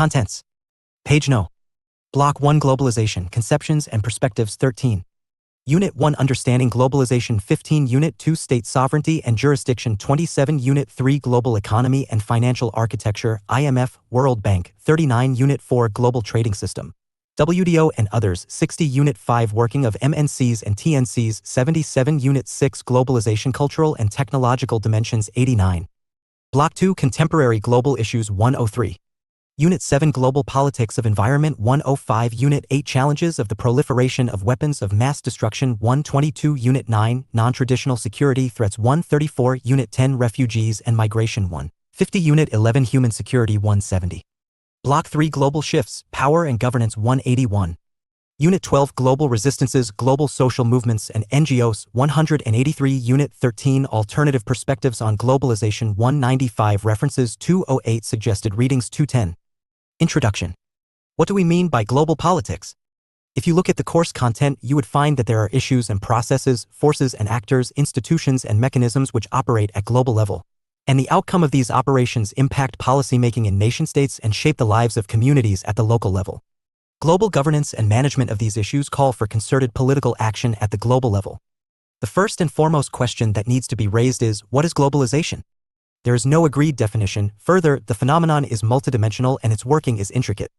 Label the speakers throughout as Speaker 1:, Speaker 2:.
Speaker 1: Contents. Page No. Block 1 Globalization, Conceptions and Perspectives 13. Unit 1 Understanding Globalization 15 Unit 2 State Sovereignty and Jurisdiction 27 Unit 3 Global Economy and Financial Architecture IMF, World Bank 39 Unit 4 Global Trading System WTO and Others 60 Unit 5 Working of MNCs and TNCs 77 Unit 6 Globalization Cultural and Technological Dimensions 89. Block 2 Contemporary Global Issues 103. Unit 7 Global Politics of Environment 105 Unit 8 Challenges of the Proliferation of Weapons of Mass Destruction 122 Unit 9 Non-Traditional Security Threats 134 Unit 10 Refugees and Migration 150 Unit 11 Human Security 170. Block 3 Global Shifts, Power and Governance 181. Unit 12 Global Resistances, Global Social Movements and NGOs 183 Unit 13 Alternative Perspectives on Globalization 195 References 208 Suggested Readings 210. Introduction. What do we mean by global politics? If you look at the course content, you would find that there are issues and processes, forces and actors, institutions and mechanisms which operate at global level. And the outcome of these operations impact policymaking in nation-states and shape the lives of communities at the local level. Global governance and management of these issues call for concerted political action at the global level. The first and foremost question that needs to be raised is, what is globalization? There is no agreed definition. Further, the phenomenon is multidimensional and its working is intricate.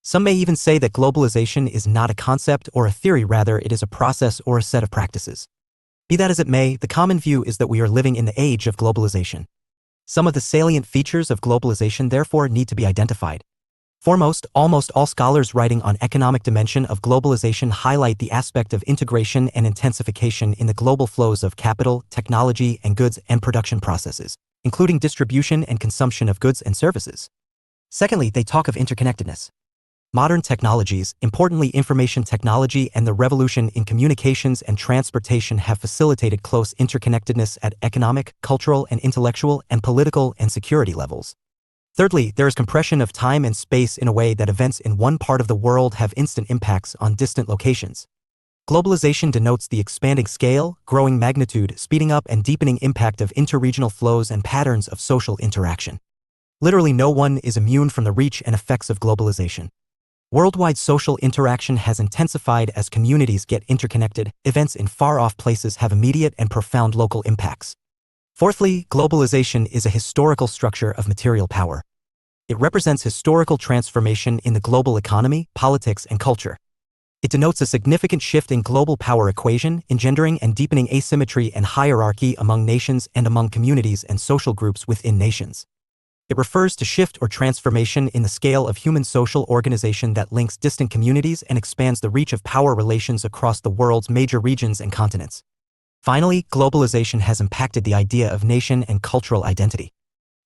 Speaker 1: Some may even say that globalization is not a concept or a theory, rather it is a process or a set of practices. Be that as it may, the common view is that we are living in the age of globalization. Some of the salient features of globalization therefore need to be identified. Foremost, almost all scholars writing on economic dimension of globalization highlight the aspect of integration and intensification in the global flows of capital, technology, and goods and production processes, including distribution and consumption of goods and services. Secondly, they talk of interconnectedness. Modern technologies, importantly information technology and the revolution in communications and transportation, have facilitated close interconnectedness at economic, cultural and intellectual and political and security levels. Thirdly, there is compression of time and space in a way that events in one part of the world have instant impacts on distant locations. Globalization denotes the expanding scale, growing magnitude, speeding up and deepening impact of interregional flows and patterns of social interaction. Literally no one is immune from the reach and effects of globalization. Worldwide social interaction has intensified as communities get interconnected. Events in far-off places have immediate and profound local impacts. Fourthly, globalization is a historical structure of material power. It represents historical transformation in the global economy, politics, and culture. It denotes a significant shift in global power equation, engendering and deepening asymmetry and hierarchy among nations and among communities and social groups within nations. It refers to shift or transformation in the scale of human social organization that links distant communities and expands the reach of power relations across the world's major regions and continents. Finally, globalization has impacted the idea of nation and cultural identity.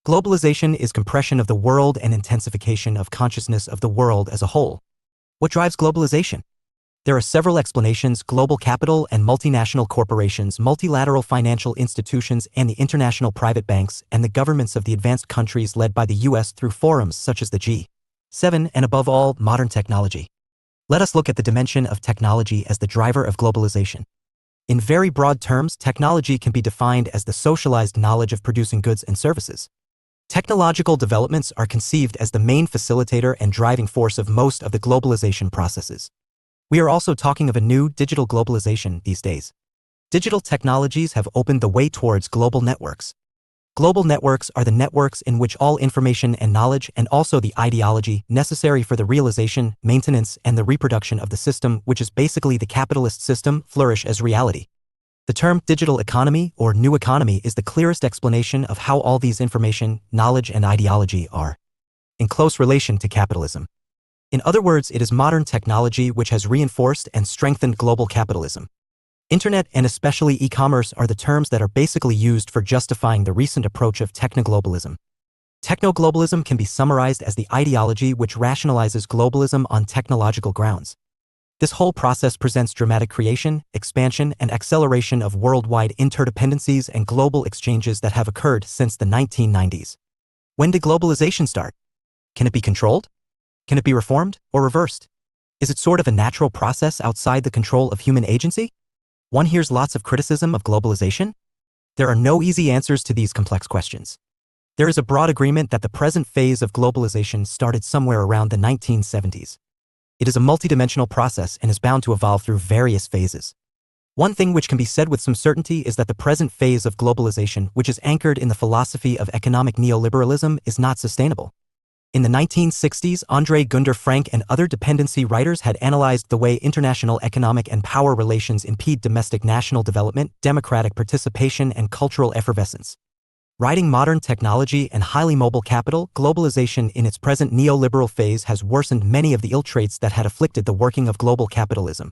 Speaker 1: Globalization is compression of the world and intensification of consciousness of the world as a whole. What drives globalization? There are several explanations: global capital and multinational corporations, multilateral financial institutions and the international private banks, and the governments of the advanced countries led by the US through forums such as the G7, and above all, modern technology. Let us look at the dimension of technology as the driver of globalization. In very broad terms, technology can be defined as the socialized knowledge of producing goods and services. Technological developments are conceived as the main facilitator and driving force of most of the globalization processes. We are also talking of a new digital globalization these days. Digital technologies have opened the way towards global networks. Global networks are the networks in which all information and knowledge, and also the ideology necessary for the realization, maintenance, and the reproduction of the system, which is basically the capitalist system, flourish as reality. The term digital economy or new economy is the clearest explanation of how all these information, knowledge, and ideology are in close relation to capitalism. In other words, it is modern technology which has reinforced and strengthened global capitalism. Internet and especially e-commerce are the terms that are basically used for justifying the recent approach of technoglobalism. Technoglobalism can be summarized as the ideology which rationalizes globalism on technological grounds. This whole process presents dramatic creation, expansion, and acceleration of worldwide interdependencies and global exchanges that have occurred since the 1990s. When did globalization start? Can it be controlled? Can it be reformed or reversed? Is it sort of a natural process outside the control of human agency? One hears lots of criticism of globalization. There are no easy answers to these complex questions. There is a broad agreement that the present phase of globalization started somewhere around the 1970s. It is a multidimensional process and is bound to evolve through various phases. One thing which can be said with some certainty is that the present phase of globalization, which is anchored in the philosophy of economic neoliberalism, is not sustainable. In the 1960s, André Gunder Frank and other dependency writers had analyzed the way international economic and power relations impede domestic national development, democratic participation, and cultural effervescence. Riding modern technology and highly mobile capital, globalization in its present neoliberal phase has worsened many of the ill traits that had afflicted the working of global capitalism.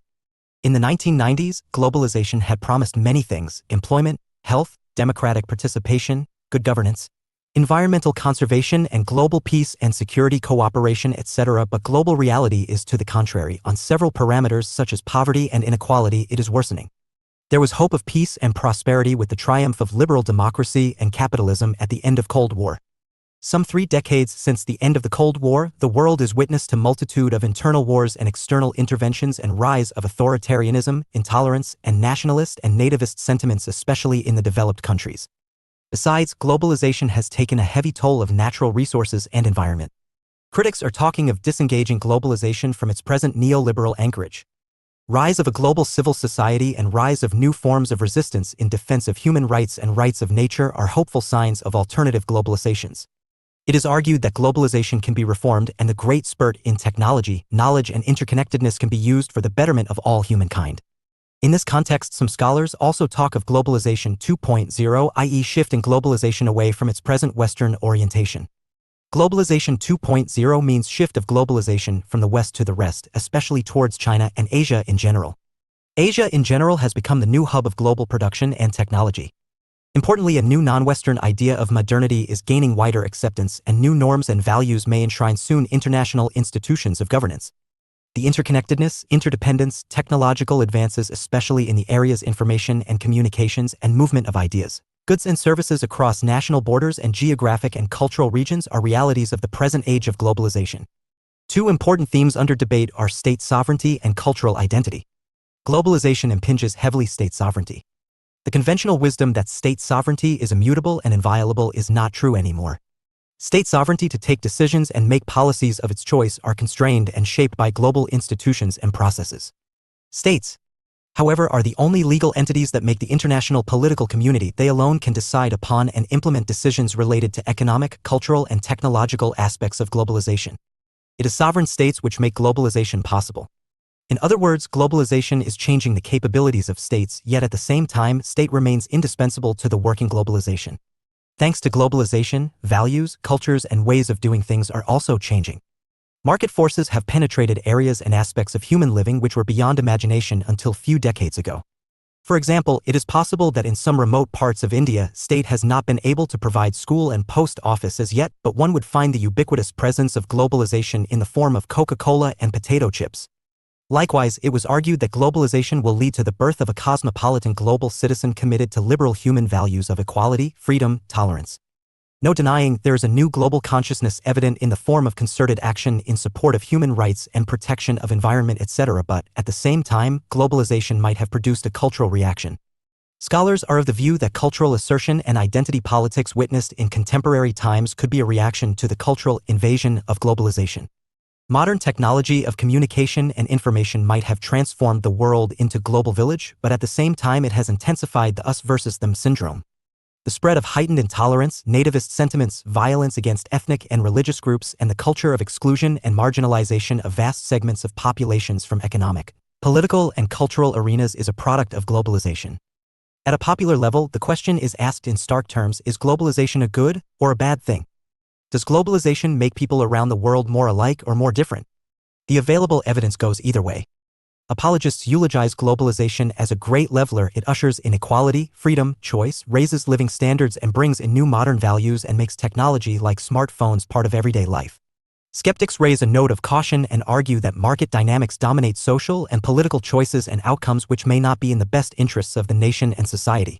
Speaker 1: In the 1990s, globalization had promised many things: employment, health, democratic participation, good governance, environmental conservation, and global peace and security cooperation, etc. But global reality is to the contrary. On several parameters such as poverty and inequality, it is worsening. There was hope of peace and prosperity with the triumph of liberal democracy and capitalism at the end of Cold War. Some 3 decades since the end of the Cold War, the world is witness to multitude of internal wars and external interventions and rise of authoritarianism, intolerance, and nationalist and nativist sentiments, especially in the developed countries. Besides, globalization has taken a heavy toll of natural resources and environment. Critics are talking of disengaging globalization from its present neoliberal anchorage. Rise of a global civil society and rise of new forms of resistance in defense of human rights and rights of nature are hopeful signs of alternative globalizations. It is argued that globalization can be reformed and the great spurt in technology, knowledge, and interconnectedness can be used for the betterment of all humankind. In this context, some scholars also talk of globalization 2.0, i.e. shifting globalization away from its present Western orientation. Globalization 2.0 means shift of globalization from the West to the rest, especially towards China and Asia in general. Asia in general has become the new hub of global production and technology. Importantly, a new non-Western idea of modernity is gaining wider acceptance, and new norms and values may enshrine soon international institutions of governance. The interconnectedness, interdependence, technological advances, especially in the areas information and communications and movement of ideas, goods and services across national borders and geographic and cultural regions, are realities of the present age of globalization. 2 important themes under debate are state sovereignty and cultural identity. Globalization impinges heavily state sovereignty. The conventional wisdom that state sovereignty is immutable and inviolable is not true anymore. State sovereignty to take decisions and make policies of its choice are constrained and shaped by global institutions and processes. States, however, are the only legal entities that make the international political community. They alone can decide upon and implement decisions related to economic, cultural, and technological aspects of globalization. It is sovereign states which make globalization possible. In other words, globalization is changing the capabilities of states, yet at the same time, state remains indispensable to the working globalization. Thanks to globalization, values, cultures, and ways of doing things are also changing. Market forces have penetrated areas and aspects of human living which were beyond imagination until few decades ago. For example, it is possible that in some remote parts of India, state has not been able to provide school and post office as yet, but one would find the ubiquitous presence of globalization in the form of Coca-Cola and potato chips. Likewise, it was argued that globalization will lead to the birth of a cosmopolitan global citizen committed to liberal human values of equality, freedom, tolerance. No denying there is a new global consciousness evident in the form of concerted action in support of human rights and protection of environment, etc. But, at the same time, globalization might have produced a cultural reaction. Scholars are of the view that cultural assertion and identity politics witnessed in contemporary times could be a reaction to the cultural invasion of globalization. Modern technology of communication and information might have transformed the world into global village, but at the same time it has intensified the us versus them syndrome. The spread of heightened intolerance, nativist sentiments, violence against ethnic and religious groups, and the culture of exclusion and marginalization of vast segments of populations from economic, political, and cultural arenas is a product of globalization. At a popular level, the question is asked in stark terms: is globalization a good or a bad thing? Does globalization make people around the world more alike or more different? The available evidence goes either way. Apologists eulogize globalization as a great leveler. It ushers in equality, freedom, choice, raises living standards, and brings in new modern values and makes technology like smartphones part of everyday life. Skeptics raise a note of caution and argue that market dynamics dominate social and political choices and outcomes which may not be in the best interests of the nation and society.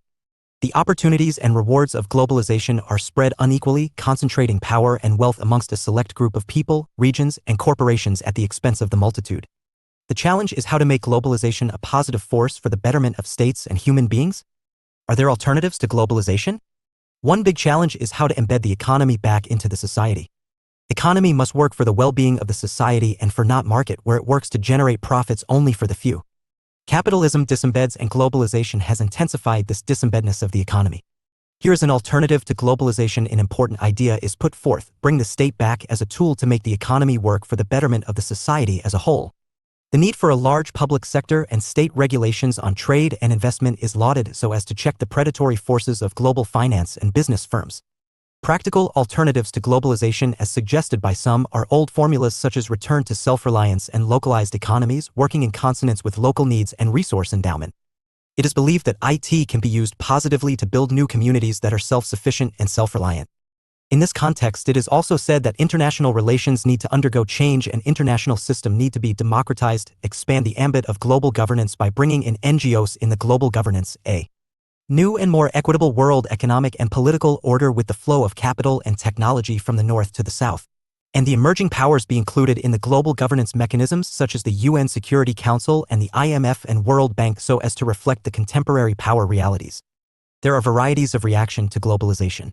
Speaker 1: The opportunities and rewards of globalization are spread unequally, concentrating power and wealth amongst a select group of people, regions, and corporations at the expense of the multitude. The challenge is how to make globalization a positive force for the betterment of states and human beings. Are there alternatives to globalization? One big challenge is how to embed the economy back into the society. Economy must work for the well-being of the society and for not market where it works to generate profits only for the few. Capitalism disembeds and globalization has intensified this disembedness of the economy. Here is an alternative to globalization. An important idea is put forth: bring the state back as a tool to make the economy work for the betterment of the society as a whole. The need for a large public sector and state regulations on trade and investment is lauded so as to check the predatory forces of global finance and business firms. Practical alternatives to globalization as suggested by some are old formulas such as return to self-reliance and localized economies working in consonance with local needs and resource endowment. It is believed that IT can be used positively to build new communities that are self-sufficient and self-reliant. In this context, it is also said that international relations need to undergo change and international system need to be democratized, expand the ambit of global governance by bringing in NGOs in the global governance, a new and more equitable world economic and political order with the flow of capital and technology from the north to the south, and the emerging powers be included in the global governance mechanisms such as the UN Security Council and the IMF and World Bank so as to reflect the contemporary power realities. There are varieties of reaction to globalization.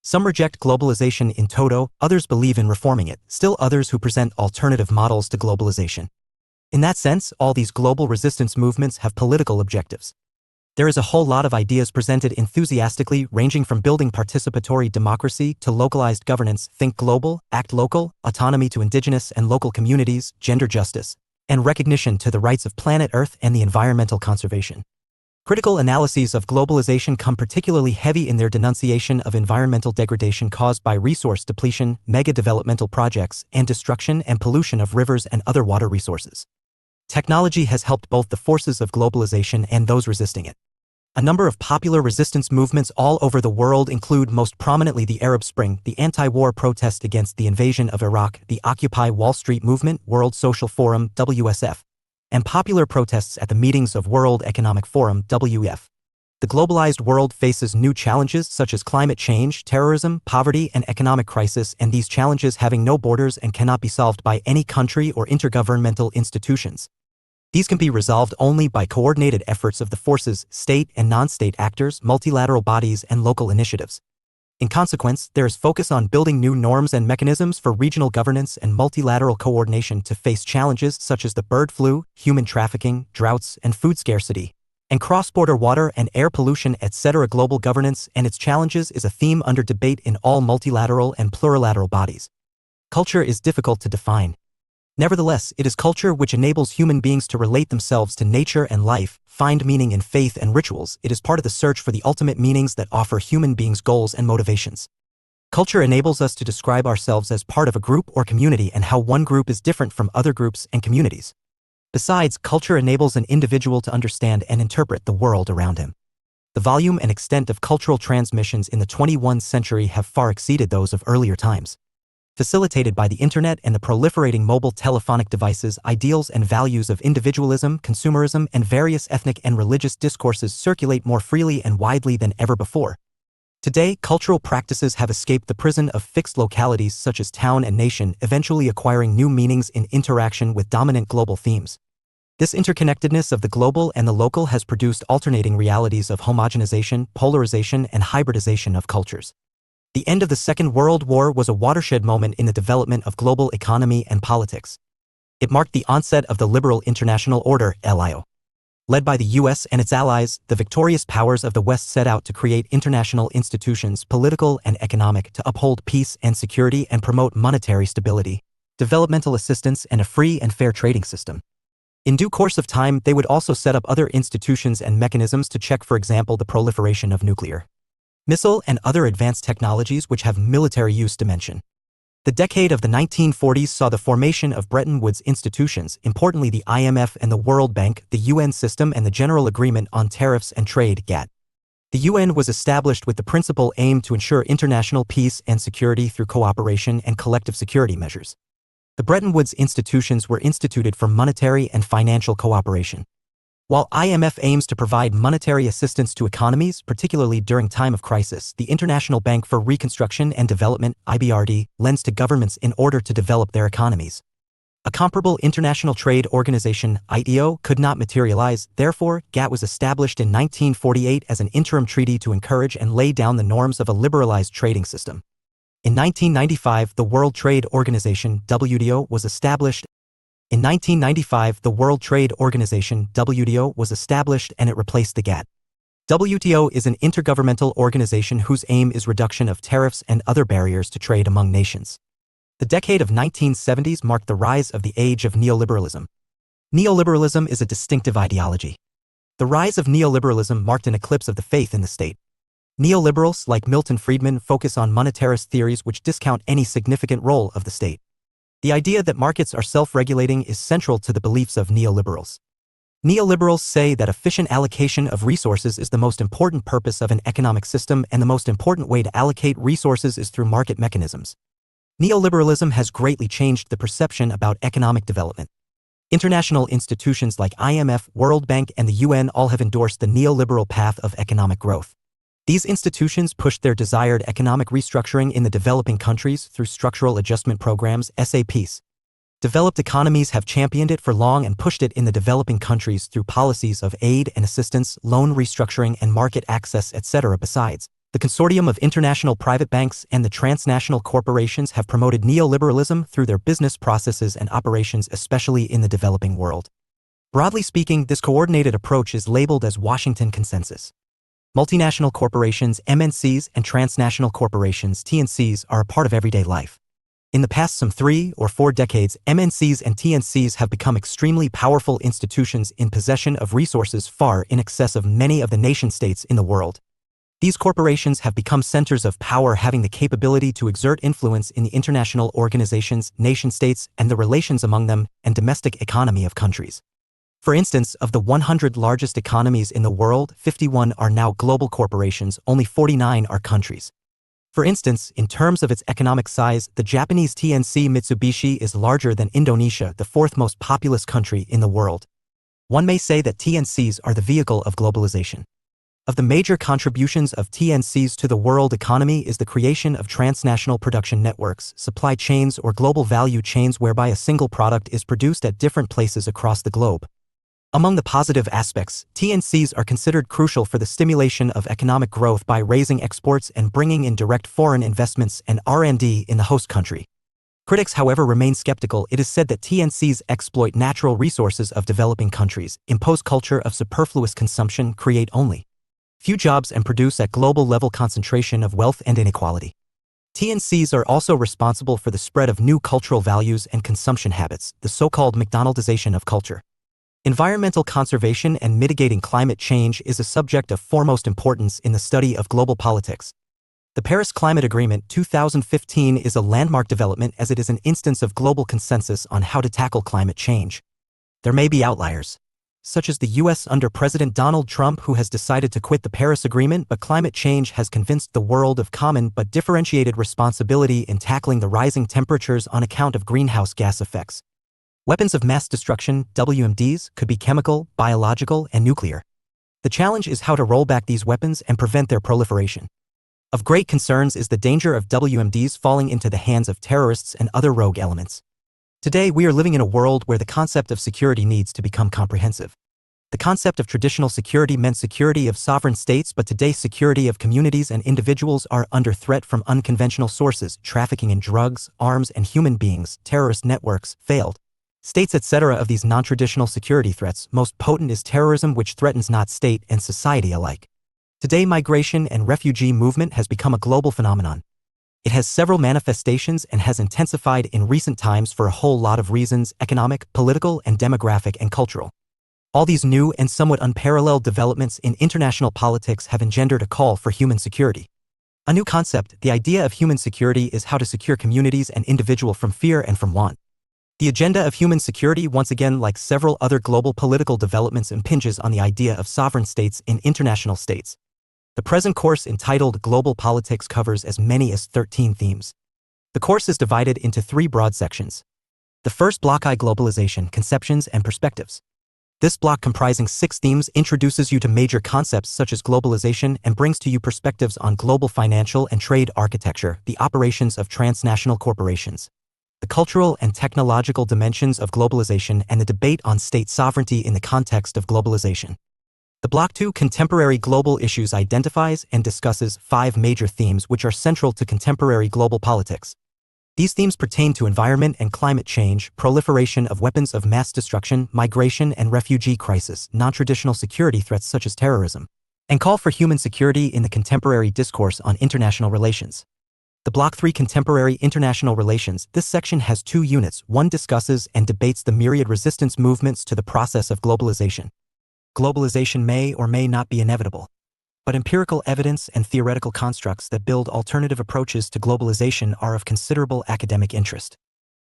Speaker 1: Some reject globalization in toto, others believe in reforming it, still others who present alternative models to globalization. In that sense, all these global resistance movements have political objectives. There is a whole lot of ideas presented enthusiastically, ranging from building participatory democracy to localized governance, think global, act local, autonomy to indigenous and local communities, gender justice, and recognition to the rights of planet Earth and the environmental conservation. Critical analyses of globalization come particularly heavy in their denunciation of environmental degradation caused by resource depletion, mega-developmental projects, and destruction and pollution of rivers and other water resources. Technology has helped both the forces of globalization and those resisting it. A number of popular resistance movements all over the world include most prominently the Arab Spring, the anti-war protest against the invasion of Iraq, the Occupy Wall Street movement, World Social Forum, WSF, and popular protests at the meetings of World Economic Forum, WEF. The globalized world faces new challenges such as climate change, terrorism, poverty, and economic crisis, and these challenges having no borders and cannot be solved by any country or intergovernmental institutions. These can be resolved only by coordinated efforts of the forces, state and non-state actors, multilateral bodies, and local initiatives. In consequence, there is focus on building new norms and mechanisms for regional governance and multilateral coordination to face challenges such as the bird flu, human trafficking, droughts, and food scarcity, and cross-border water and air pollution, etc. Global governance and its challenges is a theme under debate in all multilateral and plurilateral bodies. Culture is difficult to define. Nevertheless, it is culture which enables human beings to relate themselves to nature and life, find meaning in faith and rituals. It is part of the search for the ultimate meanings that offer human beings goals and motivations. Culture enables us to describe ourselves as part of a group or community and how one group is different from other groups and communities. Besides, culture enables an individual to understand and interpret the world around him. The volume and extent of cultural transmissions in the 21st century have far exceeded those of earlier times. Facilitated by the internet and the proliferating mobile telephonic devices, ideals and values of individualism, consumerism, and various ethnic and religious discourses circulate more freely and widely than ever before. Today, cultural practices have escaped the prison of fixed localities such as town and nation, eventually acquiring new meanings in interaction with dominant global themes. This interconnectedness of the global and the local has produced alternating realities of homogenization, polarization, and hybridization of cultures. The end of the Second World War was a watershed moment in the development of global economy and politics. It marked the onset of the liberal international order, LIO. Led by the US and its allies, the victorious powers of the West set out to create international institutions, political and economic, to uphold peace and security and promote monetary stability, developmental assistance, and a free and fair trading system. In due course of time, they would also set up other institutions and mechanisms to check, for example, the proliferation of nuclear, missile, and other advanced technologies which have military use dimension. The decade of the 1940s saw the formation of Bretton Woods institutions, importantly the IMF and the World Bank, the UN system, and the General Agreement on Tariffs and Trade, GATT. The UN was established with the principal aim to ensure international peace and security through cooperation and collective security measures. The Bretton Woods institutions were instituted for monetary and financial cooperation. While IMF aims to provide monetary assistance to economies, particularly during time of crisis, the International Bank for Reconstruction and Development, IBRD, lends to governments in order to develop their economies. A comparable international trade organization, IGNOU, could not materialize, therefore, GATT was established in 1948 as an interim treaty to encourage and lay down the norms of a liberalized trading system. In 1995, the World Trade Organization, WTO, was established. In 1995, the World Trade Organization, WTO, was established and it replaced the GATT. WTO is an intergovernmental organization whose aim is reduction of tariffs and other barriers to trade among nations. The decade of 1970s marked the rise of the age of neoliberalism. Neoliberalism is a distinctive ideology. The rise of neoliberalism marked an eclipse of the faith in the state. Neoliberals, like Milton Friedman, focus on monetarist theories which discount any significant role of the state. The idea that markets are self-regulating is central to the beliefs of neoliberals. Neoliberals say that efficient allocation of resources is the most important purpose of an economic system, and the most important way to allocate resources is through market mechanisms. Neoliberalism has greatly changed the perception about economic development. International institutions like IMF, World Bank, and the UN all have endorsed the neoliberal path of economic growth. These institutions pushed their desired economic restructuring in the developing countries through structural adjustment programs, SAPs. Developed economies have championed it for long and pushed it in the developing countries through policies of aid and assistance, loan restructuring, and market access, etc. Besides, the consortium of international private banks and the transnational corporations have promoted neoliberalism through their business processes and operations, especially in the developing world. Broadly speaking, this coordinated approach is labeled as Washington Consensus. Multinational corporations, MNCs, and transnational corporations, TNCs, are a part of everyday life. In the past 3 or 4 decades, MNCs and TNCs have become extremely powerful institutions in possession of resources far in excess of many of the nation-states in the world. These corporations have become centers of power, having the capability to exert influence in the international organizations, nation-states, and the relations among them, and domestic economy of countries. For instance, of the 100 largest economies in the world, 51 are now global corporations, only 49 are countries. For instance, in terms of its economic size, the Japanese TNC Mitsubishi is larger than Indonesia, the 4th most populous country in the world. One may say that TNCs are the vehicle of globalization. Of the major contributions of TNCs to the world economy is the creation of transnational production networks, supply chains, or global value chains whereby a single product is produced at different places across the globe. Among the positive aspects, TNCs are considered crucial for the stimulation of economic growth by raising exports and bringing in direct foreign investments and R&D in the host country. Critics, however, remain skeptical. It is said that TNCs exploit natural resources of developing countries, impose culture of superfluous consumption, create only few jobs, and produce at global level concentration of wealth and inequality. TNCs are also responsible for the spread of new cultural values and consumption habits, the so-called McDonaldization of culture. Environmental conservation and mitigating climate change is a subject of foremost importance in the study of global politics. The Paris Climate Agreement 2015 is a landmark development as it is an instance of global consensus on how to tackle climate change. There may be outliers, such as the US under President Donald Trump, who has decided to quit the Paris Agreement, but climate change has convinced the world of common but differentiated responsibility in tackling the rising temperatures on account of greenhouse gas effects. Weapons of mass destruction, WMDs, could be chemical, biological, and nuclear. The challenge is how to roll back these weapons and prevent their proliferation. Of great concerns is the danger of WMDs falling into the hands of terrorists and other rogue elements. Today we are living in a world where the concept of security needs to become comprehensive. The concept of traditional security meant security of sovereign states, but today security of communities and individuals are under threat from unconventional sources, trafficking in drugs, arms, and human beings, terrorist networks, failed states, etc. Of these non-traditional security threats, most potent is terrorism, which threatens not state and society alike. Today migration and refugee movement has become a global phenomenon. It has several manifestations and has intensified in recent times for a whole lot of reasons: economic, political, and demographic and cultural. All these new and somewhat unparalleled developments in international politics have engendered a call for human security. A new concept, the idea of human security, is how to secure communities and individuals from fear and from want. The agenda of human security, once again, like several other global political developments, impinges on the idea of sovereign states in international states. The present course, entitled Global Politics, covers as many as 13 themes. The course is divided into 3 broad sections. The first block, I Globalization, Conceptions and Perspectives. This block, comprising 6 themes, introduces you to major concepts such as globalization and brings to you perspectives on global financial and trade architecture, the operations of transnational corporations, the cultural and technological dimensions of globalization and the debate on state sovereignty in the context of globalization. The Block 2 Contemporary Global Issues identifies and discusses 5 major themes which are central to contemporary global politics. These themes pertain to environment and climate change, proliferation of weapons of mass destruction, migration and refugee crisis, non-traditional security threats such as terrorism, and call for human security in the contemporary discourse on international relations. The Block 3 Contemporary International Relations. This section has 2 units. 1 discusses and debates the myriad resistance movements to the process of globalization. Globalization may or may not be inevitable, but empirical evidence and theoretical constructs that build alternative approaches to globalization are of considerable academic interest.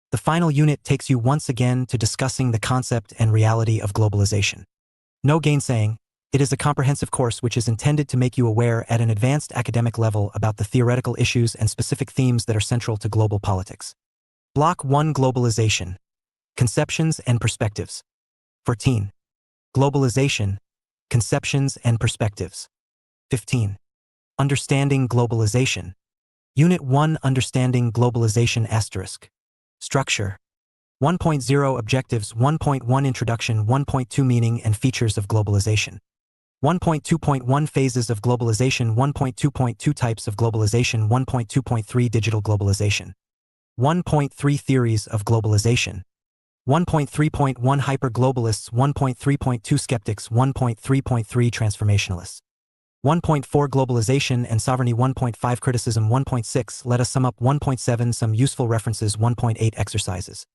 Speaker 1: The final unit takes you once again to discussing the concept and reality of globalization. No gainsaying, it is a comprehensive course which is intended to make you aware at an advanced academic level about the theoretical issues and specific themes that are central to global politics. Block 1 Globalization. Conceptions and Perspectives. 14. Globalization. Conceptions and Perspectives. 15. Understanding Globalization. Unit 1 Understanding Globalization *. Structure. 1.0 Objectives. 1.1 Introduction. 1.2 Meaning and Features of Globalization. 1.2.1 Phases of Globalization. 1.2.2 Types of Globalization. 1.2.3 Digital Globalization. 1.3 Theories of Globalization. 1.3.1 Hyper-globalists. 1.3.2 Skeptics. 1.3.3 Transformationalists. 1.4 Globalization and Sovereignty. 1.5 Criticism. 1.6 Let us sum up. 1.7 Some useful references. 1.8 Exercises.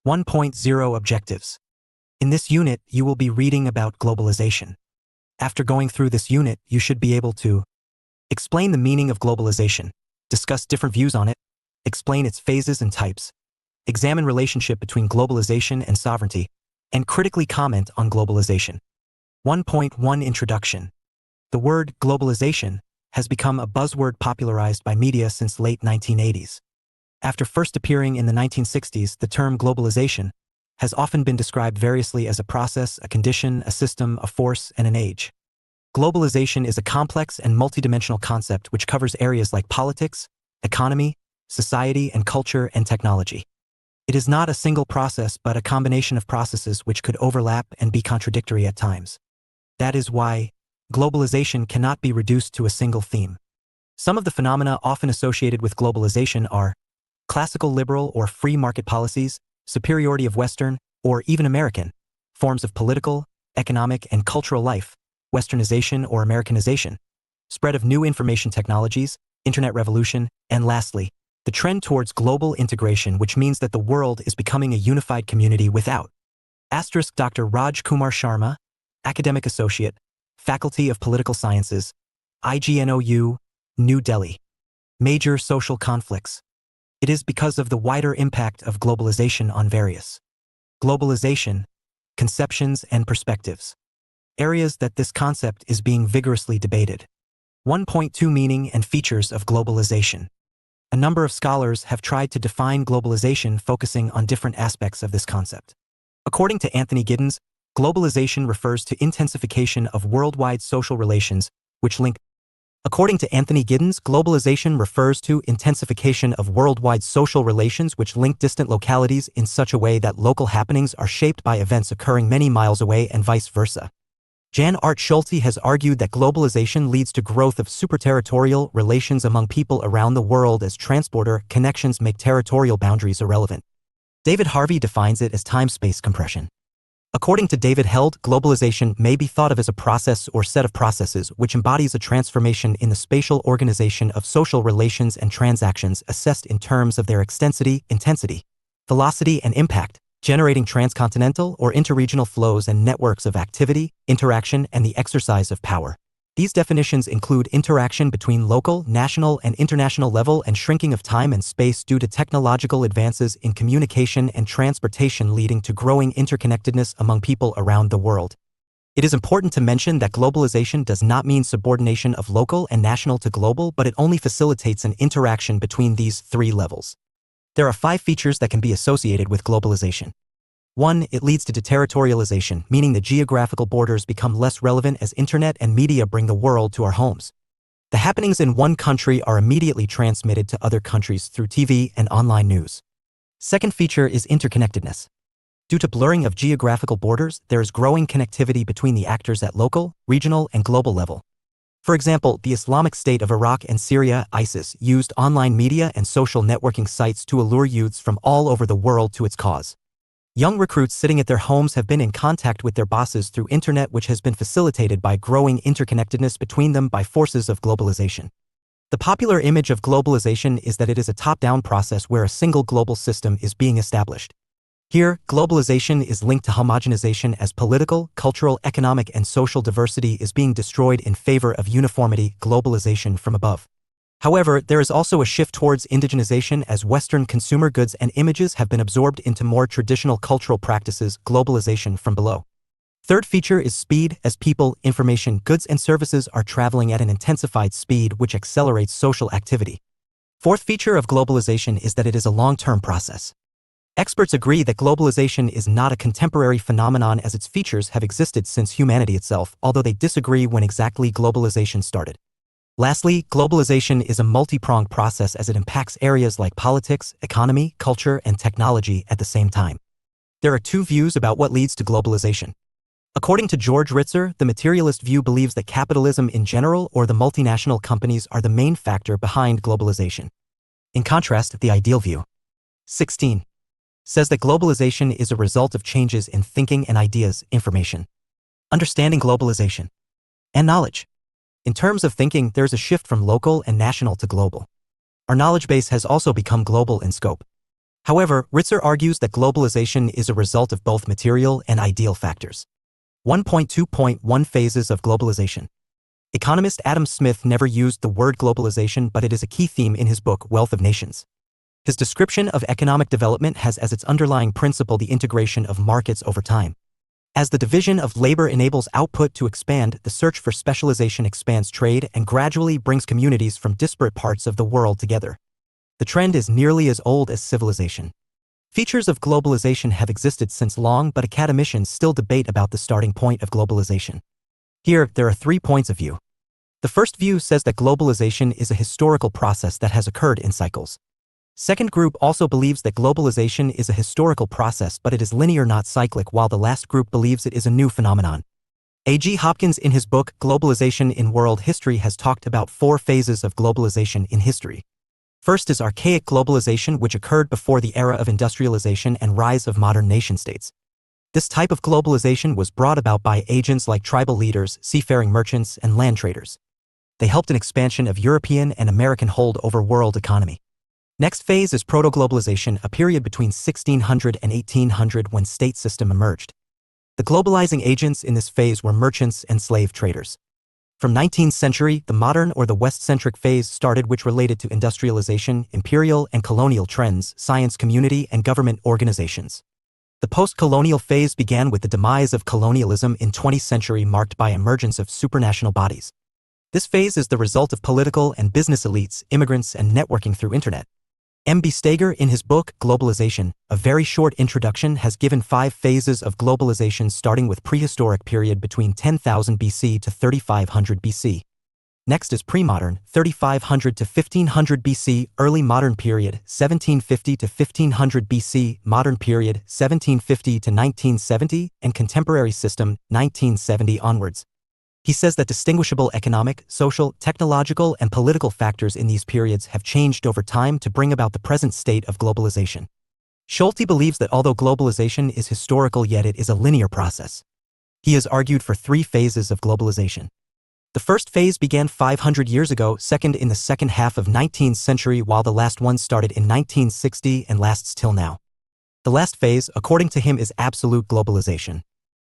Speaker 1: 1.0 Objectives. In this unit, you will be reading about globalization. After going through this unit, you should be able to explain the meaning of globalization, discuss different views on it, explain its phases and types, examine relationship between globalization and sovereignty, and critically comment on globalization. 1.1 Introduction. The word globalization has become a buzzword popularized by media since late 1980s. After first appearing in the 1960s, the term globalization has often been described variously as a process, a condition, a system, a force, and an age. Globalization is a complex and multidimensional concept which covers areas like politics, economy, society, and culture and technology. It is not a single process but a combination of processes which could overlap and be contradictory at times. That is why globalization cannot be reduced to a single theme. Some of the phenomena often associated with globalization are classical liberal or free market policies, superiority of Western, or even American, forms of political, economic, and cultural life, Westernization or Americanization, spread of new information technologies, internet revolution, and lastly, the trend towards global integration, which means that the world is becoming a unified community without. Dr. Raj Kumar Sharma, Academic Associate, Faculty of Political Sciences, IGNOU, New Delhi. Major social conflicts. It is because of the wider impact of globalization on various globalization, conceptions and perspectives. Areas that this concept is being vigorously debated. 1.2 Meaning and Features of Globalization. A number of scholars have tried to define globalization focusing on different aspects of this concept. According to Anthony Giddens, globalization refers to intensification of worldwide social relations, which link. According to Anthony Giddens, globalization refers to intensification of worldwide social relations which link distant localities in such a way that local happenings are shaped by events occurring many miles away and vice versa. Jan Art Schulte has argued that globalization leads to growth of superterritorial relations among people around the world as transporter connections make territorial boundaries irrelevant. David Harvey defines it as time-space compression. According to David Held, globalization may be thought of as a process or set of processes which embodies a transformation in the spatial organization of social relations and transactions assessed in terms of their extensity, intensity, velocity, and impact, generating transcontinental or interregional flows and networks of activity, interaction, and the exercise of power. These definitions include interaction between local, national, and international level and shrinking of time and space due to technological advances in communication and transportation leading to growing interconnectedness among people around the world. It is important to mention that globalization does not mean subordination of local and national to global, but it only facilitates an interaction between these 3 levels. There are 5 features that can be associated with globalization. 1. It leads to deterritorialization, meaning the geographical borders become less relevant as internet and media bring the world to our homes. The happenings in one country are immediately transmitted to other countries through TV and online news. Second feature is interconnectedness. Due to blurring of geographical borders, there is growing connectivity between the actors at local, regional, and global level. For example, the Islamic State of Iraq and Syria, ISIS, used online media and social networking sites to allure youths from all over the world to its cause. Young recruits sitting at their homes have been in contact with their bosses through internet, which has been facilitated by growing interconnectedness between them by forces of globalization. The popular image of globalization is that it is a top-down process where a single global system is being established. Here, globalization is linked to homogenization as political, cultural, economic, and social diversity is being destroyed in favor of uniformity, globalization from above. However, there is also a shift towards indigenization as Western consumer goods and images have been absorbed into more traditional cultural practices, globalization from below. Third feature is speed, as people, information, goods, and services are traveling at an intensified speed which accelerates social activity. Fourth feature of globalization is that it is a long-term process. Experts agree that globalization is not a contemporary phenomenon as its features have existed since humanity itself, although they disagree when exactly globalization started. Lastly, globalization is a multi-pronged process as it impacts areas like politics, economy, culture, and technology at the same time. There are two views about what leads to globalization. According to George Ritzer, the materialist view believes that capitalism in general or the multinational companies are the main factor behind globalization. In contrast, the ideal view, 16, says that globalization is a result of changes in thinking and ideas, information, understanding globalization, and knowledge. In terms of thinking, there's a shift from local and national to global. Our knowledge base has also become global in scope. However, Ritzer argues that globalization is a result of both material and ideal factors. 1.2.1 Phases of globalization. Economist Adam Smith never used the word globalization, but it is a key theme in his book, Wealth of Nations. His description of economic development has as its underlying principle the integration of markets over time. As the division of labor enables output to expand, the search for specialization expands trade and gradually brings communities from disparate parts of the world together. The trend is nearly as old as civilization. Features of globalization have existed since long, but academicians still debate about the starting point of globalization. Here, there are 3 points of view. The first view says that globalization is a historical process that has occurred in cycles. Second group also believes that globalization is a historical process, but it is linear, not cyclic, while the last group believes it is a new phenomenon. A.G. Hopkins in his book, Globalization in World History, has talked about 4 phases of globalization in history. First is archaic globalization, which occurred before the era of industrialization and rise of modern nation-states. This type of globalization was brought about by agents like tribal leaders, seafaring merchants, and land traders. They helped an expansion of European and American hold over world economy. Next phase is proto-globalization, a period between 1600 and 1800 when state system emerged. The globalizing agents in this phase were merchants and slave traders. From 19th century, the modern or the West-centric phase started, which related to industrialization, imperial and colonial trends, science community, and government organizations. The post-colonial phase began with the demise of colonialism in 20th century, marked by emergence of supranational bodies. This phase is the result of political and business elites, immigrants, and networking through internet. M.B. Steger, in his book, Globalization, a very short introduction, has given 5 phases of globalization starting with prehistoric period between 10,000 BC to 3500 BC. Next is pre-modern, 3500 to 1500 BC, early modern period, 1750 to 1500 BC, modern period, 1750 to 1970, and contemporary system, 1970 onwards. He says that distinguishable economic, social, technological, and political factors in these periods have changed over time to bring about the present state of globalization. Schulte believes that although globalization is historical, yet it is a linear process. He has argued for 3 phases of globalization. The first phase began 500 years ago, second in the second half of 19th century, while the last one started in 1960 and lasts till now. The last phase, according to him, is absolute globalization.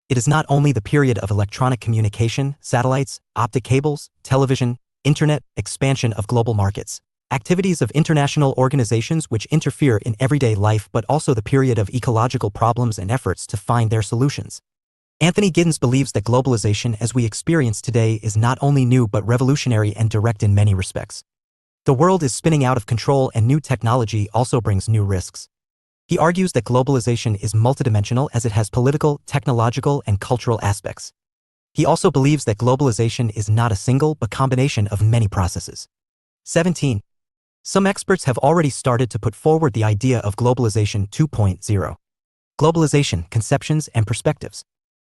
Speaker 1: It is not only the period of electronic communication, satellites, optic cables, television, internet, expansion of global markets, activities of international organizations which interfere in everyday life, but also the period of ecological problems and efforts to find their solutions. Anthony Giddens believes that globalization as we experience today is not only new but revolutionary and direct in many respects. The world is spinning out of control, and new technology also brings new risks. He argues that globalization is multidimensional as it has political, technological, and cultural aspects. He also believes that globalization is not a single but combination of many processes. 17. Some experts have already started to put forward the idea of globalization 2.0. Globalization, conceptions, and perspectives.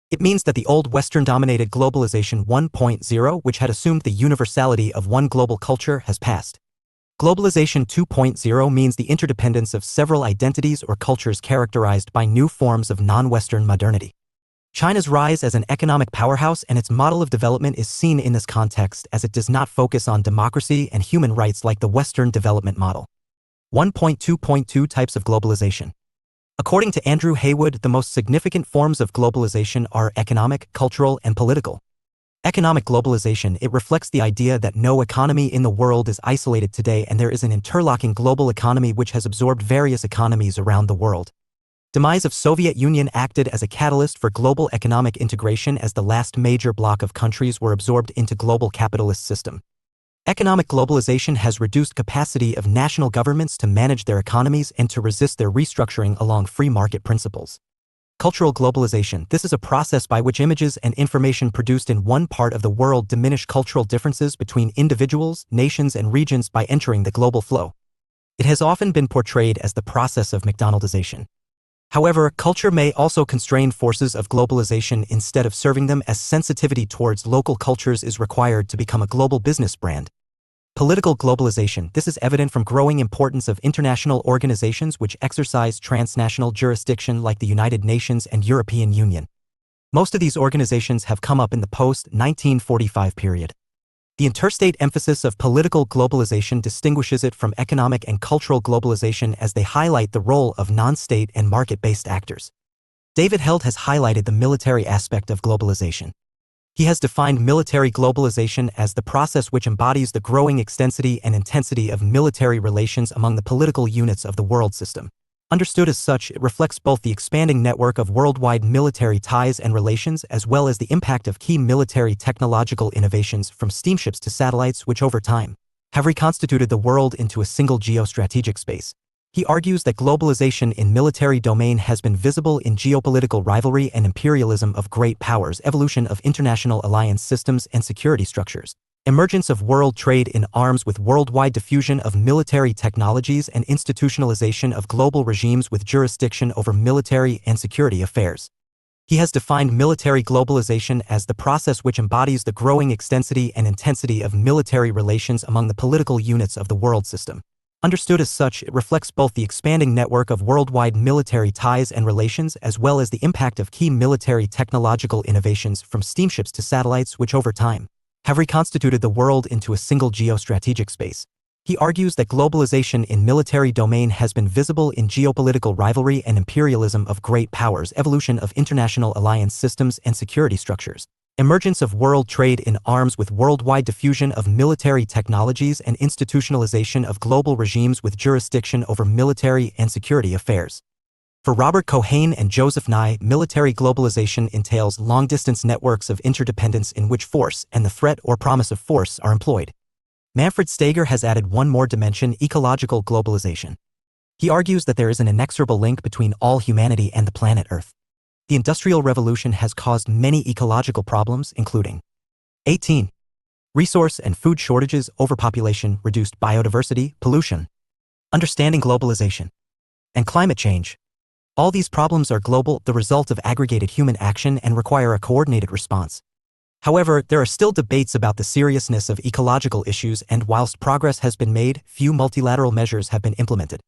Speaker 1: It means that the old Western-dominated globalization 1.0, which had assumed the universality of one global culture, has passed. Globalization 2.0 means the interdependence of several identities or cultures characterized by new forms of non-Western modernity. China's rise as an economic powerhouse and its model of development is seen in this context, as it does not focus on democracy and human rights like the Western development model. 1.2.2 Types of globalization. According to Andrew Haywood, the most significant forms of globalization are economic, cultural, and political. Economic globalization, it reflects the idea that no economy in the world is isolated today and there is an interlocking global economy which has absorbed various economies around the world. Demise of Soviet Union acted as a catalyst for global economic integration as the last major bloc of countries were absorbed into global capitalist system. Economic globalization has reduced capacity of national governments to manage their economies and to resist their restructuring along free market principles. Cultural globalization. This is a process by which images and information produced in one part of the world diminish cultural differences between individuals, nations, and regions by entering the global flow. It has often been portrayed as the process of McDonaldization. However, culture may also constrain forces of globalization instead of serving them, as sensitivity towards local cultures is required to become a global business brand. Political globalization. This is evident from growing importance of international organizations which exercise transnational jurisdiction like the United Nations and European Union. Most of these organizations have come up in the post-1945 period. The interstate emphasis of political globalization distinguishes it from economic and cultural globalization, as they highlight the role of non-state and market-based actors. David Held has highlighted the military aspect of globalization. He has defined military globalization as the process which embodies the growing extensity and intensity of military relations among the political units of the world system. Understood as such, it reflects both the expanding network of worldwide military ties and relations as well as the impact of key military technological innovations from steamships to satellites which over time have reconstituted the world into a single geostrategic space. He argues that globalization in military domain has been visible in geopolitical rivalry and imperialism of great powers, evolution of international alliance systems and security structures, emergence of world trade in arms with worldwide diffusion of military technologies, and institutionalization of global regimes with jurisdiction over military and security affairs. He has defined military globalization as the process which embodies the growing extensity and intensity of military relations among the political units of the world system. Understood as such, it reflects both the expanding network of worldwide military ties and relations as well as the impact of key military technological innovations from steamships to satellites which over time have reconstituted the world into a single geostrategic space. He argues that globalization in military domain has been visible in geopolitical rivalry and imperialism of great powers, evolution of international alliance systems and security structures, emergence of world trade in arms with worldwide diffusion of military technologies, and institutionalization of global regimes with jurisdiction over military and security affairs. For Robert Cohane and Joseph Nye, military globalization entails long-distance networks of interdependence in which force and the threat or promise of force are employed. Manfred Steger has added one more dimension: ecological globalization. He argues that there is an inexorable link between all humanity and the planet Earth. The Industrial Revolution has caused many ecological problems, including 18. Resource and food shortages, overpopulation, reduced biodiversity, pollution, understanding globalization, and climate change. All these problems are global, the result of aggregated human action, and require a coordinated response. However, there are still debates about the seriousness of ecological issues, and whilst progress has been made, few multilateral measures have been implemented.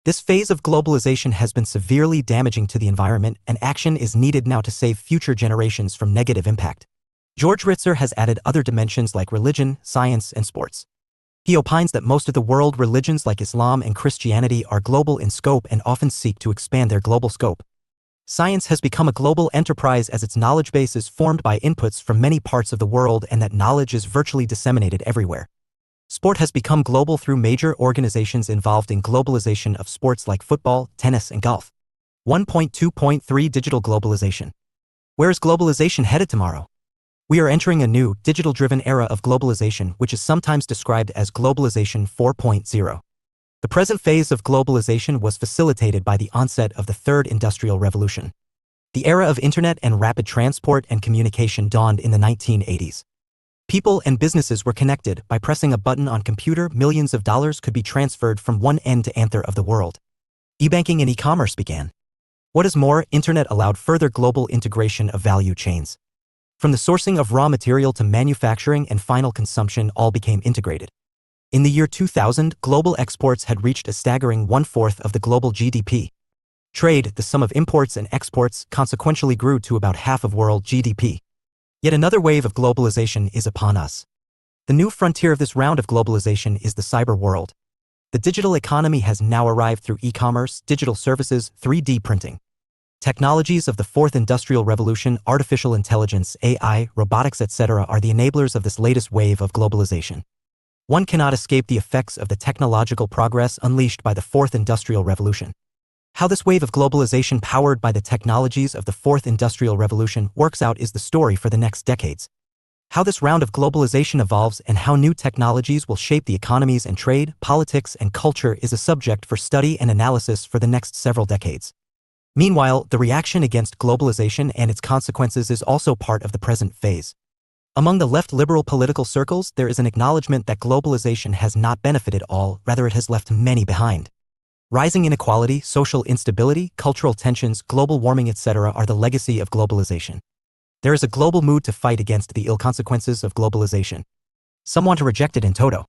Speaker 1: This phase of globalization has been severely damaging to the environment, and action is needed now to save future generations from negative impact. George Ritzer has added other dimensions like religion, science, and sports. He opines that most of the world religions like Islam and Christianity are global in scope and often seek to expand their global scope. Science has become a global enterprise as its knowledge base is formed by inputs from many parts of the world, and that knowledge is virtually disseminated everywhere. Sport has become global through major organizations involved in globalization of sports like football, tennis, and golf. 1.2.3 Digital globalization. Where is globalization headed tomorrow? We are entering a new, digital-driven era of globalization, which is sometimes described as globalization 4.0. The present phase of globalization was facilitated by the onset of the Third Industrial Revolution. The era of internet and rapid transport and communication dawned in the 1980s. People and businesses were connected. By pressing a button on computer, millions of dollars could be transferred from one end to another of the world. E-banking and e-commerce began. What is more, internet allowed further global integration of value chains. From the sourcing of raw material to manufacturing and final consumption, all became integrated. In the year 2000, global exports had reached a staggering 1/4 of the global GDP. Trade, the sum of imports and exports, consequentially grew to about half of world GDP. Yet another wave of globalization is upon us. The new frontier of this round of globalization is the cyber world. The digital economy has now arrived through e-commerce, digital services, 3D printing. Technologies of the fourth industrial revolution, artificial intelligence, AI, robotics, etc. are the enablers of this latest wave of globalization. One cannot escape the effects of the technological progress unleashed by the fourth industrial revolution. How this wave of globalization powered by the technologies of the fourth industrial revolution works out is the story for the next decades. How this round of globalization evolves and how new technologies will shape the economies and trade, politics and culture is a subject for study and analysis for the next several decades. Meanwhile, the reaction against globalization and its consequences is also part of the present phase. Among the left liberal political circles, there is an acknowledgement that globalization has not benefited all, rather it has left many behind. Rising inequality, social instability, cultural tensions, global warming, etc. are the legacy of globalization. There is a global mood to fight against the ill consequences of globalization. Some want to reject it in toto.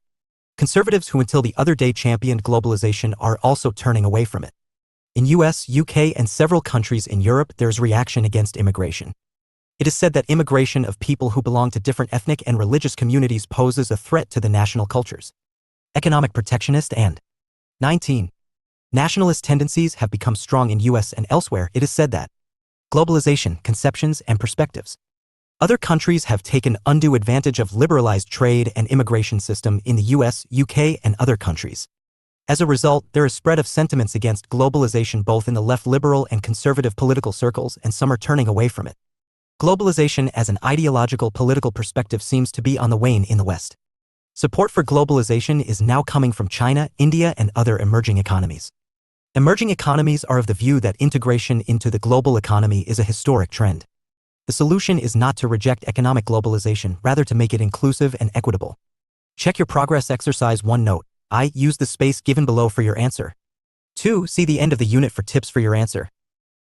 Speaker 1: Conservatives who until the other day championed globalization are also turning away from it. In US, UK, and several countries in Europe, there is reaction against immigration. It is said that immigration of people who belong to different ethnic and religious communities poses a threat to the national cultures. Economic protectionist and 19. Nationalist tendencies have become strong in US and elsewhere. It is said that globalization, conceptions, and perspectives. Other countries have taken undue advantage of liberalized trade and immigration system in the US, UK, and other countries. As a result, there is spread of sentiments against globalization both in the left liberal and conservative political circles, and some are turning away from it. Globalization as an ideological political perspective seems to be on the wane in the West. Support for globalization is now coming from China, India, and other emerging economies. Emerging economies are of the view that integration into the global economy is a historic trend. The solution is not to reject economic globalization, rather to make it inclusive and equitable. Check your progress exercise 1 note. I. Use the space given below for your answer. 2. See the end of the unit for tips for your answer.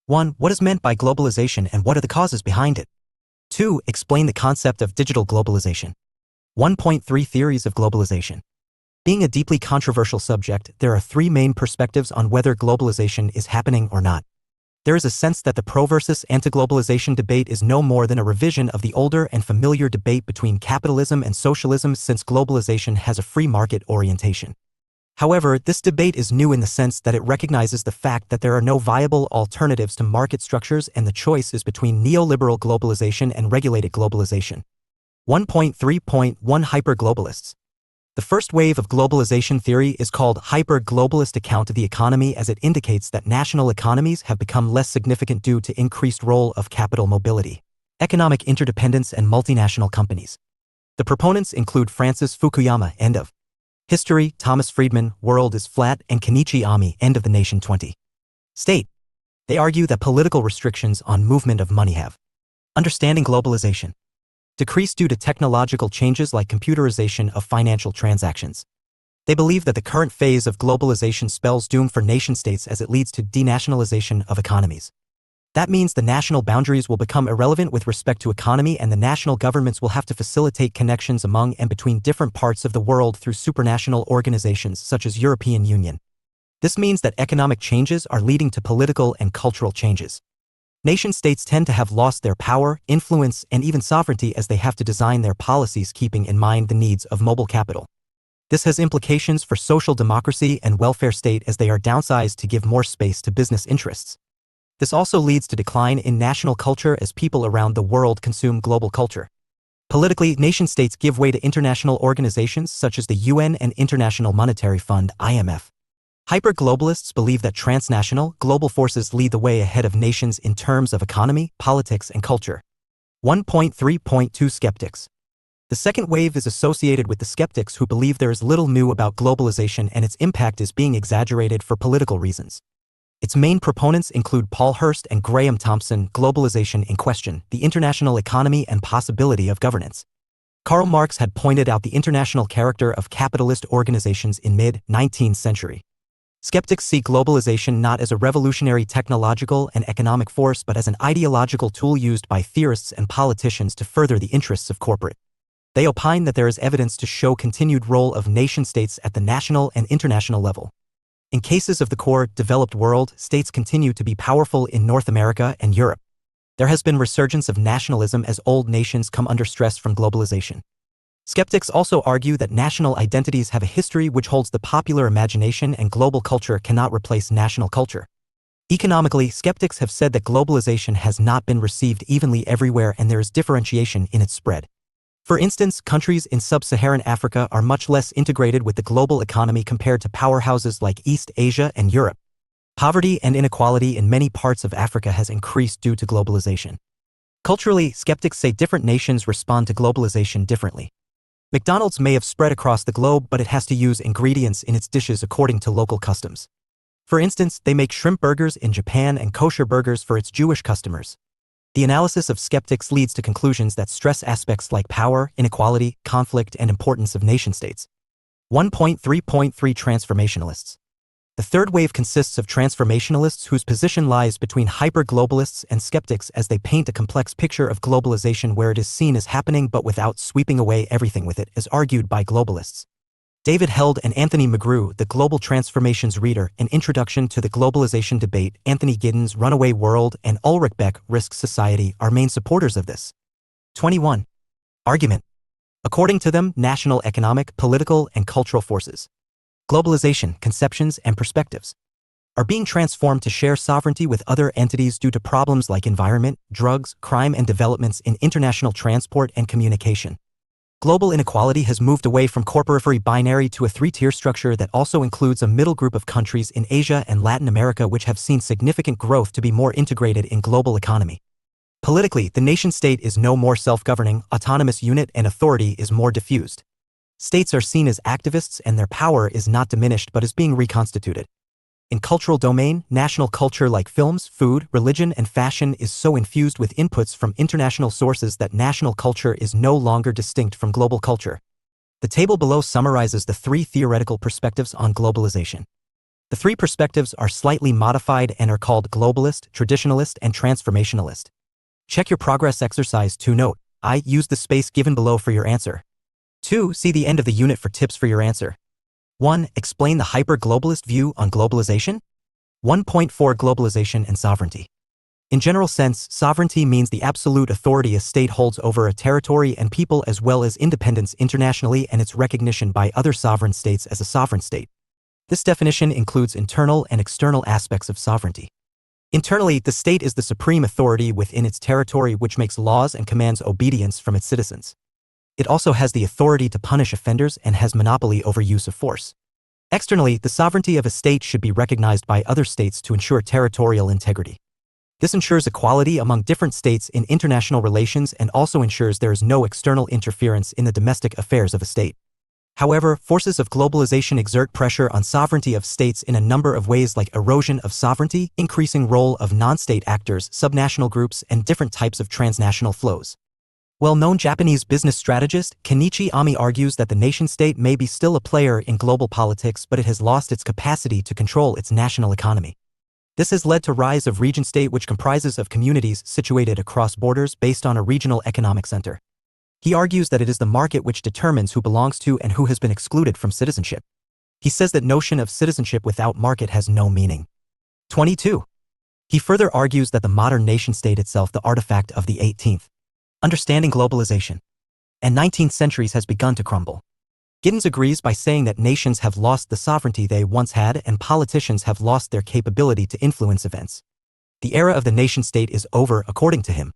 Speaker 1: 1. What is meant by globalization and what are the causes behind it? 2. Explain the concept of digital globalization. 1.3 Theories of globalization. Being a deeply controversial subject, there are 3 main perspectives on whether globalization is happening or not. There is a sense that the pro versus anti-globalization debate is no more than a revision of the older and familiar debate between capitalism and socialism, since globalization has a free market orientation. However, this debate is new in the sense that it recognizes the fact that there are no viable alternatives to market structures and the choice is between neoliberal globalization and regulated globalization. 1.3.1 Hyper-globalists. The first wave of globalization theory is called hyper-globalist account of the economy, as it indicates that national economies have become less significant due to increased role of capital mobility, economic interdependence, and multinational companies. The proponents include Francis Fukuyama, End of History, Thomas Friedman, World is Flat, and Kenichi Ami, End of the Nation 20. State. They argue that political restrictions on movement of money have understanding globalization decreased due to technological changes like computerization of financial transactions. They believe that the current phase of globalization spells doom for nation-states as it leads to denationalization of economies. That means the national boundaries will become irrelevant with respect to economy, and the national governments will have to facilitate connections among and between different parts of the world through supranational organizations such as European Union. This means that economic changes are leading to political and cultural changes. Nation-states tend to have lost their power, influence, and even sovereignty as they have to design their policies keeping in mind the needs of mobile capital. This has implications for social democracy and welfare state as they are downsized to give more space to business interests. This also leads to decline in national culture as people around the world consume global culture. Politically, nation-states give way to international organizations such as the UN and International Monetary Fund (IMF). Hyper-globalists believe that transnational, global forces lead the way ahead of nations in terms of economy, politics, and culture. 1.3.2 Skeptics. The second wave is associated with the skeptics who believe there is little new about globalization and its impact is being exaggerated for political reasons. Its main proponents include Paul Hurst and Graham Thompson. Globalization in question, the international economy and possibility of governance. Karl Marx had pointed out the international character of capitalist organizations in mid-19th century. Skeptics see globalization not as a revolutionary technological and economic force but as an ideological tool used by theorists and politicians to further the interests of corporate. They opine that there is evidence to show continued role of nation-states at the national and international level. In cases of the core, developed world, states continue to be powerful in North America and Europe. There has been resurgence of nationalism as old nations come under stress from globalization. Skeptics also argue that national identities have a history which holds the popular imagination and global culture cannot replace national culture. Economically, skeptics have said that globalization has not been received evenly everywhere and there is differentiation in its spread. For instance, countries in sub-Saharan Africa are much less integrated with the global economy compared to powerhouses like East Asia and Europe. Poverty and inequality in many parts of Africa has increased due to globalization. Culturally, skeptics say different nations respond to globalization differently. McDonald's may have spread across the globe, but it has to use ingredients in its dishes according to local customs. For instance, they make shrimp burgers in Japan and kosher burgers for its Jewish customers. The analysis of skeptics leads to conclusions that stress aspects like power, inequality, conflict, and importance of nation-states. 1.3.3 Transformationalists. The third wave consists of transformationalists whose position lies between hyper-globalists and skeptics as they paint a complex picture of globalization where it is seen as happening but without sweeping away everything with it, as argued by globalists. David Held and Anthony McGrew, The Global Transformations Reader, An Introduction to the Globalization Debate, Anthony Giddens, Runaway World, and Ulrich Beck, Risk Society, are main supporters of this. 21. Argument. According to them, national economic, political, and cultural forces, globalization, conceptions, and perspectives, are being transformed to share sovereignty with other entities due to problems like environment, drugs, crime, and developments in international transport and communication. Global inequality has moved away from corporatory binary to a three-tier structure that also includes a middle group of countries in Asia and Latin America which have seen significant growth to be more integrated in global economy. Politically, the nation-state is no more self-governing, autonomous unit and authority is more diffused. States are seen as activists and their power is not diminished but is being reconstituted. In cultural domain, national culture like films, food, religion, and fashion is so infused with inputs from international sources that national culture is no longer distinct from global culture. The table below summarizes the three theoretical perspectives on globalization. The three perspectives are slightly modified and are called globalist, traditionalist, and transformationalist. Check your progress exercise 2 note. I use the space given below for your answer. 2. See the end of the unit for tips for your answer. 1. Explain the hyper-globalist view on globalization. 1.4 Globalization and sovereignty. In general sense, sovereignty means the absolute authority a state holds over a territory and people as well as independence internationally and its recognition by other sovereign states as a sovereign state. This definition includes internal and external aspects of sovereignty. Internally, the state is the supreme authority within its territory which makes laws and commands obedience from its citizens. It also has the authority to punish offenders and has monopoly over use of force. Externally, the sovereignty of a state should be recognized by other states to ensure territorial integrity. This ensures equality among different states in international relations and also ensures there is no external interference in the domestic affairs of a state. However, forces of globalization exert pressure on sovereignty of states in a number of ways like erosion of sovereignty, increasing role of non-state actors, subnational groups, and different types of transnational flows. Well-known Japanese business strategist Kenichi Ami argues that the nation-state may be still a player in global politics but it has lost its capacity to control its national economy. This has led to rise of region-state which comprises of communities situated across borders based on a regional economic center. He argues that it is the market which determines who belongs to and who has been excluded from citizenship. He says that notion of citizenship without market has no meaning. 22. He further argues that the modern nation-state itself the artifact of the 18th. Understanding globalization and 19th centuries has begun to crumble. Giddens agrees by saying that nations have lost the sovereignty they once had and politicians have lost their capability to influence events. The era of the nation-state is over, according to him.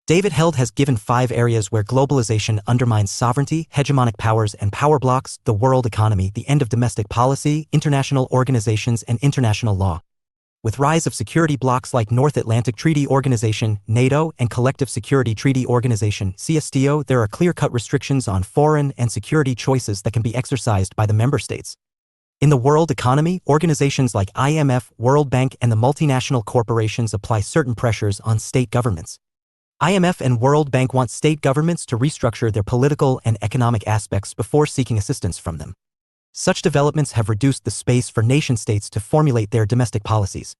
Speaker 1: David Held has given 5 areas where globalization undermines sovereignty, hegemonic powers and power blocks, the world economy, the end of domestic policy, international organizations and international law. With rise of security blocs like North Atlantic Treaty Organization, NATO, and Collective Security Treaty Organization, CSTO, there are clear-cut restrictions on foreign and security choices that can be exercised by the member states. In the world economy, organizations like IMF, World Bank, and the multinational corporations apply certain pressures on state governments. IMF and World Bank want state governments to restructure their political and economic aspects before seeking assistance from them. Such developments have reduced the space for nation-states to formulate their domestic policies.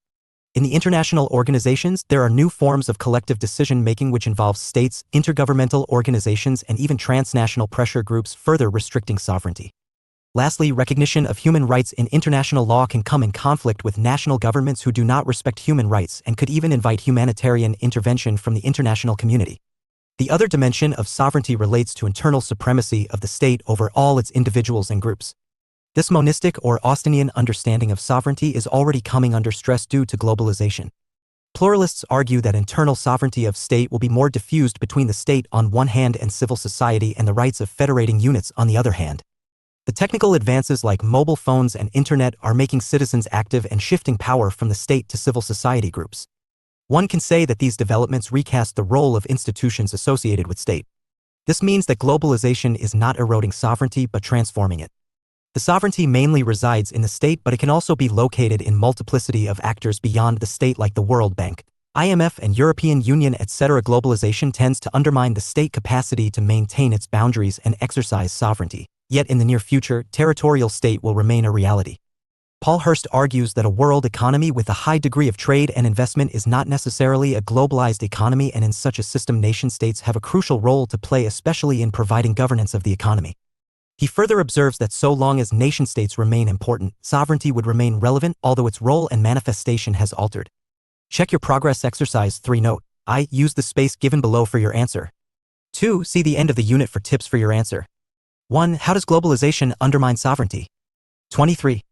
Speaker 1: In the international organizations, there are new forms of collective decision-making which involves states, intergovernmental organizations, and even transnational pressure groups, further restricting sovereignty. Lastly, recognition of human rights in international law can come in conflict with national governments who do not respect human rights and could even invite humanitarian intervention from the international community. The other dimension of sovereignty relates to internal supremacy of the state over all its individuals and groups. This monistic or Austinian understanding of sovereignty is already coming under stress due to globalization. Pluralists argue that internal sovereignty of state will be more diffused between the state on one hand and civil society and the rights of federating units on the other hand. The technical advances like mobile phones and internet are making citizens active and shifting power from the state to civil society groups. One can say that these developments recast the role of institutions associated with state. This means that globalization is not eroding sovereignty but transforming it. The sovereignty mainly resides in the state, but it can also be located in multiplicity of actors beyond the state like the World Bank, IMF and European Union, etc. Globalization tends to undermine the state capacity to maintain its boundaries and exercise sovereignty. Yet in the near future, territorial state will remain a reality. Paul Hurst argues that a world economy with a high degree of trade and investment is not necessarily a globalized economy, and in such a system nation-states have a crucial role to play, especially in providing governance of the economy. He further observes that so long as nation-states remain important, sovereignty would remain relevant, although its role and manifestation has altered. Check your progress exercise 3. Note: I. Use the space given below for your answer. 2. See the end of the unit for tips for your answer. 1. How does globalization undermine sovereignty? 23.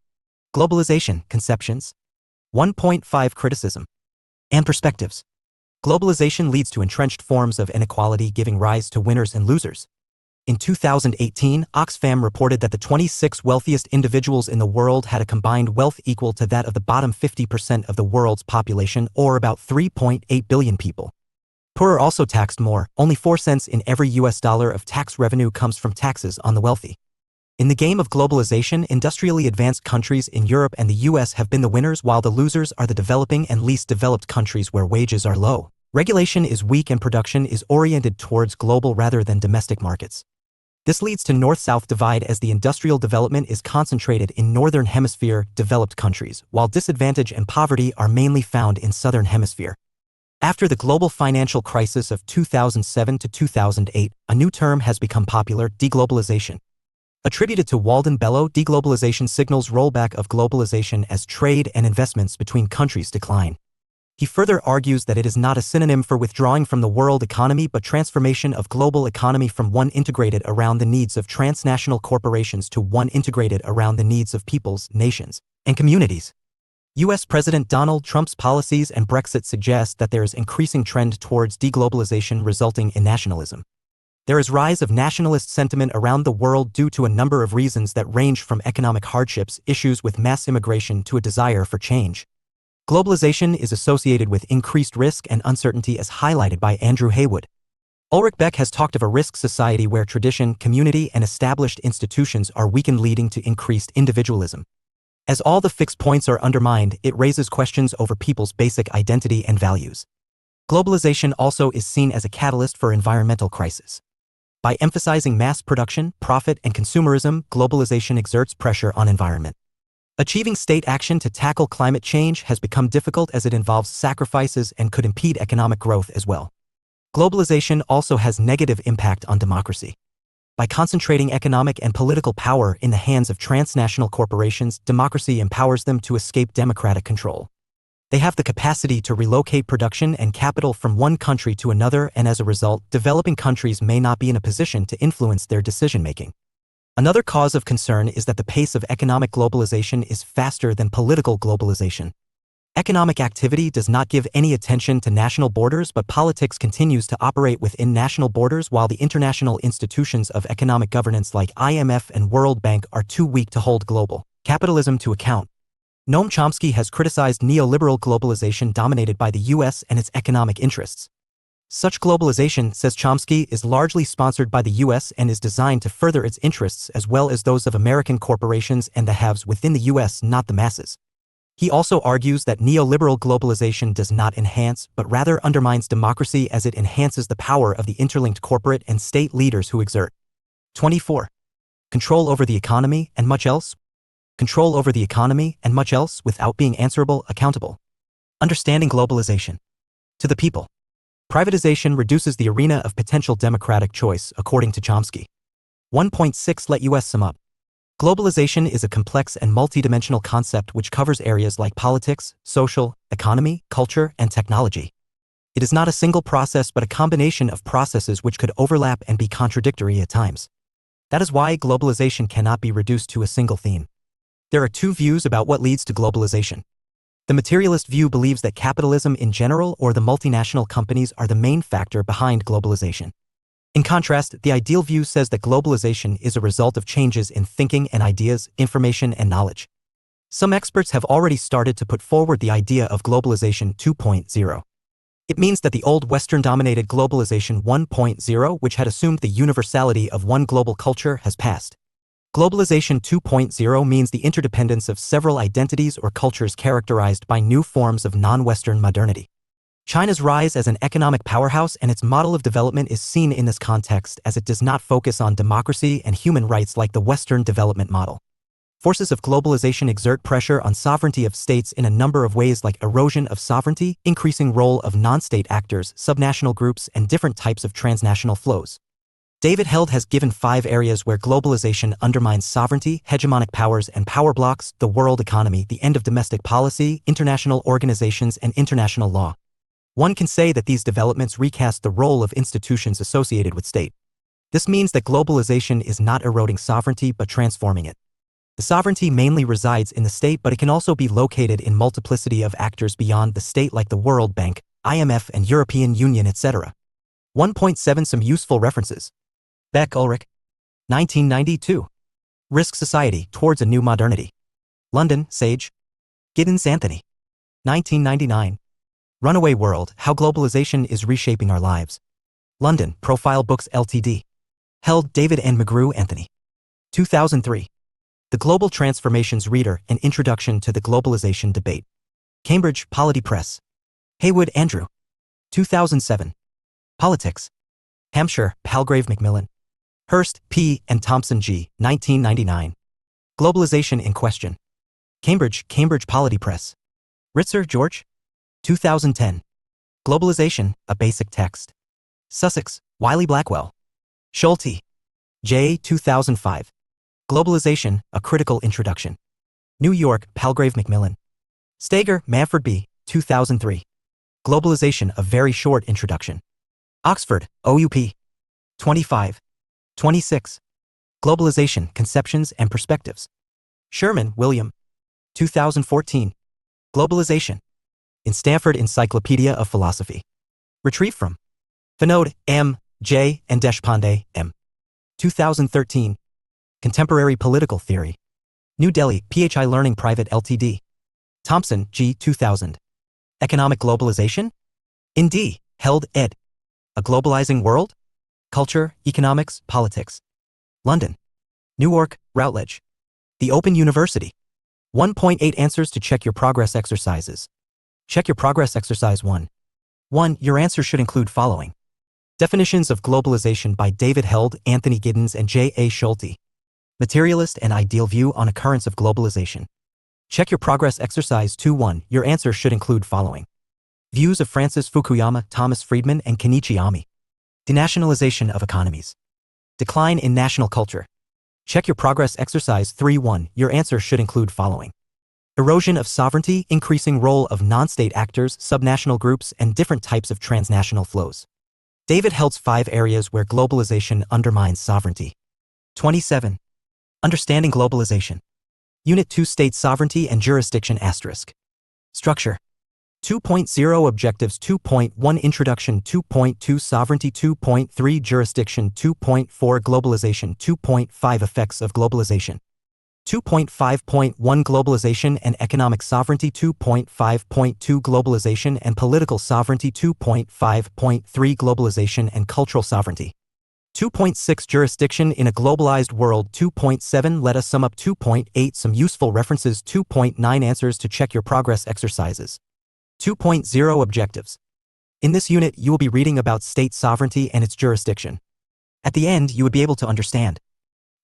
Speaker 1: Globalization, conceptions. 1.5 Criticism and perspectives. Globalization leads to entrenched forms of inequality, giving rise to winners and losers. In 2018, Oxfam reported that the 26 wealthiest individuals in the world had a combined wealth equal to that of the bottom 50% of the world's population, or about 3.8 billion people. Poor are also taxed more. Only 4 cents in every US dollar of tax revenue comes from taxes on the wealthy. In the game of globalization, industrially advanced countries in Europe and the US have been the winners, while the losers are the developing and least developed countries where wages are low. Regulation is weak and production is oriented towards global rather than domestic markets. This leads to north-south divide as the industrial development is concentrated in northern hemisphere developed countries, while disadvantage and poverty are mainly found in southern hemisphere. After the global financial crisis of 2007 to 2008, a new term has become popular: deglobalization. Attributed to Walden Bellow, deglobalization signals rollback of globalization as trade and investments between countries decline. He further argues that it is not a synonym for withdrawing from the world economy but transformation of global economy from one integrated around the needs of transnational corporations to one integrated around the needs of peoples, nations, and communities. U.S. President Donald Trump's policies and Brexit suggest that there is increasing trend towards deglobalization resulting in nationalism. There is rise of nationalist sentiment around the world due to a number of reasons that range from economic hardships, issues with mass immigration, to a desire for change. Globalization is associated with increased risk and uncertainty, as highlighted by Andrew Haywood. Ulrich Beck has talked of a risk society where tradition, community, and established institutions are weakened, leading to increased individualism. As all the fixed points are undermined, it raises questions over people's basic identity and values. Globalization also is seen as a catalyst for environmental crisis. By emphasizing mass production, profit, and consumerism, globalization exerts pressure on environment. Achieving state action to tackle climate change has become difficult as it involves sacrifices and could impede economic growth as well. Globalization also has negative impact on democracy. By concentrating economic and political power in the hands of transnational corporations, democracy empowers them to escape democratic control. They have the capacity to relocate production and capital from one country to another, and as a result, developing countries may not be in a position to influence their decision-making. Another cause of concern is that the pace of economic globalization is faster than political globalization. Economic activity does not give any attention to national borders, but politics continues to operate within national borders, while the international institutions of economic governance like IMF and World Bank are too weak to hold global capitalism to account. Noam Chomsky has criticized neoliberal globalization dominated by the US and its economic interests. Such globalization, says Chomsky, is largely sponsored by the US and is designed to further its interests as well as those of American corporations and the haves within the US, not the masses. He also argues that neoliberal globalization does not enhance but rather undermines democracy as it enhances the power of the interlinked corporate and state leaders who exert 24. Control over the economy and much else. Control over the economy and much else without being answerable, accountable. Understanding globalization. To the people. Privatization reduces the arena of potential democratic choice, according to Chomsky. 1.6 Let us sum up. Globalization is a complex and multidimensional concept which covers areas like politics, social, economy, culture, and technology. It is not a single process but a combination of processes which could overlap and be contradictory at times. That is why globalization cannot be reduced to a single theme. There are two views about what leads to globalization. The materialist view believes that capitalism in general or the multinational companies are the main factor behind globalization. In contrast, the ideal view says that globalization is a result of changes in thinking and ideas, information and knowledge. Some experts have already started to put forward the idea of globalization 2.0. It means that the old Western-dominated globalization 1.0, which had assumed the universality of one global culture, has passed. Globalization 2.0 means the interdependence of several identities or cultures characterized by new forms of non-Western modernity. China's rise as an economic powerhouse and its model of development is seen in this context as it does not focus on democracy and human rights like the Western development model. Forces of globalization exert pressure on sovereignty of states in a number of ways like erosion of sovereignty, increasing role of non-state actors, subnational groups, and different types of transnational flows. David Held has given 5 areas where globalization undermines sovereignty, hegemonic powers and power blocks, the world economy, the end of domestic policy, international organizations, and international law. One can say that these developments recast the role of institutions associated with state. This means that globalization is not eroding sovereignty but transforming it. The sovereignty mainly resides in the state, but it can also be located in multiplicity of actors beyond the state like the World Bank, IMF and European Union, etc. 1.7 Some useful references. Beck Ulrich. 1992. Risk Society Towards a New Modernity. London, Sage. Giddens, Anthony. 1999. Runaway World, How Globalization is Reshaping Our Lives. London, Profile Books Ltd. Held, David and McGrew, Anthony. 2003. The Global Transformations Reader, An Introduction to the Globalization Debate. Cambridge, Polity Press. Haywood, Andrew. 2007. Politics. Hampshire, Palgrave Macmillan. Hurst, P. and Thompson G. 1999. Globalization in Question. Cambridge, Cambridge Polity Press. Ritzer, George. 2010. Globalization, A Basic Text. Sussex, Wiley Blackwell. Schulte. J. 2005. Globalization, A Critical Introduction. New York, Palgrave Macmillan. Steger, Manfred B. 2003. Globalization, A Very Short Introduction. Oxford, OUP. 25. 26. Globalization, Conceptions and Perspectives. Sherman, William. 2014. Globalization. In Stanford Encyclopedia of Philosophy. Retrieved from Vinod, M. J. and Deshpande, M. 2013. Contemporary Political Theory. New Delhi, PHI Learning Private Ltd. Thompson, G. 2000. Economic Globalization? In D. Held, ed. A Globalizing World? Culture, Economics, Politics. London. Newark, Routledge. The Open University. 1.8 Answers to Check Your Progress Exercises. Check Your Progress Exercise 1. 1. Your answer should include following. Definitions of Globalization by David Held, Anthony Giddens, and J. A. Schulte. Materialist and Ideal View on Occurrence of Globalization. Check Your Progress Exercise 2.1. Your answer should include following. Views of Francis Fukuyama, Thomas Friedman, and Kenichi Ami. Denationalization of economies. Decline in national culture. Check Your Progress Exercise 3.1. Your answer should include following. Erosion of sovereignty, increasing role of non-state actors, subnational groups, and different types of transnational flows. David Held's 5 areas where globalization undermines sovereignty. 27. Understanding globalization. Unit 2 State Sovereignty and Jurisdiction *. Structure. 2.0 Objectives 2.1 Introduction 2.2 Sovereignty 2.3 Jurisdiction 2.4 Globalization 2.5 Effects of globalization. 2.5.1 Globalization and Economic Sovereignty 2.5.2 Globalization and Political Sovereignty 2.5.3 Globalization and Cultural Sovereignty 2.6 Jurisdiction in a globalized world. 2.7 Let us sum up. 2.8 Some useful references. 2.9 Answers to check your progress exercises. 2.0 Objectives. In this unit, you will be reading about state sovereignty and its jurisdiction. At the end, you would be able to understand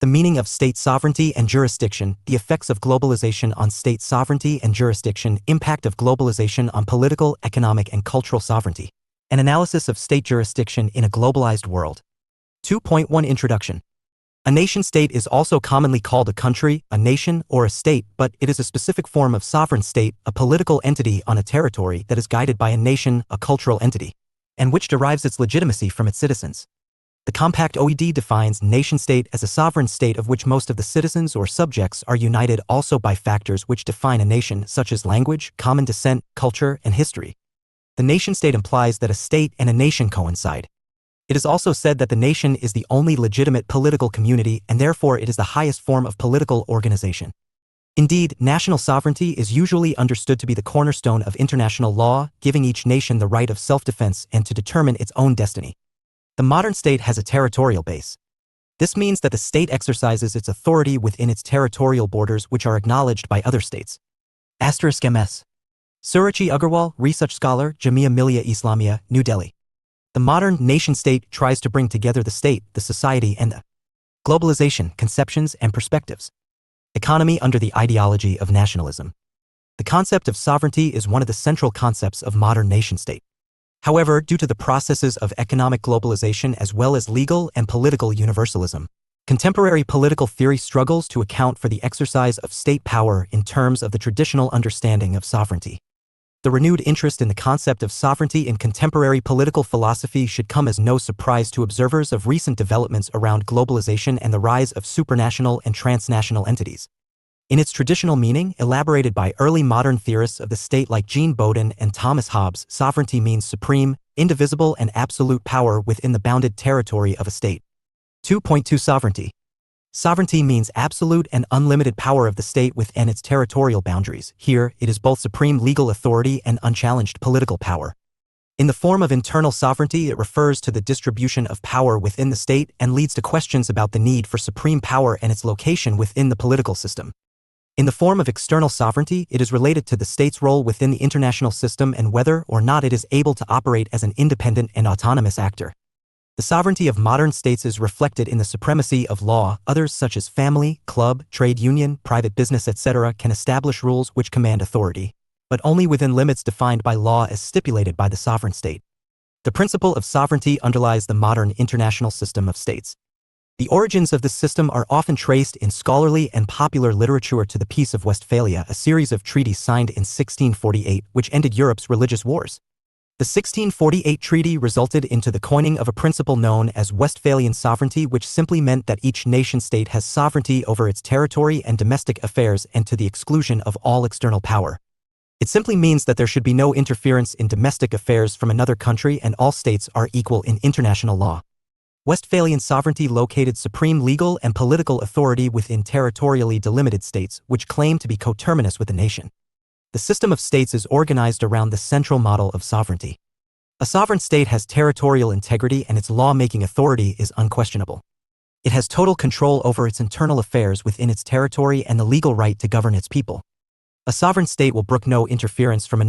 Speaker 1: the meaning of state sovereignty and jurisdiction, the effects of globalization on state sovereignty and jurisdiction, impact of globalization on political, economic, and cultural sovereignty, an analysis of state jurisdiction in a globalized world. 2.1 Introduction. A nation-state is also commonly called a country, a nation, or a state, but it is a specific form of sovereign state, a political entity on a territory that is guided by a nation, a cultural entity, and which derives its legitimacy from its citizens. The Compact OED defines nation-state as a sovereign state of which most of the citizens or subjects are united also by factors which define a nation, such as language, common descent, culture, and history. The nation-state implies that a state and a nation coincide. It is also said that the nation is the only legitimate political community and therefore it is the highest form of political organization. Indeed, national sovereignty is usually understood to be the cornerstone of international law, giving each nation the right of self-defense and to determine its own destiny. The modern state has a territorial base. This means that the state exercises its authority within its territorial borders which are acknowledged by other states. *MS. Suruchi Agarwal, research scholar, Jamia Millia Islamia, New Delhi. The modern nation-state tries to bring together the state, the society, and the globalization, conceptions, and perspectives. Economy under the ideology of nationalism. The concept of sovereignty is one of the central concepts of modern nation-state. However, due to the processes of economic globalization as well as legal and political universalism, contemporary political theory struggles to account for the exercise of state power in terms of the traditional understanding of sovereignty. The renewed interest in the concept of sovereignty in contemporary political philosophy should come as no surprise to observers of recent developments around globalization and the rise of supranational and transnational entities. In its traditional meaning, elaborated by early modern theorists of the state like Jean Bodin and Thomas Hobbes, sovereignty means supreme, indivisible, and absolute power within the bounded territory of a state. 2.2 Sovereignty. Sovereignty means absolute and unlimited power of the state within its territorial boundaries. Here, it is both supreme legal authority and unchallenged political power. In the form of internal sovereignty, it refers to the distribution of power within the state and leads to questions about the need for supreme power and its location within the political system. In the form of external sovereignty, it is related to the state's role within the international system and whether or not it is able to operate as an independent and autonomous actor. The sovereignty of modern states is reflected in the supremacy of law. Others such as family, club, trade union, private business, etc. can establish rules which command authority, but only within limits defined by law as stipulated by the sovereign state. The principle of sovereignty underlies the modern international system of states. The origins of this system are often traced in scholarly and popular literature to the Peace of Westphalia, a series of treaties signed in 1648 which ended Europe's religious wars. The 1648 treaty resulted into the coining of a principle known as Westphalian sovereignty, which simply meant that each nation-state has sovereignty over its territory and domestic affairs and to the exclusion of all external power. It simply means that there should be no interference in domestic affairs from another country and all states are equal in international law. Westphalian sovereignty located supreme legal and political authority within territorially delimited states, which claim to be coterminous with the nation. The system of states is organized around the central model of sovereignty. A sovereign state has territorial integrity and its law-making authority is unquestionable. It has total control over its internal affairs within its territory and the legal right to govern its people. A sovereign state will brook no interference from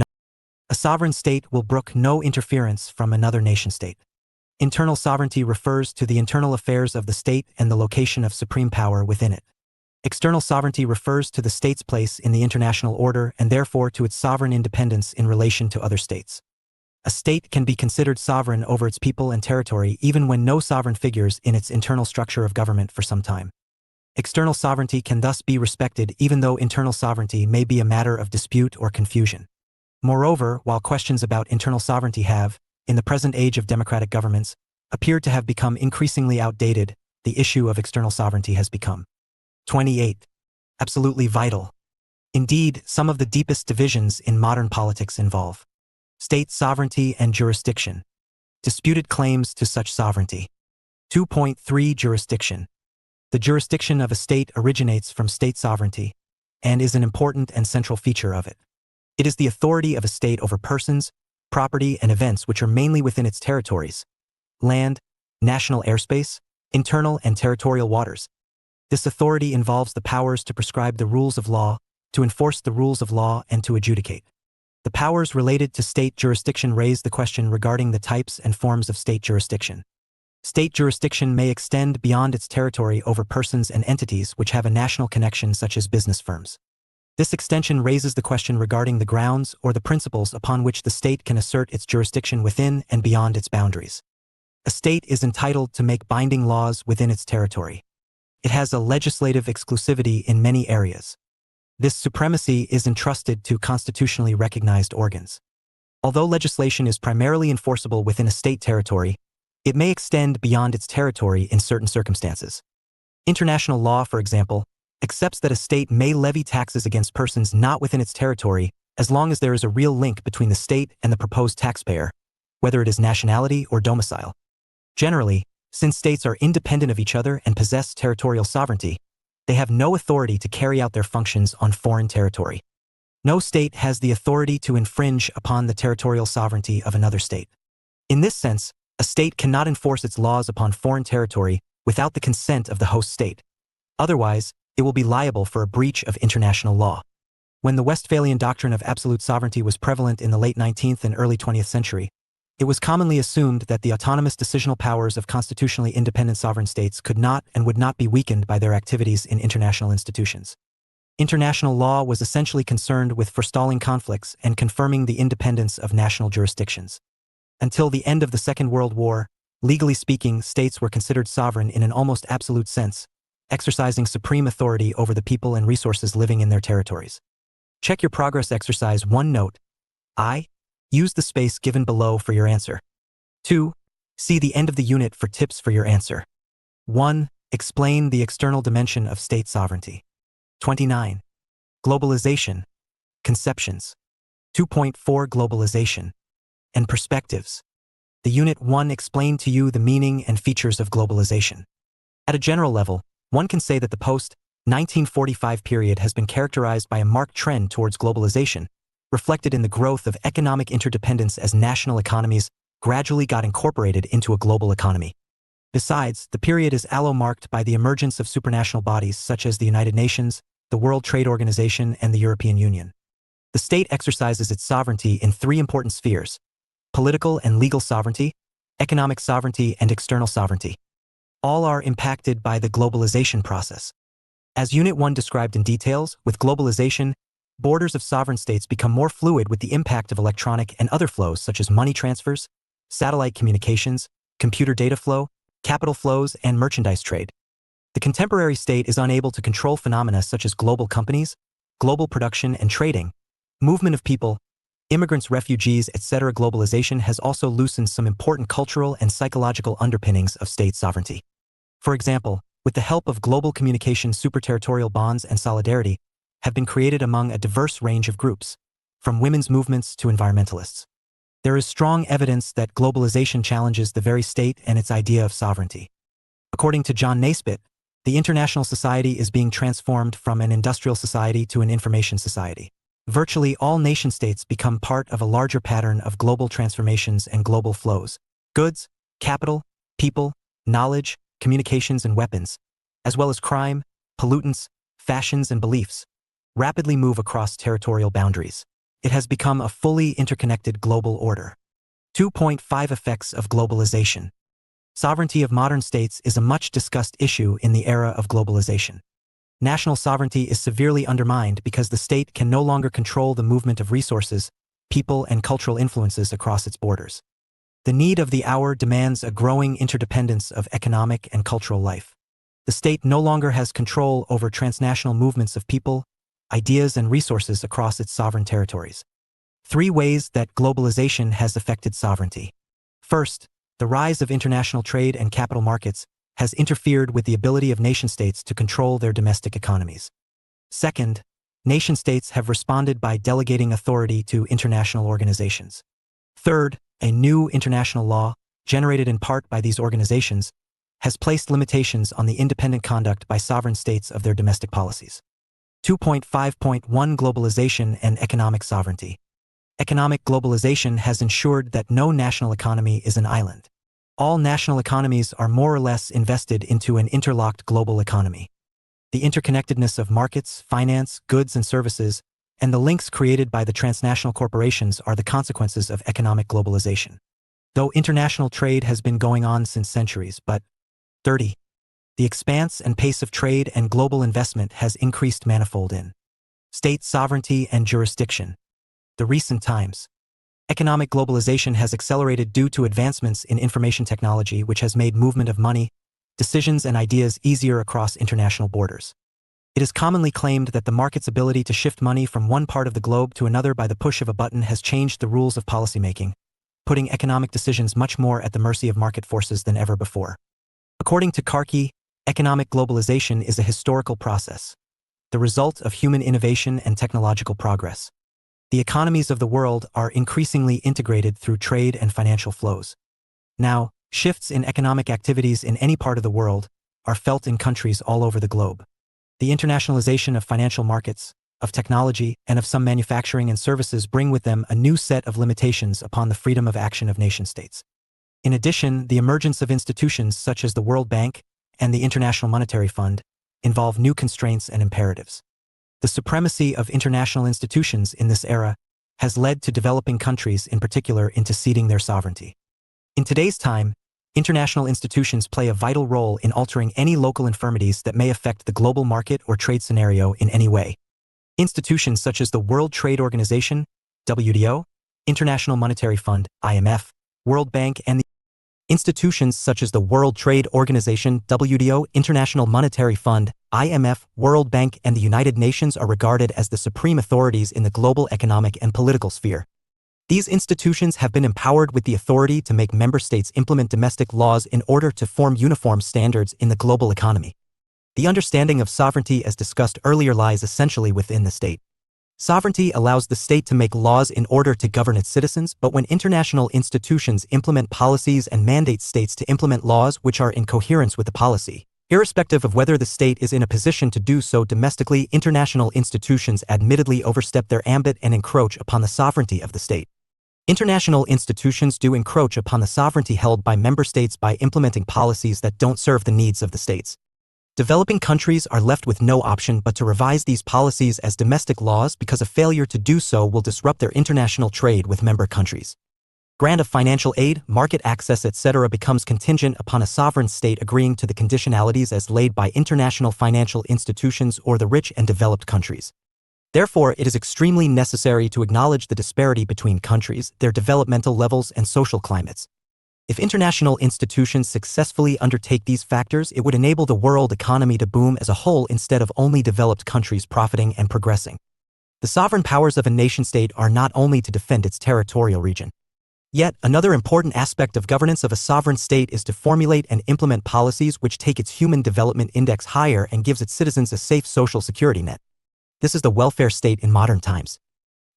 Speaker 1: another nation-state. Internal sovereignty refers to the internal affairs of the state and the location of supreme power within it. External sovereignty refers to the state's place in the international order and therefore to its sovereign independence in relation to other states. A state can be considered sovereign over its people and territory even when no sovereign figures in its internal structure of government for some time. External sovereignty can thus be respected even though internal sovereignty may be a matter of dispute or confusion. Moreover, while questions about internal sovereignty have, in the present age of democratic governments, appeared to have become increasingly outdated, the issue of external sovereignty has become 28. Absolutely vital. Indeed, some of the deepest divisions in modern politics involve state sovereignty and jurisdiction. Disputed claims to such sovereignty. 2.3 Jurisdiction. The jurisdiction of a state originates from state sovereignty and is an important and central feature of it. It is the authority of a state over persons, property, and events which are mainly within its territories, land, national airspace, Internal and territorial waters. This authority involves the powers to prescribe the rules of law, to enforce the rules of law, and to adjudicate. The powers related to state jurisdiction raise the question regarding the types and forms of state jurisdiction. State jurisdiction may extend beyond its territory over persons and entities which have a national connection, such as business firms. This extension raises the question regarding the grounds or the principles upon which the state can assert its jurisdiction within and beyond its boundaries. A state is entitled to make binding laws within its territory. It has a legislative exclusivity in many areas. This supremacy is entrusted to constitutionally recognized organs. Although legislation is primarily enforceable within a state territory, it may extend beyond its territory in certain circumstances. International law, for example, accepts that a state may levy taxes against persons not within its territory as long as there is a real link between the state and the proposed taxpayer, whether it is nationality or domicile. Generally, since states are independent of each other and possess territorial sovereignty, they have no authority to carry out their functions on foreign territory. No state has the authority to infringe upon the territorial sovereignty of another state. In this sense, a state cannot enforce its laws upon foreign territory without the consent of the host state. Otherwise, it will be liable for a breach of international law. When the Westphalian doctrine of absolute sovereignty was prevalent in the late 19th and early 20th century, it was commonly assumed that the autonomous decisional powers of constitutionally independent sovereign states could not and would not be weakened by their activities in international institutions. International law was essentially concerned with forestalling conflicts and confirming the independence of national jurisdictions. Until the end of the Second World War, legally speaking, states were considered sovereign in an almost absolute sense, exercising supreme authority over the people and resources living in their territories. Check your progress exercise 1. Note: I. Use the space given below for your answer. 2. See the end of the unit for tips for your answer. 1. Explain the external dimension of state sovereignty. 29. Globalization. Conceptions. 2.4 Globalization and perspectives. The Unit 1 explained to you the meaning and features of globalization. At a general level, one can say that the post-1945 period has been characterized by a marked trend towards globalization, reflected in the growth of economic interdependence as national economies gradually got incorporated into a global economy. Besides, the period is marked by the emergence of supranational bodies such as the United Nations, the World Trade Organization, and the European Union. The state exercises its sovereignty in 3 important spheres: political and legal sovereignty, economic sovereignty, and external sovereignty. All are impacted by the globalization process. As Unit 1 described in details, with globalization, borders of sovereign states become more fluid with the impact of electronic and other flows such as money transfers, satellite communications, computer data flow, capital flows, and merchandise trade. The contemporary state is unable to control phenomena such as global companies, global production and trading, movement of people, immigrants, refugees, etc. Globalization has also loosened some important cultural and psychological underpinnings of state sovereignty. For example, with the help of global communication, superterritorial bonds and solidarity have been created among a diverse range of groups, from women's movements to environmentalists. There is strong evidence that globalization challenges the very state and its idea of sovereignty. According to John Naisbitt, the international society is being transformed from an industrial society to an information society. Virtually all nation-states become part of a larger pattern of global transformations and global flows. Goods, capital, people, knowledge, communications, and weapons, as well as crime, pollutants, fashions, and beliefs, rapidly move across territorial boundaries. It has become a fully interconnected global order. 2.5 Effects of globalization. Sovereignty of modern states is a much discussed issue in the era of globalization. National sovereignty is severely undermined because the state can no longer control the movement of resources, people, and cultural influences across its borders. The need of the hour demands a growing interdependence of economic and cultural life. The state no longer has control over transnational movements of people, ideas, and resources across its sovereign territories. 3 ways that globalization has affected sovereignty. First, the rise of international trade and capital markets has interfered with the ability of nation-states to control their domestic economies. Second, nation-states have responded by delegating authority to international organizations. Third, a new international law, generated in part by these organizations, has placed limitations on the independent conduct by sovereign states of their domestic policies. 2.5.1 Globalization and economic sovereignty. Economic globalization has ensured that no national economy is an island. All national economies are more or less invested into an interlocked global economy. The interconnectedness of markets, finance, goods and services, and the links created by the transnational corporations are the consequences of economic globalization. Though international trade has been going on since centuries, but 30. The expanse and pace of trade and global investment has increased manifold in state sovereignty and jurisdiction. The recent times. Economic globalization has accelerated due to advancements in information technology, which has made movement of money, decisions and ideas easier across international borders. It is commonly claimed that the market's ability to shift money from one part of the globe to another by the push of a button has changed the rules of policymaking, putting economic decisions much more at the mercy of market forces than ever before. According to Karki, economic globalization is a historical process, the result of human innovation and technological progress. The economies of the world are increasingly integrated through trade and financial flows. Now, shifts in economic activities in any part of the world are felt in countries all over the globe. The internationalization of financial markets, of technology, and of some manufacturing and services bring with them a new set of limitations upon the freedom of action of nation-states. In addition, the emergence of institutions such as the World Bank and the International Monetary Fund involve new constraints and imperatives. The supremacy of international institutions in this era has led to developing countries in particular into ceding their sovereignty. In today's time, international institutions play a vital role in altering any local infirmities that may affect the global market or trade scenario in any way. Institutions such as the World Trade Organization, WTO, International Monetary Fund, IMF, World Bank and the institutions such as the World Trade Organization, WTO, International Monetary Fund, IMF, World Bank and the United Nations are regarded as the supreme authorities in the global economic and political sphere. These institutions have been empowered with the authority to make member states implement domestic laws in order to form uniform standards in the global economy. The understanding of sovereignty as discussed earlier lies essentially within the state. Sovereignty allows the state to make laws in order to govern its citizens, but when international institutions implement policies and mandate states to implement laws which are in coherence with the policy, irrespective of whether the state is in a position to do so domestically, international institutions admittedly overstep their ambit and encroach upon the sovereignty of the state. International institutions do encroach upon the sovereignty held by member states by implementing policies that don't serve the needs of the states. Developing countries are left with no option but to revise these policies as domestic laws because a failure to do so will disrupt their international trade with member countries. Grant of financial aid, market access, etc. becomes contingent upon a sovereign state agreeing to the conditionalities as laid by international financial institutions or the rich and developed countries. Therefore, it is extremely necessary to acknowledge the disparity between countries, their developmental levels and social climates. If international institutions successfully undertake these factors, it would enable the world economy to boom as a whole instead of only developed countries profiting and progressing. The sovereign powers of a nation-state are not only to defend its territorial region. Yet, another important aspect of governance of a sovereign state is to formulate and implement policies which take its human development index higher and gives its citizens a safe social security net. This is the welfare state in modern times.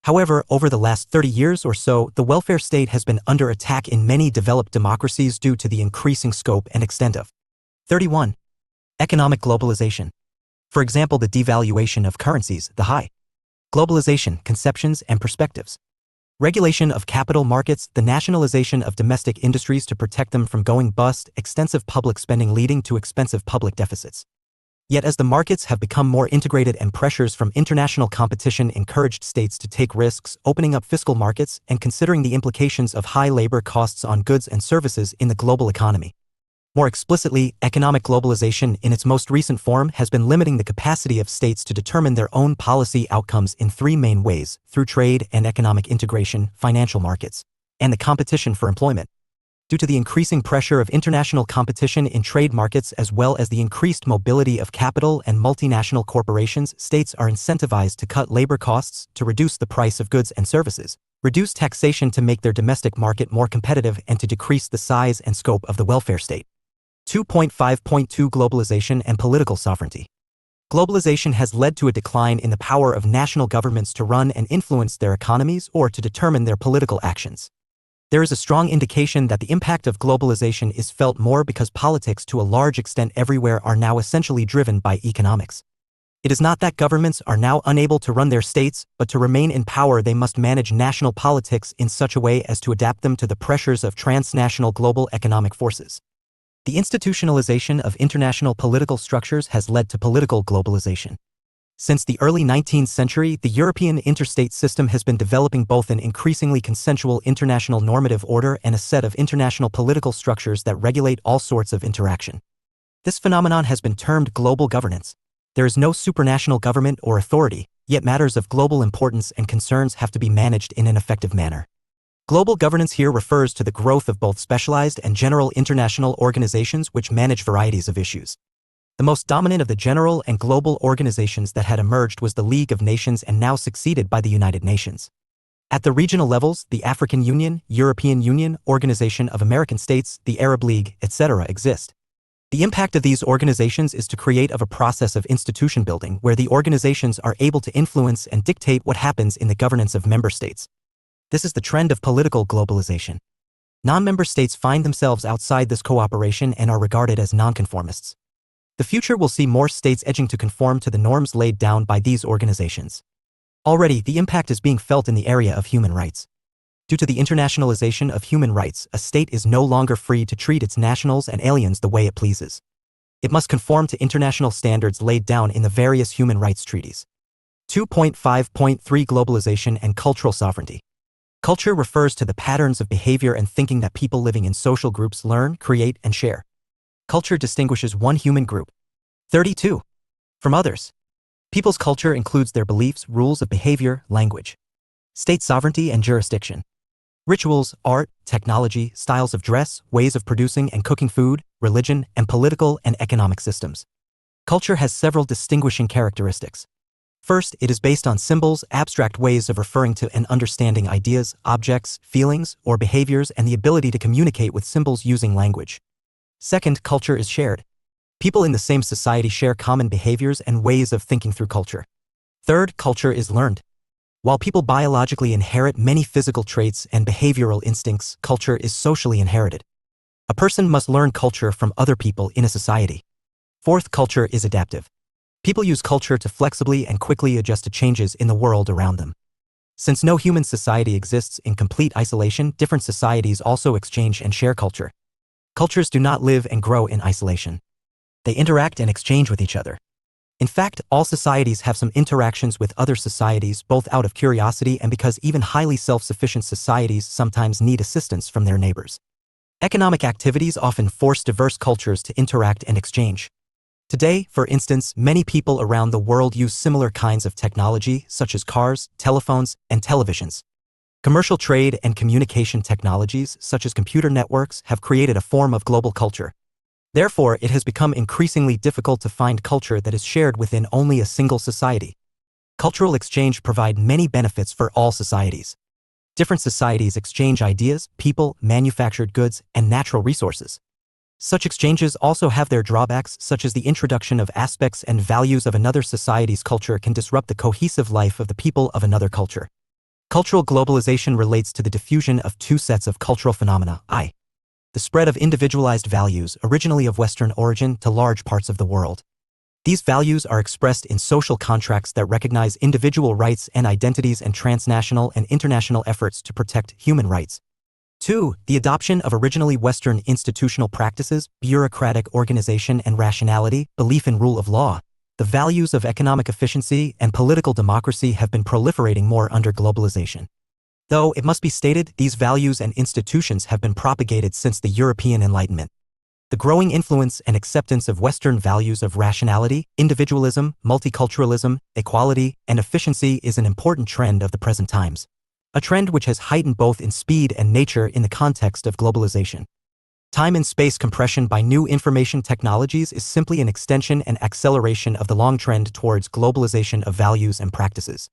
Speaker 1: However, over the last 30 years or so, the welfare state has been under attack in many developed democracies due to the increasing scope and extent of 31. Economic globalization. For example, the devaluation of currencies, the high globalization, conceptions and perspectives. Regulation of capital markets, the nationalization of domestic industries to protect them from going bust, extensive public spending leading to expensive public deficits. Yet as the markets have become more integrated and pressures from international competition encouraged states to take risks, opening up fiscal markets and considering the implications of high labor costs on goods and services in the global economy. More explicitly, economic globalization in its most recent form has been limiting the capacity of states to determine their own policy outcomes in three main ways: through trade and economic integration, financial markets, and the competition for employment. Due to the increasing pressure of international competition in trade markets as well as the increased mobility of capital and multinational corporations, states are incentivized to cut labor costs, to reduce the price of goods and services, reduce taxation to make their domestic market more competitive, and to decrease the size and scope of the welfare state. 2.5.2 Globalization and political sovereignty. Globalization has led to a decline in the power of national governments to run and influence their economies or to determine their political actions. There is a strong indication that the impact of globalization is felt more because politics to a large extent everywhere are now essentially driven by economics. It is not that governments are now unable to run their states, but to remain in power they must manage national politics in such a way as to adapt them to the pressures of transnational global economic forces. The institutionalization of international political structures has led to political globalization. Since the early 19th century, the European interstate system has been developing both an increasingly consensual international normative order and a set of international political structures that regulate all sorts of interaction. This phenomenon has been termed global governance. There is no supranational government or authority, yet matters of global importance and concerns have to be managed in an effective manner. Global governance here refers to the growth of both specialized and general international organizations which manage varieties of issues. The most dominant of the general and global organizations that had emerged was the League of Nations and now succeeded by the United Nations. At the regional levels, the African Union, European Union, Organization of American States, the Arab League, etc. exist. The impact of these organizations is to create a process of institution building where the organizations are able to influence and dictate what happens in the governance of member states. This is the trend of political globalization. Non-member states find themselves outside this cooperation and are regarded as nonconformists. The future will see more states edging to conform to the norms laid down by these organizations. Already, the impact is being felt in the area of human rights. Due to the internationalization of human rights, a state is no longer free to treat its nationals and aliens the way it pleases. It must conform to international standards laid down in the various human rights treaties. 2.5.3 Globalization and cultural sovereignty. Culture refers to the patterns of behavior and thinking that people living in social groups learn, create, and share. Culture distinguishes one human group, 32, from others. People's culture includes their beliefs, rules of behavior, language, state sovereignty, and jurisdiction. Rituals, art, technology, styles of dress, ways of producing and cooking food, religion, and political and economic systems. Culture has several distinguishing characteristics. First, it is based on symbols, abstract ways of referring to and understanding ideas, objects, feelings, or behaviors, and the ability to communicate with symbols using language. Second, culture is shared. People in the same society share common behaviors and ways of thinking through culture. Third, culture is learned. While people biologically inherit many physical traits and behavioral instincts, culture is socially inherited. A person must learn culture from other people in a society. Fourth, culture is adaptive. People use culture to flexibly and quickly adjust to changes in the world around them. Since no human society exists in complete isolation, different societies also exchange and share culture. Cultures do not live and grow in isolation. They interact and exchange with each other. In fact, all societies have some interactions with other societies, both out of curiosity and because even highly self-sufficient societies sometimes need assistance from their neighbors. Economic activities often force diverse cultures to interact and exchange. Today, for instance, many people around the world use similar kinds of technology, such as cars, telephones, and televisions. Commercial trade and communication technologies, such as computer networks, have created a form of global culture. Therefore, it has become increasingly difficult to find culture that is shared within only a single society. Cultural exchange provides many benefits for all societies. Different societies exchange ideas, people, manufactured goods, and natural resources. Such exchanges also have their drawbacks, such as the introduction of aspects and values of another society's culture can disrupt the cohesive life of the people of another culture. Cultural globalization relates to the diffusion of two sets of cultural phenomena, i.e., the spread of individualized values originally of Western origin to large parts of the world. These values are expressed in social contracts that recognize individual rights and identities and transnational and international efforts to protect human rights. 2. The adoption of originally Western institutional practices, bureaucratic organization and rationality, belief in rule of law. The values of economic efficiency and political democracy have been proliferating more under globalization. Though, it must be stated, these values and institutions have been propagated since the European Enlightenment. The growing influence and acceptance of Western values of rationality, individualism, multiculturalism, equality, and efficiency is an important trend of the present times. A trend which has heightened both in speed and nature in the context of globalization. Time and space compression by new information technologies is simply an extension and acceleration of the long trend towards globalization of values and practices.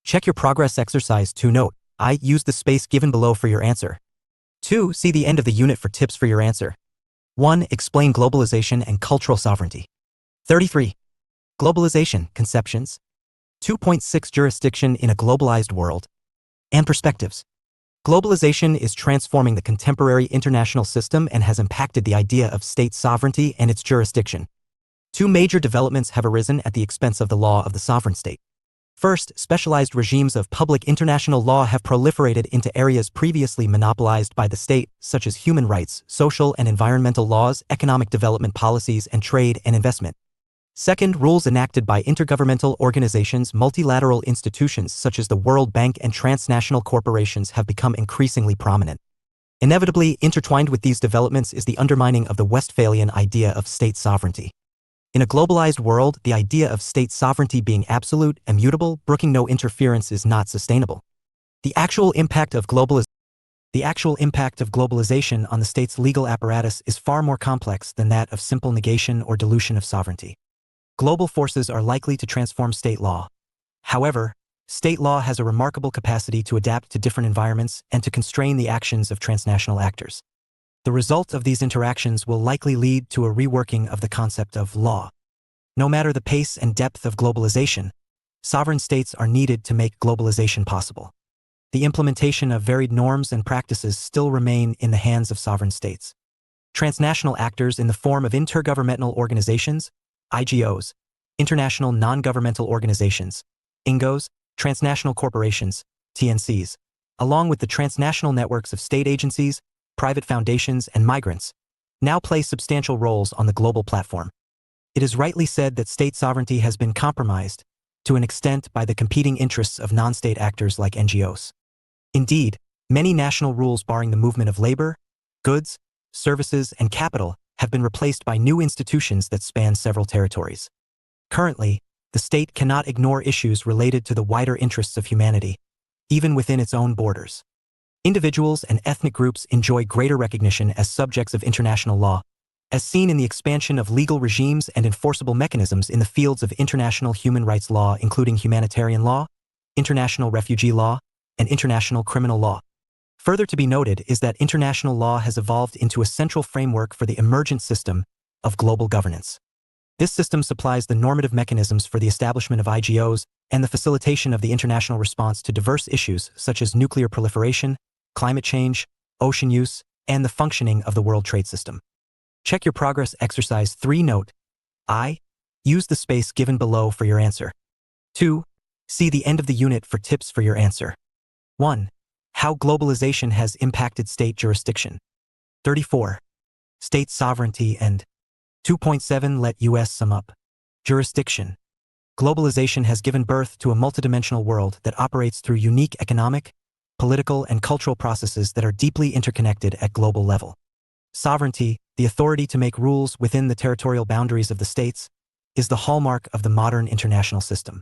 Speaker 1: Check your progress exercise 2. Note, I use the space given below for your answer. 2. See the end of the unit for tips for your answer. 1. Explain globalization and cultural sovereignty. 33. Globalization, conceptions. 2.6 Jurisdiction in a globalized world. And perspectives. Globalization is transforming the contemporary international system and has impacted the idea of state sovereignty and its jurisdiction. Two major developments have arisen at the expense of the law of the sovereign state. First, specialized regimes of public international law have proliferated into areas previously monopolized by the state, such as human rights, social and environmental laws, economic development policies, and trade and investment. Second, rules enacted by intergovernmental organizations, multilateral institutions such as the World Bank, and transnational corporations have become increasingly prominent. Inevitably, intertwined with these developments is the undermining of the Westphalian idea of state sovereignty. In a globalized world, the idea of state sovereignty being absolute, immutable, brooking no interference is not sustainable. The actual impact of globalization on the state's legal apparatus is far more complex than that of simple negation or dilution of sovereignty. Global forces are likely to transform state law. However, state law has a remarkable capacity to adapt to different environments and to constrain the actions of transnational actors. The result of these interactions will likely lead to a reworking of the concept of law. No matter the pace and depth of globalization, sovereign states are needed to make globalization possible. The implementation of varied norms and practices still remain in the hands of sovereign states. Transnational actors in the form of intergovernmental organizations, IGOs, international non-governmental organizations, INGOs, transnational corporations, TNCs, along with the transnational networks of state agencies, private foundations, and migrants, now play substantial roles on the global platform. It is rightly said that state sovereignty has been compromised, to an extent, by the competing interests of non-state actors like NGOs. Indeed, many national rules barring the movement of labor, goods, services, and capital have been replaced by new institutions that span several territories. Currently, the state cannot ignore issues related to the wider interests of humanity, even within its own borders. Individuals and ethnic groups enjoy greater recognition as subjects of international law, as seen in the expansion of legal regimes and enforceable mechanisms in the fields of international human rights law, including humanitarian law, international refugee law, and international criminal law. Further to be noted is that international law has evolved into a central framework for the emergent system of global governance. This system supplies the normative mechanisms for the establishment of IGOs and the facilitation of the international response to diverse issues such as nuclear proliferation, climate change, ocean use, and the functioning of the World Trade System. Check your progress exercise 3. Note: I. Use the space given below for your answer. 2. See the end of the unit for tips for your answer. 1. How globalization has impacted state jurisdiction. 34. State sovereignty and 2.7. Let us sum up. Jurisdiction. Globalization has given birth to a multidimensional world that operates through unique economic, political, and cultural processes that are deeply interconnected at global level. Sovereignty, the authority to make rules within the territorial boundaries of the states, is the hallmark of the modern international system.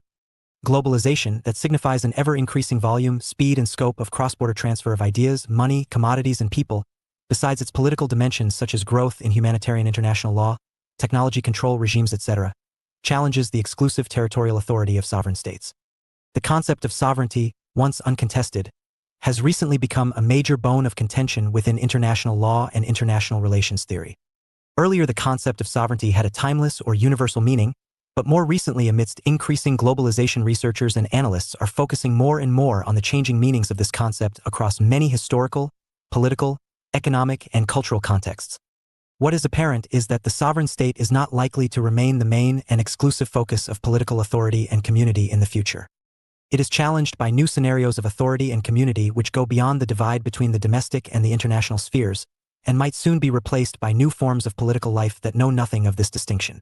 Speaker 1: Globalization, that signifies an ever-increasing volume, speed, and scope of cross-border transfer of ideas, money, commodities, and people, besides its political dimensions such as growth in humanitarian international law, technology control regimes, etc., challenges the exclusive territorial authority of sovereign states. The concept of sovereignty, once uncontested, has recently become a major bone of contention within international law and international relations theory. Earlier, the concept of sovereignty had a timeless or universal meaning, but more recently, amidst increasing globalization, researchers and analysts are focusing more and more on the changing meanings of this concept across many historical, political, economic, and cultural contexts. What is apparent is that the sovereign state is not likely to remain the main and exclusive focus of political authority and community in the future. It is challenged by new scenarios of authority and community which go beyond the divide between the domestic and the international spheres, and might soon be replaced by new forms of political life that know nothing of this distinction.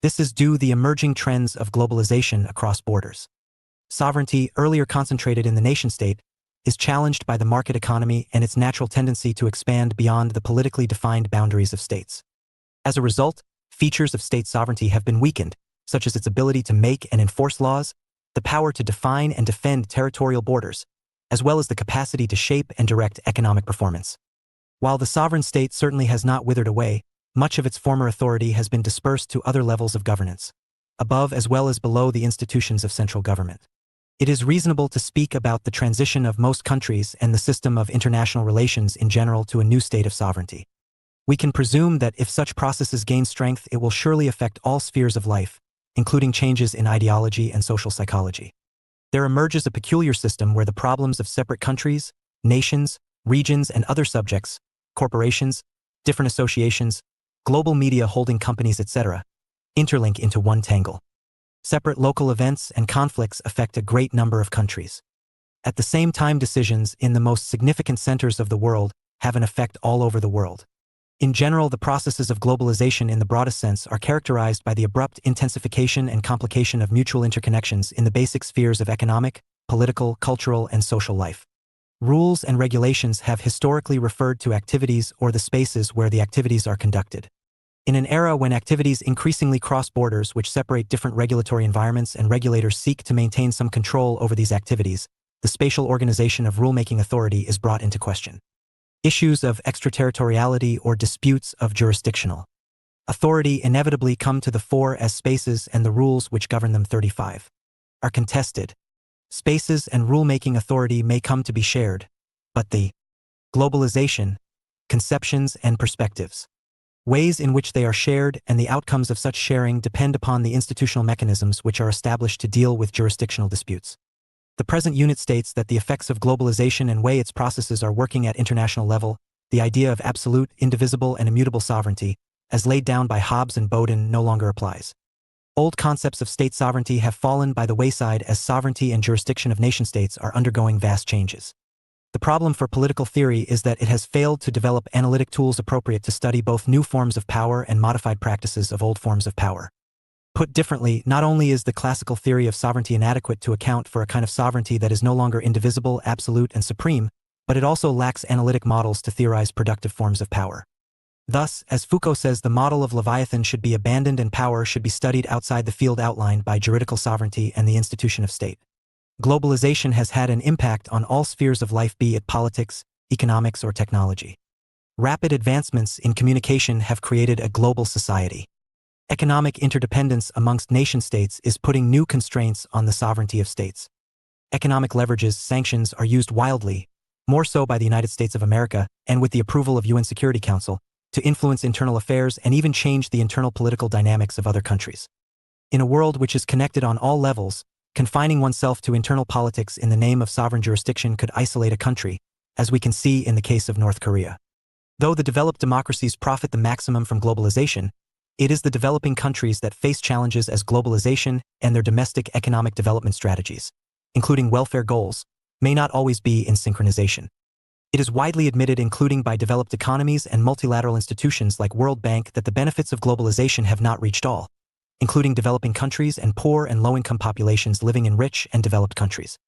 Speaker 1: This is due to the emerging trends of globalization across borders. Sovereignty, earlier concentrated in the nation-state, is challenged by the market economy and its natural tendency to expand beyond the politically defined boundaries of states. As a result, features of state sovereignty have been weakened, such as its ability to make and enforce laws, the power to define and defend territorial borders, as well as the capacity to shape and direct economic performance. While the sovereign state certainly has not withered away, much of its former authority has been dispersed to other levels of governance, above as well as below the institutions of central government. It is reasonable to speak about the transition of most countries and the system of international relations in general to a new state of sovereignty. We can presume that if such processes gain strength, it will surely affect all spheres of life, including changes in ideology and social psychology. There emerges a peculiar system where the problems of separate countries, nations, regions, and other subjects, corporations, different associations, global media holding companies, etc., interlink into one tangle. Separate local events and conflicts affect a great number of countries. At the same time, decisions in the most significant centers of the world have an effect all over the world. In general, the processes of globalization in the broadest sense are characterized by the abrupt intensification and complication of mutual interconnections in the basic spheres of economic, political, cultural, and social life. Rules and regulations have historically referred to activities or the spaces where the activities are conducted. In an era when activities increasingly cross borders which separate different regulatory environments and regulators seek to maintain some control over these activities, the spatial organization of rulemaking authority is brought into question. Issues of extraterritoriality or disputes of jurisdictional authority inevitably come to the fore as spaces and the rules which govern them are contested. Spaces and rulemaking authority may come to be shared, but the globalization, conceptions and perspectives, ways in which they are shared and the outcomes of such sharing depend upon the institutional mechanisms which are established to deal with jurisdictional disputes. The present unit states that the effects of globalization and way its processes are working at international level, the idea of absolute, indivisible, and immutable sovereignty, as laid down by Hobbes and Bowden, no longer applies. Old concepts of state sovereignty have fallen by the wayside as sovereignty and jurisdiction of nation-states are undergoing vast changes. The problem for political theory is that it has failed to develop analytic tools appropriate to study both new forms of power and modified practices of old forms of power. Put differently, not only is the classical theory of sovereignty inadequate to account for a kind of sovereignty that is no longer indivisible, absolute, and supreme, but it also lacks analytic models to theorize productive forms of power. Thus, as Foucault says, the model of Leviathan should be abandoned and power should be studied outside the field outlined by juridical sovereignty and the institution of state. Globalization has had an impact on all spheres of life, be it politics, economics, or technology. Rapid advancements in communication have created a global society. Economic interdependence amongst nation-states is putting new constraints on the sovereignty of states. Economic leverages, sanctions are used wildly, more so by the United States of America, and with the approval of UN Security Council, to influence internal affairs and even change the internal political dynamics of other countries. In a world which is connected on all levels, confining oneself to internal politics in the name of sovereign jurisdiction could isolate a country, as we can see in the case of North Korea. Though the developed democracies profit the maximum from globalization, it is the developing countries that face challenges as globalization and their domestic economic development strategies, including welfare goals, may not always be in synchronization. It is widely admitted, including by developed economies and multilateral institutions like World Bank, that the benefits of globalization have not reached all, including developing countries and poor and low-income populations living in rich and developed countries.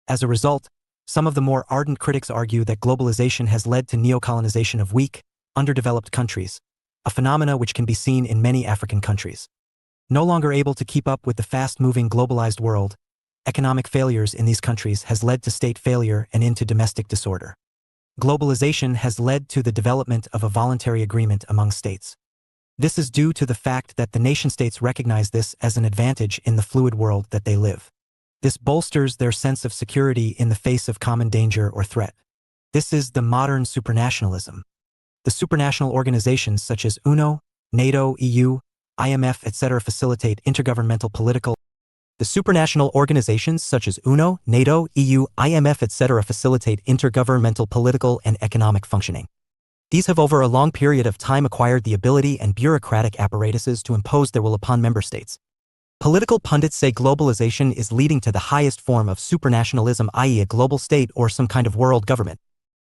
Speaker 1: As a result, some of the more ardent critics argue that globalization has led to neocolonization of weak, underdeveloped countries, a phenomena which can be seen in many African countries. No longer able to keep up with the fast-moving globalized world, economic failures in these countries has led to state failure and into domestic disorder. Globalization has led to the development of a voluntary agreement among states. This is due to the fact that the nation-states recognize this as an advantage in the fluid world that they live. This bolsters their sense of security in the face of common danger or threat. This is the modern supranationalism. The supranational organizations such as UNO, NATO, EU, IMF, etc. facilitate intergovernmental political. The supranational organizations such as UNO, NATO, EU, IMF, etc. facilitate intergovernmental political and economic functioning. These have over a long period of time acquired the ability and bureaucratic apparatuses to impose their will upon member states. Political pundits say globalization is leading to the highest form of supranationalism, i.e. a global state or some kind of world government.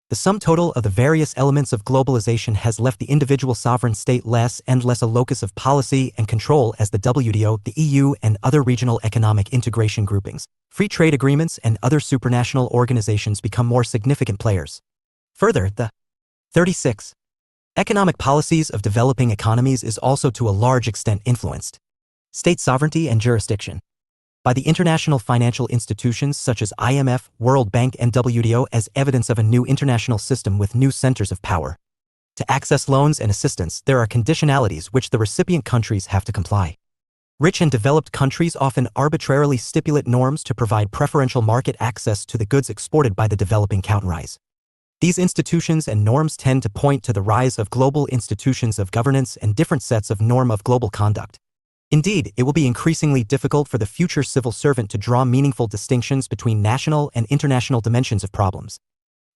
Speaker 1: The sum total of the various elements of globalization has left the individual sovereign state less and less a locus of policy and control as the WTO, the EU, and other regional economic integration groupings, free trade agreements, and other supranational organizations become more significant players. Further, the 36. Economic policies of developing economies is also to a large extent influenced. State sovereignty and jurisdiction. By the international financial institutions such as IMF, World Bank, and WTO as evidence of a new international system with new centers of power. To access loans and assistance, there are conditionalities which the recipient countries have to comply. Rich and developed countries often arbitrarily stipulate norms to provide preferential market access to the goods exported by the developing countries. These institutions and norms tend to point to the rise of global institutions of governance and different sets of norm of global conduct. Indeed, it will be increasingly difficult for the future civil servant to draw meaningful distinctions between national and international dimensions of problems.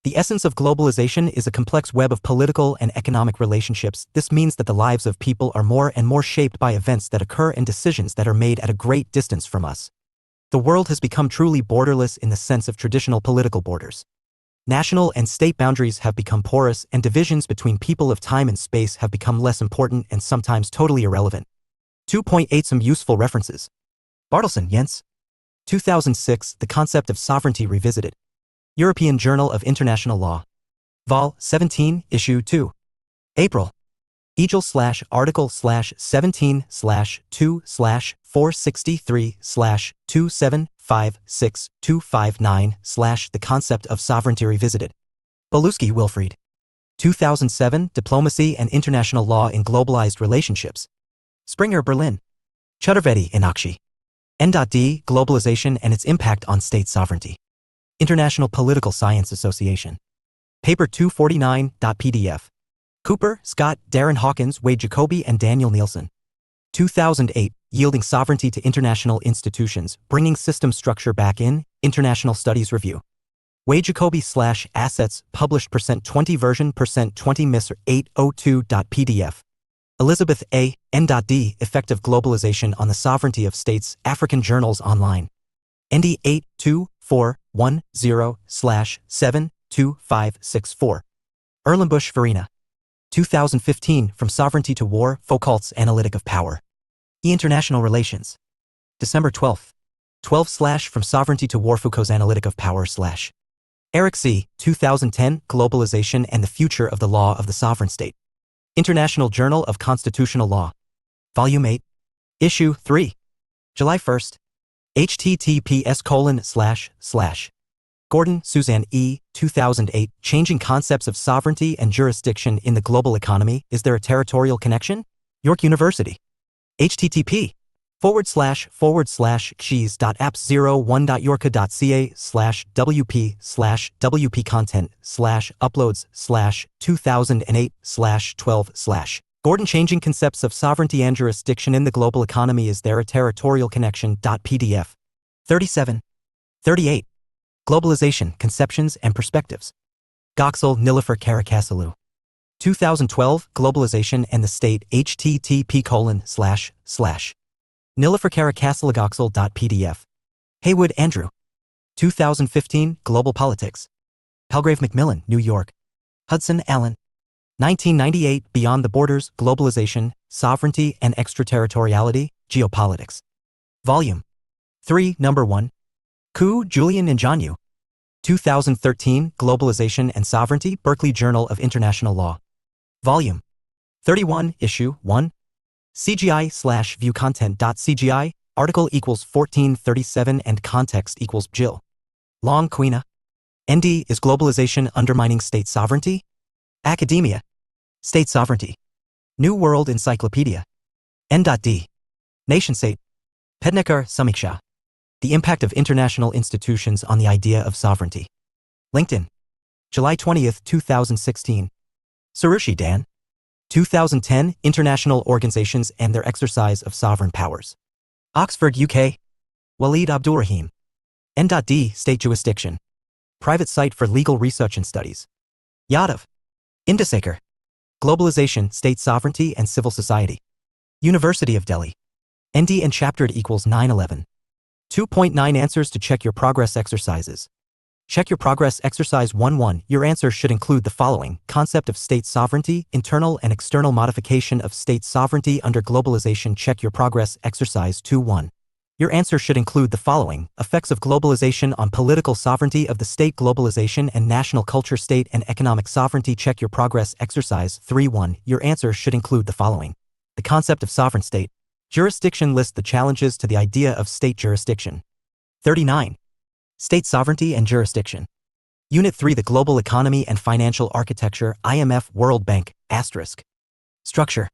Speaker 1: The essence of globalization is a complex web of political and economic relationships. This means that the lives of people are more and more shaped by events that occur and decisions that are made at a great distance from us. The world has become truly borderless in the sense of traditional political borders. National and state boundaries have become porous, and divisions between people of time and space have become less important and sometimes totally irrelevant. 2.8 Some useful references. Bartelson, Jens. 2006, The Concept of Sovereignty Revisited. European Journal of International Law. Vol. 17, Issue 2. April. Egel/article/17/2/463/2756259/ The Concept of Sovereignty Revisited. Belusky, Wilfried. 2007, Diplomacy and International Law in Globalized Relationships. Springer, Berlin. Chaturvedi, Inakshi. N.D. Globalization and its Impact on State Sovereignty. International Political Science Association. Paper 249.pdf. Cooper, Scott, Darren Hawkins, Wade Jacoby and Daniel Nielsen. 2008, Yielding Sovereignty to International Institutions, Bringing System Structure Back in, International Studies Review. Wade Jacoby/Assets, published %20 version %20 MISR 802.pdf. Elizabeth A. N.D. Effect of Globalization on the Sovereignty of States, African Journals Online. ND 82410/72564. Erlenbusch, Farina. 2015, From Sovereignty to War, Foucault's Analytic of Power. International Relations. December 12. 12/ From Sovereignty to War, Foucault's Analytic of Power / Eric C., 2010, Globalization and the Future of the Law of the Sovereign State. International Journal of Constitutional Law. Volume 8. Issue 3. July 1st. https:// Gordon, Suzanne E., 2008, Changing Concepts of Sovereignty and Jurisdiction in the Global Economy, Is There a Territorial Connection? York University. http://keys.apps01.yorka.ca/wp/uploads/2008/12/ Gordon, Changing Concepts of Sovereignty and Jurisdiction in the Global Economy, Is There a Territorial Connection.pdf. 37. 38. Globalization, Conceptions and Perspectives. Goxel, Nilofer Karakasalu. 2012, Globalization and the State, http:// niloferkarakasalgoxel.pdf. Haywood, Andrew. 2015, Global Politics. Palgrave Macmillan, New York. Hudson, Allen. 1998, Beyond the Borders, Globalization, Sovereignty and Extraterritoriality, Geopolitics. Volume 3, Number 1. Koo, Julian and John Yu. 2013, Globalization and Sovereignty, Berkeley Journal of International Law. Volume 31, Issue 1. CGI/viewcontent.cgi, article equals 1437 and context equals Jill. Long, Queena. ND, Is Globalization Undermining State Sovereignty? Academia. State Sovereignty. New World Encyclopedia. N.D. Nationstate. Pednekar, Samiksha. The Impact of International Institutions on the Idea of Sovereignty. LinkedIn. July 20, 2016. Sarushi, Dan. 2010, International Organizations and Their Exercise of Sovereign Powers. Oxford, UK. Walid Abdulrahim. N.D. State Jurisdiction. Private site for legal research and studies. Yadav. Indasekar. Globalization, State Sovereignty and Civil Society. University of Delhi. ND and chaptered equals 911. 2.9 Answers to Check Your Progress Exercises. Check Your Progress Exercise 1-1. Your answer should include the following: Concept of state sovereignty, internal and external modification of state sovereignty under globalization. Check Your Progress Exercise 2-1. Your answer should include the following: Effects of globalization on political sovereignty of the state, globalization and national culture, state and economic sovereignty. Check Your Progress Exercise 3-1. Your answer should include the following: The concept of sovereign state. Jurisdiction. List the challenges to the idea of state jurisdiction. 39. State sovereignty and jurisdiction. Unit 3, The Global Economy and Financial Architecture, IMF, World Bank, *. Structure.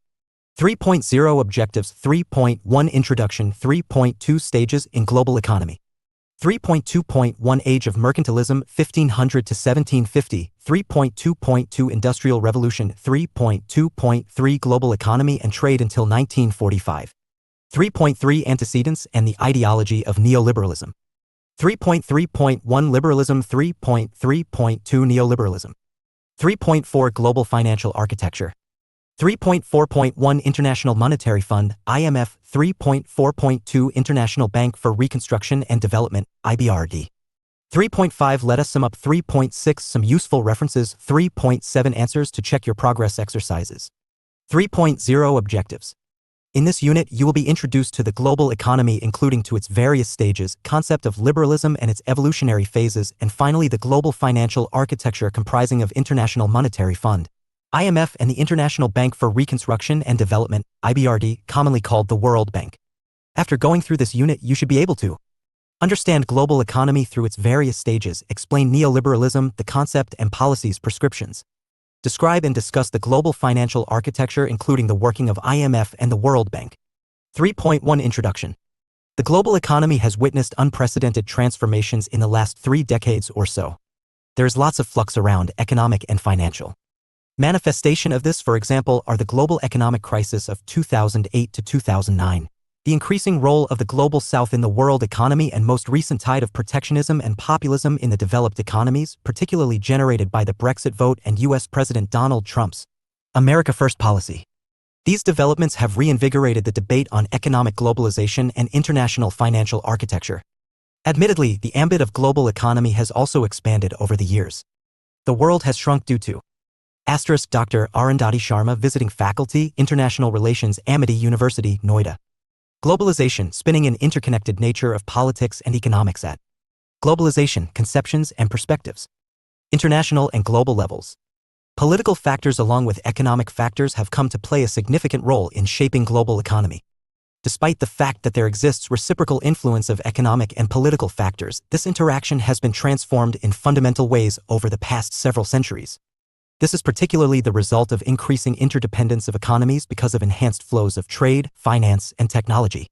Speaker 1: 3.0 Objectives. 3.1 Introduction. 3.2 Stages in Global Economy. 3.2.1 Age of Mercantilism, 1500 to 1750. 3.2.2 Industrial Revolution. 3.2.3 Global Economy and Trade until 1945. 3.3 Antecedents and the Ideology of Neoliberalism. 3.3.1 Liberalism. 3.3.2 Neoliberalism. 3.4 Global Financial Architecture. 3.4.1 International Monetary Fund, IMF. 3.4.2 International Bank for Reconstruction and Development, IBRD. 3.5 Let us sum up. 3.6 Some useful references. 3.7 Answers to check your progress exercises. 3.0 Objectives. In this unit, you will be introduced to the global economy, including to its various stages, concept of liberalism and its evolutionary phases, and finally the global financial architecture comprising of International Monetary Fund, IMF, and the International Bank for Reconstruction and Development, IBRD, commonly called the World Bank. After going through this unit, you should be able to understand global economy through its various stages, explain neoliberalism, the concept and policies prescriptions, describe and discuss the global financial architecture including the working of IMF and the World Bank. 3.1 Introduction. The global economy has witnessed unprecedented transformations in the last 3 decades or so. There is lots of flux around economic and financial. Manifestation of this, for example, are the global economic crisis of 2008 to 2009. The increasing role of the global south in the world economy and most recent tide of protectionism and populism in the developed economies, particularly generated by the Brexit vote and US President Donald Trump's America First policy. These developments have reinvigorated the debate on economic globalization and international financial architecture. Admittedly, the ambit of global economy has also expanded over the years. The world has shrunk due to Dr. Arundhati Sharma, visiting faculty, International Relations, Amity University, Noida. Globalization, spinning an interconnected nature of politics and economics at globalization, conceptions and perspectives. International and global levels. Political factors along with economic factors have come to play a significant role in shaping global economy. Despite the fact that there exists reciprocal influence of economic and political factors, this interaction has been transformed in fundamental ways over the past several centuries. This is particularly the result of increasing interdependence of economies because of enhanced flows of trade, finance, and technology.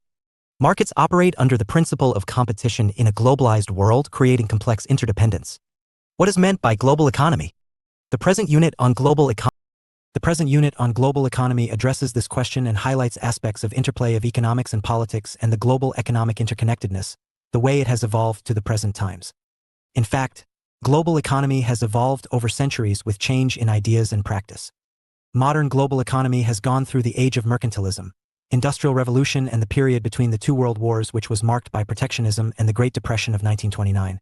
Speaker 1: Markets operate under the principle of competition in a globalized world, creating complex interdependence. What is meant by global economy? The present unit on global economy addresses this question and highlights aspects of interplay of economics and politics and the global economic interconnectedness, the way it has evolved to the present times. In fact, global economy has evolved over centuries with change in ideas and practice. Modern global economy has gone through the age of mercantilism, Industrial Revolution, and the period between the 2 world wars, which was marked by protectionism and the Great Depression of 1929.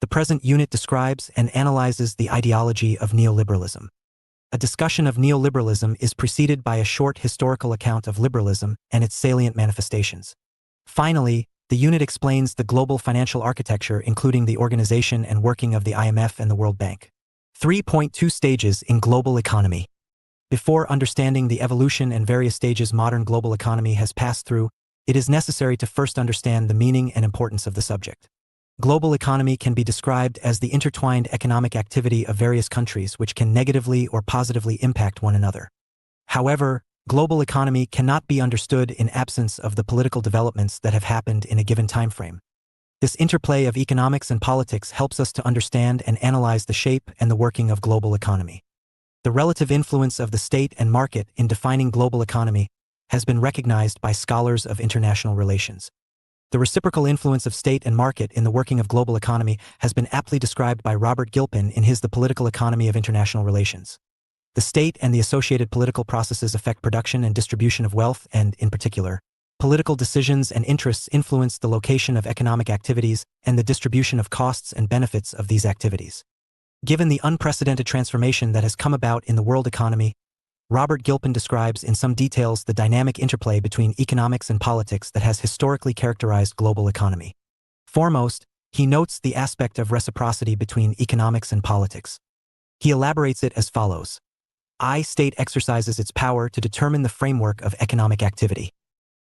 Speaker 1: The present unit describes and analyzes the ideology of neoliberalism. A discussion of neoliberalism is preceded by a short historical account of liberalism and its salient manifestations. Finally, the unit explains the global financial architecture, including the organization and working of the IMF and the World Bank. 3.2 Stages in global economy. Before understanding the evolution and various stages modern global economy has passed through, it is necessary to first understand the meaning and importance of the subject. Global economy can be described as the intertwined economic activity of various countries which can negatively or positively impact one another. However, global economy cannot be understood in absence of the political developments that have happened in a given time frame. This interplay of economics and politics helps us to understand and analyze the shape and the working of global economy. The relative influence of the state and market in defining global economy has been recognized by scholars of international relations. The reciprocal influence of state and market in the working of global economy has been aptly described by Robert Gilpin in his The Political Economy of International Relations. The state and the associated political processes affect production and distribution of wealth and, in particular, political decisions and interests influence the location of economic activities and the distribution of costs and benefits of these activities. Given the unprecedented transformation that has come about in the world economy, Robert Gilpin describes in some details the dynamic interplay between economics and politics that has historically characterized global economy. Foremost, he notes the aspect of reciprocity between economics and politics. He elaborates it as follows. State exercises its power to determine the framework of economic activity.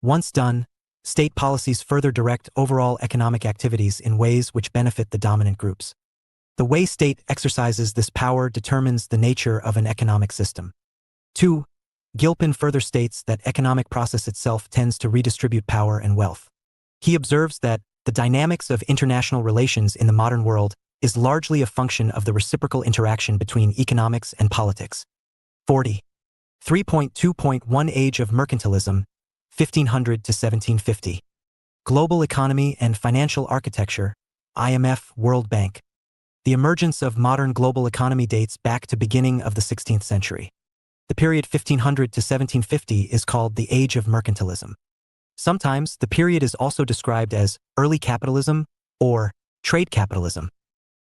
Speaker 1: Once done, state policies further direct overall economic activities in ways which benefit the dominant groups. The way state exercises this power determines the nature of an economic system. 2. Gilpin further states that economic process itself tends to redistribute power and wealth. He observes that the dynamics of international relations in the modern world is largely a function of the reciprocal interaction between economics and politics. 40. 3.2.1 Age of Mercantilism, 1500 to 1750. Global economy and financial architecture, IMF, World Bank. The emergence of modern global economy dates back to beginning of the 16th century. The period 1500 to 1750 is called the Age of Mercantilism. Sometimes, the period is also described as early capitalism or trade capitalism.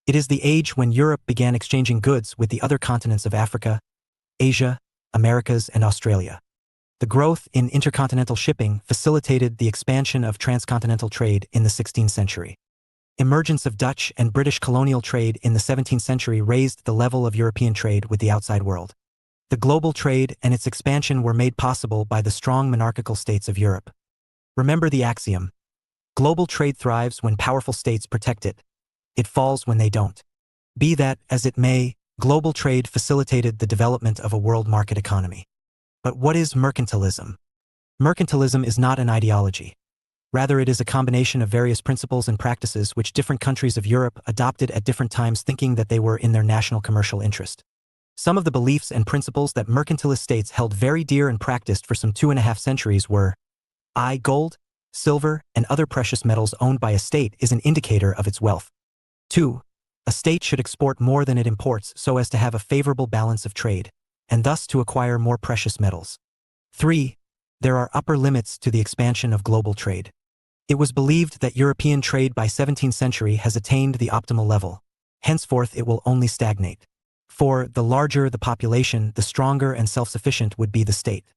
Speaker 1: It is the age when Europe began exchanging goods with the other continents of Africa, Asia, Americas, and Australia. The growth in intercontinental shipping facilitated the expansion of transcontinental trade in the 16th century. Emergence of Dutch and British colonial trade in the 17th century raised the level of European trade with the outside world. The global trade and its expansion were made possible by the strong monarchical states of Europe. Remember the axiom: global trade thrives when powerful states protect it. It falls when they don't. Be that as it may, global trade facilitated the development of a world market economy. But what is mercantilism? Mercantilism is not an ideology. Rather, it is a combination of various principles and practices which different countries of Europe adopted at different times, thinking that they were in their national commercial interest. Some of the beliefs and principles that mercantilist states held very dear and practiced for some 2.5 centuries were: gold, silver, and other precious metals owned by a state is an indicator of its wealth. 2. A state should export more than it imports so as to have a favorable balance of trade, and thus to acquire more precious metals. 3. There are upper limits to the expansion of global trade. It was believed that European trade by 17th century has attained the optimal level. Henceforth, it will only stagnate. 4. The larger the population, the stronger and self-sufficient would be the state.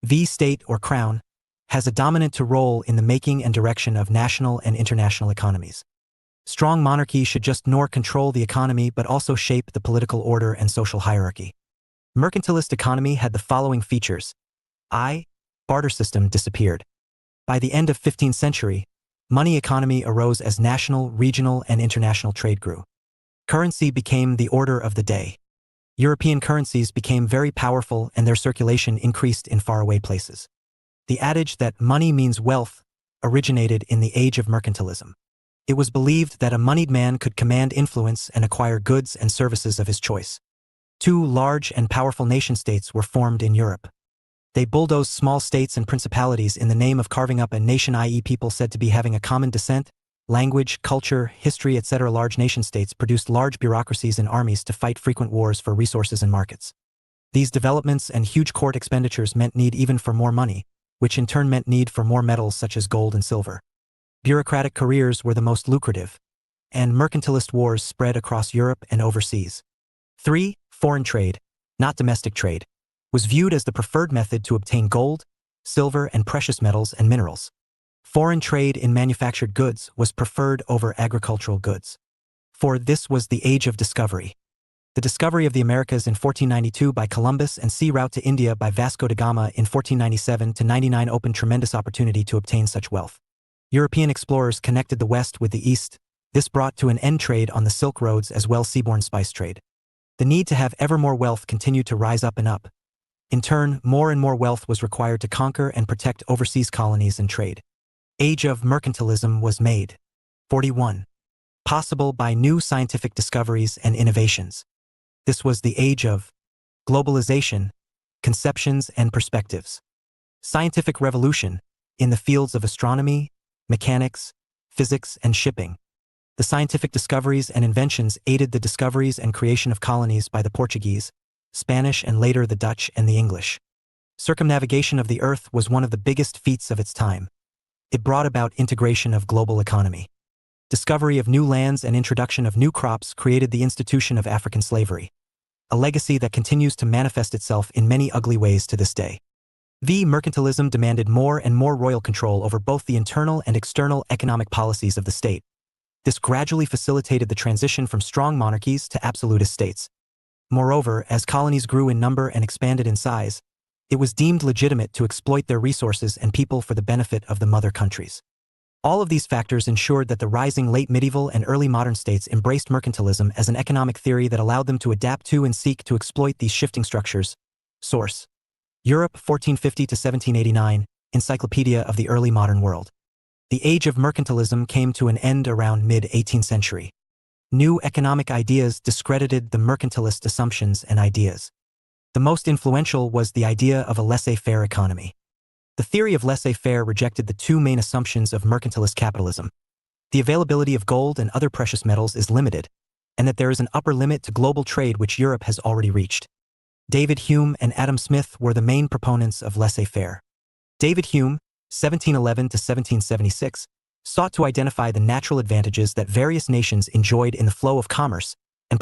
Speaker 1: The state, or crown, has a dominant role in the making and direction of national and international economies. Strong monarchy should just nor control the economy but also shape the political order and social hierarchy. Mercantilist economy had the following features. Barter system disappeared. By the end of 15th century, money economy arose as national, regional, and international trade grew. Currency became the order of the day. European currencies became very powerful and their circulation increased in faraway places. The adage that money means wealth originated in the age of mercantilism. It was believed that a moneyed man could command influence and acquire goods and services of his choice. 2 large and powerful nation-states were formed in Europe. They bulldozed small states and principalities in the name of carving up a nation, i.e. people said to be having a common descent, language, culture, history, etc. Large nation-states produced large bureaucracies and armies to fight frequent wars for resources and markets. These developments and huge court expenditures meant need even for more money, which in turn meant need for more metals such as gold and silver. Bureaucratic careers were the most lucrative, and mercantilist wars spread across Europe and overseas. 3. Foreign trade, not domestic trade, was viewed as the preferred method to obtain gold, silver, and precious metals and minerals. Foreign trade in manufactured goods was preferred over agricultural goods. For this was the age of discovery. The discovery of the Americas in 1492 by Columbus and sea route to India by Vasco da Gama in 1497 to 99 opened tremendous opportunity to obtain such wealth. European explorers connected the West with the East. This brought to an end trade on the Silk Roads as well seaborne spice trade. The need to have ever more wealth continued to rise up and up. In turn, more and more wealth was required to conquer and protect overseas colonies and trade. Age of mercantilism was made. 41. Possible by new scientific discoveries and innovations. This was the age of globalization, conceptions and perspectives. Scientific revolution in the fields of astronomy, mechanics, physics, and shipping. The scientific discoveries and inventions aided the discoveries and creation of colonies by the Portuguese, Spanish, and later the Dutch and the English. Circumnavigation of the Earth was one of the biggest feats of its time. It brought about integration of global economy. Discovery of new lands and introduction of new crops created the institution of African slavery, a legacy that continues to manifest itself in many ugly ways to this day. The mercantilism demanded more and more royal control over both the internal and external economic policies of the state. This gradually facilitated the transition from strong monarchies to absolutist states. Moreover, as colonies grew in number and expanded in size, it was deemed legitimate to exploit their resources and people for the benefit of the mother countries. All of these factors ensured that the rising late medieval and early modern states embraced mercantilism as an economic theory that allowed them to adapt to and seek to exploit these shifting structures. Source: Europe 1450 to 1789, Encyclopedia of the Early Modern World. The age of mercantilism came to an end around mid-18th century. New economic ideas discredited the mercantilist assumptions and ideas. The most influential was the idea of a laissez-faire economy. The theory of laissez-faire rejected the two main assumptions of mercantilist capitalism: The availability of gold and other precious metals is limited, and that there is an upper limit to global trade which Europe has already reached. David Hume and Adam Smith were the main proponents of laissez-faire. David Hume, 1711 to 1776, sought to identify the natural advantages that various nations enjoyed in the flow of commerce, and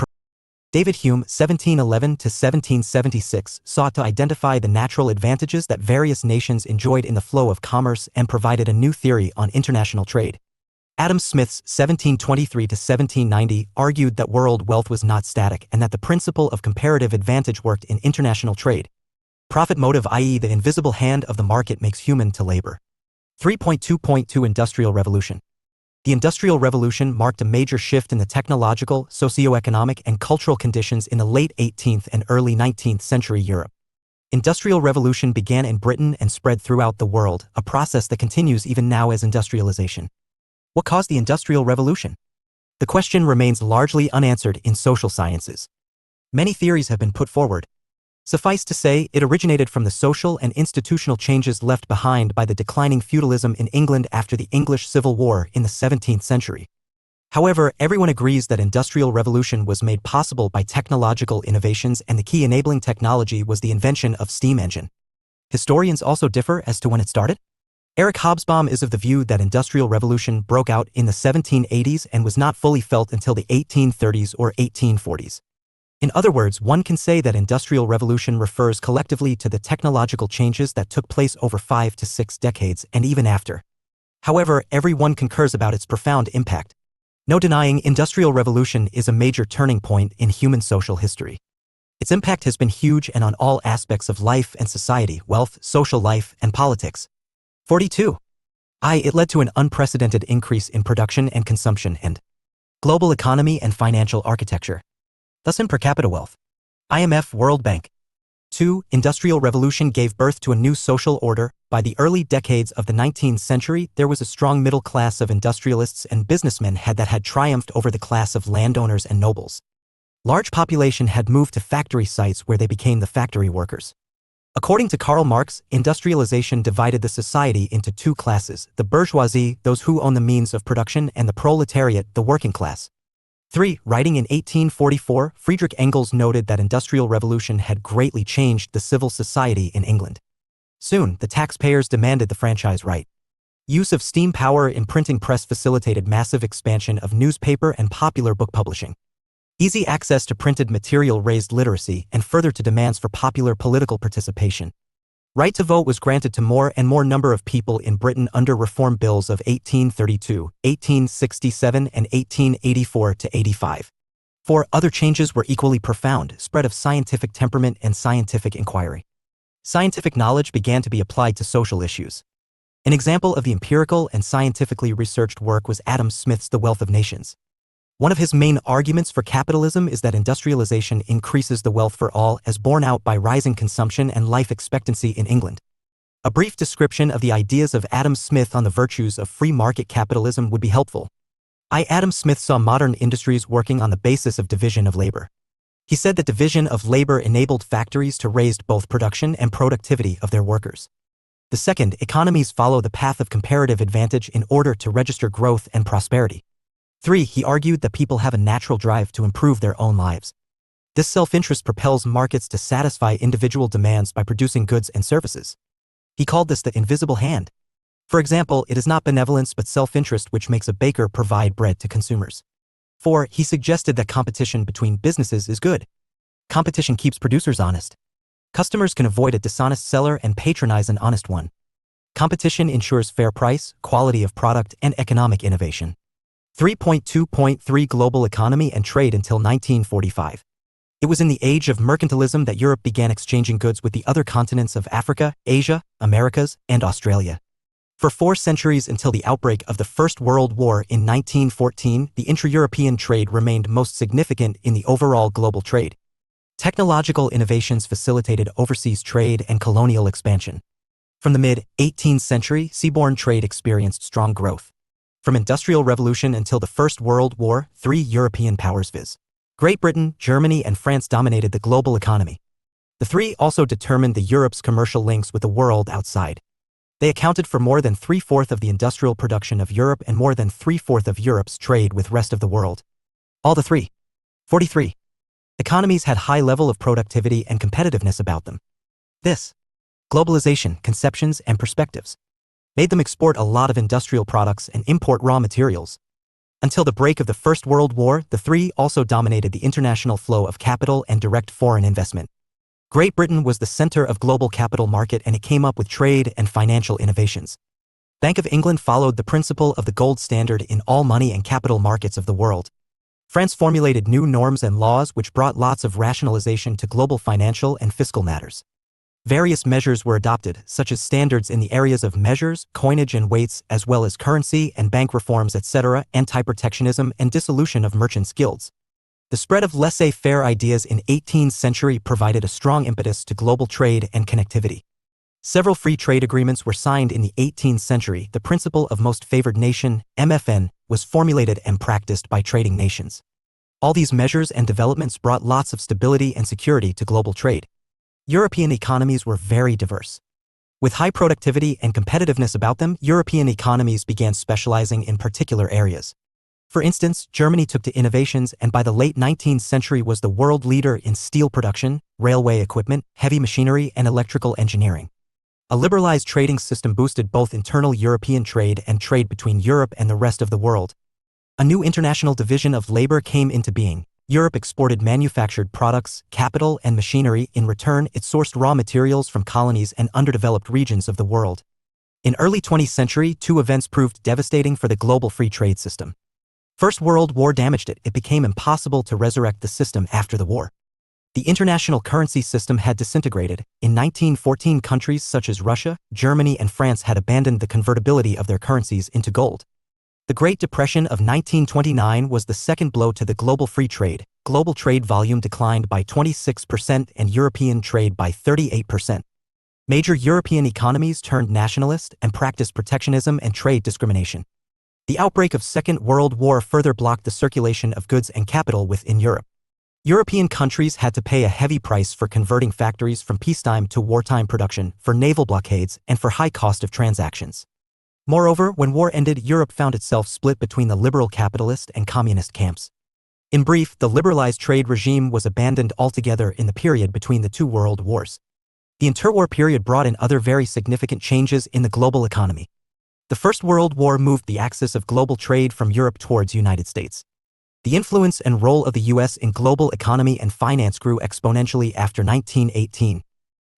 Speaker 1: David Hume, 1711 to 1776, sought to identify the natural advantages that various nations enjoyed in the flow of commerce and provided a new theory on international trade. Adam Smith's 1723 to 1790 argued that world wealth was not static and that the principle of comparative advantage worked in international trade. Profit motive, i.e. the invisible hand of the market, makes human to labor. 3.2.2 Industrial Revolution. The Industrial Revolution marked a major shift in the technological, socio-economic, and cultural conditions in the late 18th and early 19th century Europe. Industrial revolution began in Britain and spread throughout the world, a process that continues even now as industrialization. What caused the Industrial Revolution? The question remains largely unanswered in social sciences. Many theories have been put forward. Suffice to say, it originated from the social and institutional changes left behind by the declining feudalism in England after the English Civil War in the 17th century. However, everyone agrees that industrial revolution was made possible by technological innovations, and the key enabling technology was the invention of steam engine. Historians also differ as to when it started. Eric Hobsbawm is of the view that industrial revolution broke out in the 1780s and was not fully felt until the 1830s or 1840s. In other words, one can say that industrial revolution refers collectively to the technological changes that took place over 5 to 6 decades and even after. However, everyone concurs about its profound impact. No denying, industrial revolution is a major turning point in human social history. Its impact has been huge and on all aspects of life and society, wealth, social life, and politics. 42. It led to an unprecedented increase in production and consumption and global economy and financial architecture, thus in per capita wealth. IMF, World Bank. 2. Industrial revolution gave birth to a new social order. By the early decades of the 19th century, there was a strong middle class of industrialists and businessmen that had triumphed over the class of landowners and nobles. Large population had moved to factory sites where they became the factory workers. According to Karl Marx, industrialization divided the society into two classes: the bourgeoisie, those who own the means of production, and the proletariat, the working class. 3. Writing in 1844, Friedrich Engels noted that industrial revolution had greatly changed the civil society in England. Soon, the taxpayers demanded the franchise right. Use of steam power in printing press facilitated massive expansion of newspaper and popular book publishing. Easy access to printed material raised literacy and further to demands for popular political participation. Right to vote was granted to more and more number of people in Britain under Reform Bills of 1832, 1867, and 1884 to 85. 4. Other changes were equally profound: spread of scientific temperament and scientific inquiry. Scientific knowledge began to be applied to social issues. An example of the empirical and scientifically researched work was Adam Smith's The Wealth of Nations. One of his main arguments for capitalism is that industrialization increases the wealth for all, as borne out by rising consumption and life expectancy in England. A brief description of the ideas of Adam Smith on the virtues of free market capitalism would be helpful. Adam Smith saw modern industries working on the basis of division of labor. He said that division of labor enabled factories to raise both production and productivity of their workers. The second, economies follow the path of comparative advantage in order to register growth and prosperity. 3. He argued that people have a natural drive to improve their own lives. This self-interest propels markets to satisfy individual demands by producing goods and services. He called this the invisible hand. For example, it is not benevolence but self-interest which makes a baker provide bread to consumers. 4. He suggested that competition between businesses is good. Competition keeps producers honest. Customers can avoid a dishonest seller and patronize an honest one. Competition ensures fair price, quality of product, and economic innovation. 3.2.3 Global economy and trade until 1945. It was in the age of mercantilism that Europe began exchanging goods with the other continents of Africa, Asia, Americas, and Australia. For 4 centuries until the outbreak of the First World War in 1914, the intra-European trade remained most significant in the overall global trade. Technological innovations facilitated overseas trade and colonial expansion. From the mid-18th century, seaborne trade experienced strong growth. From Industrial Revolution until the First World War, 3 European powers viz. Great Britain, Germany, and France dominated the global economy. The 3 also determined Europe's commercial links with the world outside. They accounted for more than 3/4 of the industrial production of Europe and more than 3/4 of Europe's trade with rest of the world. All the 43 economies had high level of productivity and competitiveness about them. This globalization, conceptions, and perspectives made them export a lot of industrial products and import raw materials. Until the break of the First World War, the three also dominated the international flow of capital and direct foreign investment. Great Britain was the center of global capital market, and it came up with trade and financial innovations. Bank of England followed the principle of the gold standard in all money and capital markets of the world. France formulated new norms and laws which brought lots of rationalization to global financial and fiscal matters. Various measures were adopted, such as standards in the areas of measures, coinage and weights, as well as currency and bank reforms, etc., anti-protectionism and dissolution of merchants' guilds. The spread of laissez-faire ideas in 18th century provided a strong impetus to global trade and connectivity. Several free trade agreements were signed in the 18th century. The principle of most favored nation, MFN, was formulated and practiced by trading nations. All these measures and developments brought lots of stability and security to global trade. European economies were very diverse. With high productivity and competitiveness about them, European economies began specializing in particular areas. For instance, Germany took to innovations and by the late 19th century was the world leader in steel production, railway equipment, heavy machinery, and electrical engineering. A liberalized trading system boosted both internal European trade and trade between Europe and the rest of the world. A new international division of labor came into being. Europe exported manufactured products, capital, and machinery. In return, it sourced raw materials from colonies and underdeveloped regions of the world. In early 20th century, two events proved devastating for the global free trade system. First World War damaged it. It became impossible to resurrect the system after the war. The international currency system had disintegrated. In 1914, countries such as Russia, Germany, and France had abandoned the convertibility of their currencies into gold. The Great Depression of 1929 was the second blow to the global free trade. Global trade volume declined by 26% and European trade by 38%. Major European economies turned nationalist and practiced protectionism and trade discrimination. The outbreak of Second World War further blocked the circulation of goods and capital within Europe. European countries had to pay a heavy price for converting factories from peacetime to wartime production, for naval blockades, and for high cost of transactions. Moreover, when war ended, Europe found itself split between the liberal capitalist and communist camps. In brief, the liberalized trade regime was abandoned altogether in the period between the two world wars. The interwar period brought in other very significant changes in the global economy. The First World War moved the axis of global trade from Europe towards United States. The influence and role of the U.S. in global economy and finance grew exponentially after 1918.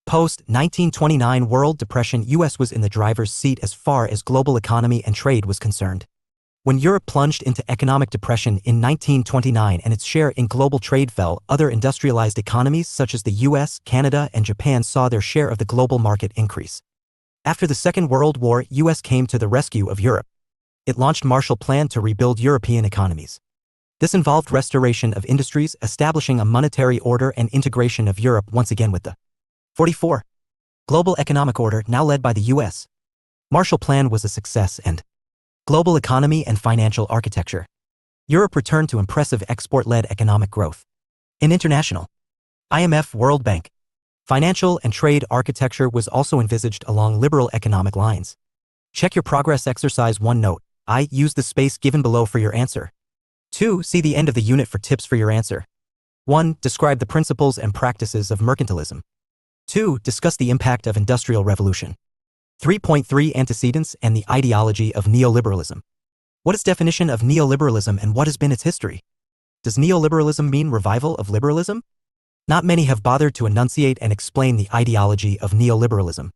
Speaker 1: Post-1929 World Depression, U.S. was in the driver's seat as far as global economy and trade was concerned. When Europe plunged into economic depression in 1929 and its share in global trade fell, other industrialized economies such as the U.S., Canada, and Japan saw their share of the global market increase. After the Second World War, U.S. came to the rescue of Europe. It launched Marshall Plan to rebuild European economies. This involved restoration of industries, establishing a monetary order, and integration of Europe once again with the 44. Global economic order, now led by the U.S. Marshall Plan was a success and global economy and financial architecture. Europe returned to impressive export-led economic growth. In international IMF, World Bank, financial and trade architecture was also envisaged along liberal economic lines. Check your progress exercise 1 note. I use the space given below for your answer. 2. See the end of the unit for tips for your answer. 1. Describe the principles and practices of mercantilism. 2. Discuss the impact of Industrial Revolution. 3.3 Antecedents and the ideology of neoliberalism. What is definition of neoliberalism and what has been its history? Does neoliberalism mean revival of liberalism? Not many have bothered to enunciate and explain the ideology of neoliberalism.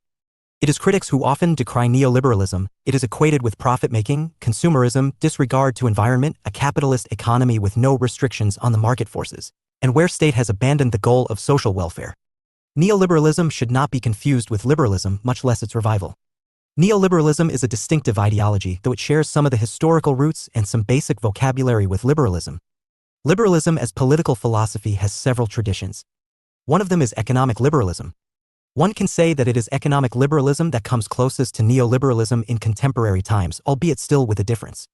Speaker 1: It is critics who often decry neoliberalism. It is equated with profit-making, consumerism, disregard to environment, a capitalist economy with no restrictions on the market forces, and where state has abandoned the goal of social welfare. Neoliberalism should not be confused with liberalism, much less its revival. Neoliberalism is a distinctive ideology, though it shares some of the historical roots and some basic vocabulary with liberalism. Liberalism as political philosophy has several traditions. One of them is economic liberalism. One can say that it is economic liberalism that comes closest to neoliberalism in contemporary times, albeit still with a difference.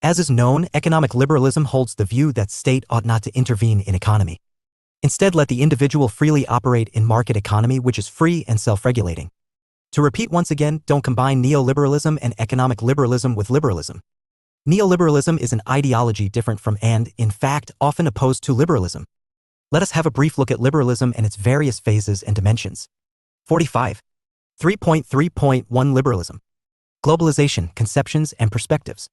Speaker 1: As is known, economic liberalism holds the view that state ought not to intervene in economy. Instead, let the individual freely operate in market economy, which is free and self-regulating. To repeat once again, don't combine neoliberalism and economic liberalism with liberalism. Neoliberalism is an ideology different from and, in fact, often opposed to liberalism. Let us have a brief look at liberalism and its various phases and dimensions. 45. 3.3.1 Liberalism. Globalization, Conceptions and Perspectives.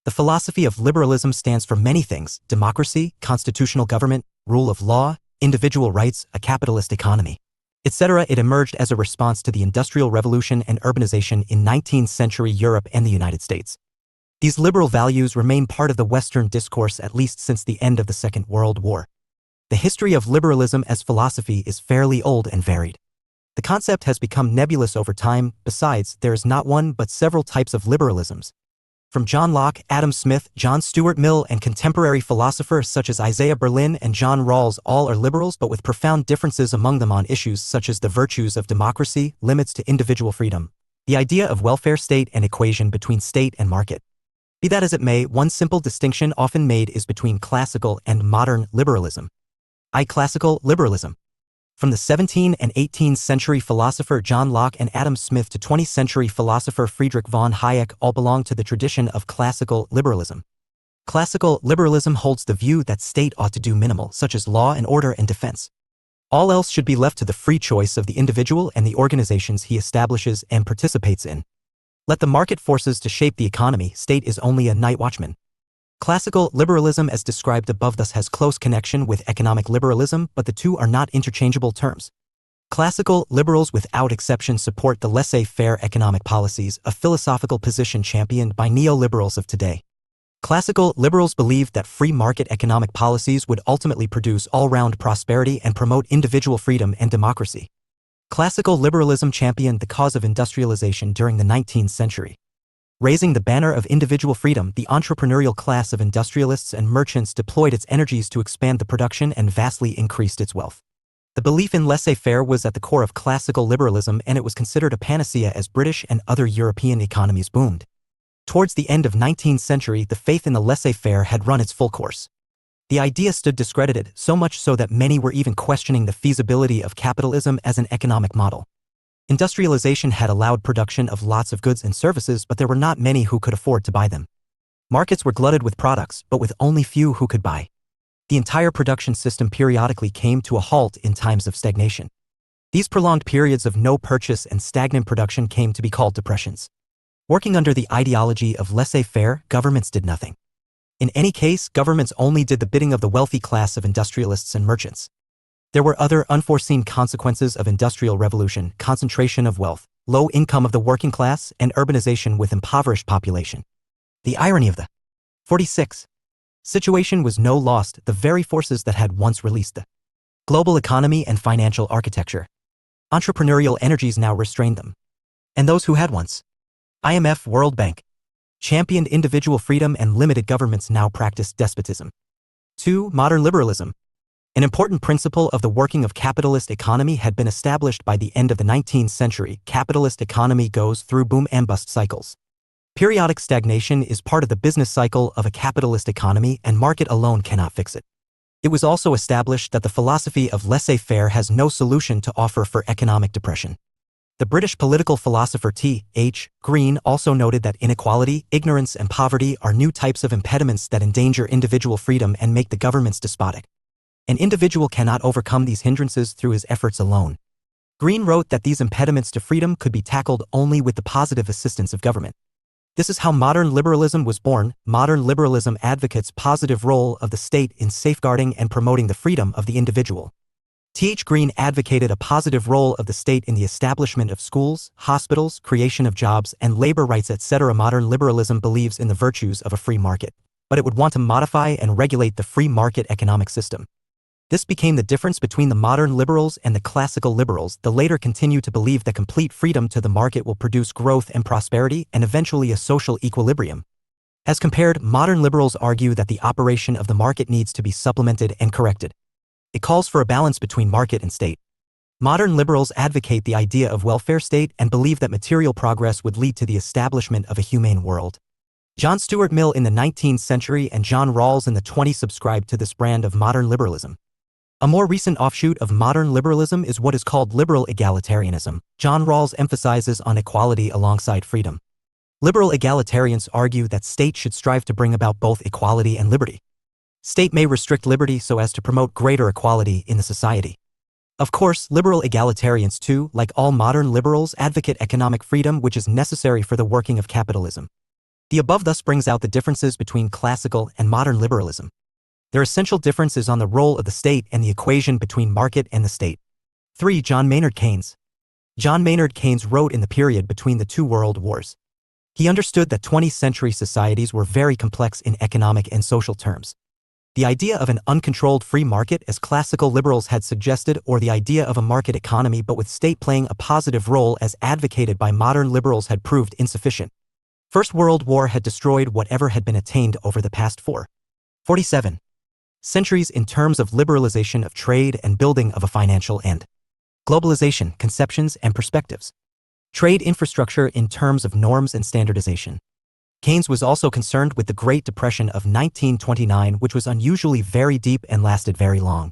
Speaker 1: The philosophy of liberalism stands for many things: democracy, constitutional government, rule of law, individual rights, a capitalist economy, etc. It emerged as a response to the Industrial Revolution and urbanization in 19th century Europe and the United States. These liberal values remain part of the Western discourse at least since the end of the Second World War. The history of liberalism as philosophy is fairly old and varied. The concept has become nebulous over time. Besides, there is not one but several types of liberalisms. From John Locke, Adam Smith, John Stuart Mill, and contemporary philosophers such as Isaiah Berlin and John Rawls, all are liberals but with profound differences among them on issues such as the virtues of democracy, limits to individual freedom, the idea of welfare state, and equation between state and market. Be that as it may, one simple distinction often made is between classical and modern liberalism. Classical liberalism. From the 17th and 18th century philosopher John Locke and Adam Smith to 20th century philosopher Friedrich von Hayek all belong to the tradition of classical liberalism. Classical liberalism holds the view that state ought to do minimal, such as law and order and defense. All else should be left to the free choice of the individual and the organizations he establishes and participates in. Let the market forces to shape the economy, state is only a night watchman. Classical liberalism as described above thus has close connection with economic liberalism, but the two are not interchangeable terms. Classical liberals without exception support the laissez-faire economic policies, a philosophical position championed by neoliberals of today. Classical liberals believed that free market economic policies would ultimately produce all-round prosperity and promote individual freedom and democracy. Classical liberalism championed the cause of industrialization during the 19th century. Raising the banner of individual freedom, the entrepreneurial class of industrialists and merchants deployed its energies to expand the production and vastly increased its wealth. The belief in laissez-faire was at the core of classical liberalism, and it was considered a panacea as British and other European economies boomed. Towards the end of 19th century, the faith in the laissez-faire had run its full course. The idea stood discredited, so much so that many were even questioning the feasibility of capitalism as an economic model. Industrialization had allowed production of lots of goods and services, but there were not many who could afford to buy them. Markets were glutted with products, but with only few who could buy. The entire production system periodically came to a halt in times of stagnation. These prolonged periods of no purchase and stagnant production came to be called depressions. Working under the ideology of laissez-faire, governments did nothing. In any case, governments only did the bidding of the wealthy class of industrialists and merchants. There were other unforeseen consequences of industrial revolution: concentration of wealth, low income of the working class, and urbanization with impoverished population. The irony of the 46 situation was no lost the very forces that had once released the global economy and financial architecture. Entrepreneurial energies now restrained them. And those who had once IMF, World Bank, championed individual freedom and limited governments now practiced despotism. 2. Modern liberalism. An important principle of the working of capitalist economy had been established by the end of the 19th century. Capitalist economy goes through boom and bust cycles. Periodic stagnation is part of the business cycle of a capitalist economy, and market alone cannot fix it. It was also established that the philosophy of laissez-faire has no solution to offer for economic depression. The British political philosopher T.H. Green also noted that inequality, ignorance, and poverty are new types of impediments that endanger individual freedom and make the governments despotic. An individual cannot overcome these hindrances through his efforts alone. Green wrote that these impediments to freedom could be tackled only with the positive assistance of government. This is how modern liberalism was born. Modern liberalism advocates positive role of the state in safeguarding and promoting the freedom of the individual. T.H. Green advocated a positive role of the state in the establishment of schools, hospitals, creation of jobs, and labor rights, etc. Modern liberalism believes in the virtues of a free market, but it would want to modify and regulate the free market economic system. This became the difference between the modern liberals and the classical liberals. The latter continue to believe that complete freedom to the market will produce growth and prosperity and eventually a social equilibrium. As compared, modern liberals argue that the operation of the market needs to be supplemented and corrected. It calls for a balance between market and state. Modern liberals advocate the idea of welfare state and believe that material progress would lead to the establishment of a humane world. John Stuart Mill in the 19th century and John Rawls in the 20th subscribed to this brand of modern liberalism. A more recent offshoot of modern liberalism is what is called liberal egalitarianism. John Rawls emphasizes on equality alongside freedom. Liberal egalitarians argue that state should strive to bring about both equality and liberty. State may restrict liberty so as to promote greater equality in the society. Of course, liberal egalitarians too, like all modern liberals, advocate economic freedom which is necessary for the working of capitalism. The above thus brings out the differences between classical and modern liberalism. Their essential difference is on the role of the state and the equation between market and the state. 3. John Maynard Keynes. John Maynard Keynes wrote in the period between the two world wars. He understood that 20th century societies were very complex in economic and social terms. The idea of an uncontrolled free market as classical liberals had suggested, or the idea of a market economy but with state playing a positive role as advocated by modern liberals, had proved insufficient. First World War had destroyed whatever had been attained over the past 47 centuries in terms of liberalization of trade and building of a financial and globalization, conceptions and perspectives. Trade infrastructure in terms of norms and standardization. Keynes was also concerned with the Great Depression of 1929, which was unusually very deep and lasted very long.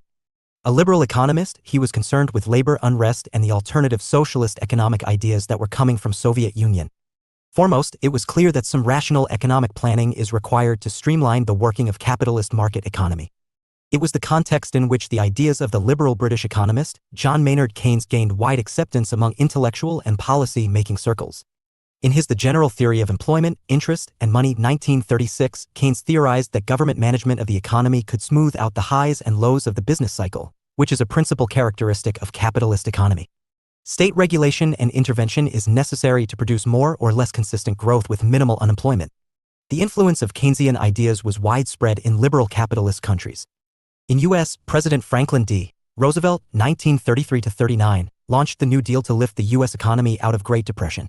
Speaker 1: A liberal economist, he was concerned with labor unrest and the alternative socialist economic ideas that were coming from Soviet Union. Foremost, it was clear that some rational economic planning is required to streamline the working of capitalist market economy. It was the context in which the ideas of the liberal British economist, John Maynard Keynes, gained wide acceptance among intellectual and policy-making circles. In his The General Theory of Employment, Interest, and Money 1936, Keynes theorized that government management of the economy could smooth out the highs and lows of the business cycle, which is a principal characteristic of capitalist economy. State regulation and intervention is necessary to produce more or less consistent growth with minimal unemployment. The influence of Keynesian ideas was widespread in liberal capitalist countries. In U.S., President Franklin D. Roosevelt, 1933-39, launched the New Deal to lift the U.S. economy out of Great Depression.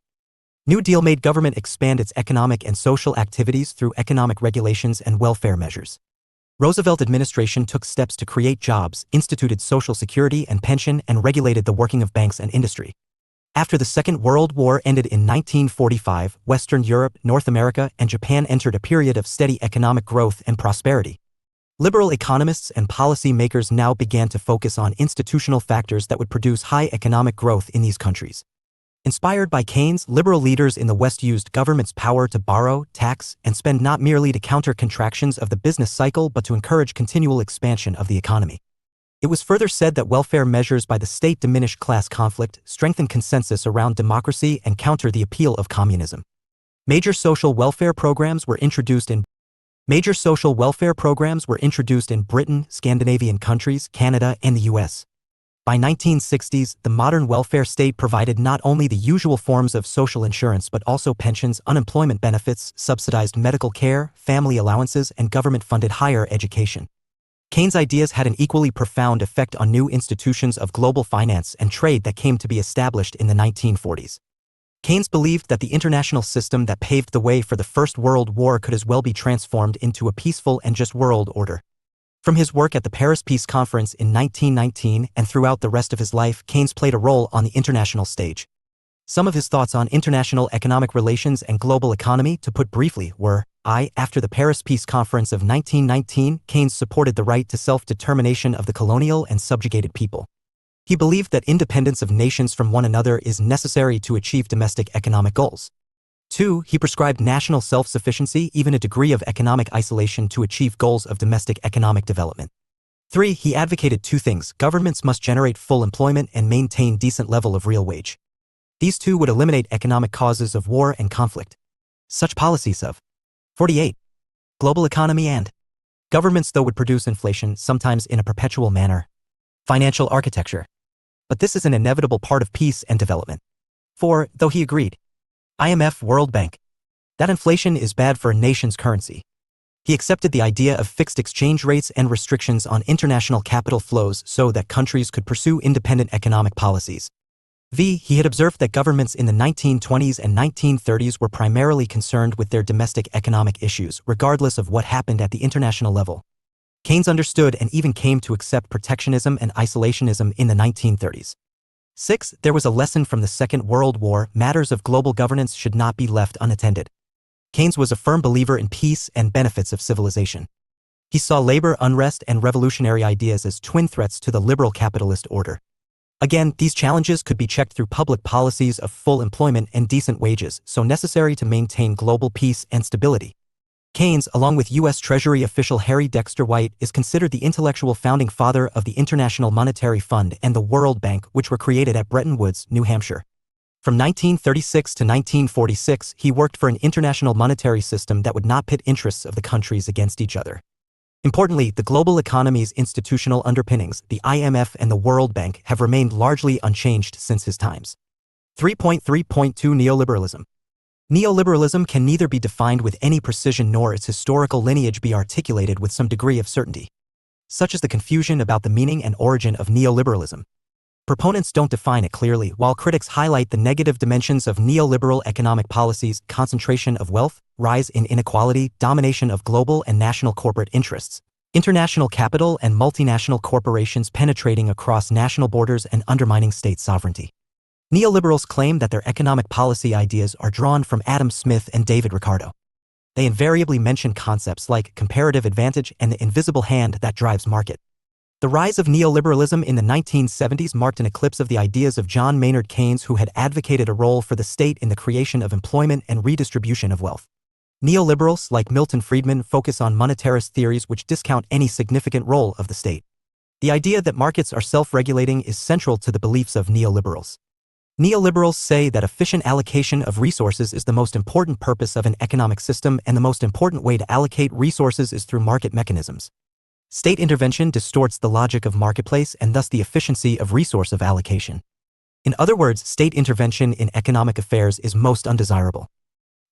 Speaker 1: New Deal made government expand its economic and social activities through economic regulations and welfare measures. Roosevelt administration took steps to create jobs, instituted Social Security and pension, and regulated the working of banks and industry. After the Second World War ended in 1945, Western Europe, North America, and Japan entered a period of steady economic growth and prosperity. Liberal economists and policy makers now began to focus on institutional factors that would produce high economic growth in these countries. Inspired by Keynes, liberal leaders in the West used government's power to borrow, tax, and spend not merely to counter contractions of the business cycle but to encourage continual expansion of the economy. It was further said that welfare measures by the state diminish class conflict, strengthen consensus around democracy, and counter the appeal of communism. Major social welfare programs were introduced in Britain, Scandinavian countries, Canada, and the U.S. By 1960s, the modern welfare state provided not only the usual forms of social insurance but also pensions, unemployment benefits, subsidized medical care, family allowances, and government-funded higher education. Keynes' ideas had an equally profound effect on new institutions of global finance and trade that came to be established in the 1940s. Keynes believed that the international system that paved the way for the First World War could as well be transformed into a peaceful and just world order. From his work at the Paris Peace Conference in 1919 and throughout the rest of his life, Keynes played a role on the international stage. Some of his thoughts on international economic relations and global economy, to put briefly, were: after the Paris Peace Conference of 1919, Keynes supported the right to self-determination of the colonial and subjugated people. He believed that independence of nations from one another is necessary to achieve domestic economic goals. 2. He prescribed national self-sufficiency, even a degree of economic isolation, to achieve goals of domestic economic development. 3. He advocated two things: governments must generate full employment and maintain decent level of real wage. These two would eliminate economic causes of war and conflict. Such policies of 48. Global economy and governments, though, would produce inflation, sometimes in a perpetual manner. Financial architecture. But this is an inevitable part of peace and development. 4. Though he agreed, IMF, World Bank, that inflation is bad for a nation's currency, he accepted the idea of fixed exchange rates and restrictions on international capital flows so that countries could pursue independent economic policies. He had observed that governments in the 1920s and 1930s were primarily concerned with their domestic economic issues, regardless of what happened at the international level. Keynes understood and even came to accept protectionism and isolationism in the 1930s. 6. There was a lesson from the Second World War: matters of global governance should not be left unattended. Keynes was a firm believer in peace and benefits of civilization. He saw labor unrest and revolutionary ideas as twin threats to the liberal capitalist order. Again, these challenges could be checked through public policies of full employment and decent wages, so necessary to maintain global peace and stability. Keynes, along with U.S. Treasury official Harry Dexter White, is considered the intellectual founding father of the International Monetary Fund and the World Bank, which were created at Bretton Woods, New Hampshire. From 1936 to 1946, he worked for an international monetary system that would not pit interests of the countries against each other. Importantly, the global economy's institutional underpinnings, the IMF and the World Bank, have remained largely unchanged since his times. 3.3.2 Neoliberalism. Neoliberalism can neither be defined with any precision nor its historical lineage be articulated with some degree of certainty. Such is the confusion about the meaning and origin of neoliberalism. Proponents don't define it clearly, while critics highlight the negative dimensions of neoliberal economic policies: concentration of wealth, rise in inequality, domination of global and national corporate interests, international capital and multinational corporations penetrating across national borders and undermining state sovereignty. Neoliberals claim that their economic policy ideas are drawn from Adam Smith and David Ricardo. They invariably mention concepts like comparative advantage and the invisible hand that drives market. The rise of neoliberalism in the 1970s marked an eclipse of the ideas of John Maynard Keynes, who had advocated a role for the state in the creation of employment and redistribution of wealth. Neoliberals, like Milton Friedman, focus on monetarist theories which discount any significant role of the state. The idea that markets are self-regulating is central to the beliefs of neoliberals. Neoliberals say that efficient allocation of resources is the most important purpose of an economic system, and the most important way to allocate resources is through market mechanisms. State intervention distorts the logic of marketplace and thus the efficiency of resource allocation. In other words, state intervention in economic affairs is most undesirable.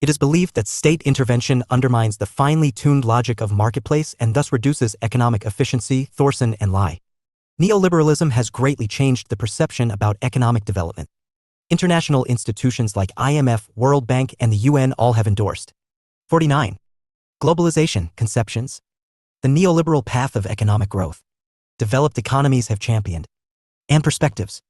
Speaker 1: It is believed that state intervention undermines the finely tuned logic of marketplace and thus reduces economic efficiency. Thorson and Lai. Neoliberalism has greatly changed the perception about economic development. International institutions like IMF, World Bank, and the UN all have endorsed. 49. Globalization conceptions. The neoliberal path of economic growth. Developed economies have championed. And perspectives.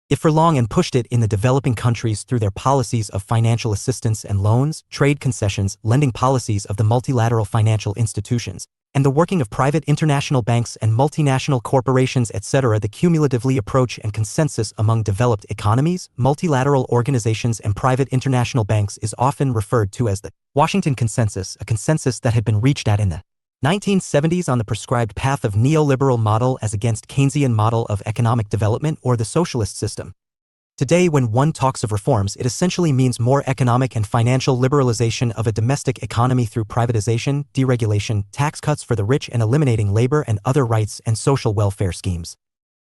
Speaker 1: It furlong and pushed it in the developing countries through their policies of financial assistance and loans, trade concessions, lending policies of the multilateral financial institutions, and the working of private international banks and multinational corporations, etc. The cumulatively approach and consensus among developed economies, multilateral organizations, and private international banks is often referred to as the Washington Consensus, a consensus that had been reached at in the 1970s on the prescribed path of neoliberal model as against Keynesian model of economic development or the socialist system. Today, when one talks of reforms, it essentially means more economic and financial liberalization of a domestic economy through privatization, deregulation, tax cuts for the rich, and eliminating labor and other rights and social welfare schemes.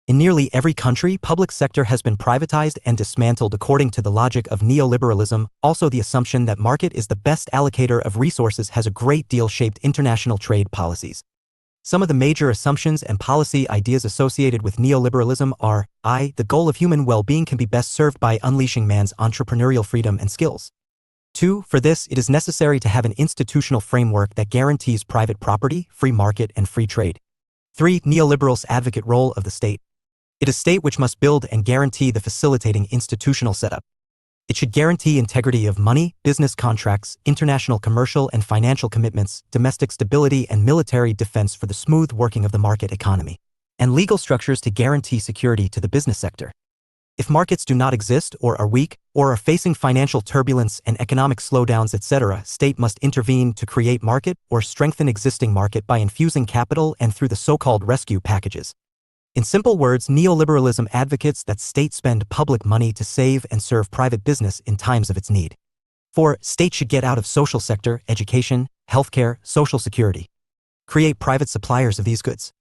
Speaker 1: In nearly every country, public sector has been privatized and dismantled according to the logic of neoliberalism. Also, the assumption that market is the best allocator of resources has a great deal shaped international trade policies. Some of the major assumptions and policy ideas associated with neoliberalism are: I. The goal of human well-being can be best served by unleashing man's entrepreneurial freedom and skills. 2. For this, it is necessary to have an institutional framework that guarantees private property, free market, and free trade. 3. Neoliberals advocate role of the state. It is state which must build and guarantee the facilitating institutional setup. It should guarantee integrity of money, business contracts, international commercial and financial commitments, domestic stability and military defense for the smooth working of the market economy, and legal structures to guarantee security to the business sector. If markets do not exist or are weak, or are facing financial turbulence and economic slowdowns, etc., state must intervene to create market or strengthen existing market by infusing capital and through the so-called rescue packages. In simple words, neoliberalism advocates that state spend public money to save and serve private business in times of its need. 4. State should get out of social sector, education, healthcare, social security. Create private suppliers of these goods.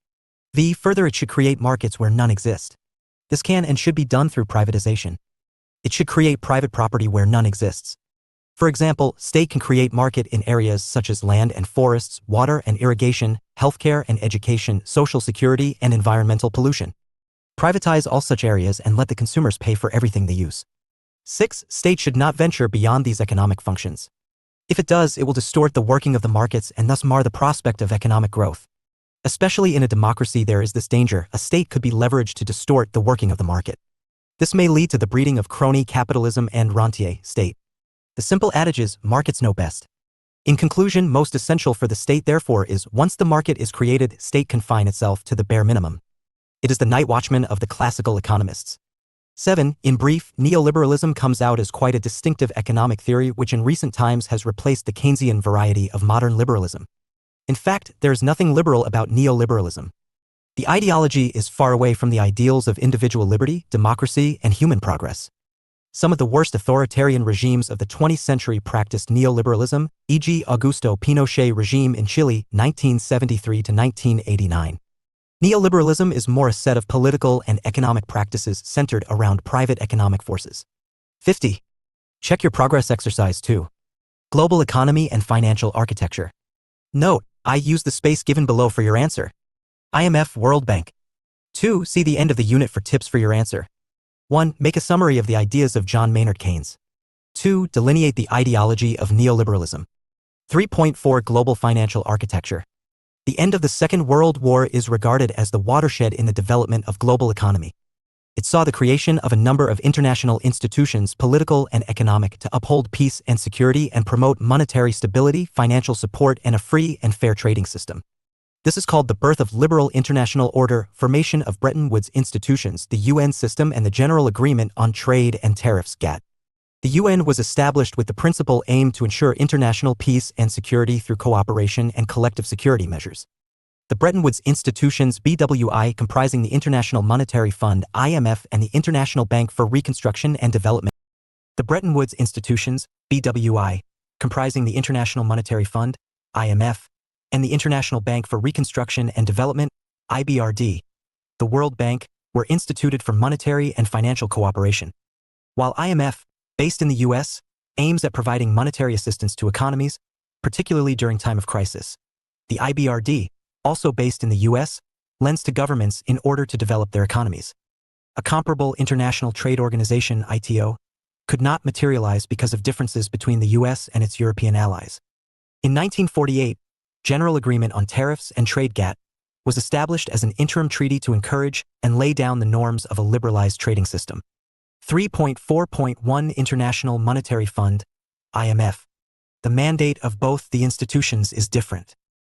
Speaker 1: Further, it should create markets where none exist. This can and should be done through privatization. It should create private property where none exists. For example, state can create market in areas such as land and forests, water and irrigation, healthcare and education, social security, and environmental pollution. Privatize all such areas and let the consumers pay for everything they use. 6. State should not venture beyond these economic functions. If it does, it will distort the working of the markets and thus mar the prospect of economic growth. Especially in a democracy, there is this danger: a state could be leveraged to distort the working of the market. This may lead to the breeding of crony capitalism and rentier state. The simple adage is, markets know best. In conclusion, most essential for the state therefore is, once the market is created, state confine itself to the bare minimum. It is the night watchman of the classical economists. 7. In brief, neoliberalism comes out as quite a distinctive economic theory which in recent times has replaced the Keynesian variety of modern liberalism. In fact, there is nothing liberal about neoliberalism. The ideology is far away from the ideals of individual liberty, democracy, and human progress. Some of the worst authoritarian regimes of the 20th century practiced neoliberalism, e.g. Augusto Pinochet regime in Chile, 1973 to 1989. Neoliberalism is more a set of political and economic practices centered around private economic forces. 50. Check your progress exercise 2. Global economy and financial architecture. Note, I use the space given below for your answer. IMF, World Bank. 2. See the end of the unit for tips for your answer. 1. Make a summary of the ideas of John Maynard Keynes. 2. Delineate the ideology of neoliberalism. 3.4 Global financial architecture. The end of the Second World War is regarded as the watershed in the development of global economy. It saw the creation of a number of international institutions, political and economic, to uphold peace and security and promote monetary stability, financial support, and a free and fair trading system. This is called the birth of liberal international order, formation of Bretton Woods institutions, the UN system, and the General Agreement on Trade and Tariffs (GATT). The UN was established with the principal aim to ensure international peace and security through cooperation and collective security measures. The Bretton Woods institutions BWI, comprising the International Monetary Fund (IMF) and the International Bank for Reconstruction and Development. The Bretton Woods institutions BWI, comprising the International Monetary Fund (IMF) and the International Bank for Reconstruction and Development (IBRD), the World Bank, were instituted for monetary and financial cooperation. While IMF, based in the US, aims at providing monetary assistance to economies, particularly during time of crisis. The IBRD, also based in the US, lends to governments in order to develop their economies. A comparable international trade organization, ITO, could not materialize because of differences between the US and its European allies. In 1948, General Agreement on Tariffs and Trade (GATT) was established as an interim treaty to encourage and lay down the norms of a liberalized trading system. 3.4.1 International Monetary Fund, IMF. The mandate of both the institutions is different.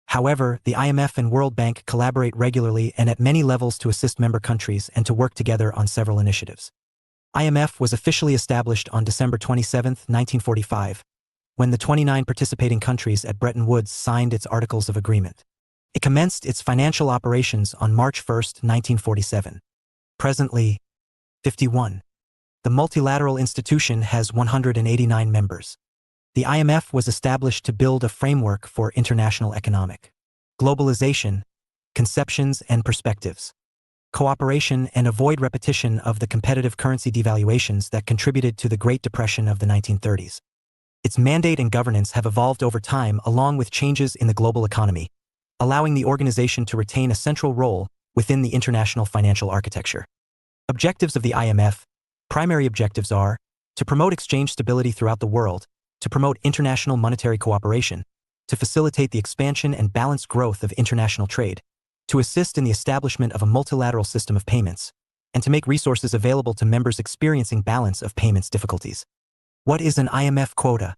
Speaker 1: However, the IMF and World Bank collaborate regularly and at many levels to assist member countries and to work together on several initiatives. IMF was officially established on December 27, 1945, when the 29 participating countries at Bretton Woods signed its Articles of Agreement. It commenced its financial operations on March 1, 1947. Presently, 51. The multilateral institution has 189 members. The IMF was established to build a framework for international economic globalization, conceptions and perspectives, cooperation, and avoid repetition of the competitive currency devaluations that contributed to the Great Depression of the 1930s. Its mandate and governance have evolved over time along with changes in the global economy, allowing the organization to retain a central role within the international financial architecture. Objectives of the IMF. Primary objectives are to promote exchange stability throughout the world, to promote international monetary cooperation, to facilitate the expansion and balanced growth of international trade, to assist in the establishment of a multilateral system of payments, and to make resources available to members experiencing balance of payments difficulties. What is an IMF quota?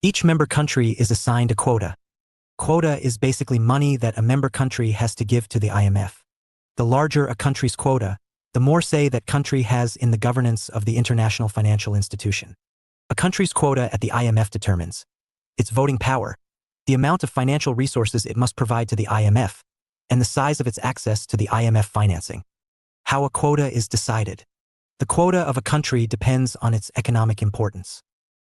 Speaker 1: Each member country is assigned a quota. Quota is basically money that a member country has to give to the IMF. The larger a country's quota, the more say that country has in the governance of the international financial institution. A country's quota at the IMF determines its voting power, the amount of financial resources it must provide to the IMF, and the size of its access to the IMF financing. How a quota is decided. The quota of a country depends on its economic importance.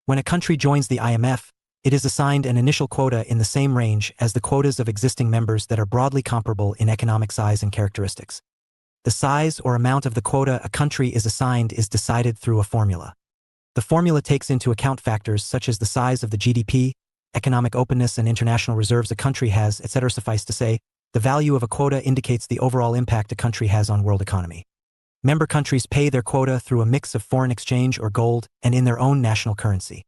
Speaker 1: When a country joins the IMF, it is assigned an initial quota in the same range as the quotas of existing members that are broadly comparable in economic size and characteristics. The size or amount of the quota a country is assigned is decided through a formula. The formula takes into account factors such as the size of the GDP, economic openness and international reserves a country has, etc. Suffice to say, the value of a quota indicates the overall impact a country has on world economy. Member countries pay their quota through a mix of foreign exchange or gold and in their own national currency.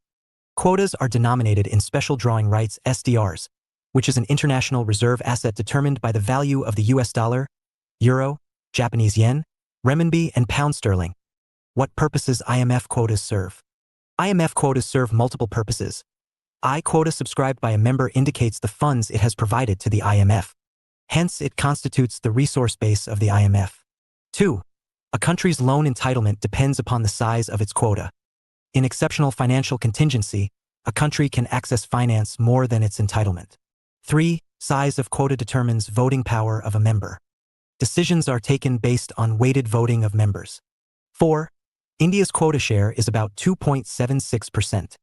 Speaker 1: Quotas are denominated in special drawing rights (SDRs), which is an international reserve asset determined by the value of the US dollar, euro, Japanese yen, renminbi, and pound sterling. What purposes IMF quotas serve? IMF quotas serve multiple purposes. Quota subscribed by a member indicates the funds it has provided to the IMF. Hence, it constitutes the resource base of the IMF. 2. A country's loan entitlement depends upon the size of its quota. In exceptional financial contingency, a country can access finance more than its entitlement. 3. Size of quota determines voting power of a member. Decisions are taken based on weighted voting of members. 4. India's quota share is about 2.76%.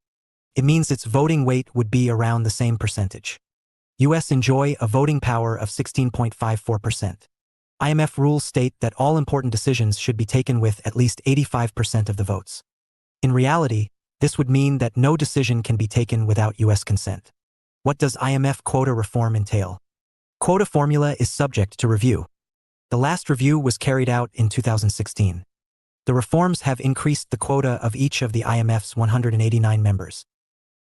Speaker 1: It means its voting weight would be around the same percentage. US enjoy a voting power of 16.54%. IMF rules state that all important decisions should be taken with at least 85% of the votes. In reality, this would mean that no decision can be taken without US consent. What does IMF quota reform entail? Quota formula is subject to review. The last review was carried out in 2016. The reforms have increased the quota of each of the IMF's 189 members.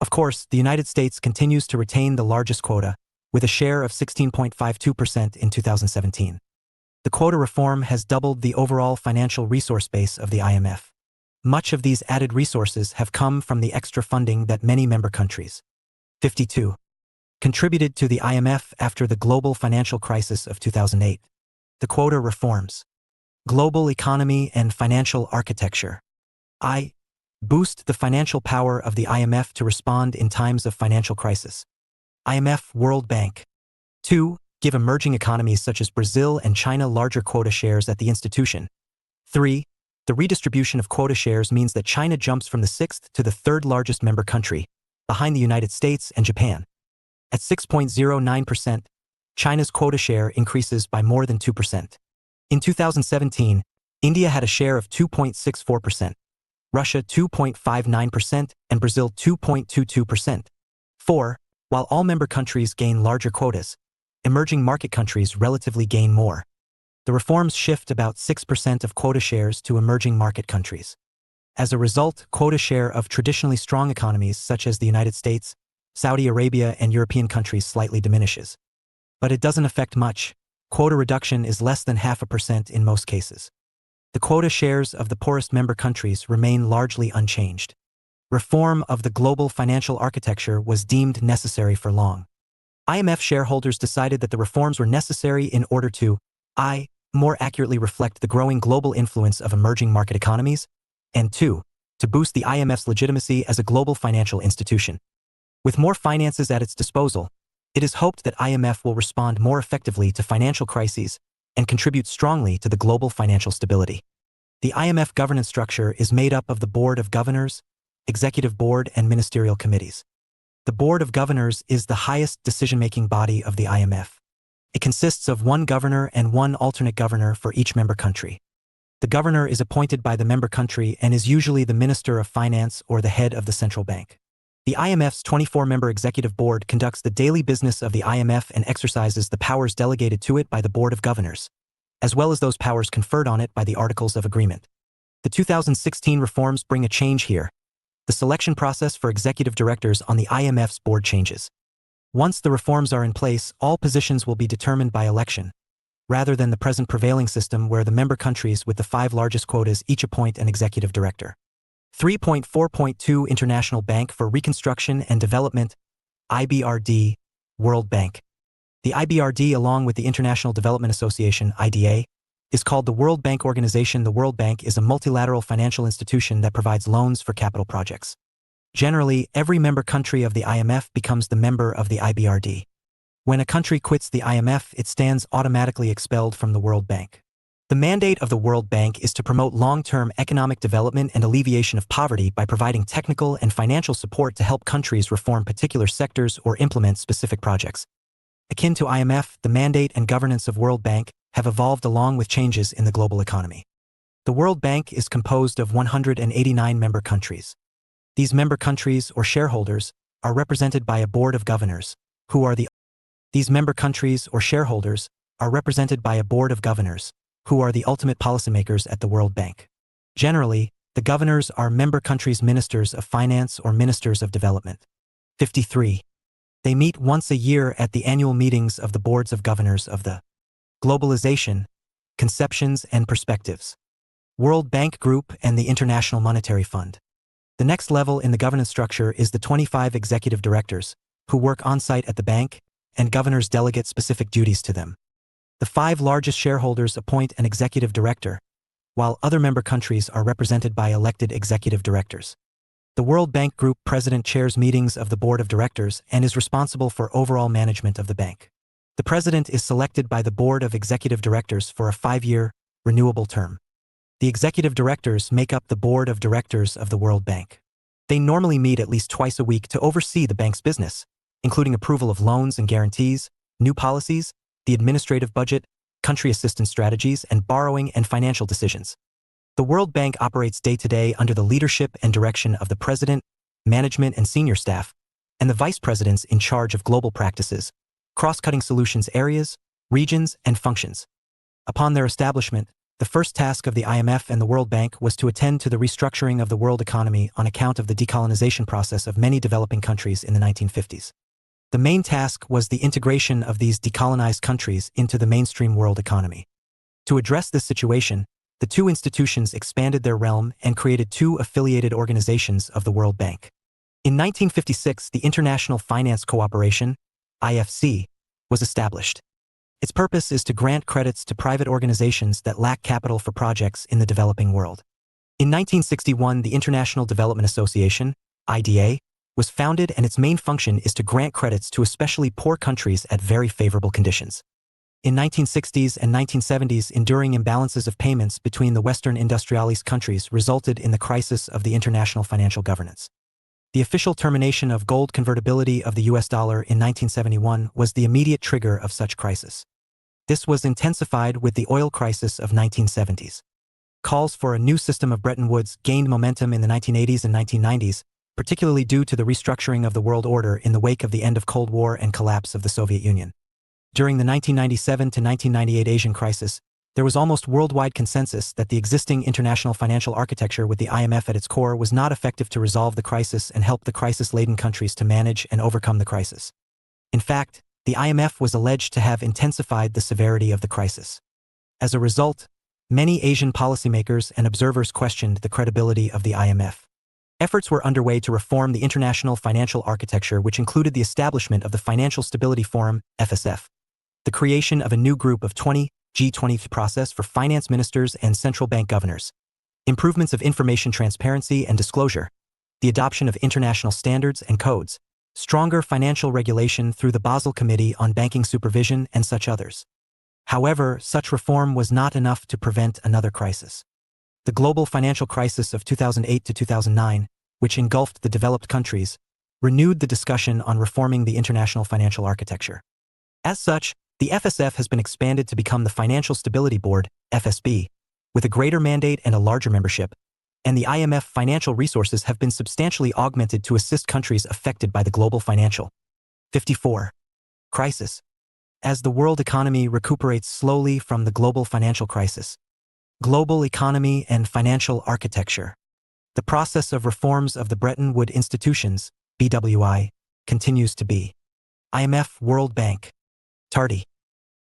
Speaker 1: Of course, the United States continues to retain the largest quota, with a share of 16.52% in 2017. The quota reform has doubled the overall financial resource base of the IMF. Much of these added resources have come from the extra funding that many member countries, 52, contributed to the IMF after the global financial crisis of 2008. The quota reforms. Global economy and financial architecture. Boost the financial power of the IMF to respond in times of financial crisis. IMF World Bank. 2. Give emerging economies such as Brazil and China larger quota shares at the institution. 3. The redistribution of quota shares means that China jumps from the 6th to the 3rd largest member country, behind the United States and Japan. At 6.09%, China's quota share increases by more than 2%. In 2017, India had a share of 2.64%, Russia 2.59%, and Brazil 2.22%. 4. While all member countries gain larger quotas, emerging market countries relatively gain more. The reforms shift about 6% of quota shares to emerging market countries. As a result, quota share of traditionally strong economies such as the United States, Saudi Arabia, and European countries slightly diminishes. But it doesn't affect much. Quota reduction is less than 0.5% in most cases. The quota shares of the poorest member countries remain largely unchanged. Reform of the global financial architecture was deemed necessary for long. IMF shareholders decided that the reforms were necessary in order to more accurately reflect the growing global influence of emerging market economies, and 2. To boost the IMF's legitimacy as a global financial institution. With more finances at its disposal, it is hoped that IMF will respond more effectively to financial crises and contribute strongly to the global financial stability. The IMF governance structure is made up of the Board of Governors, Executive Board, and Ministerial Committees. The Board of Governors is the highest decision-making body of the IMF. It consists of one governor and one alternate governor for each member country. The governor is appointed by the member country and is usually the Minister of Finance or the head of the central bank. The IMF's 24-member executive board conducts the daily business of the IMF and exercises the powers delegated to it by the Board of Governors, as well as those powers conferred on it by the Articles of Agreement. The 2016 reforms bring a change here. The selection process for executive directors on the IMF's board changes. Once the reforms are in place, all positions will be determined by election, rather than the present prevailing system where the member countries with the 5 largest quotas each appoint an executive director. 3.4.2 International Bank for Reconstruction and Development, IBRD, World Bank. The IBRD, along with the International Development Association, IDA, is called the World Bank Organization. The World Bank is a multilateral financial institution that provides loans for capital projects. Generally, every member country of the IMF becomes the member of the IBRD. When a country quits the IMF, it stands automatically expelled from the World Bank. The mandate of the World Bank is to promote long-term economic development and alleviation of poverty by providing technical and financial support to help countries reform particular sectors or implement specific projects. Akin to IMF, the mandate and governance of World Bank have evolved along with changes in the global economy. The World Bank is composed of 189 member countries. These member countries or shareholders are represented by a board of governors, who are the ultimate policymakers at the World Bank. Generally, the governors are member countries' ministers of finance or ministers of development. 53. They meet once a year at the annual meetings of the boards of governors of the Globalization, Conceptions and Perspectives, World Bank Group, and the International Monetary Fund. The next level in the governance structure is the 25 executive directors, who work on-site at the bank, and governors delegate specific duties to them. The 5 largest shareholders appoint an executive director, while other member countries are represented by elected executive directors. The World Bank Group president chairs meetings of the board of directors and is responsible for overall management of the bank. The president is selected by the board of executive directors for a 5-year, renewable term. The executive directors make up the board of directors of the World Bank. They normally meet at least twice a week to oversee the bank's business, including approval of loans and guarantees, new policies, the administrative budget, country assistance strategies, and borrowing and financial decisions. The World Bank operates day-to-day under the leadership and direction of the president, management and senior staff, and the vice presidents in charge of global practices, cross-cutting solutions areas, regions, and functions. Upon their establishment, the first task of the IMF and the World Bank was to attend to the restructuring of the world economy on account of the decolonization process of many developing countries in the 1950s. The main task was the integration of these decolonized countries into the mainstream world economy. To address this situation, the 2 institutions expanded their realm and created 2 affiliated organizations of the World Bank. In 1956, the International Finance Cooperation, IFC, was established. Its purpose is to grant credits to private organizations that lack capital for projects in the developing world. In 1961, the International Development Association, IDA, was founded, and its main function is to grant credits to especially poor countries at very favorable conditions. In 1960s and 1970s, enduring imbalances of payments between the Western industrialist countries resulted in the crisis of the international financial governance. The official termination of gold convertibility of the US dollar in 1971 was the immediate trigger of such crisis. This was intensified with the oil crisis of 1970s. Calls for a new system of Bretton Woods gained momentum in the 1980s and 1990s, particularly due to the restructuring of the world order in the wake of the end of Cold War and collapse of the Soviet Union. During the 1997 to 1998 Asian crisis, there was almost worldwide consensus that the existing international financial architecture with the IMF at its core was not effective to resolve the crisis and help the crisis-laden countries to manage and overcome the crisis. In fact, the IMF was alleged to have intensified the severity of the crisis. As a result, many Asian policymakers and observers questioned the credibility of the IMF. Efforts were underway to reform the international financial architecture, which included the establishment of the Financial Stability Forum, FSF, the creation of a new group of 20, G20 process for finance ministers and central bank governors, improvements of information transparency and disclosure, the adoption of international standards and codes, stronger financial regulation through the Basel Committee on Banking Supervision, and such others. However, such reform was not enough to prevent another crisis. The global financial crisis of 2008 to 2009, which engulfed the developed countries, renewed the discussion on reforming the international financial architecture. As such, the FSF has been expanded to become the Financial Stability Board, FSB, with a greater mandate and a larger membership, and the IMF financial resources have been substantially augmented to assist countries affected by the global financial 54 crisis. As the world economy recuperates slowly from the global financial crisis, global economy and financial architecture. The process of reforms of the Bretton Woods institutions, BWI, continues to be. IMF, World Bank. Tardy.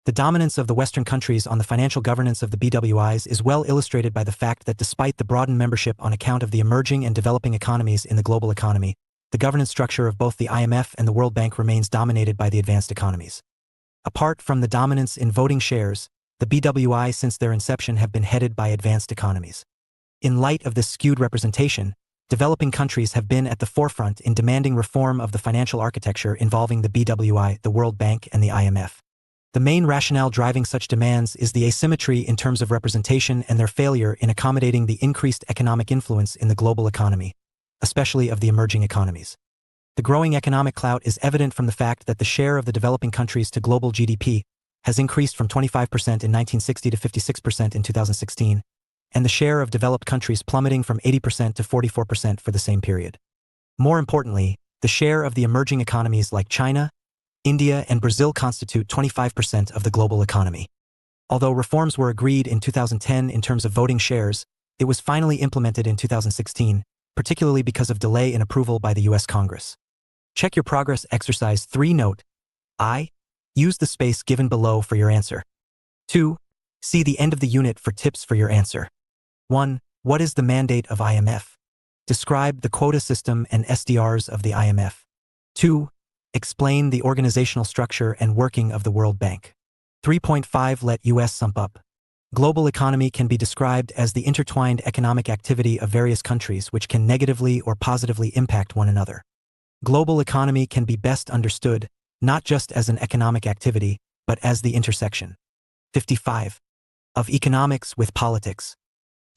Speaker 1: The dominance of the Western countries on the financial governance of the BWIs is well illustrated by the fact that despite the broadened membership on account of the emerging and developing economies in the global economy, the governance structure of both the IMF and the World Bank remains dominated by the advanced economies. Apart from the dominance in voting shares, the BWI since their inception have been headed by advanced economies. In light of this skewed representation, developing countries have been at the forefront in demanding reform of the financial architecture involving the BWI, the World Bank, and the IMF. The main rationale driving such demands is the asymmetry in terms of representation and their failure in accommodating the increased economic influence in the global economy, especially of the emerging economies. The growing economic clout is evident from the fact that the share of the developing countries to global GDP has increased from 25% in 1960 to 56% in 2016, and the share of developed countries plummeting from 80% to 44% for the same period. More importantly, the share of the emerging economies like China, India, and Brazil constitute 25% of the global economy. Although reforms were agreed in 2010 in terms of voting shares, it was finally implemented in 2016, particularly because of delay in approval by the U.S. Congress. Check your progress exercise 3. Note: I. Use the space given below for your answer. 2. See the end of the unit for tips for your answer. 1. What is the mandate of IMF? Describe the quota system and SDRs of the IMF. 2. Explain the organizational structure and working of the World Bank. 3.5. Let US sum up. Global economy can be described as the intertwined economic activity of various countries which can negatively or positively impact one another. Global economy can be best understood, not just as an economic activity, but as the intersection. 55. Of economics with politics.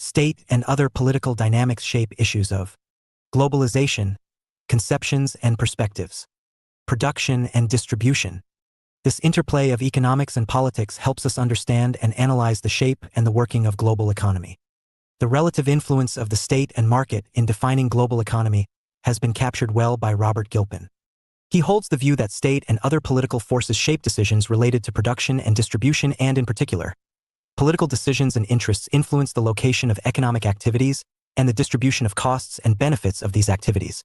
Speaker 1: State and other political dynamics shape issues of globalization, conceptions and perspectives, production and distribution. This interplay of economics and politics helps us understand and analyze the shape and the working of global economy. The relative influence of the state and market in defining global economy has been captured well by Robert Gilpin. He holds the view that state and other political forces shape decisions related to production and distribution, and in particular, political decisions and interests influence the location of economic activities and the distribution of costs and benefits of these activities.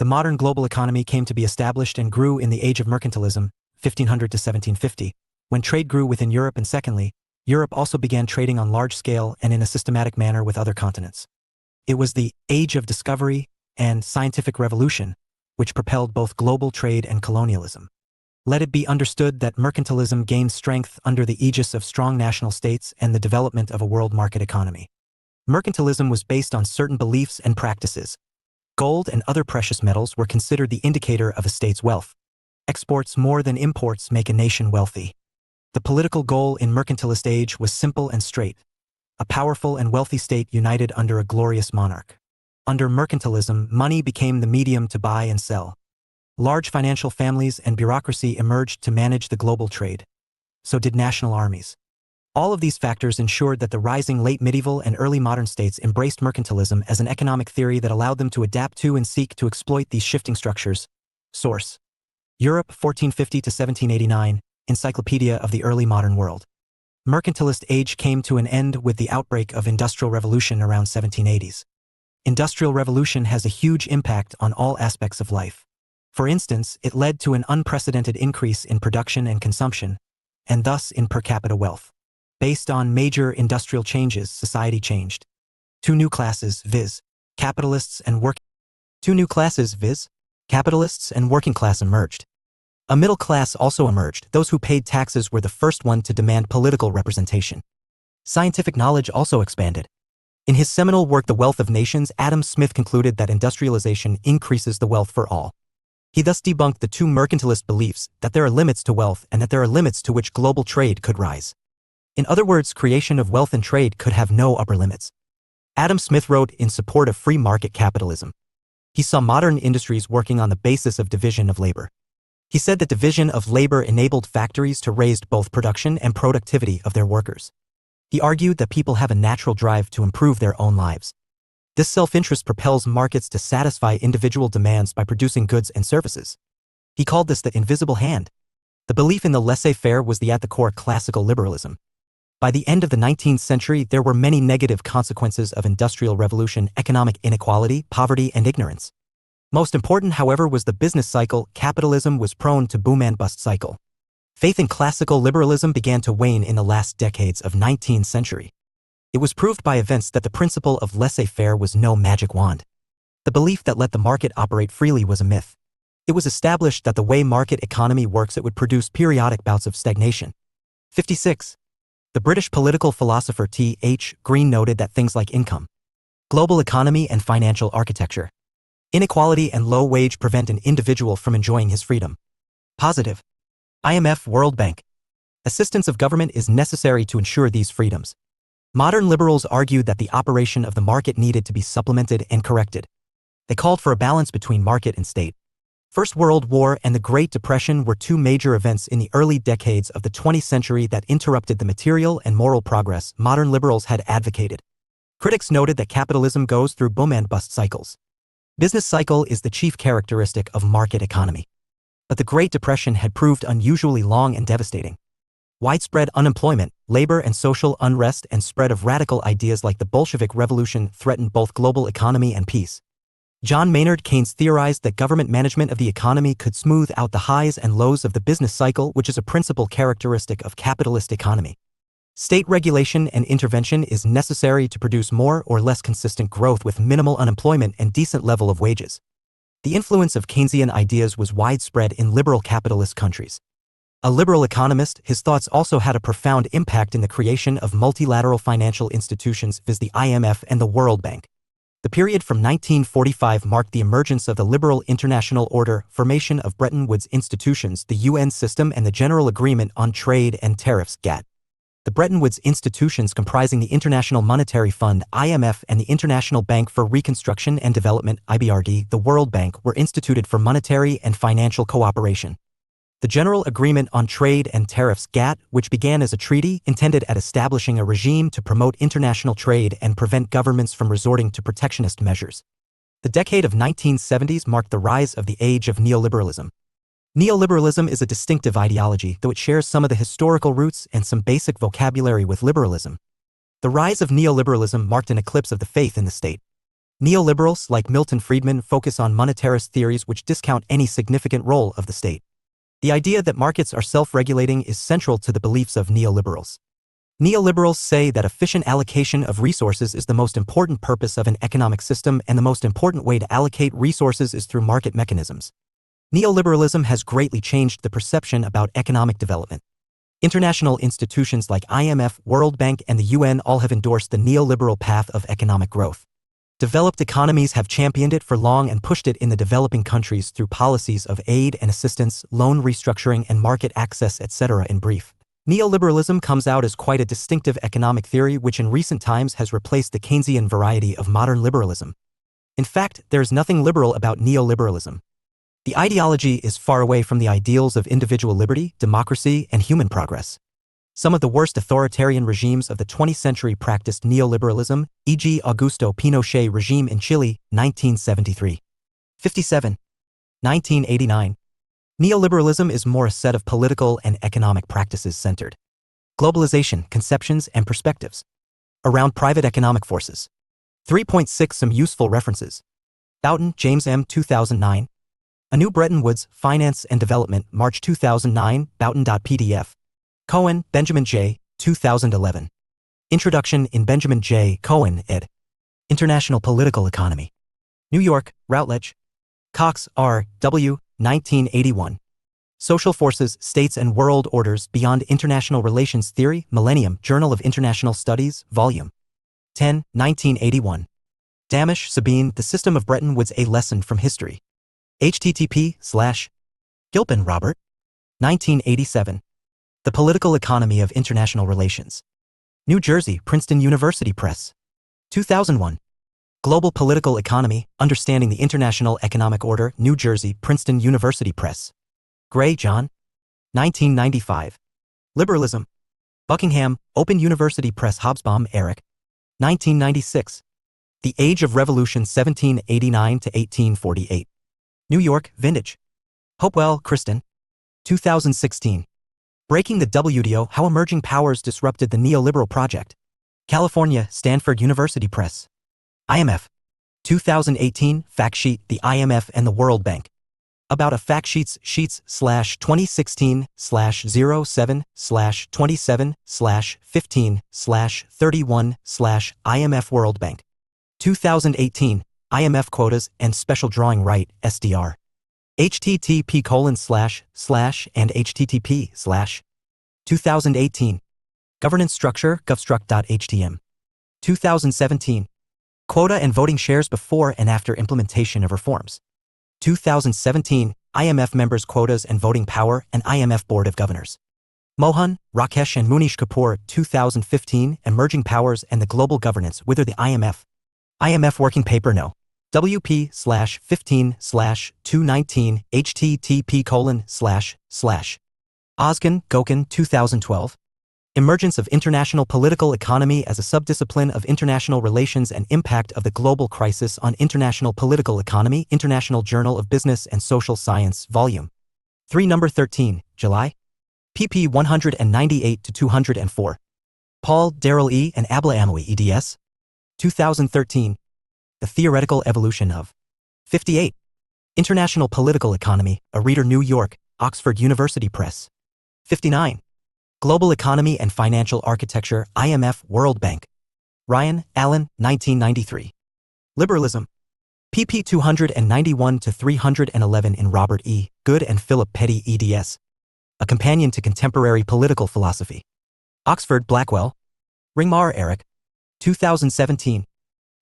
Speaker 1: The modern global economy came to be established and grew in the age of mercantilism, 1500 to 1750, when trade grew within Europe, and secondly, Europe also began trading on large scale and in a systematic manner with other continents. It was the age of discovery and scientific revolution which propelled both global trade and colonialism. Let it be understood that mercantilism gained strength under the aegis of strong national states and the development of a world market economy. Mercantilism was based on certain beliefs and practices. Gold and other precious metals were considered the indicator of a state's wealth. Exports more than imports make a nation wealthy. The political goal in mercantilist age was simple and straight: a powerful and wealthy state united under a glorious monarch. Under mercantilism, money became the medium to buy and sell. Large financial families and bureaucracy emerged to manage the global trade. So did national armies. All of these factors ensured that the rising late medieval and early modern states embraced mercantilism as an economic theory that allowed them to adapt to and seek to exploit these shifting structures. Source: Europe, 1450 to 1789, Encyclopedia of the Early Modern World. Mercantilist age came to an end with the outbreak of Industrial Revolution around 1780s. Industrial Revolution has a huge impact on all aspects of life. For instance, it led to an unprecedented increase in production and consumption, and thus in per capita wealth. Based on major industrial changes, society changed. Two new classes, viz. Capitalists and working class emerged. A middle class also emerged. Those who paid taxes were the first one to demand political representation. Scientific knowledge also expanded. In his seminal work The Wealth of Nations, Adam Smith concluded that industrialization increases the wealth for all. He thus debunked the two mercantilist beliefs that there are limits to wealth and that there are limits to which global trade could rise. In other words, creation of wealth and trade could have no upper limits. Adam Smith wrote in support of free market capitalism. He saw modern industries working on the basis of division of labor. He said that division of labor enabled factories to raise both production and productivity of their workers. He argued that people have a natural drive to improve their own lives. This self-interest propels markets to satisfy individual demands by producing goods and services. He called this the invisible hand. The belief in the laissez-faire was at the core classical liberalism. By the end of the 19th century, there were many negative consequences of industrial revolution: economic inequality, poverty, and ignorance. Most important, however, was the business cycle. Capitalism was prone to boom and bust cycle. Faith in classical liberalism began to wane in the last decades of 19th century. It was proved by events that the principle of laissez-faire was no magic wand. The belief that let the market operate freely was a myth. It was established that the way market economy works, it would produce periodic bouts of stagnation. 56. The British political philosopher T.H. Green noted that things like income, global economy, and financial architecture, inequality and low wage prevent an individual from enjoying his freedom. Positive. IMF, World Bank. Assistance of government is necessary to ensure these freedoms. Modern liberals argued that the operation of the market needed to be supplemented and corrected. They called for a balance between market and state. First World War and the Great Depression were two major events in the early decades of the 20th century that interrupted the material and moral progress modern liberals had advocated. Critics noted that capitalism goes through boom and bust cycles. Business cycle is the chief characteristic of market economy. But the Great Depression had proved unusually long and devastating. Widespread unemployment, labor and social unrest, and spread of radical ideas like the Bolshevik Revolution threatened both global economy and peace. John Maynard Keynes theorized that government management of the economy could smooth out the highs and lows of the business cycle, which is a principal characteristic of capitalist economy. State regulation and intervention is necessary to produce more or less consistent growth with minimal unemployment and decent level of wages. The influence of Keynesian ideas was widespread in liberal capitalist countries. A liberal economist, his thoughts also had a profound impact in the creation of multilateral financial institutions, viz. the IMF and the World Bank. The period from 1945 marked the emergence of the liberal international order, formation of Bretton Woods institutions, the UN system, and the General Agreement on Trade and Tariffs (GATT). The Bretton Woods institutions, comprising the International Monetary Fund (IMF) and the International Bank for Reconstruction and Development (IBRD), the World Bank, were instituted for monetary and financial cooperation. The General Agreement on Trade and Tariffs (GATT), which began as a treaty intended at establishing a regime to promote international trade and prevent governments from resorting to protectionist measures. The decade of 1970s marked the rise of the age of neoliberalism. Neoliberalism is a distinctive ideology, though it shares some of the historical roots and some basic vocabulary with liberalism. The rise of neoliberalism marked an eclipse of the faith in the state. Neoliberals, like Milton Friedman, focus on monetarist theories which discount any significant role of the state. The idea that markets are self-regulating is central to the beliefs of neoliberals. Neoliberals say that efficient allocation of resources is the most important purpose of an economic system, and the most important way to allocate resources is through market mechanisms. Neoliberalism has greatly changed the perception about economic development. International institutions like IMF, World Bank, and the UN all have endorsed the neoliberal path of economic growth. Developed economies have championed it for long and pushed it in the developing countries through policies of aid and assistance, loan restructuring, and market access, etc. In brief, neoliberalism comes out as quite a distinctive economic theory which in recent times has replaced the Keynesian variety of modern liberalism. In fact, there is nothing liberal about neoliberalism. The ideology is far away from the ideals of individual liberty, democracy, and human progress. Some of the worst authoritarian regimes of the 20th century practiced neoliberalism, e.g. Augusto Pinochet regime in Chile, 1973. 57. 1989. Neoliberalism is more a set of political and economic practices centered. Globalization, conceptions, and perspectives. Around private economic forces. 3.6 Some useful references. Boughton, James M. 2009. A New Bretton Woods, Finance and Development, March 2009, Boughton.pdf. Cohen, Benjamin J. 2011. Introduction in Benjamin J. Cohen, ed. International Political Economy. New York, Routledge. Cox, R. W. 1981. Social Forces, States and World Orders Beyond International Relations Theory, Millennium, Journal of International Studies, Volume 10, 1981. Damisch, Sabine, The System of Bretton Woods, A Lesson from History. http://Gilpin, Robert. 1987. The Political Economy of International Relations. New Jersey, Princeton University Press. 2001. Global Political Economy, Understanding the International Economic Order, New Jersey, Princeton University Press. Gray, John. 1995. Liberalism. Buckingham, Open University Press. Hobsbawm, Eric. 1996. The Age of Revolution, 1789 to 1848. New York, Vintage. Hopewell, Kristen. 2016. Breaking the WTO, How Emerging Powers Disrupted the Neoliberal Project. California, Stanford University Press. IMF. 2018, Fact Sheet, The IMF and the World Bank. About a fact sheets/2016/07/27/15/31/IMF World Bank. 2018, IMF Quotas and Special Drawing Right, SDR. http:// and http:// 2018. Governance Structure, govstruct.htm. 2017. Quota and Voting Shares Before and After Implementation of Reforms. 2017, IMF Members' Quotas and Voting Power and IMF Board of Governors. Mohan, Rakesh and Munish Kapoor, 2015, Emerging Powers and the Global Governance Within the IMF. IMF Working Paper No. WP/15/219 http:// Ozgun, Gokhan, 2012. Emergence of International Political Economy as a Subdiscipline of International Relations and Impact of the Global Crisis on International Political Economy, International Journal of Business and Social Science, Volume 3, No. 13, July. pp. 198 to 204. Paul, Darrell E. and Abla Amoui, eds. 2013. The Theoretical Evolution of 58. International Political Economy, a Reader, New York, Oxford University Press. 59. Global Economy and Financial Architecture, IMF, World Bank. Ryan, Alan, 1993. Liberalism. pp. 291-311 in Robert E. Good and Philip Petty eds. A Companion to Contemporary Political Philosophy. Oxford, Blackwell. Ringmar, Eric. 2017.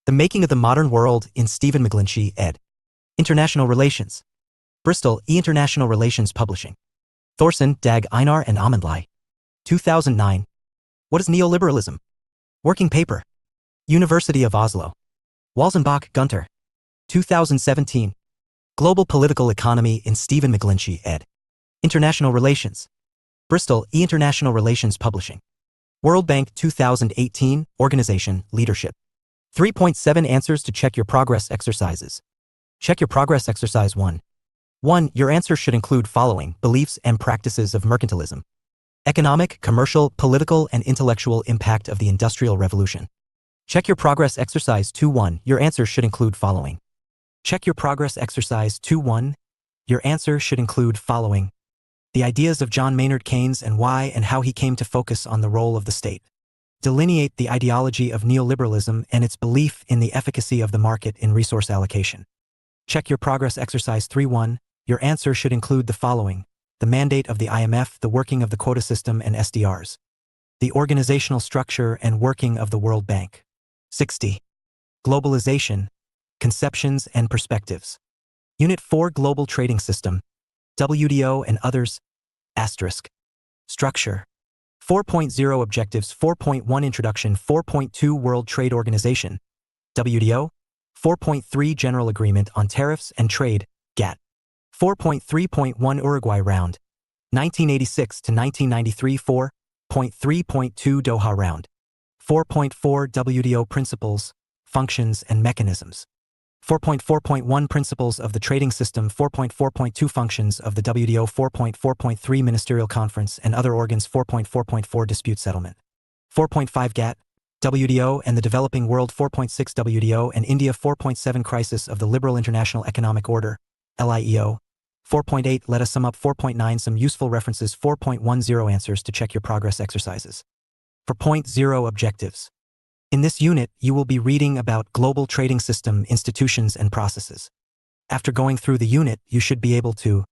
Speaker 1: The Making of the Modern World in Stephen McGlinchey, ed. International Relations. Bristol, International Relations Publishing. Thorson, Dag Einar and Amundlai. 2009. What is Neoliberalism? Working Paper. University of Oslo. Walzenbach, Gunter. 2017. Global Political Economy in Stephen McGlinchey, ed. International Relations. Bristol, International Relations Publishing. World Bank 2018, Organization, Leadership. 3.7 Answers to Check Your Progress Exercises. Check Your Progress Exercise 1. 1. Your answer should include following beliefs and practices of mercantilism. Economic, commercial, political, and intellectual impact of the Industrial Revolution. Check Your Progress Exercise 2.1. Your answer should include following. Check Your Progress Exercise 2.1. Your answer should include following. The ideas of John Maynard Keynes and why and how he came to focus on the role of the state. Delineate the ideology of neoliberalism and its belief in the efficacy of the market in resource allocation. Check Your Progress Exercise 3.1. Your answer should include the following. The mandate of the IMF, the working of the quota system and SDRs. The organizational structure and working of the World Bank. 60. Globalization, Conceptions and Perspectives. Unit 4 Global Trading System. WTO and Others. Asterisk. Structure. 4.0 Objectives 4.1 Introduction 4.2 World Trade Organization. WTO. 4.3 General Agreement on Tariffs and Trade, GATT. 4.3.1 Uruguay Round. 1986 to 1993 4.3.2 Doha Round. 4.4 WTO Principles, Functions and Mechanisms. 4.4.1 Principles of the Trading System 4.4.2 Functions of the WTO 4.4.3 Ministerial Conference and Other Organs 4.4.4 Dispute Settlement. 4.5 GATT, WTO and the Developing World 4.6 WTO and India 4.7 Crisis of the Liberal International Economic Order, LIEO. 4.8 Let us sum up 4.9 Some useful references 4.10 Answers to Check Your Progress Exercises. 4.0 Objectives. In this unit, you will be reading about global trading system, institutions, and processes. After going through the unit, you should be able to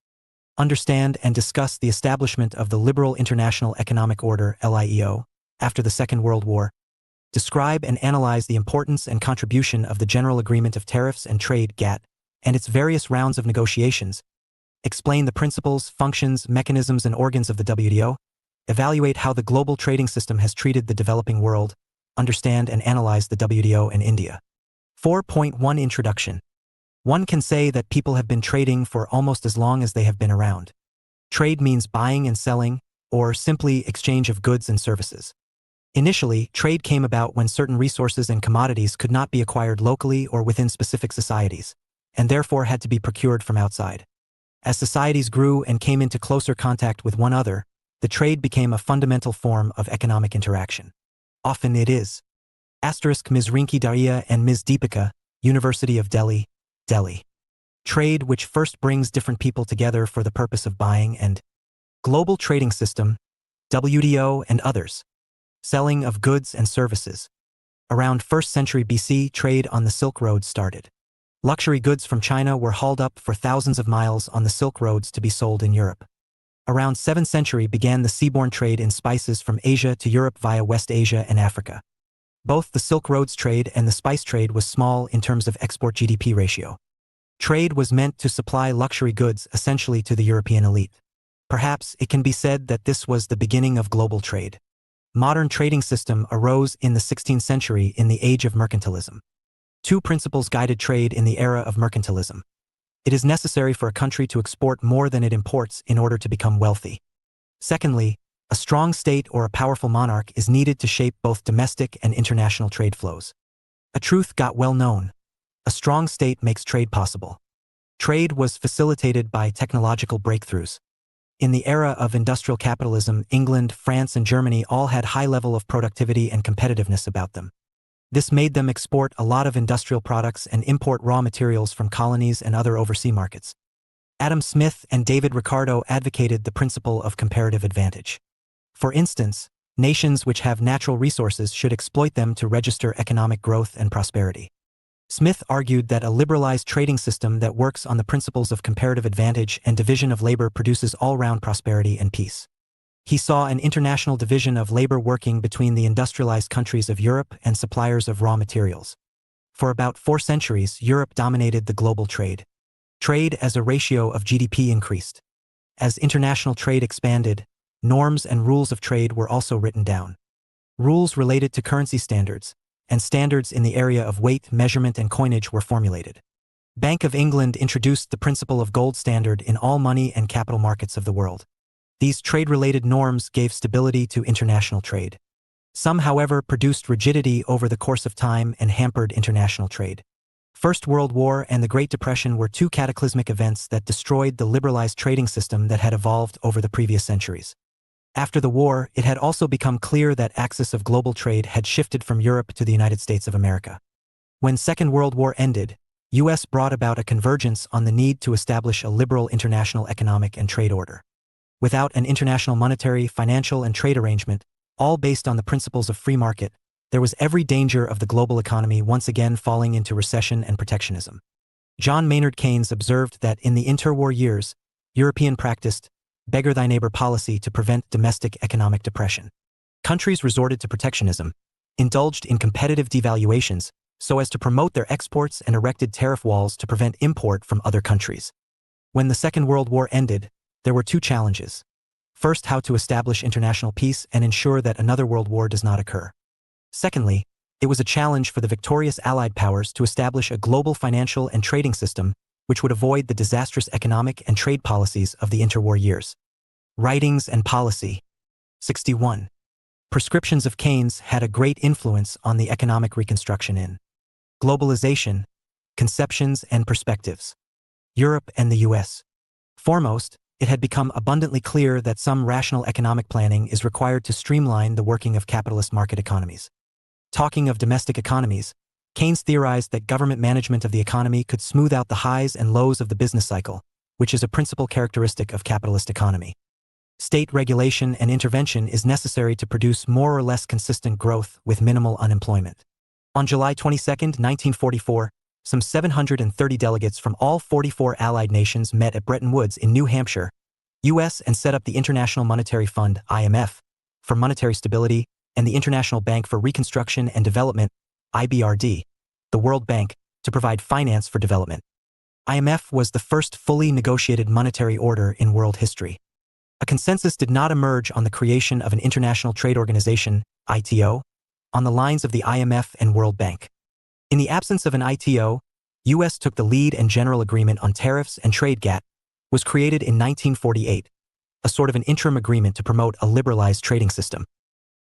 Speaker 1: understand and discuss the establishment of the Liberal International Economic Order, LIEO, after the Second World War, describe and analyze the importance and contribution of the General Agreement of Tariffs and Trade, GATT, and its various rounds of negotiations, explain the principles, functions, mechanisms, and organs of the WTO, evaluate how the global trading system has treated the developing world, understand and analyze the WTO and India. 4.1 Introduction. One can say that people have been trading for almost as long as they have been around. Trade means buying and selling, or simply exchange of goods and services. Initially, trade came about when certain resources and commodities could not be acquired locally or within specific societies, and therefore had to be procured from outside. As societies grew and came into closer contact with one another, the trade became a fundamental form of economic interaction. Often it is. Asterisk Ms. Rinki Daria and Ms. Deepika, University of Delhi, Delhi. Trade which first brings different people together for the purpose of buying and global trading system, WTO and others. Selling of goods and services. Around 1st century BC, trade on the Silk Road started. Luxury goods from China were hauled up for thousands of miles on the Silk Roads to be sold in Europe. Around 7th century began the seaborne trade in spices from Asia to Europe via West Asia and Africa. Both the Silk Roads trade and the spice trade was small in terms of export GDP ratio. Trade was meant to supply luxury goods essentially to the European elite. Perhaps it can be said that this was the beginning of global trade. Modern trading system arose in the 16th century in the age of mercantilism. Two principles guided trade in the era of mercantilism. It is necessary for a country to export more than it imports in order to become wealthy. Secondly, a strong state or a powerful monarch is needed to shape both domestic and international trade flows. A truth got well known. A strong state makes trade possible. Trade was facilitated by technological breakthroughs. In the era of industrial capitalism, England, France, and Germany all had high level of productivity and competitiveness about them. This made them export a lot of industrial products and import raw materials from colonies and other overseas markets. Adam Smith and David Ricardo advocated the principle of comparative advantage. For instance, nations which have natural resources should exploit them to register economic growth and prosperity. Smith argued that a liberalized trading system that works on the principles of comparative advantage and division of labor produces all-round prosperity and peace. He saw an international division of labor working between the industrialized countries of Europe and suppliers of raw materials. For about 4 centuries, Europe dominated the global trade. Trade as a ratio of GDP increased. As international trade expanded, norms and rules of trade were also written down. Rules related to currency standards, and standards in the area of weight, measurement, and coinage were formulated. Bank of England introduced the principle of gold standard in all money and capital markets of the world. These trade-related norms gave stability to international trade. Some, however, produced rigidity over the course of time and hampered international trade. First World War and the Great Depression were 2 cataclysmic events that destroyed the liberalized trading system that had evolved over the previous centuries. After the war, it had also become clear that axis of global trade had shifted from Europe to the United States of America. When Second World War ended, U.S. brought about a convergence on the need to establish a liberal international economic and trade order. Without an international monetary, financial, and trade arrangement, all based on the principles of free market, there was every danger of the global economy once again falling into recession and protectionism. John Maynard Keynes observed that in the interwar years, European practiced beggar thy neighbor policy to prevent domestic economic depression. Countries resorted to protectionism, indulged in competitive devaluations so as to promote their exports, and erected tariff walls to prevent import from other countries. When the Second World War ended, there were 2 challenges. First, how to establish international peace and ensure that another world war does not occur. Secondly, it was a challenge for the victorious Allied powers to establish a global financial and trading system which would avoid the disastrous economic and trade policies of the interwar years. Writings and policy. 61. Prescriptions of Keynes had a great influence on the economic reconstruction in Globalization, Conceptions and Perspectives. Europe and the U.S. Foremost, it had become abundantly clear that some rational economic planning is required to streamline the working of capitalist market economies. Talking of domestic economies, Keynes theorized that government management of the economy could smooth out the highs and lows of the business cycle, which is a principal characteristic of capitalist economy. State regulation and intervention is necessary to produce more or less consistent growth with minimal unemployment. On July 22, 1944, some 730 delegates from all 44 Allied nations met at Bretton Woods in New Hampshire, U.S. and set up the International Monetary Fund, IMF, for monetary stability, and the International Bank for Reconstruction and Development, IBRD, the World Bank, to provide finance for development. IMF was the first fully negotiated monetary order in world history. A consensus did not emerge on the creation of an international trade organization, ITO, on the lines of the IMF and World Bank. In the absence of an ITO, U.S. took the lead, and General Agreement on Tariffs and Trade GATT was created in 1948, a sort of an interim agreement to promote a liberalized trading system.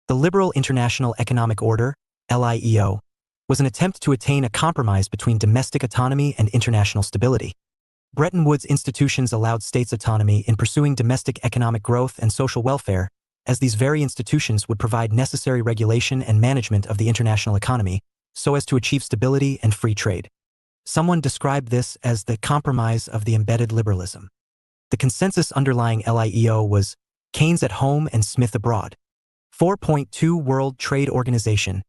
Speaker 1: The Liberal International Economic Order, LIEO, was an attempt to attain a compromise between domestic autonomy and international stability. Bretton Woods institutions allowed states autonomy in pursuing domestic economic growth and social welfare, as these very institutions would provide necessary regulation and management of the international economy so as to achieve stability and free trade. Someone described this as the compromise of the embedded liberalism. The consensus underlying LIEO was Keynes at home and Smith abroad. 4.2 World Trade Organization,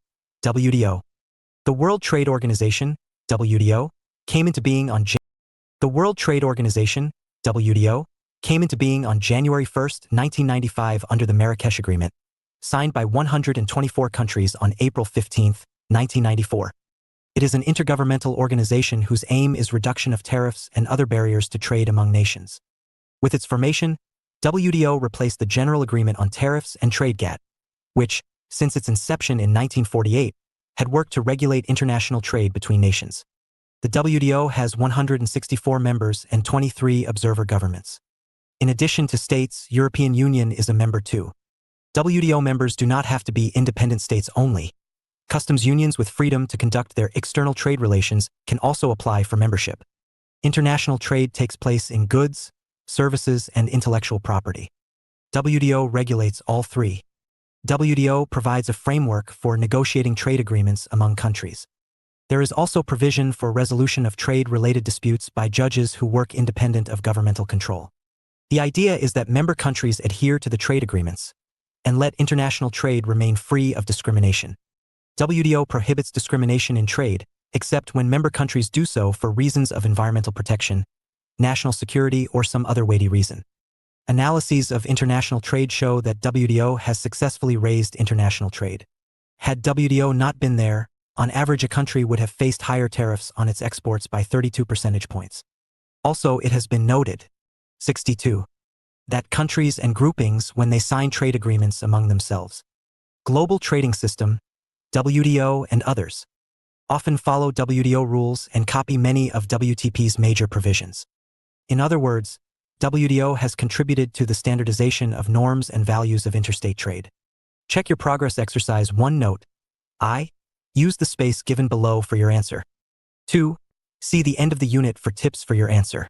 Speaker 1: WTO. The World Trade Organization, WTO, came into being on January 1, 1995 under the Marrakesh Agreement, signed by 124 countries on April 15, 1994. It is an intergovernmental organization whose aim is reduction of tariffs and other barriers to trade among nations. With its formation, WTO replaced the General Agreement on Tariffs and Trade GATT, which, since its inception in 1948, had worked to regulate international trade between nations. The WTO has 164 members and 23 observer governments. In addition to states, European Union is a member too. WTO members do not have to be independent states only. Customs unions with freedom to conduct their external trade relations can also apply for membership. International trade takes place in goods, services, and intellectual property. WTO regulates all 3. WTO provides a framework for negotiating trade agreements among countries. There is also provision for resolution of trade-related disputes by judges who work independent of governmental control. The idea is that member countries adhere to the trade agreements, and let international trade remain free of discrimination. WTO prohibits discrimination in trade, except when member countries do so for reasons of environmental protection, national security, or some other weighty reason. Analyses of international trade show that WTO has successfully raised international trade. Had WTO not been there, on average a country would have faced higher tariffs on its exports by 32 percentage points. Also, it has been noted, 62, that countries and groupings, when they sign trade agreements among themselves, Global Trading System, WTO, and others, often follow WTO rules and copy many of WTP's major provisions. In other words, WTO has contributed to the standardization of norms and values of interstate trade. Check your progress exercise 1 note. I. Use the space given below for your answer. 2. See the end of the unit for tips for your answer.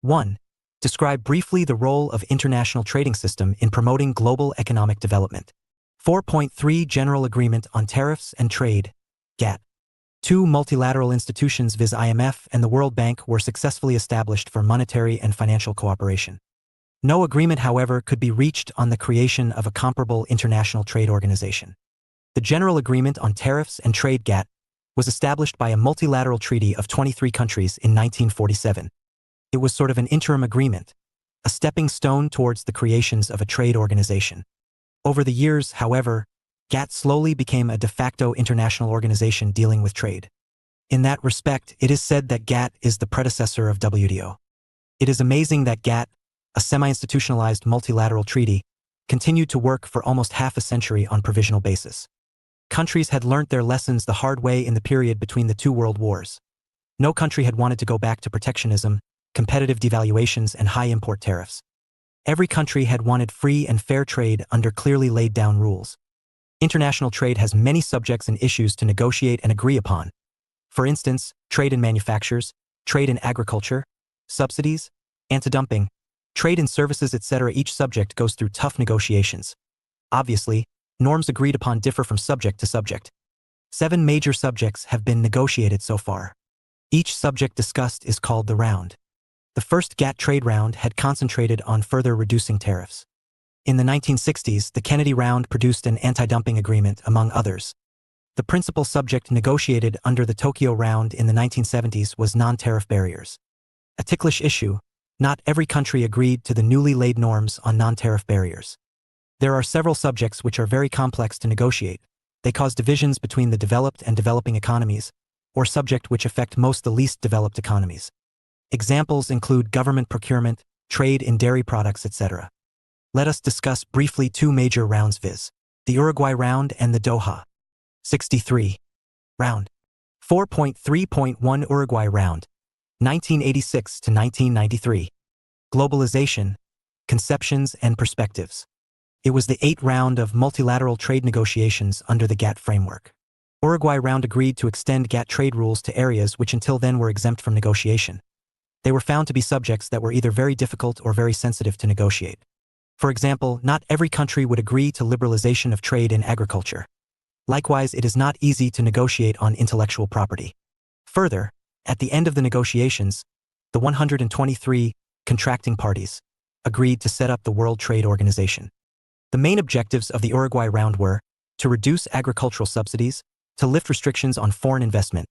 Speaker 1: 1. Describe briefly the role of international trading system in promoting global economic development. 4.3 General Agreement on Tariffs and Trade, GATT. 2 multilateral institutions viz. IMF and the World Bank were successfully established for monetary and financial cooperation. No agreement, however, could be reached on the creation of a comparable international trade organization. The General Agreement on Tariffs and Trade GATT was established by a multilateral treaty of 23 countries in 1947. It was sort of an interim agreement, a stepping stone towards the creations of a trade organization. Over the years, however, GATT slowly became a de facto international organization dealing with trade. In that respect, it is said that GATT is the predecessor of WTO. It is amazing that GATT, a semi-institutionalized multilateral treaty, continued to work for almost half a century on provisional basis. Countries had learnt their lessons the hard way in the period between the 2 world wars. No country had wanted to go back to protectionism, competitive devaluations, and high import tariffs. Every country had wanted free and fair trade under clearly laid down rules. International trade has many subjects and issues to negotiate and agree upon. For instance, trade in manufactures, trade in agriculture, subsidies, anti-dumping, trade in services, etc. Each subject goes through tough negotiations. Obviously, norms agreed upon differ from subject to subject. 7 major subjects have been negotiated so far. Each subject discussed is called the round. The first GATT trade round had concentrated on further reducing tariffs. In the 1960s, the Kennedy Round produced an anti-dumping agreement, among others. The principal subject negotiated under the Tokyo Round in the 1970s was non-tariff barriers. A ticklish issue, not every country agreed to the newly laid norms on non-tariff barriers. There are several subjects which are very complex to negotiate. They cause divisions between the developed and developing economies, or subject which affect most the least developed economies. Examples include government procurement, trade in dairy products, etc. Let us discuss briefly 2 major rounds viz. The Uruguay Round and the Doha. 63. Round. 4.3.1 Uruguay Round. 1986 to 1993. Globalization, Conceptions and Perspectives. It was the 8th round of multilateral trade negotiations under the GATT framework. Uruguay Round agreed to extend GATT trade rules to areas which until then were exempt from negotiation. They were found to be subjects that were either very difficult or very sensitive to negotiate. For example, not every country would agree to liberalization of trade in agriculture. Likewise, it is not easy to negotiate on intellectual property. Further, at the end of the negotiations, the 123 contracting parties agreed to set up the World Trade Organization. The main objectives of the Uruguay Round were to reduce agricultural subsidies, to lift restrictions on foreign investment,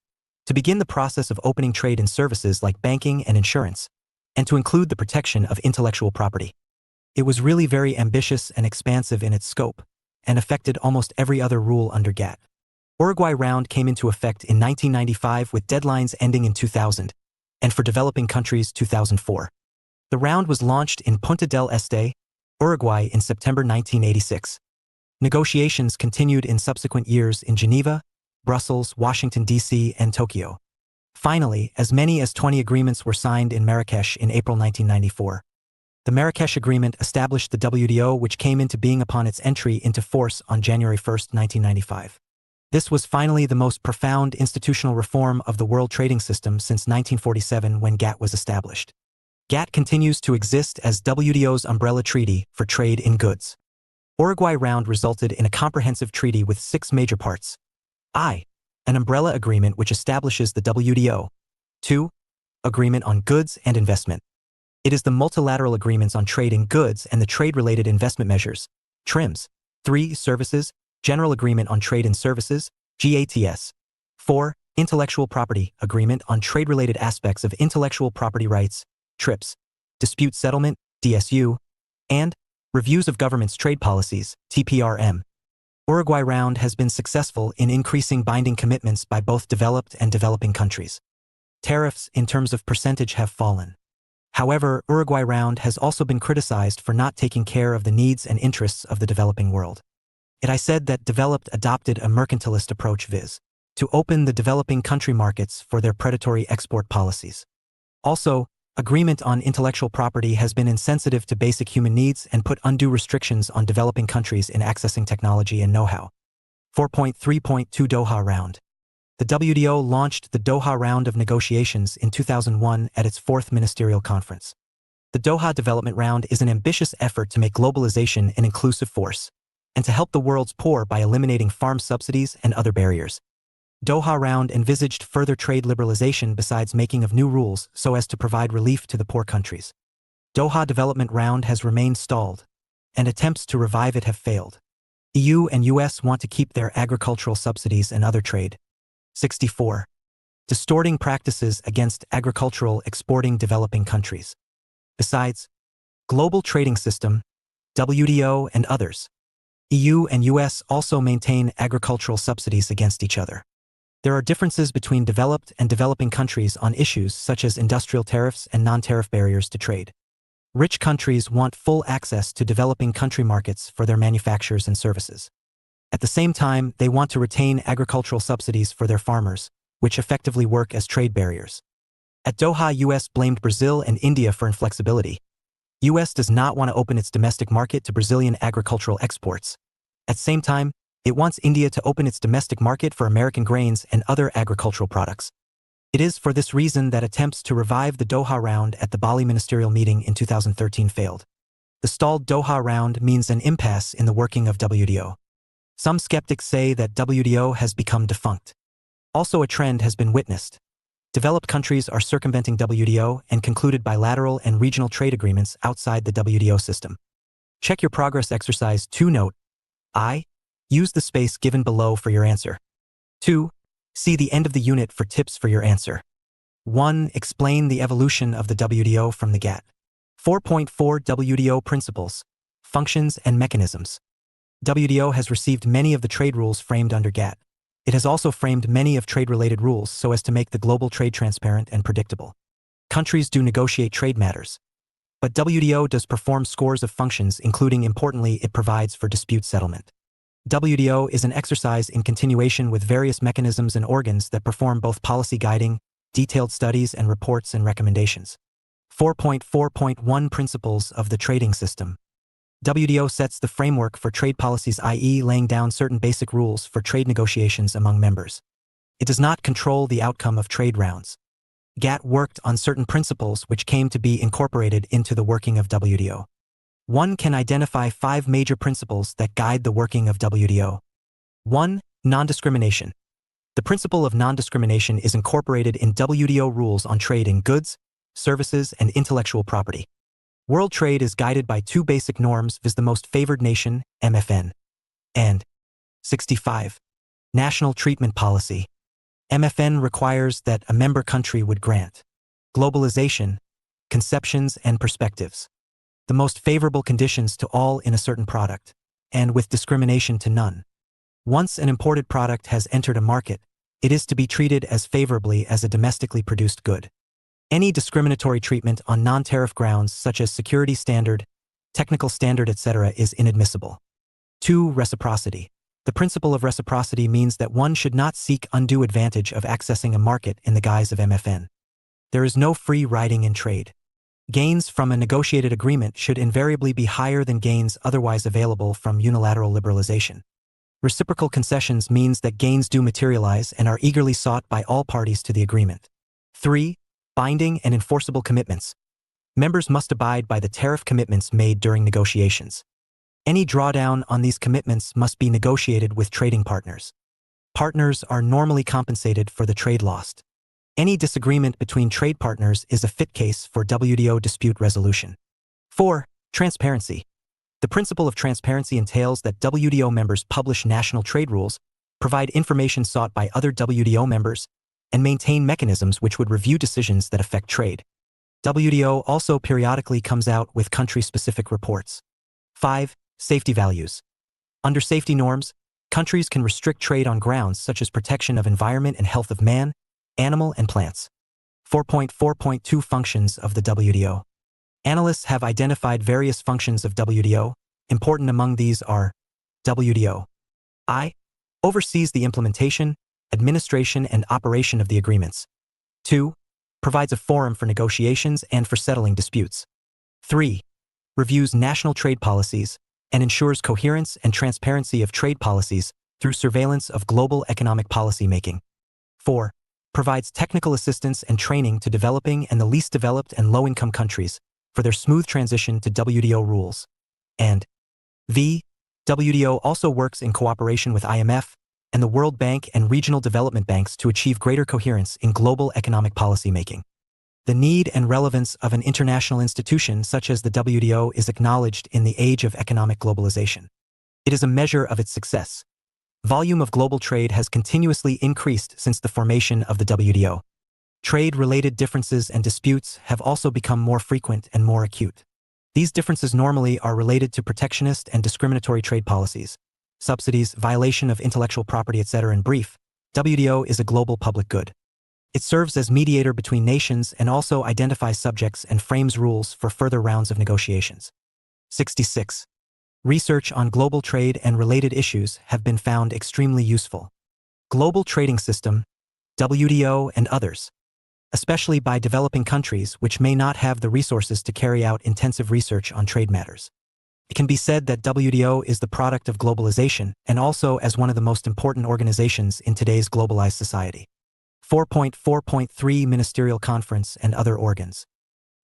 Speaker 1: to begin the process of opening trade in services like banking and insurance, and to include the protection of intellectual property. It was really very ambitious and expansive in its scope, and affected almost every other rule under GATT. Uruguay Round came into effect in 1995 with deadlines ending in 2000, and for developing countries 2004. The round was launched in Punta del Este, Uruguay in September 1986. Negotiations continued in subsequent years in Geneva, Brussels, Washington, D.C., and Tokyo. Finally, as many as 20 agreements were signed in Marrakesh in April 1994. The Marrakesh Agreement established the WTO, which came into being upon its entry into force on January 1, 1995. This was finally the most profound institutional reform of the world trading system since 1947 when GATT was established. GATT continues to exist as WTO's umbrella treaty for trade in goods. Uruguay Round resulted in a comprehensive treaty with 6 major parts. I. An umbrella agreement which establishes the WTO. 2. Agreement on goods and investment. It is the multilateral agreements on trade in goods and the trade-related investment measures, TRIMs, 3. Services, General Agreement on Trade and Services, GATS. 4. Intellectual Property, Agreement on Trade-Related Aspects of Intellectual Property Rights, TRIPS. Dispute Settlement, DSU. And Reviews of Government's Trade Policies, TPRM. Uruguay Round has been successful in increasing binding commitments by both developed and developing countries. Tariffs in terms of percentage have fallen. However, Uruguay Round has also been criticized for not taking care of the needs and interests of the developing world. I said that developed adopted a mercantilist approach, viz. to open the developing country markets for their predatory export policies. Also, agreement on intellectual property has been insensitive to basic human needs and put undue restrictions on developing countries in accessing technology and know-how. 4.3.2 Doha Round. The WTO launched the Doha Round of negotiations in 2001 at its 4th Ministerial Conference. The Doha Development Round is an ambitious effort to make globalization an inclusive force, and to help the world's poor by eliminating farm subsidies and other barriers. Doha Round envisaged further trade liberalization besides making of new rules so as to provide relief to the poor countries. Doha Development Round has remained stalled, and attempts to revive it have failed. EU and US want to keep their agricultural subsidies and other trade. 64. Distorting practices against agricultural exporting developing countries. Besides, global trading system, WTO and others, EU and US also maintain agricultural subsidies against each other. There are differences between developed and developing countries on issues such as industrial tariffs and non-tariff barriers to trade. Rich countries want full access to developing country markets for their manufactures and services. At the same time, they want to retain agricultural subsidies for their farmers, which effectively work as trade barriers. At Doha, US blamed Brazil and India for inflexibility. US does not want to open its domestic market to Brazilian agricultural exports. At the same time, it wants India to open its domestic market for American grains and other agricultural products. It is for this reason that attempts to revive the Doha Round at the Bali ministerial meeting in 2013 failed. The stalled Doha Round means an impasse in the working of WTO. Some skeptics say that WTO has become defunct. Also, a trend has been witnessed. Developed countries are circumventing WTO and concluded bilateral and regional trade agreements outside the WTO system. Check your progress exercise 2. Note I. Use the space given below for your answer. 2. See the end of the unit for tips for your answer. 1. Explain the evolution of the WTO from the GATT. 4.4 WTO Principles, Functions and Mechanisms. WTO has received many of the trade rules framed under GATT. It has also framed many of trade-related rules so as to make the global trade transparent and predictable. Countries do negotiate trade matters. But WTO does perform scores of functions, including, importantly, it provides for dispute settlement. WTO is an exercise in continuation with various mechanisms and organs that perform both policy guiding, detailed studies and reports and recommendations. 4.4.1 Principles of the Trading System. WTO sets the framework for trade policies, i.e., laying down certain basic rules for trade negotiations among members. It does not control the outcome of trade rounds. GATT worked on certain principles which came to be incorporated into the working of WTO. One can identify 5 major principles that guide the working of WTO. 1. Non-discrimination. The principle of non-discrimination is incorporated in WTO rules on trade in goods, services, and intellectual property. World trade is guided by 2 basic norms, viz. the most favored nation, MFN, and 65. National treatment policy. MFN requires that a member country would grant globalization, conceptions and perspectives, the most favorable conditions to all in a certain product, and with discrimination to none. Once an imported product has entered a market, it is to be treated as favorably as a domestically produced good. Any discriminatory treatment on non-tariff grounds such as security standard, technical standard, etc. is inadmissible. 2. Reciprocity. The principle of reciprocity means that one should not seek undue advantage of accessing a market in the guise of MFN. There is no free riding in trade. Gains from a negotiated agreement should invariably be higher than gains otherwise available from unilateral liberalization. Reciprocal concessions means that gains do materialize and are eagerly sought by all parties to the agreement. 3. Binding and enforceable commitments. Members must abide by the tariff commitments made during negotiations. Any drawdown on these commitments must be negotiated with trading partners. Partners are normally compensated for the trade lost. Any disagreement between trade partners is a fit case for WTO dispute resolution. 4. Transparency. The principle of transparency entails that WTO members publish national trade rules, provide information sought by other WTO members, and maintain mechanisms which would review decisions that affect trade. WTO also periodically comes out with country-specific reports. 5. Safety values. Under safety norms, countries can restrict trade on grounds such as protection of environment and health of man, animal, and plants. 4.4.2 Functions of the WTO. Analysts have identified various functions of WTO. Important among these are WTO I. Oversees the implementation, administration, and operation of the agreements. 2. Provides a forum for negotiations and for settling disputes. 3. Reviews national trade policies and ensures coherence and transparency of trade policies through surveillance of global economic policy making. 4. Provides technical assistance and training to developing and the least developed and low-income countries for their smooth transition to WTO rules. And V. WTO also works in cooperation with IMF and the World Bank and regional development banks to achieve greater coherence in global economic policy making. The need and relevance of an international institution such as the WTO is acknowledged in the age of economic globalization. It is a measure of its success. Volume of global trade has continuously increased since the formation of the WTO. Trade-related differences and disputes have also become more frequent and more acute. These differences normally are related to protectionist and discriminatory trade policies, subsidies, violation of intellectual property, etc. In brief, WTO is a global public good. It serves as mediator between nations and also identifies subjects and frames rules for further rounds of negotiations. 66. Research on global trade and related issues have been found extremely useful. Global trading system, WTO, and others, especially by developing countries which may not have the resources to carry out intensive research on trade matters. It can be said that WTO is the product of globalization and also as one of the most important organizations in today's globalized society. 4.4.3 Ministerial Conference and other organs.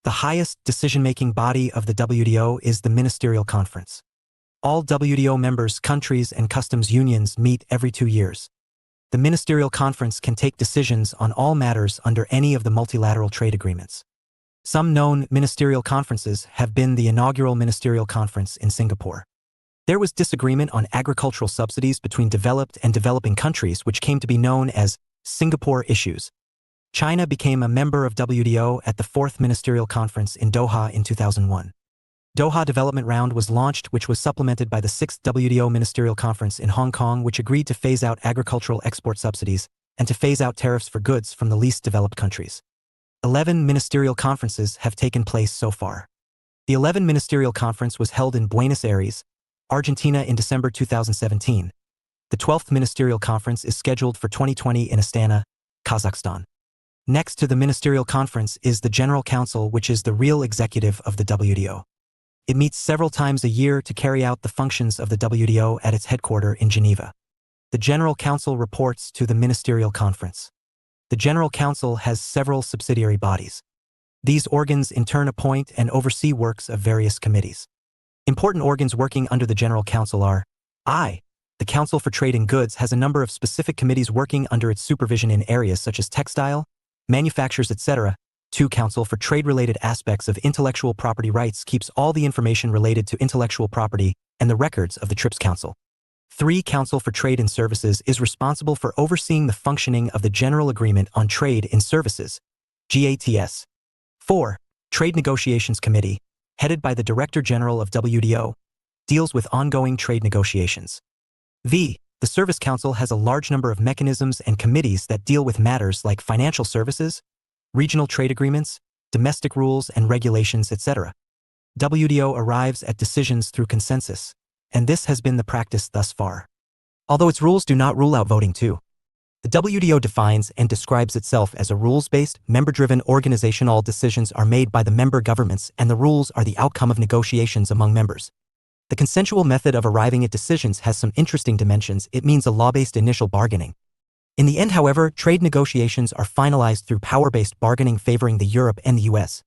Speaker 1: The highest decision-making body of the WTO is the Ministerial Conference. All WTO members, countries, and customs unions meet every 2 years. The Ministerial Conference can take decisions on all matters under any of the multilateral trade agreements. Some known ministerial conferences have been the inaugural Ministerial Conference in Singapore. There was disagreement on agricultural subsidies between developed and developing countries, which came to be known as Singapore Issues. China became a member of WTO at the 4th Ministerial Conference in Doha in 2001. Doha Development Round was launched, which was supplemented by the 6th WTO Ministerial Conference in Hong Kong, which agreed to phase out agricultural export subsidies and to phase out tariffs for goods from the least developed countries. 11 ministerial conferences have taken place so far. The 11th Ministerial Conference was held in Buenos Aires, Argentina in December 2017. The 12th Ministerial Conference is scheduled for 2020 in Astana, Kazakhstan. Next to the Ministerial Conference is the General Council, which is the real executive of the WTO. It meets several times a year to carry out the functions of the WTO at its headquarters in Geneva. The General Council reports to the Ministerial Conference. The General Council has several subsidiary bodies. These organs in turn appoint and oversee works of various committees. Important organs working under the General Council are I. The Council for Trade in Goods has a number of specific committees working under its supervision in areas such as textile, manufactures, etc. 2. Council for Trade-related aspects of intellectual property rights keeps all the information related to intellectual property and the records of the TRIPS Council. 3. Council for Trade in Services is responsible for overseeing the functioning of the General Agreement on Trade in Services, GATS. 4. Trade Negotiations Committee, headed by the Director General of WTO, deals with ongoing trade negotiations. V. The Service Council has a large number of mechanisms and committees that deal with matters like financial services, regional trade agreements, domestic rules and regulations, etc. WTO arrives at decisions through consensus, and this has been the practice thus far. Although its rules do not rule out voting too. The WTO defines and describes itself as a rules-based, member-driven organization. All decisions are made by the member governments, and the rules are the outcome of negotiations among members. The consensual method of arriving at decisions has some interesting dimensions. It means a law-based initial bargaining. In the end, however, trade negotiations are finalized through power-based bargaining favoring the Europe and the US.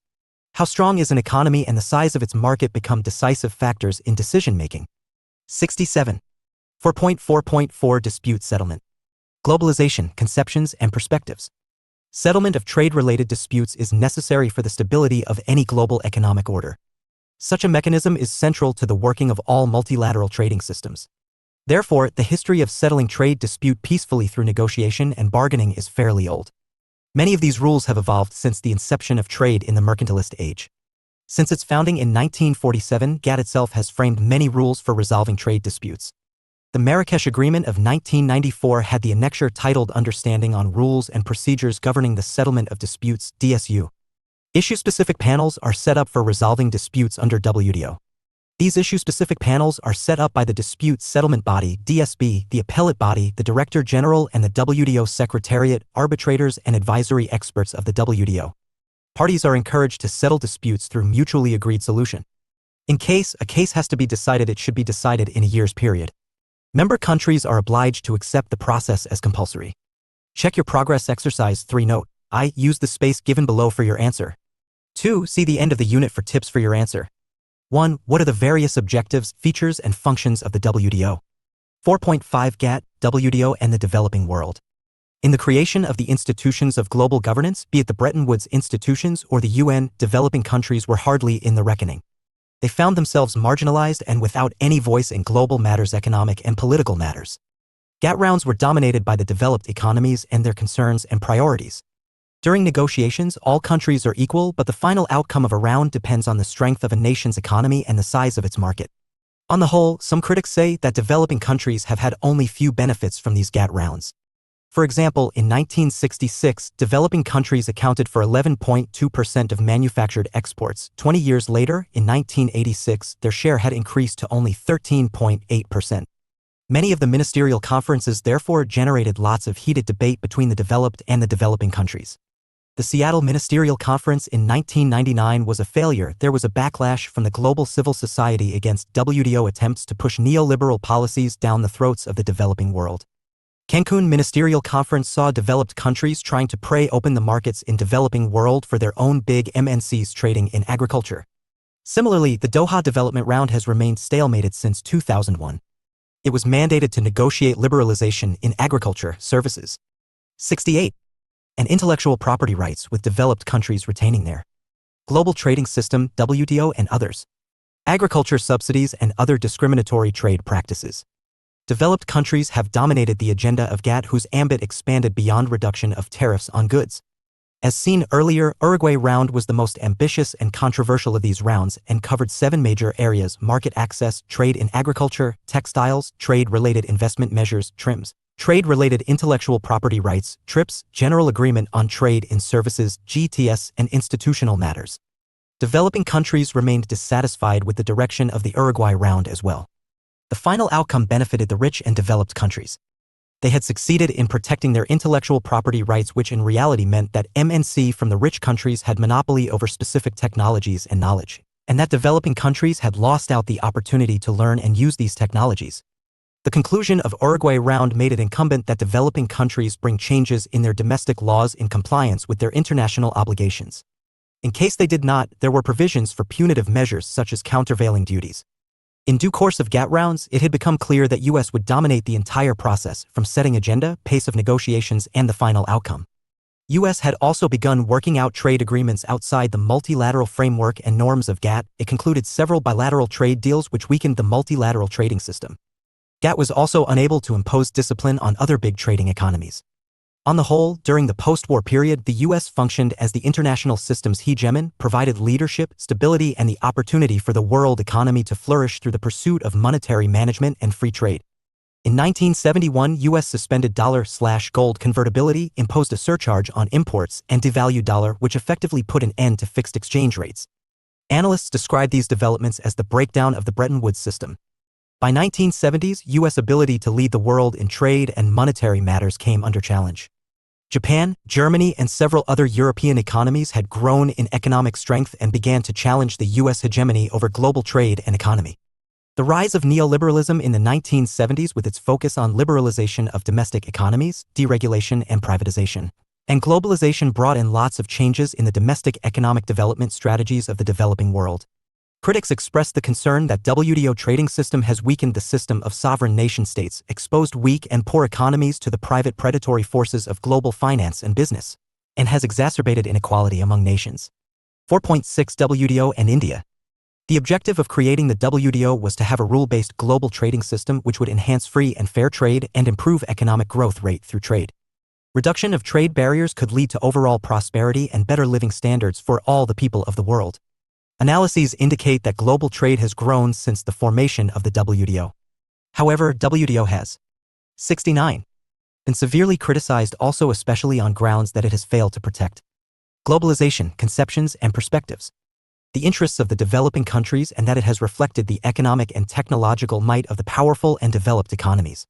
Speaker 1: How strong is an economy and the size of its market become decisive factors in decision-making. 67. 4.4.4 Dispute Settlement. Globalization, Conceptions and Perspectives. Settlement of trade-related disputes is necessary for the stability of any global economic order. Such a mechanism is central to the working of all multilateral trading systems. Therefore, the history of settling trade dispute peacefully through negotiation and bargaining is fairly old. Many of these rules have evolved since the inception of trade in the mercantilist age. Since its founding in 1947, GATT itself has framed many rules for resolving trade disputes. The Marrakesh Agreement of 1994 had the annexure titled Understanding on Rules and Procedures Governing the Settlement of Disputes, DSU. Issue-specific panels are set up for resolving disputes under WTO. These issue-specific panels are set up by the Dispute Settlement Body, DSB, the Appellate Body, the Director General, and the WTO Secretariat, arbitrators and advisory experts of the WTO. Parties are encouraged to settle disputes through mutually agreed solution. In case a case has to be decided, it should be decided in a year's period. Member countries are obliged to accept the process as compulsory. Check your progress exercise 3 note. I. Use the space given below for your answer. 2. See the end of the unit for tips for your answer. 1. What are the various objectives, features, and functions of the WTO? 4.5 GATT, WTO, and the developing world. In the creation of the institutions of global governance, be it the Bretton Woods institutions or the UN, developing countries were hardly in the reckoning. They found themselves marginalized and without any voice in global matters, economic and political matters. GATT rounds were dominated by the developed economies and their concerns and priorities. During negotiations, all countries are equal, but the final outcome of a round depends on the strength of a nation's economy and the size of its market. On the whole, some critics say that developing countries have had only few benefits from these GATT rounds. For example, in 1966, developing countries accounted for 11.2% of manufactured exports. 20 years later, in 1986, their share had increased to only 13.8%. Many of the ministerial conferences therefore generated lots of heated debate between the developed and the developing countries. The Seattle Ministerial Conference in 1999 was a failure. There was a backlash from the global civil society against WTO attempts to push neoliberal policies down the throats of the developing world. Cancun Ministerial Conference saw developed countries trying to pry open the markets in developing world for their own big MNCs trading in agriculture. Similarly, the Doha Development Round has remained stalemated since 2001. It was mandated to negotiate liberalization in agriculture, services. 68. And intellectual property rights, with developed countries retaining their global trading system, WTO, and others. Agriculture subsidies and other discriminatory trade practices. Developed countries have dominated the agenda of GATT, whose ambit expanded beyond reduction of tariffs on goods. As seen earlier, Uruguay round was the most ambitious and controversial of these rounds and covered 7 major areas: market access, trade in agriculture, textiles, trade-related investment measures, TRIMs, trade-related intellectual property rights, TRIPS, general agreement on trade in services, GTS, and institutional matters. Developing countries remained dissatisfied with the direction of the Uruguay round as well. The final outcome benefited the rich and developed countries. They had succeeded in protecting their intellectual property rights, which in reality meant that MNC from the rich countries had monopoly over specific technologies and knowledge, and that developing countries had lost out the opportunity to learn and use these technologies. The conclusion of Uruguay round made it incumbent that developing countries bring changes in their domestic laws in compliance with their international obligations. In case they did not, there were provisions for punitive measures such as countervailing duties. In due course of GATT rounds, it had become clear that US would dominate the entire process, from setting agenda, pace of negotiations, and the final outcome. US had also begun working out trade agreements outside the multilateral framework and norms of GATT. It concluded several bilateral trade deals which weakened the multilateral trading system. GATT was also unable to impose discipline on other big trading economies. On the whole, during the post-war period, the U.S. functioned as the international system's hegemon, provided leadership, stability, and the opportunity for the world economy to flourish through the pursuit of monetary management and free trade. In 1971, U.S. suspended dollar/gold convertibility, imposed a surcharge on imports, and devalued dollar, which effectively put an end to fixed exchange rates. Analysts describe these developments as the breakdown of the Bretton Woods system. By 1970s, U.S. ability to lead the world in trade and monetary matters came under challenge. Japan, Germany, and several other European economies had grown in economic strength and began to challenge the U.S. hegemony over global trade and economy. The rise of neoliberalism in the 1970s, with its focus on liberalization of domestic economies, deregulation and privatization, and globalization, brought in lots of changes in the domestic economic development strategies of the developing world. Critics expressed the concern that WTO trading system has weakened the system of sovereign nation-states, exposed weak and poor economies to the private predatory forces of global finance and business, and has exacerbated inequality among nations. 4.6 WTO and India. The objective of creating the WTO was to have a rule-based global trading system which would enhance free and fair trade and improve economic growth rate through trade. Reduction of trade barriers could lead to overall prosperity and better living standards for all the people of the world. Analyses indicate that global trade has grown since the formation of the WTO. However, WTO has 69 been severely criticized, also especially on grounds that it has failed to protect globalization, conceptions, and perspectives, the interests of the developing countries, and that it has reflected the economic and technological might of the powerful and developed economies.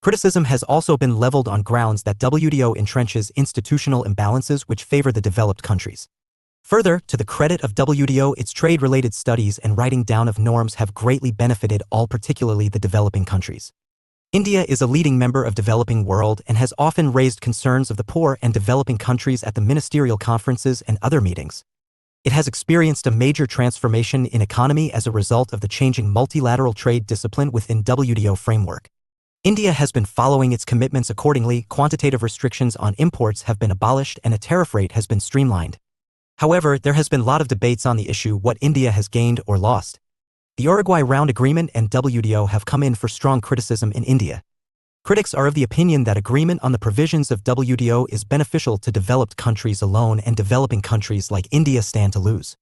Speaker 1: Criticism has also been leveled on grounds that WTO entrenches institutional imbalances which favor the developed countries. Further, to the credit of WTO, its trade-related studies and writing down of norms have greatly benefited all, particularly the developing countries. India is a leading member of the developing world and has often raised concerns of the poor and developing countries at the ministerial conferences and other meetings. It has experienced a major transformation in economy as a result of the changing multilateral trade discipline within WTO framework. India has been following its commitments accordingly. Quantitative restrictions on imports have been abolished and a tariff rate has been streamlined. However, there has been a lot of debates on the issue what India has gained or lost. The Uruguay Round Agreement and WTO have come in for strong criticism in India. Critics are of the opinion that agreement on the provisions of WTO is beneficial to developed countries alone and developing countries like India stand to lose.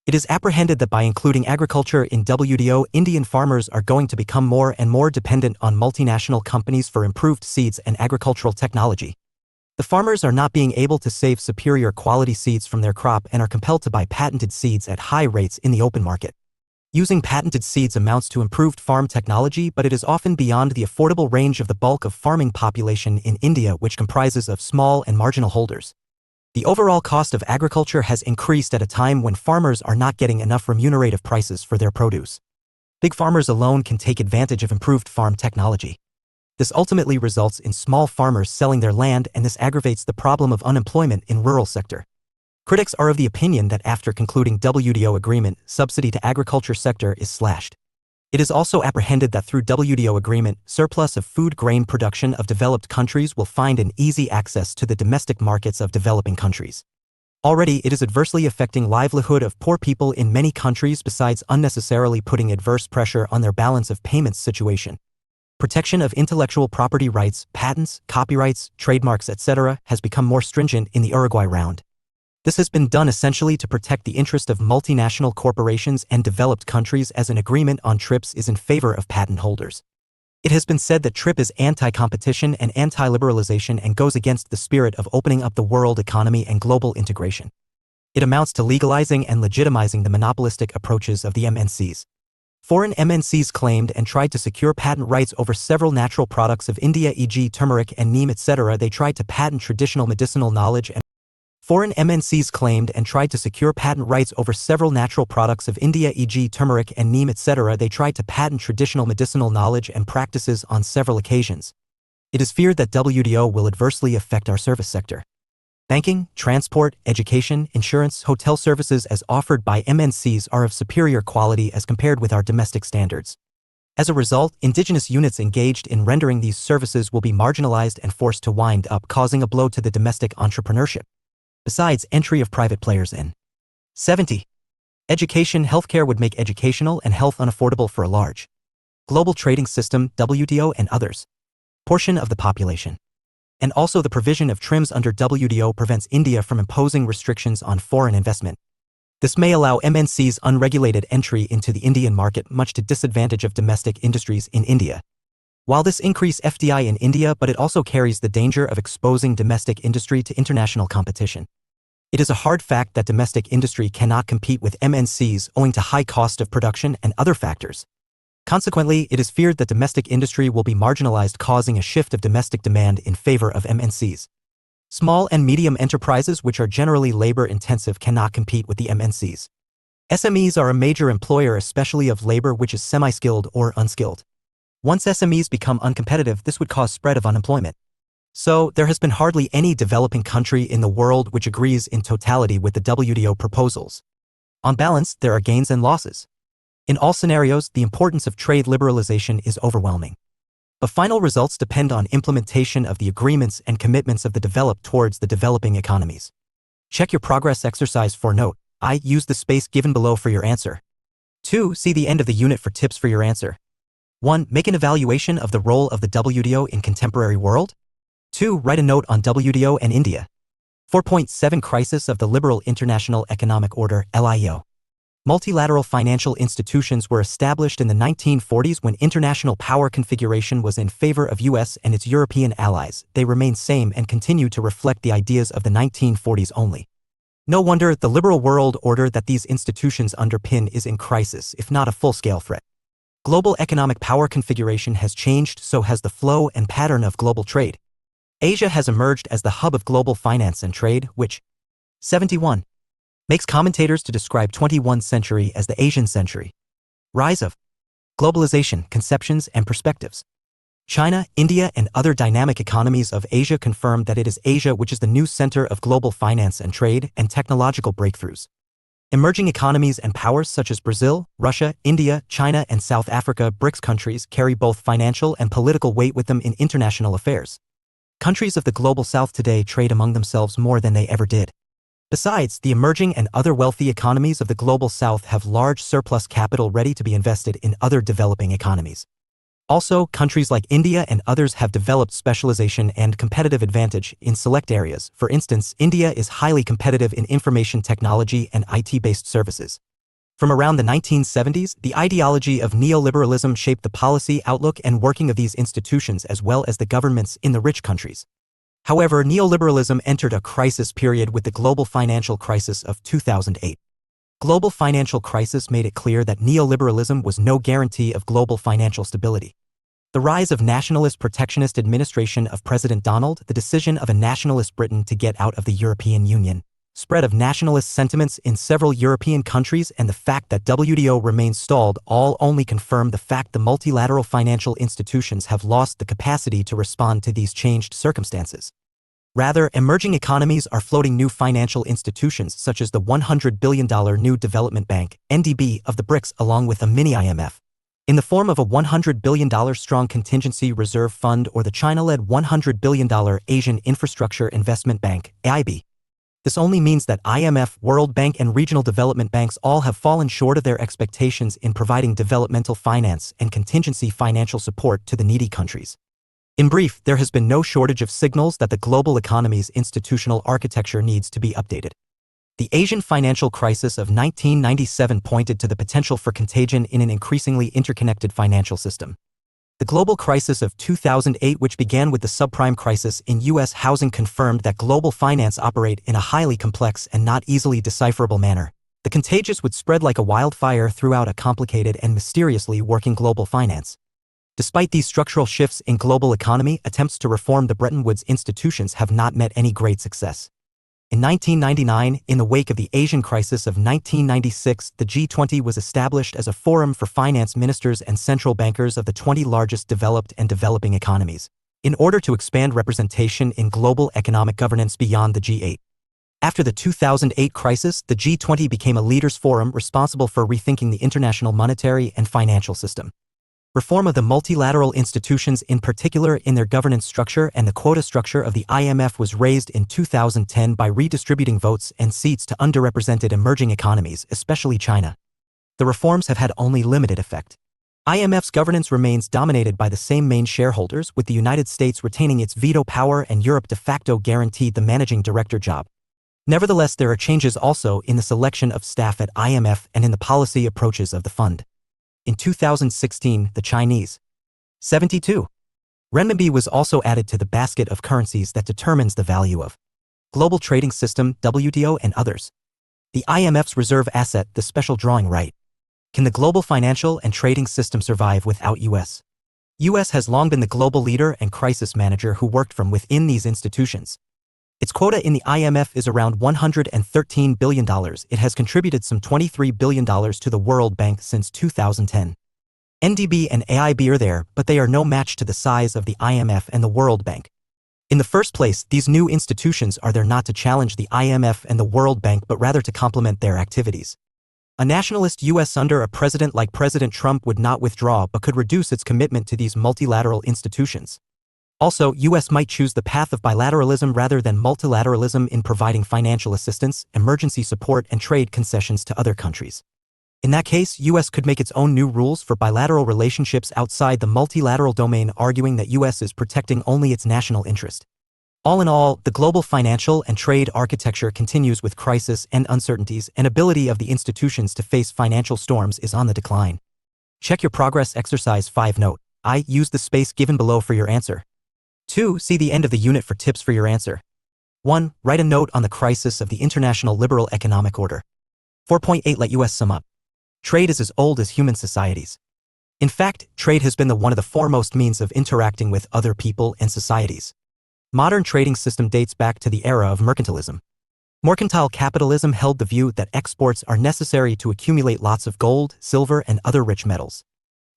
Speaker 1: It is apprehended that by including agriculture in WTO, Indian farmers are going to become more and more dependent on multinational companies for improved seeds and agricultural technology. The farmers are not being able to save superior quality seeds from their crop and are compelled to buy patented seeds at high rates in the open market. Using patented seeds amounts to improved farm technology, but it is often beyond the affordable range of the bulk of farming population in India, which comprises of small and marginal holders. The overall cost of agriculture has increased at a time when farmers are not getting enough remunerative prices for their produce. Big farmers alone can take advantage of improved farm technology. This ultimately results in small farmers selling their land, and this aggravates the problem of unemployment in rural sector. Critics are of the opinion that after concluding WTO agreement, subsidy to agriculture sector is slashed. It is also apprehended that through WTO agreement, surplus of food grain production of developed countries will find an easy access to the domestic markets of developing countries. Already, it is adversely affecting livelihood of poor people in many countries, besides unnecessarily putting adverse pressure on their balance of payments situation. Protection of intellectual property rights, patents, copyrights, trademarks, etc. has become more stringent in the Uruguay round. This has been done essentially to protect the interest of multinational corporations and developed countries, as an agreement on TRIPS is in favor of patent holders. It has been said that TRIP is anti-competition and anti-liberalization and goes against the spirit of opening up the world economy and global integration. It amounts to legalizing and legitimizing the monopolistic approaches of the MNCs. Foreign MNCs claimed and tried to secure patent rights over several natural products of India, e.g. turmeric and neem, etc. They tried to patent traditional medicinal knowledge and Foreign MNCs claimed and tried to secure patent rights over several natural products of India, e.g. turmeric and neem, etc. They tried to patent traditional medicinal knowledge and practices on several occasions. It is feared that WTO will adversely affect our service sector. Banking, transport, education, insurance, hotel services as offered by MNCs are of superior quality as compared with our domestic standards. As a result, indigenous units engaged in rendering these services will be marginalized and forced to wind up, causing a blow to the domestic entrepreneurship. Besides, entry of private players in 70. Education, healthcare would make educational and health unaffordable for a large global trading system, WTO and others, portion of the population. And also the provision of trims under WTO prevents India from imposing restrictions on foreign investment. This may allow MNCs unregulated entry into the Indian market, much to disadvantage of domestic industries in India. While this increase FDI in India, but it also carries the danger of exposing domestic industry to international competition. It is a hard fact that domestic industry cannot compete with MNCs owing to high cost of production and other factors. Consequently, it is feared that domestic industry will be marginalized, causing a shift of domestic demand in favor of MNCs. Small and medium enterprises, which are generally labor-intensive, cannot compete with the MNCs. SMEs are a major employer, especially of labor which is semi-skilled or unskilled. Once SMEs become uncompetitive, this would cause spread of unemployment. So, there has been hardly any developing country in the world which agrees in totality with the WTO proposals. On balance, there are gains and losses. In all scenarios, the importance of trade liberalization is overwhelming. But final results depend on implementation of the agreements and commitments of the developed towards the developing economies. Check your progress exercise for note. Use the space given below for your answer. 2. See the end of the unit for tips for your answer. 1. Make an evaluation of the role of the WTO in contemporary world. 2. Write a note on WTO and India. 4.7 Crisis of the Liberal International Economic Order, LIO. Multilateral financial institutions were established in the 1940s when international power configuration was in favor of US and its European allies. They remain same and continue to reflect the ideas of the 1940s only. No wonder the liberal world order that these institutions underpin is in crisis, if not a full-scale threat. Global economic power configuration has changed, so has the flow and pattern of global trade. Asia has emerged as the hub of global finance and trade, which 71 makes commentators to describe 21st century as the Asian century. Rise of globalization, conceptions and perspectives. China, India, and other dynamic economies of Asia confirm that it is Asia which is the new center of global finance and trade and technological breakthroughs. Emerging economies and powers such as Brazil, Russia, India, China, and South Africa, BRICS countries, carry both financial and political weight with them in international affairs. Countries of the global south today trade among themselves more than they ever did. Besides, the emerging and other wealthy economies of the global south have large surplus capital ready to be invested in other developing economies. Also, countries like India and others have developed specialization and competitive advantage in select areas. For instance, India is highly competitive in information technology and IT-based services. From around the 1970s, the ideology of neoliberalism shaped the policy outlook and working of these institutions as well as the governments in the rich countries. However, neoliberalism entered a crisis period with the global financial crisis of 2008. Global financial crisis made it clear that neoliberalism was no guarantee of global financial stability. The rise of nationalist protectionist administration of President Donald, the decision of a nationalist Britain to get out of the European Union, spread of nationalist sentiments in several European countries, and the fact that WTO remains stalled all only confirm the fact the multilateral financial institutions have lost the capacity to respond to these changed circumstances. Rather, emerging economies are floating new financial institutions such as the $100 billion New Development Bank, NDB, of the BRICS along with a mini IMF, in the form of a $100 billion strong contingency reserve fund or the China-led $100 billion Asian Infrastructure Investment Bank, AIB. This only means that IMF, World Bank, and regional development banks all have fallen short of their expectations in providing developmental finance and contingency financial support to the needy countries. In brief, there has been no shortage of signals that the global economy's institutional architecture needs to be updated. The Asian financial crisis of 1997 pointed to the potential for contagion in an increasingly interconnected financial system. The global crisis of 2008, which began with the subprime crisis in U.S. housing, confirmed that global finance operate in a highly complex and not easily decipherable manner. The contagious would spread like a wildfire throughout a complicated and mysteriously working global finance. Despite these structural shifts in global economy, attempts to reform the Bretton Woods institutions have not met any great success. In 1999, in the wake of the Asian crisis of 1996, the G20 was established as a forum for finance ministers and central bankers of the 20 largest developed and developing economies, in order to expand representation in global economic governance beyond the G8. After the 2008 crisis, the G20 became a leaders' forum responsible for rethinking the international monetary and financial system. Reform of the multilateral institutions, in particular in their governance structure and the quota structure of the IMF, was raised in 2010 by redistributing votes and seats to underrepresented emerging economies, especially China. The reforms have had only limited effect. IMF's governance remains dominated by the same main shareholders, with the United States retaining its veto power and Europe de facto guaranteed the managing director job. Nevertheless, there are changes also in the selection of staff at IMF and in the policy approaches of the fund. In 2016, the Chinese 72 renminbi was also added to the basket of currencies that determines the value of global trading system, WTO, and others. The IMF's reserve asset, the special drawing right. Can the global financial and trading system survive without US? US has long been the global leader and crisis manager who worked from within these institutions. Its quota in the IMF is around $113 billion. It has contributed some $23 billion to the World Bank since 2010. NDB and AIB are there, but they are no match to the size of the IMF and the World Bank. In the first place, these new institutions are there not to challenge the IMF and the World Bank, but rather to complement their activities. A nationalist US under a president like President Trump would not withdraw but could reduce its commitment to these multilateral institutions. Also, US might choose the path of bilateralism rather than multilateralism in providing financial assistance, emergency support, and trade concessions to other countries. In that case, US could make its own new rules for bilateral relationships outside the multilateral domain, arguing that US is protecting only its national interest. All in all, the global financial and trade architecture continues with crisis and uncertainties, and ability of the institutions to face financial storms is on the decline. Check your progress. Exercise 5. Note: I. Use the space given below for your answer. 2. See the end of the unit for tips for your answer. 1. Write a note on the crisis of the international liberal economic order. 4.8. Let US sum up. Trade is as old as human societies. In fact, trade has been one of the foremost means of interacting with other people and societies. Modern trading system dates back to the era of mercantilism. Mercantile capitalism held the view that exports are necessary to accumulate lots of gold, silver, and other rich metals.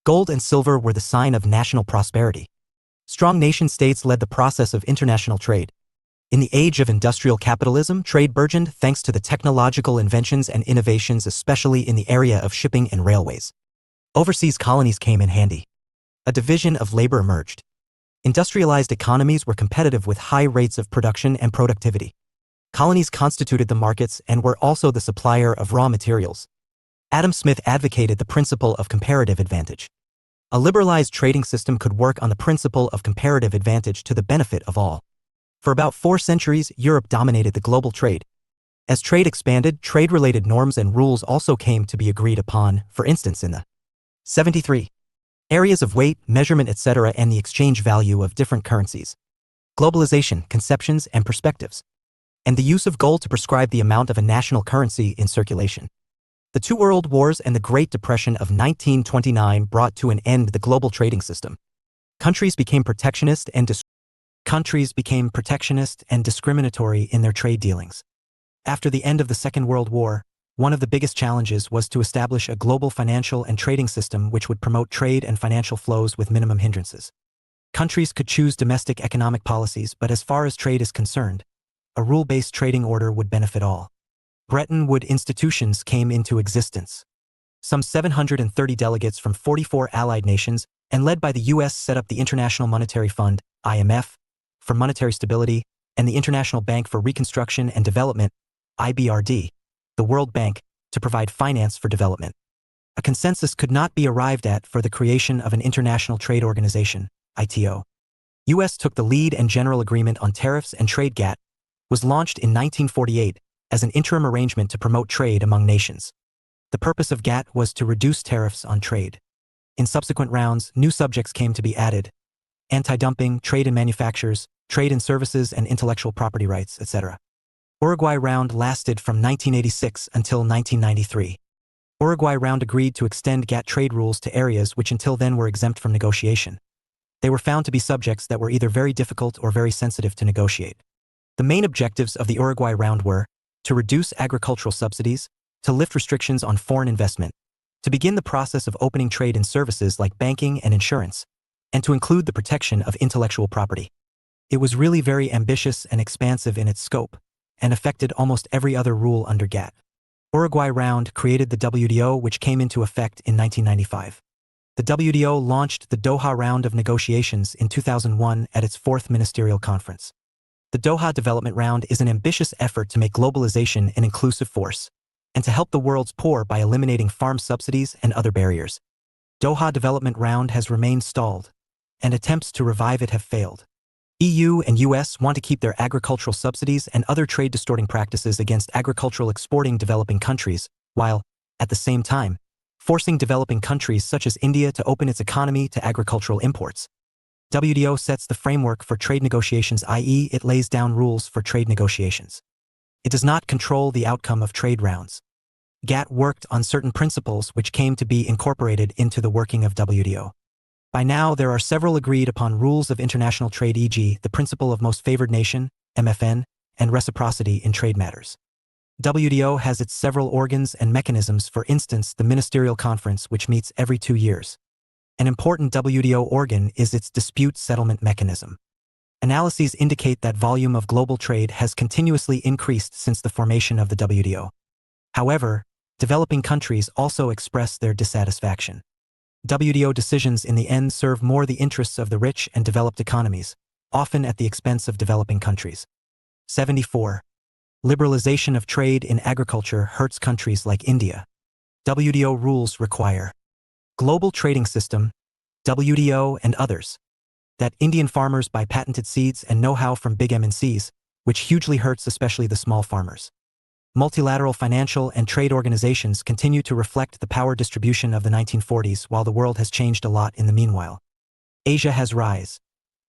Speaker 1: Gold and silver were the sign of national prosperity. Strong nation-states led the process of international trade. In the age of industrial capitalism, trade burgeoned thanks to the technological inventions and innovations, especially in the area of shipping and railways. Overseas colonies came in handy. A division of labor emerged. Industrialized economies were competitive with high rates of production and productivity. Colonies constituted the markets and were also the supplier of raw materials. Adam Smith advocated the principle of comparative advantage. A liberalized trading system could work on the principle of comparative advantage to the benefit of all. For about 4 centuries, Europe dominated the global trade. As trade expanded, trade-related norms and rules also came to be agreed upon, for instance in the 73 areas of weight, measurement, etc., and the exchange value of different currencies. Globalization, conceptions, and perspectives. And the use of gold to prescribe the amount of a national currency in circulation. The 2 world wars and the Great Depression of 1929 brought to an end the global trading system. Countries became protectionist and discriminatory in their trade dealings. After the end of the Second World War, one of the biggest challenges was to establish a global financial and trading system which would promote trade and financial flows with minimum hindrances. Countries could choose domestic economic policies, but as far as trade is concerned, a rule-based trading order would benefit all. Bretton Woods institutions came into existence. Some 730 delegates from 44 allied nations, and led by the US, set up the International Monetary Fund, IMF, for monetary stability, and the International Bank for Reconstruction and Development, IBRD, the World Bank, to provide finance for development. A consensus could not be arrived at for the creation of an International Trade Organization, ITO. US took the lead, and General Agreement on Tariffs and Trade GATT was launched in 1948 as an interim arrangement to promote trade among nations. The purpose of GATT was to reduce tariffs on trade. In subsequent rounds, new subjects came to be added: anti-dumping, trade in manufactures, trade in services and intellectual property rights, etc. Uruguay Round lasted from 1986 until 1993. Uruguay Round agreed to extend GATT trade rules to areas which until then were exempt from negotiation. They were found to be subjects that were either very difficult or very sensitive to negotiate. The main objectives of the Uruguay Round were to reduce agricultural subsidies, to lift restrictions on foreign investment, to begin the process of opening trade in services like banking and insurance, and to include the protection of intellectual property. It was really very ambitious and expansive in its scope, and affected almost every other rule under GATT. Uruguay Round created the WTO, which came into effect in 1995. The WTO launched the Doha Round of negotiations in 2001 at its 4th Ministerial Conference. The Doha Development Round is an ambitious effort to make globalization an inclusive force, and to help the world's poor by eliminating farm subsidies and other barriers. Doha Development Round has remained stalled, and attempts to revive it have failed. EU and US want to keep their agricultural subsidies and other trade-distorting practices against agricultural exporting developing countries, while, at the same time, forcing developing countries such as India to open its economy to agricultural imports. WTO sets the framework for trade negotiations, i.e., it lays down rules for trade negotiations. It does not control the outcome of trade rounds. GATT worked on certain principles which came to be incorporated into the working of WTO. By now, there are several agreed upon rules of international trade, e.g., the principle of most favored nation, MFN, and reciprocity in trade matters. WTO has its several organs and mechanisms, for instance, the Ministerial Conference, which meets every 2 years. An important WTO organ is its dispute settlement mechanism. Analyses indicate that volume of global trade has continuously increased since the formation of the WTO. However, developing countries also express their dissatisfaction. WTO decisions in the end serve more the interests of the rich and developed economies, often at the expense of developing countries. 74. Liberalization of trade in agriculture hurts countries like India. WTO rules require global trading system, WTO and others, that Indian farmers buy patented seeds and know-how from big MNCs, which hugely hurts especially the small farmers. Multilateral financial and trade organizations continue to reflect the power distribution of the 1940s while the world has changed a lot in the meanwhile. Asia has rise.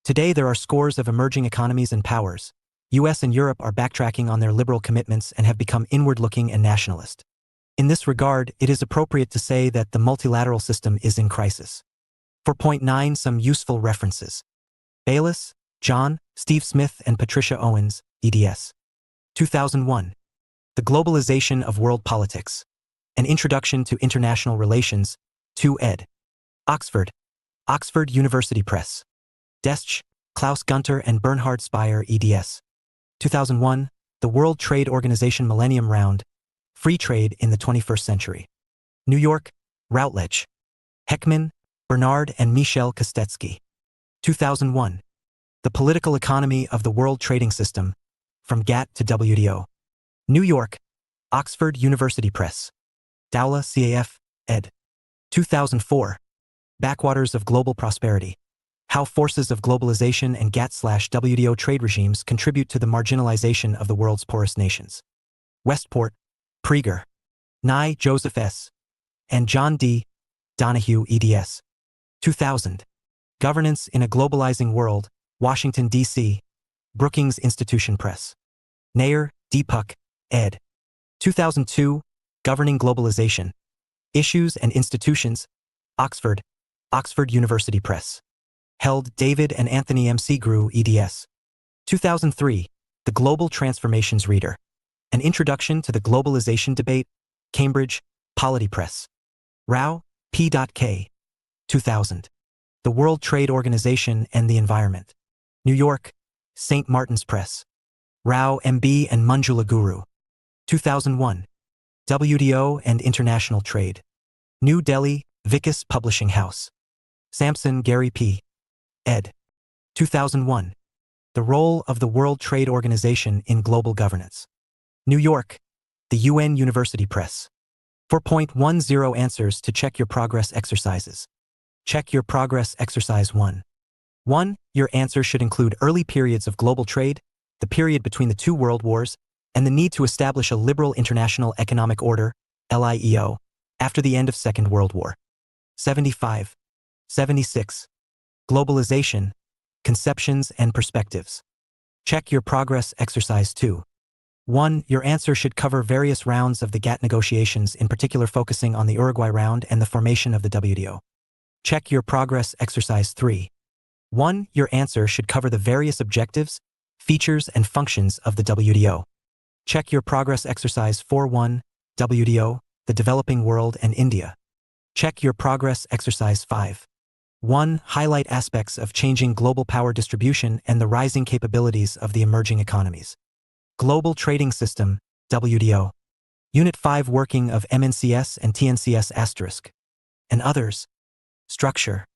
Speaker 1: Today there are scores of emerging economies and powers. US and Europe are backtracking on their liberal commitments and have become inward-looking and nationalist. In this regard, it is appropriate to say that the multilateral system is in crisis. For point 9, some useful references. Bayliss, John, Steve Smith and Patricia Owens, eds. 2001. The Globalization of World Politics. An Introduction to International Relations, 2 ed. Oxford. Oxford University Press. Desch, Klaus Gunter and Bernhard Speyer eds. 2001. The World Trade Organization Millennium Round. Free Trade in the 21st Century. New York, Routledge. Heckman, Bernard and Michel Kostetsky. 2001. The Political Economy of the World Trading System, From GATT to WTO. New York, Oxford University Press. Dowla CAF, ed. 2004. Backwaters of Global Prosperity. How Forces of Globalization and GATT/WTO trade regimes contribute to the marginalization of the world's poorest nations. Westport, Praeger. Nye, Joseph S. and John D. Donahue eds. 2000. Governance in a Globalizing World, Washington, D.C. Brookings Institution Press. Nair, Deepak, ed. 2002. Governing Globalization. Issues and Institutions. Oxford. Oxford University Press. Held, David and Anthony M. Grew eds. 2003. The Global Transformations Reader. An Introduction to the Globalization Debate. Cambridge, Polity Press. Rao, P.K. 2000. The World Trade Organization and the Environment. New York, St. Martin's Press. Rao, M.B. and Manjula Guru. 2001. WTO and International Trade. New Delhi, Vikas Publishing House. Sampson, Gary P. ed. 2001. The Role of the World Trade Organization in Global Governance. New York, the UN University Press. 4.10 Answers to Check Your Progress Exercises. Check Your Progress Exercise 1. 1. Your answer should include early periods of global trade, the period between the two world wars, and the need to establish a liberal international economic order, LIEO, after the end of Second World War. 75. 76. Globalization, Conceptions and Perspectives. Check Your Progress Exercise 2. 1. Your answer should cover various rounds of the GATT negotiations, in particular focusing on the Uruguay round and the formation of the WTO. Check Your Progress Exercise 3. 1. Your answer should cover the various objectives, features, and functions of the WTO. Check Your Progress Exercise 4.1. WTO, the Developing World and India. Check Your Progress Exercise 5. 1. Highlight aspects of changing global power distribution and the rising capabilities of the emerging economies. Global Trading System, WTO. Unit 5 Working of MNCS and TNCS*, and others. Structure.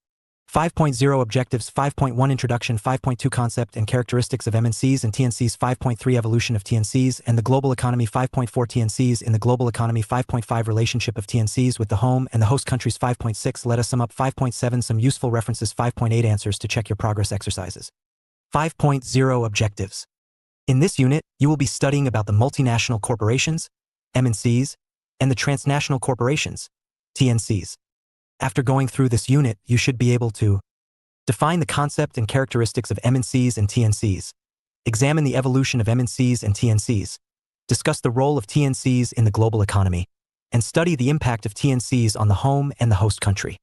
Speaker 1: 5.0 Objectives 5.1 Introduction 5.2 Concept and Characteristics of MNCs and TNCs 5.3 Evolution of TNCs and the Global Economy 5.4 TNCs in the Global Economy 5.5 Relationship of TNCs with the home and the host countries 5.6 Let us sum up 5.7 Some useful references 5.8 Answers to check your progress exercises. 5.0 Objectives. In this unit, you will be studying about the multinational corporations, MNCs, and the transnational corporations, TNCs. After going through this unit, you should be able to define the concept and characteristics of MNCs and TNCs, examine the evolution of MNCs and TNCs, discuss the role of TNCs in the global economy, and study the impact of TNCs on the home and the host country.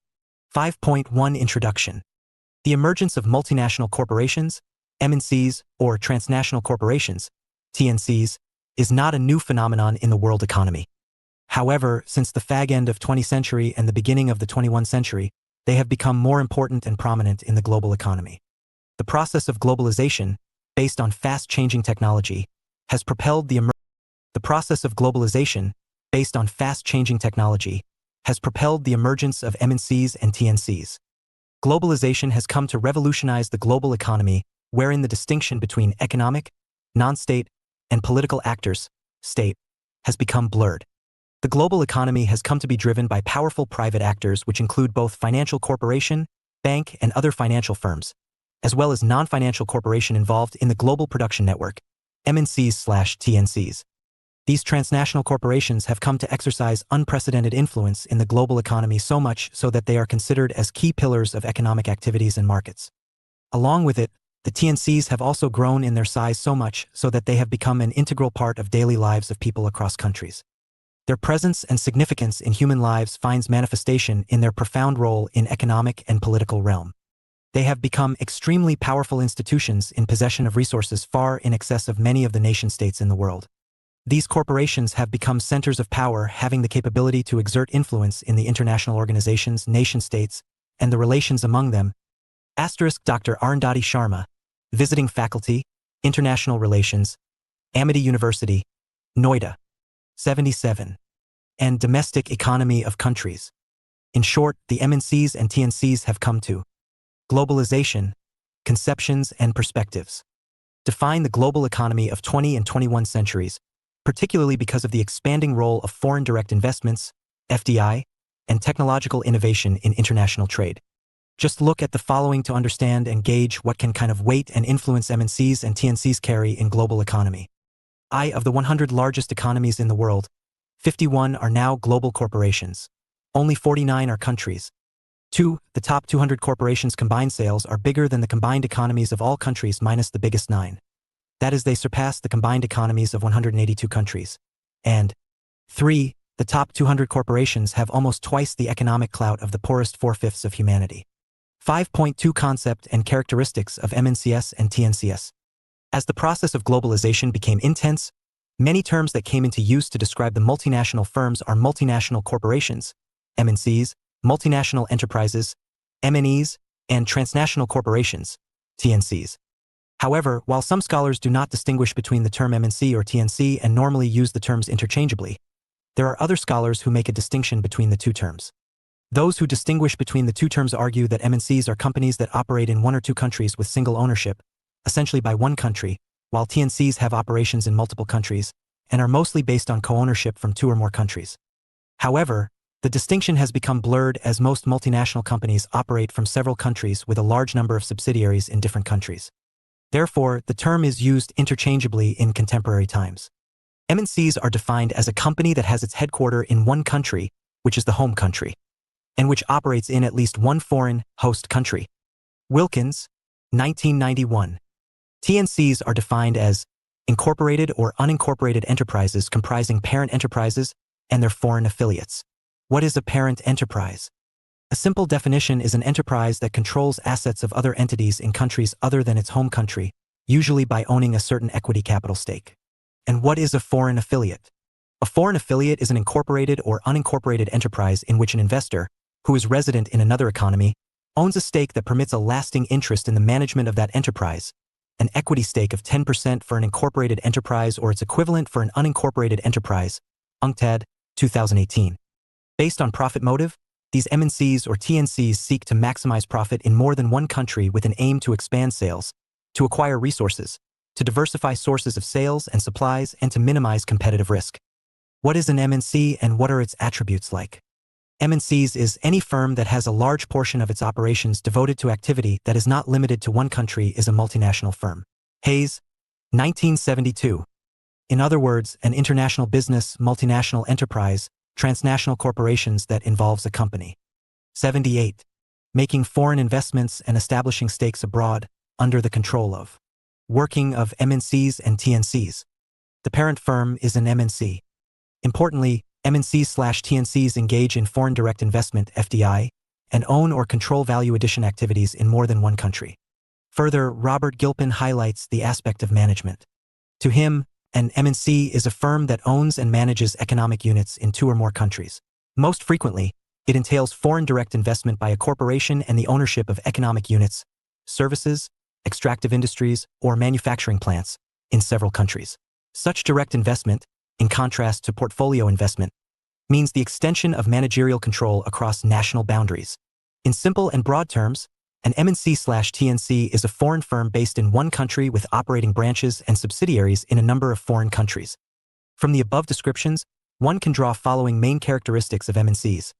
Speaker 1: 5.1 Introduction. The emergence of multinational corporations, MNCs, or transnational corporations, TNCs, is not a new phenomenon in the world economy. However, since the fag end of 20th century and the beginning of the 21st century, they have become more important and prominent in the global economy. The process of globalization, based on fast-changing technology, has propelled the emergence of MNCs and TNCs. Globalization has come to revolutionize the global economy, wherein the distinction between economic, non-state, and political actors, state, has become blurred. The global economy has come to be driven by powerful private actors which include both financial corporation, bank, and other financial firms, as well as non-financial corporation involved in the global production network, MNCs/TNCs. These transnational corporations have come to exercise unprecedented influence in the global economy, so much so that they are considered as key pillars of economic activities and markets. Along with it, the TNCs have also grown in their size so much so that they have become an integral part of daily lives of people across countries. Their presence and significance in human lives finds manifestation in their profound role in economic and political realm. They have become extremely powerful institutions in possession of resources far in excess of many of the nation-states in the world. These corporations have become centers of power, having the capability to exert influence in the international organizations, nation-states, and the relations among them. Dr. Arundhati Sharma, Visiting Faculty, International Relations, Amity University, Noida. 77. And Domestic Economy of Countries. In short, the MNCs and TNCs have come to globalization, conceptions and perspectives. Define the global economy of 20 and 21 centuries, particularly because of the expanding role of foreign direct investments, FDI, and technological innovation in international trade. Just look at the following to understand and gauge what kind of weight and influence MNCs and TNCs carry in global economy. Of the 100 largest economies in the world, 51 are now global corporations. Only 49 are countries. 2. The top 200 corporations' combined sales are bigger than the combined economies of all countries minus the biggest 9. That is, they surpass the combined economies of 182 countries. And 3. The top 200 corporations have almost twice the economic clout of the poorest 4/5 of humanity. 5.2 Concept and characteristics of MNCs and TNCs. As the process of globalization became intense, many terms that came into use to describe the multinational firms are multinational corporations, MNCs, multinational enterprises, MNEs, and transnational corporations, TNCs. However, while some scholars do not distinguish between the term MNC or TNC and normally use the terms interchangeably, there are other scholars who make a distinction between the two terms. Those who distinguish between the two terms argue that MNCs are companies that operate in one or two countries with single ownership, essentially by one country, while TNCs have operations in multiple countries and are mostly based on co-ownership from two or more countries. However, the distinction has become blurred as most multinational companies operate from several countries with a large number of subsidiaries in different countries. Therefore, the term is used interchangeably in contemporary times. MNCs are defined as a company that has its headquarters in one country, which is the home country, and which operates in at least one foreign host country. Wilkins, 1991. TNCs are defined as incorporated or unincorporated enterprises comprising parent enterprises and their foreign affiliates. What is a parent enterprise? A simple definition is an enterprise that controls assets of other entities in countries other than its home country, usually by owning a certain equity capital stake. And what is a foreign affiliate? A foreign affiliate is an incorporated or unincorporated enterprise in which an investor, who is resident in another economy, owns a stake that permits a lasting interest in the management of that enterprise, an equity stake of 10% for an incorporated enterprise or its equivalent for an unincorporated enterprise, UNCTAD, 2018. Based on profit motive, these MNCs or TNCs seek to maximize profit in more than one country with an aim to expand sales, to acquire resources, to diversify sources of sales and supplies, and to minimize competitive risk. What is an MNC and what are its attributes like? MNCs is any firm that has a large portion of its operations devoted to activity that is not limited to one country is a multinational firm. Hayes, 1972. In other words, an international business, multinational enterprise, transnational corporations that involves a company. 78. Making foreign investments and establishing stakes abroad, under the control of. Working of MNCs and TNCs. The parent firm is an MNC. Importantly, MNCs/TNCs engage in foreign direct investment, FDI, and own or control value addition activities in more than one country. Further, Robert Gilpin highlights the aspect of management. To him, an MNC is a firm that owns and manages economic units in two or more countries. Most frequently, it entails foreign direct investment by a corporation and the ownership of economic units, services, extractive industries, or manufacturing plants in several countries. Such direct investment, in contrast to portfolio investment, means the extension of managerial control across national boundaries. In simple and broad terms, an MNC/TNC is a foreign firm based in one country with operating branches and subsidiaries in a number of foreign countries. From the above descriptions, One can draw following main characteristics of MNCs.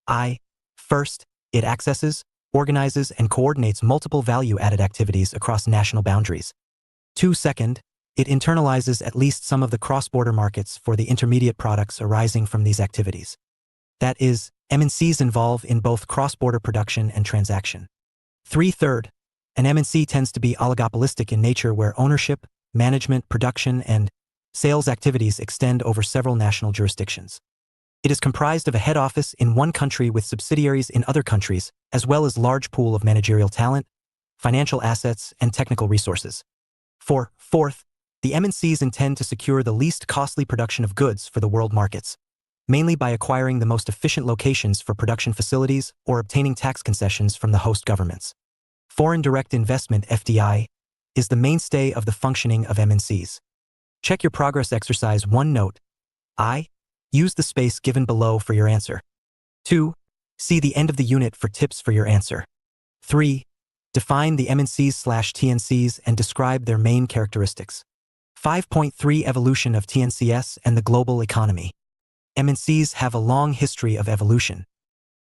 Speaker 1: I. First, it accesses, organizes, and coordinates multiple value-added activities across national boundaries. 2. Second, it internalizes at least some of the cross-border markets for the intermediate products arising from these activities. That is, MNCs involve in both cross-border production and transaction. 3. Third, an MNC tends to be oligopolistic in nature where ownership, management, production, and sales activities extend over several national jurisdictions. It is comprised of a head office in one country with subsidiaries in other countries, as well as large pool of managerial talent, financial assets, and technical resources. 4. Fourth, the MNCs intend to secure the least costly production of goods for the world markets, mainly by acquiring the most efficient locations for production facilities or obtaining tax concessions from the host governments. Foreign direct investment (FDI) is the mainstay of the functioning of MNCs. Check your progress exercise 1 note. I. Use the space given below for your answer. 2. See the end of the unit for tips for your answer. 3. Define the MNCs/TNCs and describe their main characteristics. 5.3 Evolution of TNCs and the global economy. MNCs have a long history of evolution.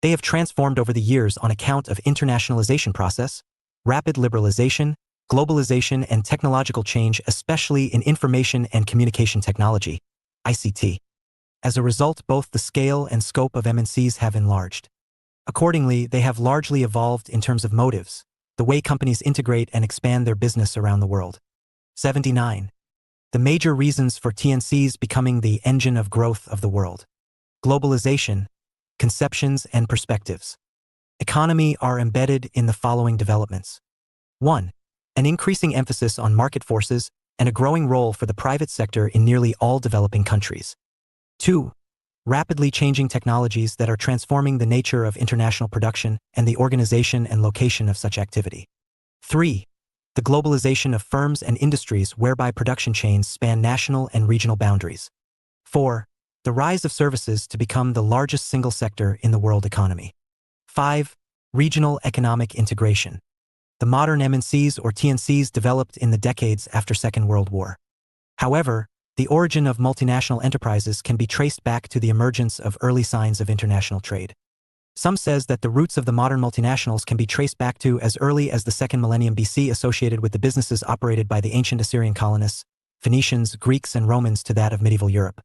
Speaker 1: They have transformed over the years on account of internationalization process, rapid liberalization, globalization, and technological change, especially in information and communication technology, ICT. As a result, both the scale and scope of MNCs have enlarged. Accordingly, they have largely evolved in terms of motives, the way companies integrate and expand their business around the world. 79. The major reasons for TNCs becoming the engine of growth of the world. Globalization, conceptions, and perspectives. Economy are embedded in the following developments. 1. An increasing emphasis on market forces and a growing role for the private sector in nearly all developing countries. 2. Rapidly changing technologies that are transforming the nature of international production and the organization and location of such activity. 3. The globalization of firms and industries whereby production chains span national and regional boundaries. 4. The rise of services to become the largest single sector in the world economy. 5. Regional economic integration. The modern MNCs or TNCs developed in the decades after Second World War. However, the origin of multinational enterprises can be traced back to the emergence of early signs of international trade. Some says that the roots of the modern multinationals can be traced back to as early as the 2nd millennium BC, associated with the businesses operated by the ancient Assyrian colonists, Phoenicians, Greeks, and Romans to that of medieval Europe.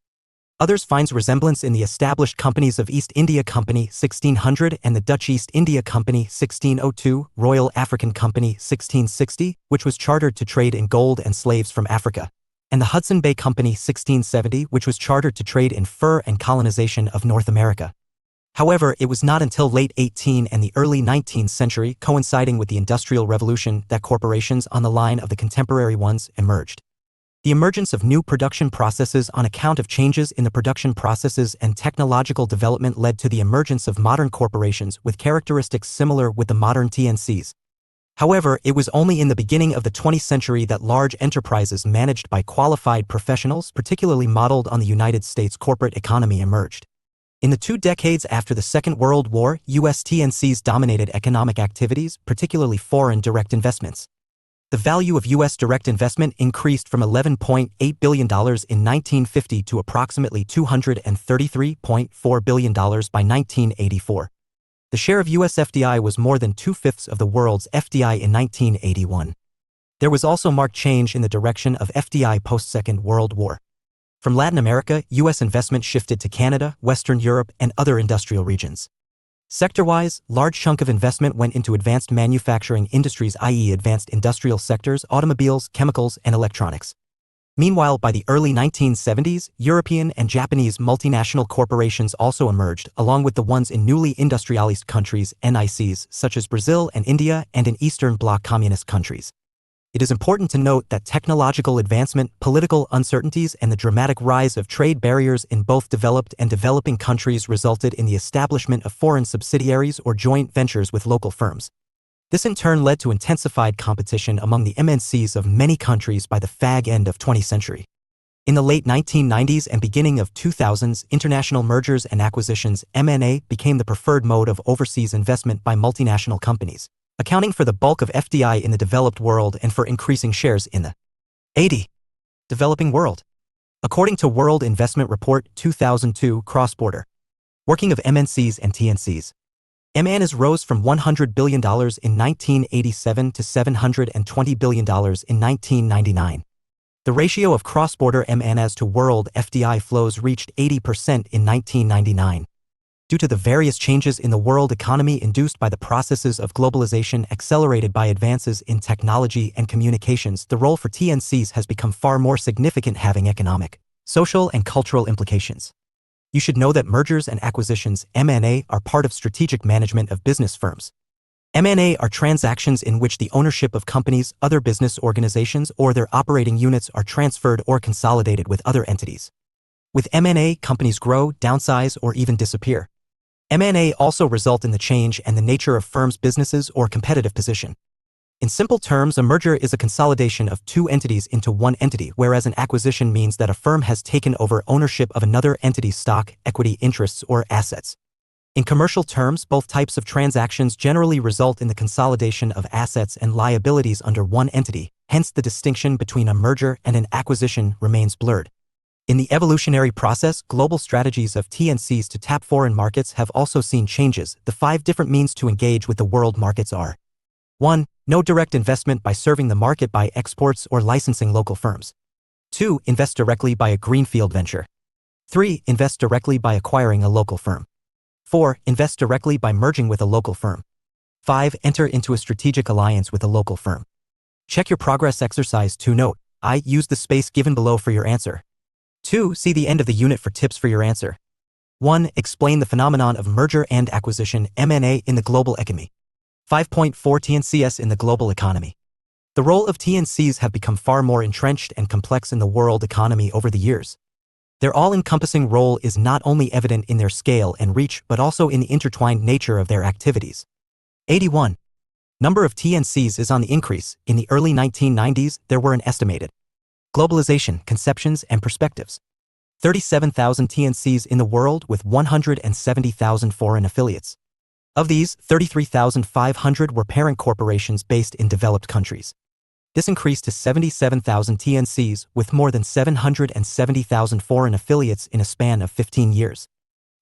Speaker 1: Others finds resemblance in the established companies of East India Company 1600 and the Dutch East India Company 1602, Royal African Company 1660, which was chartered to trade in gold and slaves from Africa, and the Hudson Bay Company 1670, which was chartered to trade in fur and colonization of North America. However, it was not until late 18th and the early 19th century, coinciding with the Industrial Revolution, that corporations on the line of the contemporary ones emerged. The emergence of new production processes on account of changes in the production processes and technological development led to the emergence of modern corporations with characteristics similar with the modern TNCs. However, it was only in the beginning of the 20th century that large enterprises managed by qualified professionals, particularly modeled on the United States corporate economy, emerged. In the 2 decades after the Second World War, U.S. TNCs dominated economic activities, particularly foreign direct investments. The value of U.S. direct investment increased from $11.8 billion in 1950 to approximately $233.4 billion by 1984. The share of U.S. FDI was more than 2/5 of the world's FDI in 1981. There was also marked change in the direction of FDI post-Second World War. From Latin America, U.S. investment shifted to Canada, Western Europe, and other industrial regions. Sector-wise, large chunk of investment went into advanced manufacturing industries, i.e. advanced industrial sectors, automobiles, chemicals, and electronics. Meanwhile, by the early 1970s, European and Japanese multinational corporations also emerged, along with the ones in newly industrialized countries, NICs, such as Brazil and India, and in Eastern Bloc communist countries. It is important to note that technological advancement, political uncertainties, and the dramatic rise of trade barriers in both developed and developing countries resulted in the establishment of foreign subsidiaries or joint ventures with local firms. This in turn led to intensified competition among the MNCs of many countries by the fag end of 20th century. In the late 1990s and beginning of 2000s, international mergers and acquisitions (M&A) became the preferred mode of overseas investment by multinational companies, accounting for the bulk of FDI in the developed world and for increasing shares in the 80 developing world. According to World Investment Report 2002 Cross-Border Working of MNCs and TNCs. MNs rose from $100 billion in 1987 to $720 billion in 1999. The ratio of cross-border MNs to world FDI flows reached 80% in 1999. Due to the various changes in the world economy induced by the processes of globalization accelerated by advances in technology and communications, the role for TNCs has become far more significant, having economic, social, and cultural implications. You should know that mergers and acquisitions, M&A, are part of strategic management of business firms. M&A are transactions in which the ownership of companies, other business organizations, or their operating units are transferred or consolidated with other entities. With M&A, companies grow, downsize, or even disappear. M&A also result in the change and the nature of firms' businesses or competitive position. In simple terms, a merger is a consolidation of two entities into one entity, whereas an acquisition means that a firm has taken over ownership of another entity's stock, equity, interests, or assets. In commercial terms, both types of transactions generally result in the consolidation of assets and liabilities under one entity, hence the distinction between a merger and an acquisition remains blurred. In the evolutionary process, global strategies of TNCs to tap foreign markets have also seen changes. The 5 different means to engage with the world markets are: 1. No direct investment by serving the market by exports or licensing local firms. 2. Invest directly by a greenfield venture. 3. Invest directly by acquiring a local firm. 4. Invest directly by merging with a local firm. 5. Enter into a strategic alliance with a local firm. Check your progress. Exercise 2. Note: I. Use the space given below for your answer. 2. See the end of the unit for tips for your answer. 1. Explain the phenomenon of merger and acquisition, M&A, in the global economy. 5.4 TNCs in the global economy. The role of TNCs have become far more entrenched and complex in the world economy over the years. Their all-encompassing role is not only evident in their scale and reach, but also in the intertwined nature of their activities. 81. Number of TNCs is on the increase. In the early 1990s, there were an estimated globalization, conceptions, and perspectives 37,000 TNCs in the world, with 170,000 foreign affiliates. Of these, 33,500 were parent corporations based in developed countries. This increased to 77,000 TNCs, with more than 770,000 foreign affiliates in a span of 15 years.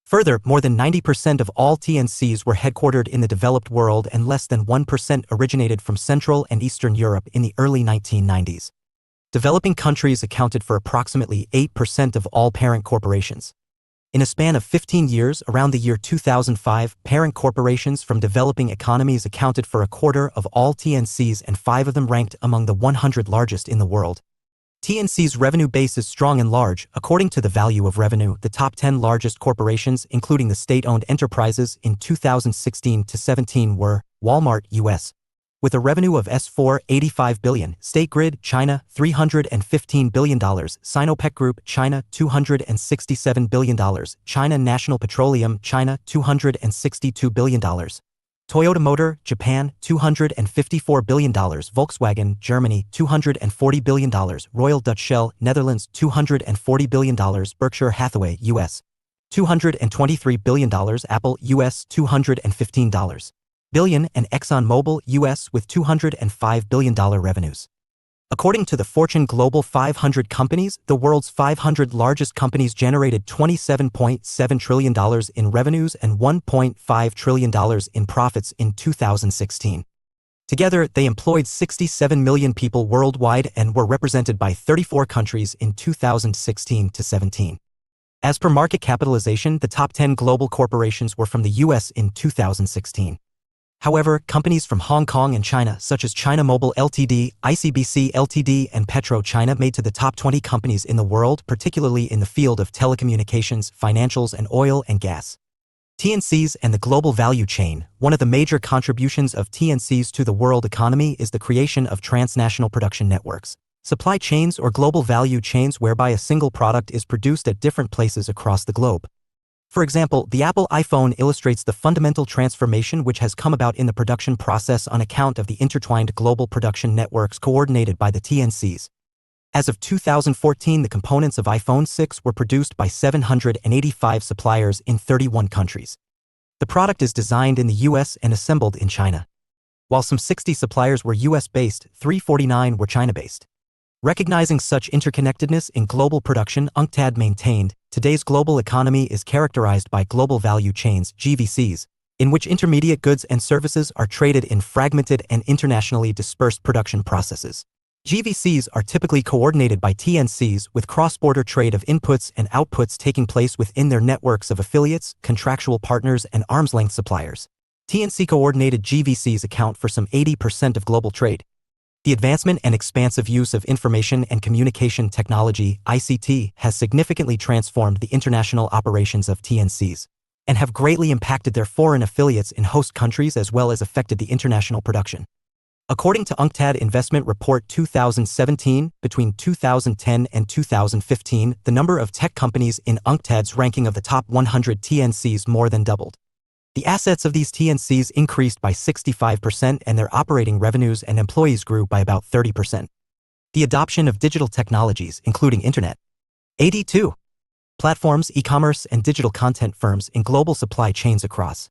Speaker 1: Further, more than 90% of all TNCs were headquartered in the developed world, and less than 1% originated from Central and Eastern Europe in the early 1990s. Developing countries accounted for approximately 8% of all parent corporations. In a span of 15 years, around the year 2005, parent corporations from developing economies accounted for a quarter of all TNCs, and 5 of them ranked among the 100 largest in the world. TNC's revenue base is strong and large. According to the value of revenue, the top 10 largest corporations, including the state-owned enterprises, in 2016 to 17 were Walmart, U.S., with a revenue of $485 billion, State Grid, China, $315 billion, Sinopec Group, China, $267 billion, China National Petroleum, China, $262 billion, Toyota Motor, Japan, $254 billion, Volkswagen, Germany, $240 billion, Royal Dutch Shell, Netherlands, $240 billion, Berkshire Hathaway, U.S., $223 billion, Apple, U.S., $215 billion, and ExxonMobil, U.S., with $205 billion revenues. According to the Fortune Global 500 companies, the world's 500 largest companies generated $27.7 trillion in revenues and $1.5 trillion in profits in 2016. Together, they employed 67 million people worldwide and were represented by 34 countries in 2016 to 17. As per market capitalization, the top 10 global corporations were from the U.S. in 2016. However, companies from Hong Kong and China, such as China Mobile Ltd., ICBC Ltd., and Petro China, made to the top 20 companies in the world, particularly in the field of telecommunications, financials, and oil and gas. TNCs and the global value chain. One of the major contributions of TNCs to the world economy is the creation of transnational production networks, supply chains, or global value chains, whereby a single product is produced at different places across the globe. For example, the Apple iPhone illustrates the fundamental transformation which has come about in the production process on account of the intertwined global production networks coordinated by the TNCs. As of 2014, the components of iPhone 6 were produced by 785 suppliers in 31 countries. The product is designed in the US and assembled in China. While some 60 suppliers were US-based, 349 were China-based. Recognizing such interconnectedness in global production, UNCTAD maintained, today's global economy is characterized by global value chains, GVCs, in which intermediate goods and services are traded in fragmented and internationally dispersed production processes. GVCs are typically coordinated by TNCs with cross-border trade of inputs and outputs taking place within their networks of affiliates, contractual partners, and arm's-length suppliers. TNC-coordinated GVCs account for some 80% of global trade. The advancement and expansive use of information and communication technology, ICT, has significantly transformed the international operations of TNCs and have greatly impacted their foreign affiliates in host countries as well as affected the international production. According to UNCTAD Investment Report 2017, between 2010 and 2015, the number of tech companies in UNCTAD's ranking of the top 100 TNCs more than doubled. The assets of these TNCs increased by 65% and their operating revenues and employees grew by about 30%. The adoption of digital technologies, including Internet, AD2, platforms, e-commerce, and digital content firms in global supply chains across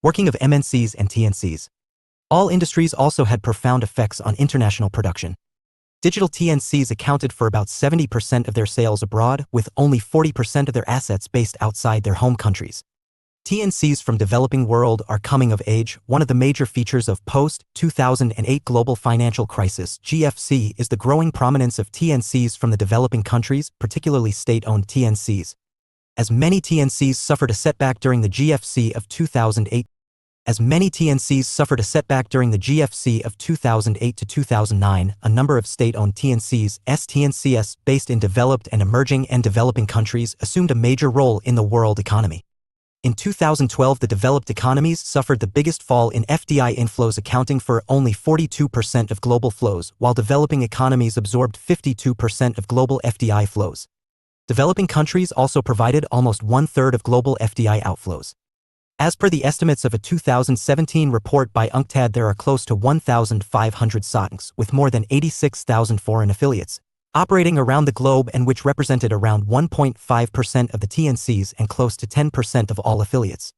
Speaker 1: working of MNCs and TNCs. All industries also had profound effects on international production. Digital TNCs accounted for about 70% of their sales abroad, with only 40% of their assets based outside their home countries. TNCs from developing world are coming of age. One of the major features of post-2008 global financial crisis (GFC) is the growing prominence of TNCs from the developing countries, particularly state-owned TNCs. As many TNCs suffered a setback during the GFC of 2008 to 2009, a number of state-owned TNCs, TNCs, based in developed and emerging and developing countries, assumed a major role in the world economy. In 2012, the developed economies suffered the biggest fall in FDI inflows, accounting for only 42% of global flows, while developing economies absorbed 52% of global FDI flows. Developing countries also provided almost one-third of global FDI outflows. As per the estimates of a 2017 report by UNCTAD, there are close to 1,500 SOTNCs with more than 86,000 foreign affiliates operating around the globe, and which represented around 1.5% of the TNCs and close to 10% of all affiliates.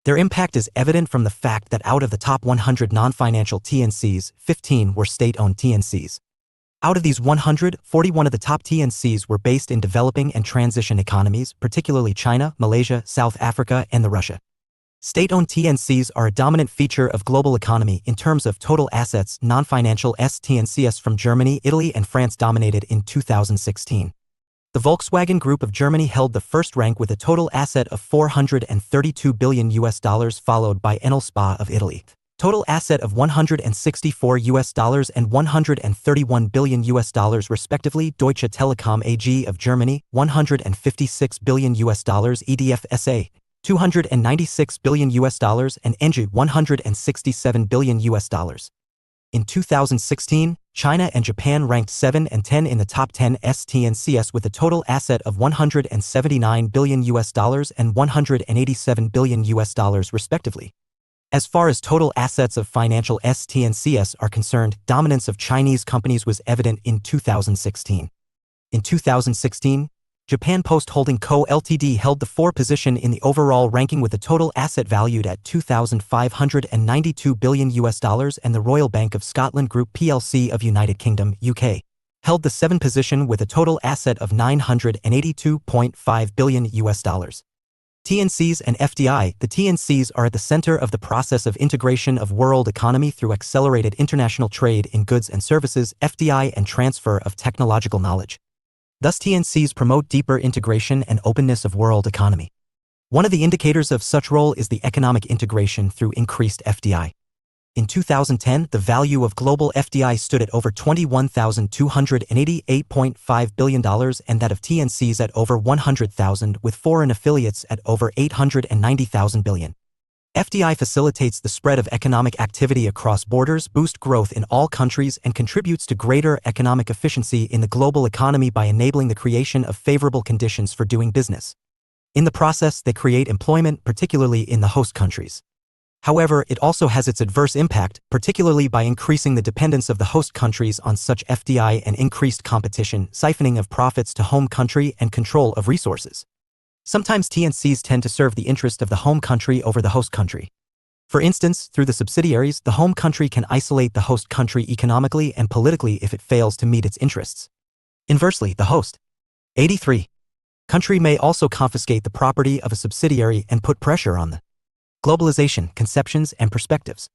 Speaker 1: Their impact is evident from the fact that out of the top 100 non-financial TNCs, 15 were state-owned TNCs. Out of these 100, 41 of the top TNCs were based in developing and transition economies, particularly China, Malaysia, South Africa, and Russia. State-owned TNCs are a dominant feature of global economy in terms of total assets. Non-financial TNCs from Germany, Italy, and France dominated in 2016. The Volkswagen Group of Germany held the first rank with a total asset of $432 billion, followed by Enel SPA of Italy, total asset of $164 and $131 billion respectively. Deutsche Telekom AG of Germany, $156 billion, EDF SA, $296 billion, and Engie, $167 billion. In 2016, China and Japan ranked 7 and 10 in the top 10 TNCs with a total asset of $179 billion and $187 billion respectively. As far as total assets of financial TNCs are concerned, dominance of Chinese companies was evident in 2016. In 2016, Japan Post Holding Co. Ltd. held the 4th position in the overall ranking with a total asset valued at $2,592 billion, and the Royal Bank of Scotland Group plc of United Kingdom, UK, held the 7th position with a total asset of $982.5 billion. TNCs and FDI. The TNCs are at the center of the process of integration of world economy through accelerated international trade in goods and services, FDI, and transfer of technological knowledge. Thus, TNCs promote deeper integration and openness of world economy. One of the indicators of such role is the economic integration through increased FDI. In 2010, the value of global FDI stood at over $21,288.5 billion and that of TNCs at over 100,000, with foreign affiliates at over 890,000 billion. FDI facilitates the spread of economic activity across borders, boosts growth in all countries, and contributes to greater economic efficiency in the global economy by enabling the creation of favorable conditions for doing business. In the process, they create employment, particularly in the host countries. However, it also has its adverse impact, particularly by increasing the dependence of the host countries on such FDI and increased competition, siphoning of profits to home country, and control of resources. Sometimes TNCs tend to serve the interest of the home country over the host country. For instance, through the subsidiaries, the home country can isolate the host country economically and politically if it fails to meet its interests. Inversely, the host 83 country may also confiscate the property of a subsidiary and put pressure on the globalization conceptions and perspectives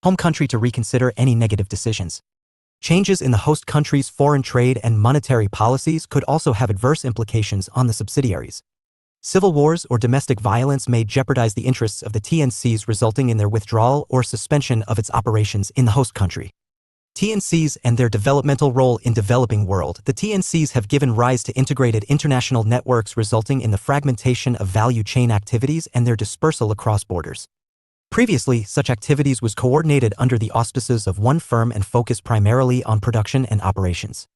Speaker 1: home country to reconsider any negative decisions. Changes in the host country's foreign trade and monetary policies could also have adverse implications on the subsidiaries. Civil wars or domestic violence may jeopardize the interests of the TNCs, resulting in their withdrawal or suspension of its operations in the host country. TNCs and their developmental role in developing world. The TNCs have given rise to integrated international networks, resulting in the fragmentation of value chain activities and their dispersal across borders. Previously, such activities was coordinated under the auspices of one firm and focused primarily on production and operations.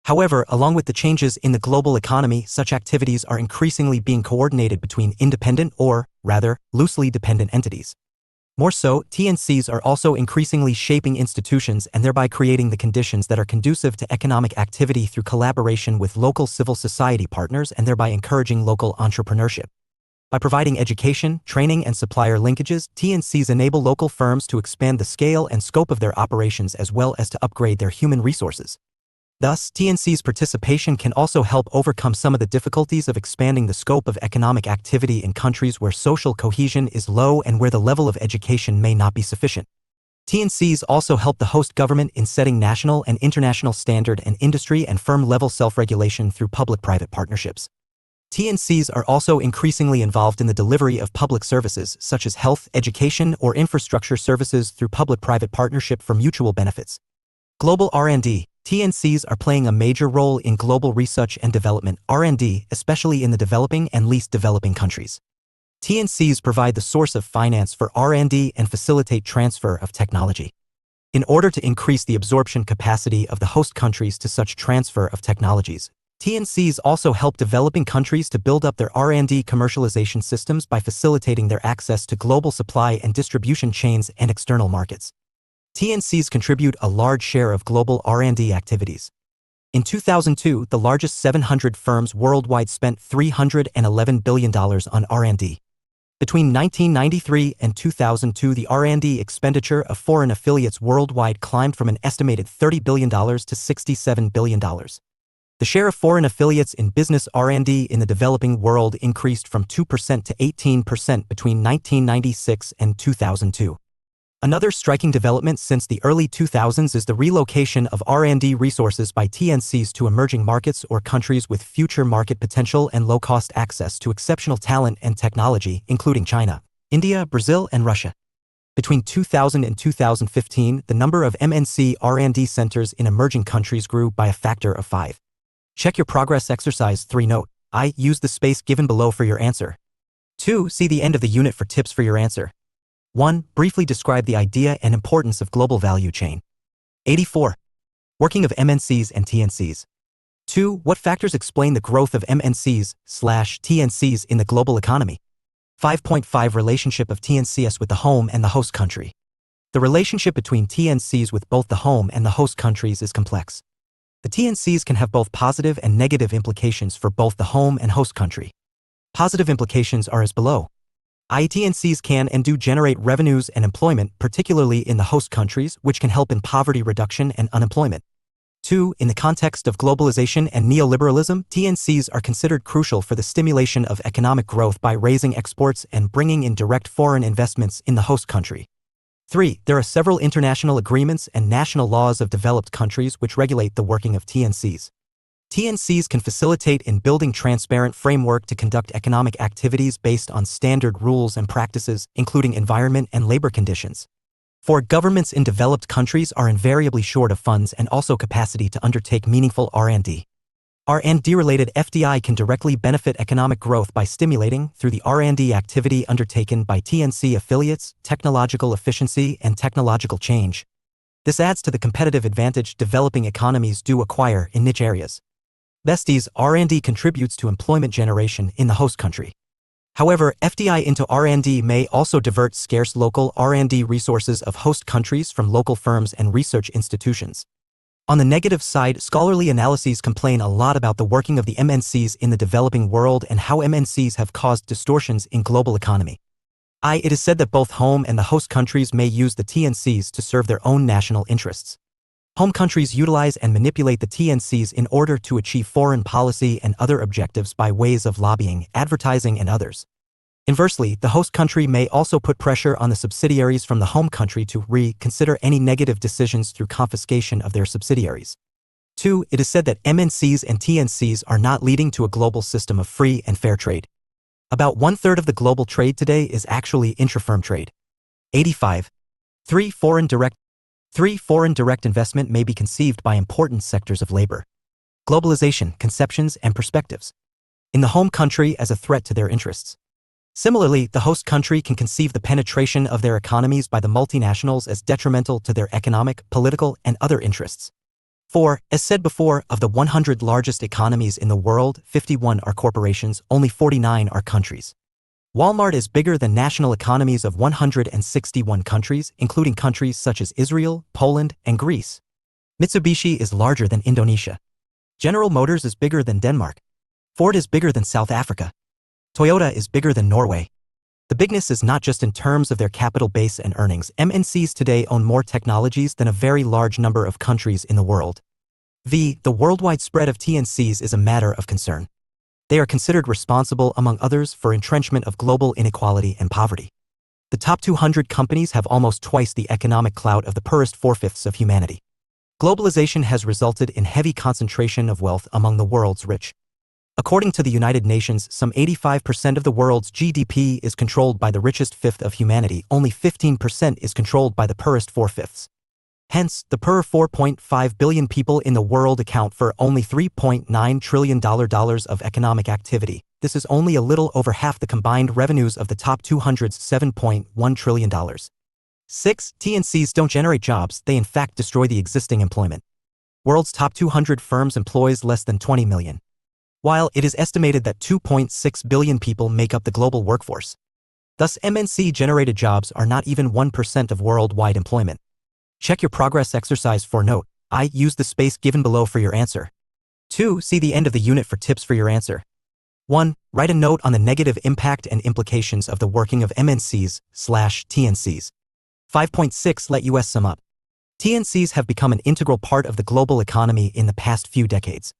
Speaker 1: However, along with the changes in the global economy, such activities are increasingly being coordinated between independent or, rather, loosely dependent entities. More so, TNCs are also increasingly shaping institutions and thereby creating the conditions that are conducive to economic activity through collaboration with local civil society partners and thereby encouraging local entrepreneurship. By providing education, training, and supplier linkages, TNCs enable local firms to expand the scale and scope of their operations as well as to upgrade their human resources. Thus, TNC's participation can also help overcome some of the difficulties of expanding the scope of economic activity in countries where social cohesion is low and where the level of education may not be sufficient. TNCs also help the host government in setting national and international standard and industry and firm-level self-regulation through public-private partnerships. TNCs are also increasingly involved in the delivery of public services such as health, education, or infrastructure services through public-private partnership for mutual benefits. Global R&D. TNCs are playing a major role in global research and development (R&D), especially in the developing and least developing countries. TNCs provide the source of finance for R&D and facilitate transfer of technology. In order to increase the absorption capacity of the host countries to such transfer of technologies, TNCs also help developing countries to build up their R&D commercialization systems by facilitating their access to global supply and distribution chains and external markets. TNCs contribute a large share of global R&D activities. In 2002, the largest 700 firms worldwide spent $311 billion on R&D. Between 1993 and 2002, the R&D expenditure of foreign affiliates worldwide climbed from an estimated $30 billion to $67 billion. The share of foreign affiliates in business R&D in the developing world increased from 2% to 18% between 1996 and 2002. Another striking development since the early 2000s is the relocation of R&D resources by TNCs to emerging markets or countries with future market potential and low-cost access to exceptional talent and technology, including China, India, Brazil, and Russia. Between 2000 and 2015, the number of MNC R&D centers in emerging countries grew by a factor of 5. Check your progress exercise 3. Note: I. Use the space given below for your answer. 2. See the end of the unit for tips for your answer. 1. Briefly describe the idea and importance of global value chain. 84. Working of MNCs and TNCs. 2. What factors explain the growth of MNCs/TNCs in the global economy? 5.5 Relationship of TNCs with the home and the host country. The relationship between TNCs with both the home and the host countries is complex. The TNCs can have both positive and negative implications for both the home and host country. Positive implications are as below. TNCs can and do generate revenues and employment, particularly in the host countries, which can help in poverty reduction and unemployment. 2. In the context of globalization and neoliberalism, TNCs are considered crucial for the stimulation of economic growth by raising exports and bringing in direct foreign investments in the host country. 3. There are several international agreements and national laws of developed countries which regulate the working of TNCs. TNCs can facilitate in building transparent framework to conduct economic activities based on standard rules and practices, including environment and labor conditions. 4. Governments in developed countries are invariably short of funds and also capacity to undertake meaningful R&D. R&D-related FDI can directly benefit economic growth by stimulating, through the R&D activity undertaken by TNC affiliates, technological efficiency and technological change. This adds to the competitive advantage developing economies do acquire in niche areas. Besties, R&D contributes to employment generation in the host country. However, FDI into R&D may also divert scarce local R&D resources of host countries from local firms and research institutions. On the negative side, scholarly analyses complain a lot about the working of the MNCs in the developing world and how MNCs have caused distortions in global economy. It is said that both home and the host countries may use the TNCs to serve their own national interests. Home countries utilize and manipulate the TNCs in order to achieve foreign policy and other objectives by ways of lobbying, advertising, and others. Inversely, the host country may also put pressure on the subsidiaries from the home country to reconsider any negative decisions through confiscation of their subsidiaries. 2. It is said that MNCs and TNCs are not leading to a global system of free and fair trade. About 1/3 of the global trade today is actually intra-firm trade. 85. 3. Foreign direct investment may be conceived by important sectors of labor. Globalization, conceptions, and perspectives. In the home country as a threat to their interests. Similarly, the host country can conceive the penetration of their economies by the multinationals as detrimental to their economic, political, and other interests. 4. As said before, of the 100 largest economies in the world, 51 are corporations, only 49 are countries. Walmart is bigger than national economies of 161 countries, including countries such as Israel, Poland, and Greece. Mitsubishi is larger than Indonesia. General Motors is bigger than Denmark. Ford is bigger than South Africa. Toyota is bigger than Norway. The bigness is not just in terms of their capital base and earnings. MNCs today own more technologies than a very large number of countries in the world. The worldwide spread of TNCs is a matter of concern. They are considered responsible, among others, for entrenchment of global inequality and poverty. The top 200 companies have almost twice the economic clout of the poorest 4/5 of humanity. Globalization has resulted in heavy concentration of wealth among the world's rich. According to the United Nations, some 85% of the world's GDP is controlled by the richest 1/5 of humanity, only 15% is controlled by the poorest 4/5. Hence, the poor 4.5 billion people in the world account for only $3.9 trillion of economic activity. This is only a little over half the combined revenues of the top 200's $7.1 trillion. 6. TNCs don't generate jobs, they in fact destroy the existing employment. World's top 200 firms employs less than 20 million. While it is estimated that 2.6 billion people make up the global workforce. Thus, MNC-generated jobs are not even 1% of worldwide employment. Check your progress exercise for note. I use the space given below for your answer. 2. See the end of the unit for tips for your answer. 1. Write a note on the negative impact and implications of the working of MNCs/TNCs. 5.6 Let us sum up. TNCs have become an integral part of the global economy in the past few decades.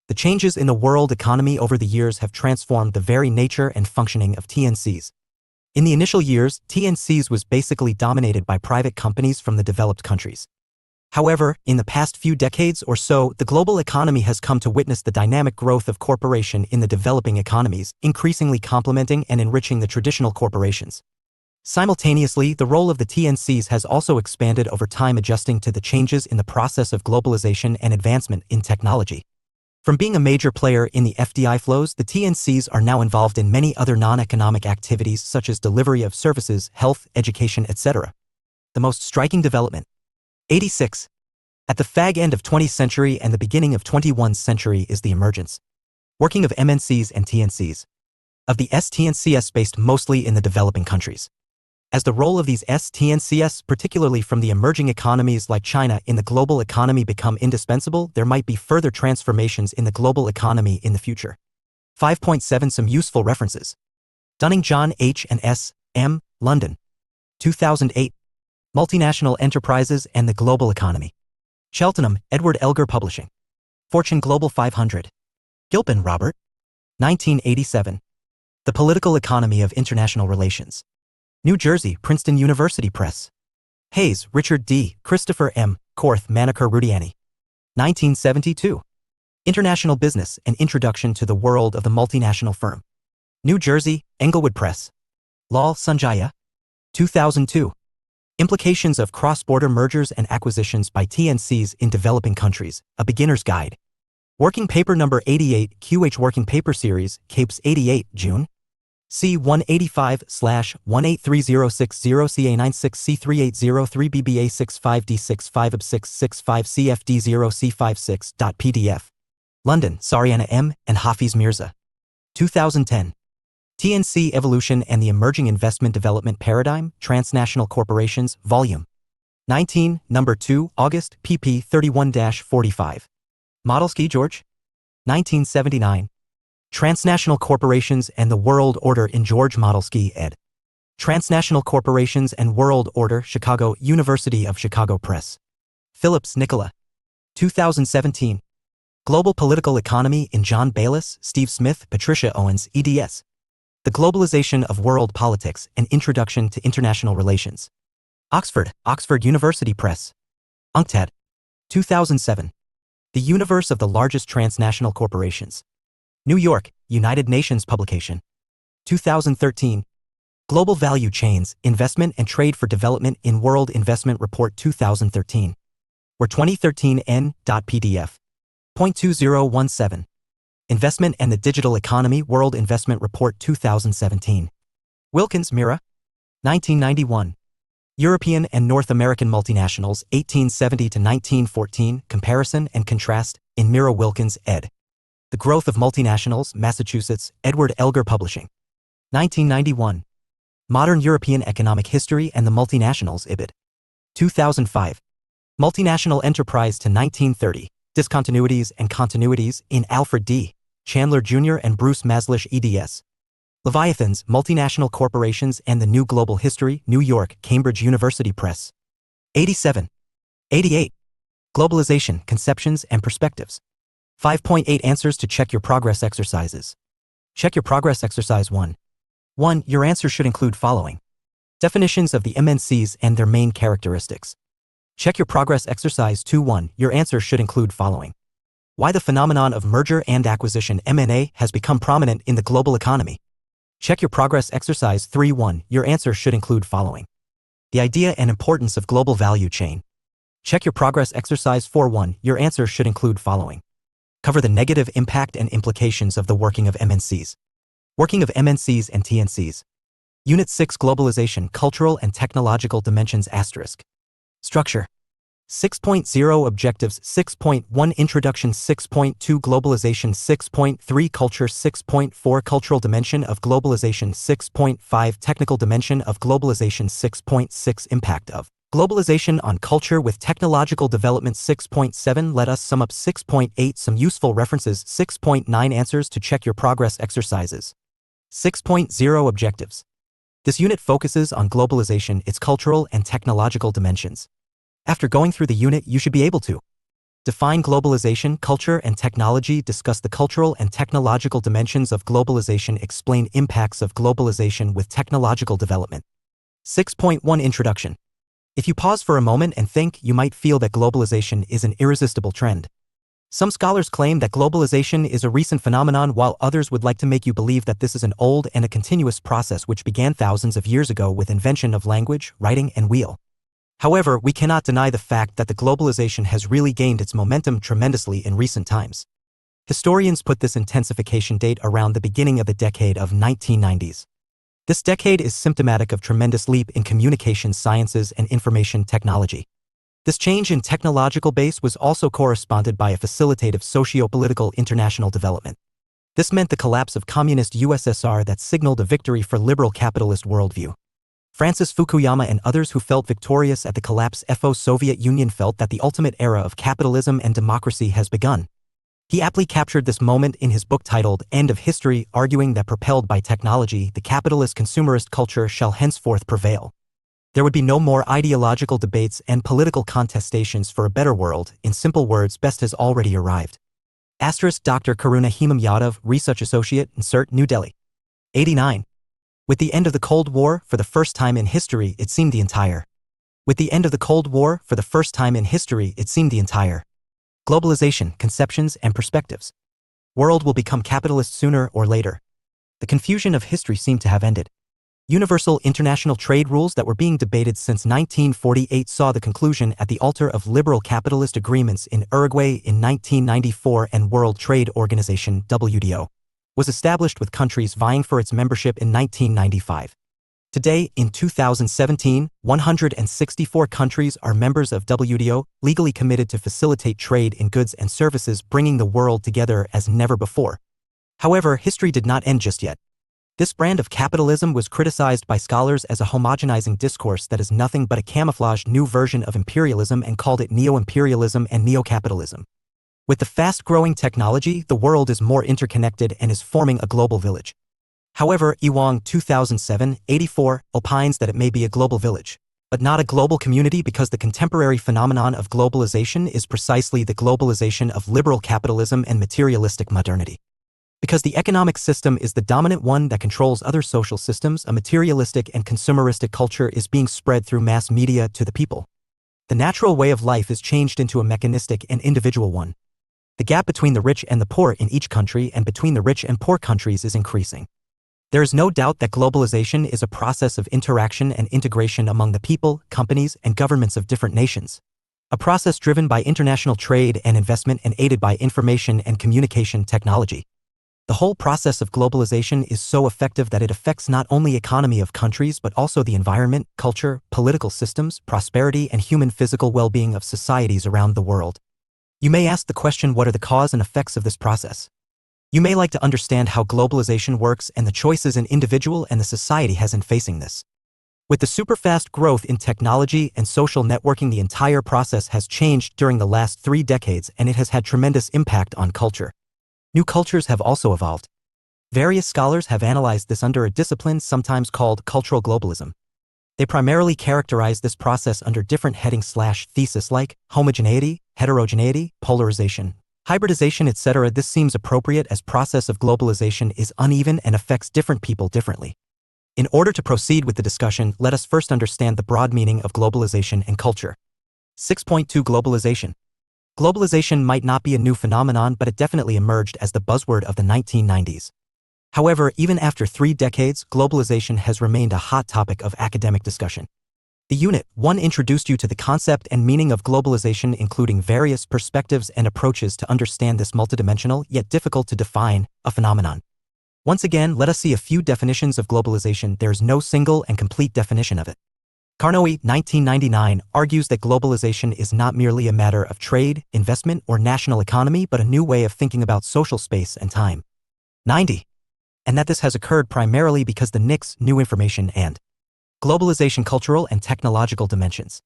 Speaker 1: The changes in the world economy over the years have transformed the very nature and functioning of TNCs. In the initial years, TNCs was basically dominated by private companies from the developed countries. However, in the past few decades or so, the global economy has come to witness the dynamic growth of corporation in the developing economies, increasingly complementing and enriching the traditional corporations. Simultaneously, the role of the TNCs has also expanded over time, adjusting to the changes in the process of globalization and advancement in technology. From being a major player in the FDI flows, the TNCs are now involved in many other non-economic activities such as delivery of services, health, education, etc. The most striking development. 86. At the fag end of 20th century and the beginning of 21st century is the emergence. Working of MNCs and TNCs. Of the STNCs based mostly in the developing countries. As the role of these STNCs, particularly from the emerging economies like China in the global economy, become indispensable, there might be further transformations in the global economy in the future. 5.7 Some useful references. Dunning, John H. and S. M. London. 2008. Multinational Enterprises and the Global Economy. Cheltenham, Edward Elgar Publishing. Fortune Global 500. Gilpin, Robert. 1987. The Political Economy of International Relations. New Jersey, Princeton University Press. Hayes, Richard D., Christopher M., Korth, Maneker, Rudiani. 1972. International Business, An Introduction to the World of the Multinational Firm. New Jersey, Englewood Press. Lal, Sanjaya. 2002. Implications of Cross-Border Mergers and Acquisitions by TNCs in Developing Countries, A Beginner's Guide. Working Paper Number 88, QH Working Paper Series, Capes 88, June. C185/18306-0CA96C3803BBA65D65AB665CFD0C56.pdf. London, Sariana M. and Hafiz Mirza. 2010. TNC Evolution and the Emerging Investment Development Paradigm, Transnational Corporations, Volume 19, Number 2, August, pp. 31-45. Modelsky, George. 1979. Transnational Corporations and the World Order in George Modelsky, ed. Transnational Corporations and World Order, Chicago, University of Chicago Press. Phillips, Nicola. 2017. Global Political Economy in John Baylis, Steve Smith, Patricia Owens, eds. The Globalization of World Politics, An Introduction to International Relations. Oxford, Oxford University Press. UNCTAD. 2007. The Universe of the Largest Transnational Corporations. New York, United Nations Publication. 2013. Global Value Chains, Investment and Trade for Development in World Investment Report 2013. Where 2013 N.PDF. 0.2017. Investment and the Digital Economy World Investment Report 2017. Wilkins, Mira. 1991. European and North American Multinationals 1870 to 1914, Comparison and Contrast, in Mira Wilkins, ed. The Growth of Multinationals, Massachusetts, Edward Elgar Publishing. 1991. Modern European Economic History and the Multinationals, Ibid. 2005. Multinational Enterprise to 1930, Discontinuities and Continuities, in Alfred D. Chandler Jr. and Bruce Maslish, eds. Leviathans, Multinational Corporations and the New Global History, New York, Cambridge University Press. 87. 88. Globalization, Conceptions and Perspectives. 5.8 Answers to Check Your Progress Exercises. Check Your Progress Exercise 1. 1. Your answer should include following. Definitions of the MNCs and their main characteristics. Check Your Progress Exercise 2.1. Your answer should include following. Why the phenomenon of merger and acquisition M&A has become prominent in the global economy. Check Your Progress Exercise 3.1. Your answer should include following. The idea and importance of global value chain. Check Your Progress Exercise 4.1. Your answer should include following. Cover the negative impact and implications of the working of MNCs. Working of MNCs and TNCs. Unit 6 Globalization, Cultural and Technological Dimensions *. Structure. 6.0 Objectives 6.1 Introduction 6.2 Globalization 6.3 Culture 6.4 Cultural Dimension of Globalization 6.5 Technical Dimension of Globalization 6.6 Impact of Globalization on Culture with Technological Development 6.7 Let us sum up 6.8 Some useful references 6.9 Answers to Check Your Progress Exercises. 6.0 Objectives. This unit focuses on globalization, its cultural and technological dimensions. After going through the unit, you should be able to define globalization, culture, and technology, discuss the cultural and technological dimensions of globalization, explain impacts of globalization with technological development. 6.1 Introduction. If you pause for a moment and think, you might feel that globalization is an irresistible trend. Some scholars claim that globalization is a recent phenomenon, while others would like to make you believe that this is an old and a continuous process which began thousands of years ago with invention of language, writing, and wheel. However, we cannot deny the fact that the globalization has really gained its momentum tremendously in recent times. Historians put this intensification date around the beginning of the decade of 1990s. This decade is symptomatic of tremendous leap in communication sciences and information technology. This change in technological base was also corresponded by a facilitative socio-political international development. This meant the collapse of communist USSR that signaled a victory for liberal capitalist worldview. Francis Fukuyama and others who felt victorious at the collapse of Soviet Union felt that the ultimate era of capitalism and democracy has begun. He aptly captured this moment in his book titled End of History, arguing that propelled by technology, the capitalist consumerist culture shall henceforth prevail. There would be no more ideological debates and political contestations for a better world. In simple words, best has already arrived. Dr. Karuna Hemam Yadav, Research Associate, insert New Delhi. 89. With the end of the Cold War, for the first time in history, it seemed the entire. With the end of the Cold War, for the first time in history, it seemed the entire. Globalization, Conceptions and Perspectives. World will become capitalist sooner or later. The confusion of history seemed to have ended. Universal international trade rules that were being debated since 1948 saw the conclusion at the altar of liberal capitalist agreements in Uruguay in 1994, and World Trade Organization (WTO) was established with countries vying for its membership in 1995. Today, in 2017, 164 countries are members of WTO, legally committed to facilitate trade in goods and services, bringing the world together as never before. However, history did not end just yet. This brand of capitalism was criticized by scholars as a homogenizing discourse that is nothing but a camouflaged new version of imperialism, and called it neo-imperialism and neo-capitalism. With the fast-growing technology, the world is more interconnected and is forming a global village. However, Ewang 2007-84 opines that it may be a global village, but not a global community because the contemporary phenomenon of globalization is precisely the globalization of liberal capitalism and materialistic modernity. Because the economic system is the dominant one that controls other social systems, a materialistic and consumeristic culture is being spread through mass media to the people. The natural way of life is changed into a mechanistic and individual one. The gap between the rich and the poor in each country and between the rich and poor countries is increasing. There is no doubt that globalization is a process of interaction and integration among the people, companies, and governments of different nations. A process driven by international trade and investment and aided by information and communication technology. The whole process of globalization is so effective that it affects not only economy of countries but also the environment, culture, political systems, prosperity, and human physical well-being of societies around the world. You may ask the question, what are the cause and effects of this process? You may like to understand how globalization works and the choices an individual and the society has in facing this. With the super-fast growth in technology and social networking, the entire process has changed during the last 3 decades and it has had tremendous impact on culture. New cultures have also evolved. Various scholars have analyzed this under a discipline sometimes called cultural globalism. They primarily characterize this process under different headings/thesis like homogeneity, heterogeneity, polarization, hybridization, etc. This seems appropriate as process of globalization is uneven and affects different people differently. In order to proceed with the discussion, let us first understand the broad meaning of globalization and culture. 6.2 Globalization. Globalization might not be a new phenomenon, but it definitely emerged as the buzzword of the 1990s. However, even after 3 decades, globalization has remained a hot topic of academic discussion. The Unit 1 introduced you to the concept and meaning of globalization, including various perspectives and approaches to understand this multidimensional, yet difficult to define, a phenomenon. Once again, let us see a few definitions of globalization. There is no single and complete definition of it. Carnoy, 1999, argues that globalization is not merely a matter of trade, investment, or national economy, but a new way of thinking about social space and time. 90. And that this has occurred primarily because the NIC's new information and globalization cultural and technological dimensions.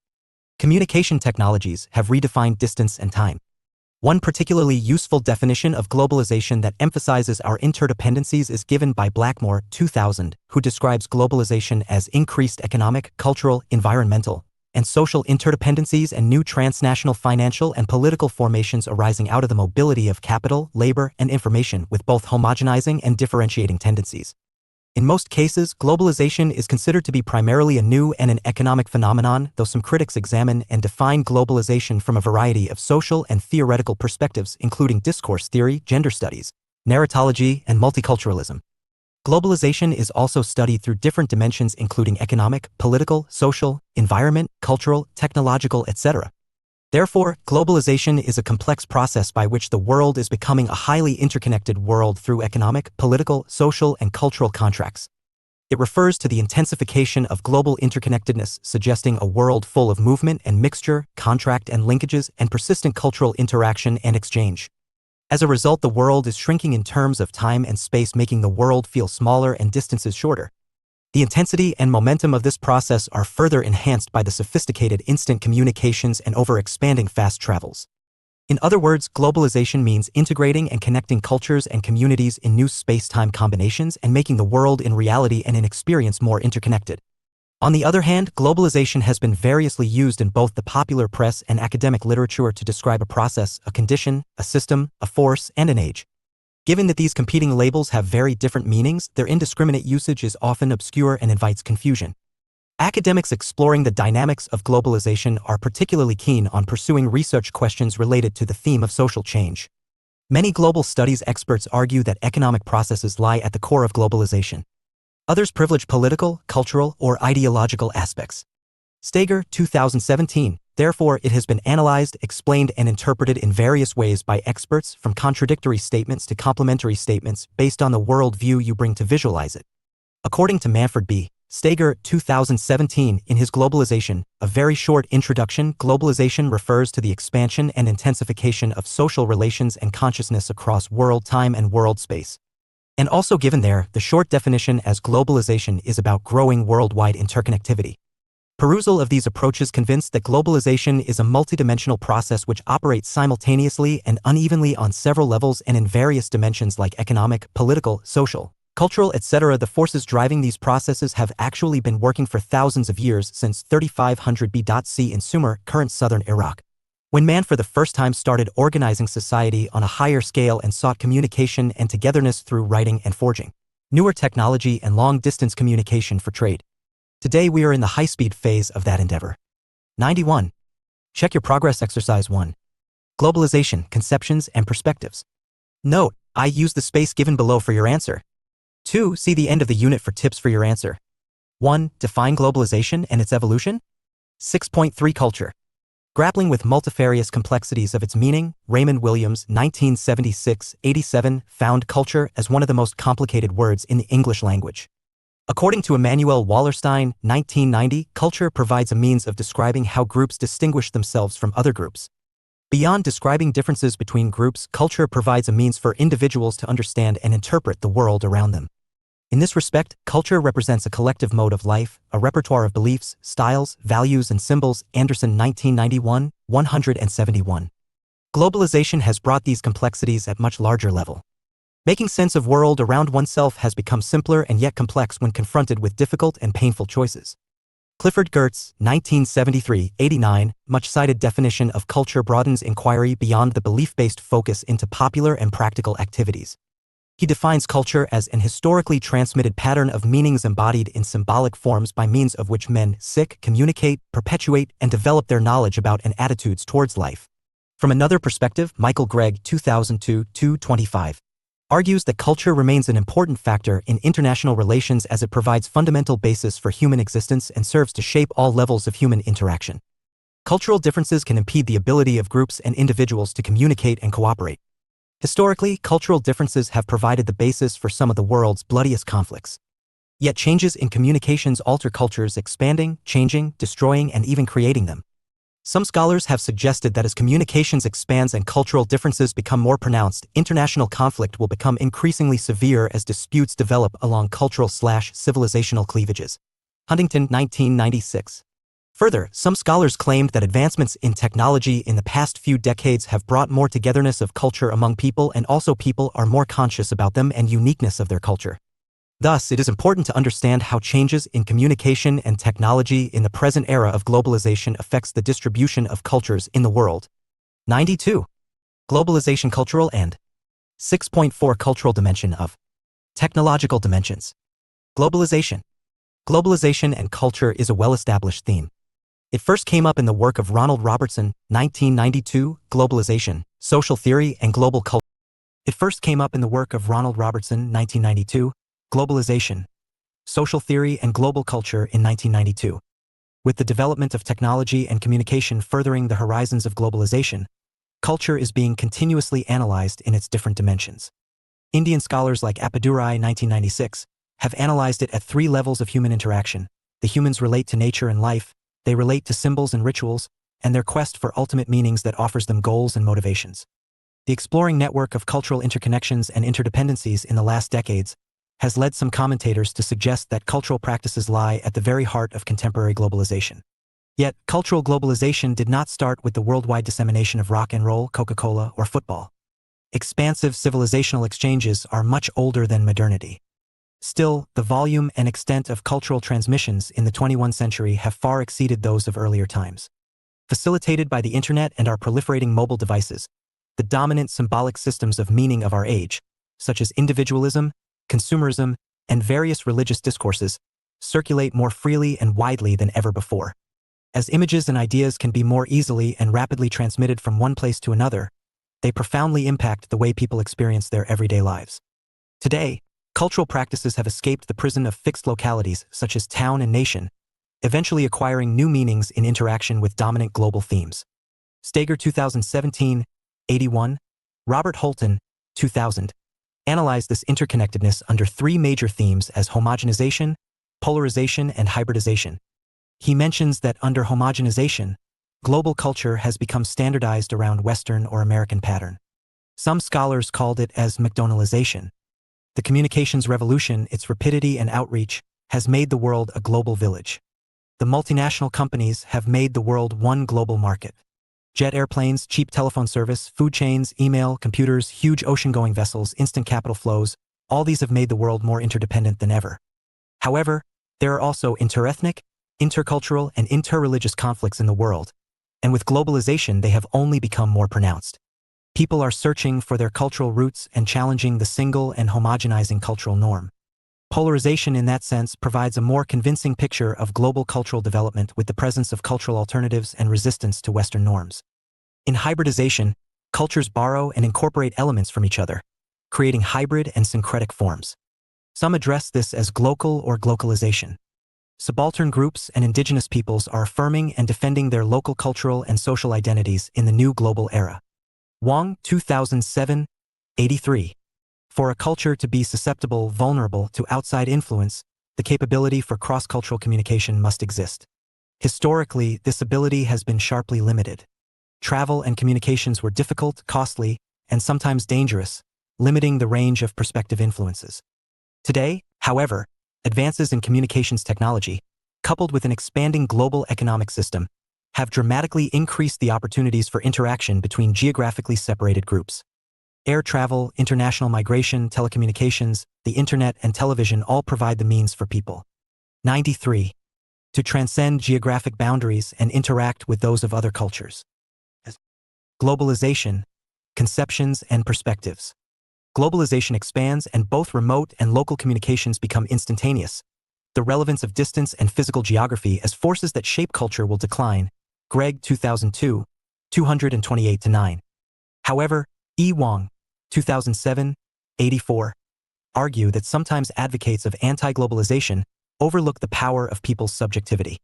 Speaker 1: Communication technologies have redefined distance and time. One particularly useful definition of globalization that emphasizes our interdependencies is given by Blackmore, 2000, who describes globalization as increased economic, cultural, environmental, and social interdependencies and new transnational financial and political formations arising out of the mobility of capital, labor, and information with both homogenizing and differentiating tendencies. In most cases, globalization is considered to be primarily a new and an economic phenomenon, though some critics examine and define globalization from a variety of social and theoretical perspectives, including discourse theory, gender studies, narratology, and multiculturalism. Globalization is also studied through different dimensions including economic, political, social, environment, cultural, technological, etc. Therefore, globalization is a complex process by which the world is becoming a highly interconnected world through economic, political, social, and cultural contracts. It refers to the intensification of global interconnectedness, suggesting a world full of movement and mixture, contract and linkages, and persistent cultural interaction and exchange. As a result, the world is shrinking in terms of time and space, making the world feel smaller and distances shorter. The intensity and momentum of this process are further enhanced by the sophisticated instant communications and over-expanding fast travels. In other words, globalization means integrating and connecting cultures and communities in new space-time combinations and making the world in reality and in experience more interconnected. On the other hand, globalization has been variously used in both the popular press and academic literature to describe a process, a condition, a system, a force, and an age. Given that these competing labels have very different meanings, their indiscriminate usage is often obscure and invites confusion. Academics exploring the dynamics of globalization are particularly keen on pursuing research questions related to the theme of social change. Many global studies experts argue that economic processes lie at the core of globalization. Others privilege political, cultural, or ideological aspects. Steger, 2017. Therefore, it has been analyzed, explained, and interpreted in various ways by experts, from contradictory statements to complementary statements, based on the world view you bring to visualize it. According to Manfred B. Steger, 2017, in his Globalization, a very short introduction, globalization refers to the expansion and intensification of social relations and consciousness across world time and world space. And also given there, the short definition as globalization is about growing worldwide interconnectivity. Perusal of these approaches convinced that globalization is a multidimensional process which operates simultaneously and unevenly on several levels and in various dimensions like economic, political, social, cultural, etc. The forces driving these processes have actually been working for thousands of years, since 3500 BC in Sumer, current southern Iraq, when man for the first time started organizing society on a higher scale and sought communication and togetherness through writing and forging newer technology and long-distance communication for trade. Today we are in the high-speed phase of that endeavor. 91. Check your progress. Exercise 1. Globalization, conceptions and perspectives. Note, I use the space given below for your answer. 2. See the end of the unit for tips for your answer. 1. Define globalization and its evolution. 6.3 Culture. Grappling with multifarious complexities of its meaning, Raymond Williams, 1976-87, found culture as one of the most complicated words in the English language. According to Emmanuel Wallerstein, 1990, culture provides a means of describing how groups distinguish themselves from other groups. Beyond describing differences between groups, culture provides a means for individuals to understand and interpret the world around them. In this respect, culture represents a collective mode of life, a repertoire of beliefs, styles, values and symbols. Anderson, 1991, 171. Globalization has brought these complexities at much larger level. Making sense of world around oneself has become simpler and yet complex when confronted with difficult and painful choices. Clifford Geertz, 1973-89, much-cited definition of culture broadens inquiry beyond the belief-based focus into popular and practical activities. He defines culture as an historically transmitted pattern of meanings embodied in symbolic forms by means of which men communicate, perpetuate, and develop their knowledge about and attitudes towards life. From another perspective, Michael Gregg, 2002-225, argues that culture remains an important factor in international relations as it provides fundamental basis for human existence and serves to shape all levels of human interaction. Cultural differences can impede the ability of groups and individuals to communicate and cooperate. Historically, cultural differences have provided the basis for some of the world's bloodiest conflicts. Yet changes in communications alter cultures, expanding, changing, destroying, and even creating them. Some scholars have suggested that as communications expands and cultural differences become more pronounced, international conflict will become increasingly severe as disputes develop along cultural/civilizational cleavages. Huntington, 1996. Further, some scholars claimed that advancements in technology in the past few decades have brought more togetherness of culture among people, and also people are more conscious about them and uniqueness of their culture. Thus, it is important to understand how changes in communication and technology in the present era of globalization affects the distribution of cultures in the world. 92. Globalization, cultural and 6.4 Cultural dimension of technological dimensions. Globalization. Globalization and culture is a well-established theme. It first came up in the work of Ronald Robertson, 1992, Globalization, Social Theory and Global Culture. It first came up in the work of Ronald Robertson, 1992, Globalization, Social Theory and Global Culture in 1992. With the development of technology and communication furthering the horizons of globalization, culture is being continuously analyzed in its different dimensions. Indian scholars like Appadurai, 1996, have analyzed it at 3 levels of human interaction. The humans relate to nature and life, they relate to symbols and rituals, and their quest for ultimate meanings that offers them goals and motivations. The exploring network of cultural interconnections and interdependencies in the last decades has led some commentators to suggest that cultural practices lie at the very heart of contemporary globalization. Yet, cultural globalization did not start with the worldwide dissemination of rock and roll, Coca-Cola, or football. Expansive civilizational exchanges are much older than modernity. Still, the volume and extent of cultural transmissions in the 21st century have far exceeded those of earlier times. Facilitated by the internet and our proliferating mobile devices, the dominant symbolic systems of meaning of our age, such as individualism, consumerism, and various religious discourses, circulate more freely and widely than ever before. As images and ideas can be more easily and rapidly transmitted from one place to another, they profoundly impact the way people experience their everyday lives. Today, cultural practices have escaped the prison of fixed localities such as town and nation, eventually acquiring new meanings in interaction with dominant global themes. Steger, 2017, 81, Robert Holton, 2000, analyzed this interconnectedness under 3 major themes as homogenization, polarization, and hybridization. He mentions that under homogenization, global culture has become standardized around Western or American pattern. Some scholars called it as McDonaldization. The communications revolution, its rapidity and outreach, has made the world a global village. The multinational companies have made the world one global market. Jet airplanes, cheap telephone service, food chains, email, computers, huge ocean-going vessels, instant capital flows, All these have made the world more interdependent than ever. However, there are also interethnic, intercultural, and interreligious conflicts in the world, and with globalization they have only become more pronounced. People are searching for their cultural roots and challenging the single and homogenizing cultural norm. Polarization in that sense provides a more convincing picture of global cultural development with the presence of cultural alternatives and resistance to Western norms. In hybridization, cultures borrow and incorporate elements from each other, creating hybrid and syncretic forms. Some address this as glocal or glocalization. Subaltern groups and indigenous peoples are affirming and defending their local cultural and social identities in the new global era. Wang, 2007, 83. For a culture to be vulnerable to outside influence, the capability for cross-cultural communication must exist. Historically, this ability has been sharply limited. Travel and communications were difficult, costly, and sometimes dangerous, limiting the range of prospective influences. Today, however, advances in communications technology, coupled with an expanding global economic system, have dramatically increased the opportunities for interaction between geographically separated groups. Air travel, international migration, telecommunications, the internet, and television all provide the means for people. 93. To transcend geographic boundaries and interact with those of other cultures. Globalization, conceptions and perspectives. Globalization expands and both remote and local communications become instantaneous. The relevance of distance and physical geography as forces that shape culture will decline. Greg, 2002, 228-9. However, E. Wang, 2007, 84, argue that sometimes advocates of anti-globalization overlook the power of people's subjectivity.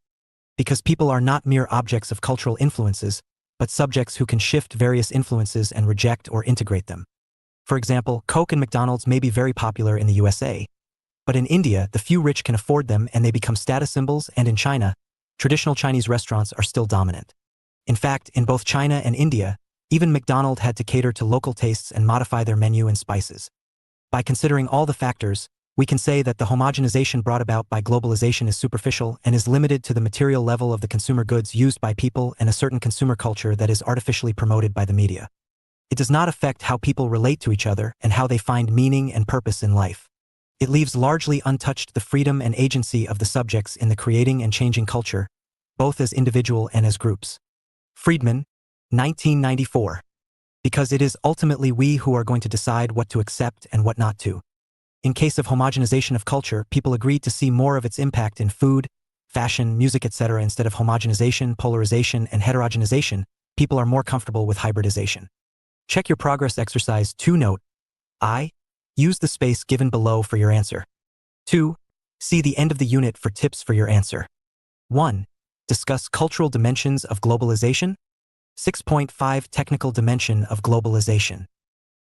Speaker 1: Because people are not mere objects of cultural influences, but subjects who can shift various influences and reject or integrate them. For example, Coke and McDonald's may be very popular in the USA, but in India, the few rich can afford them and they become status symbols, and in China, traditional Chinese restaurants are still dominant. In fact, in both China and India, even McDonald's had to cater to local tastes and modify their menu and spices. By considering all the factors, we can say that the homogenization brought about by globalization is superficial and is limited to the material level of the consumer goods used by people and a certain consumer culture that is artificially promoted by the media. It does not affect how people relate to each other and how they find meaning and purpose in life. It leaves largely untouched the freedom and agency of the subjects in the creating and changing culture, both as individual and as groups. Friedman, 1994. Because it is ultimately we who are going to decide what to accept and what not to. In case of homogenization of culture, people agreed to see more of its impact in food, fashion, music, etc. Instead of homogenization, polarization, and heterogenization, people are more comfortable with hybridization. Check your progress exercise 2. Note I. Use the space given below for your answer. 2. See the end of the unit for tips for your answer. 1. Discuss cultural dimensions of globalization. 6.5 Technical dimension of globalization.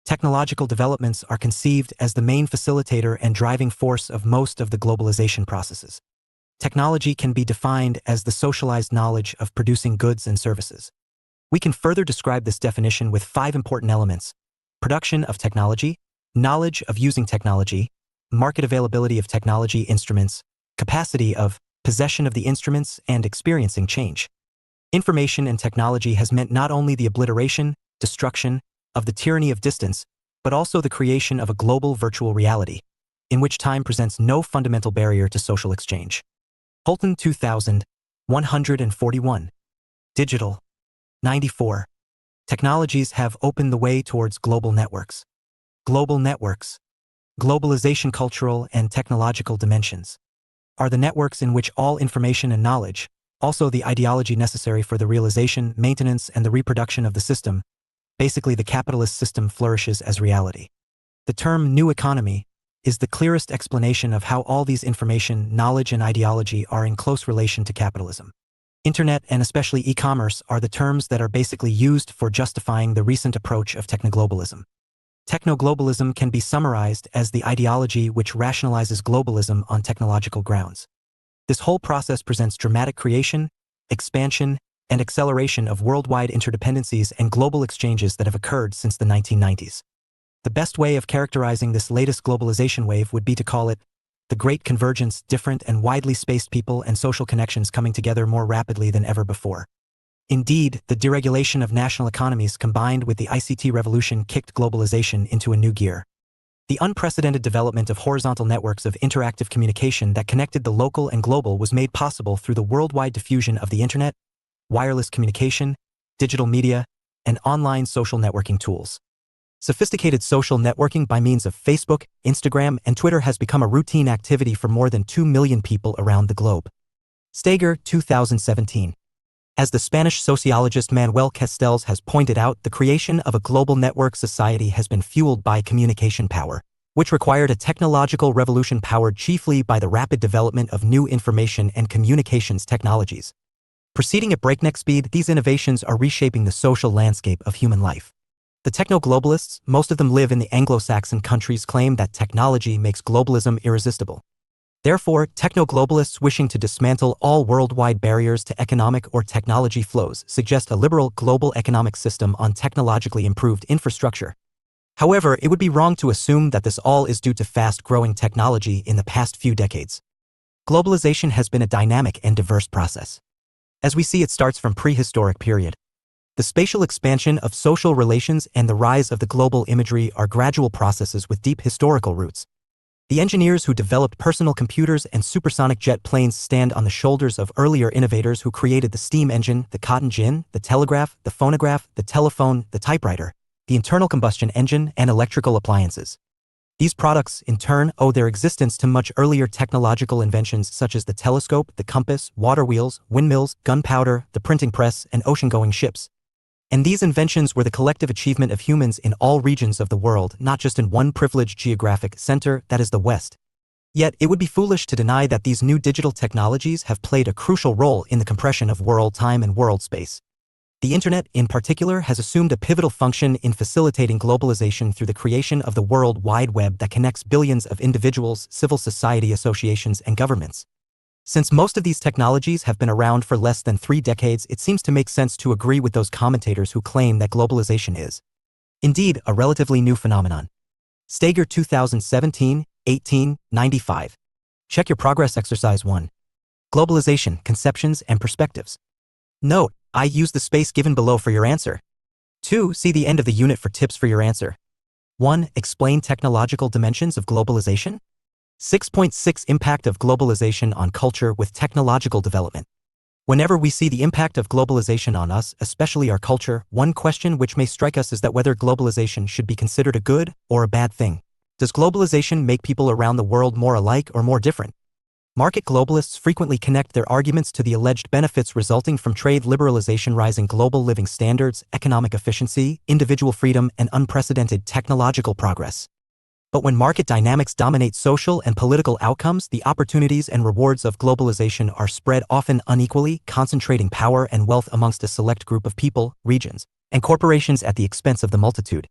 Speaker 1: Technological developments are conceived as the main facilitator and driving force of most of the globalization processes. Technology can be defined as the socialized knowledge of producing goods and services. We can further describe this definition with 5 important elements: production of technology, knowledge of using technology, market availability of technology instruments, capacity of possession of the instruments, and experiencing change. Information and technology has meant not only the obliteration, destruction, of the tyranny of distance, but also the creation of a global virtual reality, in which time presents no fundamental barrier to social exchange. Holton, 2000, 141. Digital. 94. Technologies have opened the way towards global networks. Global networks. Globalization cultural and technological dimensions are the networks in which all information and knowledge, also the ideology necessary for the realization, maintenance, and the reproduction of the system, basically the capitalist system, flourishes as reality. The term new economy is the clearest explanation of how all these information, knowledge, and ideology are in close relation to capitalism. Internet and especially e-commerce are the terms that are basically used for justifying the recent approach of technoglobalism. Technoglobalism can be summarized as the ideology which rationalizes globalism on technological grounds. This whole process presents dramatic creation, expansion, and acceleration of worldwide interdependencies and global exchanges that have occurred since the 1990s. The best way of characterizing this latest globalization wave would be to call it the Great Convergence, different and widely spaced people and social connections coming together more rapidly than ever before. Indeed, the deregulation of national economies combined with the ICT revolution kicked globalization into a new gear. The unprecedented development of horizontal networks of interactive communication that connected the local and global was made possible through the worldwide diffusion of the internet, wireless communication, digital media, and online social networking tools. Sophisticated social networking by means of Facebook, Instagram, and Twitter has become a routine activity for more than 2 million people around the globe. Steger, 2017. As the Spanish sociologist Manuel Castells has pointed out, the creation of a global network society has been fueled by communication power, which required a technological revolution powered chiefly by the rapid development of new information and communications technologies. Proceeding at breakneck speed, these innovations are reshaping the social landscape of human life. The techno-globalists, most of them live in the Anglo-Saxon countries, claim that technology makes globalism irresistible. Therefore, techno-globalists wishing to dismantle all worldwide barriers to economic or technology flows suggest a liberal global economic system on technologically improved infrastructure. However, it would be wrong to assume that this all is due to fast-growing technology in the past few decades. Globalization has been a dynamic and diverse process. As we see, it starts from prehistoric period. The spatial expansion of social relations and the rise of the global imagery are gradual processes with deep historical roots. The engineers who developed personal computers and supersonic jet planes stand on the shoulders of earlier innovators who created the steam engine, the cotton gin, the telegraph, the phonograph, the telephone, the typewriter, the internal combustion engine, and electrical appliances. These products, in turn, owe their existence to much earlier technological inventions such as the telescope, the compass, water wheels, windmills, gunpowder, the printing press, and ocean-going ships. And these inventions were the collective achievement of humans in all regions of the world, not just in one privileged geographic center, that is the West. Yet, it would be foolish to deny that these new digital technologies have played a crucial role in the compression of world time and world space. The Internet, in particular, has assumed a pivotal function in facilitating globalization through the creation of the World Wide Web that connects billions of individuals, civil society associations, and governments. Since most of these technologies have been around for less than 3 decades, it seems to make sense to agree with those commentators who claim that globalization is, indeed, a relatively new phenomenon. Steger, 2017, 1895. Check your progress exercise 1. Globalization, Conceptions and Perspectives. Note, I use the space given below for your answer. 2. See the end of the unit for tips for your answer. 1. Explain technological dimensions of globalization. 6.6 Impact of globalization on culture with technological development. Whenever we see the impact of globalization on us, especially our culture, one question which may strike us is that whether globalization should be considered a good or a bad thing. Does globalization make people around the world more alike or more different? Market globalists frequently connect their arguments to the alleged benefits resulting from trade liberalization, rising global living standards, economic efficiency, individual freedom, and unprecedented technological progress. But when market dynamics dominate social and political outcomes, the opportunities and rewards of globalization are spread often unequally, concentrating power and wealth amongst a select group of people, regions, and corporations at the expense of the multitude.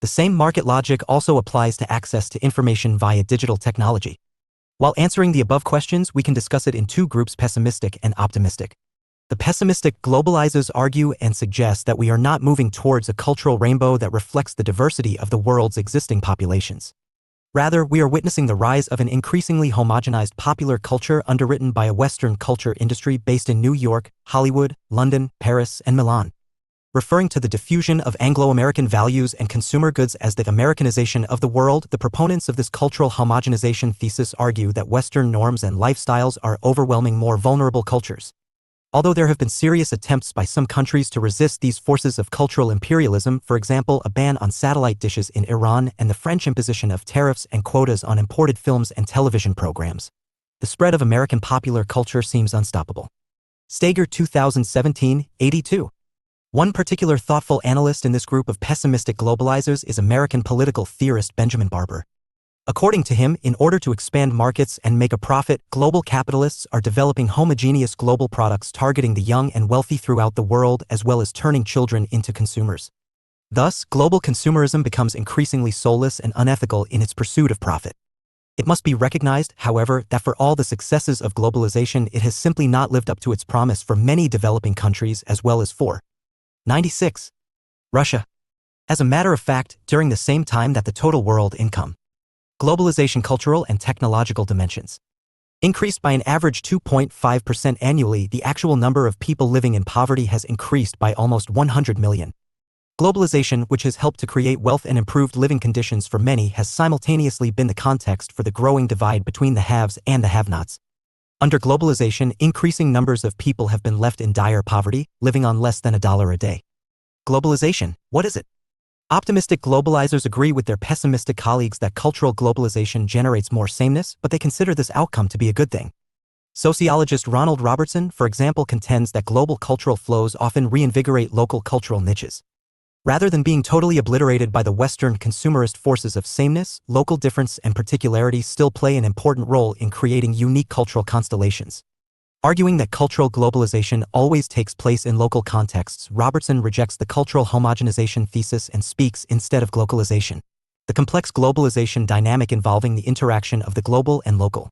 Speaker 1: The same market logic also applies to access to information via digital technology. While answering the above questions, we can discuss it in 2 groups: pessimistic and optimistic. The pessimistic globalizers argue and suggest that we are not moving towards a cultural rainbow that reflects the diversity of the world's existing populations. Rather, we are witnessing the rise of an increasingly homogenized popular culture underwritten by a Western culture industry based in New York, Hollywood, London, Paris, and Milan. Referring to the diffusion of Anglo-American values and consumer goods as the Americanization of the world, the proponents of this cultural homogenization thesis argue that Western norms and lifestyles are overwhelming more vulnerable cultures. Although there have been serious attempts by some countries to resist these forces of cultural imperialism, for example, a ban on satellite dishes in Iran and the French imposition of tariffs and quotas on imported films and television programs, the spread of American popular culture seems unstoppable. Steger, 2017, 82. One particular thoughtful analyst in this group of pessimistic globalizers is American political theorist Benjamin Barber. According to him, in order to expand markets and make a profit, global capitalists are developing homogeneous global products targeting the young and wealthy throughout the world, as well as turning children into consumers. Thus, global consumerism becomes increasingly soulless and unethical in its pursuit of profit. It must be recognized, however, that for all the successes of globalization, it has simply not lived up to its promise for many developing countries as well as for 96. Russia. As a matter of fact, during the same time that the total world income, globalization cultural and technological dimensions increased by an average 2.5% annually, the actual number of people living in poverty has increased by almost 100 million. Globalization, which has helped to create wealth and improved living conditions for many, has simultaneously been the context for the growing divide between the haves and the have-nots. Under globalization, increasing numbers of people have been left in dire poverty, living on less than $1 a day. Globalization, what is it? Optimistic globalizers agree with their pessimistic colleagues that cultural globalization generates more sameness, but they consider this outcome to be a good thing. Sociologist Ronald Robertson, for example, contends that global cultural flows often reinvigorate local cultural niches. Rather than being totally obliterated by the Western consumerist forces of sameness, local difference and particularity still play an important role in creating unique cultural constellations. Arguing that cultural globalization always takes place in local contexts, Robertson rejects the cultural homogenization thesis and speaks instead of globalization, the complex globalization dynamic involving the interaction of the global and local.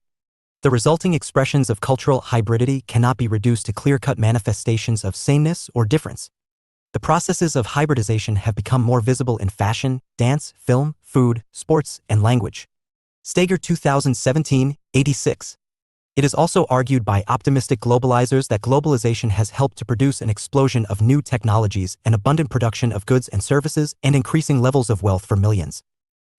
Speaker 1: The resulting expressions of cultural hybridity cannot be reduced to clear-cut manifestations of sameness or difference. The processes of hybridization have become more visible in fashion, dance, film, food, sports, and language. Steger 2017, 86. It is also argued by optimistic globalizers that globalization has helped to produce an explosion of new technologies, an abundant production of goods and services, and increasing levels of wealth for millions.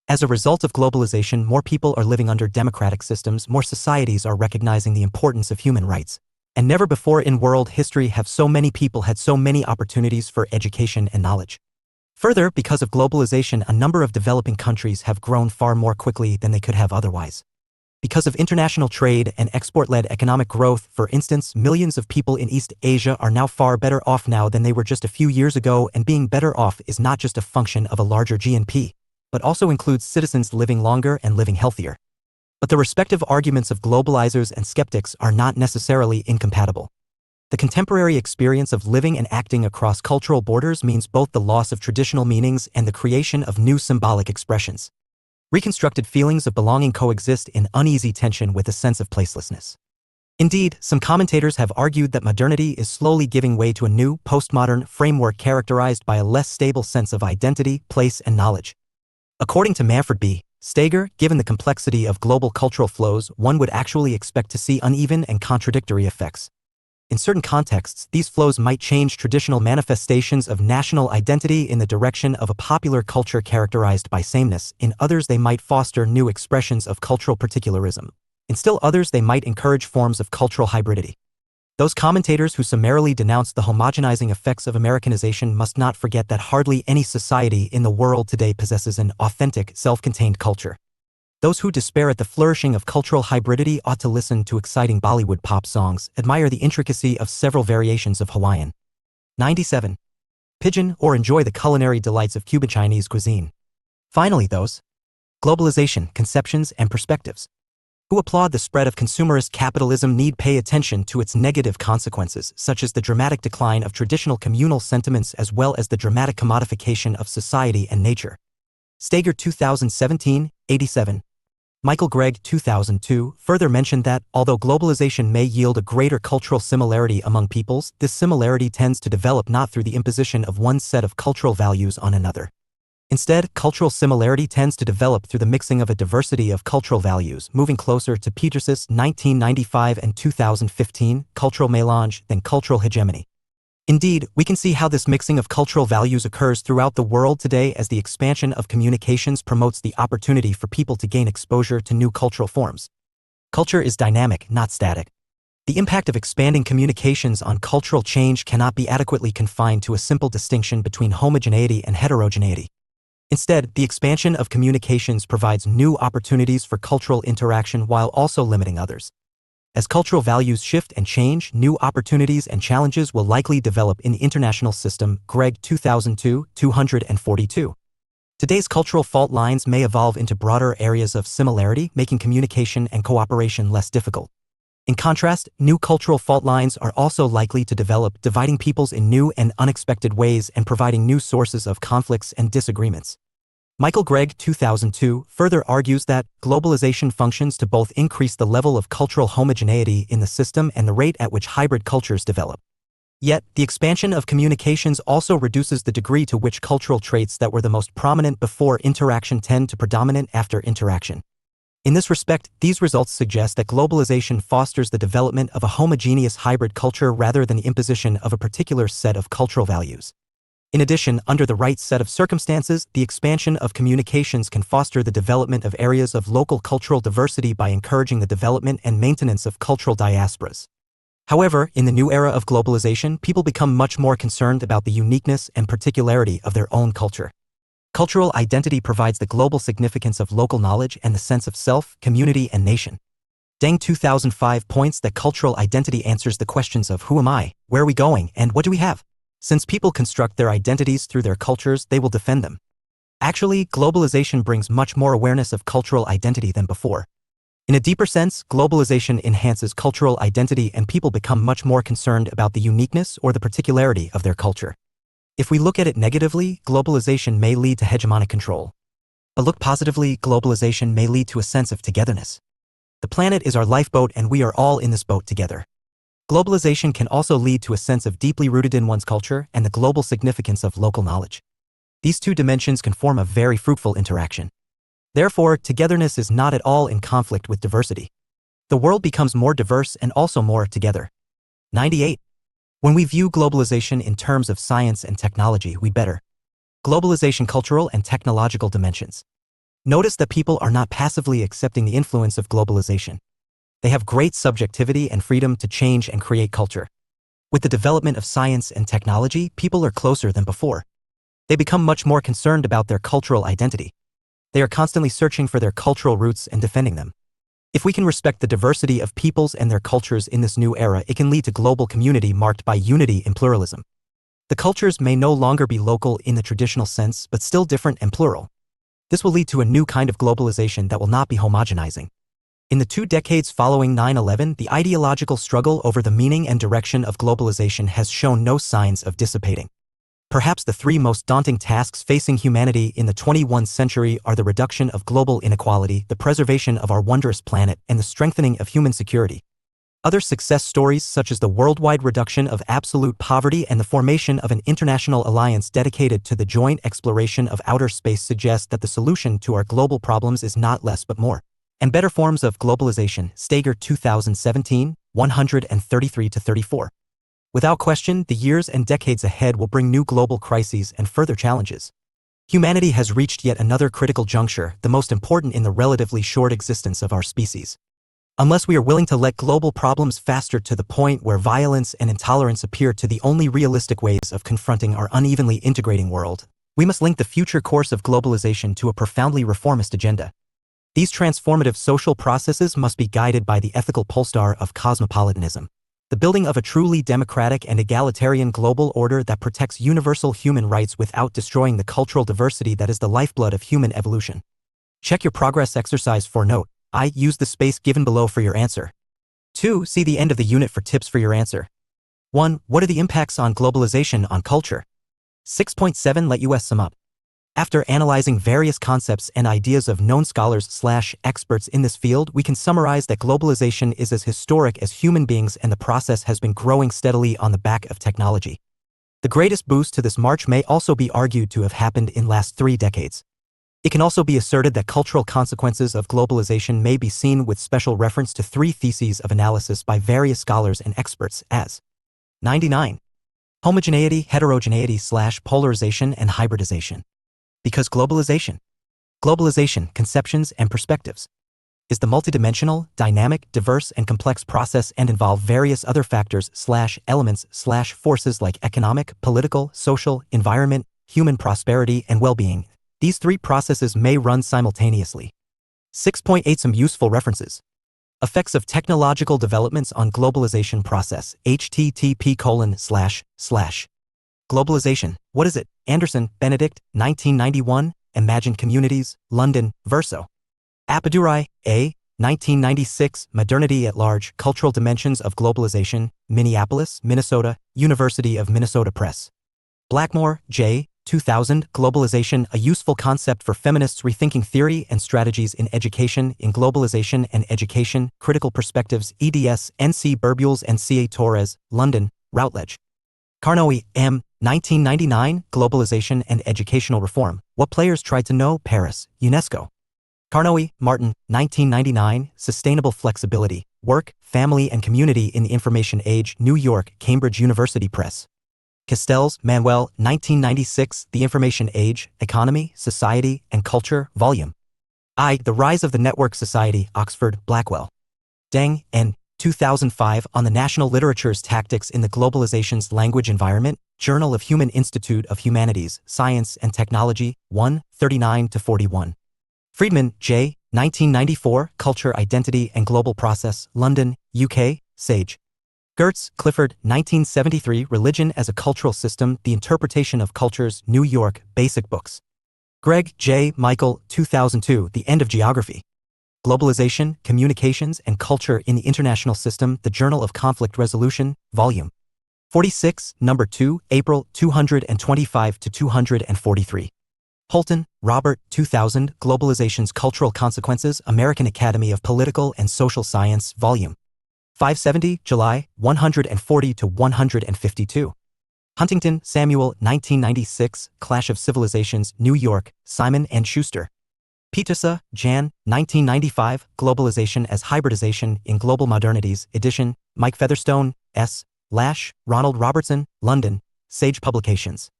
Speaker 1: As a result of globalization, more people are living under democratic systems, more societies are recognizing the importance of human rights. And never before in world history have so many people had so many opportunities for education and knowledge. Further, because of globalization, a number of developing countries have grown far more quickly than they could have otherwise. Because of international trade and export-led economic growth, for instance, millions of people in East Asia are now far better off now than they were just a few years ago, and being better off is not just a function of a larger GNP, but also includes citizens living longer and living healthier. But the respective arguments of globalizers and skeptics are not necessarily incompatible. The contemporary experience of living and acting across cultural borders means both the loss of traditional meanings and the creation of new symbolic expressions. Reconstructed feelings of belonging coexist in uneasy tension with a sense of placelessness. Indeed, some commentators have argued that modernity is slowly giving way to a new, postmodern framework characterized by a less stable sense of identity, place, and knowledge. According to Manfred B. Steger, given the complexity of global cultural flows, one would actually expect to see uneven and contradictory effects. In certain contexts, these flows might change traditional manifestations of national identity in the direction of a popular culture characterized by sameness. In others, they might foster new expressions of cultural particularism. In still others, they might encourage forms of cultural hybridity. Those commentators who summarily denounce the homogenizing effects of Americanization must not forget that hardly any society in the world today possesses an authentic, self-contained culture. Those who despair at the flourishing of cultural hybridity ought to listen to exciting Bollywood pop songs, admire the intricacy of several variations of Hawaiian 97 Pidgin, or enjoy the culinary delights of Cuban Chinese cuisine. Finally, those globalization conceptions and perspectives who applaud the spread of consumerist capitalism need pay attention to its negative consequences, such as the dramatic decline of traditional communal sentiments as well as the dramatic commodification of society and nature. Steger 2017, 87. Michael Gregg 2002 further mentioned that, although globalization may yield a greater cultural similarity among peoples, this similarity tends to develop not through the imposition of one set of cultural values on another. Instead, cultural similarity tends to develop through the mixing of a diversity of cultural values, moving closer to Peters's 1995 and 2015 cultural mélange than cultural hegemony. Indeed, we can see how this mixing of cultural values occurs throughout the world today as the expansion of communications promotes the opportunity for people to gain exposure to new cultural forms. Culture is dynamic, not static. The impact of expanding communications on cultural change cannot be adequately confined to a simple distinction between homogeneity and heterogeneity. Instead, the expansion of communications provides new opportunities for cultural interaction while also limiting others. As cultural values shift and change, new opportunities and challenges will likely develop in the international system. Gregg 2002, 242. Today's cultural fault lines may evolve into broader areas of similarity, making communication and cooperation less difficult. In contrast, new cultural fault lines are also likely to develop, dividing peoples in new and unexpected ways and providing new sources of conflicts and disagreements. Michael Gregg 2002 further argues that globalization functions to both increase the level of cultural homogeneity in the system and the rate at which hybrid cultures develop. Yet, the expansion of communications also reduces the degree to which cultural traits that were the most prominent before interaction tend to predominate after interaction. In this respect, these results suggest that globalization fosters the development of a homogeneous hybrid culture rather than the imposition of a particular set of cultural values. In addition, under the right set of circumstances, the expansion of communications can foster the development of areas of local cultural diversity by encouraging the development and maintenance of cultural diasporas. However, in the new era of globalization, people become much more concerned about the uniqueness and particularity of their own culture. Cultural identity provides the global significance of local knowledge and the sense of self, community, and nation. Deng 2005 points that cultural identity answers the questions of who am I, where are we going, and what do we have? Since people construct their identities through their cultures, they will defend them. Actually, globalization brings much more awareness of cultural identity than before. In a deeper sense, globalization enhances cultural identity and people become much more concerned about the uniqueness or the particularity of their culture. If we look at it negatively, globalization may lead to hegemonic control. But look positively, globalization may lead to a sense of togetherness. The planet is our lifeboat and we are all in this boat together. Globalization can also lead to a sense of deeply rooted in one's culture and the global significance of local knowledge. These two dimensions can form a very fruitful interaction. Therefore, togetherness is not at all in conflict with diversity. The world becomes more diverse and also more together. 98. When we view globalization in terms of science and technology, we better. Globalization cultural and technological dimensions. Notice that people are not passively accepting the influence of globalization. They have great subjectivity and freedom to change and create culture. With the development of science and technology, people are closer than before. They become much more concerned about their cultural identity. They are constantly searching for their cultural roots and defending them. If we can respect the diversity of peoples and their cultures in this new era, it can lead to global community marked by unity and pluralism. The cultures may no longer be local in the traditional sense, but still different and plural. This will lead to a new kind of globalization that will not be homogenizing. In the 2 decades following 9/11, the ideological struggle over the meaning and direction of globalization has shown no signs of dissipating. Perhaps the 3 most daunting tasks facing humanity in the 21st century are the reduction of global inequality, the preservation of our wondrous planet, and the strengthening of human security. Other success stories such as the worldwide reduction of absolute poverty and the formation of an international alliance dedicated to the joint exploration of outer space suggest that the solution to our global problems is not less but more and better forms of globalization. Stager 2017, 133-34. Without question, the years and decades ahead will bring new global crises and further challenges. Humanity has reached yet another critical juncture, the most important in the relatively short existence of our species. Unless we are willing to let global problems fester to the point where violence and intolerance appear to the only realistic ways of confronting our unevenly integrating world, we must link the future course of globalization to a profoundly reformist agenda. These transformative social processes must be guided by the ethical polestar of cosmopolitanism, the building of a truly democratic and egalitarian global order that protects universal human rights without destroying the cultural diversity that is the lifeblood of human evolution. Check your progress exercise for note. I. Use the space given below for your answer. 2. See the end of the unit for tips for your answer. 1. What are the impacts on globalization on culture? 6.7 Let us sum up. After analyzing various concepts and ideas of known scholars/experts in this field, we can summarize that globalization is as historic as human beings and the process has been growing steadily on the back of technology. The greatest boost to this march may also be argued to have happened in last 3 decades. It can also be asserted that cultural consequences of globalization may be seen with special reference to 3 theses of analysis by various scholars and experts as 99. Homogeneity, heterogeneity/polarization and hybridization. Because globalization, conceptions and perspectives, is the multidimensional, dynamic, diverse and complex process and involve various other factors/elements/forces like economic, political, social, environment, human prosperity and well-being. These 3 processes may run simultaneously. 6.8 Some useful references. Effects of technological developments on globalization process. http:// Globalization, what is it? Anderson, Benedict, 1991, Imagined Communities, London, Verso. Appadurai, A., 1996, Modernity at Large, Cultural Dimensions of Globalization, Minneapolis, Minnesota, University of Minnesota Press. Blackmore, J., 2000, Globalization, A Useful Concept for Feminists Rethinking Theory and Strategies in Education, in Globalization and Education, Critical Perspectives, eds, N.C. Burbules and C.A. Torres, London, Routledge. Carnoy, M., 1999, Globalization and Educational Reform, What Players Tried to Know, Paris, UNESCO. Carnoy, Martin, 1999, Sustainable Flexibility, Work, Family and Community in the Information Age, New York, Cambridge University Press. Castells, Manuel, 1996, The Information Age, Economy, Society, and Culture, Volume I, The Rise of the Network Society, Oxford, Blackwell. Deng, N. 2005, On the National Literature's Tactics in the Globalization's Language Environment, Journal of Human Institute of Humanities, Science and Technology, 1, 39-41. Friedman, J. 1994, Culture, Identity, and Global Process, London, UK, Sage. Gertz, Clifford, 1973, Religion as a Cultural System, The Interpretation of Cultures, New York, Basic Books. Gregg, J. Michael, 2002, The End of Geography. Globalization, Communications, and Culture in the International System, The Journal of Conflict Resolution, Volume 46, No. 2, April, 225-243. Holton, Robert, 2000, Globalization's Cultural Consequences, American Academy of Political and Social Science, Volume 570, July, 140-152. Huntington, Samuel, 1996, Clash of Civilizations, New York, Simon & Schuster. Pietusa, Jan, 1995, Globalization as Hybridization in Global Modernities, edition, Mike Featherstone, S. Lash, Ronald Robertson, London, Sage Publications.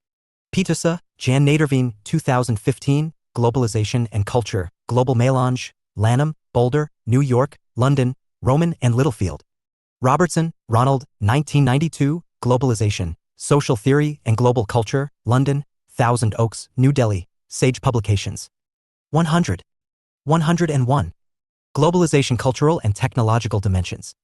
Speaker 1: Pietusa, Jan Naderveen, 2015, Globalization and Culture, Global Melange, Lanham, Boulder, New York, London, Rowman and Littlefield. Robertson, Ronald, 1992, Globalization, Social Theory and Global Culture, London, Thousand Oaks, New Delhi, Sage Publications. 100. 101. Globalization Cultural and Technological Dimensions.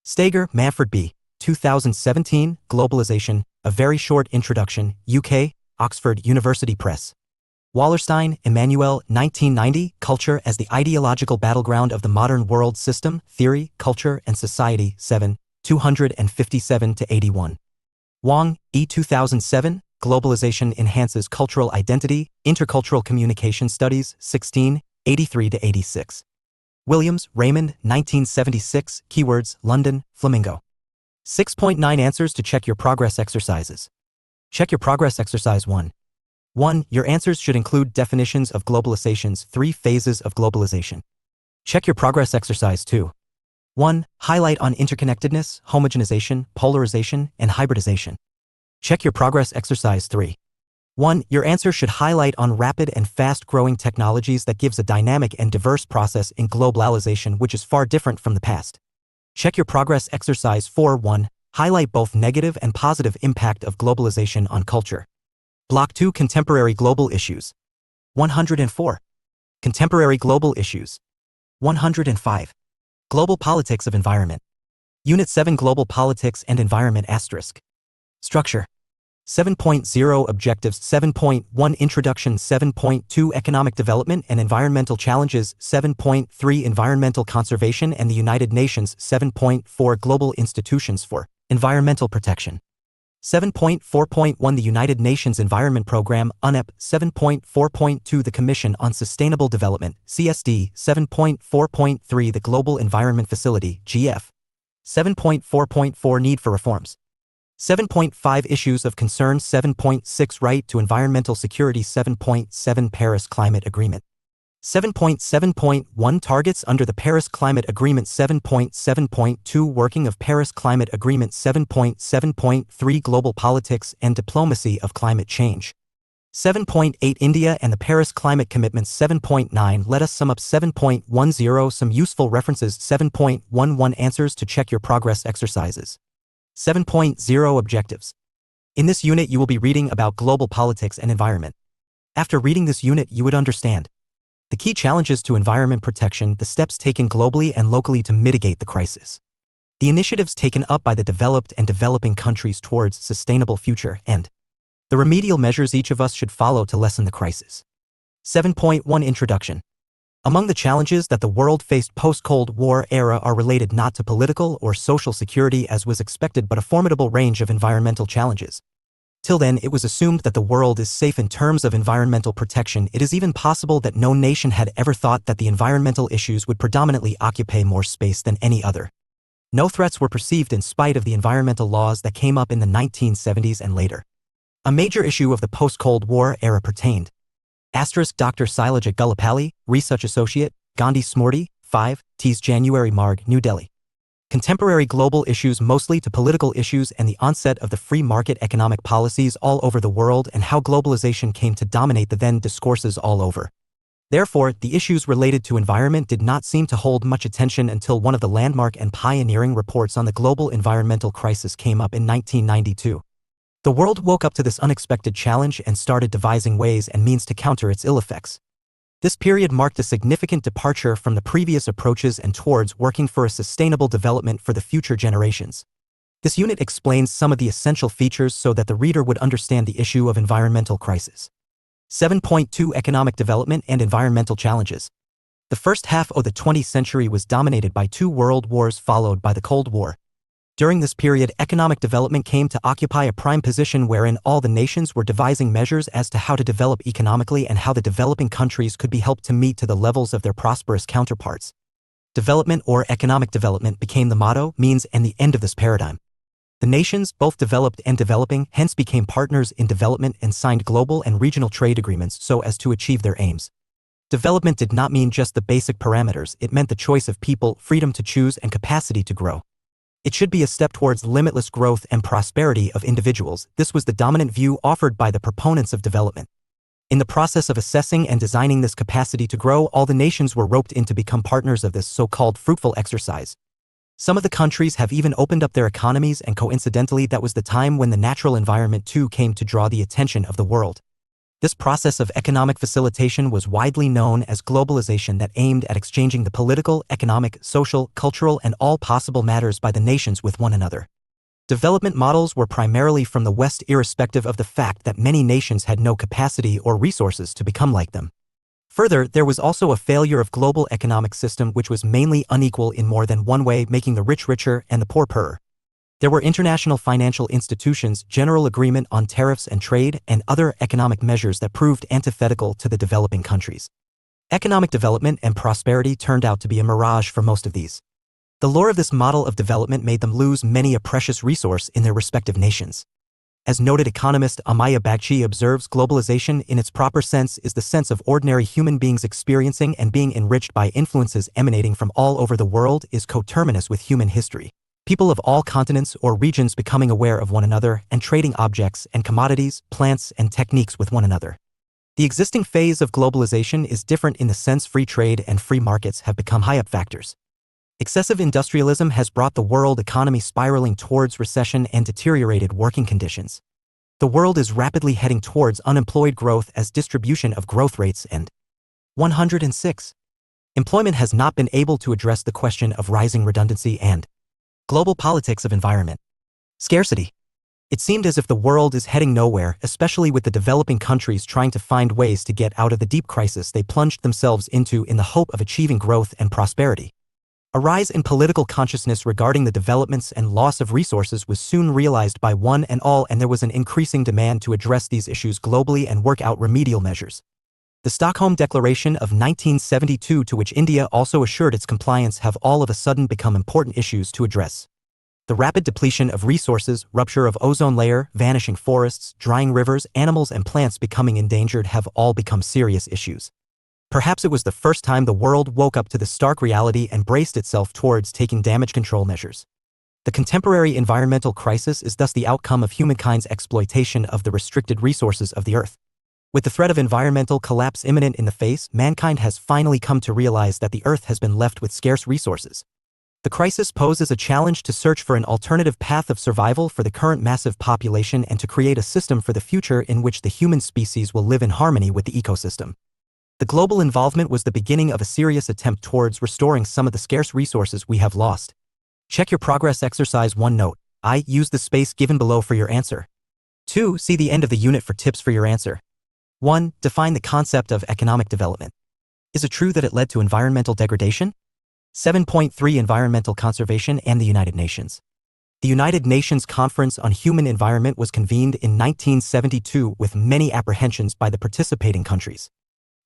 Speaker 1: Stager, Manfred B. 2017, Globalization, A Very Short Introduction, UK, Oxford University Press. Wallerstein, Emmanuel, 1990, Culture as the Ideological Battleground of the Modern World System, Theory, Culture, and Society, 7, 257-81. Wang, E. 2007, Globalization Enhances Cultural Identity, Intercultural Communication Studies, 16, 83-86. Williams, Raymond, 1976, Keywords, London, Flamingo. 6.9 Answers to Check Your Progress Exercises. Check Your Progress Exercise 1. 1. Your answers should include definitions of globalization's 3 phases of globalization. Check Your Progress Exercise 2. 1. Highlight on interconnectedness, homogenization, polarization, and hybridization. Check Your Progress Exercise 3. 1. Your answer should highlight on rapid and fast-growing technologies that gives a dynamic and diverse process in globalization which is far different from the past. Check Your Progress Exercise 4. 1. Highlight both negative and positive impact of globalization on culture. Block 2. Contemporary Global Issues. 104. Contemporary Global Issues. 105. Global Politics of Environment. Unit 7 Global Politics and Environment *. Structure. 7.0 Objectives. 7.1 Introduction. 7.2 Economic Development and Environmental Challenges. 7.3 Environmental Conservation and the United Nations. 7.4 Global Institutions for Environmental Protection. 7.4.1 The United Nations Environment Programme, UNEP. 7.4.2 The Commission on Sustainable Development, CSD. 7.4.3 The Global Environment Facility, GF. 7.4.4 Need for Reforms. 7.5 Issues of Concern. 7.6 Right to Environmental Security. 7.7 Paris Climate Agreement. 7.7.1 Targets under the Paris Climate Agreement. 7.7.2 Working of Paris Climate Agreement. 7.7.3 Global Politics and Diplomacy of Climate Change. 7.8 India and the Paris Climate Commitments. 7.9 Let us sum up. 7.10 Some useful references. 7.11 Answers to Check Your Progress Exercises. 7.0 Objectives. In this unit you will be reading about global politics and environment. After reading this unit you would understand the key challenges to environment protection, the steps taken globally and locally to mitigate the crisis, the initiatives taken up by the developed and developing countries towards sustainable future, and the remedial measures each of us should follow to lessen the crisis. 7.1 Introduction. Among the challenges that the world faced post-Cold War era are related not to political or social security as was expected but a formidable range of environmental challenges. Till then, it was assumed that the world is safe in terms of environmental protection. It is even possible that no nation had ever thought that the environmental issues would predominantly occupy more space than any other. No threats were perceived in spite of the environmental laws that came up in the 1970s and later. A major issue of the post-Cold War era pertained. Dr. Sailaja Gullapalli, Research Associate, Gandhi Smriti, 5, Ts January Marg, New Delhi. contemporary global issues mostly to political issues and the onset of the free market economic policies all over the world and how globalization came to dominate the then discourses all over. Therefore, the issues related to environment did not seem to hold much attention until one of the landmark and pioneering reports on the global environmental crisis came up in 1992. The world woke up to this unexpected challenge and started devising ways and means to counter its ill effects. This period marked a significant departure from the previous approaches and towards working for a sustainable development for the future generations. This unit explains some of the essential features so that the reader would understand the issue of environmental crisis. 7.2 Economic Development and Environmental Challenges. The first half of the 20th century was dominated by two world wars followed by the Cold War. During this period, economic development came to occupy a prime position wherein all the nations were devising measures as to how to develop economically and how the developing countries could be helped to meet to the levels of their prosperous counterparts. Development or economic development became the motto, means, and the end of this paradigm. The nations, both developed and developing, hence became partners in development and signed global and regional trade agreements so as to achieve their aims. Development did not mean just the basic parameters, it meant the choice of people, freedom to choose, and capacity to grow. It should be a step towards limitless growth and prosperity of individuals. This was the dominant view offered by the proponents of development. In the process of assessing and designing this capacity to grow, all the nations were roped in to become partners of this so-called fruitful exercise. Some of the countries have even opened up their economies, and coincidentally that was the time when the natural environment too came to draw the attention of the world. This process of economic facilitation was widely known as globalization that aimed at exchanging the political, economic, social, cultural, and all possible matters by the nations with one another. Development models were primarily from the West, irrespective of the fact that many nations had no capacity or resources to become like them. Further, there was also a failure of global economic system which was mainly unequal in more than one way, making the rich richer and the poor poorer. There were international financial institutions, general agreement on tariffs and trade, and other economic measures that proved antithetical to the developing countries. Economic development and prosperity turned out to be a mirage for most of these. The lure of this model of development made them lose many a precious resource in their respective nations. As noted economist Amaya Bagchi observes, globalization in its proper sense is the sense of ordinary human beings experiencing and being enriched by influences emanating from all over the world is coterminous with human history. People of all continents or regions becoming aware of one another and trading objects and commodities, plants, and techniques with one another. The existing phase of globalization is different in the sense free trade and free markets have become high-up factors. Excessive industrialism has brought the world economy spiraling towards recession and deteriorated working conditions. The world is rapidly heading towards unemployed growth as distribution of growth rates and 106. Employment has not been able to address the question of rising redundancy and global politics of environment. Scarcity. It seemed as if the world is heading nowhere, especially with the developing countries trying to find ways to get out of the deep crisis they plunged themselves into in the hope of achieving growth and prosperity. A rise in political consciousness regarding the developments and loss of resources was soon realized by one and all, and there was an increasing demand to address these issues globally and work out remedial measures. The Stockholm Declaration of 1972, to which India also assured its compliance, have all of a sudden become important issues to address. The rapid depletion of resources, rupture of ozone layer, vanishing forests, drying rivers, animals and plants becoming endangered have all become serious issues. Perhaps it was the first time the world woke up to the stark reality and braced itself towards taking damage control measures. The contemporary environmental crisis is thus the outcome of humankind's exploitation of the restricted resources of the earth. With the threat of environmental collapse imminent in the face, mankind has finally come to realize that the earth has been left with scarce resources. The crisis poses a challenge to search for an alternative path of survival for the current massive population and to create a system for the future in which the human species will live in harmony with the ecosystem. The global involvement was the beginning of a serious attempt towards restoring some of the scarce resources we have lost. Check your progress exercise 1 note. I. Use the space given below for your answer. 2. See the end of the unit for tips for your answer. 1. Define the concept of economic development. Is it true that it led to environmental degradation? 7.3 Environmental conservation and the United Nations. The United Nations Conference on Human Environment was convened in 1972 with many apprehensions by the participating countries.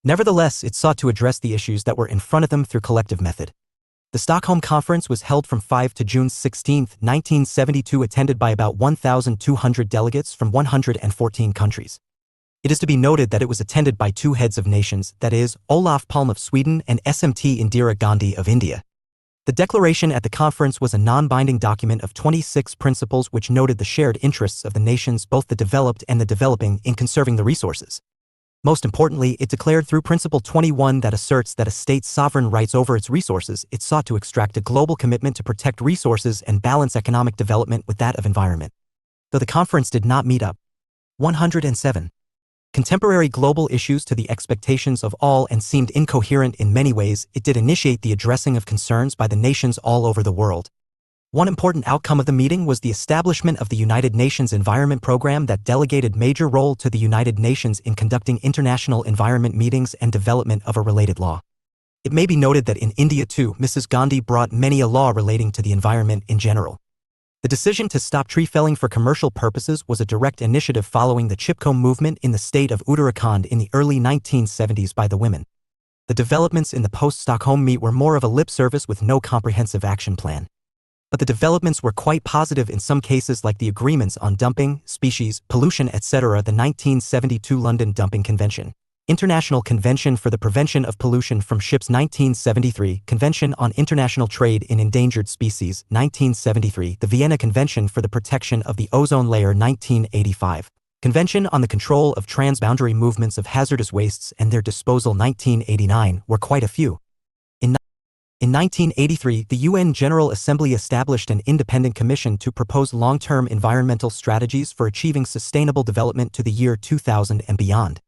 Speaker 1: Nevertheless, it sought to address the issues that were in front of them through collective method. The Stockholm Conference was held from 5 to June 16, 1972, attended by about 1,200 delegates from 114 countries. It is to be noted that it was attended by 2 heads of nations, that is, Olof Palme of Sweden and SMT Indira Gandhi of India. The declaration at the conference was a non-binding document of 26 principles which noted the shared interests of the nations, both the developed and the developing, in conserving the resources. Most importantly, it declared through Principle 21 that asserts that a state's sovereign rights over its resources. It sought to extract a global commitment to protect resources and balance economic development with that of environment. Though the conference did not meet up 107 contemporary global issues to the expectations of all and seemed incoherent in many ways, it did initiate the addressing of concerns by the nations all over the world. One important outcome of the meeting was the establishment of the United Nations Environment Program that delegated major role to the United Nations in conducting international environment meetings and development of a related law. It may be noted that in India too, Mrs. Gandhi brought many a law relating to the environment in general. The decision to stop tree felling for commercial purposes was a direct initiative following the Chipko movement in the state of Uttarakhand in the early 1970s by the women. The developments in the post-Stockholm meet were more of a lip service with no comprehensive action plan. But the developments were quite positive in some cases, like the agreements on dumping, species, pollution, etc. The 1972 London Dumping Convention, International Convention for the Prevention of Pollution from Ships 1973, Convention on International Trade in Endangered Species 1973, the Vienna Convention for the Protection of the Ozone Layer 1985, Convention on the Control of Transboundary Movements of Hazardous Wastes and Their Disposal 1989 were quite a few. In 1983, the UN General Assembly established an independent commission to propose long-term environmental strategies for achieving sustainable development to the year 2000 and beyond.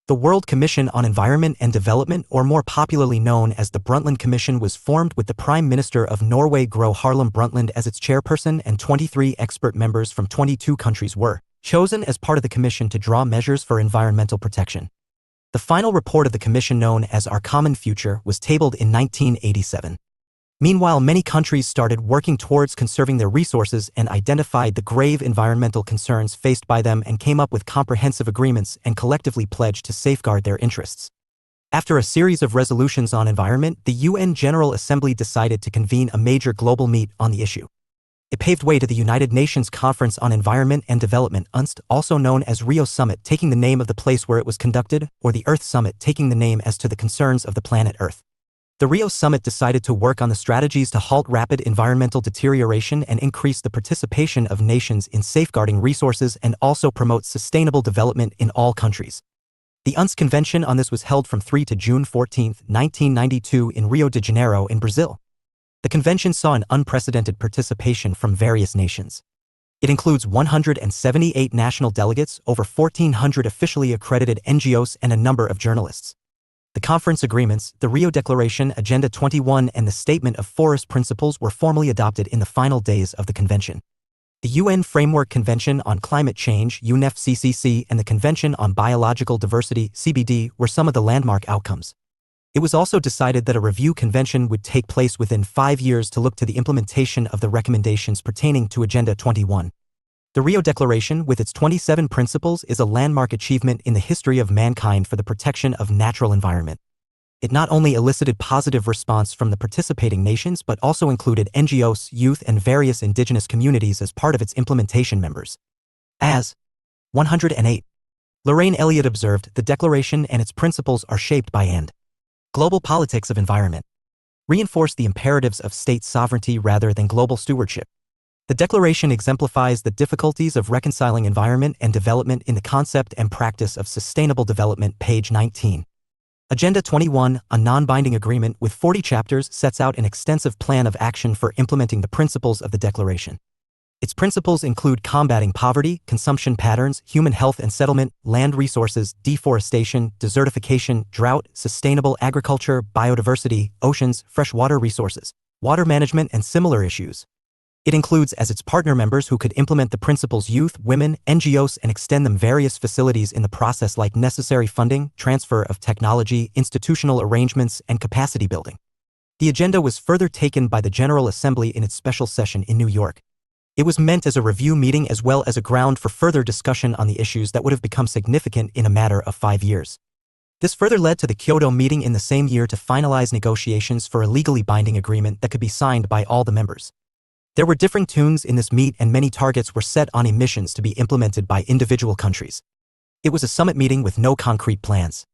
Speaker 1: The World Commission on Environment and Development, or more popularly known as the Brundtland Commission, was formed with the Prime Minister of Norway Gro Harlem Brundtland as its chairperson, and 23 expert members from 22 countries were chosen as part of the commission to draw measures for environmental protection. The final report of the commission, known as Our Common Future, was tabled in 1987. Meanwhile, many countries started working towards conserving their resources and identified the grave environmental concerns faced by them and came up with comprehensive agreements and collectively pledged to safeguard their interests. After a series of resolutions on environment, the UN General Assembly decided to convene a major global meet on the issue. It paved way to the United Nations Conference on Environment and Development, UNCED, also known as Rio Summit, taking the name of the place where it was conducted, or the Earth Summit, taking the name as to the concerns of the planet Earth. The Rio Summit decided to work on the strategies to halt rapid environmental deterioration and increase the participation of nations in safeguarding resources and also promote sustainable development in all countries. The UNCED convention on this was held from 3 to June 14, 1992 in Rio de Janeiro in Brazil. The convention saw an unprecedented participation from various nations. It includes 178 national delegates, over 1,400 officially accredited NGOs, and a number of journalists. The conference agreements, the Rio Declaration, Agenda 21, and the Statement of Forest Principles were formally adopted in the final days of the convention. The UN Framework Convention on Climate Change, UNFCCC, and the Convention on Biological Diversity, CBD, were some of the landmark outcomes. It was also decided that a review convention would take place within 5 years to look to the implementation of the recommendations pertaining to Agenda 21. The Rio Declaration, with its 27 principles, is a landmark achievement in the history of mankind for the protection of natural environment. It not only elicited positive response from the participating nations but also included NGOs, youth, and various indigenous communities as part of its implementation members. As 108. Lorraine Elliott observed, the Declaration and its principles are shaped by and global politics of environment, reinforce the imperatives of state sovereignty rather than global stewardship. The Declaration exemplifies the difficulties of reconciling environment and development in the concept and practice of sustainable development, page 19. Agenda 21, a non-binding agreement with 40 chapters, sets out an extensive plan of action for implementing the principles of the Declaration. Its principles include combating poverty, consumption patterns, human health and settlement, land resources, deforestation, desertification, drought, sustainable agriculture, biodiversity, oceans, freshwater resources, water management, and similar issues. It includes as its partner members who could implement the principles youth, women, NGOs, and extend them various facilities in the process, like necessary funding, transfer of technology, institutional arrangements, and capacity building. The agenda was further taken by the General Assembly in its special session in New York. It was meant as a review meeting as well as a ground for further discussion on the issues that would have become significant in a matter of 5 years. This further led to the Kyoto meeting in the same year to finalize negotiations for a legally binding agreement that could be signed by all the members. There were differing tunes in this meet and many targets were set on emissions to be implemented by individual countries. It was a summit meeting with no concrete plans.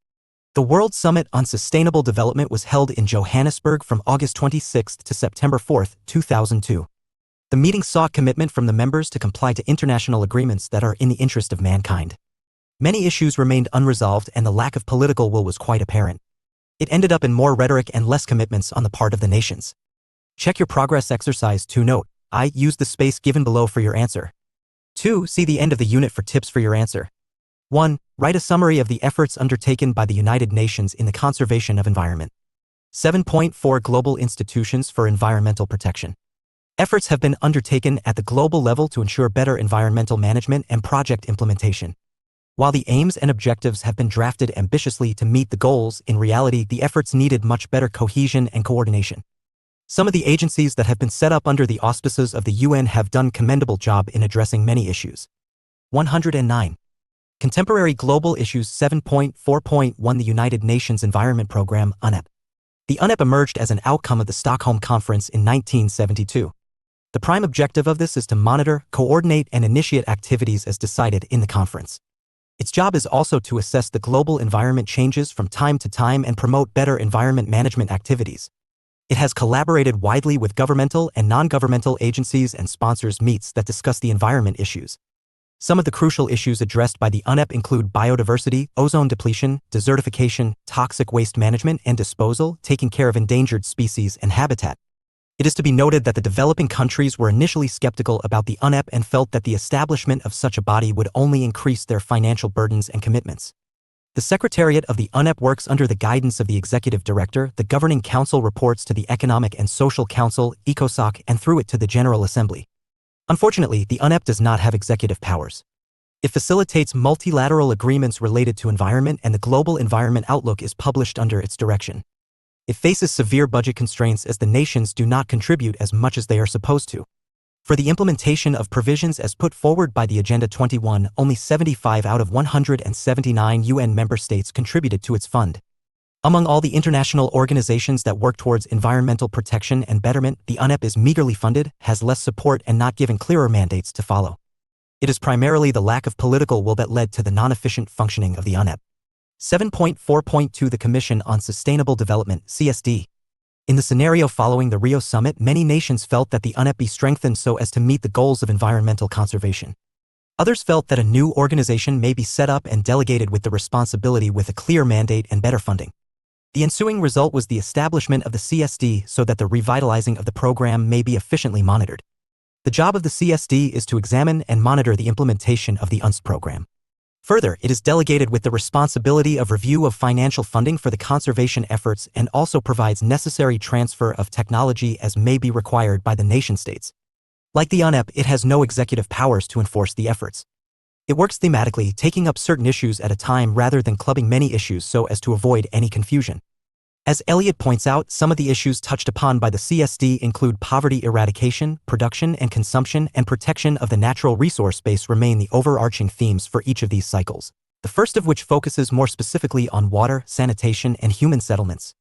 Speaker 1: The World Summit on Sustainable Development was held in Johannesburg from August 26 to September 4, 2002. The meeting saw commitment from the members to comply to international agreements that are in the interest of mankind. Many issues remained unresolved and the lack of political will was quite apparent. It ended up in more rhetoric and less commitments on the part of the nations. Check your progress exercise 2. Note, I. Use the space given below for your answer. 2. See the end of the unit for tips for your answer. 1. Write a summary of the efforts undertaken by the United Nations in the conservation of environment. 7.4 Global Institutions for Environmental Protection. Efforts have been undertaken at the global level to ensure better environmental management and project implementation. While the aims and objectives have been drafted ambitiously to meet the goals, in reality the efforts needed much better cohesion and coordination. Some of the agencies that have been set up under the auspices of the UN have done commendable job in addressing many issues. 109. Contemporary global issues. 7.4.1 The United Nations Environment Programme, UNEP. The UNEP emerged as an outcome of the Stockholm Conference in 1972. The prime objective of this is to monitor, coordinate, and initiate activities as decided in the conference. Its job is also to assess the global environment changes from time to time and promote better environment management activities. It has collaborated widely with governmental and non-governmental agencies and sponsors meets that discuss the environment issues. Some of the crucial issues addressed by the UNEP include biodiversity, ozone depletion, desertification, toxic waste management and disposal, taking care of endangered species and habitat. It is to be noted that the developing countries were initially skeptical about the UNEP and felt that the establishment of such a body would only increase their financial burdens and commitments. The Secretariat of the UNEP works under the guidance of the Executive Director. The Governing Council reports to the Economic and Social Council, ECOSOC, and through it to the General Assembly. Unfortunately, the UNEP does not have executive powers. It facilitates multilateral agreements related to environment, and the Global Environment Outlook is published under its direction. It faces severe budget constraints as the nations do not contribute as much as they are supposed to. For the implementation of provisions as put forward by the Agenda 21, only 75 out of 179 UN member states contributed to its fund. Among all the international organizations that work towards environmental protection and betterment, the UNEP is meagerly funded, has less support, and not given clearer mandates to follow. It is primarily the lack of political will that led to the non-efficient functioning of the UNEP. 7.4.2 The Commission on Sustainable Development, CSD. In the scenario following the Rio Summit, many nations felt that the UNEP be strengthened so as to meet the goals of environmental conservation. Others felt that a new organization may be set up and delegated with the responsibility with a clear mandate and better funding. The ensuing result was the establishment of the CSD so that the revitalizing of the program may be efficiently monitored. The job of the CSD is to examine and monitor the implementation of the UNS program. Further, it is delegated with the responsibility of review of financial funding for the conservation efforts and also provides necessary transfer of technology as may be required by the nation-states. Like the UNEP, it has no executive powers to enforce the efforts. It works thematically, taking up certain issues at a time rather than clubbing many issues so as to avoid any confusion. As Elliott points out, some of the issues touched upon by the CSD include poverty eradication, production and consumption, and protection of the natural resource base remain the overarching themes for each of these cycles, the first of which focuses more specifically on water, sanitation, and human settlements.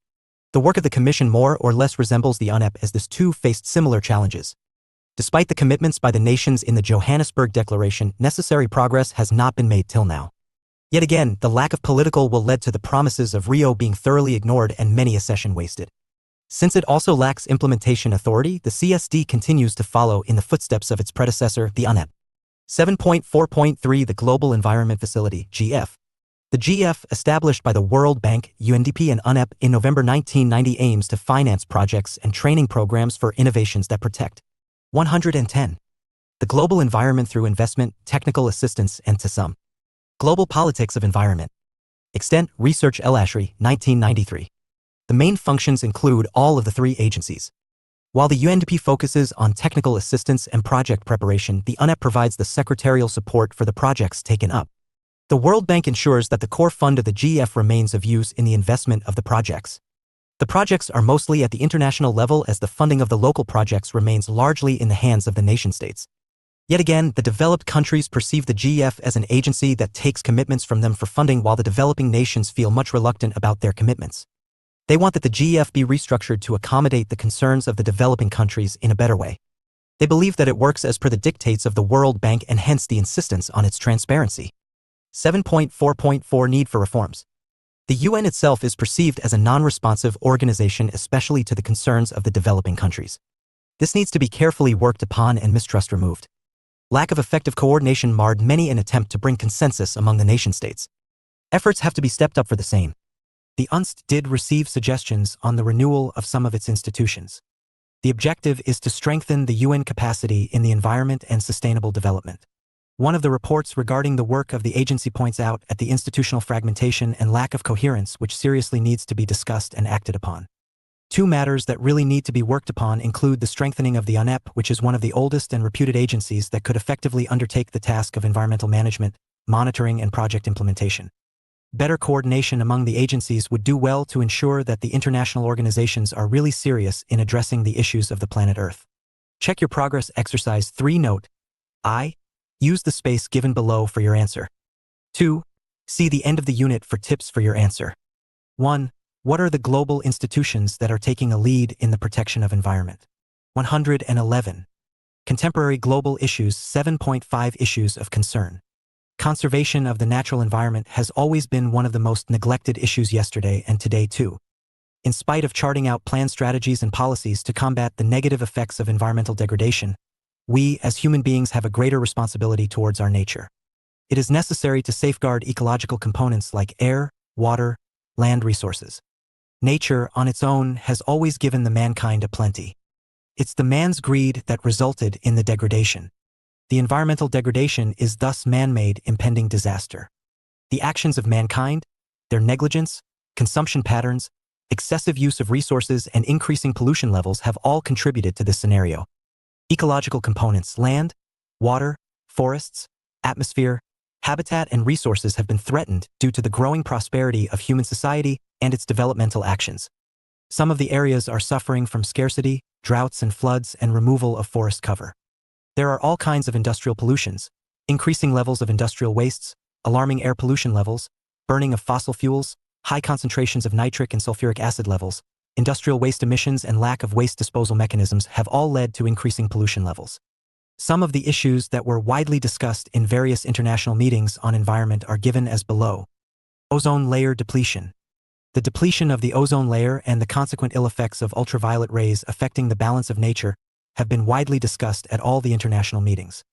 Speaker 1: The work of the Commission more or less resembles the UNEP as this too faced similar challenges. Despite the commitments by the nations in the Johannesburg Declaration, necessary progress has not been made till now. Yet again, the lack of political will led to the promises of Rio being thoroughly ignored and many a session wasted. Since it also lacks implementation authority, the CSD continues to follow in the footsteps of its predecessor, the UNEP. 7.4.3 The Global Environment Facility, GF. The GF, established by the World Bank, UNDP and UNEP in November 1990, aims to finance projects and training programs for innovations that protect. 110. The global environment through investment, technical assistance, and to some. Global Politics of Environment. Extent, Research L. Ashry, 1993. The main functions include all of the three agencies. While the UNDP focuses on technical assistance and project preparation, the UNEP provides the secretarial support for the projects taken up. The World Bank ensures that the core fund of the GF remains of use in the investment of the projects. The projects are mostly at the international level as the funding of the local projects remains largely in the hands of the nation-states. Yet again, the developed countries perceive the GF as an agency that takes commitments from them for funding while the developing nations feel much reluctant about their commitments. They want that the GF be restructured to accommodate the concerns of the developing countries in a better way. They believe that it works as per the dictates of the World Bank and hence the insistence on its transparency. 7.4.4 Need for reforms. The UN itself is perceived as a non-responsive organization, especially to the concerns of the developing countries. This needs to be carefully worked upon and mistrust removed. Lack of effective coordination marred many an attempt to bring consensus among the nation-states. Efforts have to be stepped up for the same. The UNST did receive suggestions on the renewal of some of its institutions. The objective is to strengthen the UN capacity in the environment and sustainable development. One of the reports regarding the work of the agency points out at the institutional fragmentation and lack of coherence which seriously needs to be discussed and acted upon. Two matters that really need to be worked upon include the strengthening of the UNEP, which is one of the oldest and reputed agencies that could effectively undertake the task of environmental management, monitoring and project implementation. Better coordination among the agencies would do well to ensure that the international organizations are really serious in addressing the issues of the planet Earth. Check your progress exercise 3. Note: I. Use the space given below for your answer. 2. See the end of the unit for tips for your answer. 1. What are the global institutions that are taking a lead in the protection of environment? 111. Contemporary global issues 7.5 Issues of concern. Conservation of the natural environment has always been one of the most neglected issues yesterday and today too. In spite of charting out planned strategies and policies to combat the negative effects of environmental degradation, we as human beings have a greater responsibility towards our nature. It is necessary to safeguard ecological components like air, water, land resources. Nature, on its own, has always given the mankind a plenty. It's the man's greed that resulted in the degradation. The environmental degradation is thus man-made impending disaster. The actions of mankind, their negligence, consumption patterns, excessive use of resources and increasing pollution levels have all contributed to this scenario. Ecological components, land, water, forests, atmosphere, habitat and resources have been threatened due to the growing prosperity of human society and its developmental actions. Some of the areas are suffering from scarcity, droughts and floods and removal of forest cover. There are all kinds of industrial pollutions, increasing levels of industrial wastes, alarming air pollution levels, burning of fossil fuels, high concentrations of nitric and sulfuric acid levels, industrial waste emissions and lack of waste disposal mechanisms have all led to increasing pollution levels. Some of the issues that were widely discussed in various international meetings on environment are given as below. Ozone layer depletion. The depletion of the ozone layer and the consequent ill effects of ultraviolet rays affecting the balance of nature have been widely discussed at all the international meetings.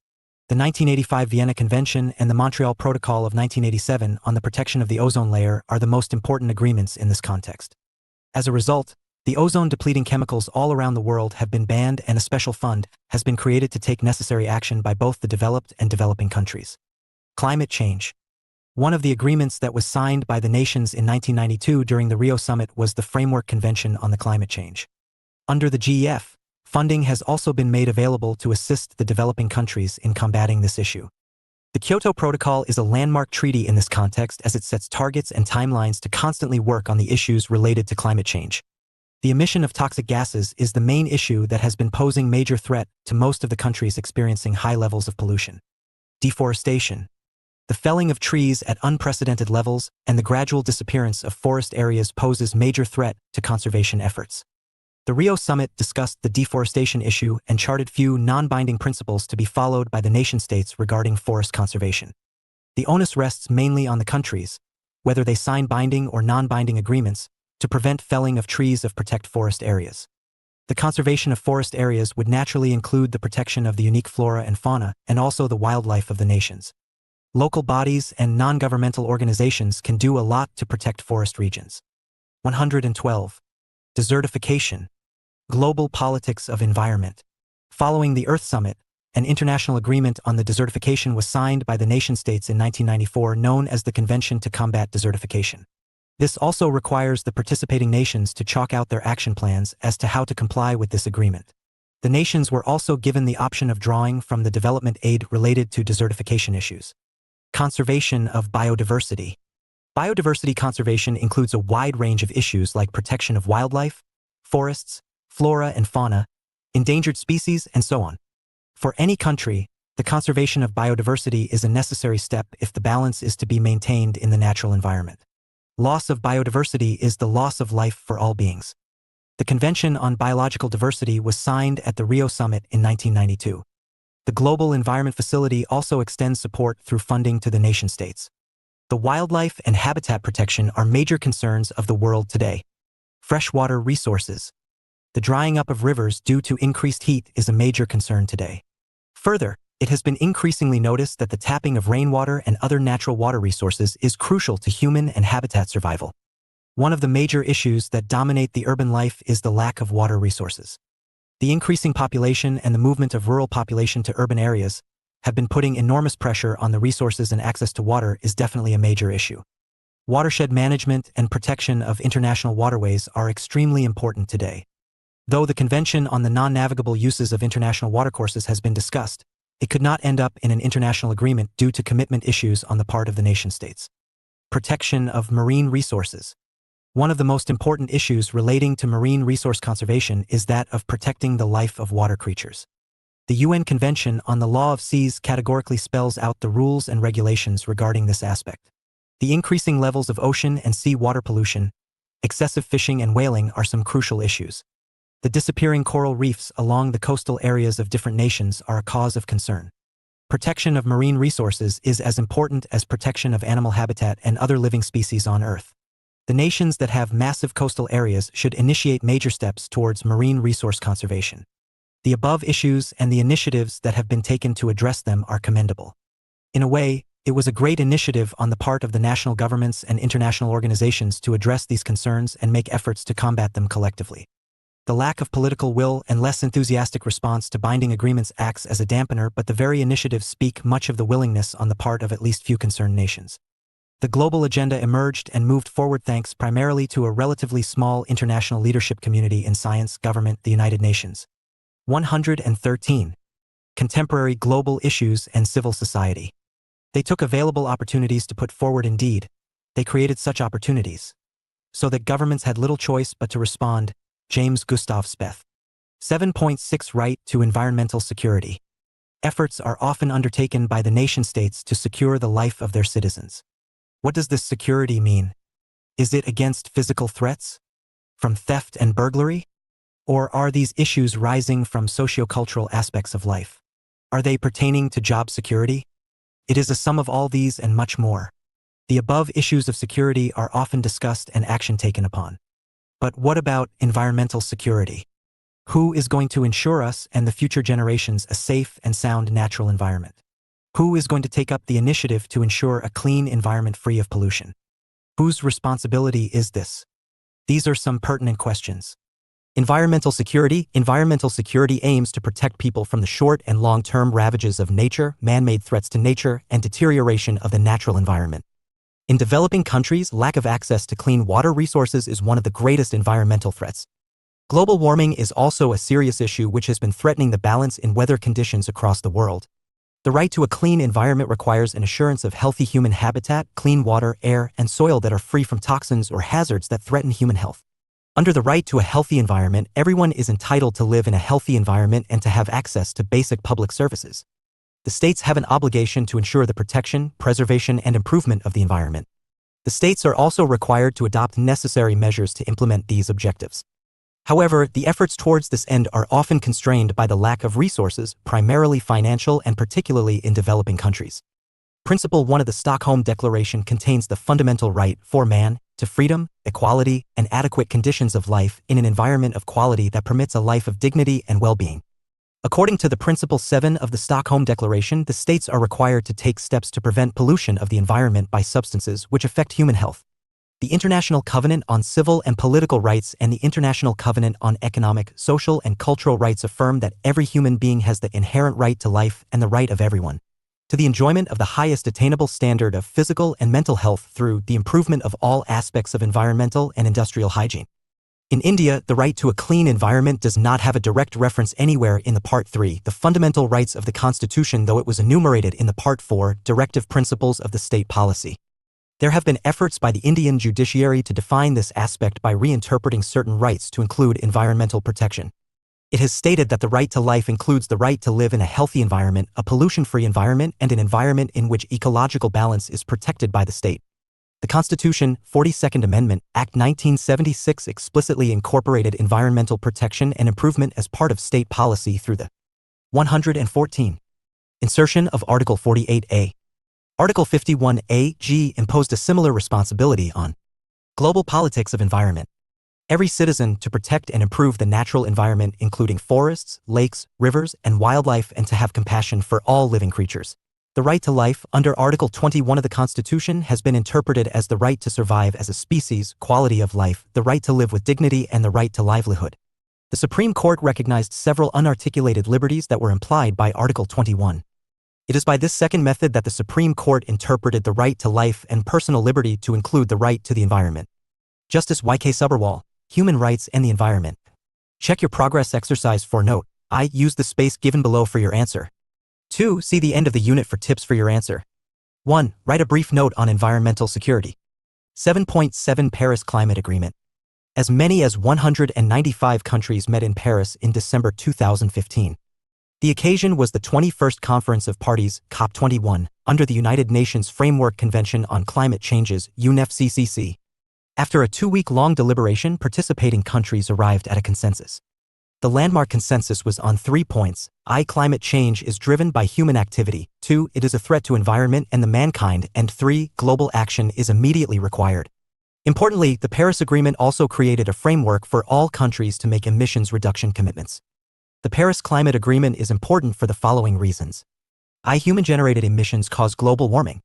Speaker 1: The 1985 Vienna Convention and the Montreal Protocol of 1987 on the protection of the ozone layer are the most important agreements in this context. As a result, the ozone-depleting chemicals all around the world have been banned and a special fund has been created to take necessary action by both the developed and developing countries. Climate change. One of the agreements that was signed by the nations in 1992 during the Rio Summit was the Framework Convention on the Climate Change. Under the GEF, funding has also been made available to assist the developing countries in combating this issue. The Kyoto Protocol is a landmark treaty in this context as it sets targets and timelines to constantly work on the issues related to climate change. The emission of toxic gases is the main issue that has been posing major threat to most of the countries experiencing high levels of pollution. Deforestation. The felling of trees at unprecedented levels and the gradual disappearance of forest areas poses major threat to conservation efforts. The Rio Summit discussed the deforestation issue and charted few non-binding principles to be followed by the nation-states regarding forest conservation. The onus rests mainly on the countries, whether they sign binding or non-binding agreements, to prevent felling of trees of protect forest areas. The conservation of forest areas would naturally include the protection of the unique flora and fauna and also the wildlife of the nations. Local bodies and non-governmental organizations can do a lot to protect forest regions. 112. Desertification. Global politics of environment. Following the Earth Summit, an international agreement on the desertification was signed by the nation-states in 1994 known as the Convention to Combat Desertification. This also requires the participating nations to chalk out their action plans as to how to comply with this agreement. The nations were also given the option of drawing from the development aid related to desertification issues. Conservation of biodiversity. Biodiversity conservation includes a wide range of issues like protection of wildlife, forests, flora and fauna, endangered species, and so on. For any country, the conservation of biodiversity is a necessary step if the balance is to be maintained in the natural environment. Loss of biodiversity is the loss of life for all beings. The Convention on Biological Diversity was signed at the Rio Summit in 1992. The Global Environment Facility also extends support through funding to the nation-states. The wildlife and habitat protection are major concerns of the world today. Freshwater resources. The drying up of rivers due to increased heat is a major concern today. Further, it has been increasingly noticed that the tapping of rainwater and other natural water resources is crucial to human and habitat survival. One of the major issues that dominate the urban life is the lack of water resources. The increasing population and the movement of rural population to urban areas have been putting enormous pressure on the resources, and access to water is definitely a major issue. Watershed management and protection of international waterways are extremely important today. Though the Convention on the Non-Navigable Uses of International Watercourses has been discussed, it could not end up in an international agreement due to commitment issues on the part of the nation-states. Protection of marine resources. One of the most important issues relating to marine resource conservation is that of protecting the life of water creatures. The UN Convention on the Law of Seas categorically spells out the rules and regulations regarding this aspect. The increasing levels of ocean and sea water pollution, excessive fishing and whaling are some crucial issues. The disappearing coral reefs along the coastal areas of different nations are a cause of concern. Protection of marine resources is as important as protection of animal habitat and other living species on Earth. The nations that have massive coastal areas should initiate major steps towards marine resource conservation. The above issues and the initiatives that have been taken to address them are commendable. In a way, it was a great initiative on the part of the national governments and international organizations to address these concerns and make efforts to combat them collectively. The lack of political will and less enthusiastic response to binding agreements acts as a dampener, but the very initiatives speak much of the willingness on the part of at least few concerned nations. The global agenda emerged and moved forward thanks primarily to a relatively small international leadership community in science, government, the United Nations. 113. Contemporary global issues and civil society. They took available opportunities to put forward. Indeed, they created such opportunities, so that governments had little choice but to respond. James Gustav Speth. 7.6 Right to environmental security. Efforts are often undertaken by the nation-states to secure the life of their citizens. What does this security mean? Is it against physical threats? From theft and burglary? Or are these issues rising from sociocultural aspects of life? Are they pertaining to job security? It is a sum of all these and much more. The above issues of security are often discussed and action taken upon. But what about environmental security? Who is going to ensure us and the future generations a safe and sound natural environment? Who is going to take up the initiative to ensure a clean environment free of pollution? Whose responsibility is this? These are some pertinent questions. Environmental security. Environmental security aims to protect people from the short and long-term ravages of nature, man-made threats to nature, and deterioration of the natural environment. In developing countries, lack of access to clean water resources is one of the greatest environmental threats. Global warming is also a serious issue which has been threatening the balance in weather conditions across the world. The right to a clean environment requires an assurance of healthy human habitat, clean water, air, and soil that are free from toxins or hazards that threaten human health. Under the right to a healthy environment, everyone is entitled to live in a healthy environment and to have access to basic public services. The states have an obligation to ensure the protection, preservation, and improvement of the environment. The states are also required to adopt necessary measures to implement these objectives. However, the efforts towards this end are often constrained by the lack of resources, primarily financial and particularly in developing countries. Principle 1 of the Stockholm Declaration contains the fundamental right for man to freedom, equality, and adequate conditions of life in an environment of quality that permits a life of dignity and well-being. According to the Principle 7 of the Stockholm Declaration, the states are required to take steps to prevent pollution of the environment by substances which affect human health. The International Covenant on Civil and Political Rights and the International Covenant on Economic, Social, and Cultural Rights affirm that every human being has the inherent right to life and the right of everyone to the enjoyment of the highest attainable standard of physical and mental health through the improvement of all aspects of environmental and industrial hygiene. In India, the right to a clean environment does not have a direct reference anywhere in the Part 3, the fundamental rights of the Constitution, though it was enumerated in the Part 4, directive principles of the state policy. There have been efforts by the Indian judiciary to define this aspect by reinterpreting certain rights to include environmental protection. It has stated that the right to life includes the right to live in a healthy environment, a pollution-free environment, and an environment in which ecological balance is protected by the state. The Constitution, 42nd Amendment, Act 1976 explicitly incorporated environmental protection and improvement as part of state policy through the 114. Insertion of Article 48A. Article 51A(g) imposed a similar responsibility on global politics of environment. Every citizen to protect and improve the natural environment including forests, lakes, rivers, and wildlife and to have compassion for all living creatures. The right to life under Article 21 of the Constitution has been interpreted as the right to survive as a species, quality of life, the right to live with dignity, and the right to livelihood. The Supreme Court recognized several unarticulated liberties that were implied by Article 21. It is by this second method that the Supreme Court interpreted the right to life and personal liberty to include the right to the environment. Justice Y.K. Subberwall, Human Rights and the Environment. Check your progress exercise for note. I. Use the space given below for your answer. 2. See the end of the unit for tips for your answer. 1. Write a brief note on environmental security. 7.7 Paris Climate Agreement. As many as 195 countries met in Paris in December 2015. The occasion was the 21st Conference of Parties, COP21, under the United Nations Framework Convention on Climate Change's UNFCCC. After a 2-week-long deliberation, participating countries arrived at a consensus. The landmark consensus was on 3 points. I. Climate change is driven by human activity. 2. It is a threat to environment and the mankind. And 3. Global action is immediately required. Importantly, the Paris Agreement also created a framework for all countries to make emissions reduction commitments. The Paris Climate Agreement is important for the following reasons. I. Human-generated emissions cause global warming.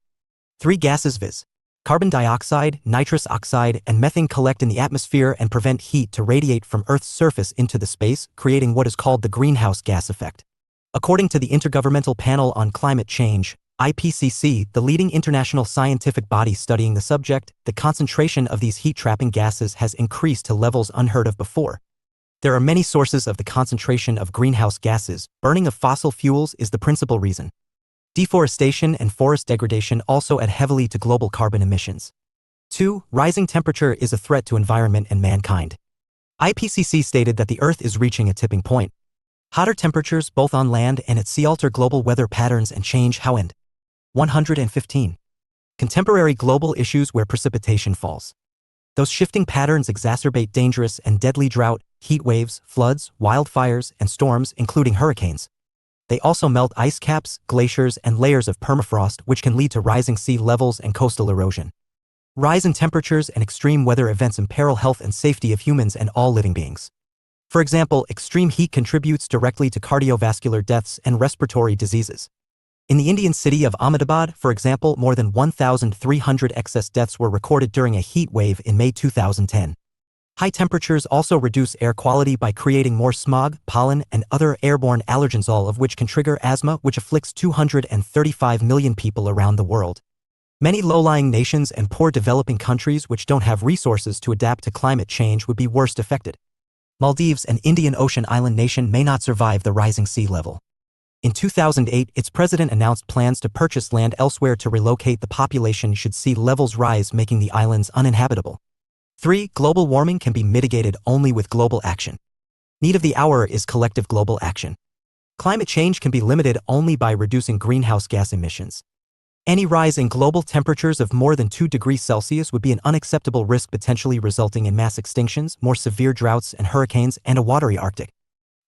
Speaker 1: 3. Gases viz. Carbon dioxide, nitrous oxide, and methane collect in the atmosphere and prevent heat to radiate from Earth's surface into the space, creating what is called the greenhouse gas effect. According to the Intergovernmental Panel on Climate Change, IPCC, the leading international scientific body studying the subject, the concentration of these heat-trapping gases has increased to levels unheard of before. There are many sources of the concentration of greenhouse gases. Burning of fossil fuels is the principal reason. Deforestation and forest degradation also add heavily to global carbon emissions. 2. Rising temperature is a threat to environment and mankind. IPCC stated that the Earth is reaching a tipping point. Hotter temperatures both on land and at sea alter global weather patterns and change how and 115. Contemporary global issues where precipitation falls. Those shifting patterns exacerbate dangerous and deadly drought, heat waves, floods, wildfires, and storms, including hurricanes. They also melt ice caps, glaciers, and layers of permafrost, which can lead to rising sea levels and coastal erosion. Rise in temperatures and extreme weather events imperil health and safety of humans and all living beings. For example, extreme heat contributes directly to cardiovascular deaths and respiratory diseases. In the Indian city of Ahmedabad, for example, more than 1,300 excess deaths were recorded during a heat wave in May 2010. High temperatures also reduce air quality by creating more smog, pollen, and other airborne allergens, all of which can trigger asthma, which afflicts 235 million people around the world. Many low-lying nations and poor developing countries which don't have resources to adapt to climate change would be worst affected. Maldives, an Indian Ocean island nation, may not survive the rising sea level. In 2008, its president announced plans to purchase land elsewhere to relocate the population should sea levels rise, making the islands uninhabitable. 3. Global warming can be mitigated only with global action. Need of the hour is collective global action. Climate change can be limited only by reducing greenhouse gas emissions. Any rise in global temperatures of more than 2 degrees Celsius would be an unacceptable risk, potentially resulting in mass extinctions, more severe droughts and hurricanes, and a watery Arctic.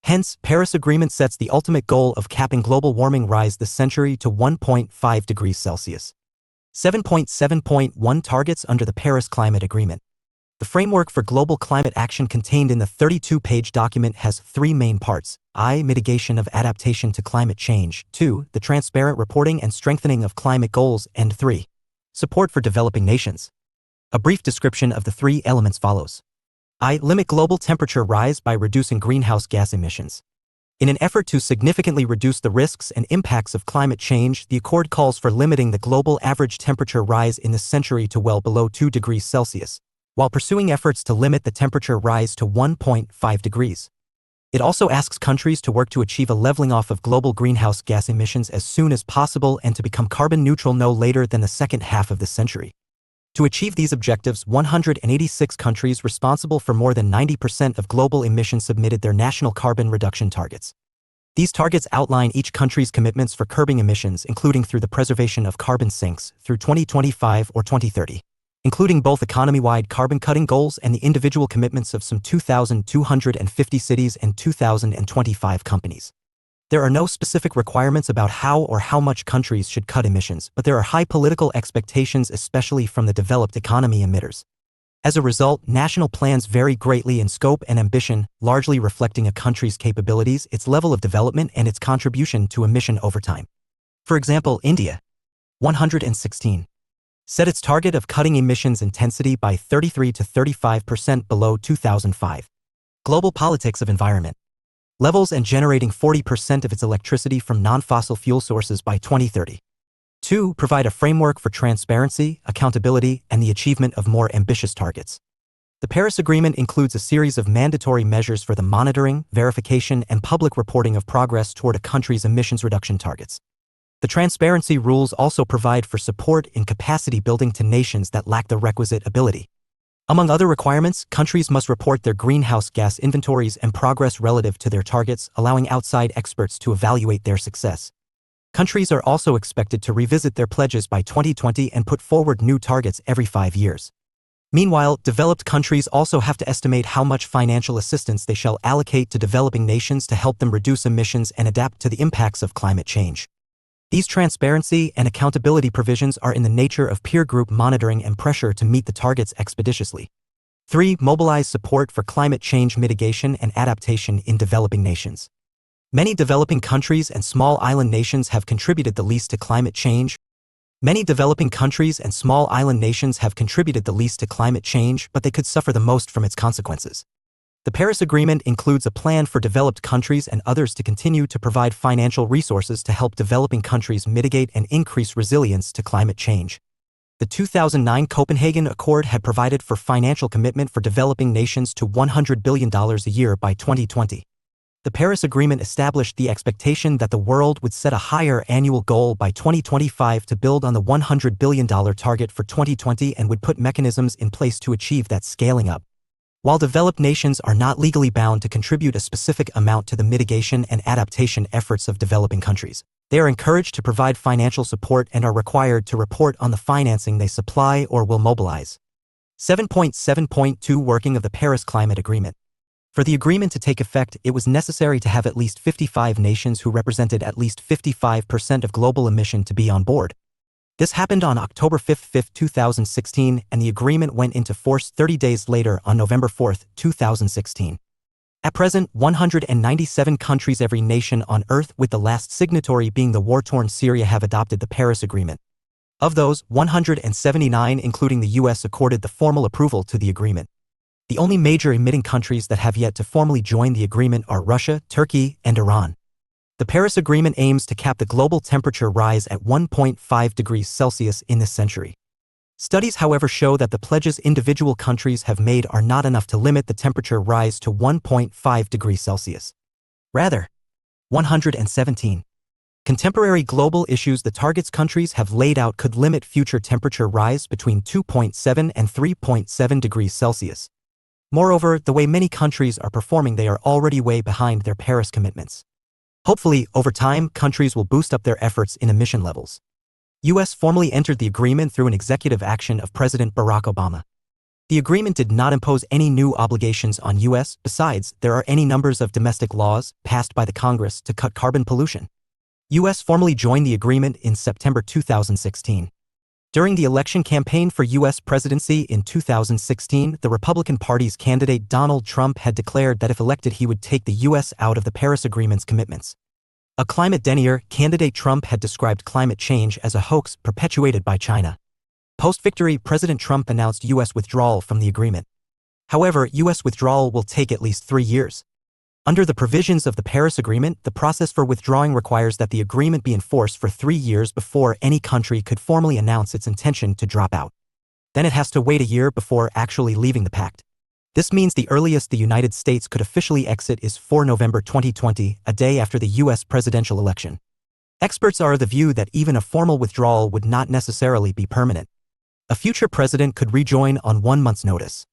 Speaker 1: Hence, Paris Agreement sets the ultimate goal of capping global warming rise this century to 1.5 degrees Celsius. 7.7.1 Targets under the Paris Climate Agreement. The framework for global climate action contained in the 32-page document has 3 main parts. I. Mitigation of adaptation to climate change. 2. The transparent reporting and strengthening of climate goals. And 3. Support for developing nations. A brief description of the 3 elements follows. I. Limit global temperature rise by reducing greenhouse gas emissions. In an effort to significantly reduce the risks and impacts of climate change, the Accord calls for limiting the global average temperature rise in this century to well below 2 degrees Celsius, while pursuing efforts to limit the temperature rise to 1.5 degrees. It also asks countries to work to achieve a leveling off of global greenhouse gas emissions as soon as possible and to become carbon neutral no later than the second half of this century. To achieve these objectives, 186 countries responsible for more than 90% of global emissions submitted their national carbon reduction targets. These targets outline each country's commitments for curbing emissions, including through the preservation of carbon sinks, through 2025 or 2030. Including both economy-wide carbon-cutting goals and the individual commitments of some 2,250 cities and 2,025 companies. There are no specific requirements about how or how much countries should cut emissions, but there are high political expectations, especially from the developed economy emitters. As a result, national plans vary greatly in scope and ambition, largely reflecting a country's capabilities, its level of development, and its contribution to emission over time. For example, India, 116, set its target of cutting emissions intensity by 33 to 35% below 2005. Global politics of environment. Levels and generating 40% of its electricity from non-fossil fuel sources by 2030. 2. Provide a framework for transparency, accountability, and the achievement of more ambitious targets. The Paris Agreement includes a series of mandatory measures for the monitoring, verification, and public reporting of progress toward a country's emissions reduction targets. The transparency rules also provide for support in capacity building to nations that lack the requisite ability. Among other requirements, countries must report their greenhouse gas inventories and progress relative to their targets, allowing outside experts to evaluate their success. Countries are also expected to revisit their pledges by 2020 and put forward new targets every 5 years. Meanwhile, developed countries also have to estimate how much financial assistance they shall allocate to developing nations to help them reduce emissions and adapt to the impacts of climate change. These transparency and accountability provisions are in the nature of peer group monitoring and pressure to meet the targets expeditiously. 3. Mobilize support for climate change mitigation and adaptation in developing nations. Many developing countries and small island nations have contributed the least to climate change. But they could suffer the most from its consequences. The Paris Agreement includes a plan for developed countries and others to continue to provide financial resources to help developing countries mitigate and increase resilience to climate change. The 2009 Copenhagen Accord had provided for financial commitment for developing nations to $100 billion a year by 2020. The Paris Agreement established the expectation that the world would set a higher annual goal by 2025 to build on the $100 billion target for 2020 and would put mechanisms in place to achieve that scaling up. While developed nations are not legally bound to contribute a specific amount to the mitigation and adaptation efforts of developing countries, they are encouraged to provide financial support and are required to report on the financing they supply or will mobilize. 7.7.2 Working of the Paris Climate Agreement. For the agreement to take effect, it was necessary to have at least 55 nations who represented at least 55% of global emission to be on board. This happened on October 5, 2016, and the agreement went into force 30 days later on November 4, 2016. At present, 197 countries, every nation on Earth with the last signatory being the war-torn Syria, have adopted the Paris Agreement. Of those, 179, including the US, accorded the formal approval to the agreement. The only major emitting countries that have yet to formally join the agreement are Russia, Turkey, and Iran. The Paris Agreement aims to cap the global temperature rise at 1.5 degrees Celsius in this century. Studies, however, show that the pledges individual countries have made are not enough to limit the temperature rise to 1.5 degrees Celsius. Rather, 117 contemporary global issues the targets countries have laid out could limit future temperature rise between 2.7 and 3.7 degrees Celsius. Moreover, the way many countries are performing, they are already way behind their Paris commitments. Hopefully, over time, countries will boost up their efforts in emission levels. US formally entered the agreement through an executive action of President Barack Obama. The agreement did not impose any new obligations on US. Besides, there are any numbers of domestic laws passed by the Congress to cut carbon pollution. US formally joined the agreement in September 2016. During the election campaign for US presidency in 2016, the Republican Party's candidate Donald Trump had declared that if elected he would take the US out of the Paris Agreement's commitments. A climate denier, candidate Trump had described climate change as a hoax perpetuated by China. Post-victory, President Trump announced US withdrawal from the agreement. However, US withdrawal will take at least 3 years. Under the provisions of the Paris Agreement, the process for withdrawing requires that the agreement be enforced for 3 years before any country could formally announce its intention to drop out. Then it has to wait a year before actually leaving the pact. This means the earliest the United States could officially exit is 4 November 2020, a day after the US presidential election. Experts are of the view that even a formal withdrawal would not necessarily be permanent. A future president could rejoin on 1 month's notice.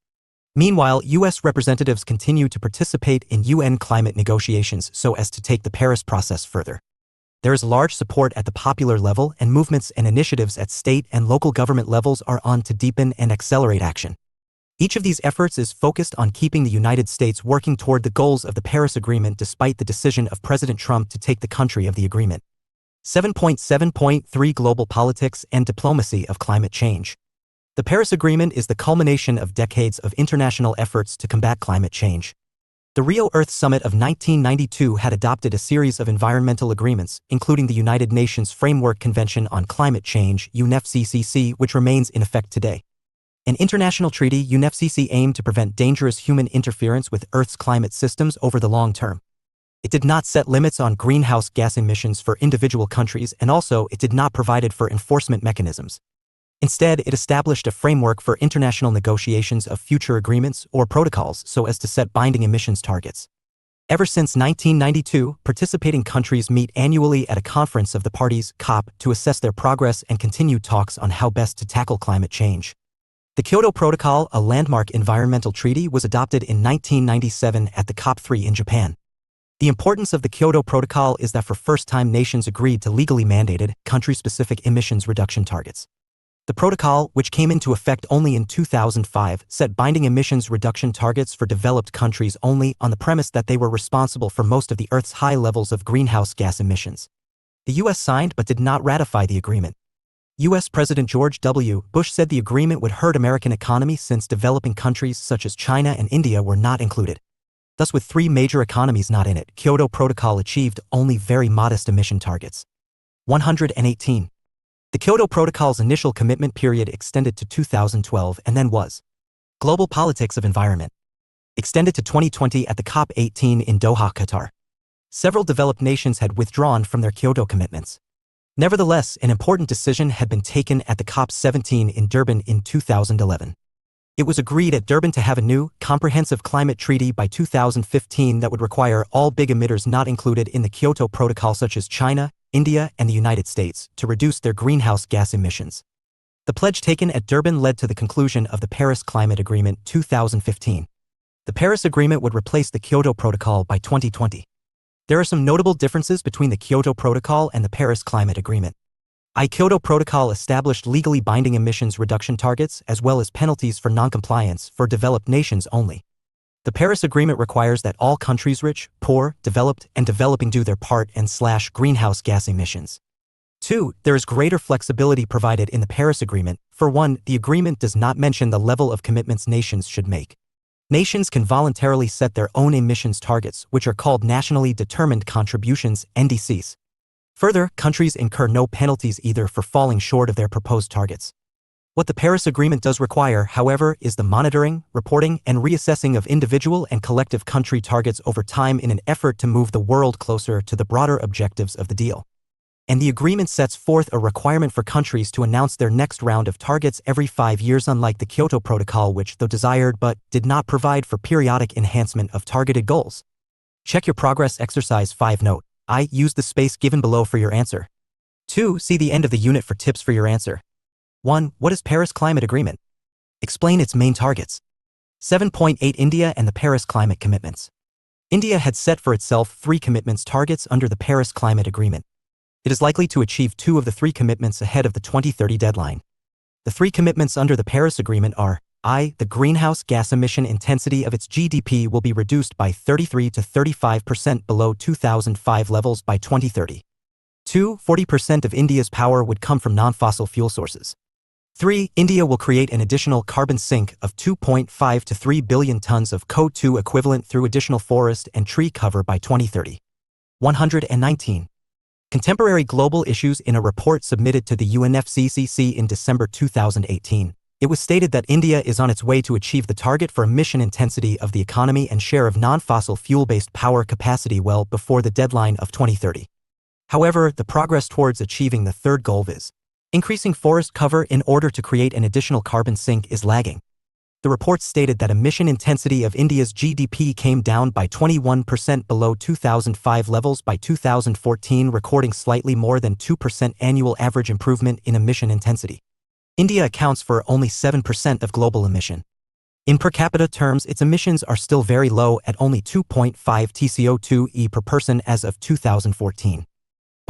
Speaker 1: Meanwhile, US representatives continue to participate in UN climate negotiations so as to take the Paris process further. There is large support at the popular level, and movements and initiatives at state and local government levels are on to deepen and accelerate action. Each of these efforts is focused on keeping the United States working toward the goals of the Paris Agreement despite the decision of President Trump to take the country of the agreement. 7.7.3 Global Politics and Diplomacy of Climate Change. The Paris Agreement is the culmination of decades of international efforts to combat climate change. The Rio Earth Summit of 1992 had adopted a series of environmental agreements, including the United Nations Framework Convention on Climate Change, UNFCCC, which remains in effect today. An international treaty, UNFCCC, aimed to prevent dangerous human interference with Earth's climate systems over the long term. It did not set limits on greenhouse gas emissions for individual countries, and also it did not provide for enforcement mechanisms. Instead, it established a framework for international negotiations of future agreements or protocols so as to set binding emissions targets. Ever since 1992, participating countries meet annually at a conference of the parties, COP, to assess their progress and continue talks on how best to tackle climate change. The Kyoto Protocol, a landmark environmental treaty, was adopted in 1997 at the COP3 in Japan. The importance of the Kyoto Protocol is that for first-time nations agreed to legally mandated, country-specific emissions reduction targets. The protocol, which came into effect only in 2005, set binding emissions reduction targets for developed countries only on the premise that they were responsible for most of the Earth's high levels of greenhouse gas emissions. The U.S. signed but did not ratify the agreement. U.S. President George W. Bush said the agreement would hurt American economy since developing countries such as China and India were not included. Thus, with three major economies not in it, Kyoto Protocol achieved only very modest emission targets. 118. The Kyoto Protocol's initial commitment period extended to 2012 and then was Global Politics of Environment, extended to 2020 at the COP18 in Doha, Qatar. Several developed nations had withdrawn from their Kyoto commitments. Nevertheless, an important decision had been taken at the COP17 in Durban in 2011. It was agreed at Durban to have a new, comprehensive climate treaty by 2015 that would require all big emitters not included in the Kyoto Protocol, such as China, India, and the United States, to reduce their greenhouse gas emissions. The pledge taken at Durban led to the conclusion of the Paris Climate Agreement 2015. The Paris Agreement would replace the Kyoto Protocol by 2020. There are some notable differences between the Kyoto Protocol and the Paris Climate Agreement. The Kyoto Protocol established legally binding emissions reduction targets as well as penalties for noncompliance for developed nations only. The Paris Agreement requires that all countries, rich, poor, developed, and developing, do their part and slash greenhouse gas emissions. 2. There is greater flexibility provided in the Paris Agreement. For one, the agreement does not mention the level of commitments nations should make. Nations can voluntarily set their own emissions targets, which are called nationally determined contributions, NDCs. Further, countries incur no penalties either for falling short of their proposed targets. What the Paris Agreement does require, however, is the monitoring, reporting, and reassessing of individual and collective country targets over time in an effort to move the world closer to the broader objectives of the deal. And the agreement sets forth a requirement for countries to announce their next round of targets every 5 years, unlike the Kyoto Protocol, which, though desired but did not provide for periodic enhancement of targeted goals. Check your progress exercise 5 note. I use the space given below for your answer. 2. See the end of the unit for tips for your answer. 1. What is Paris Climate Agreement? Explain its main targets. 7.8 India and the Paris Climate Commitments. India had set for itself 3 commitments targets under the Paris Climate Agreement. It is likely to achieve 2 of the 3 commitments ahead of the 2030 deadline. The 3 commitments under the Paris Agreement are: I. The greenhouse gas emission intensity of its GDP will be reduced by 33 to 35% below 2005 levels by 2030. 2. 40% of India's power would come from non-fossil fuel sources. 3. India will create an additional carbon sink of 2.5 to 3 billion tons of CO2 equivalent through additional forest and tree cover by 2030. 119. Contemporary global issues. In a report submitted to the UNFCCC in December 2018, it was stated that India is on its way to achieve the target for emission intensity of the economy and share of non-fossil fuel-based power capacity well before the deadline of 2030. However, the progress towards achieving the third goal is increasing forest cover in order to create an additional carbon sink is lagging. The report stated that emission intensity of India's GDP came down by 21% below 2005 levels by 2014, recording slightly more than 2% annual average improvement in emission intensity. India accounts for only 7% of global emission. In per capita terms, its emissions are still very low at only 2.5 tCO2e per person as of 2014.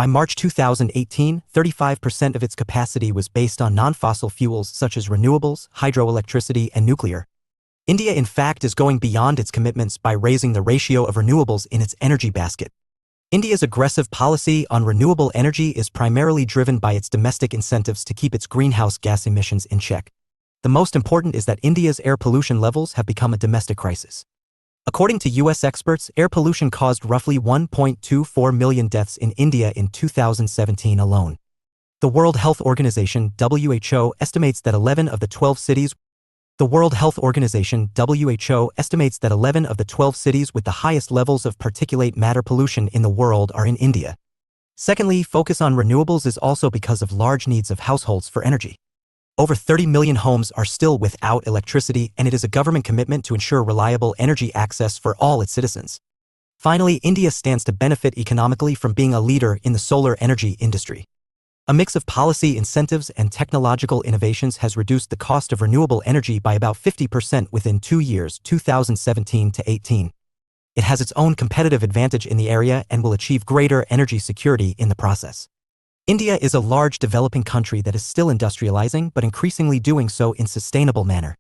Speaker 1: By March 2018, 35% of its capacity was based on non-fossil fuels such as renewables, hydroelectricity, and nuclear. India in fact is going beyond its commitments by raising the ratio of renewables in its energy basket. India's aggressive policy on renewable energy is primarily driven by its domestic incentives to keep its greenhouse gas emissions in check. The most important is that India's air pollution levels have become a domestic crisis. According to U.S. experts, air pollution caused roughly 1.24 million deaths in India in 2017 alone. The World Health Organization (WHO) estimates that 11 of the 12 cities with the highest levels of particulate matter pollution in the world are in India. Secondly, focus on renewables is also because of large needs of households for energy. Over 30 million homes are still without electricity, and it is a government commitment to ensure reliable energy access for all its citizens. Finally, India stands to benefit economically from being a leader in the solar energy industry. A mix of policy incentives and technological innovations has reduced the cost of renewable energy by about 50% within 2 years, 2017 to 18. It has its own competitive advantage in the area and will achieve greater energy security in the process. India is a large developing country that is still industrializing but increasingly doing so in sustainable manner.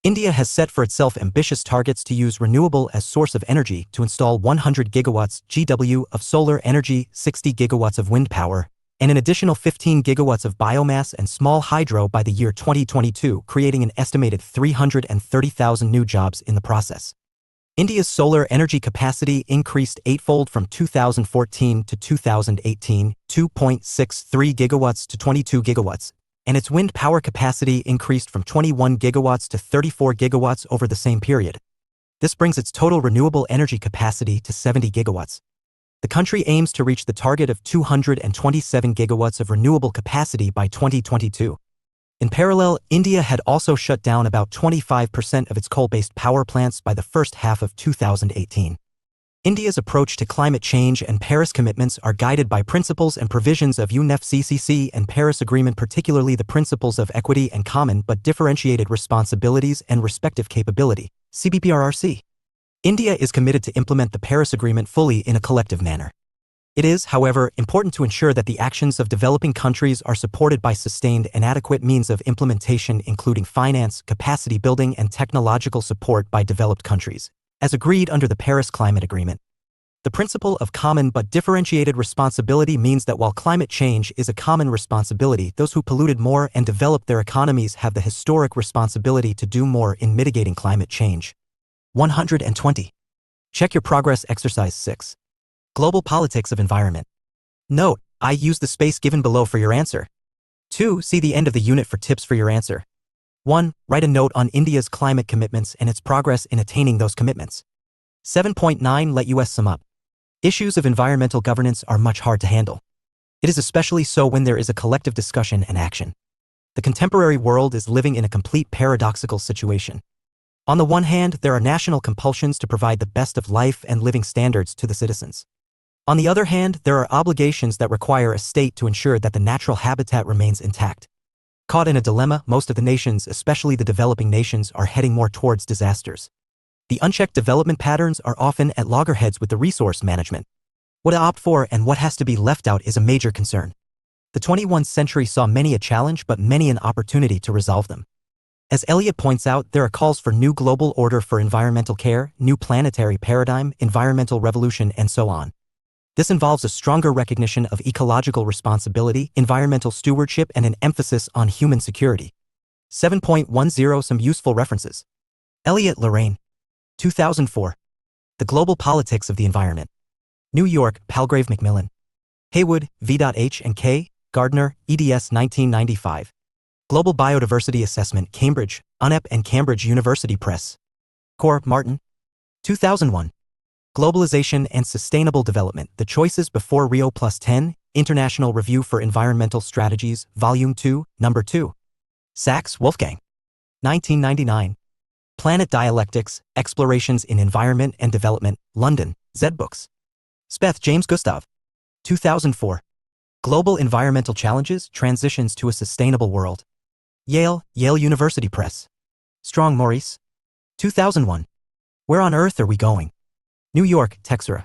Speaker 1: India has set for itself ambitious targets to use renewable as source of energy to install 100 gigawatts (GW) of solar energy, 60 gigawatts of wind power, and an additional 15 gigawatts of biomass and small hydro by the year 2022, creating an estimated 330,000 new jobs in the process. India's solar energy capacity increased eightfold from 2014 to 2018, 2.63 gigawatts to 22 gigawatts, and its wind power capacity increased from 21 gigawatts to 34 gigawatts over the same period. This brings its total renewable energy capacity to 70 gigawatts. The country aims to reach the target of 227 gigawatts of renewable capacity by 2022. In parallel, India had also shut down about 25% of its coal-based power plants by the first half of 2018. India's approach to climate change and Paris commitments are guided by principles and provisions of UNFCCC and Paris Agreement, particularly the principles of equity and common but differentiated responsibilities and respective capability, CBPRRC. India is committed to implement the Paris Agreement fully in a collective manner. It is, however, important to ensure that the actions of developing countries are supported by sustained and adequate means of implementation, including finance, capacity building, and technological support by developed countries, as agreed under the Paris Climate Agreement. The principle of common but differentiated responsibility means that while climate change is a common responsibility, those who polluted more and developed their economies have the historic responsibility to do more in mitigating climate change. 120. Check your progress exercise 6. Global politics of environment. Note, I use the space given below for your answer. 2. See the end of the unit for tips for your answer. 1. Write a note on India's climate commitments and its progress in attaining those commitments. 7.9 Let us sum up. Issues of environmental governance are much hard to handle. It is especially so when there is a collective discussion and action. The contemporary world is living in a complete paradoxical situation. On the one hand, there are national compulsions to provide the best of life and living standards to the citizens. On the other hand, there are obligations that require a state to ensure that the natural habitat remains intact. Caught in a dilemma, most of the nations, especially the developing nations, are heading more towards disasters. The unchecked development patterns are often at loggerheads with the resource management. What to opt for and what has to be left out is a major concern. The 21st century saw many a challenge but many an opportunity to resolve them. As Eliot points out, there are calls for new global order for environmental care, new planetary paradigm, environmental revolution, and so on. This involves a stronger recognition of ecological responsibility, environmental stewardship, and an emphasis on human security. 7.10 Some useful references. Eliot, Lorraine. 2004. The Global Politics of the Environment. New York, Palgrave Macmillan. Haywood, V.H. and K. Gardner, eds. 1995. Global Biodiversity Assessment, Cambridge, UNEP and Cambridge University Press. Core, Martin. 2001. Globalization and Sustainable Development, The Choices Before Rio +10, International Review for Environmental Strategies, Volume 2, Number 2. Sachs, Wolfgang. 1999. Planet Dialectics, Explorations in Environment and Development, London, Z-Books. Speth, James Gustav. 2004. Global Environmental Challenges, Transitions to a Sustainable World. Yale, Yale University Press. Strong, Maurice. 2001. Where on Earth Are We Going? New York, Texera.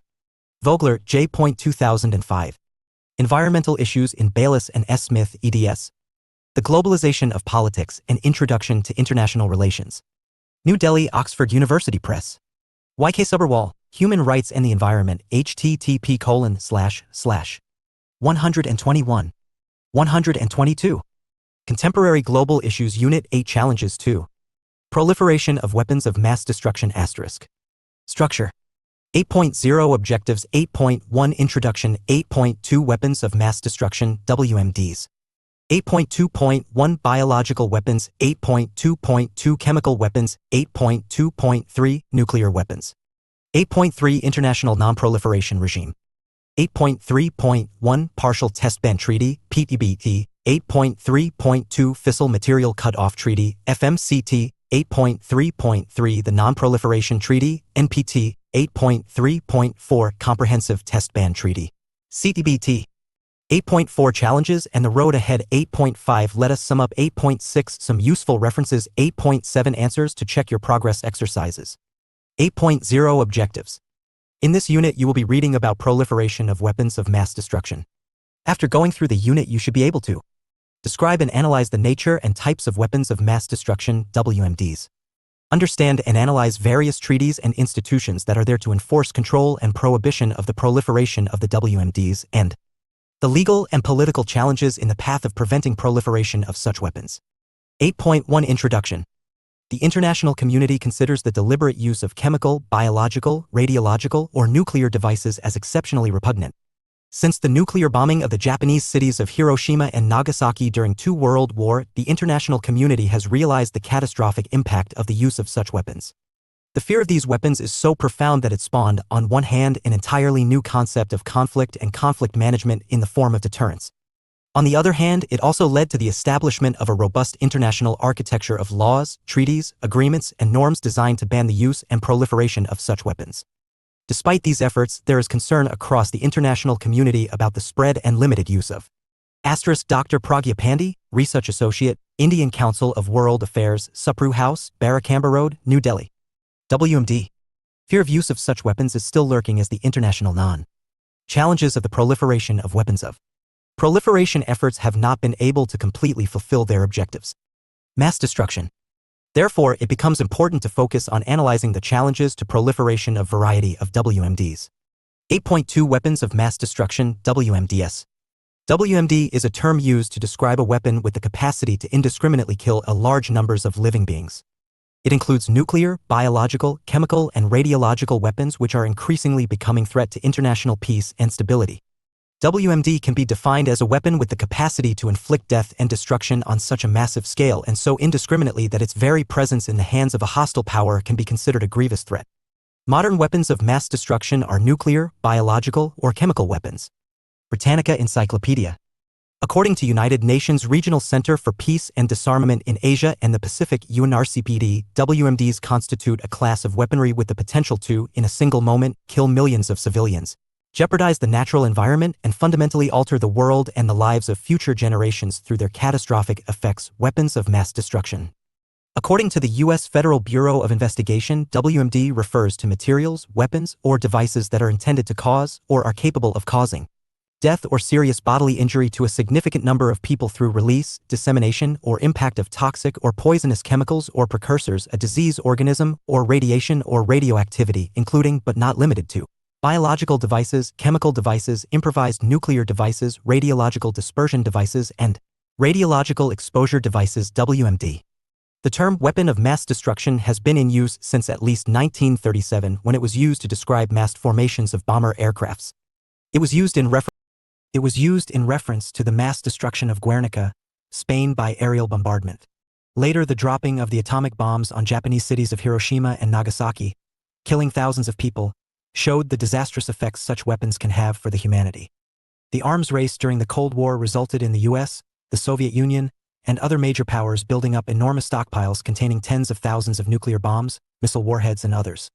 Speaker 1: Vogler, J. 2005. Environmental Issues in Bayliss and S. Smith, eds. The Globalization of Politics, An Introduction to International Relations. New Delhi, Oxford University Press. YK Subberwall, Human Rights and the Environment, http:// 121. 122. Contemporary Global Issues Unit 8 Challenges 2. Proliferation of Weapons of Mass Destruction *. Structure. 8.0 Objectives 8.1 Introduction 8.2 Weapons of Mass Destruction WMDs 8.2.1 Biological Weapons 8.2.2 Chemical Weapons 8.2.3 Nuclear Weapons 8.3 International Non-Proliferation Regime 8.3.1 Partial Test Ban Treaty PTBT 8.3.2 Fissile Material Cut-Off Treaty FMCT 8.3.3 The Non-Proliferation Treaty NPT 8.3.4 Comprehensive Test Ban Treaty CTBT 8.4 Challenges and the Road Ahead 8.5 Let us sum up 8.6 Some useful references 8.7 Answers to check your progress exercises 8.0 Objectives. In this unit you will be reading about proliferation of weapons of mass destruction. After going through the unit you should be able to describe and analyze the nature and types of weapons of mass destruction WMDs. Understand and analyze various treaties and institutions that are there to enforce control and prohibition of the proliferation of the WMDs and the legal and political challenges in the path of preventing proliferation of such weapons. 8.1 Introduction. The international community considers the deliberate use of chemical, biological, radiological, or nuclear devices as exceptionally repugnant. Since the nuclear bombing of the Japanese cities of Hiroshima and Nagasaki during II World War, the international community has realized the catastrophic impact of the use of such weapons. The fear of these weapons is so profound that it spawned, on one hand, an entirely new concept of conflict and conflict management in the form of deterrence. On the other hand, it also led to the establishment of a robust international architecture of laws, treaties, agreements, and norms designed to ban the use and proliferation of such weapons. Despite these efforts, there is concern across the international community about the spread and limited use of Dr. Pragya Pandey, Research Associate, Indian Council of World Affairs, Supru House, Barakamba Road, New Delhi. WMD. Fear of use of such weapons is still lurking as the international challenges of the proliferation of weapons of proliferation efforts have not been able to completely fulfill their objectives. Mass destruction. Therefore, it becomes important to focus on analyzing the challenges to proliferation of variety of WMDs. 8.2 Weapons of Mass Destruction WMDs. WMD is a term used to describe a weapon with the capacity to indiscriminately kill a large numbers of living beings. It includes nuclear, biological, chemical, and radiological weapons which are increasingly becoming threat to international peace and stability. WMD can be defined as a weapon with the capacity to inflict death and destruction on such a massive scale and so indiscriminately that its very presence in the hands of a hostile power can be considered a grievous threat. Modern weapons of mass destruction are nuclear, biological, or chemical weapons. Britannica Encyclopedia. According to United Nations Regional Center for Peace and Disarmament in Asia and the Pacific UNRCPD, WMDs constitute a class of weaponry with the potential to, in a single moment, kill millions of civilians, jeopardize the natural environment, and fundamentally alter the world and the lives of future generations through their catastrophic effects. Weapons of mass destruction. According to the U.S. Federal Bureau of Investigation, WMD refers to materials, weapons, or devices that are intended to cause, or are capable of causing, death or serious bodily injury to a significant number of people through release, dissemination, or impact of toxic or poisonous chemicals or precursors, a disease organism, or radiation or radioactivity, including but not limited to biological devices, chemical devices, improvised nuclear devices, radiological dispersion devices, and radiological exposure devices. WMD. The term weapon of mass destruction has been in use since at least 1937 when it was used to describe massed formations of bomber aircrafts. It was used in reference to the mass destruction of Guernica, Spain by aerial bombardment. Later, the dropping of the atomic bombs on Japanese cities of Hiroshima and Nagasaki, killing thousands of people, showed the disastrous effects such weapons can have for the humanity. The arms race during the Cold War resulted in the US, the Soviet Union, and other major powers building up enormous stockpiles containing tens of thousands of nuclear bombs, missile warheads, and others.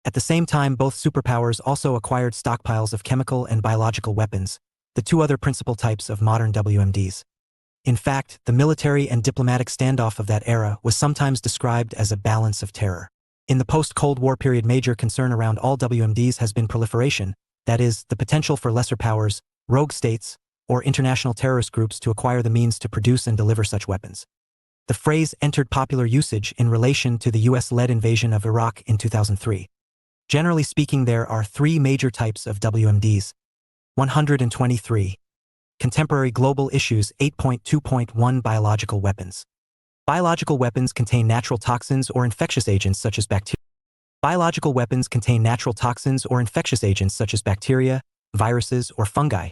Speaker 1: At the same time, both superpowers also acquired stockpiles of chemical and biological weapons, the two other principal types of modern WMDs. In fact, the military and diplomatic standoff of that era was sometimes described as a balance of terror. In the post-Cold War period, major concern around all WMDs has been proliferation, that is, the potential for lesser powers, rogue states, or international terrorist groups to acquire the means to produce and deliver such weapons. The phrase entered popular usage in relation to the US-led invasion of Iraq in 2003. Generally speaking, there are three major types of WMDs. 123. Contemporary Global Issues 8.2.1 Biological Weapons. Biological weapons contain natural toxins or infectious agents such as bacteria. Biological weapons contain natural toxins or infectious agents such as bacteria, viruses, or fungi.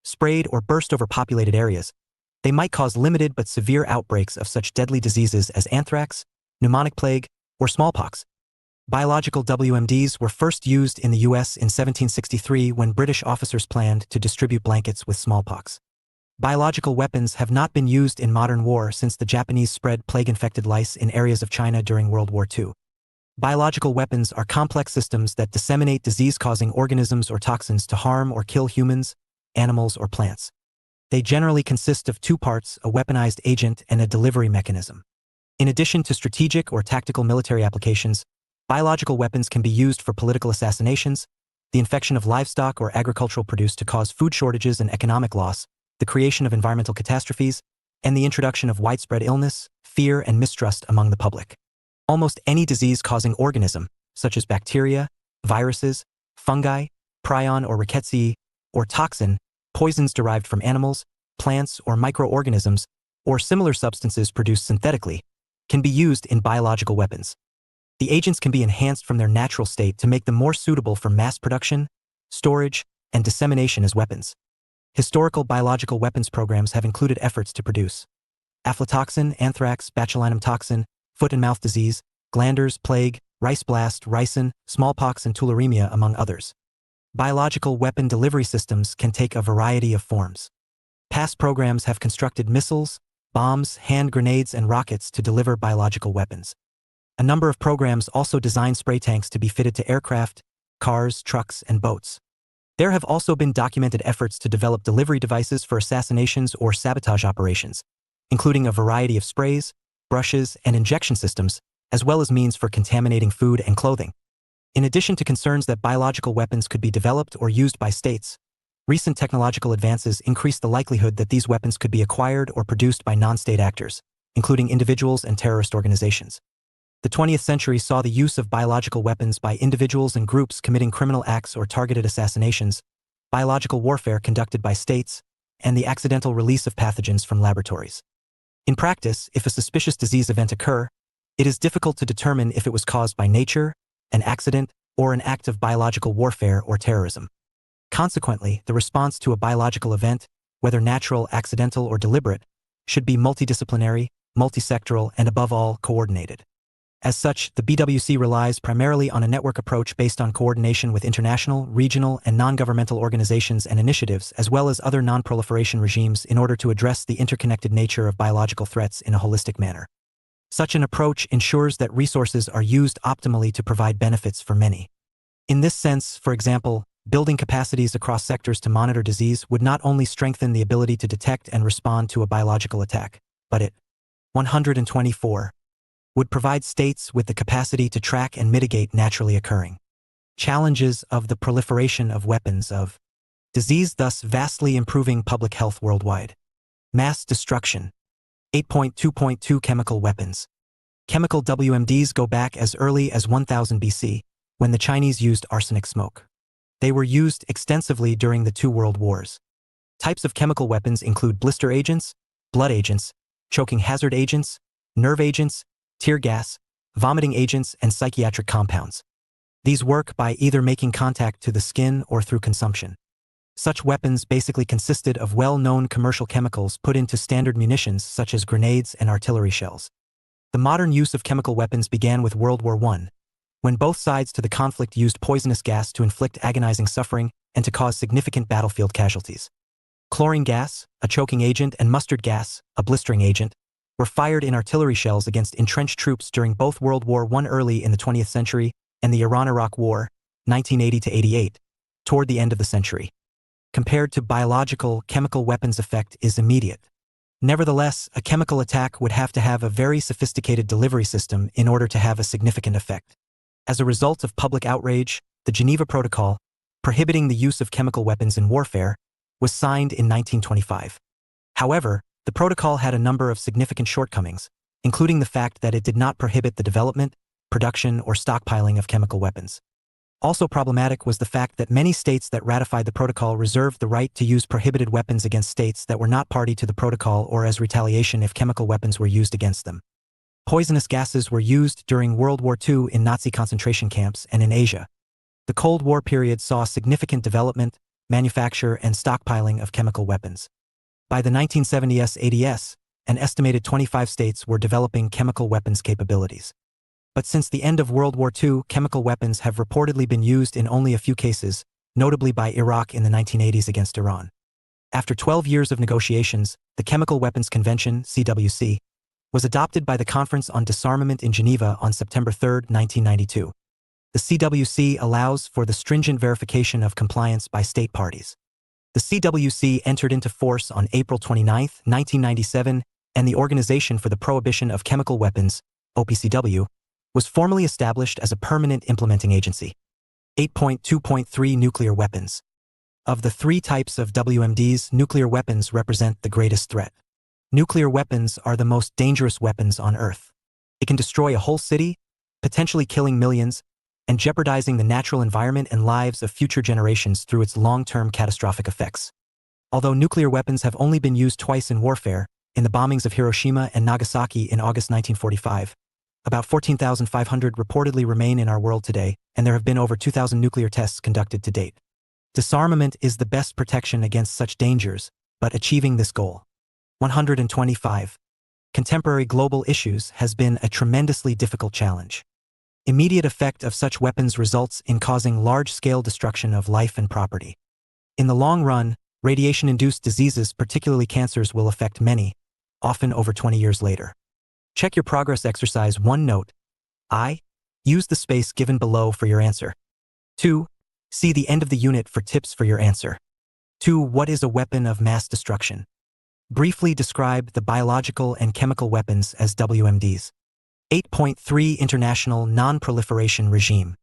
Speaker 1: Sprayed or burst over populated areas, they might cause limited but severe outbreaks of such deadly diseases as anthrax, pneumonic plague, or smallpox. Biological WMDs were first used in the US in 1763 when British officers planned to distribute blankets with smallpox. Biological weapons have not been used in modern war since the Japanese spread plague-infected lice in areas of China during World War II. Biological weapons are complex systems that disseminate disease-causing organisms or toxins to harm or kill humans, animals, or plants. They generally consist of two parts, a weaponized agent and a delivery mechanism. In addition to strategic or tactical military applications, biological weapons can be used for political assassinations, the infection of livestock or agricultural produce to cause food shortages and economic loss, the creation of environmental catastrophes, and the introduction of widespread illness, fear, and mistrust among the public. Almost any disease-causing organism, such as bacteria, viruses, fungi, prion or rickettsia, or toxin, poisons derived from animals, plants, or microorganisms, or similar substances produced synthetically, can be used in biological weapons. The agents can be enhanced from their natural state to make them more suitable for mass production, storage, and dissemination as weapons. Historical biological weapons programs have included efforts to produce aflatoxin, anthrax, botulinum toxin, foot and mouth disease, glanders, plague, rice blast, ricin, smallpox, and tularemia, among others. Biological weapon delivery systems can take a variety of forms. Past programs have constructed missiles, bombs, hand grenades, and rockets to deliver biological weapons. A number of programs also design spray tanks to be fitted to aircraft, cars, trucks, and boats. There have also been documented efforts to develop delivery devices for assassinations or sabotage operations, including a variety of sprays, brushes, and injection systems, as well as means for contaminating food and clothing. In addition to concerns that biological weapons could be developed or used by states, recent technological advances increase the likelihood that these weapons could be acquired or produced by non-state actors, including individuals and terrorist organizations. The 20th century saw the use of biological weapons by individuals and groups committing criminal acts or targeted assassinations, biological warfare conducted by states, and the accidental release of pathogens from laboratories. In practice, if a suspicious disease event occur, it is difficult to determine if it was caused by nature, an accident, or an act of biological warfare or terrorism. Consequently, the response to a biological event, whether natural, accidental, or deliberate, should be multidisciplinary, multisectoral, and above all, coordinated. As such, the BWC relies primarily on a network approach based on coordination with international, regional, and non-governmental organizations and initiatives, as well as other non-proliferation regimes in order to address the interconnected nature of biological threats in a holistic manner. Such an approach ensures that resources are used optimally to provide benefits for many. In this sense, for example, building capacities across sectors to monitor disease would not only strengthen the ability to detect and respond to a biological attack, but it 124 would provide states with the capacity to track and mitigate naturally occurring challenges of the proliferation of weapons of disease, thus vastly improving public health worldwide. Mass destruction. 8.2.2 Chemical weapons. Chemical WMDs go back as early as 1000 BC, when the Chinese used arsenic smoke. They were used extensively during the two world wars. Types of chemical weapons include blister agents, blood agents, choking hazard agents, nerve agents, tear gas, vomiting agents, and psychiatric compounds. These work by either making contact to the skin or through consumption. Such weapons basically consisted of well-known commercial chemicals put into standard munitions such as grenades and artillery shells. The modern use of chemical weapons began with World War I, when both sides to the conflict used poisonous gas to inflict agonizing suffering and to cause significant battlefield casualties. Chlorine gas, a choking agent, and mustard gas, a blistering agent, were fired in artillery shells against entrenched troops during both World War I early in the 20th century and the Iran-Iraq War, 1980–88, toward the end of the century. Compared to biological, chemical weapons' effect is immediate. Nevertheless, a chemical attack would have to have a very sophisticated delivery system in order to have a significant effect. As a result of public outrage, the Geneva Protocol, prohibiting the use of chemical weapons in warfare, was signed in 1925. However, the protocol had a number of significant shortcomings, including the fact that it did not prohibit the development, production, or stockpiling of chemical weapons. Also problematic was the fact that many states that ratified the protocol reserved the right to use prohibited weapons against states that were not party to the protocol or as retaliation if chemical weapons were used against them. Poisonous gases were used during World War II in Nazi concentration camps and in Asia. The Cold War period saw significant development, manufacture, and stockpiling of chemical weapons. By the 1970s ADS, an estimated 25 states were developing chemical weapons capabilities. But since the end of World War II, chemical weapons have reportedly been used in only a few cases, notably by Iraq in the 1980s against Iran. After 12 years of negotiations, the Chemical Weapons Convention, CWC, was adopted by the Conference on Disarmament in Geneva on September 3, 1992. The CWC allows for the stringent verification of compliance by state parties. The CWC entered into force on April 29, 1997, and the Organization for the Prohibition of Chemical Weapons, OPCW, was formally established as a permanent implementing agency. 8.2.3 Nuclear weapons. Of the three types of WMDs, nuclear weapons represent the greatest threat. Nuclear weapons are the most dangerous weapons on Earth. It can destroy a whole city, potentially killing millions, and jeopardizing the natural environment and lives of future generations through its long-term catastrophic effects. Although nuclear weapons have only been used twice in warfare, in the bombings of Hiroshima and Nagasaki in August 1945, about 14,500 reportedly remain in our world today, and there have been over 2,000 nuclear tests conducted to date. Disarmament is the best protection against such dangers, but achieving this goal. 125. Contemporary global issues has been a tremendously difficult challenge. Immediate effect of such weapons results in causing large-scale destruction of life and property. In the long run, radiation-induced diseases, particularly cancers, will affect many, often over 20 years later. Check your progress exercise 1 note. I. Use the space given below for your answer. 2. See the end of the unit for tips for your answer. 2. What is a weapon of mass destruction? Briefly describe the biological and chemical weapons as WMDs. 8.3 International Non-Proliferation Regime.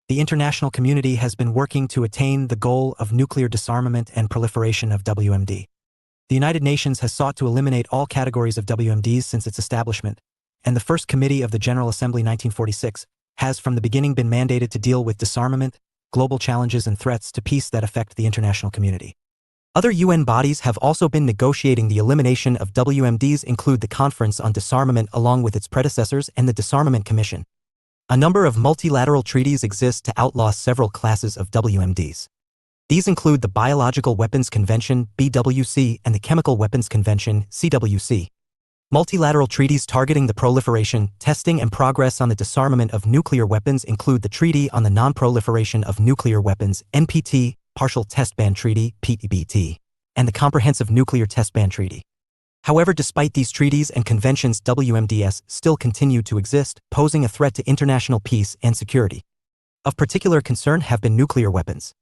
Speaker 1: The international community has been working to attain the goal of nuclear disarmament and proliferation of WMD. The United Nations has sought to eliminate all categories of WMDs since its establishment, and the First Committee of the General Assembly 1946 has from the beginning been mandated to deal with disarmament, global challenges and threats to peace that affect the international community. Other UN bodies have also been negotiating the elimination of WMDs, include the Conference on Disarmament along with its predecessors and the Disarmament Commission. A number of multilateral treaties exist to outlaw several classes of WMDs. These include the Biological Weapons Convention, BWC, and the Chemical Weapons Convention, CWC. Multilateral treaties targeting the proliferation, testing, and progress on the disarmament of nuclear weapons include the Treaty on the Non-Proliferation of Nuclear Weapons, NPT, Partial Test Ban Treaty, PTBT, and the Comprehensive Nuclear Test Ban Treaty. However, despite these treaties and conventions, WMDs still continue to exist, posing a threat to international peace and security. Of particular concern have been nuclear weapons.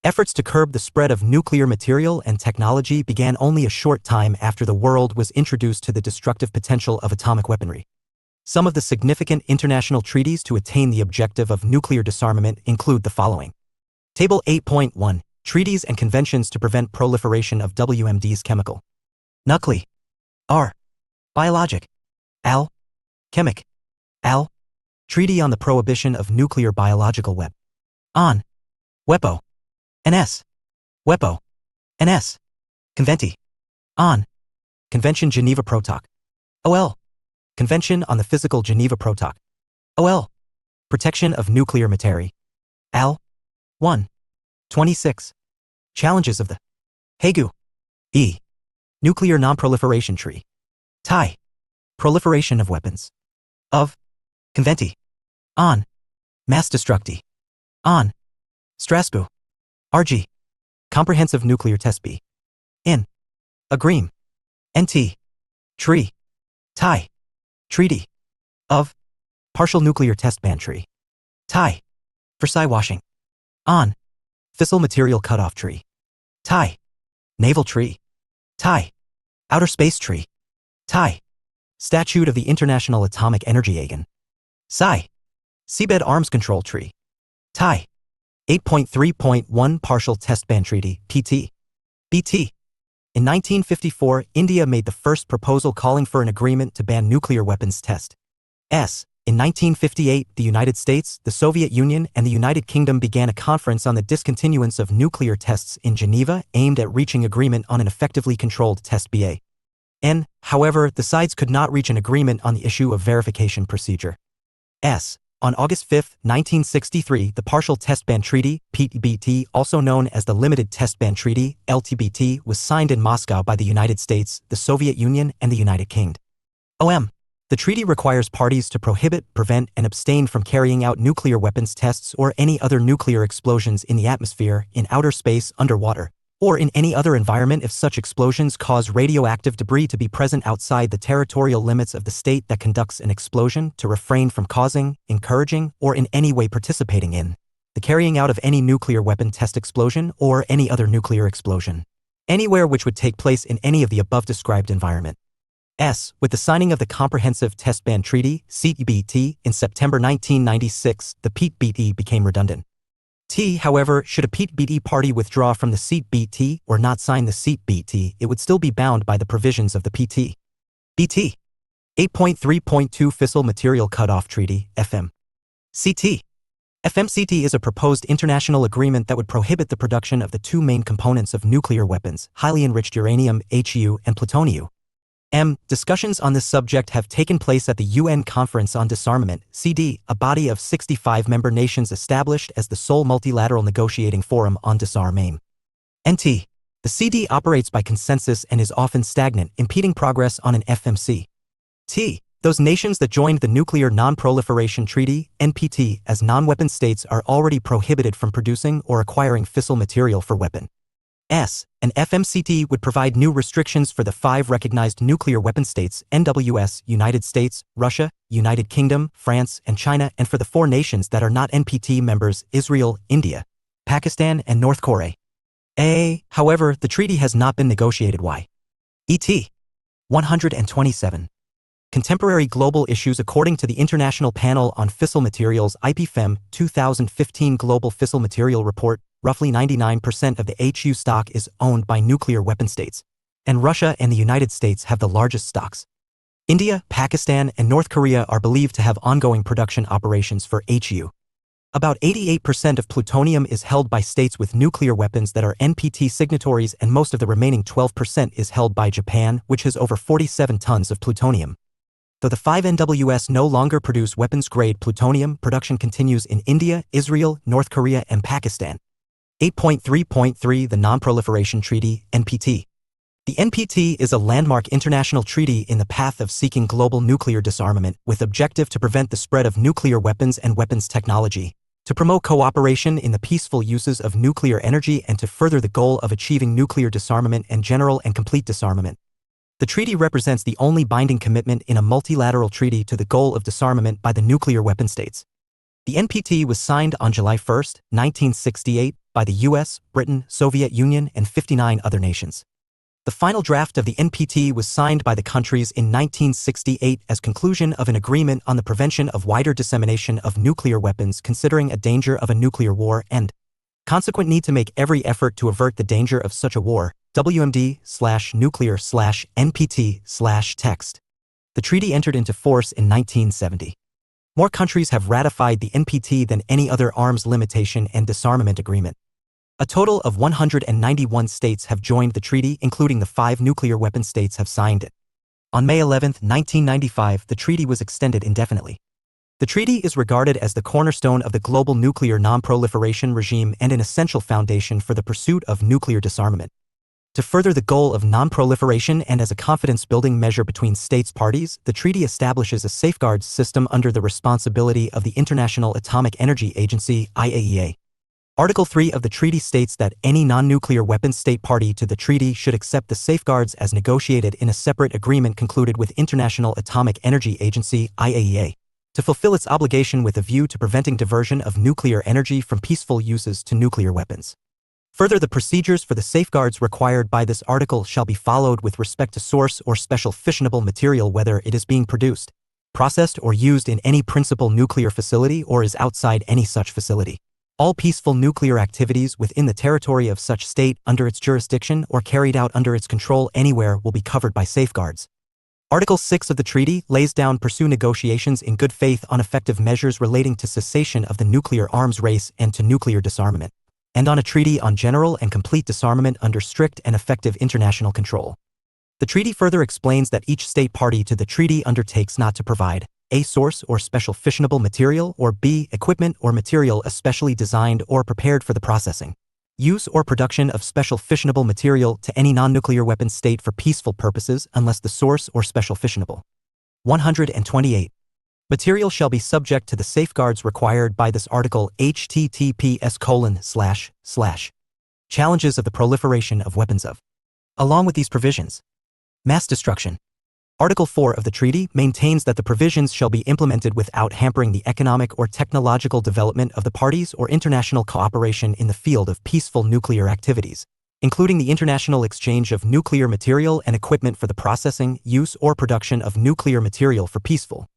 Speaker 1: Efforts to curb the spread of nuclear material and technology began only a short time after the world was introduced to the destructive potential of atomic weaponry. Some of the significant international treaties to attain the objective of nuclear disarmament include the following. Table 8.1 Treaties and Conventions to Prevent Proliferation of WMDs. Chemical. Nuclei. R. Biologic. Al. Chemic. Al. Treaty on the Prohibition of Nuclear Biological Weapons. On. WEPO. NS. WEPO. NS. Conventi. On. Convention Geneva Protoc. OL. Convention on the Physical Geneva Protoc. OL. Protection of Nuclear Material. AL. 1. 26. Challenges of the Hague. E. Nuclear Non-Proliferation Treaty. TIE. Proliferation of weapons. Of. Conventi. On. Mass Destructi. On. Strasbourg. RG. Comprehensive Nuclear Test B. In. Agreem. NT. Tree. TIE. Treaty. Of. Partial Nuclear Test Ban Treaty. TIE. Versailles Washing. On. Fissile Material Cutoff Tree. TIE. Naval Tree. TIE. Outer Space Tree. TIE. Statute of the International Atomic Energy Agency. SI. Seabed Arms Control Tree. TIE. 8.3.1 Partial Test Ban Treaty, PT. BT. In 1954, India made the first proposal calling for an agreement to ban nuclear weapons tests. In 1958, the United States, the Soviet Union, and the United Kingdom began a conference on the discontinuance of nuclear tests in Geneva, aimed at reaching agreement on an effectively controlled test ban. However, the sides could not reach an agreement on the issue of verification procedure. On August 5, 1963, the Partial Test Ban Treaty, PTBT, also known as the Limited Test Ban Treaty, LTBT, was signed in Moscow by the United States, the Soviet Union, and the United Kingdom. The treaty requires parties to prohibit, prevent, and abstain from carrying out nuclear weapons tests or any other nuclear explosions in the atmosphere, in outer space, underwater, or in any other environment if such explosions cause radioactive debris to be present outside the territorial limits of the state that conducts an explosion, to refrain from causing, encouraging, or in any way participating in the carrying out of any nuclear weapon test explosion or any other nuclear explosion anywhere which would take place in any of the above described environment. With the signing of the Comprehensive Test Ban Treaty, CTBT, in September 1996, the PTBT became redundant. However, should a PTBT party withdraw from the CTBT or not sign the CTBT, it would still be bound by the provisions of the PTBT. 8.3.2 Fissile Material Cutoff Treaty, FMCT. FMCT is a proposed international agreement that would prohibit the production of the two main components of nuclear weapons, highly enriched uranium, HU, and plutonium. Discussions on this subject have taken place at the UN Conference on Disarmament, CD, a body of 65 member nations established as the sole multilateral negotiating forum on disarmament. The CD operates by consensus and is often stagnant, impeding progress on an FMCT. Those nations that joined the Nuclear Non-Proliferation Treaty, NPT, as non-weapon states are already prohibited from producing or acquiring fissile material for weapons. An FMCT would provide new restrictions for the 5 recognized nuclear weapon states, NWS, United States, Russia, United Kingdom, France, and China, and for the 4 nations that are not NPT members, Israel, India, Pakistan, and North Korea. However, the treaty has not been negotiated. ET 127. Contemporary global issues. According to the International Panel on Fissile Materials IPFEM 2015 Global Fissile Material Report, roughly 99% of the HU stock is owned by nuclear weapon states, and Russia and the United States have the largest stocks. India, Pakistan, and North Korea are believed to have ongoing production operations for HU. About 88% of plutonium is held by states with nuclear weapons that are NPT signatories, and most of the remaining 12% is held by Japan, which has over 47 tons of plutonium. Though the 5 NWS no longer produce weapons-grade plutonium, production continues in India, Israel, North Korea, and Pakistan. 8.3.3 The Non-Proliferation Treaty, NPT. The NPT is a landmark international treaty in the path of seeking global nuclear disarmament, with objective to prevent the spread of nuclear weapons and weapons technology, to promote cooperation in the peaceful uses of nuclear energy, and to further the goal of achieving nuclear disarmament and general and complete disarmament. The treaty represents the only binding commitment in a multilateral treaty to the goal of disarmament by the nuclear weapon states. The NPT was signed on July 1, 1968, by the US, Britain, Soviet Union, and 59 other nations. The final draft of the NPT was signed by the countries in 1968 as conclusion of an agreement on the prevention of wider dissemination of nuclear weapons, considering a danger of a nuclear war and consequent need to make every effort to avert the danger of such a war. WMD/nuclear/NPT/text. The treaty entered into force in 1970. More countries have ratified the NPT than any other arms limitation and disarmament agreement. A total of 191 states have joined the treaty, including the 5 nuclear weapon states have signed it. On May 11, 1995, the treaty was extended indefinitely. The treaty is regarded as the cornerstone of the global nuclear non-proliferation regime and an essential foundation for the pursuit of nuclear disarmament. To further the goal of non-proliferation and as a confidence-building measure between states parties, the treaty establishes a safeguards system under the responsibility of the International Atomic Energy Agency, IAEA. Article 3 of the treaty states that any non-nuclear weapons state party to the treaty should accept the safeguards as negotiated in a separate agreement concluded with International Atomic Energy Agency, IAEA, to fulfill its obligation with a view to preventing diversion of nuclear energy from peaceful uses to nuclear weapons. Further, the procedures for the safeguards required by this article shall be followed with respect to source or special fissionable material, whether it is being produced, processed, or used in any principal nuclear facility or is outside any such facility. All peaceful nuclear activities within the territory of such state under its jurisdiction or carried out under its control anywhere will be covered by safeguards. Article 6 of the treaty lays down pursue negotiations in good faith on effective measures relating to cessation of the nuclear arms race and to nuclear disarmament, and on a treaty on general and complete disarmament under strict and effective international control. The treaty further explains that each state party to the treaty undertakes not to provide a source or special fissionable material, or b equipment or material especially designed or prepared for the processing, use or production of special fissionable material to any non-nuclear weapon state for peaceful purposes unless the source or special fissionable 128 material shall be subject to the safeguards required by this article. https:// Challenges of the proliferation of weapons of. Along with these provisions. Mass destruction. Article 4 of the treaty maintains that the provisions shall be implemented without hampering the economic or technological development of the parties or international cooperation in the field of peaceful nuclear activities, including the international exchange of nuclear material and equipment for the processing, use, or production of nuclear material for peaceful.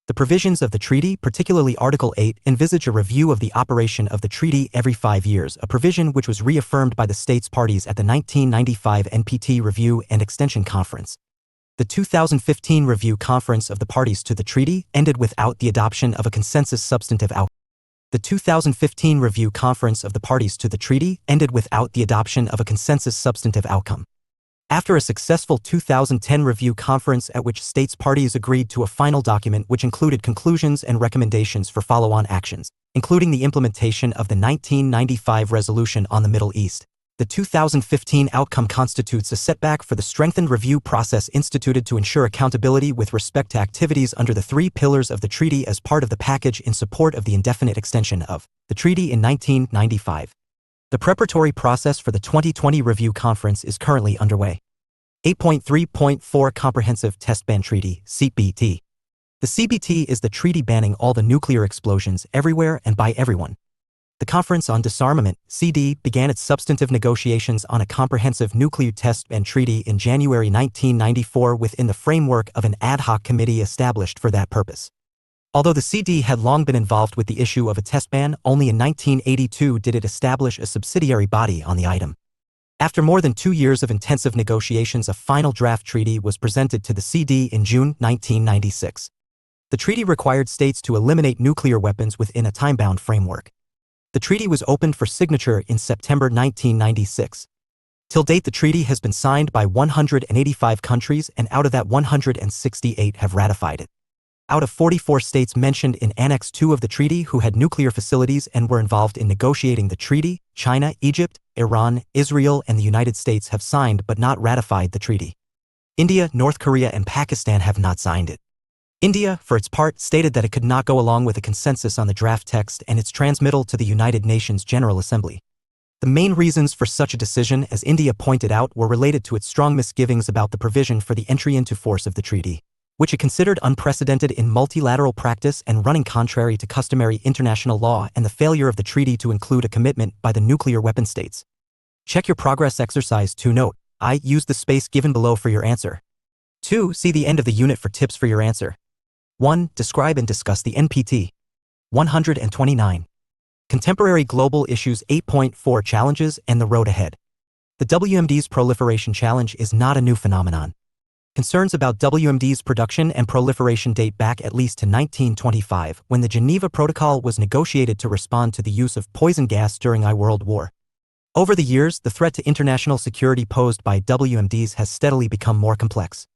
Speaker 1: The provisions of the treaty, particularly Article 8, envisage a review of the operation of the treaty every 5 years, a provision which was reaffirmed by the states parties at the 1995 NPT Review and Extension Conference. The 2015 Review Conference of the parties to the treaty ended without the adoption of a consensus substantive outcome. The 2015 Review Conference of the parties to the treaty ended without the adoption of a consensus substantive outcome. After a successful 2010 Review Conference at which states parties agreed to a final document which included conclusions and recommendations for follow-on actions, including the implementation of the 1995 Resolution on the Middle East, the 2015 outcome constitutes a setback for the strengthened review process instituted to ensure accountability with respect to activities under the 3 pillars of the treaty as part of the package in support of the indefinite extension of the treaty in 1995. The preparatory process for the 2020 Review Conference is currently underway. 8.3.4 Comprehensive Test Ban Treaty, CBT. The CBT is the treaty banning all the nuclear explosions everywhere and by everyone. The Conference on Disarmament, CD, began its substantive negotiations on a comprehensive nuclear test ban treaty in January 1994 within the framework of an ad hoc committee established for that purpose. Although the CD had long been involved with the issue of a test ban, only in 1982 did it establish a subsidiary body on the item. After more than 2 years of intensive negotiations, a final draft treaty was presented to the CD in June 1996. The treaty required states to eliminate nuclear weapons within a time-bound framework. The treaty was opened for signature in September 1996. Till date, the treaty has been signed by 185 countries, and out of that 168 have ratified it. Out of 44 states mentioned in Annex 2 of the treaty who had nuclear facilities and were involved in negotiating the treaty, China, Egypt, Iran, Israel, and the United States have signed but not ratified the treaty. India, North Korea, and Pakistan have not signed it. India, for its part, stated that it could not go along with a consensus on the draft text and its transmittal to the United Nations General Assembly. The main reasons for such a decision, as India pointed out, were related to its strong misgivings about the provision for the entry into force of the treaty, which it considered unprecedented in multilateral practice and running contrary to customary international law, and the failure of the treaty to include a commitment by the nuclear weapon states. Check your progress exercise 2. Note: I. Use the space given below for your answer. 2. See the end of the unit for tips for your answer. 1. Describe and discuss the NPT. 129. Contemporary Global Issues. 8.4 Challenges and the Road Ahead. The WMD's proliferation challenge is not a new phenomenon. Concerns about WMD's production and proliferation date back at least to 1925, when the Geneva Protocol was negotiated to respond to the use of poison gas during I World War. Over the years, the threat to international security posed by WMDs has steadily become more complex.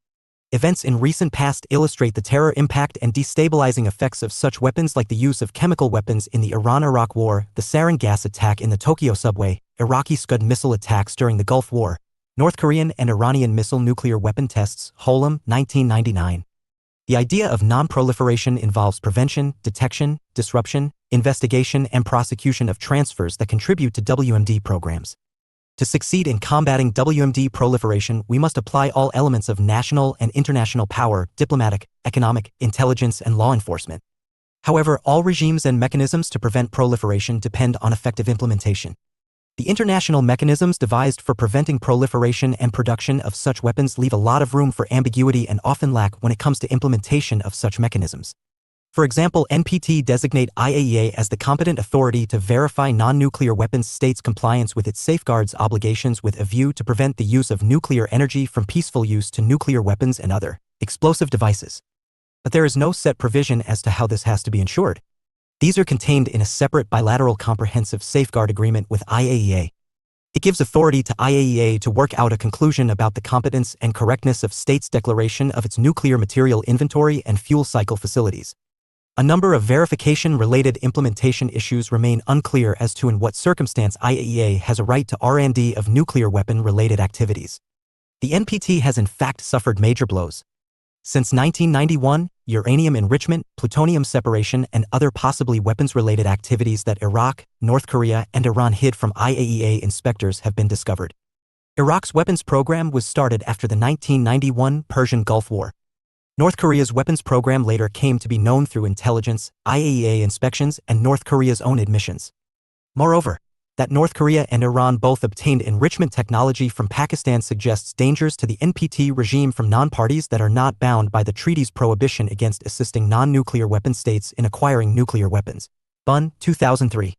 Speaker 1: Events in recent past illustrate the terror impact and destabilizing effects of such weapons, like the use of chemical weapons in the Iran-Iraq War, the sarin gas attack in the Tokyo subway, Iraqi Scud missile attacks during the Gulf War, North Korean and Iranian missile nuclear weapon tests, Holem, 1999. The idea of non-proliferation involves prevention, detection, disruption, investigation, and prosecution of transfers that contribute to WMD programs. To succeed in combating WMD proliferation, we must apply all elements of national and international power, diplomatic, economic, intelligence, and law enforcement. However, all regimes and mechanisms to prevent proliferation depend on effective implementation. The international mechanisms devised for preventing proliferation and production of such weapons leave a lot of room for ambiguity and often lack when it comes to implementation of such mechanisms. For example, NPT designate IAEA as the competent authority to verify non-nuclear weapons states' compliance with its safeguards obligations with a view to prevent the use of nuclear energy from peaceful use to nuclear weapons and other explosive devices. But there is no set provision as to how this has to be ensured. These are contained in a separate bilateral comprehensive safeguard agreement with IAEA. It gives authority to IAEA to work out a conclusion about the competence and correctness of states' declaration of its nuclear material inventory and fuel cycle facilities. A number of verification-related implementation issues remain unclear as to in what circumstance IAEA has a right to R&D of nuclear weapon-related activities. The NPT has in fact suffered major blows. Since 1991, uranium enrichment, plutonium separation, and other possibly weapons-related activities that Iraq, North Korea, and Iran hid from IAEA inspectors have been discovered. Iraq's weapons program was started after the 1991 Persian Gulf War. North Korea's weapons program later came to be known through intelligence, IAEA inspections, and North Korea's own admissions. Moreover, that North Korea and Iran both obtained enrichment technology from Pakistan suggests dangers to the NPT regime from non-parties that are not bound by the treaty's prohibition against assisting non-nuclear weapon states in acquiring nuclear weapons. Bunn, 2003.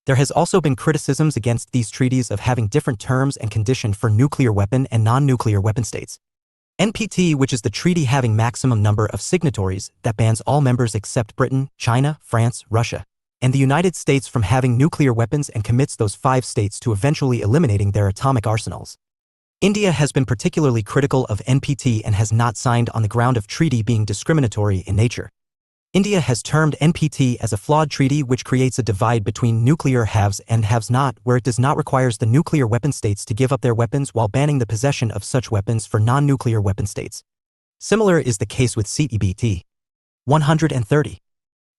Speaker 1: There has also been criticisms against these treaties of having different terms and conditions for nuclear weapon and non-nuclear weapon states. NPT, which is the treaty having maximum number of signatories that bans all members except Britain, China, France, Russia, and the United States from having nuclear weapons and commits those 5 states to eventually eliminating their atomic arsenals. India has been particularly critical of NPT and has not signed on the ground of treaty being discriminatory in nature. India has termed NPT as a flawed treaty which creates a divide between nuclear haves and haves not, where it does not require the nuclear weapon states to give up their weapons while banning the possession of such weapons for non-nuclear weapon states. Similar is the case with CEBT. 130.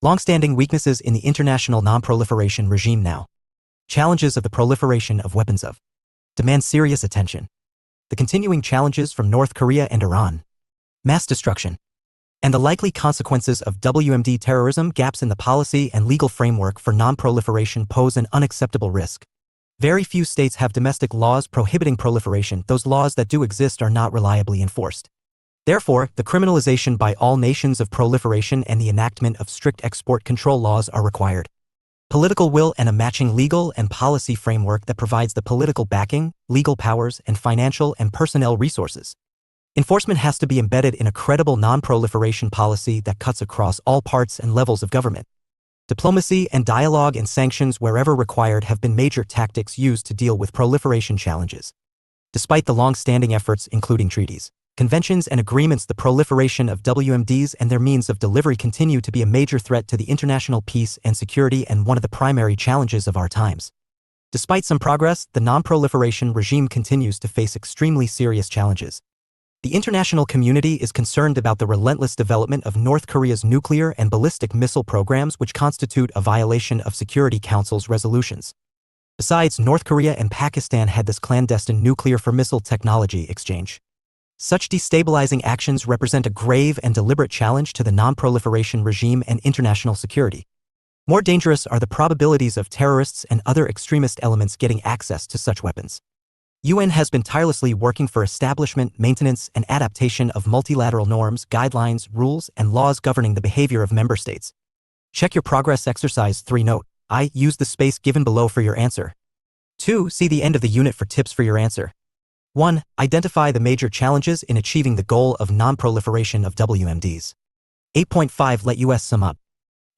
Speaker 1: Long-standing weaknesses in the international non-proliferation regime now. Challenges of the proliferation of weapons of demand serious attention. The continuing challenges from North Korea and Iran. Mass destruction. And the likely consequences of WMD terrorism. Gaps in the policy and legal framework for non-proliferation pose an unacceptable risk. Very few states have domestic laws prohibiting proliferation. Those laws that do exist are not reliably enforced. Therefore, the criminalization by all nations of proliferation and the enactment of strict export control laws are required. Political will and a matching legal and policy framework that provides the political backing, legal powers, and financial and personnel resources. Enforcement has to be embedded in a credible non-proliferation policy that cuts across all parts and levels of government. Diplomacy and dialogue and sanctions wherever required have been major tactics used to deal with proliferation challenges. Despite the long-standing efforts, including treaties, conventions, and agreements, the proliferation of WMDs and their means of delivery continue to be a major threat to the international peace and security and one of the primary challenges of our times. Despite some progress, the non-proliferation regime continues to face extremely serious challenges. The international community is concerned about the relentless development of North Korea's nuclear and ballistic missile programs, which constitute a violation of Security Council's resolutions. Besides, North Korea and Pakistan had this clandestine nuclear for missile technology exchange. Such destabilizing actions represent a grave and deliberate challenge to the non-proliferation regime and international security. More dangerous are the probabilities of terrorists and other extremist elements getting access to such weapons. UN has been tirelessly working for establishment, maintenance, and adaptation of multilateral norms, guidelines, rules, and laws governing the behavior of member states. Check your progress. Exercise 3. Note: I. Use the space given below for your answer. 2. See the end of the unit for tips for your answer. 1. Identify the major challenges in achieving the goal of non-proliferation of WMDs. 8.5. Let us sum up.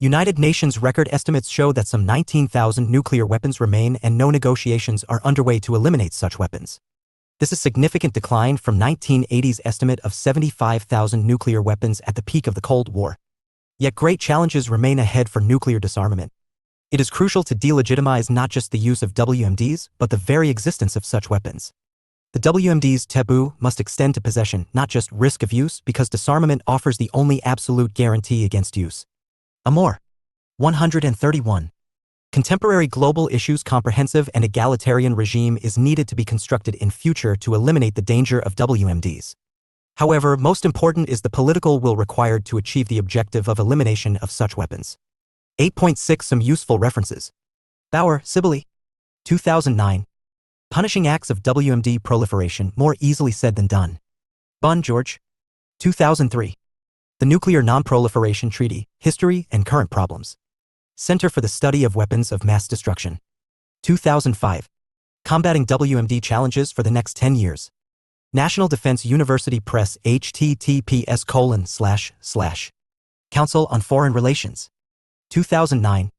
Speaker 1: United Nations record estimates show that some 19,000 nuclear weapons remain and no negotiations are underway to eliminate such weapons. This is a significant decline from 1980's estimate of 75,000 nuclear weapons at the peak of the Cold War. Yet great challenges remain ahead for nuclear disarmament. It is crucial to delegitimize not just the use of WMDs, but the very existence of such weapons. The WMD's taboo must extend to possession, not just risk of use, because disarmament offers the only absolute guarantee against use. Amor. 131. Contemporary global issues comprehensive and egalitarian regime is needed to be constructed in future to eliminate the danger of WMDs. However, most important is the political will required to achieve the objective of elimination of such weapons. 8.6 Some useful references. Bauer, Sibylle. 2009. Punishing acts of WMD proliferation, more easily said than done. Bunn, George. 2003. The Nuclear Non-Proliferation Treaty, History and Current Problems. Center for the Study of Weapons of Mass Destruction. 2005. Combating WMD Challenges for the Next 10 Years. National Defense University Press https:// Council on Foreign Relations. 2009.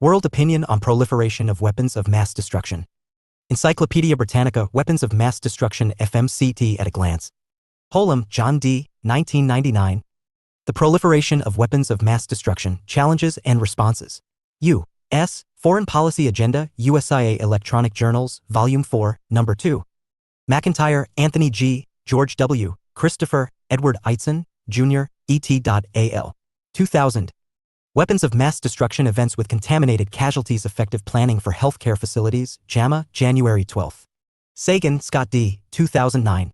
Speaker 1: World Opinion on Proliferation of Weapons of Mass Destruction. Encyclopedia Britannica Weapons of Mass Destruction FMCT at a Glance. Holm, John D., 1999. The Proliferation of Weapons of Mass Destruction, Challenges and Responses. U.S. Foreign Policy Agenda, USIA Electronic Journals, Volume 4, No. 2. McIntyre, Anthony G., George W., Christopher, Edward Eitzen, Jr., et.al. 2000. Weapons of Mass Destruction Events with Contaminated Casualties Effective Planning for Healthcare Facilities, JAMA, January 12. Sagan, Scott D., 2009.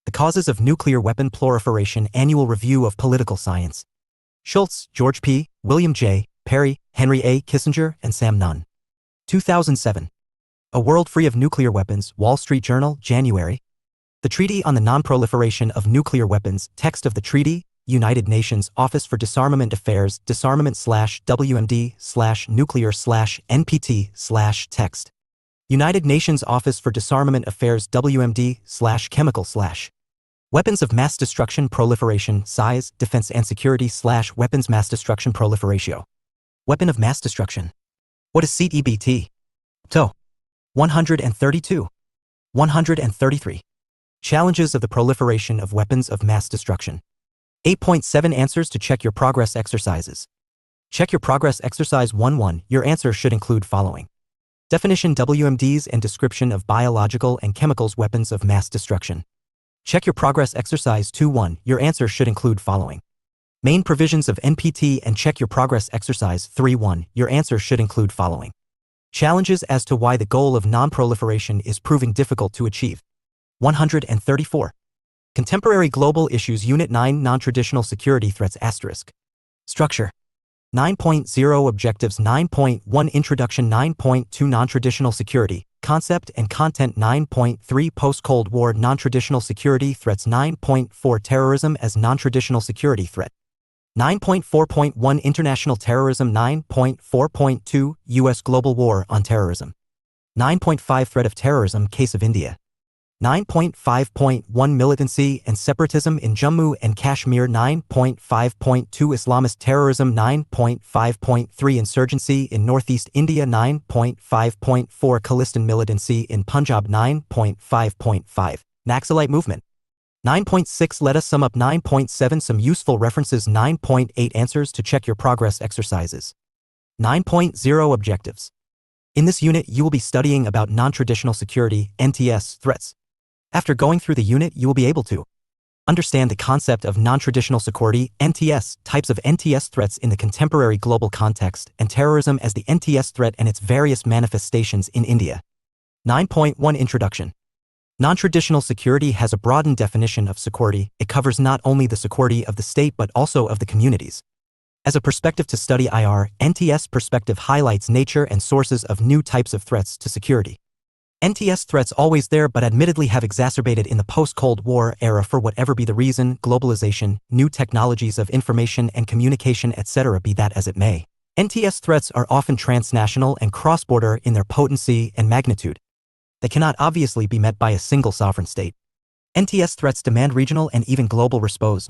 Speaker 1: The Causes of Nuclear Weapon Proliferation Annual Review of Political Science. Schultz, George P., William J., Perry, Henry A. Kissinger, and Sam Nunn. 2007. A World Free of Nuclear Weapons, Wall Street Journal, January. The Treaty on the Non-Proliferation of Nuclear Weapons, text of the treaty, United Nations Office for Disarmament Affairs, disarmament/WMD/nuclear/NPT/text. United Nations Office for Disarmament Affairs WMD/chemical/ Weapons of Mass Destruction Proliferation Size, Defense and Security / Weapons Mass Destruction Proliferatio. Weapon of Mass Destruction. What is CEBT? TO. 132. 133. Challenges of the Proliferation of Weapons of Mass Destruction. 8.7 Answers to Check Your Progress Exercises. Check Your Progress Exercise 1-1. Your answer should include following. Definition WMDs and description of biological and chemicals weapons of mass destruction. Check Your Progress Exercise 2-1. Your answer should include following. Main provisions of NPT and Check Your Progress Exercise 3-1. Your answer should include following. Challenges as to why the goal of non-proliferation is proving difficult to achieve. 134. Contemporary Global Issues Unit 9 Non-Traditional Security Threats *. Structure. 9.0 Objectives 9.1 Introduction 9.2 Non-Traditional Security, Concept and Content 9.3 Post-Cold War Non-Traditional Security Threats 9.4 Terrorism as Non-Traditional Security Threat 9.4.1 International Terrorism 9.4.2 U.S. Global War on Terrorism 9.5 Threat of Terrorism Case of India 9.5.1 Militancy and Separatism in Jammu and Kashmir 9.5.2 Islamist Terrorism 9.5.3 Insurgency in Northeast India 9.5.4 Khalistan Militancy in Punjab 9.5.5 Naxalite Movement 9.6 Let us sum up 9.7 Some useful references 9.8 Answers to Check Your Progress Exercises 9.0 Objectives. In this unit you will be studying about non-traditional security (NTS) threats. After going through the unit you will be able to understand the concept of non-traditional security (NTS), types of NTS threats in the contemporary global context, and terrorism as the NTS threat and its various manifestations in India. 9.1 Introduction. Non-traditional security has a broadened definition of security. It covers not only the security of the state but also of the communities. As a perspective to study NTS perspective highlights nature and sources of new types of threats to security. NTS threats always there but admittedly have exacerbated in the post-Cold War era for whatever be the reason, globalization, new technologies of information and communication etc. Be that as it may. NTS threats are often transnational and cross-border in their potency and magnitude. They cannot obviously be met by a single sovereign state. NTS threats demand regional and even global response.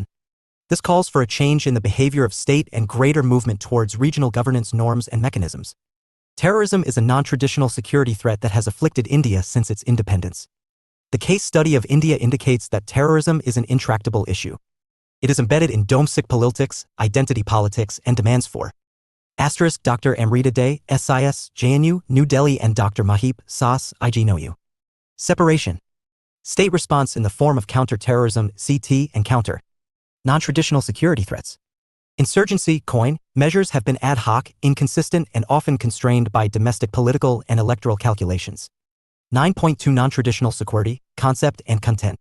Speaker 1: This calls for a change in the behavior of state and greater movement towards regional governance norms and mechanisms. Terrorism is a non-traditional security threat that has afflicted India since its independence. The case study of India indicates that terrorism is an intractable issue. It is embedded in domestic politics, identity politics, and demands for Dr. Amrita Day, SIS, JNU, New Delhi and Dr. Mahip, SAS, IGNOU. Separation. State response in the form of counter-terrorism, CT, and counter. Non-traditional security threats. Insurgency, measures have been ad hoc, inconsistent, and often constrained by domestic political and electoral calculations. 9.2 Non-traditional security, concept and content.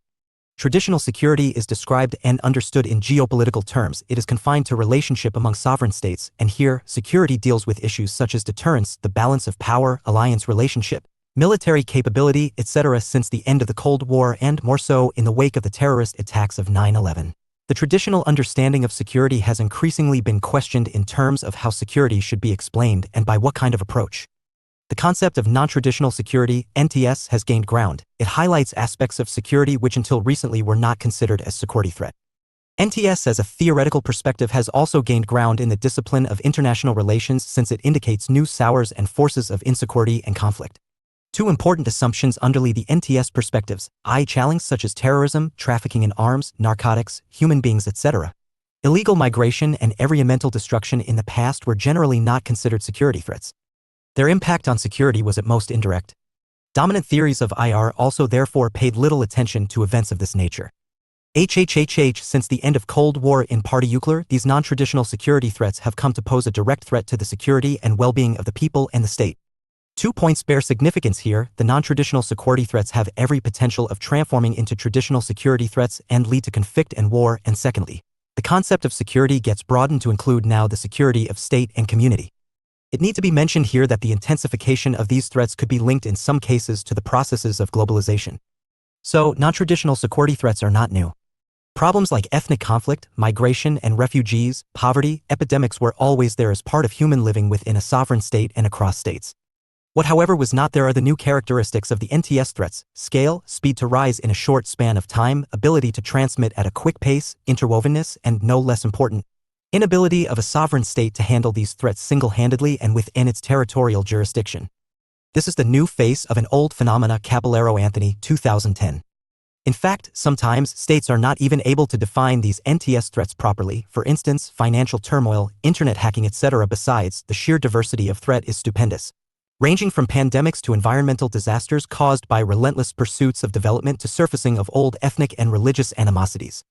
Speaker 1: Traditional security is described and understood in geopolitical terms. It is confined to relationship among sovereign states, and here, security deals with issues such as deterrence, the balance of power, alliance relationship, military capability, etc. Since the end of the Cold War and more so in the wake of the terrorist attacks of 9/11. The traditional understanding of security has increasingly been questioned in terms of how security should be explained and by what kind of approach. The concept of non-traditional security, NTS, has gained ground. It highlights aspects of security which until recently were not considered as security threat. NTS as a theoretical perspective has also gained ground in the discipline of international relations since it indicates new sources and forces of insecurity and conflict. Two important assumptions underlie the NTS perspectives: challenges such as terrorism, trafficking in arms, narcotics, human beings, etc. Illegal migration and environmental destruction in the past were generally not considered security threats. Their impact on security was at most indirect. Dominant theories of IR also therefore paid little attention to events of this nature. Since the end of Cold War in particular, these non-traditional security threats have come to pose a direct threat to the security and well-being of the people and the state. 2 points bear significance here. The non-traditional security threats have every potential of transforming into traditional security threats and lead to conflict and war, and secondly, the concept of security gets broadened to include now the security of state and community. It needs to be mentioned here that the intensification of these threats could be linked in some cases to the processes of globalization. So, non-traditional security threats are not new. Problems like ethnic conflict, migration and refugees, poverty, epidemics were always there as part of human living within a sovereign state and across states. What however was not there are the new characteristics of the NTS threats: scale, speed to rise in a short span of time, ability to transmit at a quick pace, interwovenness, and no less important, inability of a sovereign state to handle these threats single-handedly and within its territorial jurisdiction. This is the new face of an old phenomena. Caballero, Anthony, 2010. In fact, sometimes states are not even able to define these NTS threats properly, for instance, financial turmoil, internet hacking, etc. Besides, the sheer diversity of threat is stupendous, ranging from pandemics to environmental disasters caused by relentless pursuits of development to surfacing of old ethnic and religious animosities.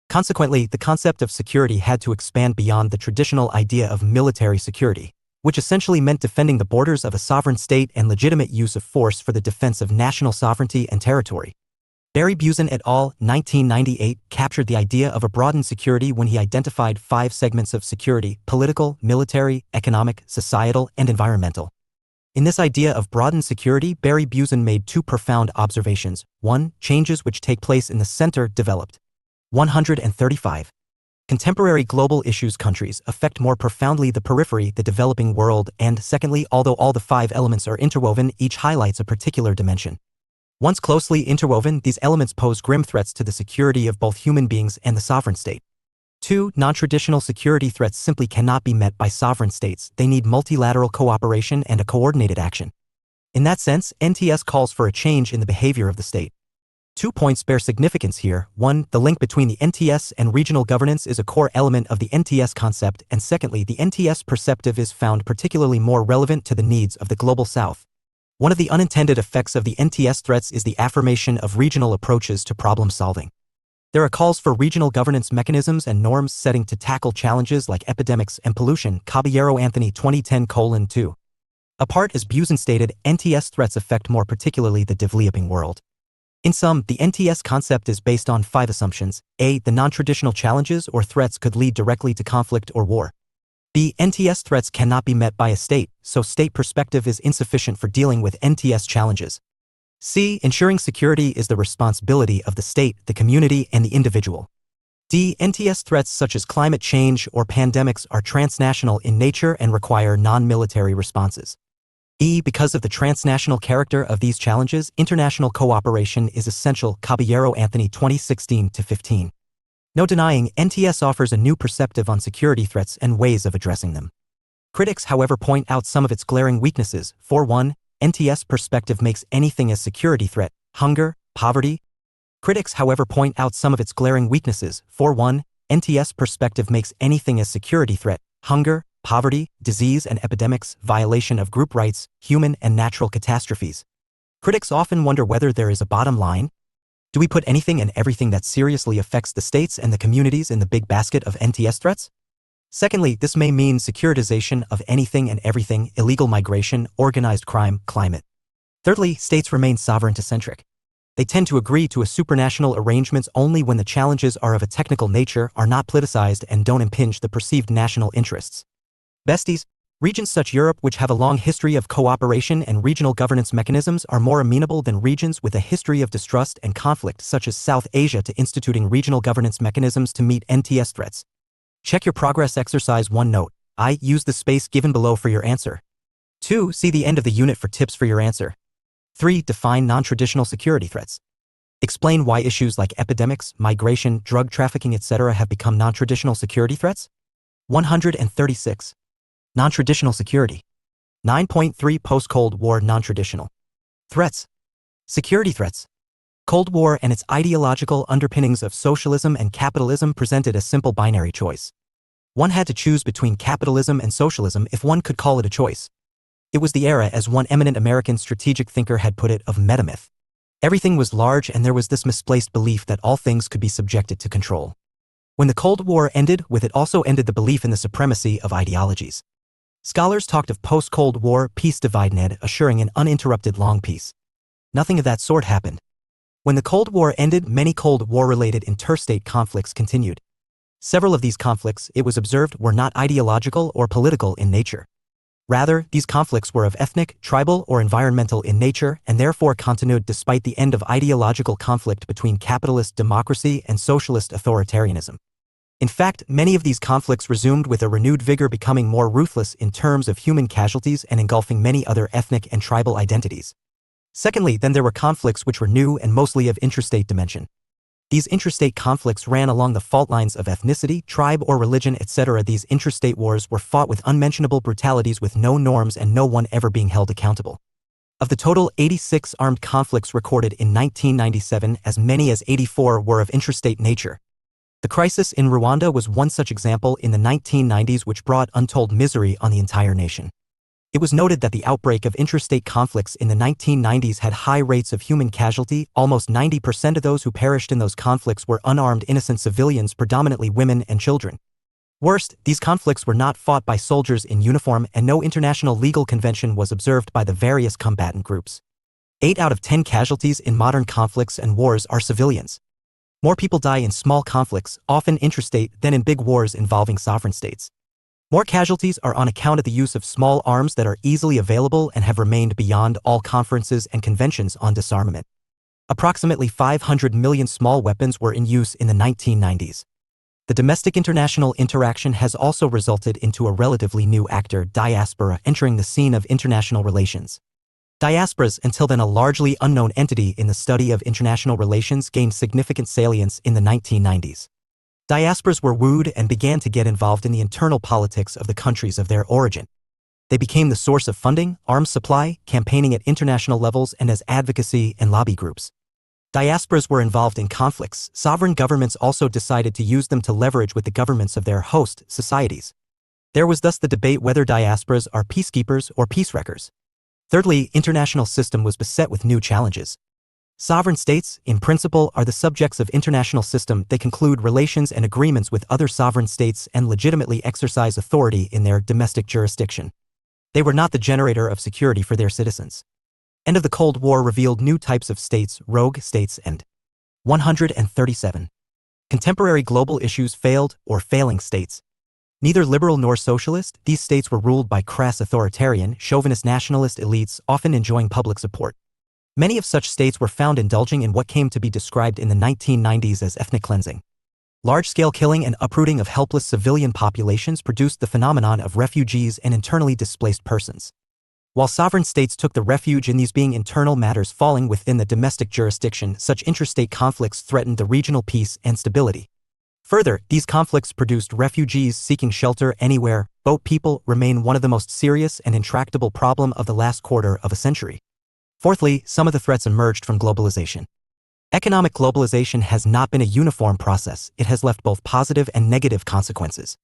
Speaker 1: Consequently, the concept of security had to expand beyond the traditional idea of military security, which essentially meant defending the borders of a sovereign state and legitimate use of force for the defense of national sovereignty and territory. Barry Buzen et al., 1998, captured the idea of a broadened security when he identified 5 segments of security: political, military, economic, societal, and environmental. In this idea of broadened security, Barry Buzen made 2 profound observations. 1. Changes which take place in the center developed. 135. Contemporary global issues countries affect more profoundly the periphery, the developing world, and secondly, although all the 5 elements are interwoven, each highlights a particular dimension. Once closely interwoven, these elements pose grim threats to the security of both human beings and the sovereign state. 2. Non-traditional security threats simply cannot be met by sovereign states. They need multilateral cooperation and a coordinated action. In that sense, NTS calls for a change in the behavior of the state. 2 points bear significance here. 1. The link between the NTS and regional governance is a core element of the NTS concept, and secondly, the NTS perspective is found particularly more relevant to the needs of the global south. One of the unintended effects of the NTS threats is the affirmation of regional approaches to problem solving. There are calls for regional governance mechanisms and norms setting to tackle challenges like epidemics and pollution. Caballero, Anthony, 2010:2. Apart, as Buzen stated, NTS threats affect more particularly the developing world. In sum, the NTS concept is based on 5 assumptions. A. The non-traditional challenges or threats could lead directly to conflict or war. B. NTS threats cannot be met by a state, so state perspective is insufficient for dealing with NTS challenges. C. Ensuring security is the responsibility of the state, the community, and the individual. D. NTS threats such as climate change or pandemics are transnational in nature and require non-military responses. E. Because of the transnational character of these challenges, international cooperation is essential. Caballero, Anthony, 2016-15. No denying, NTS offers a new perspective on security threats and ways of addressing them. Critics, however, point out some of its glaring weaknesses. For one, NTS perspective makes anything a security threat: hunger, poverty. Critics, however, point out some of its glaring weaknesses. For one, NTS perspective makes anything a security threat: hunger, poverty, disease and epidemics, violation of group rights, human and natural catastrophes. Critics often wonder whether there is a bottom line. Do we put anything and everything that seriously affects the states and the communities in the big basket of NTS threats? Secondly, this may mean securitization of anything and everything: illegal migration, organized crime, climate. Thirdly, states remain sovereign-centric. They tend to agree to a supranational arrangements only when the challenges are of a technical nature, are not politicized, and don't impinge the perceived national interests. Besties, Regions such as Europe, which have a long history of cooperation and regional governance mechanisms, are more amenable than regions with a history of distrust and conflict such as South Asia to instituting regional governance mechanisms to meet NTS threats. Check your progress exercise 1 note. I. Use the space given below for your answer. 2. See the end of the unit for tips for your answer. 3. Define non-traditional security threats. Explain why issues like epidemics, migration, drug trafficking, etc. have become non-traditional security threats. 136. Non-traditional security. 9.3 Post-Cold War non-traditional threats. Security threats. Cold War and its ideological underpinnings of socialism and capitalism presented a simple binary choice. One had to choose between capitalism and socialism if one could call it a choice. It was the era, as one eminent American strategic thinker had put it, of metamyth. Everything was large and there was this misplaced belief that all things could be subjected to control. When the Cold War ended, with it also ended the belief in the supremacy of ideologies. Scholars talked of post-Cold War peace divided, assuring an uninterrupted long peace. Nothing of that sort happened. When the Cold War ended, many Cold War-related interstate conflicts continued. Several of these conflicts, it was observed, were not ideological or political in nature. Rather, these conflicts were of ethnic, tribal, or environmental in nature and therefore continued despite the end of ideological conflict between capitalist democracy and socialist authoritarianism. In fact, many of these conflicts resumed with a renewed vigor, becoming more ruthless in terms of human casualties and engulfing many other ethnic and tribal identities. Secondly, then there were conflicts which were new and mostly of intrastate dimension. These intrastate conflicts ran along the fault lines of ethnicity, tribe or religion, etc. These intrastate wars were fought with unmentionable brutalities, with no norms and no one ever being held accountable. Of the total 86 armed conflicts recorded in 1997, as many as 84 were of intrastate nature. The crisis in Rwanda was one such example in the 1990s, which brought untold misery on the entire nation. It was noted that the outbreak of intrastate conflicts in the 1990s had high rates of human casualty. Almost 90% of those who perished in those conflicts were unarmed innocent civilians, predominantly women and children. Worst, these conflicts were not fought by soldiers in uniform and no international legal convention was observed by the various combatant groups. 8 out of 10 casualties in modern conflicts and wars are civilians. More people die in small conflicts, often intrastate, than in big wars involving sovereign states. More casualties are on account of the use of small arms that are easily available and have remained beyond all conferences and conventions on disarmament. Approximately 500 million small weapons were in use in the 1990s. The domestic international interaction has also resulted into a relatively new actor, diaspora, entering the scene of international relations. Diasporas, until then a largely unknown entity in the study of international relations, gained significant salience in the 1990s. Diasporas were wooed and began to get involved in the internal politics of the countries of their origin. They became the source of funding, arms supply, campaigning at international levels, and as advocacy and lobby groups. Diasporas were involved in conflicts. Sovereign governments also decided to use them to leverage with the governments of their host societies. There was thus the debate whether diasporas are peacekeepers or peacewreckers. Thirdly, international system was beset with new challenges. Sovereign states, in principle, are the subjects of international system. They conclude relations and agreements with other sovereign states and legitimately exercise authority in their domestic jurisdiction. They were not the generator of security for their citizens. End of the Cold War revealed new types of states, rogue states, and 137. Contemporary global issues, failed or failing states. Neither liberal nor socialist, these states were ruled by crass authoritarian, chauvinist nationalist elites, often enjoying public support. Many of such states were found indulging in what came to be described in the 1990s as ethnic cleansing. Large-scale killing and uprooting of helpless civilian populations produced the phenomenon of refugees and internally displaced persons. While sovereign states took the refuge in these being internal matters falling within the domestic jurisdiction, such interstate conflicts threatened the regional peace and stability. Further, these conflicts produced refugees seeking shelter anywhere. Boat people remain one of the most serious and intractable problem of the last quarter of a century. Fourthly, some of the threats emerged from globalization. Economic globalization has not been a uniform process. It has left both positive and negative consequences.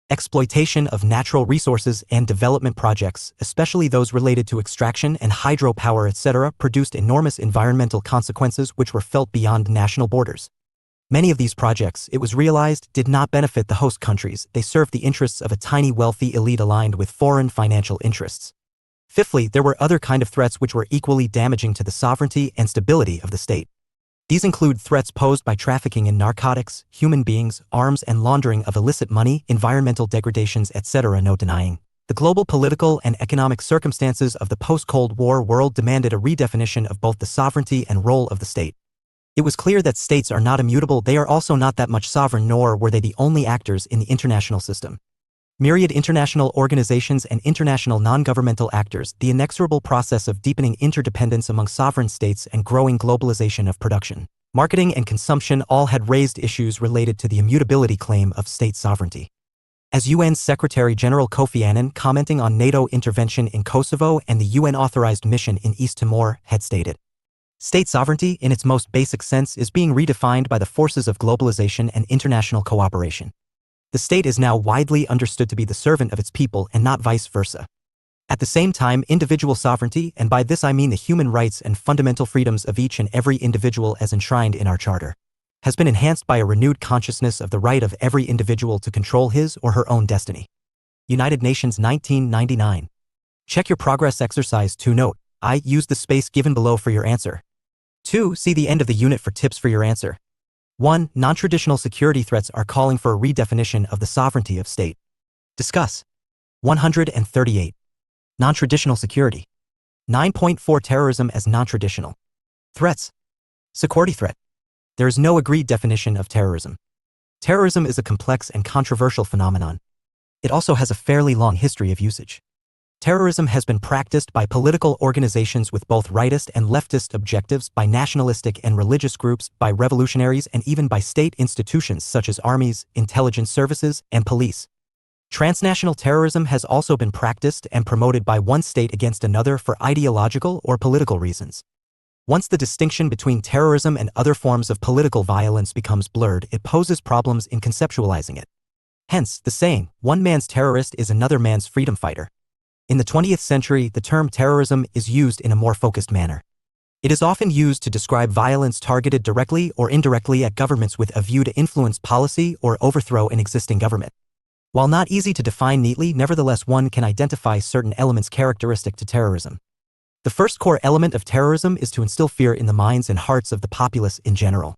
Speaker 1: Exploitation of natural resources and development projects, especially those related to extraction and hydropower, etc., produced enormous environmental consequences which were felt beyond national borders. Many of these projects, it was realized, did not benefit the host countries. They served the interests of a tiny wealthy elite aligned with foreign financial interests. Fifthly, there were other kind of threats which were equally damaging to the sovereignty and stability of the state. These include threats posed by trafficking in narcotics, human beings, arms and laundering of illicit money, environmental degradations, etc. No denying. The global political and economic circumstances of the post-Cold War world demanded a redefinition of both the sovereignty and role of the state. It was clear that states are not immutable, they are also not that much sovereign, nor were they the only actors in the international system. Myriad international organizations and international non-governmental actors, the inexorable process of deepening interdependence among sovereign states and growing globalization of production, marketing and consumption all had raised issues related to the immutability claim of state sovereignty. As UN Secretary-General Kofi Annan, commenting on NATO intervention in Kosovo and the UN-authorized mission in East Timor, had stated, "State sovereignty, in its most basic sense, is being redefined by the forces of globalization and international cooperation. The state is now widely understood to be the servant of its people and not vice versa. At the same time, individual sovereignty, and by this I mean the human rights and fundamental freedoms of each and every individual as enshrined in our Charter, has been enhanced by a renewed consciousness of the right of every individual to control his or her own destiny." United Nations 1999. Check your progress exercise 2. Note, I use the space given below for your answer. 2. See the end of the unit for tips for your answer. 1. Non-traditional security threats are calling for a redefinition of the sovereignty of state. Discuss. 138. Non-traditional security. 9.4 Terrorism as non-traditional threats. Security threat. There is no agreed definition of terrorism. Terrorism is a complex and controversial phenomenon. It also has a fairly long history of usage. Terrorism has been practiced by political organizations with both rightist and leftist objectives, by nationalistic and religious groups, by revolutionaries, and even by state institutions such as armies, intelligence services, and police. Transnational terrorism has also been practiced and promoted by one state against another for ideological or political reasons. Once the distinction between terrorism and other forms of political violence becomes blurred, it poses problems in conceptualizing it. Hence, the saying, "One man's terrorist is another man's freedom fighter." In the 20th century, the term terrorism is used in a more focused manner. It is often used to describe violence targeted directly or indirectly at governments with a view to influence policy or overthrow an existing government. While not easy to define neatly, nevertheless one can identify certain elements characteristic to terrorism. The first core element of terrorism is to instill fear in the minds and hearts of the populace in general.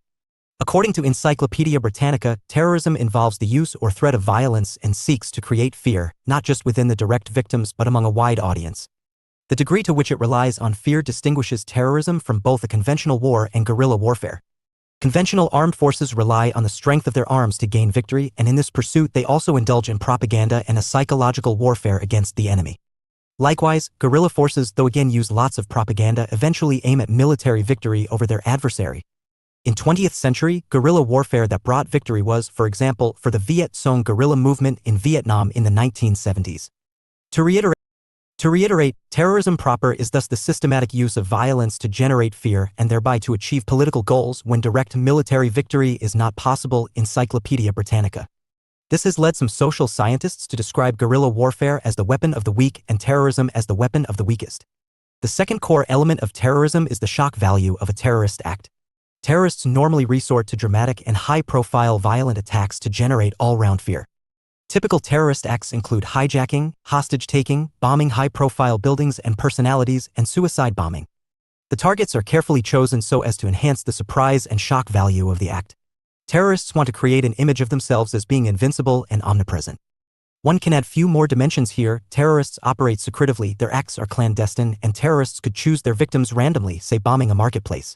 Speaker 1: According to Encyclopedia Britannica, terrorism involves the use or threat of violence and seeks to create fear, not just within the direct victims but among a wide audience. The degree to which it relies on fear distinguishes terrorism from both a conventional war and guerrilla warfare. Conventional armed forces rely on the strength of their arms to gain victory, and in this pursuit they also indulge in propaganda and a psychological warfare against the enemy. Likewise, guerrilla forces, though again use lots of propaganda, eventually aim at military victory over their adversary. In 20th century, guerrilla warfare that brought victory was, for example, for the Viet Cong guerrilla movement in Vietnam in the 1970s. To reiterate, terrorism proper is thus the systematic use of violence to generate fear and thereby to achieve political goals when direct military victory is not possible. Encyclopedia Britannica. This has led some social scientists to describe guerrilla warfare as the weapon of the weak and terrorism as the weapon of the weakest. The second core element of terrorism is the shock value of a terrorist act. Terrorists normally resort to dramatic and high-profile violent attacks to generate all-round fear. Typical terrorist acts include hijacking, hostage-taking, bombing high-profile buildings and personalities, and suicide bombing. The targets are carefully chosen so as to enhance the surprise and shock value of the act. Terrorists want to create an image of themselves as being invincible and omnipresent. One can add few more dimensions here. Terrorists operate secretively, their acts are clandestine, and terrorists could choose their victims randomly, say bombing a marketplace.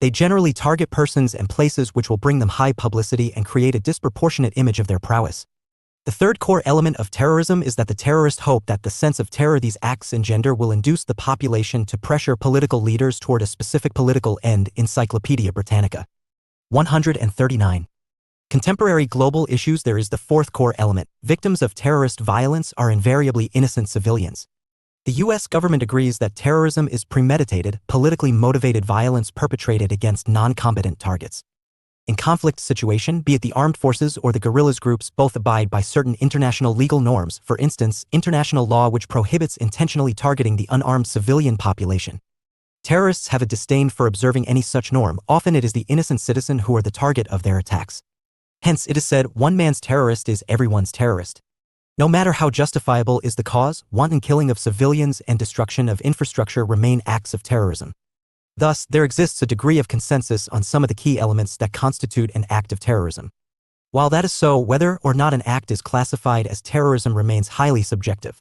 Speaker 1: They generally target persons and places which will bring them high publicity and create a disproportionate image of their prowess. The third core element of terrorism is that the terrorists hope that the sense of terror these acts engender will induce the population to pressure political leaders toward a specific political end. Encyclopedia Britannica. 139. Contemporary global issues. There is the fourth core element. Victims of terrorist violence are invariably innocent civilians. The U.S. government agrees that terrorism is premeditated, politically motivated violence perpetrated against non-combatant targets. In conflict situation, be it the armed forces or the guerrillas, groups both abide by certain international legal norms, for instance, international law which prohibits intentionally targeting the unarmed civilian population. Terrorists have a disdain for observing any such norm. Often it is the innocent citizen who are the target of their attacks. Hence it is said, one man's terrorist is everyone's terrorist. No matter how justifiable is the cause, wanton killing of civilians and destruction of infrastructure remain acts of terrorism. Thus, there exists a degree of consensus on some of the key elements that constitute an act of terrorism. While that is so, whether or not an act is classified as terrorism remains highly subjective.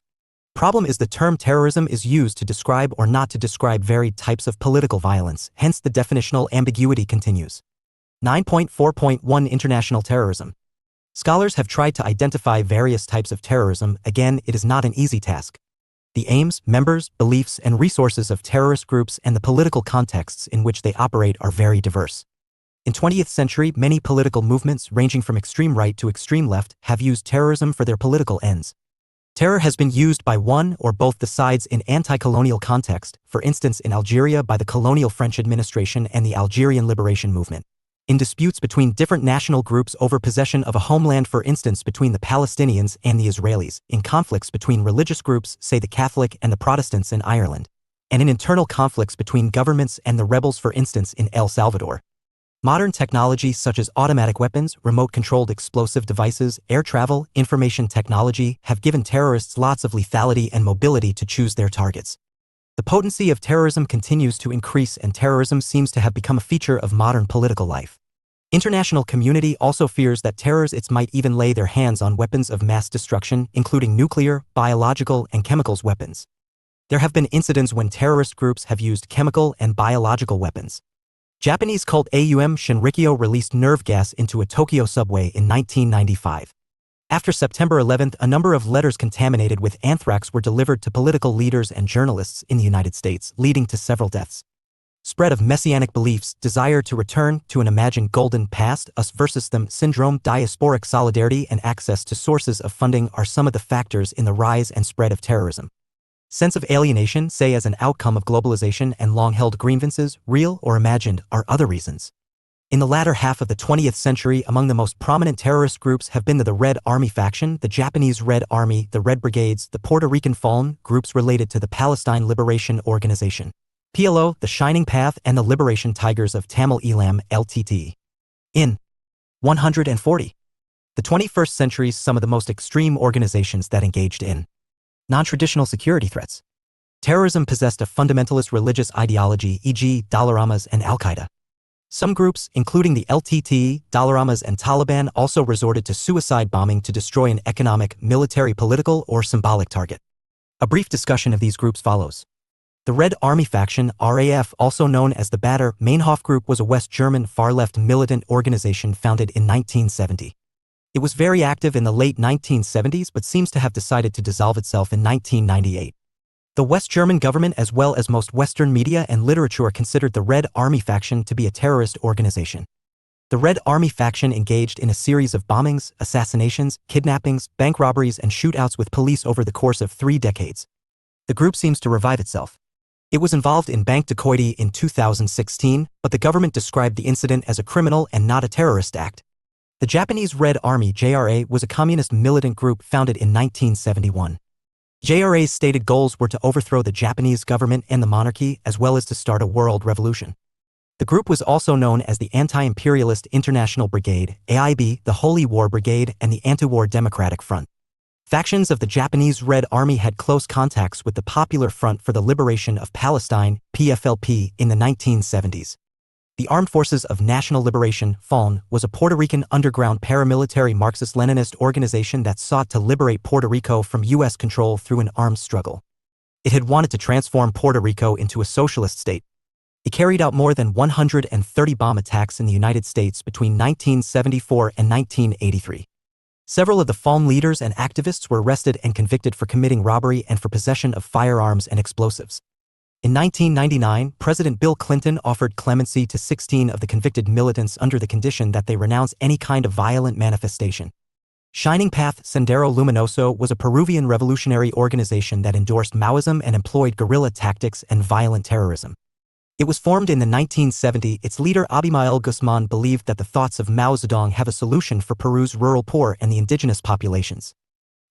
Speaker 1: Problem is the term terrorism is used to describe or not to describe varied types of political violence, hence the definitional ambiguity continues. 9.4.1 International terrorism. Scholars have tried to identify various types of terrorism. Again, it is not an easy task. The aims, members, beliefs, and resources of terrorist groups and the political contexts in which they operate are very diverse. In 20th century, many political movements ranging from extreme right to extreme left have used terrorism for their political ends. Terror has been used by one or both the sides in anti-colonial context, for instance in Algeria by the colonial French administration and the Algerian liberation movement. In disputes between different national groups over possession of a homeland, for instance between the Palestinians and the Israelis, in conflicts between religious groups, say the Catholic and the Protestants in Ireland, and in internal conflicts between governments and the rebels, for instance in El Salvador. Modern technology such as automatic weapons, remote-controlled explosive devices, air travel, information technology have given terrorists lots of lethality and mobility to choose their targets. The potency of terrorism continues to increase, and terrorism seems to have become a feature of modern political life. International community also fears that terrorists might even lay their hands on weapons of mass destruction, including nuclear, biological, and chemicals weapons. There have been incidents when terrorist groups have used chemical and biological weapons. Japanese cult Shinrikyo released nerve gas into a Tokyo subway in 1995. After September 11, a number of letters contaminated with anthrax were delivered to political leaders and journalists in the United States, leading to several deaths. Spread of messianic beliefs, desire to return to an imagined golden past, us versus them syndrome, diasporic solidarity, and access to sources of funding are some of the factors in the rise and spread of terrorism. Sense of alienation, say as an outcome of globalization, and long-held grievances, real or imagined, are other reasons. In the latter half of the 20th century, among the most prominent terrorist groups have been the Red Army faction, the Japanese Red Army, the Red Brigades, the Puerto Rican Fallen, groups related to the Palestine Liberation Organization, PLO, the Shining Path, and the Liberation Tigers of Tamil Eelam, LTT. In 140. The 21st century's some of the most extreme organizations that engaged in non-traditional security threats. Terrorism possessed a fundamentalist religious ideology, e.g., Dalai-Lamas and Al-Qaeda. Some groups, including the LTT, Dalai-Lamas, and Taliban, also resorted to suicide bombing to destroy an economic, military, political, or symbolic target. A brief discussion of these groups follows. The Red Army faction, RAF, also known as the Baader Meinhof Group, was a West German far-left militant organization founded in 1970. It was very active in the late 1970s but seems to have decided to dissolve itself in 1998. The West German government as well as most Western media and literature considered the Red Army faction to be a terrorist organization. The Red Army faction engaged in a series of bombings, assassinations, kidnappings, bank robberies, and shootouts with police over the course of 3 decades. The group seems to revive itself. It was involved in bank dacoity in 2016, but the government described the incident as a criminal and not a terrorist act. The Japanese Red Army (JRA) was a communist militant group founded in 1971. JRA's stated goals were to overthrow the Japanese government and the monarchy, as well as to start a world revolution. The group was also known as the Anti-Imperialist International Brigade, AIB, the Holy War Brigade, and the Anti-War Democratic Front. Factions of the Japanese Red Army had close contacts with the Popular Front for the Liberation of Palestine, PFLP, in the 1970s. The Armed Forces of National Liberation, FALN, was a Puerto Rican underground paramilitary Marxist-Leninist organization that sought to liberate Puerto Rico from U.S. control through an armed struggle. It had wanted to transform Puerto Rico into a socialist state. It carried out more than 130 bomb attacks in the United States between 1974 and 1983. Several of the FALN leaders and activists were arrested and convicted for committing robbery and for possession of firearms and explosives. In 1999, President Bill Clinton offered clemency to 16 of the convicted militants under the condition that they renounce any kind of violent manifestation. Shining Path Sendero Luminoso was a Peruvian revolutionary organization that endorsed Maoism and employed guerrilla tactics and violent terrorism. It was formed in the 1970s. Its leader Abimael Guzman believed that the thoughts of Mao Zedong have a solution for Peru's rural poor and the indigenous populations.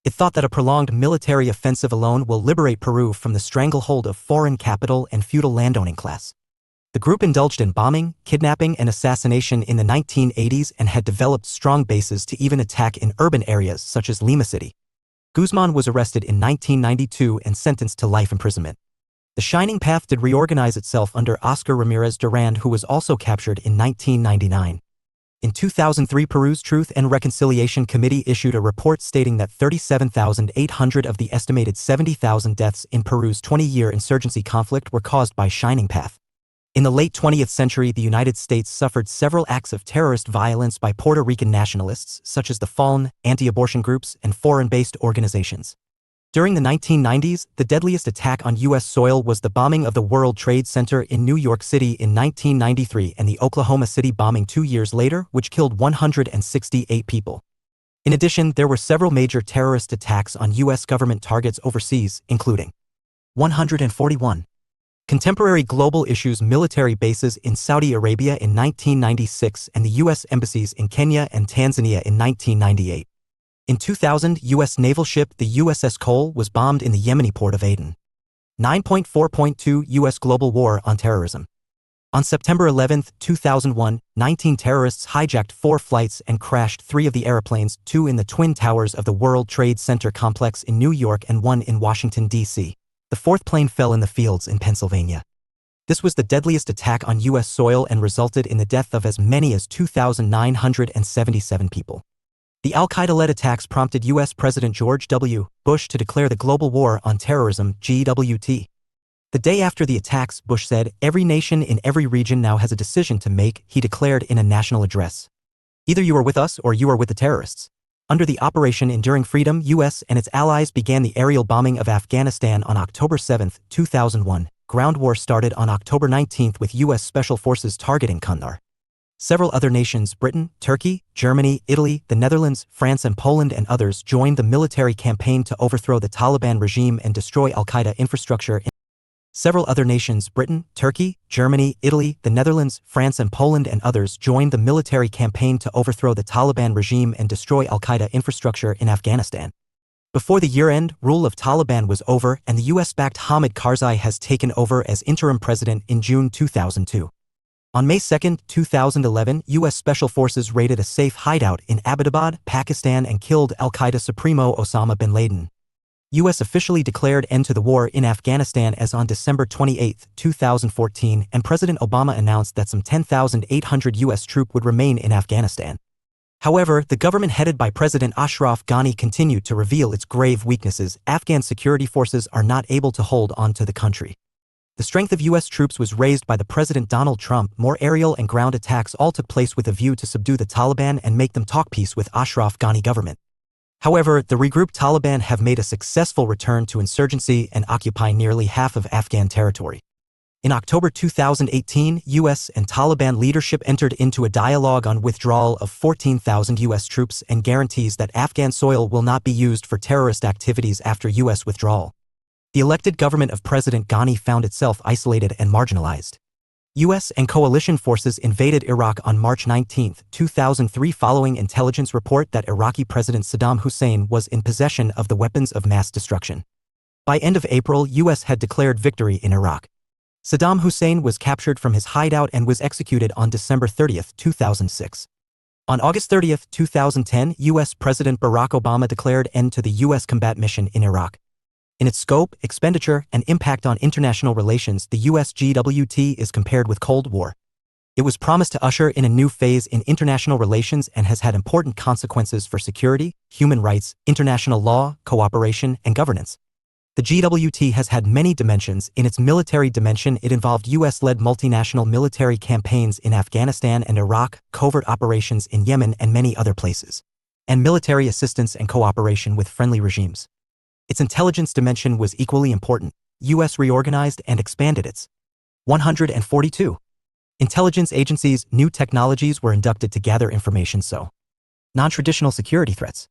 Speaker 1: It thought that a prolonged military offensive alone will liberate Peru from the stranglehold of foreign capital and feudal landowning class. The group indulged in bombing, kidnapping, and assassination in the 1980s and had developed strong bases to even attack in urban areas such as Lima City. Guzman was arrested in 1992 and sentenced to life imprisonment. The Shining Path did reorganize itself under Oscar Ramirez Durand, who was also captured in 1999. In 2003, Peru's Truth and Reconciliation Committee issued a report stating that 37,800 of the estimated 70,000 deaths in Peru's 20-year insurgency conflict were caused by Shining Path. In the late 20th century, the United States suffered several acts of terrorist violence by Puerto Rican nationalists, such as the Fallen, anti-abortion groups, and foreign-based organizations. During the 1990s, the deadliest attack on U.S. soil was the bombing of the World Trade Center in New York City in 1993 and the Oklahoma City bombing 2 years later, which killed 168 people. In addition, there were several major terrorist attacks on U.S. government targets overseas, including 141. Contemporary global issues: military bases in Saudi Arabia in 1996 and the U.S. embassies in Kenya and Tanzania in 1998. In 2000, U.S. naval ship the USS Cole was bombed in the Yemeni port of Aden. 9.4.2 U.S. Global War on Terrorism. On September 11, 2001, 19 terrorists hijacked 4 flights and crashed 3 of the airplanes, 2 in the Twin Towers of the World Trade Center complex in New York and 1 in Washington, D.C. The 4th plane fell in the fields in Pennsylvania. This was the deadliest attack on U.S. soil and resulted in the death of as many as 2,977 people. The al-Qaeda-led attacks prompted U.S. President George W. Bush to declare the Global War on Terrorism, GWT. The day after the attacks, Bush said, "Every nation in every region now has a decision to make," he declared in a national address. "Either you are with us or you are with the terrorists." Under the Operation Enduring Freedom, U.S. and its allies began the aerial bombing of Afghanistan on October 7, 2001. Ground war started on October 19 with U.S. Special Forces targeting Kandahar. Several other nations, Britain, Turkey, Germany, Italy, the Netherlands, France and Poland and others, joined the military campaign to overthrow the Taliban regime and destroy al-Qaeda infrastructure. Several other nations, Britain, Turkey, Germany, Italy, the Netherlands, France and Poland and others, joined the military campaign to overthrow the Taliban regime and destroy al-Qaeda infrastructure in Afghanistan. Before the year-end, rule of Taliban was over and the US-backed Hamid Karzai has taken over as interim president in June 2002. On May 2, 2011, U.S. Special Forces raided a safe hideout in Abbottabad, Pakistan and killed al-Qaeda Supremo Osama bin Laden. U.S. officially declared end to the war in Afghanistan as on December 28, 2014, and President Obama announced that some 10,800 U.S. troops would remain in Afghanistan. However, the government headed by President Ashraf Ghani continued to reveal its grave weaknesses. Afghan security forces are not able to hold on to the country. The strength of U.S. troops was raised by the President Donald Trump. More aerial and ground attacks all took place with a view to subdue the Taliban and make them talk peace with Ashraf Ghani government. However, the regrouped Taliban have made a successful return to insurgency and occupy nearly half of Afghan territory. In October 2018, U.S. and Taliban leadership entered into a dialogue on withdrawal of 14,000 U.S. troops and guarantees that Afghan soil will not be used for terrorist activities after U.S. withdrawal. The elected government of President Ghani found itself isolated and marginalized. U.S. and coalition forces invaded Iraq on March 19, 2003 following intelligence report that Iraqi President Saddam Hussein was in possession of the weapons of mass destruction. By end of April, U.S. had declared victory in Iraq. Saddam Hussein was captured from his hideout and was executed on December 30, 2006. On August 30, 2010, U.S. President Barack Obama declared end to the U.S. combat mission in Iraq. In its scope, expenditure, and impact on international relations, the U.S. GWT is compared with Cold War. It was promised to usher in a new phase in international relations and has had important consequences for security, human rights, international law, cooperation, and governance. The GWT has had many dimensions. In its military dimension, it involved U.S.-led multinational military campaigns in Afghanistan and Iraq, covert operations in Yemen and many other places, and military assistance and cooperation with friendly regimes. Its intelligence dimension was equally important. U.S. reorganized and expanded its 142 intelligence agencies. New technologies were inducted to gather information so non-traditional security threats.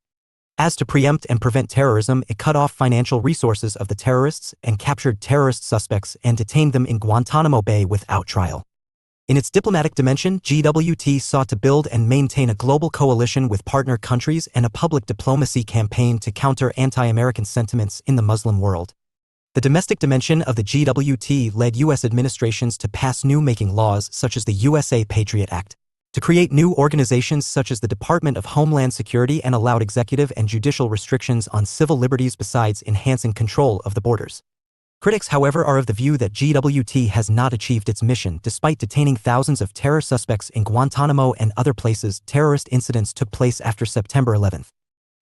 Speaker 1: As to preempt and prevent terrorism, it cut off financial resources of the terrorists and captured terrorist suspects and detained them in Guantanamo Bay without trial. In its diplomatic dimension, GWT sought to build and maintain a global coalition with partner countries and a public diplomacy campaign to counter anti-American sentiments in the Muslim world. The domestic dimension of the GWT led U.S. administrations to pass new-making laws such as the USA Patriot Act, to create new organizations such as the Department of Homeland Security, and allowed executive and judicial restrictions on civil liberties besides enhancing control of the borders. Critics, however, are of the view that GWT has not achieved its mission despite detaining thousands of terror suspects in Guantanamo and other places. Terrorist incidents took place after September 11th.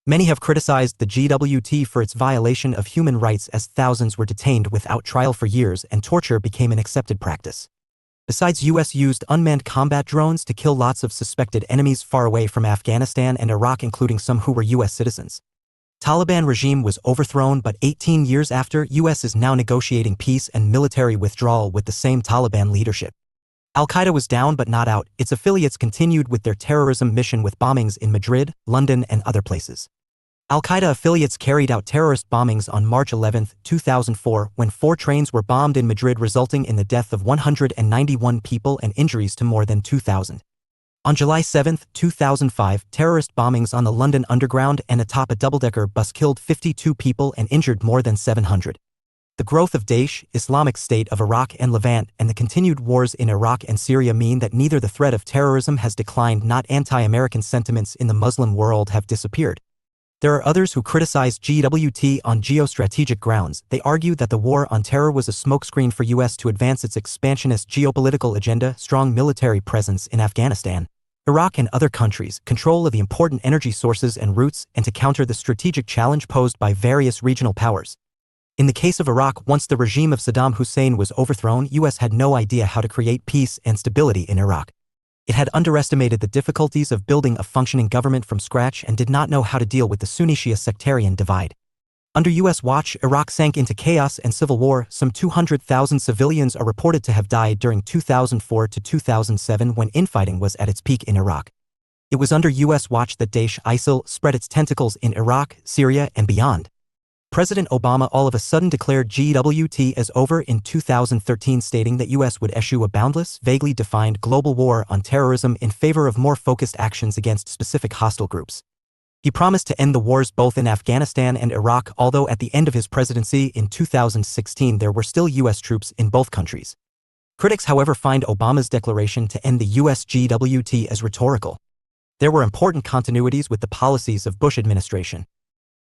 Speaker 1: Many have criticized the GWT for its violation of human rights as thousands were detained without trial for years and torture became an accepted practice. Besides, US used unmanned combat drones to kill lots of suspected enemies far away from Afghanistan and Iraq, including some who were US citizens. Taliban regime was overthrown, but 18 years after, US is now negotiating peace and military withdrawal with the same Taliban leadership. Al-Qaeda was down but not out. Its affiliates continued with their terrorism mission with bombings in Madrid, London, and other places. Al-Qaeda affiliates carried out terrorist bombings on March 11, 2004, when 4 trains were bombed in Madrid, resulting in the death of 191 people and injuries to more than 2,000. On July 7, 2005, terrorist bombings on the London Underground and atop a double-decker bus killed 52 people and injured more than 700. The growth of Daesh, Islamic State of Iraq and Levant, and the continued wars in Iraq and Syria mean that neither the threat of terrorism has declined nor anti-American sentiments in the Muslim world have disappeared. There are others who criticize GWT on geostrategic grounds. They argue that the war on terror was a smokescreen for US to advance its expansionist geopolitical agenda, strong military presence in Afghanistan, Iraq and other countries, control of the important energy sources and routes, and to counter the strategic challenge posed by various regional powers. In the case of Iraq, once the regime of Saddam Hussein was overthrown, US had no idea how to create peace and stability in Iraq. It had underestimated the difficulties of building a functioning government from scratch and did not know how to deal with the Sunni-Shia sectarian divide. Under US watch, Iraq sank into chaos and civil war. Some 200,000 civilians are reported to have died during 2004 to 2007 when infighting was at its peak in Iraq. It was under US watch that Daesh ISIL spread its tentacles in Iraq, Syria, and beyond. President Obama all of a sudden declared GWT as over in 2013, stating that US would issue a boundless, vaguely defined global war on terrorism in favor of more focused actions against specific hostile groups. He promised to end the wars both in Afghanistan and Iraq, although at the end of his presidency in 2016 there were still US troops in both countries. Critics, however, find Obama's declaration to end the US GWT as rhetorical. There were important continuities with the policies of Bush administration.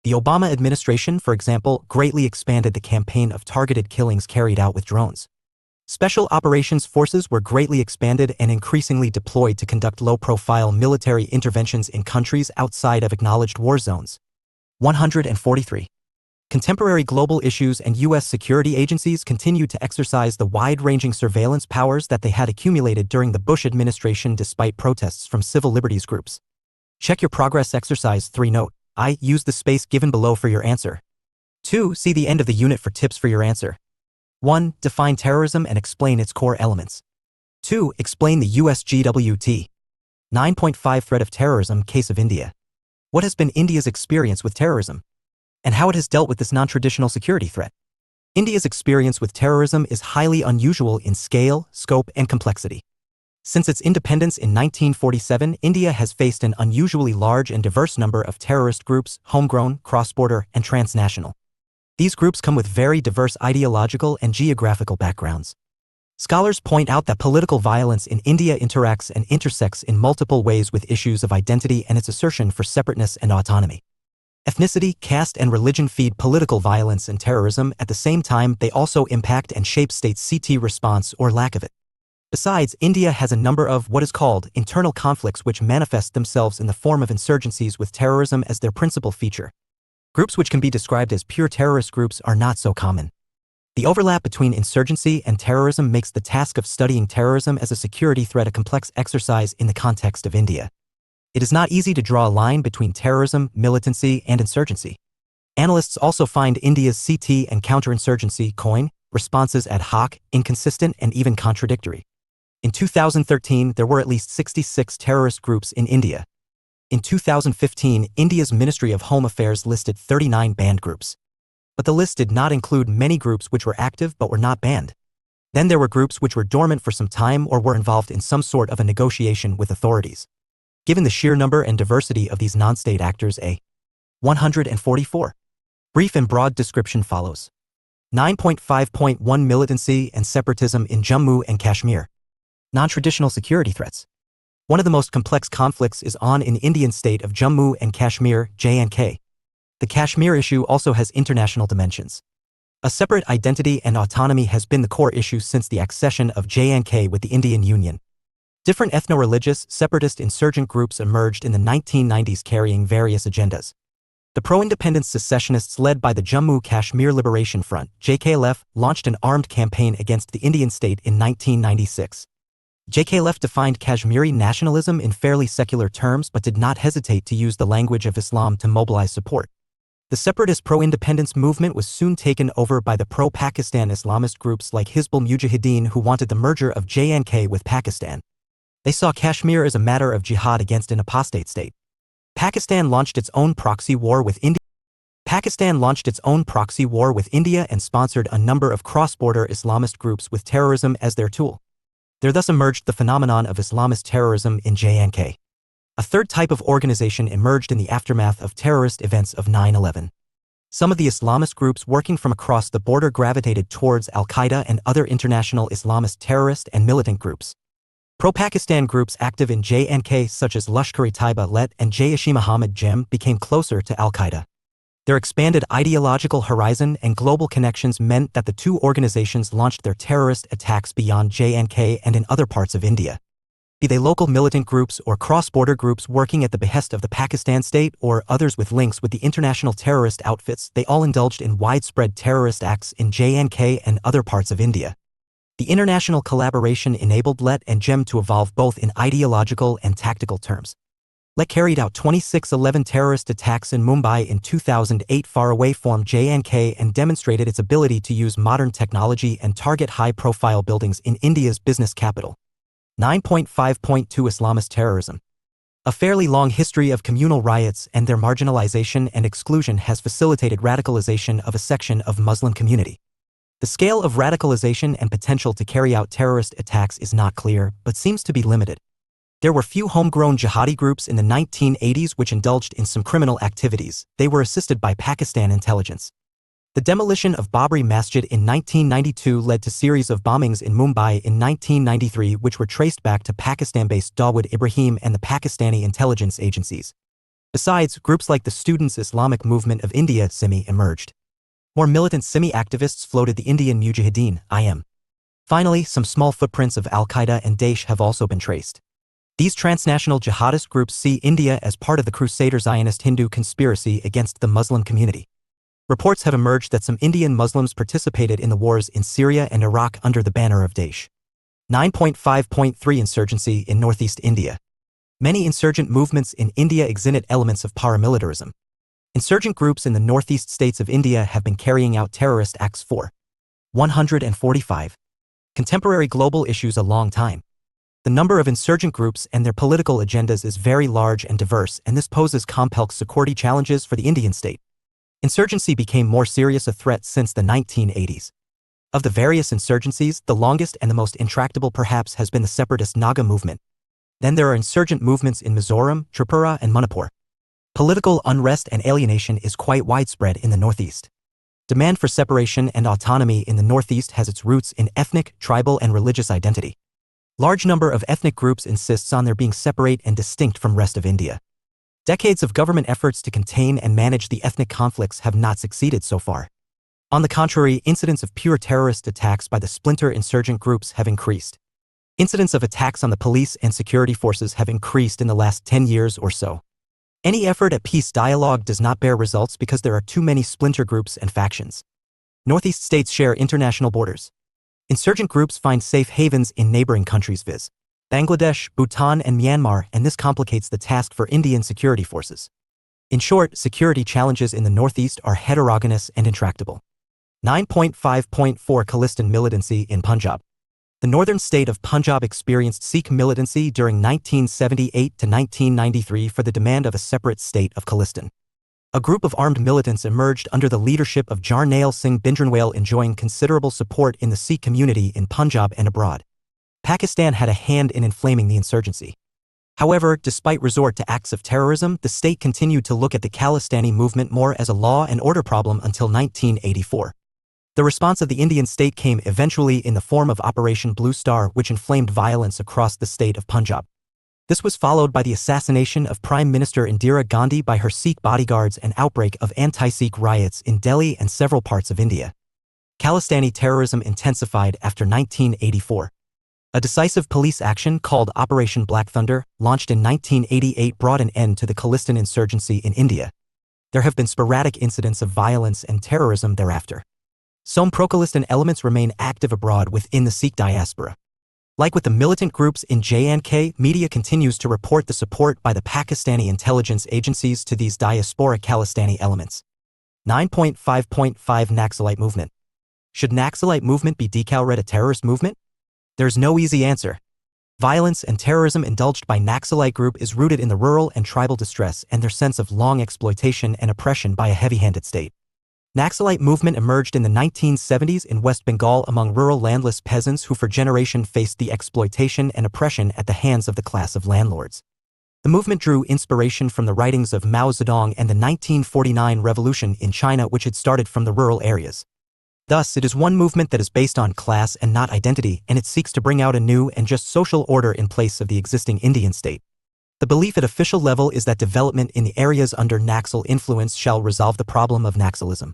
Speaker 1: The Obama administration, for example, greatly expanded the campaign of targeted killings carried out with drones. Special operations forces were greatly expanded and increasingly deployed to conduct low-profile military interventions in countries outside of acknowledged war zones. 143. Contemporary global issues and U.S. security agencies continued to exercise the wide-ranging surveillance powers that they had accumulated during the Bush administration despite protests from civil liberties groups. Check your progress exercise 3. Note: I. Use the space given below for your answer. 2. See the end of the unit for tips for your answer. 1. Define terrorism and explain its core elements. 2. Explain the US GWT. 9.5 Threat of terrorism. Case of India. What has been India's experience with terrorism? And how it has dealt with this non-traditional security threat? India's experience with terrorism is highly unusual in scale, scope, and complexity. Since its independence in 1947, India has faced an unusually large and diverse number of terrorist groups, homegrown, cross-border, and transnational. These groups come with very diverse ideological and geographical backgrounds. Scholars point out that political violence in India interacts and intersects in multiple ways with issues of identity and its assertion for separateness and autonomy. Ethnicity, caste, and religion feed political violence and terrorism. At the same time, they also impact and shape states' CT response or lack of it. Besides, India has a number of what is called internal conflicts which manifest themselves in the form of insurgencies with terrorism as their principal feature. Groups which can be described as pure terrorist groups are not so common. The overlap between insurgency and terrorism makes the task of studying terrorism as a security threat a complex exercise in the context of India. It is not easy to draw a line between terrorism, militancy, and insurgency. Analysts also find India's CT and counterinsurgency responses ad hoc, inconsistent, and even contradictory. In 2013, there were at least 66 terrorist groups in India. In 2015, India's Ministry of Home Affairs listed 39 banned groups. But the list did not include many groups which were active but were not banned. Then there were groups which were dormant for some time or were involved in some sort of a negotiation with authorities. Given the sheer number and diversity of these non-state actors, a 144 brief and broad description follows. 9.5.1 Militancy and separatism in Jammu and Kashmir. Non-traditional security threats. One of the most complex conflicts is on in the Indian state of Jammu and Kashmir, J&K. The Kashmir issue also has international dimensions. A separate identity and autonomy has been the core issue since the accession of J&K with the Indian Union. Different ethno-religious, separatist insurgent groups emerged in the 1990s carrying various agendas. The pro-independence secessionists led by the Jammu Kashmir Liberation Front, JKLF, launched an armed campaign against the Indian state in 1996. JKLF defined Kashmiri nationalism in fairly secular terms but did not hesitate to use the language of Islam to mobilize support. The separatist pro-independence movement was soon taken over by the pro-Pakistan Islamist groups like Hizbul Mujahideen, who wanted the merger of J&K with Pakistan. They saw Kashmir as a matter of jihad against an apostate state. Pakistan launched its own proxy war with India and sponsored a number of cross-border Islamist groups with terrorism as their tool. There thus emerged the phenomenon of Islamist terrorism in J&K. A third type of organization emerged in the aftermath of terrorist events of 9/11. Some of the Islamist groups working from across the border gravitated towards Al-Qaeda and other international Islamist terrorist and militant groups. Pro-Pakistan groups active in J&K such as Lashkar-e-Taiba and Jaish-e-Mohammed Jem became closer to Al-Qaeda. Their expanded ideological horizon and global connections meant that the two organizations launched their terrorist attacks beyond J&K and in other parts of India. Be they local militant groups or cross-border groups working at the behest of the Pakistan state or others with links with the international terrorist outfits, they all indulged in widespread terrorist acts in J&K and other parts of India. The international collaboration enabled LET and JEM to evolve both in ideological and tactical terms. LET carried out 26/11 terrorist attacks in Mumbai in 2008 far away from J&K and demonstrated its ability to use modern technology and target high-profile buildings in India's business capital. 9.5.2 Islamist terrorism. A fairly long history of communal riots and their marginalization and exclusion has facilitated radicalization of a section of Muslim community. The scale of radicalization and potential to carry out terrorist attacks is not clear, but seems to be limited. There were few homegrown jihadi groups in the 1980s which indulged in some criminal activities. They were assisted by Pakistan intelligence. The demolition of Babri Masjid in 1992 led to a series of bombings in Mumbai in 1993 which were traced back to Pakistan-based Dawood Ibrahim and the Pakistani intelligence agencies. Besides, groups like the Students' Islamic Movement of India (SIMI) emerged. More militant SIMI activists floated the Indian Mujahideen (IM). Finally, some small footprints of Al-Qaeda and Daesh have also been traced. These transnational jihadist groups see India as part of the Crusader Zionist Hindu conspiracy against the Muslim community. Reports have emerged that some Indian Muslims participated in the wars in Syria and Iraq under the banner of Daesh. 9.5.3 Insurgency in Northeast India. Many insurgent movements in India exhibit elements of paramilitarism. Insurgent groups in the northeast states of India have been carrying out terrorist acts for 145 contemporary global issues a long time. The number of insurgent groups and their political agendas is very large and diverse, and this poses complex security challenges for the Indian state. Insurgency became more serious a threat since the 1980s. Of the various insurgencies, the longest and the most intractable perhaps has been the separatist Naga movement. Then there are insurgent movements in Mizoram, Tripura, and Manipur. Political unrest and alienation is quite widespread in the Northeast. Demand for separation and autonomy in the Northeast has its roots in ethnic, tribal, and religious identity. Large number of ethnic groups insists on their being separate and distinct from rest of India. Decades of government efforts to contain and manage the ethnic conflicts have not succeeded so far. On the contrary, incidents of pure terrorist attacks by the splinter insurgent groups have increased. Incidents of attacks on the police and security forces have increased in the last 10 years or so. Any effort at peace dialogue does not bear results because there are too many splinter groups and factions. Northeast states share international borders. Insurgent groups find safe havens in neighboring countries viz. Bangladesh, Bhutan, and Myanmar, and this complicates the task for Indian security forces. In short, security challenges in the Northeast are heterogeneous and intractable. 9.5.4 Khalistan militancy in Punjab. The northern state of Punjab experienced Sikh militancy during 1978 to 1993 for the demand of a separate state of Khalistan. A group of armed militants emerged under the leadership of Jarnail Singh Bhindranwale, enjoying considerable support in the Sikh community in Punjab and abroad. Pakistan had a hand in inflaming the insurgency. However, despite resort to acts of terrorism, the state continued to look at the Khalistani movement more as a law and order problem until 1984. The response of the Indian state came eventually in the form of Operation Blue Star, which inflamed violence across the state of Punjab. This was followed by the assassination of Prime Minister Indira Gandhi by her Sikh bodyguards and outbreak of anti-Sikh riots in Delhi and several parts of India. Khalistani terrorism intensified after 1984. A decisive police action called Operation Black Thunder, launched in 1988, brought an end to the Khalistan insurgency in India. There have been sporadic incidents of violence and terrorism thereafter. Some pro-Khalistan elements remain active abroad within the Sikh diaspora. Like with the militant groups in J&K, media continues to report the support by the Pakistani intelligence agencies to these diasporic Khalistani elements. 9.5.5 Naxalite movement. Should Naxalite movement be declared a terrorist movement? There's no easy answer. Violence and terrorism indulged by Naxalite group is rooted in the rural and tribal distress and their sense of long exploitation and oppression by a heavy-handed state. Naxalite movement emerged in the 1970s in West Bengal among rural landless peasants who for generations faced the exploitation and oppression at the hands of the class of landlords. The movement drew inspiration from the writings of Mao Zedong and the 1949 revolution in China, which had started from the rural areas. Thus, it is one movement that is based on class and not identity, and it seeks to bring out a new and just social order in place of the existing Indian state. The belief at official level is that development in the areas under Naxal influence shall resolve the problem of Naxalism.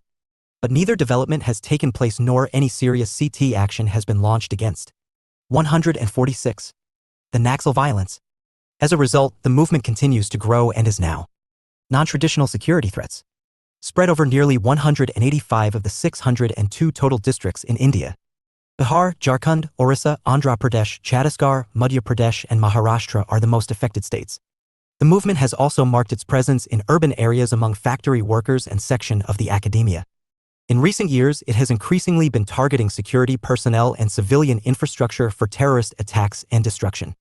Speaker 1: But neither development has taken place nor any serious CT action has been launched against. 146. The Naxal violence. As a result, the movement continues to grow and is now non-traditional security threats, spread over nearly 185 of the 602 total districts in India. Bihar, Jharkhand, Orissa, Andhra Pradesh, Chhattisgarh, Madhya Pradesh, and Maharashtra are the most affected states. The movement has also marked its presence in urban areas among factory workers and section of the academia. In recent years, it has increasingly been targeting security personnel and civilian infrastructure for terrorist attacks and destruction.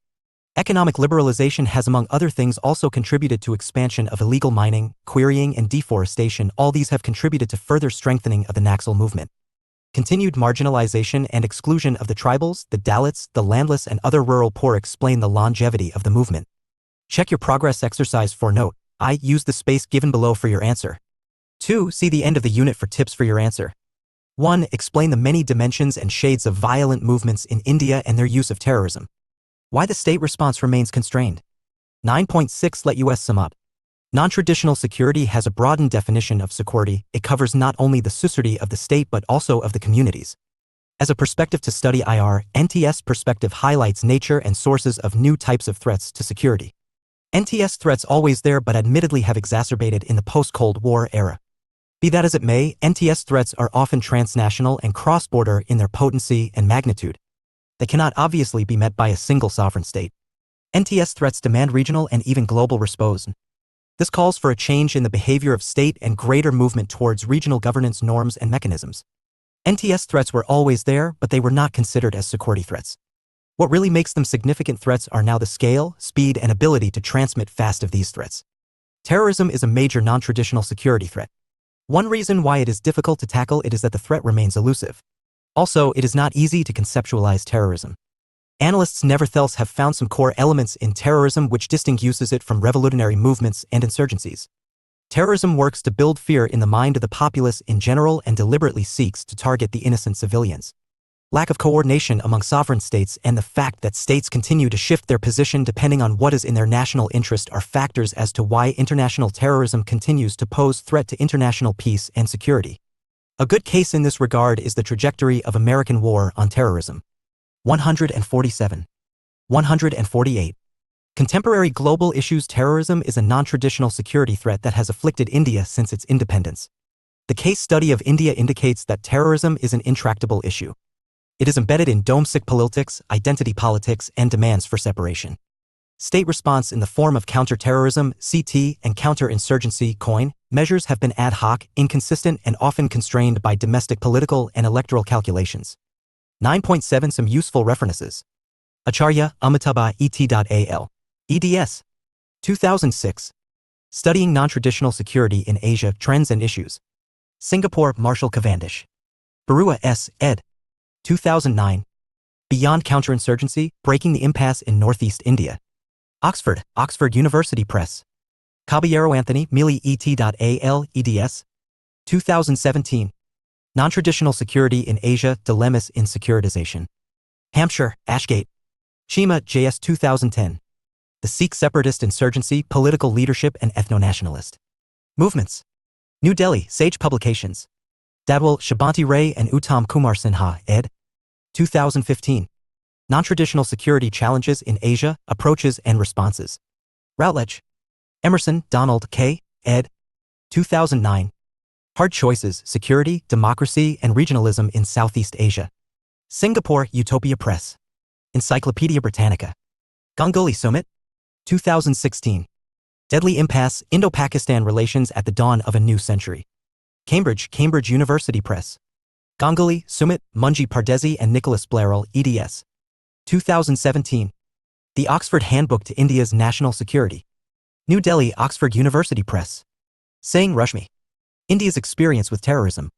Speaker 1: Economic liberalization has, among other things, also contributed to expansion of illegal mining, quarrying, and deforestation. All these have contributed to further strengthening of the Naxal movement. Continued marginalization and exclusion of the tribals, the Dalits, the landless, and other rural poor explain the longevity of the movement. Check your progress exercise for note. I use the space given below for your answer. 2. See the end of the unit for tips for your answer. 1. Explain the many dimensions and shades of violent movements in India and their use of terrorism. Why the state response remains constrained. 9.6 Let us sum up. Non-traditional security has a broadened definition of security. It covers not only the security of the state but also of the communities. As a perspective to study NTS perspective highlights nature and sources of new types of threats to security. NTS threats always there but admittedly have exacerbated in the post-Cold War era. Be that as it may, NTS threats are often transnational and cross-border in their potency and magnitude. They cannot obviously be met by a single sovereign state. NTS threats demand regional and even global response. This calls for a change in the behavior of state and greater movement towards regional governance norms and mechanisms. NTS threats were always there, but they were not considered as security threats. What really makes them significant threats are now the scale, speed, and ability to transmit fast of these threats. Terrorism is a major non-traditional security threat. One reason why it is difficult to tackle it is that the threat remains elusive. Also, it is not easy to conceptualize terrorism. Analysts nevertheless have found some core elements in terrorism which distinguishes it from revolutionary movements and insurgencies. Terrorism works to build fear in the mind of the populace in general and deliberately seeks to target the innocent civilians. Lack of coordination among sovereign states and the fact that states continue to shift their position depending on what is in their national interest are factors as to why international terrorism continues to pose threat to international peace and security. A good case in this regard is the trajectory of American war on terrorism. 147. 148. Contemporary global issues. Terrorism is a non-traditional security threat that has afflicted India since its independence. The case study of India indicates that terrorism is an intractable issue. It is embedded in domestic politics, identity politics, and demands for separation. State response in the form of counter-terrorism (CT) and counter-insurgency (COIN) measures have been ad hoc, inconsistent, and often constrained by domestic political and electoral calculations. 9.7 Some useful references. Acharya, Amitabh et.al. eds. 2006. Studying Non-Traditional Security in Asia, Trends and Issues. Singapore, Marshall Cavendish. Barua S. ed. 2009. Beyond Counterinsurgency, Breaking the Impasse in Northeast India. Oxford, Oxford University Press. Caballero Anthony, Mealy et.al. eds. 2017. Non-Traditional Security in Asia, Dilemmas in Securitization. Hampshire, Ashgate. Chima, J.S. 2010. The Sikh Separatist Insurgency, Political Leadership and Ethno-Nationalist Movements. New Delhi, Sage Publications. Dadwal, Shabanti Ray and Uttam Kumar Sinha, ed. 2015. Non-Traditional Security Challenges in Asia, Approaches and Responses. Routledge. Emerson, Donald K., ed. 2009. Hard Choices, Security, Democracy and Regionalism in Southeast Asia. Singapore, Utopia Press. Encyclopedia Britannica. Ganguly Sumit. 2016. Deadly Impasse, Indo-Pakistan Relations at the Dawn of a New Century. Cambridge, Cambridge University Press. Ganguly, Sumit, Munji Pardesi and Nicholas Blairell, eds. 2017. The Oxford Handbook to India's National Security. New Delhi, Oxford University Press. Saying Rushmi. India's Experience with Terrorism.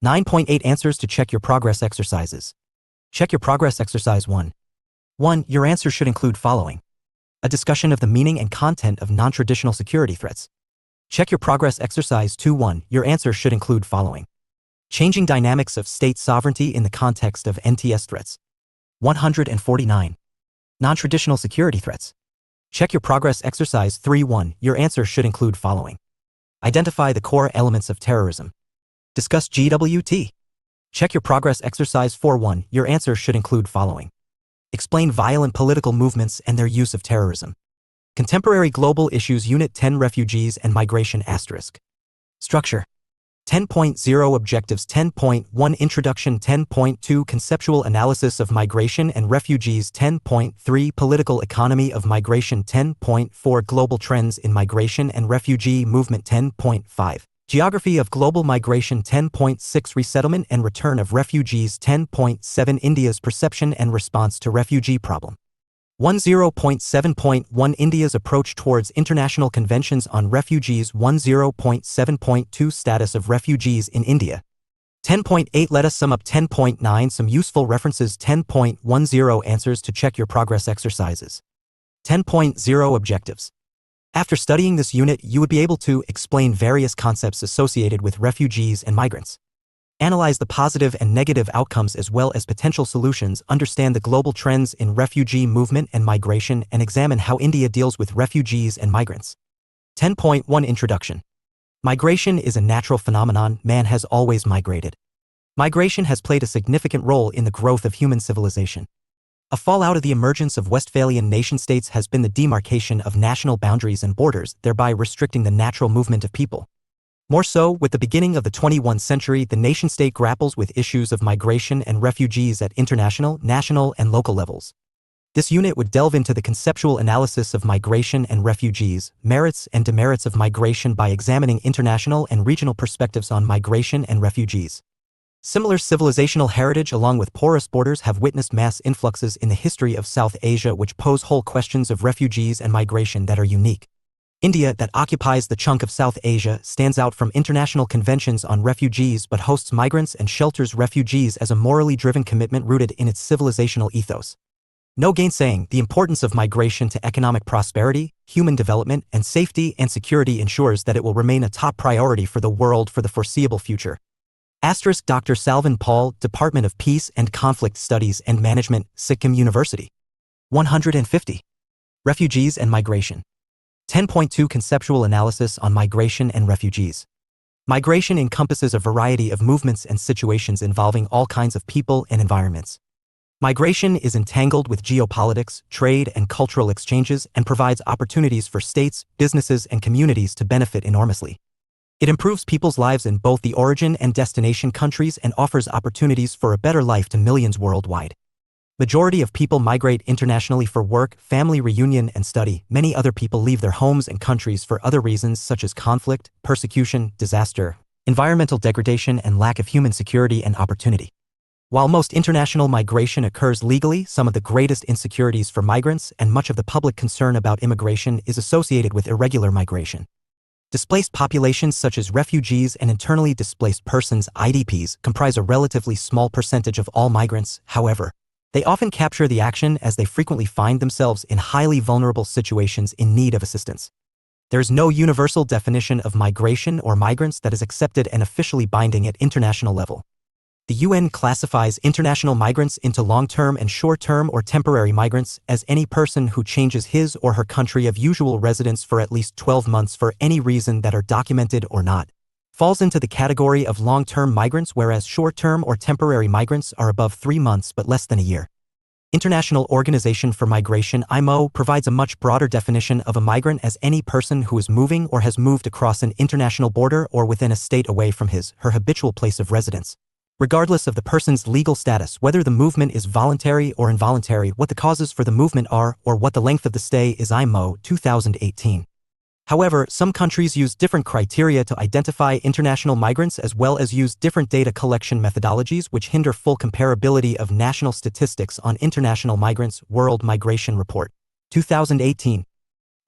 Speaker 1: 9.8 Answers to Check Your Progress Exercises. Check Your Progress Exercise 1. 1. Your answer should include following. A discussion of the meaning and content of non-traditional security threats. Check Your Progress Exercise 2.1. Your answer should include following. Changing dynamics of state sovereignty in the context of NTS threats. 149. Non-traditional security threats. Check Your Progress Exercise 3.1. Your answer should include following. Identify the core elements of terrorism. Discuss GWT. Check Your Progress Exercise 4.1. Your answer should include following. Explain violent political movements and their use of terrorism. Contemporary Global Issues Unit 10 Refugees and Migration *. Structure. 10.0 Objectives 10.1 Introduction 10.2 Conceptual Analysis of Migration and Refugees 10.3 Political Economy of Migration 10.4 Global Trends in Migration and Refugee Movement 10.5 Geography of Global Migration 10.6 Resettlement and Return of Refugees 10.7 India's Perception and Response to Refugee Problem 10.7.1 India's Approach towards International Conventions on Refugees 10.7.2 Status of Refugees in India 10.8 Let us sum up 10.9 Some useful references 10.10 Answers to Check Your Progress Exercises 10.0 Objectives. After studying this unit, you would be able to explain various concepts associated with refugees and migrants, analyze the positive and negative outcomes as well as potential solutions, understand the global trends in refugee movement and migration, and examine how India deals with refugees and migrants. 10.1 Introduction. Migration is a natural phenomenon. Man has always migrated. Migration has played a significant role in the growth of human civilization. A fallout of the emergence of Westphalian nation-states has been the demarcation of national boundaries and borders, thereby restricting the natural movement of people. More so, with the beginning of the 21st century, the nation-state grapples with issues of migration and refugees at international, national, and local levels. This unit would delve into the conceptual analysis of migration and refugees, merits and demerits of migration by examining international and regional perspectives on migration and refugees. Similar civilizational heritage along with porous borders have witnessed mass influxes in the history of South Asia which pose whole questions of refugees and migration that are unique. India, that occupies the chunk of South Asia, stands out from international conventions on refugees but hosts migrants and shelters refugees as a morally driven commitment rooted in its civilizational ethos. No gainsaying the importance of migration to economic prosperity, human development, and safety and security ensures that it will remain a top priority for the world for the foreseeable future. Dr. Salvan Paul, Department of Peace and Conflict Studies and Management, Sikkim University. 150. Refugees and Migration. 10.2 Conceptual Analysis on Migration and Refugees. Migration encompasses a variety of movements and situations involving all kinds of people and environments. Migration is entangled with geopolitics, trade, and cultural exchanges and provides opportunities for states, businesses, and communities to benefit enormously. It improves people's lives in both the origin and destination countries and offers opportunities for a better life to millions worldwide. Majority of people migrate internationally for work, family reunion, and study. Many other people leave their homes and countries for other reasons such as conflict, persecution, disaster, environmental degradation, and lack of human security and opportunity. While most international migration occurs legally, some of the greatest insecurities for migrants and much of the public concern about immigration is associated with irregular migration. Displaced populations such as refugees and internally displaced persons (IDPs) comprise a relatively small percentage of all migrants. However, they often capture the action as they frequently find themselves in highly vulnerable situations in need of assistance. There is no universal definition of migration or migrants that is accepted and officially binding at international level. The UN classifies international migrants into long-term and short-term or temporary migrants as any person who changes his or her country of usual residence for at least 12 months for any reason that are documented or not. falls into the category of long-term migrants, whereas short-term or temporary migrants are above 3 months but less than a year. International Organization for Migration (IMO) provides a much broader definition of a migrant as any person who is moving or has moved across an international border or within a state away from his/her habitual place of residence, regardless of the person's legal status, whether the movement is voluntary or involuntary, what the causes for the movement are, or what the length of the stay is. IMO 2018. However, some countries use different criteria to identify international migrants as well as use different data collection methodologies which hinder full comparability of national statistics on international migrants. World Migration Report 2018.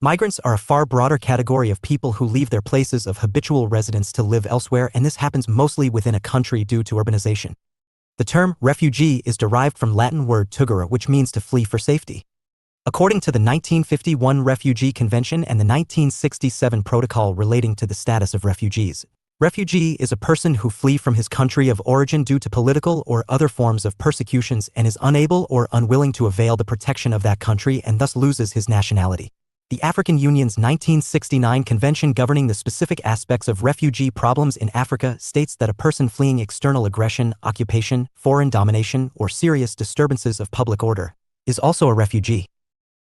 Speaker 1: Migrants are a far broader category of people who leave their places of habitual residence to live elsewhere, and this happens mostly within a country due to urbanization. The term refugee is derived from Latin word tugere, which means to flee for safety. According to the 1951 Refugee Convention and the 1967 Protocol relating to the status of refugees, refugee is a person who flee from his country of origin due to political or other forms of persecutions and is unable or unwilling to avail the protection of that country and thus loses his nationality. The African Union's 1969 Convention governing the specific aspects of refugee problems in Africa states that a person fleeing external aggression, occupation, foreign domination, or serious disturbances of public order is also a refugee.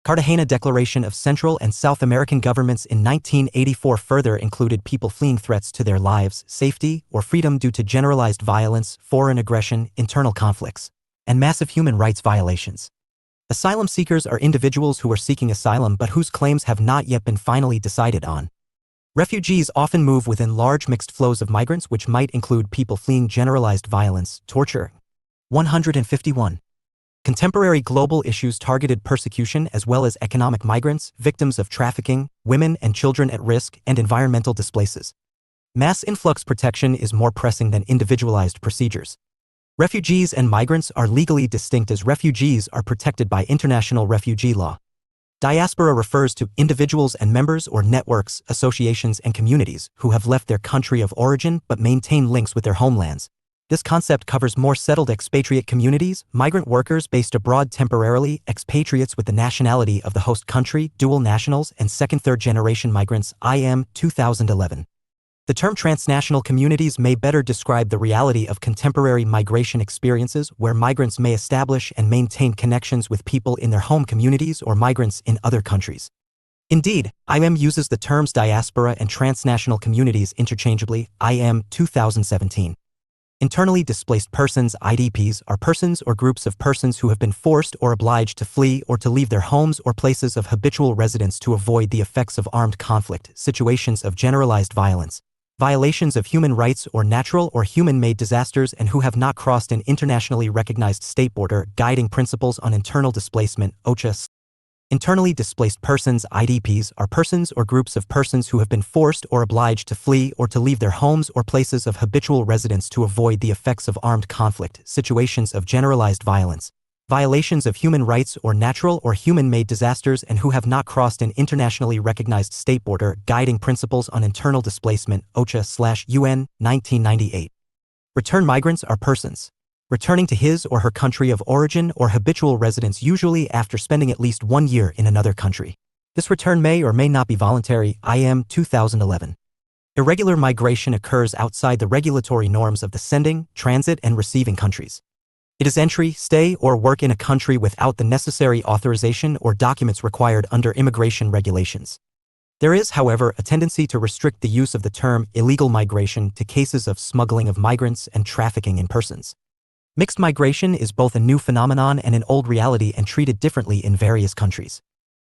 Speaker 1: Cartagena Declaration of Central and South American Governments in 1984 further included people fleeing threats to their lives, safety, or freedom due to generalized violence, foreign aggression, internal conflicts, and massive human rights violations. Asylum seekers are individuals who are seeking asylum but whose claims have not yet been finally decided on. Refugees often move within large mixed flows of migrants, which might include people fleeing generalized violence, torture. 151. Contemporary global issues targeted persecution as well as economic migrants, victims of trafficking, women and children at risk, and environmental displaces. Mass influx protection is more pressing than individualized procedures. Refugees and migrants are legally distinct as refugees are protected by international refugee law. Diaspora refers to individuals and members or networks, associations, and communities who have left their country of origin but maintain links with their homelands. This concept covers more settled expatriate communities, migrant workers based abroad temporarily, expatriates with the nationality of the host country, dual nationals, and second- third-generation migrants. IM 2011. The term transnational communities may better describe the reality of contemporary migration experiences where migrants may establish and maintain connections with people in their home communities or migrants in other countries. Indeed, IM uses the terms diaspora and transnational communities interchangeably. IM 2017. Internally displaced persons (IDPs) are persons or groups of persons who have been forced or obliged to flee or to leave their homes or places of habitual residence to avoid the effects of armed conflict, situations of generalized violence, violations of human rights or natural or human-made disasters, and who have not crossed an internationally recognized state border. Guiding Principles on Internal Displacement, OCHA. Internally displaced persons (IDPs) are persons or groups of persons who have been forced or obliged to flee or to leave their homes or places of habitual residence to avoid the effects of armed conflict, situations of generalized violence, violations of human rights or natural or human-made disasters, and who have not crossed an internationally recognized state border. Guiding Principles on Internal Displacement, OCHA/UN, 1998. Return migrants are persons returning to his or her country of origin or habitual residence, usually after spending at least 1 year in another country. This return may or may not be voluntary. IM 2011. Irregular migration occurs outside the regulatory norms of the sending, transit, and receiving countries. It is entry, stay, or work in a country without the necessary authorization or documents required under immigration regulations. There is, however, a tendency to restrict the use of the term illegal migration to cases of smuggling of migrants and trafficking in persons. Mixed migration is both a new phenomenon and an old reality and treated differently in various countries.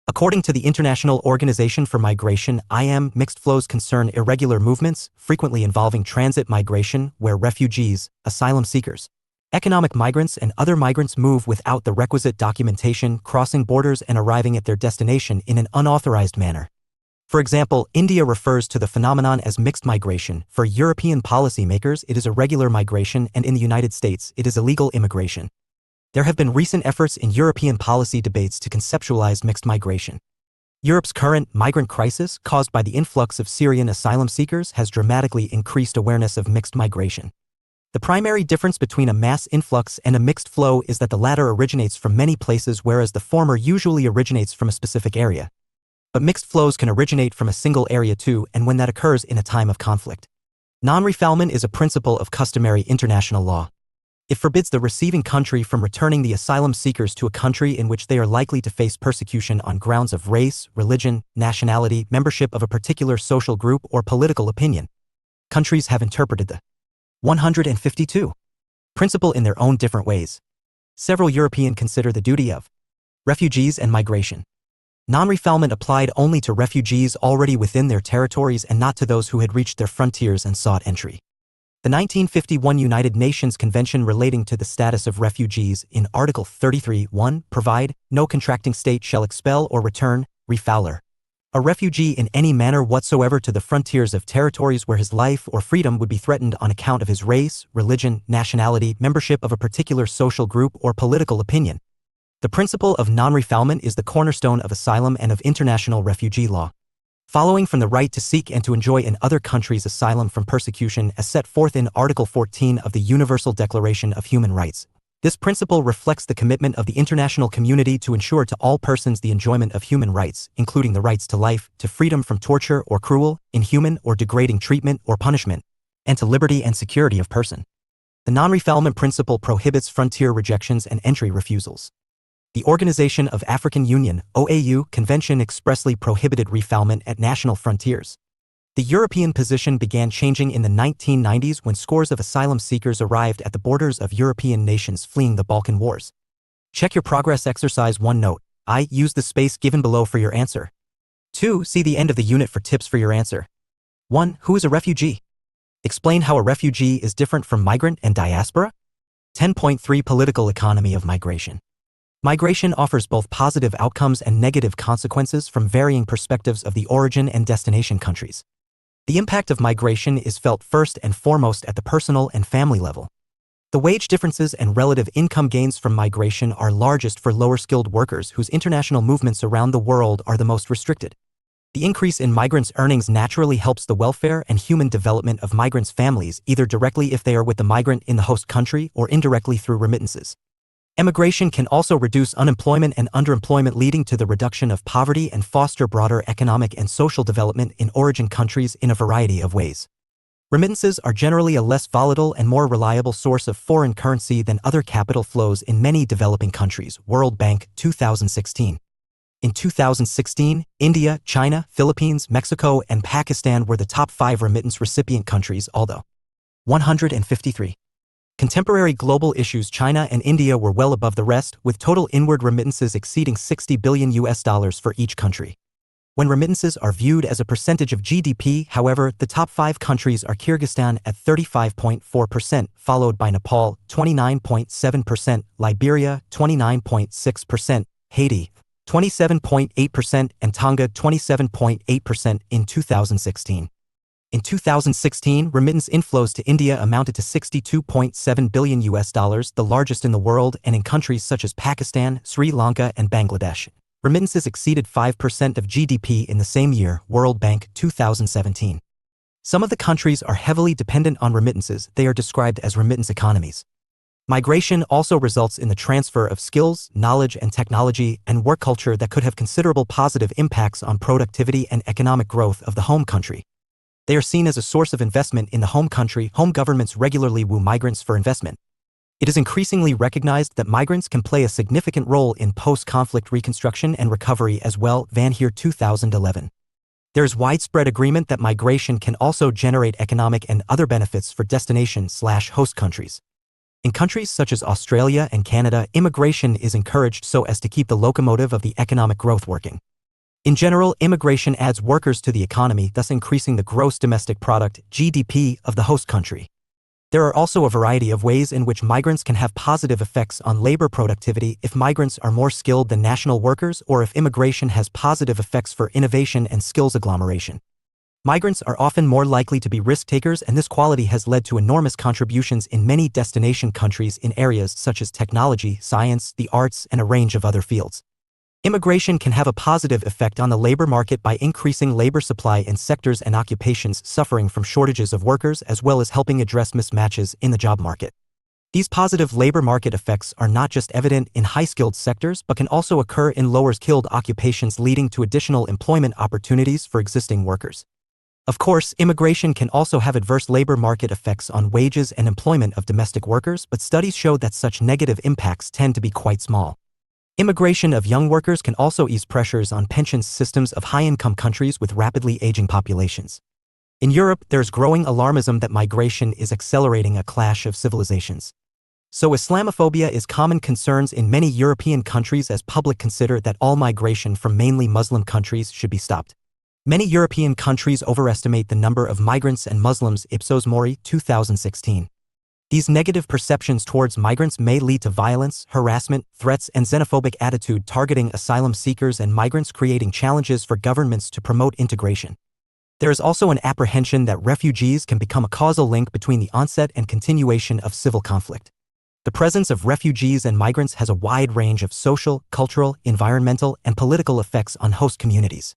Speaker 1: According to the International Organization for Migration (IM), mixed flows concern irregular movements, frequently involving transit migration, where refugees, asylum seekers, economic migrants, and other migrants move without the requisite documentation, crossing borders and arriving at their destination in an unauthorized manner. For example, India refers to the phenomenon as mixed migration. For European policymakers, it is irregular migration, and in the United States, it is illegal immigration. There have been recent efforts in European policy debates to conceptualize mixed migration. Europe's current migrant crisis, caused by the influx of Syrian asylum seekers, has dramatically increased awareness of mixed migration. The primary difference between a mass influx and a mixed flow is that the latter originates from many places, whereas the former usually originates from a specific area. But mixed flows can originate from a single area too, and when that occurs in a time of conflict. Non-refoulement is a principle of customary international law. It forbids the receiving country from returning the asylum seekers to a country in which they are likely to face persecution on grounds of race, religion, nationality, membership of a particular social group, or political opinion. Countries have interpreted the 152 principle in their own different ways. Several Europeans consider the duty of refugees and migration. Non-refoulement applied only to refugees already within their territories and not to those who had reached their frontiers and sought entry. The 1951 United Nations Convention relating to the status of refugees in Article 33(1) provide, no contracting state shall expel or return, refouler, a refugee in any manner whatsoever to the frontiers of territories where his life or freedom would be threatened on account of his race, religion, nationality, membership of a particular social group, or political opinion. The principle of non-refoulement is the cornerstone of asylum and of international refugee law. Following from the right to seek and to enjoy in other countries asylum from persecution as set forth in Article 14 of the Universal Declaration of Human Rights. This principle reflects the commitment of the international community to ensure to all persons the enjoyment of human rights, including the rights to life, to freedom from torture or cruel, inhuman, or degrading treatment or punishment, and to liberty and security of person. The non-refoulement principle prohibits frontier rejections and entry refusals. The Organization of African Union (OAU) Convention expressly prohibited refoulement at national frontiers. The European position began changing in the 1990s when scores of asylum seekers arrived at the borders of European nations fleeing the Balkan Wars. Check your progress exercise 1 note. I. Use the space given below for your answer. 2. See the end of the unit for tips for your answer. 1. Who is a refugee? Explain how a refugee is different from migrant and diaspora. 10.3 Political economy of migration. Migration offers both positive outcomes and negative consequences from varying perspectives of the origin and destination countries. The impact of migration is felt first and foremost at the personal and family level. The wage differences and relative income gains from migration are largest for lower-skilled workers whose international movements around the world are the most restricted. The increase in migrants' earnings naturally helps the welfare and human development of migrants' families, either directly if they are with the migrant in the host country or indirectly through remittances. Emigration can also reduce unemployment and underemployment, leading to the reduction of poverty and foster broader economic and social development in origin countries in a variety of ways. Remittances are generally a less volatile and more reliable source of foreign currency than other capital flows in many developing countries. World Bank, 2016. In 2016, India, China, Philippines, Mexico, and Pakistan were the top 5 remittance recipient countries, although 153. Contemporary global issues, China and India were well above the rest, with total inward remittances exceeding $60 billion for each country. When remittances are viewed as a percentage of GDP, however, the top 5 countries are Kyrgyzstan at 35.4%, followed by Nepal, 29.7%, Liberia, 29.6%, Haiti, 27.8%, and Tonga, 27.8% in 2016. In 2016, remittance inflows to India amounted to $62.7 billion, the largest in the world, and in countries such as Pakistan, Sri Lanka, and Bangladesh, remittances exceeded 5% of GDP in the same year. World Bank, 2017. Some of the countries are heavily dependent on remittances. They are described as remittance economies. Migration also results in the transfer of skills, knowledge, and technology, and work culture that could have considerable positive impacts on productivity and economic growth of the home country. They are seen as a source of investment in the home country. Home governments regularly woo migrants for investment. It is increasingly recognized that migrants can play a significant role in post-conflict reconstruction and recovery as well. Van Heer, 2011. There is widespread agreement that migration can also generate economic and other benefits for destination/host countries. In countries such as Australia and Canada, immigration is encouraged so as to keep the locomotive of the economic growth working. In general, immigration adds workers to the economy, thus increasing the gross domestic product, GDP, of the host country. There are also a variety of ways in which migrants can have positive effects on labor productivity if migrants are more skilled than national workers, or if immigration has positive effects for innovation and skills agglomeration. Migrants are often more likely to be risk takers, and this quality has led to enormous contributions in many destination countries in areas such as technology, science, the arts, and a range of other fields. Immigration can have a positive effect on the labor market by increasing labor supply in sectors and occupations suffering from shortages of workers, as well as helping address mismatches in the job market. These positive labor market effects are not just evident in high-skilled sectors but can also occur in lower-skilled occupations, leading to additional employment opportunities for existing workers. Of course, immigration can also have adverse labor market effects on wages and employment of domestic workers, but studies show that such negative impacts tend to be quite small. Immigration of young workers can also ease pressures on pension systems of high-income countries with rapidly aging populations. In Europe, there's growing alarmism that migration is accelerating a clash of civilizations. So Islamophobia is common concerns in many European countries as public consider that all migration from mainly Muslim countries should be stopped. Many European countries overestimate the number of migrants and Muslims Ipsos Mori 2016. These negative perceptions towards migrants may lead to violence, harassment, threats, and xenophobic attitude targeting asylum seekers and migrants, creating challenges for governments to promote integration. There is also an apprehension that refugees can become a causal link between the onset and continuation of civil conflict. The presence of refugees and migrants has a wide range of social, cultural, environmental, and political effects on host communities.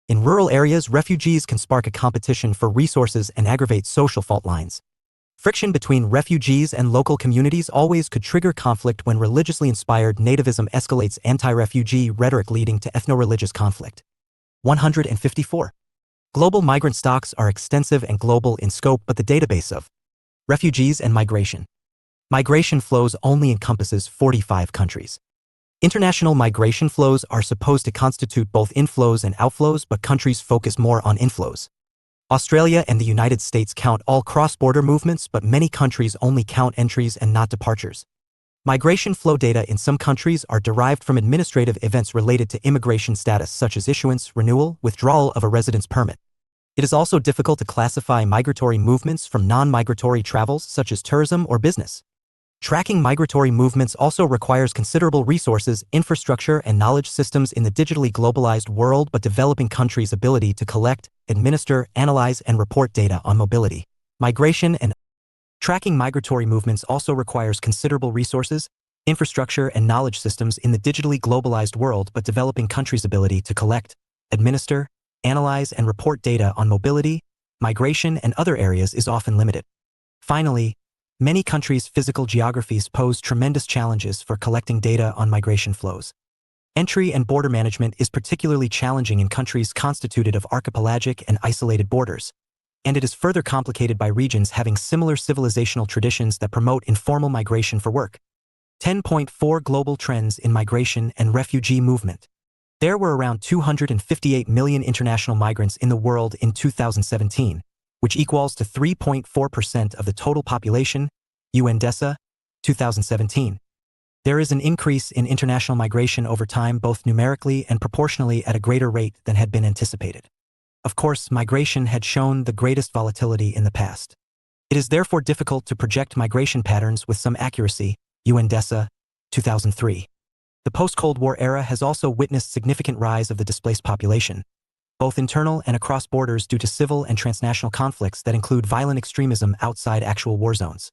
Speaker 1: In rural areas, refugees can spark a competition for resources and aggravate social fault lines. Friction between refugees and local communities always could trigger conflict when religiously inspired nativism escalates anti-refugee rhetoric, leading to ethno-religious conflict. 154. Global migrant stocks are extensive and global in scope, but the database of refugees and migration flows only encompasses 45 countries. International migration flows are supposed to constitute both inflows and outflows, but countries focus more on inflows. Australia and the United States count all cross-border movements, but many countries only count entries and not departures. Migration flow data in some countries are derived from administrative events related to immigration status, such as issuance, renewal, withdrawal of a residence permit. It is also difficult to classify migratory movements from non-migratory travels, such as tourism or business. Tracking migratory movements also requires considerable resources, infrastructure, and knowledge systems in the digitally globalized world, but developing countries' ability to collect, administer, analyze, and report data on mobility, migration, and tracking migratory movements also requires considerable resources, infrastructure, and knowledge systems in the digitally globalized world, but developing countries' ability to collect, administer, analyze, and report data on mobility, migration, and other areas is often limited. Finally, many countries' physical geographies pose tremendous challenges for collecting data on migration flows. Entry and border management is particularly challenging in countries constituted of archipelagic and isolated borders, and it is further complicated by regions having similar civilizational traditions that promote informal migration for work. 10.4 Global trends in migration and refugee movement. There were around 258 million international migrants in the world in 2017, which equals to 3.4% of the total population, UNDESA, 2017. There is an increase in international migration over time, both numerically and proportionally at a greater rate than had been anticipated. Of course, migration had shown the greatest volatility in the past. It is therefore difficult to project migration patterns with some accuracy, UNDESA, 2003. The post-Cold War era has also witnessed significant rise of the displaced population, both internal and across borders, due to civil and transnational conflicts that include violent extremism outside actual war zones.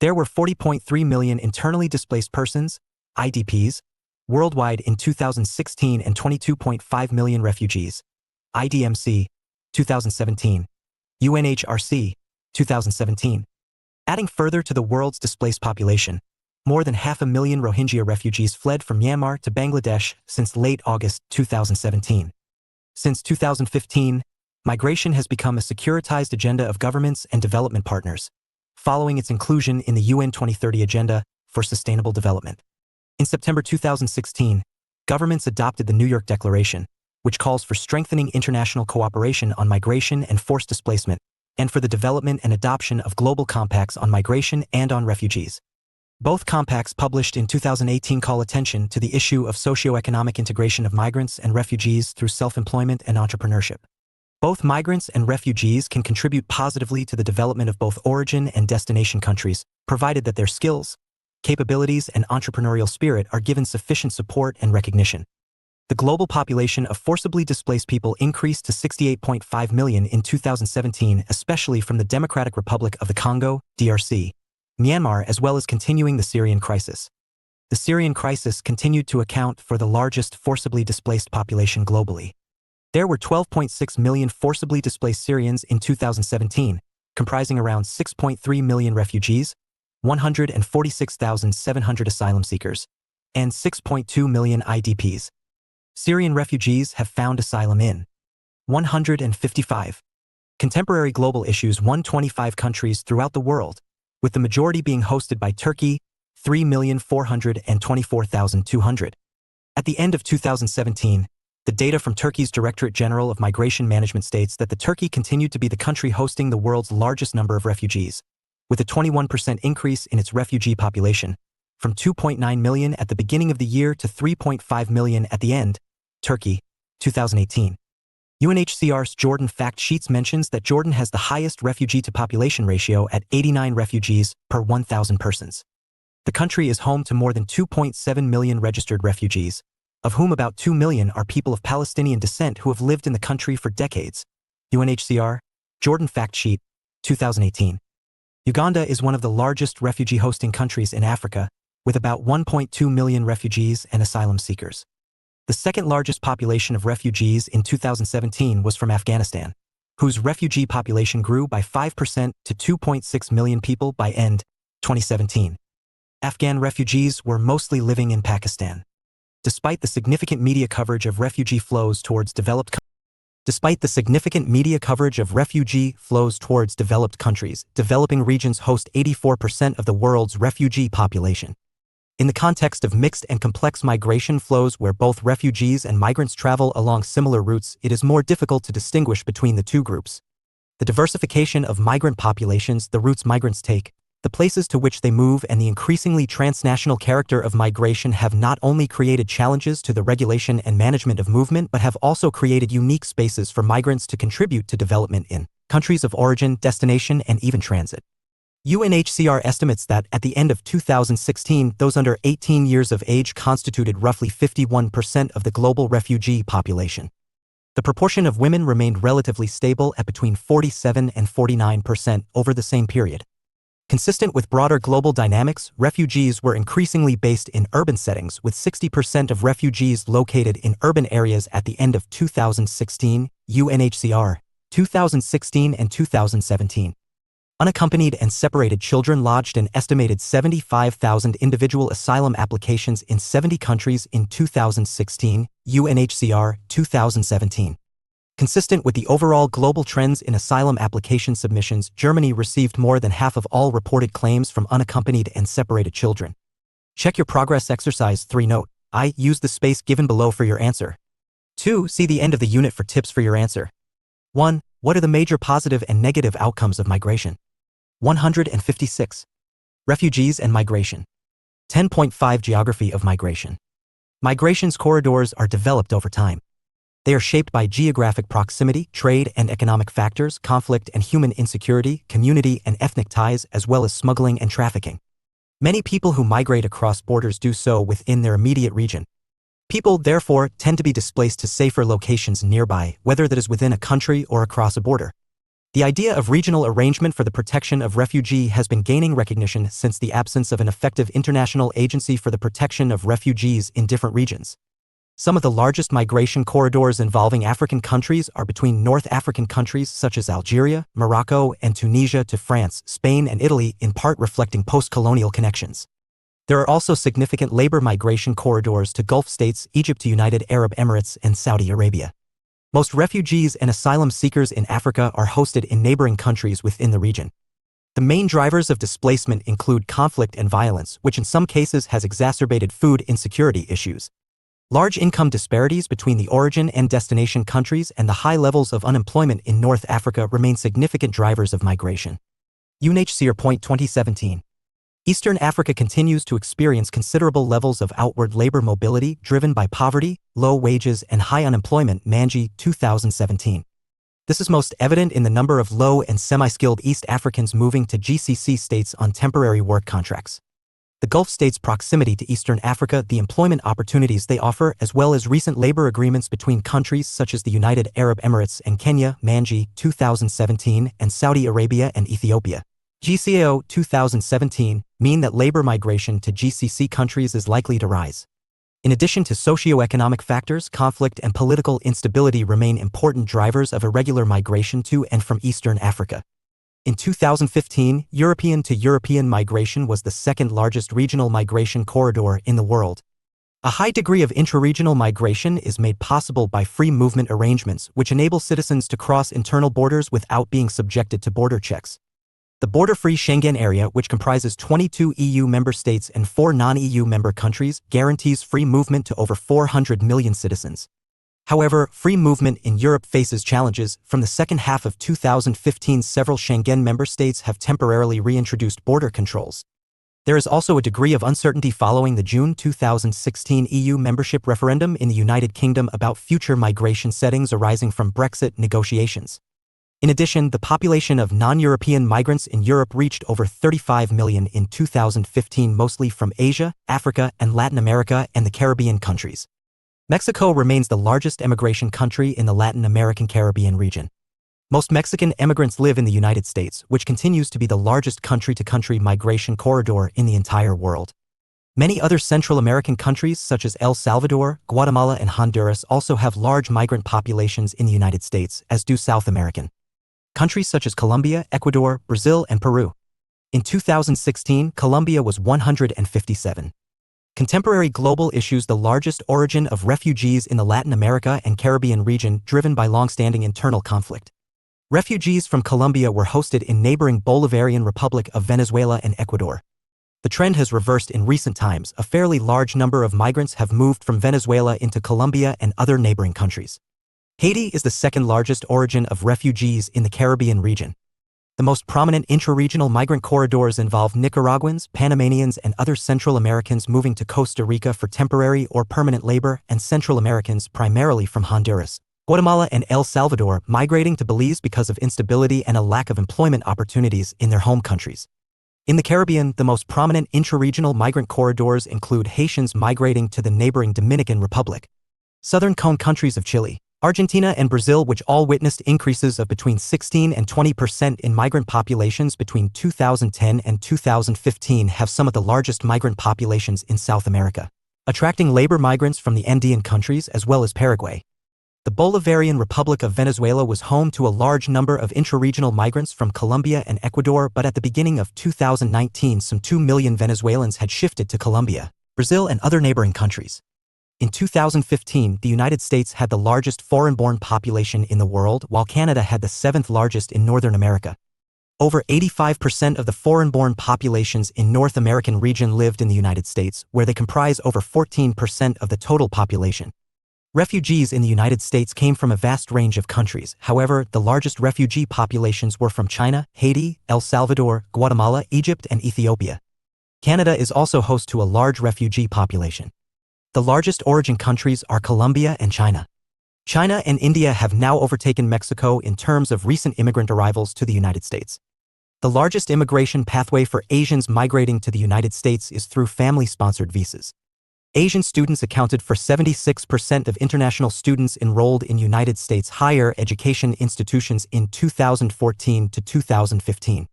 Speaker 1: There were 40.3 million internally displaced persons, IDPs, worldwide in 2016 and 22.5 million refugees, IDMC, 2017, UNHRC, 2017. Adding further to the world's displaced population, more than 500,000 Rohingya refugees fled from Myanmar to Bangladesh since late August 2017. Since 2015, migration has become a securitized agenda of governments and development partners, following its inclusion in the UN 2030 Agenda for Sustainable Development. In September 2016, governments adopted the New York Declaration, which calls for strengthening international cooperation on migration and forced displacement, and for the development and adoption of global compacts on migration and on refugees. Both compacts published in 2018 call attention to the issue of socio-economic integration of migrants and refugees through self-employment and entrepreneurship. Both migrants and refugees can contribute positively to the development of both origin and destination countries, provided that their skills, capabilities, and entrepreneurial spirit are given sufficient support and recognition. The global population of forcibly displaced people increased to 68.5 million in 2017, especially from the Democratic Republic of the Congo, DRC, Myanmar, as well as continuing the Syrian crisis. The Syrian crisis continued to account for the largest forcibly displaced population globally. There were 12.6 million forcibly displaced Syrians in 2017, comprising around 6.3 million refugees, 146,700 asylum seekers, and 6.2 million IDPs. Syrian refugees have found asylum in 155 Contemporary global issues: 125 countries throughout the world, with the majority being hosted by Turkey, 3,424,200. At the end of 2017, the data from Turkey's Directorate General of Migration Management states that Turkey continued to be the country hosting the world's largest number of refugees, with a 21% increase in its refugee population, from 2.9 million at the beginning of the year to 3.5 million at the end. Turkey, 2018. UNHCR's Jordan Fact Sheets mentions that Jordan has the highest refugee-to-population ratio at 89 refugees per 1,000 persons. The country is home to more than 2.7 million registered refugees, of whom about 2 million are people of Palestinian descent who have lived in the country for decades. UNHCR, Jordan Fact Sheet, 2018. Uganda is one of the largest refugee-hosting countries in Africa, with about 1.2 million refugees and asylum seekers. The second largest population of refugees in 2017 was from Afghanistan, whose refugee population grew by 5% to 2.6 million people by end 2017. Afghan refugees were mostly living in Pakistan. Despite the significant media coverage of refugee flows towards developed countries, developing regions host 84% of the world's refugee population. In the context of mixed and complex migration flows where both refugees and migrants travel along similar routes, it is more difficult to distinguish between the two groups. The diversification of migrant populations, the routes migrants take, the places to which they move, and the increasingly transnational character of migration have not only created challenges to the regulation and management of movement but have also created unique spaces for migrants to contribute to development in countries of origin, destination, and even transit. UNHCR estimates that, at the end of 2016, those under 18 years of age constituted roughly 51% of the global refugee population. The proportion of women remained relatively stable at between 47 and 49% over the same period. Consistent with broader global dynamics, refugees were increasingly based in urban settings, with 60% of refugees located in urban areas at the end of 2016, UNHCR, 2016 and 2017. Unaccompanied and separated children lodged an estimated 75,000 individual asylum applications in 70 countries in 2016, UNHCR, 2017. Consistent with the overall global trends in asylum application submissions, Germany received more than half of all reported claims from unaccompanied and separated children. Check your progress. Exercise 3. Note: I. Use the space given below for your answer. 2. See the end of the unit for tips for your answer. 1. What are the major positive and negative outcomes of migration? 156. Refugees and migration. 10.5 Geography of migration. Migration's corridors are developed over time. They are shaped by geographic proximity, trade and economic factors, conflict and human insecurity, community and ethnic ties, as well as smuggling and trafficking. Many people who migrate across borders do so within their immediate region. People, therefore, tend to be displaced to safer locations nearby, whether that is within a country or across a border. The idea of regional arrangement for the protection of refugee has been gaining recognition since the absence of an effective international agency for the protection of refugees in different regions. Some of the largest migration corridors involving African countries are between North African countries such as Algeria, Morocco, and Tunisia to France, Spain, and Italy, in part reflecting post-colonial connections. There are also significant labor migration corridors to Gulf states, Egypt to United Arab Emirates, and Saudi Arabia. Most refugees and asylum seekers in Africa are hosted in neighboring countries within the region. The main drivers of displacement include conflict and violence, which in some cases has exacerbated food insecurity issues. Large income disparities between the origin and destination countries and the high levels of unemployment in North Africa remain significant drivers of migration. UNHCR. 2017. Eastern Africa continues to experience considerable levels of outward labor mobility driven by poverty, low wages, and high unemployment. Manji, 2017. This is most evident in the number of low and semi-skilled East Africans moving to GCC states on temporary work contracts. The Gulf states' proximity to Eastern Africa, the employment opportunities they offer, as well as recent labor agreements between countries such as the United Arab Emirates and Kenya, Manji, 2017, and Saudi Arabia and Ethiopia, GCAO, 2017, mean that labor migration to GCC countries is likely to rise. In addition to socio-economic factors, conflict and political instability remain important drivers of irregular migration to and from Eastern Africa. In 2015, European to European migration was the second largest regional migration corridor in the world. A high degree of intraregional migration is made possible by free movement arrangements which enable citizens to cross internal borders without being subjected to border checks. The border-free Schengen area, which comprises 22 EU member states and 4 non-EU member countries, guarantees free movement to over 400 million citizens. However, free movement in Europe faces challenges. From the second half of 2015, several Schengen member states have temporarily reintroduced border controls. There is also a degree of uncertainty following the June 2016 EU membership referendum in the United Kingdom about future migration settings arising from Brexit negotiations. In addition, the population of non-European migrants in Europe reached over 35 million in 2015, mostly from Asia, Africa, and Latin America and the Caribbean countries. Mexico remains the largest emigration country in the Latin American Caribbean region. Most Mexican immigrants live in the United States, which continues to be the largest country-to-country migration corridor in the entire world. Many other Central American countries such as El Salvador, Guatemala, and Honduras also have large migrant populations in the United States, as do South American countries such as Colombia, Ecuador, Brazil, and Peru. In 2016, Colombia was 157. Contemporary global issues: the largest origin of refugees in the Latin America and Caribbean region, driven by long-standing internal conflict. Refugees from Colombia were hosted in neighboring Bolivarian Republic of Venezuela and Ecuador. The trend has reversed in recent times. A fairly large number of migrants have moved from Venezuela into Colombia and other neighboring countries. Haiti is the second largest origin of refugees in the Caribbean region. The most prominent intra-regional migrant corridors involve Nicaraguans, Panamanians, and other Central Americans moving to Costa Rica for temporary or permanent labor, and Central Americans, primarily from Honduras, Guatemala, and El Salvador, migrating to Belize because of instability and a lack of employment opportunities in their home countries. In the Caribbean, the most prominent intra-regional migrant corridors include Haitians migrating to the neighboring Dominican Republic, southern cone countries of Chile, Argentina, and Brazil, which all witnessed increases of between 16 and 20% in migrant populations between 2010 and 2015, have some of the largest migrant populations in South America, attracting labor migrants from the Andean countries as well as Paraguay. The Bolivarian Republic of Venezuela was home to a large number of intra-regional migrants from Colombia and Ecuador, but at the beginning of 2019, some 2 million Venezuelans had shifted to Colombia, Brazil, and other neighboring countries. In 2015, the United States had the largest foreign-born population in the world, while Canada had the 7th largest in Northern America. Over 85% of the foreign-born populations in North American region lived in the United States, where they comprise over 14% of the total population. Refugees in the United States came from a vast range of countries. However, the largest refugee populations were from China, Haiti, El Salvador, Guatemala, Egypt, and Ethiopia. Canada is also host to a large refugee population. The largest origin countries are Colombia and China. China and India have now overtaken Mexico in terms of recent immigrant arrivals to the United States. The largest immigration pathway for Asians migrating to the United States is through family-sponsored visas. Asian students accounted for 76% of international students enrolled in United States higher education institutions in 2014 to 2015.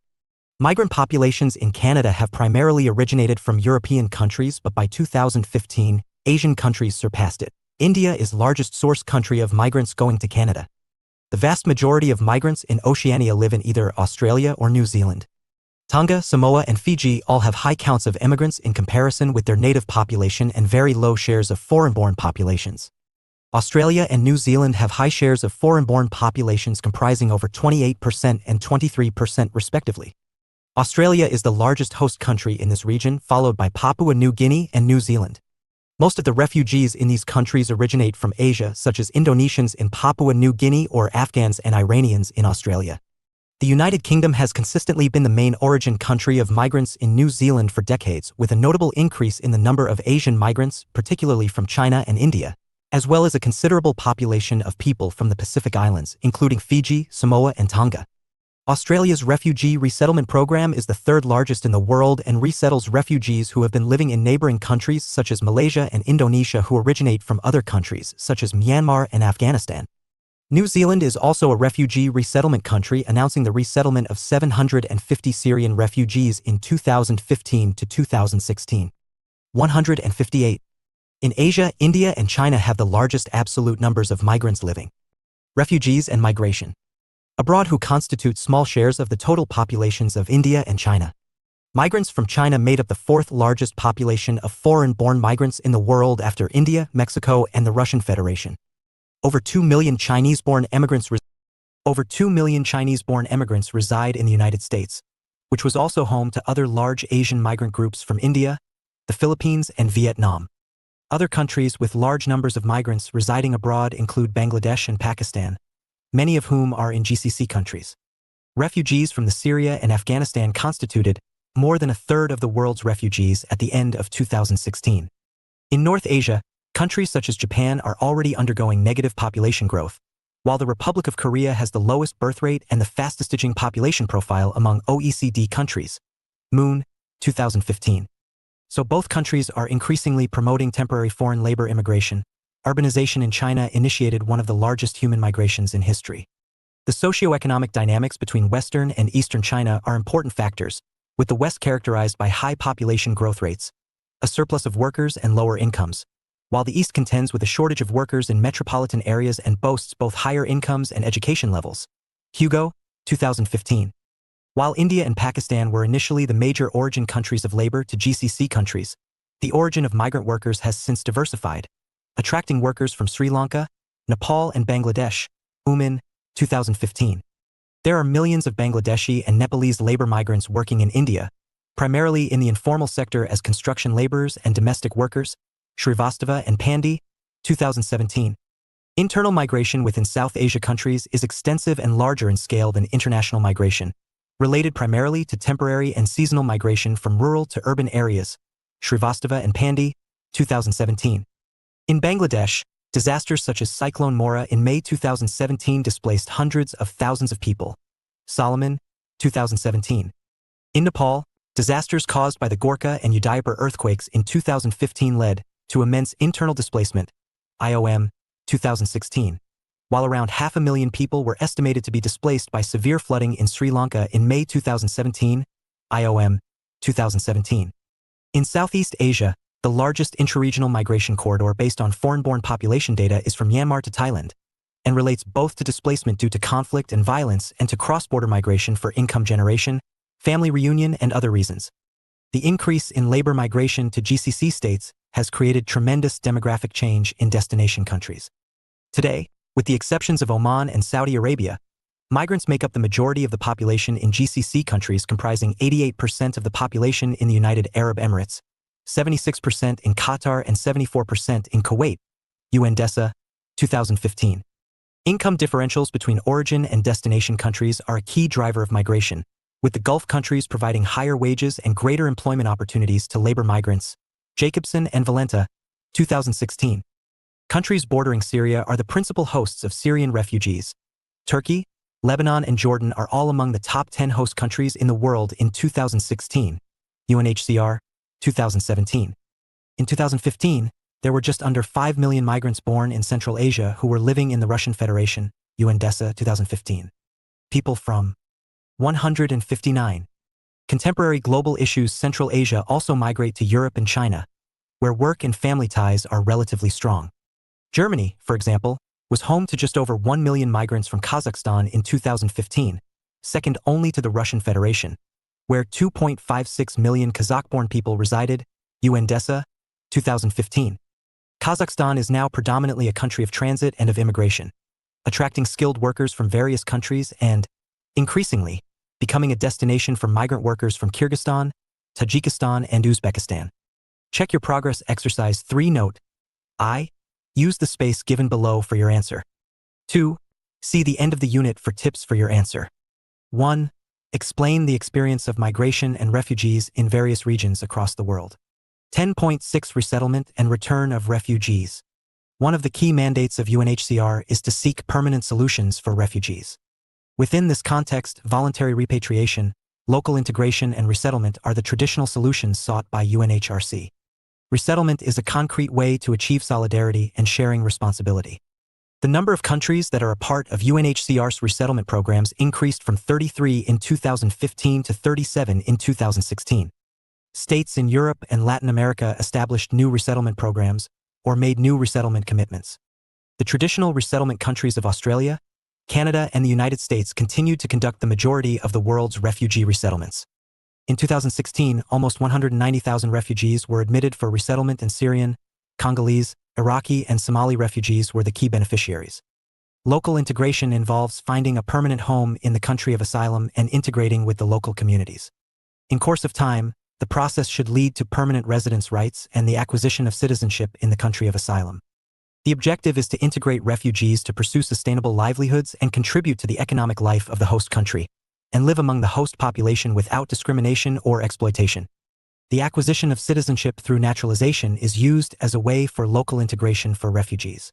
Speaker 1: Migrant populations in Canada have primarily originated from European countries, but by 2015, Asian countries surpassed it. India is largest source country of migrants going to Canada. The vast majority of migrants in Oceania live in either Australia or New Zealand. Tonga, Samoa, and Fiji all have high counts of immigrants in comparison with their native population and very low shares of foreign-born populations. Australia and New Zealand have high shares of foreign-born populations comprising over 28% and 23% respectively. Australia is the largest host country in this region, followed by Papua New Guinea and New Zealand. Most of the refugees in these countries originate from Asia, such as Indonesians in Papua New Guinea or Afghans and Iranians in Australia. The United Kingdom has consistently been the main origin country of migrants in New Zealand for decades, with a notable increase in the number of Asian migrants, particularly from China and India, as well as a considerable population of people from the Pacific Islands, including Fiji, Samoa, and Tonga. Australia's refugee resettlement program is the third largest in the world and resettles refugees who have been living in neighboring countries such as Malaysia and Indonesia who originate from other countries such as Myanmar and Afghanistan. New Zealand is also a refugee resettlement country, announcing the resettlement of 750 Syrian refugees in 2015 to 2016. 158. In Asia, India and China have the largest absolute numbers of migrants living. Refugees and migration abroad who constitute small shares of the total populations of India and China. Migrants from China made up the fourth largest population of foreign-born migrants in the world after India, Mexico, and the Russian Federation. Over 2 million Chinese-born immigrants reside in the United States, which was also home to other large Asian migrant groups from India, the Philippines, and Vietnam. Other countries with large numbers of migrants residing abroad include Bangladesh and Pakistan, many of whom are in GCC countries. Refugees from Syria and Afghanistan constituted more than a third of the world's refugees at the end of 2016. In North Asia, countries such as Japan are already undergoing negative population growth, while the Republic of Korea has the lowest birth rate and the fastest aging population profile among OECD countries. Moon, 2015. So both countries are increasingly promoting temporary foreign labor immigration. Urbanization in China initiated one of the largest human migrations in history. The socioeconomic dynamics between Western and Eastern China are important factors, with the West characterized by high population growth rates, a surplus of workers and lower incomes, while the East contends with a shortage of workers in metropolitan areas and boasts both higher incomes and education levels. Hugo, 2015. While India and Pakistan were initially the major origin countries of labor to GCC countries, the origin of migrant workers has since diversified, attracting workers from Sri Lanka, Nepal, and Bangladesh. Umin, 2015. There are millions of Bangladeshi and Nepalese labor migrants working in India, primarily in the informal sector as construction laborers and domestic workers. Srivastava and Pandey, 2017. Internal migration within South Asia countries is extensive and larger in scale than international migration, related primarily to temporary and seasonal migration from rural to urban areas. Srivastava and Pandey, 2017. In Bangladesh, disasters such as Cyclone Mora in May 2017 displaced hundreds of thousands of people. Solomon, 2017. In Nepal, disasters caused by the Gorkha and Udaipur earthquakes in 2015 led to immense internal displacement. IOM, 2016. While around 500,000 people were estimated to be displaced by severe flooding in Sri Lanka in May 2017. IOM, 2017. In Southeast Asia, the largest intraregional migration corridor based on foreign-born population data is from Myanmar to Thailand, and relates both to displacement due to conflict and violence and to cross-border migration for income generation, family reunion, and other reasons. The increase in labor migration to GCC states has created tremendous demographic change in destination countries. Today, with the exceptions of Oman and Saudi Arabia, migrants make up the majority of the population in GCC countries, comprising 88% of the population in the United Arab Emirates, 76% in Qatar, and 74% in Kuwait. UNDESA, 2015. Income differentials between origin and destination countries are a key driver of migration, with the Gulf countries providing higher wages and greater employment opportunities to labor migrants. Jacobson and Valenta, 2016. Countries bordering Syria are the principal hosts of Syrian refugees. Turkey, Lebanon, and Jordan are all among the top 10 host countries in the world in 2016. UNHCR, 2017. In 2015, there were just under 5 million migrants born in Central Asia who were living in the Russian Federation. UNDESA, 2015. People from 159. Contemporary global issues. Central Asia also migrate to Europe and China, where work and family ties are relatively strong. Germany, for example, was home to just over 1 million migrants from Kazakhstan in 2015, second only to the Russian Federation, where 2.56 million Kazakh-born people resided. UNDESA, 2015. Kazakhstan is now predominantly a country of transit and of immigration, attracting skilled workers from various countries and, increasingly, becoming a destination for migrant workers from Kyrgyzstan, Tajikistan, and Uzbekistan. Check your progress exercise 3. Note: I. Use the space given below for your answer. 2. See the end of the unit for tips for your answer. 1. Explain the experience of migration and refugees in various regions across the world. 10.6 Resettlement and return of refugees. One of the key mandates of UNHCR is to seek permanent solutions for refugees. Within this context, voluntary repatriation, local integration, and resettlement are the traditional solutions sought by UNHRC. Resettlement is a concrete way to achieve solidarity and sharing responsibility. The number of countries that are a part of UNHCR's resettlement programs increased from 33 in 2015 to 37 in 2016. States in Europe and Latin America established new resettlement programs or made new resettlement commitments. The traditional resettlement countries of Australia, Canada, and the United States continued to conduct the majority of the world's refugee resettlements. In 2016, almost 190,000 refugees were admitted for resettlement, and Syrian, Congolese, Iraqi, and Somali refugees were the key beneficiaries. Local integration involves finding a permanent home in the country of asylum and integrating with the local communities. In course of time, the process should lead to permanent residence rights and the acquisition of citizenship in the country of asylum. The objective is to integrate refugees to pursue sustainable livelihoods and contribute to the economic life of the host country, and live among the host population without discrimination or exploitation. The acquisition of citizenship through naturalization is used as a way for local integration for refugees.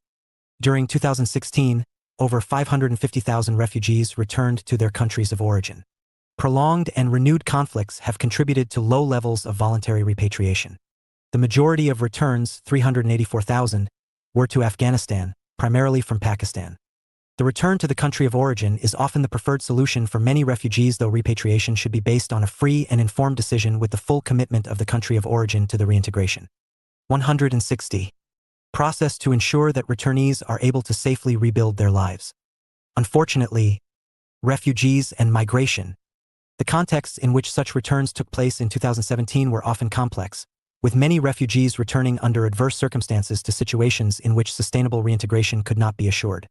Speaker 1: During 2016, over 550,000 refugees returned to their countries of origin. Prolonged and renewed conflicts have contributed to low levels of voluntary repatriation. The majority of returns, 384,000, were to Afghanistan, primarily from Pakistan. The return to the country of origin is often the preferred solution for many refugees, though repatriation should be based on a free and informed decision with the full commitment of the country of origin to the reintegration. 160. Process to ensure that returnees are able to safely rebuild their lives. Unfortunately, refugees and migration. The contexts in which such returns took place in 2017 were often complex, with many refugees returning under adverse circumstances to situations in which sustainable reintegration could not be assured.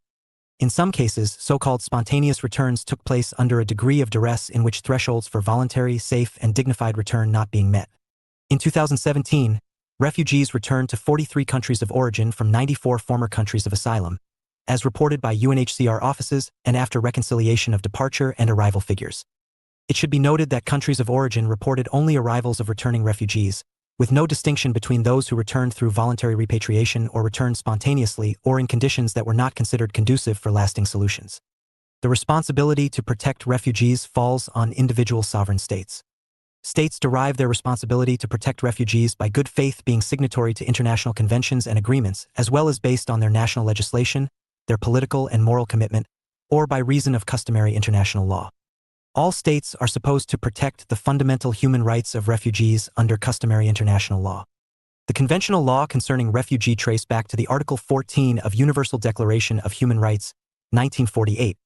Speaker 1: In some cases, so-called spontaneous returns took place under a degree of duress in which thresholds for voluntary, safe, and dignified return not being met. In 2017, refugees returned to 43 countries of origin from 94 former countries of asylum, as reported by UNHCR offices and after reconciliation of departure and arrival figures. It should be noted that countries of origin reported only arrivals of returning refugees, with no distinction between those who returned through voluntary repatriation or returned spontaneously or in conditions that were not considered conducive for lasting solutions. The responsibility to protect refugees falls on individual sovereign states. States derive their responsibility to protect refugees by good faith being signatory to international conventions and agreements, as well as based on their national legislation, their political and moral commitment, or by reason of customary international law. All states are supposed to protect the fundamental human rights of refugees under customary international law. The conventional law concerning refugee trace back to the Article 14 of Universal Declaration of Human Rights, 1948,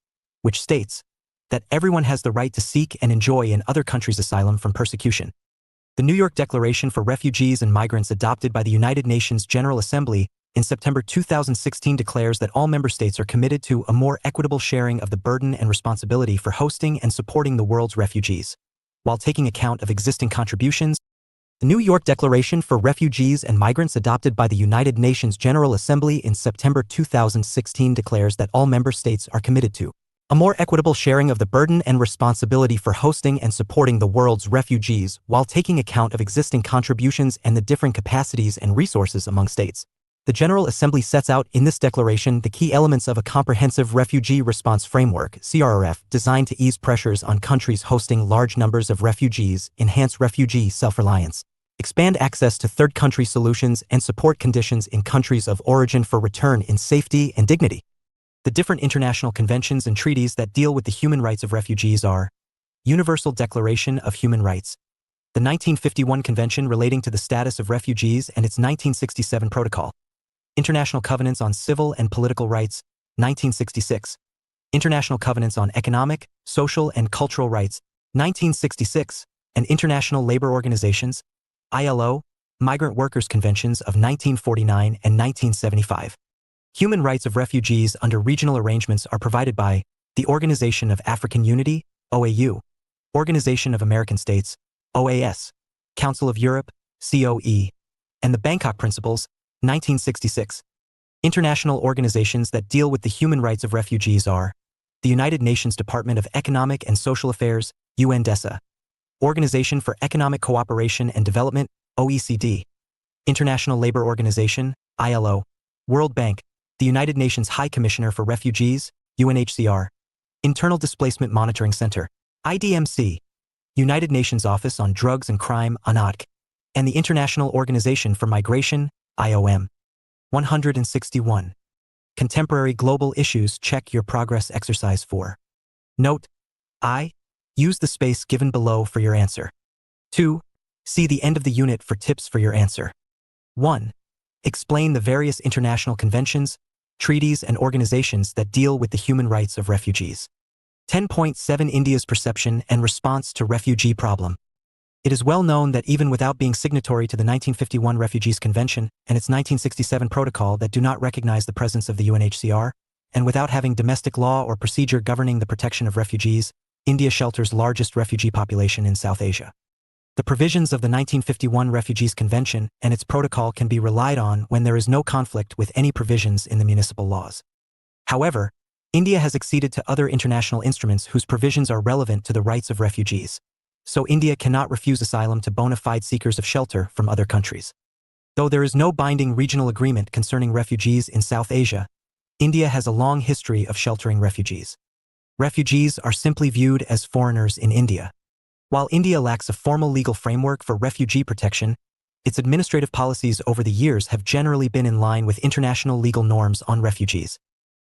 Speaker 1: which states that everyone has the right to seek and enjoy in other countries asylum from persecution. The New York Declaration for Refugees and Migrants, adopted by the United Nations General Assembly in September 2016, declares that all member states are committed to a more equitable sharing of the burden and responsibility for hosting and supporting the world's refugees, while taking account of existing contributions. The New York Declaration for Refugees and Migrants, adopted by the United Nations General Assembly in September 2016, declares that all member states are committed to a more equitable sharing of the burden and responsibility for hosting and supporting the world's refugees, while taking account of existing contributions and the different capacities and resources among states. The General Assembly sets out in this declaration the key elements of a comprehensive refugee response framework, CRRF, designed to ease pressures on countries hosting large numbers of refugees, enhance refugee self-reliance, expand access to third country solutions, and support conditions in countries of origin for return in safety and dignity. The different international conventions and treaties that deal with the human rights of refugees are: Universal Declaration of Human Rights, the 1951 Convention relating to the status of refugees and its 1967 Protocol, International Covenants on Civil and Political Rights, 1966, International Covenants on Economic, Social, and Cultural Rights, 1966, and International Labor Organizations, ILO, Migrant Workers' Conventions of 1949 and 1975. Human rights of refugees under regional arrangements are provided by the Organization of African Unity, OAU, Organization of American States, OAS, Council of Europe, COE, and the Bangkok Principles, 1966. International organizations that deal with the human rights of refugees are the United Nations Department of Economic and Social Affairs, UNDESA, Organization for Economic Cooperation and Development, OECD, International Labor Organization, ILO, World Bank, the United Nations High Commissioner for Refugees, UNHCR, Internal Displacement Monitoring Center, IDMC, United Nations Office on Drugs and Crime, UNODC, and the International Organization for Migration, IOM. 161. Contemporary global issues. Check your progress exercise 4. Note: I. Use the space given below for your answer. 2. See the end of the unit for tips for your answer. 1. Explain the various international conventions, treaties, and organizations that deal with the human rights of refugees. 10.7 India's perception and response to refugee problem. It is well known that even without being signatory to the 1951 Refugees Convention and its 1967 protocol that do not recognize the presence of the UNHCR, and without having domestic law or procedure governing the protection of refugees, India shelters largest refugee population in South Asia. The provisions of the 1951 Refugees Convention and its protocol can be relied on when there is no conflict with any provisions in the municipal laws. However, India has acceded to other international instruments whose provisions are relevant to the rights of refugees, so India cannot refuse asylum to bona fide seekers of shelter from other countries. Though there is no binding regional agreement concerning refugees in South Asia, India has a long history of sheltering refugees. Refugees are simply viewed as foreigners in India. While India lacks a formal legal framework for refugee protection, its administrative policies over the years have generally been in line with international legal norms on refugees.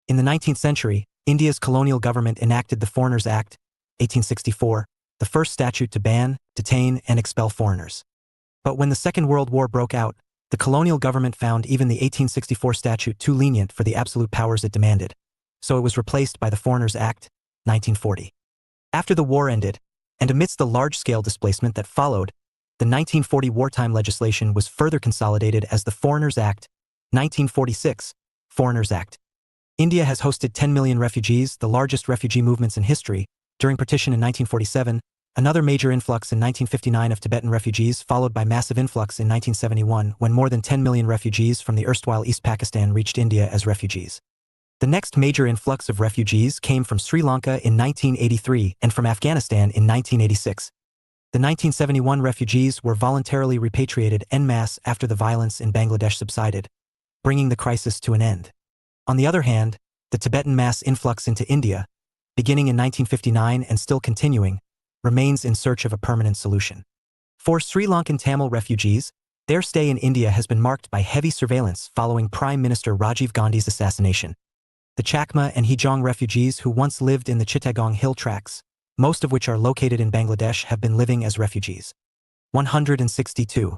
Speaker 1: In the 19th century, India's colonial government enacted the Foreigners Act, 1864, the first statute to ban, detain, and expel foreigners. But when the Second World War broke out, the colonial government found even the 1864 statute too lenient for the absolute powers it demanded, so it was replaced by the Foreigners Act, 1940. After the war ended, and amidst the large-scale displacement that followed, the 1940 wartime legislation was further consolidated as the Foreigners Act, 1946, Foreigners Act. India has hosted 10 million refugees, the largest refugee movements in history, during partition in 1947, another major influx in 1959 of Tibetan refugees followed by massive influx in 1971 when more than 10 million refugees from the erstwhile East Pakistan reached India as refugees. The next major influx of refugees came from Sri Lanka in 1983 and from Afghanistan in 1986. The 1971 refugees were voluntarily repatriated en masse after the violence in Bangladesh subsided, bringing the crisis to an end. On the other hand, the Tibetan mass influx into India, beginning in 1959 and still continuing, remains in search of a permanent solution. For Sri Lankan Tamil refugees, their stay in India has been marked by heavy surveillance following Prime Minister Rajiv Gandhi's assassination. The Chakma and Hijong refugees who once lived in the Chittagong hill tracts, most of which are located in Bangladesh, have been living as refugees. 162.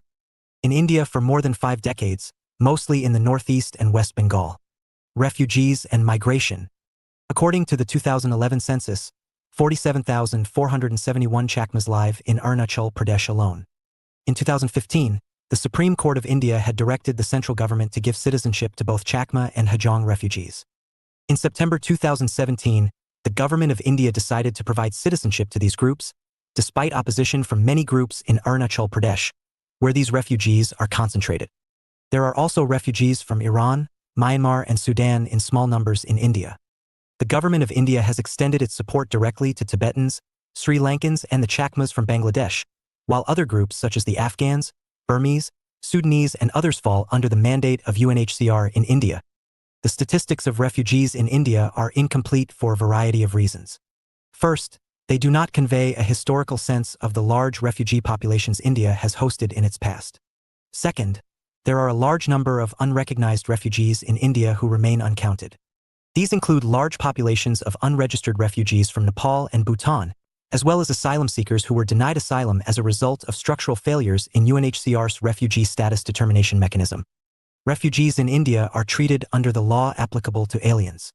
Speaker 1: In India for more than 5 decades, mostly in the northeast and West Bengal. Refugees and migration. According to the 2011 census, 47,471 Chakmas live in Arunachal Pradesh alone. In 2015, the Supreme Court of India had directed the central government to give citizenship to both Chakma and Hajong refugees. In September 2017, the government of India decided to provide citizenship to these groups, despite opposition from many groups in Arunachal Pradesh, where these refugees are concentrated. There are also refugees from Iran, Myanmar, and Sudan in small numbers in India. The government of India has extended its support directly to Tibetans, Sri Lankans, and the Chakmas from Bangladesh, while other groups such as the Afghans, Burmese, Sudanese, and others fall under the mandate of UNHCR in India. The statistics of refugees in India are incomplete for a variety of reasons. First, they do not convey a historical sense of the large refugee populations India has hosted in its past. Second, there are a large number of unrecognized refugees in India who remain uncounted. These include large populations of unregistered refugees from Nepal and Bhutan, as well as asylum seekers who were denied asylum as a result of structural failures in UNHCR's refugee status determination mechanism. Refugees in India are treated under the law applicable to aliens.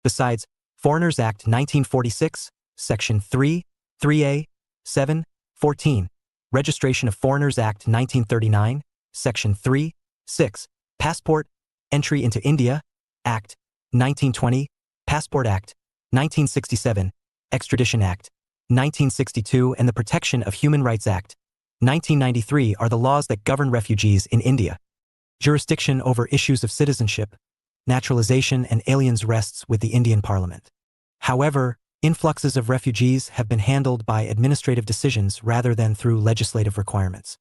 Speaker 1: Besides, Foreigners Act 1946, Section 3, 3A, 7, 14, Registration of Foreigners Act 1939, Section 3, 6, Passport, Entry into India, Act, 1920, Passport Act, 1967, Extradition Act, 1962, and the Protection of Human Rights Act, 1993 are the laws that govern refugees in India. Jurisdiction over issues of citizenship, naturalization, and aliens rests with the Indian Parliament. However, influxes of refugees have been handled by administrative decisions rather than through legislative requirements.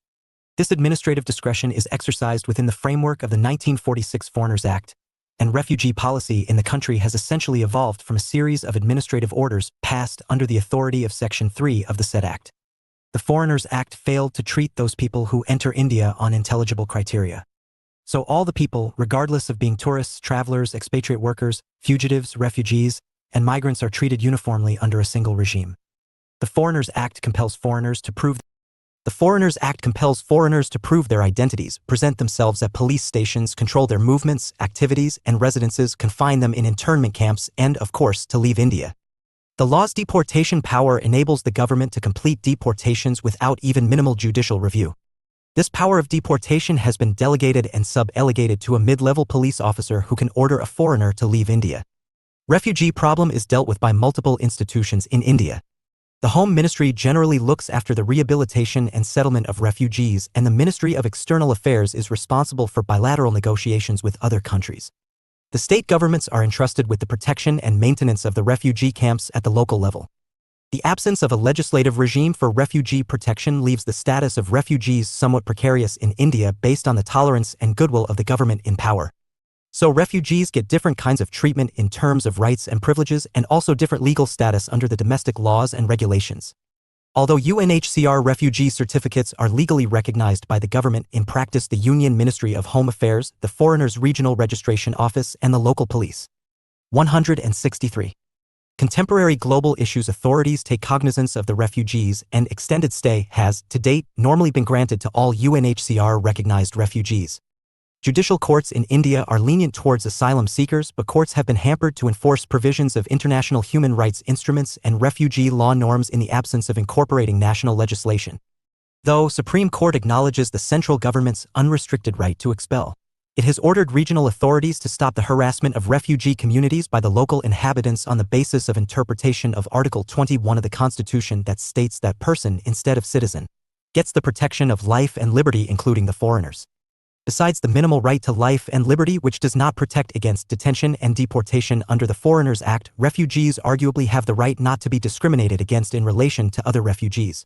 Speaker 1: This administrative discretion is exercised within the framework of the 1946 Foreigners Act, and refugee policy in the country has essentially evolved from a series of administrative orders passed under the authority of Section 3 of the said Act. The Foreigners Act failed to treat those people who enter India on intelligible criteria. So all the people, regardless of being tourists, travelers, expatriate workers, fugitives, refugees, and migrants, are treated uniformly under a single regime. The Foreigners Act compels foreigners to prove their identities, present themselves at police stations, control their movements, activities, and residences, confine them in internment camps, and, of course, to leave India. The law's deportation power enables the government to complete deportations without even minimal judicial review. This power of deportation has been delegated and sub-delegated to a mid-level police officer who can order a foreigner to leave India. Refugee problem is dealt with by multiple institutions in India. The Home Ministry generally looks after the rehabilitation and settlement of refugees, and the Ministry of External Affairs is responsible for bilateral negotiations with other countries. The state governments are entrusted with the protection and maintenance of the refugee camps at the local level. The absence of a legislative regime for refugee protection leaves the status of refugees somewhat precarious in India based on the tolerance and goodwill of the government in power. So refugees get different kinds of treatment in terms of rights and privileges, and also different legal status under the domestic laws and regulations. Although UNHCR refugee certificates are legally recognized by the government, in practice the Union Ministry of Home Affairs, the Foreigners Regional Registration Office, and the local police. 163. Contemporary global issues. Authorities take cognizance of the refugees, and extended stay has, to date, normally been granted to all UNHCR-recognized refugees. Judicial courts in India are lenient towards asylum seekers, but courts have been hampered to enforce provisions of international human rights instruments and refugee law norms in the absence of incorporating national legislation. Though Supreme Court acknowledges the central government's unrestricted right to expel, it has ordered regional authorities to stop the harassment of refugee communities by the local inhabitants on the basis of interpretation of Article 21 of the Constitution that states that person, instead of citizen, gets the protection of life and liberty, including the foreigners. Besides the minimal right to life and liberty, which does not protect against detention and deportation under the Foreigners Act, refugees arguably have the right not to be discriminated against in relation to other refugees.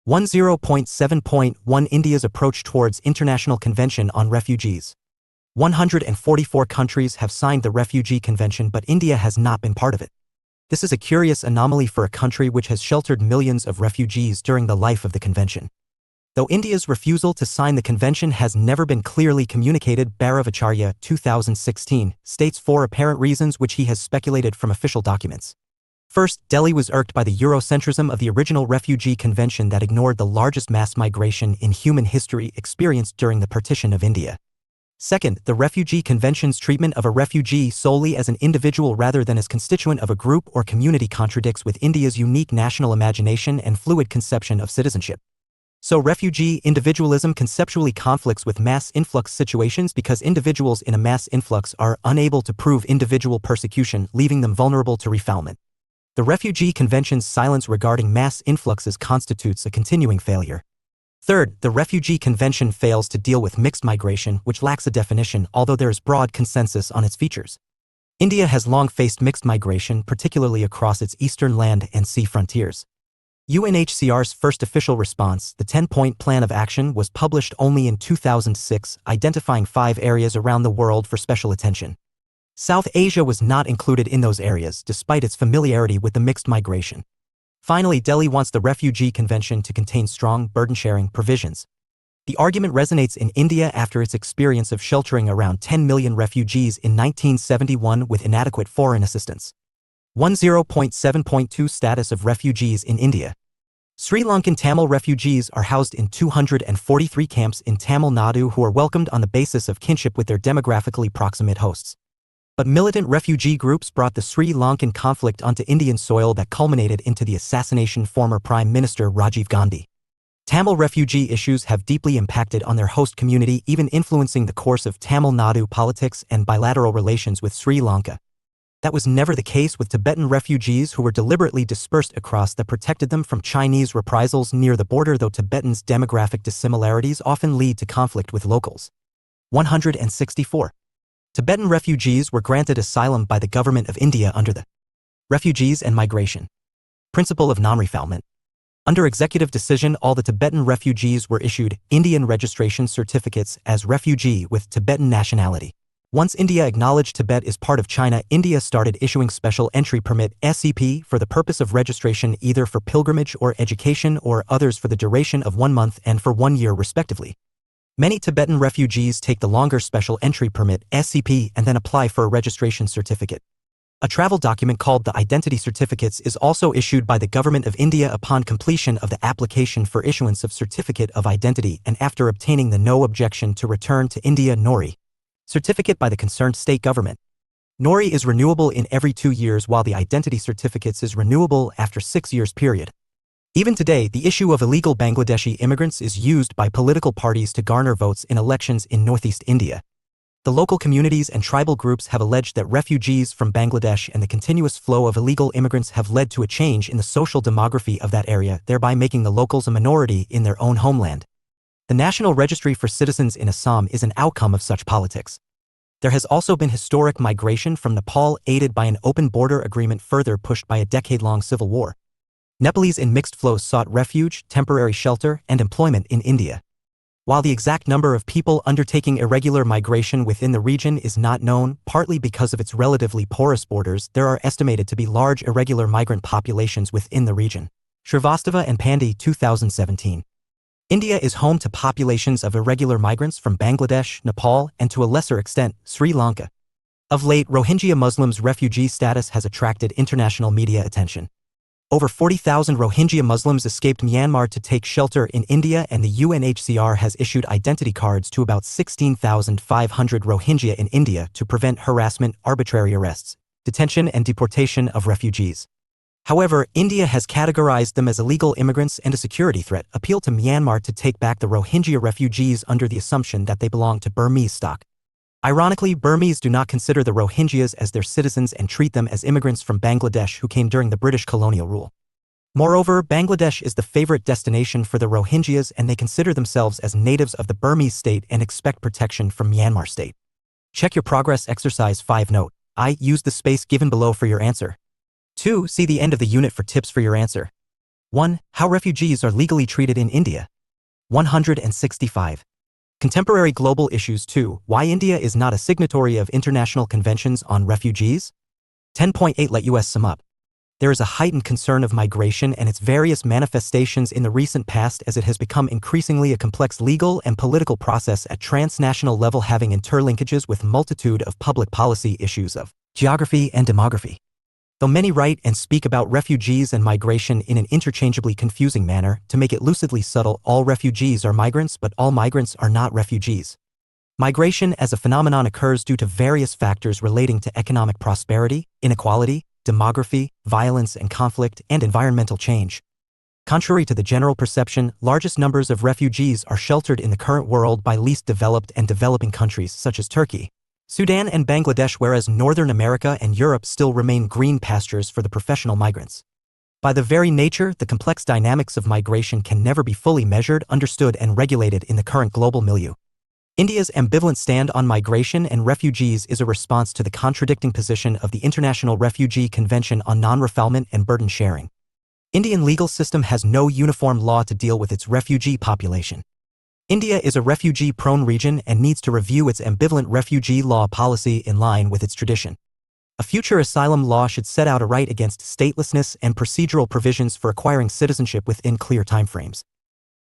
Speaker 1: 10.7.1 India's approach towards International Convention on Refugees. 144 countries have signed the Refugee Convention, but India has not been part of it. This is a curious anomaly for a country which has sheltered millions of refugees during the life of the convention. Though India's refusal to sign the convention has never been clearly communicated, Bharavacharya, 2016, states 4 apparent reasons which he has speculated from official documents. First, Delhi was irked by the Eurocentrism of the original Refugee Convention that ignored the largest mass migration in human history experienced during the partition of India. Second, the Refugee Convention's treatment of a refugee solely as an individual rather than as constituent of a group or community contradicts with India's unique national imagination and fluid conception of citizenship. So refugee individualism conceptually conflicts with mass influx situations because individuals in a mass influx are unable to prove individual persecution, leaving them vulnerable to refoulement. The Refugee Convention's silence regarding mass influxes constitutes a continuing failure. Third, the Refugee Convention fails to deal with mixed migration, which lacks a definition, although there is broad consensus on its features. India has long faced mixed migration, particularly across its eastern land and sea frontiers. UNHCR's first official response, the 10-point Plan of Action, was published only in 2006, identifying 5 areas around the world for special attention. South Asia was not included in those areas, despite its familiarity with the mixed migration. Finally, Delhi wants the Refugee Convention to contain strong burden-sharing provisions. The argument resonates in India after its experience of sheltering around 10 million refugees in 1971 with inadequate foreign assistance. 10.7.2 Status of refugees in India. Sri Lankan Tamil refugees are housed in 243 camps in Tamil Nadu who are welcomed on the basis of kinship with their demographically proximate hosts. But militant refugee groups brought the Sri Lankan conflict onto Indian soil that culminated into the assassination of former Prime Minister Rajiv Gandhi. Tamil refugee issues have deeply impacted on their host community, even influencing the course of Tamil Nadu politics and bilateral relations with Sri Lanka. That was never the case with Tibetan refugees who were deliberately dispersed across that protected them from Chinese reprisals near the border, though Tibetans' demographic dissimilarities often lead to conflict with locals. 164. Tibetan refugees were granted asylum by the Government of India under the Refugees and Migration Principle of Non-Refoulement. Under executive decision, all the Tibetan refugees were issued Indian registration certificates as refugee with Tibetan nationality. Once India acknowledged Tibet is part of China, India started issuing special entry permit (SEP) for the purpose of registration, either for pilgrimage or education, or others for the duration of 1 month and for 1 year respectively. Many Tibetan refugees take the longer special entry permit (SEP) and then apply for a registration certificate. A travel document called the Identity Certificates is also issued by the Government of India upon completion of the application for issuance of Certificate of Identity and after obtaining the No Objection to Return to India (NORI) certificate by the concerned state government. NORI is renewable in every 2 years while the identity certificates is renewable after 6 years period. Even today, the issue of illegal Bangladeshi immigrants is used by political parties to garner votes in elections in northeast India. The local communities and tribal groups have alleged that refugees from Bangladesh and the continuous flow of illegal immigrants have led to a change in the social demography of that area, thereby making the locals a minority in their own homeland. The National Registry for Citizens in Assam is an outcome of such politics. There has also been historic migration from Nepal, aided by an open border agreement further pushed by a decade-long civil war. Nepalese in mixed flows sought refuge, temporary shelter, and employment in India. While the exact number of people undertaking irregular migration within the region is not known, partly because of its relatively porous borders, there are estimated to be large irregular migrant populations within the region. Shrivastava and Pandey, 2017. India is home to populations of irregular migrants from Bangladesh, Nepal, and to a lesser extent, Sri Lanka. Of late, Rohingya Muslims' refugee status has attracted international media attention. Over 40,000 Rohingya Muslims escaped Myanmar to take shelter in India, and the UNHCR has issued identity cards to about 16,500 Rohingya in India to prevent harassment, arbitrary arrests, detention, and deportation of refugees. However, India has categorized them as illegal immigrants and a security threat, appealed to Myanmar to take back the Rohingya refugees under the assumption that they belong to Burmese stock. Ironically, Burmese do not consider the Rohingyas as their citizens and treat them as immigrants from Bangladesh who came during the British colonial rule. Moreover, Bangladesh is the favorite destination for the Rohingyas, and they consider themselves as natives of the Burmese state and expect protection from Myanmar state. Check your progress exercise 5 note. I. Use the space given below for your answer. 2. See the end of the unit for tips for your answer. 1. How refugees are legally treated in India. 165. Contemporary global issues. 2. Why India is not a signatory of international conventions on refugees. 10.8 Let us sum up. There is a heightened concern of migration and its various manifestations in the recent past, as it has become increasingly a complex legal and political process at transnational level, having interlinkages with multitude of public policy issues of geography and demography. Though many write and speak about refugees and migration in an interchangeably confusing manner, to make it lucidly subtle, all refugees are migrants, but all migrants are not refugees. Migration as a phenomenon occurs due to various factors relating to economic prosperity, inequality, demography, violence and conflict, and environmental change. Contrary to the general perception, largest numbers of refugees are sheltered in the current world by least developed and developing countries such as Turkey, Sudan, and Bangladesh, whereas Northern America and Europe still remain green pastures for the professional migrants. By the very nature, the complex dynamics of migration can never be fully measured, understood, and regulated in the current global milieu. India's ambivalent stand on migration and refugees is a response to the contradicting position of the International Refugee Convention on Non-Refoulement and Burden Sharing. Indian legal system has no uniform law to deal with its refugee population. India is a refugee-prone region and needs to review its ambivalent refugee law policy in line with its tradition. A future asylum law should set out a right against statelessness and procedural provisions for acquiring citizenship within clear timeframes.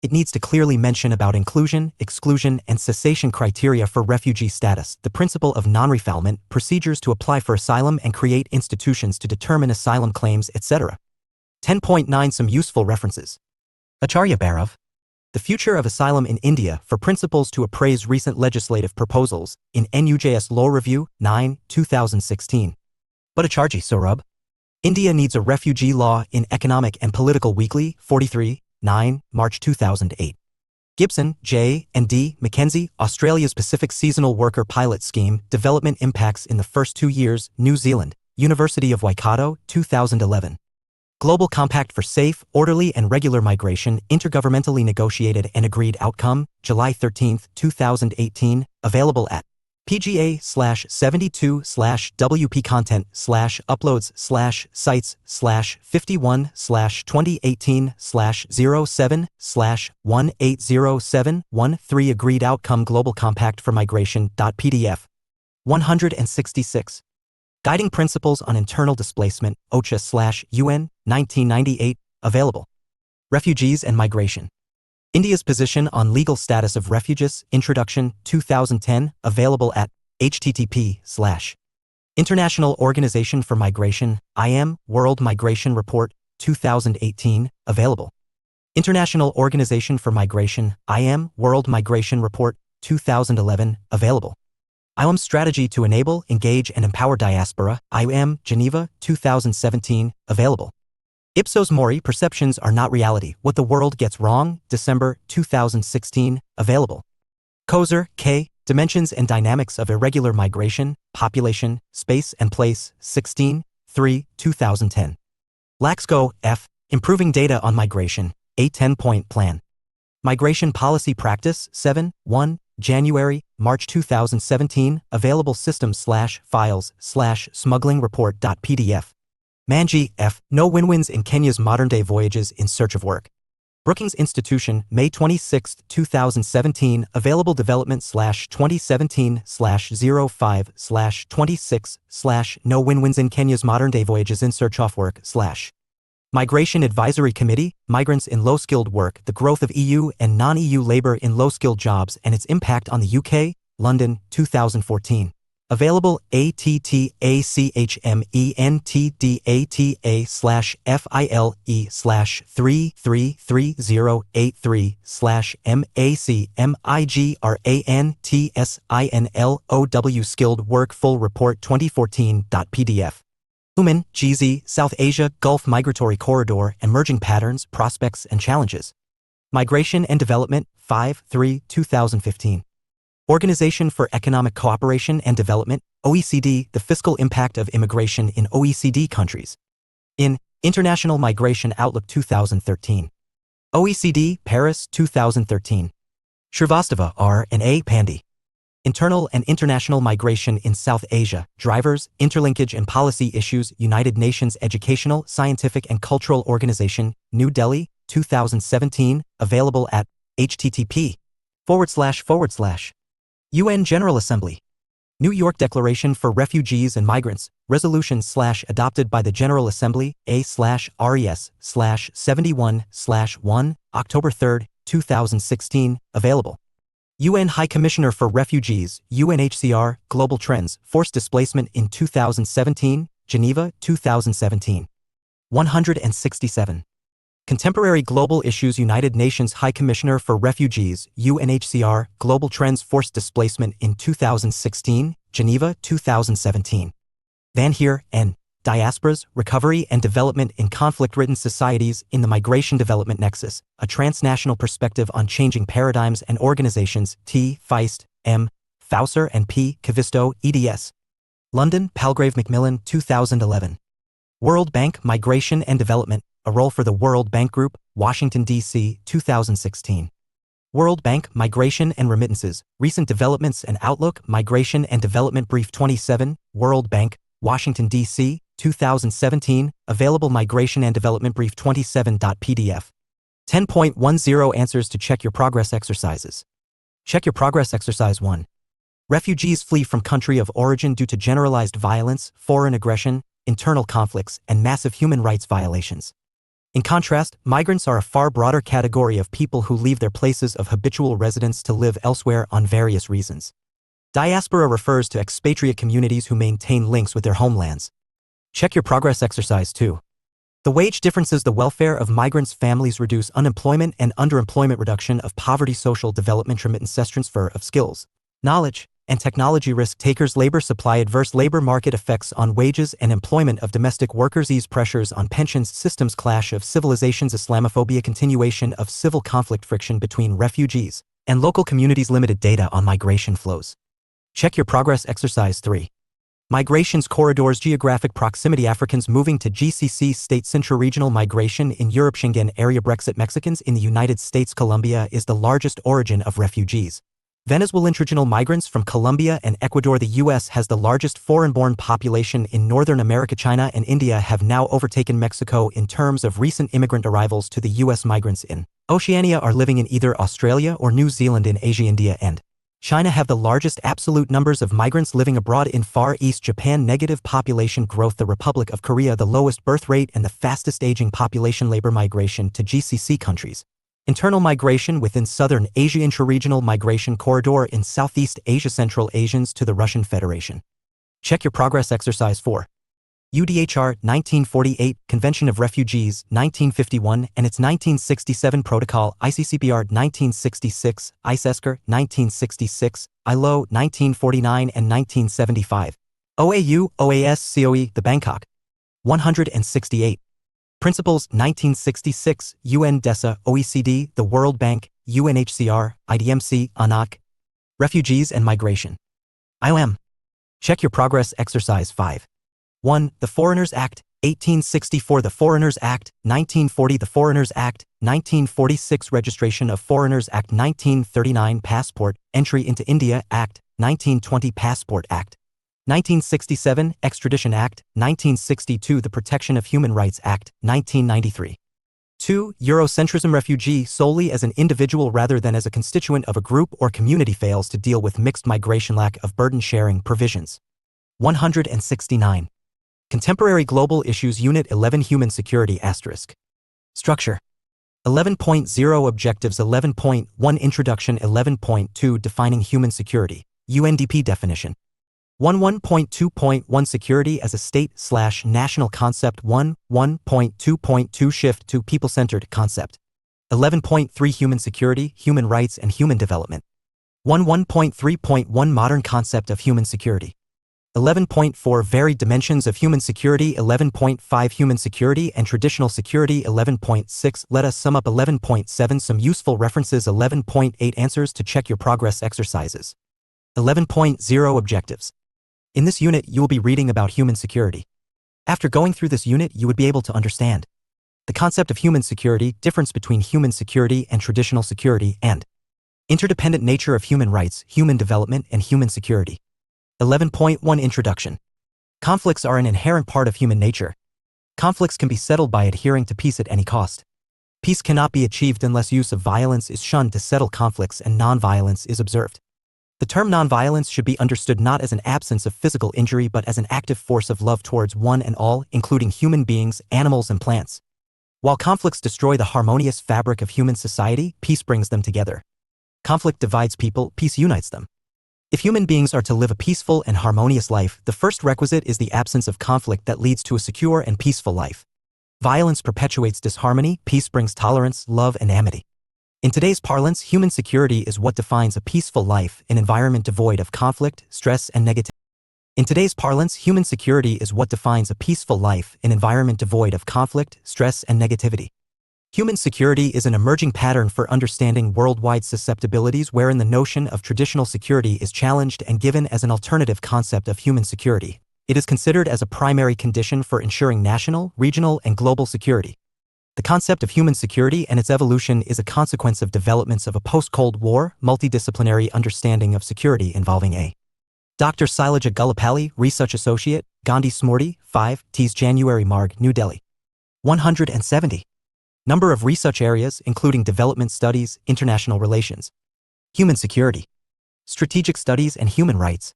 Speaker 1: It needs to clearly mention about inclusion, exclusion, and cessation criteria for refugee status, the principle of non-refoulement, procedures to apply for asylum and create institutions to determine asylum claims, etc. 10.9 Some useful references. Acharya Bhairav. The Future of Asylum in India, for Principles to Appraise Recent Legislative Proposals, in NUJS Law Review, 9, 2016. Bhattacharjee Saurabh. India Needs a Refugee Law in Economic and Political Weekly, 43, 9, March 2008. Gibson, J. and D. Mackenzie, Australia's Pacific Seasonal Worker Pilot Scheme, Development Impacts in the First 2 Years, New Zealand, University of Waikato, 2011. Global Compact for Safe, Orderly and Regular Migration, Intergovernmentally Negotiated and Agreed Outcome, July 13, 2018, available at PGA/72/WP content/uploads/sites/51/2018/07/180713 Agreed Outcome Global Compact for Migration.pdf. 166. Guiding Principles on Internal Displacement, OCHA/UN, 1998, available. Refugees and Migration. India's Position on Legal Status of Refugees, Introduction, 2010, available at http://International Organization for Migration, IM, World Migration Report, 2018, available. International Organization for Migration, IM, World Migration Report, 2011, available. IOM Strategy to Enable, Engage and Empower Diaspora, IOM, Geneva, 2017, available. Ipsos Mori, Perceptions Are Not Reality, What the World Gets Wrong, December, 2016, available. Kozer, K., Dimensions and Dynamics of Irregular Migration, Population, Space and Place, 16, 3, 2010. Laxko, F., Improving Data on Migration, a 10-point plan. Migration Policy Practice, 7, 1, January, March 2017, available systems/files/smugglingreport.pdf. Manji, F., No Win-Wins in Kenya's Modern-Day Voyages in Search of Work. Brookings Institution, May 26, 2017, available development/2017/05/26/ No Win-Wins in Kenya's Modern-Day Voyages in Search of Work/ Migration Advisory Committee, Migrants in Low-Skilled Work, the Growth of EU and Non-EU Labour in Low-Skilled Jobs and Its Impact on the UK, London, 2014. Available ATTACHMENTDATA/FILE3330830/MACMIGRANTSINLOW Skilled Work Full Report 2014.pdf. UMAN, GZ, South Asia, Gulf Migratory Corridor, Emerging Patterns, Prospects and Challenges. Migration and Development, 5-3, 2015. Organization for Economic Cooperation and Development, OECD, The Fiscal Impact of Immigration in OECD Countries. In International Migration Outlook 2013. OECD, Paris, 2013. Shrivastava, R. and A. Pandey. Internal and International Migration in South Asia, Drivers, Interlinkage and Policy Issues, United Nations Educational, Scientific and Cultural Organization, New Delhi, 2017, available at http:// UN General Assembly. New York Declaration for Refugees and Migrants, resolution/adopted by the General Assembly, A/RES/71/1, October 3, 2016, available. UN High Commissioner for Refugees, UNHCR, Global Trends, Forced Displacement in 2017, Geneva, 2017. 167. Contemporary Global Issues United Nations High Commissioner for Refugees, UNHCR, Global Trends Forced Displacement in 2016, Geneva, 2017. Van Heer, N. Diasporas, Recovery and Development in Conflict-Ridden Societies in the Migration Development Nexus, A Transnational Perspective on Changing Paradigms and Organizations, T. Feist, M. Fauser and P. Cavisto, eds. London, Palgrave Macmillan, 2011. World Bank, Migration and Development, A Role for the World Bank Group, Washington, D.C., 2016. World Bank, Migration and Remittances, Recent Developments and Outlook, Migration and Development Brief 27, World Bank, Washington, D.C., 2017, available Migration and Development Brief 27.pdf. 10.10 Answers to Check Your Progress Exercises. Check Your Progress Exercise 1. Refugees flee from country of origin due to generalized violence, foreign aggression, internal conflicts, and massive human rights violations. In contrast, migrants are a far broader category of people who leave their places of habitual residence to live elsewhere on various reasons. Diaspora refers to expatriate communities who maintain links with their homelands. Check Your Progress Exercise 2. The wage differences, the welfare of migrants' families reduce unemployment and underemployment, reduction of poverty, social development, remittance, transfer of skills, knowledge, and technology, risk takers, labor supply, adverse labor market effects on wages and employment of domestic workers, ease pressures on pensions, systems, clash of civilizations, Islamophobia, continuation of civil conflict, friction between refugees and local communities, limited data on migration flows. Check Your Progress Exercise 3. Migrations corridors, geographic proximity, Africans moving to GCC states, intra-regional migration in Europe, Schengen area, Brexit, Mexicans in the United States. Colombia is the largest origin of refugees. Venezuelan intraregional migrants from Colombia and Ecuador. The U.S. has the largest foreign-born population in Northern America. China and India have now overtaken Mexico in terms of recent immigrant arrivals to the U.S. Migrants in Oceania are living in either Australia or New Zealand. In Asia, India and China have the largest absolute numbers of migrants living abroad. In Far East, Japan, negative population growth. The Republic of Korea, the lowest birth rate and the fastest aging population. Labor migration to GCC countries. Internal migration within Southern Asia, intra-regional migration corridor in Southeast Asia, Central Asians to the Russian Federation. Check Your Progress Exercise 4. UDHR 1948, Convention of Refugees 1951 and its 1967 Protocol, ICCPR 1966, ICESCR 1966, ILO 1949 and 1975. OAU, OAS COE, the Bangkok 168. Principles 1966, UN DESA, OECD, the World Bank, UNHCR, IDMC, ANAC. Refugees and Migration. IOM. Check your progress exercise 5. 1. The Foreigners Act, 1864. The Foreigners Act, 1940. The Foreigners Act, 1946. Registration of Foreigners Act, 1939. Passport, Entry into India Act, 1920. Passport Act, 1967. Extradition Act, 1962. The Protection of Human Rights Act, 1993. 2. Eurocentrism. Refugee solely as an individual rather than as a constituent of a group or community fails to deal with mixed migration. Lack of burden-sharing provisions. 169. Contemporary Global Issues. Unit 11. Human Security *. Structure. 11.0 Objectives. 11.1 Introduction. 11.2 Defining Human Security, UNDP definition. 11.2.1 Security as a state/national concept. 1.2.2 Shift to people-centered concept. 11.3 Human Security, Human Rights and Human Development. 1.3.1 Modern concept of human security. 11.4 Varied dimensions of human security. 11.5 Human security and traditional security. 11.6 Let us sum up. 11.7 Some useful references. 11.8 Answers to check your progress exercises. 11.0 Objectives. In this unit, you will be reading about human security. After going through this unit, you would be able to understand the concept of human security, difference between human security and traditional security, and interdependent nature of human rights, human development, and human security. 11.1 Introduction. Conflicts are an inherent part of human nature. Conflicts can be settled by adhering to peace at any cost. Peace cannot be achieved unless use of violence is shunned to settle conflicts and nonviolence is observed. The term nonviolence should be understood not as an absence of physical injury but as an active force of love towards one and all, including human beings, animals, and plants. While conflicts destroy the harmonious fabric of human society, peace brings them together. Conflict divides people, peace unites them. If human beings are to live a peaceful and harmonious life, the first requisite is the absence of conflict that leads to a secure and peaceful life. Violence perpetuates disharmony, peace brings tolerance, love, and amity. In today's parlance, human security is what defines a peaceful life, an environment devoid of conflict, stress, and negativity. In today's parlance, human security is what defines a peaceful life, an environment devoid of conflict, stress, and negativity. Human security is an emerging pattern for understanding worldwide susceptibilities wherein the notion of traditional security is challenged and given as an alternative concept of human security. It is considered as a primary condition for ensuring national, regional, and global security. The concept of human security and its evolution is a consequence of developments of a post-Cold War, multidisciplinary understanding of security involving a Dr. Sailaja Gullapalli, Research Associate, Gandhi Smriti, 5, Ts. January Marg, New Delhi. 170. Number of research areas, including development studies, international relations, human security, strategic studies, and human rights.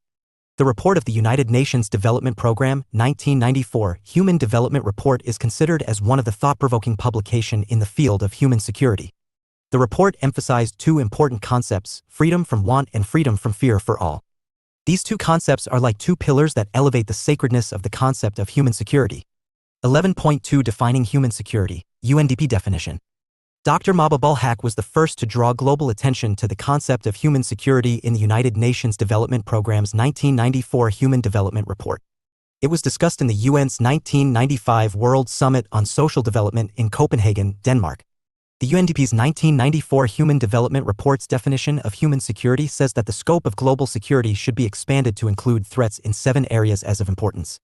Speaker 1: The report of the United Nations Development Programme, 1994, Human Development Report is considered as one of the thought-provoking publications in the field of human security. The report emphasized two important concepts, freedom from want and freedom from fear for all. These two concepts are like two pillars that elevate the sacredness of the concept of human security. 11.2 Defining Human Security, UNDP definition. Dr. Mahbubul Haq was the first to draw global attention to the concept of human security in the United Nations Development Programme's 1994 Human Development Report. It was discussed in the UN's 1995 World Summit on Social Development in Copenhagen, Denmark. The UNDP's 1994 Human Development Report's definition of human security says that the scope of global security should be expanded to include threats in 7 areas as of importance.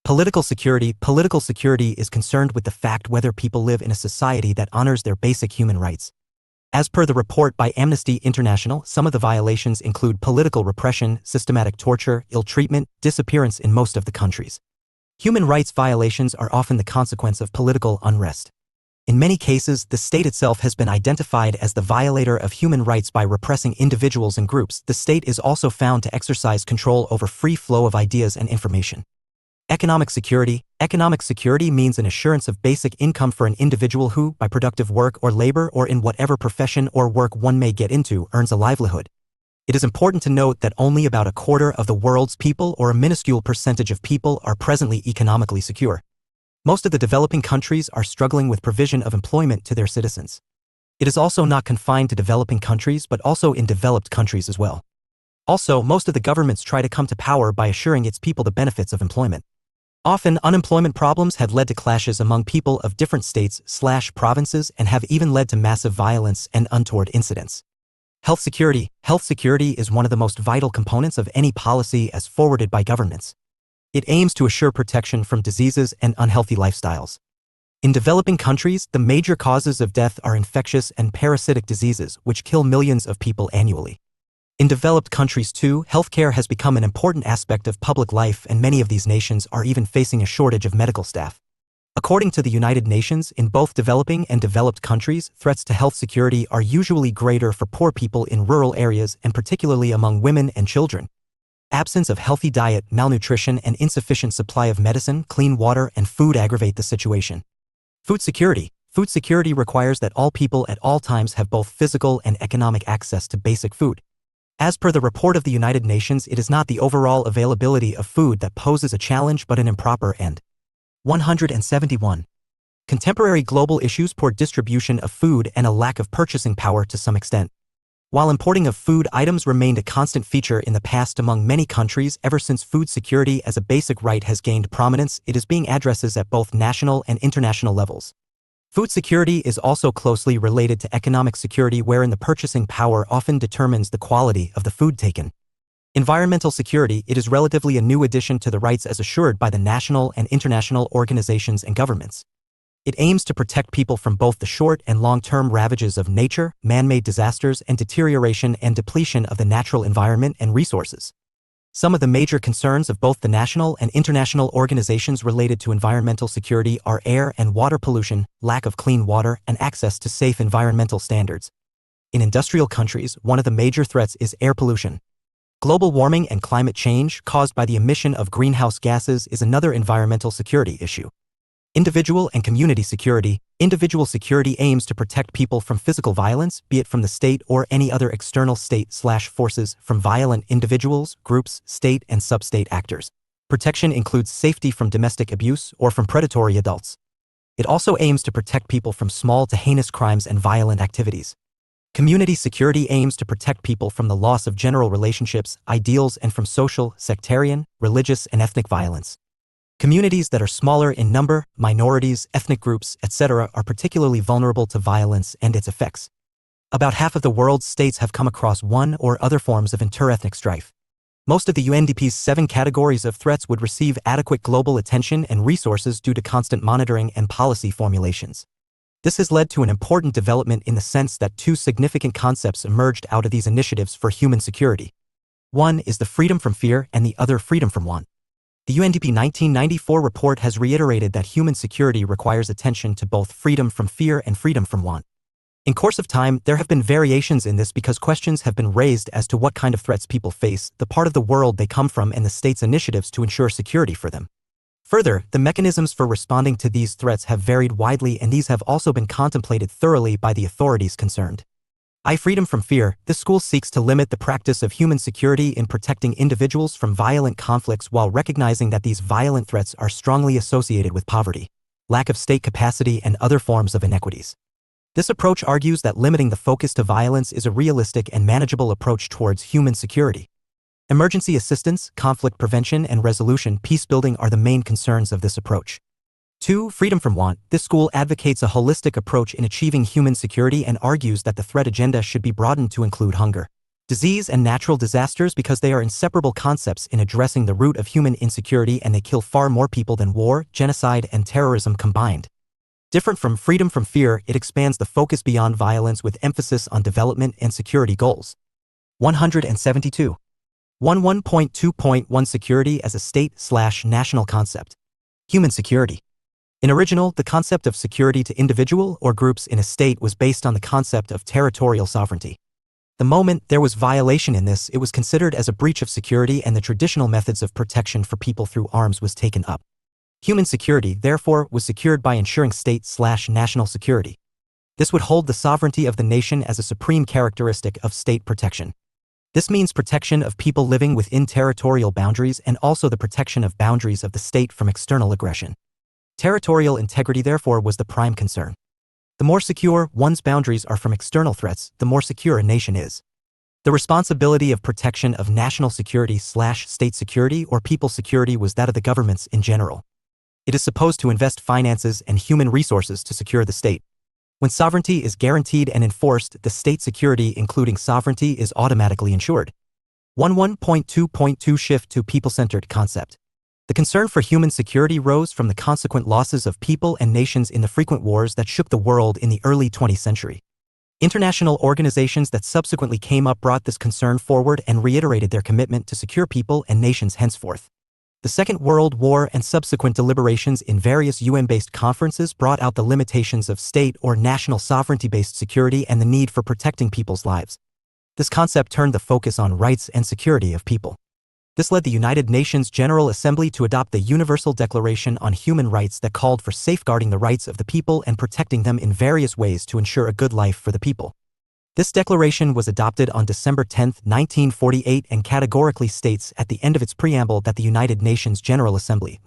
Speaker 1: Political security. Political security is concerned with the fact whether people live in a society that honors their basic human rights. As per the report by Amnesty International, some of the violations include political repression, systematic torture, ill treatment, disappearance in most of the countries. Human rights violations are often the consequence of political unrest. In many cases, the state itself has been identified as the violator of human rights by repressing individuals and groups. The state is also found to exercise control over free flow of ideas and information. Economic security. Economic security means an assurance of basic income for an individual who, by productive work or labor or in whatever profession or work one may get into, earns a livelihood. It is important to note that only about a quarter of the world's people, or a minuscule percentage of people, are presently economically secure. Most of the developing countries are struggling with provision of employment to their citizens. It is also not confined to developing countries but also in developed countries as well. Also, most of the governments try to come to power by assuring its people the benefits of employment. Often, unemployment problems have led to clashes among people of different states/provinces and have even led to massive violence and untoward incidents. Health security. Health security is one of the most vital components of any policy as forwarded by governments. It aims to assure protection from diseases and unhealthy lifestyles. In developing countries, the major causes of death are infectious and parasitic diseases, which kill millions of people annually. In developed countries too, healthcare has become an important aspect of public life, and many of these nations are even facing a shortage of medical staff. According to the United Nations, in both developing and developed countries, threats to health security are usually greater for poor people in rural areas and particularly among women and children. Absence of healthy diet, malnutrition, and insufficient supply of medicine, clean water, and food aggravate the situation. Food security. Food security requires that all people at all times have both physical and economic access to basic food. As per the report of the United Nations, it is not the overall availability of food that poses a challenge but an improper and 171. Contemporary global issues: poor distribution of food and a lack of purchasing power to some extent. While importing of food items remained a constant feature in the past among many countries, ever since food security as a basic right has gained prominence, it is being addressed at both national and international levels. Food security is also closely related to economic security, wherein the purchasing power often determines the quality of the food taken. Environmental security. It is relatively a new addition to the rights as assured by the national and international organizations and governments. It aims to protect people from both the short and long-term ravages of nature, man-made disasters, and deterioration and depletion of the natural environment and resources. Some of the major concerns of both the national and international organizations related to environmental security are air and water pollution, lack of clean water, and access to safe environmental standards. In industrial countries, one of the major threats is air pollution. Global warming and climate change caused by the emission of greenhouse gases is another environmental security issue. Individual and community security. Individual security aims to protect people from physical violence, be it from the state or any other external state/forces, from violent individuals, groups, state and sub-state actors. Protection includes safety from domestic abuse or from predatory adults. It also aims to protect people from small to heinous crimes and violent activities. Community security aims to protect people from the loss of general relationships, ideals, and from social, sectarian, religious, and ethnic violence. Communities that are smaller in number, minorities, ethnic groups, etc., are particularly vulnerable to violence and its effects. About half of the world's states have come across one or other forms of interethnic strife. Most of the UNDP's 7 categories of threats would receive adequate global attention and resources due to constant monitoring and policy formulations. This has led to an important development in the sense that 2 significant concepts emerged out of these initiatives for human security. One is the freedom from fear and the other freedom from want. The UNDP 1994 report has reiterated that human security requires attention to both freedom from fear and freedom from want. In course of time, there have been variations in this because questions have been raised as to what kind of threats people face, the part of the world they come from, and the state's initiatives to ensure security for them. Further, the mechanisms for responding to these threats have varied widely, and these have also been contemplated thoroughly by the authorities concerned. Freedom from fear. This school seeks to limit the practice of human security in protecting individuals from violent conflicts while recognizing that these violent threats are strongly associated with poverty, lack of state capacity, and other forms of inequities. This approach argues that limiting the focus to violence is a realistic and manageable approach towards human security. Emergency assistance, conflict prevention and resolution, peacebuilding are the main concerns of this approach. 2. Freedom from want. This school advocates a holistic approach in achieving human security and argues that the threat agenda should be broadened to include hunger, disease, and natural disasters because they are inseparable concepts in addressing the root of human insecurity, and they kill far more people than war, genocide, and terrorism combined. Different from freedom from fear, it expands the focus beyond violence with emphasis on development and security goals. 172. 11.2.1 Security as a state/national concept. Human security. In original, the concept of security to individual or groups in a state was based on the concept of territorial sovereignty. The moment there was violation in this, it was considered as a breach of security, and the traditional methods of protection for people through arms was taken up. Human security, therefore, was secured by ensuring state/national security. This would hold the sovereignty of the nation as a supreme characteristic of state protection. This means protection of people living within territorial boundaries and also the protection of boundaries of the state from external aggression. Territorial integrity therefore was the prime concern. The more secure one's boundaries are from external threats, the more secure a nation is. The responsibility of protection of national security/state security or people's security was that of the governments in general. It is supposed to invest finances and human resources to secure the state. When sovereignty is guaranteed and enforced, the state security including sovereignty is automatically ensured. 11.2.2 Shift to people-centered concept. The concern for human security rose from the consequent losses of people and nations in the frequent wars that shook the world in the early 20th century. International organizations that subsequently came up brought this concern forward and reiterated their commitment to secure people and nations henceforth. The Second World War and subsequent deliberations in various UN-based conferences brought out the limitations of state or national sovereignty-based security and the need for protecting people's lives. This concept turned the focus on rights and security of people. This led the United Nations General Assembly to adopt the Universal Declaration on Human Rights that called for safeguarding the rights of the people and protecting them in various ways to ensure a good life for the people. This declaration was adopted on December 10, 1948 and categorically states at the end of its preamble that the United Nations General Assembly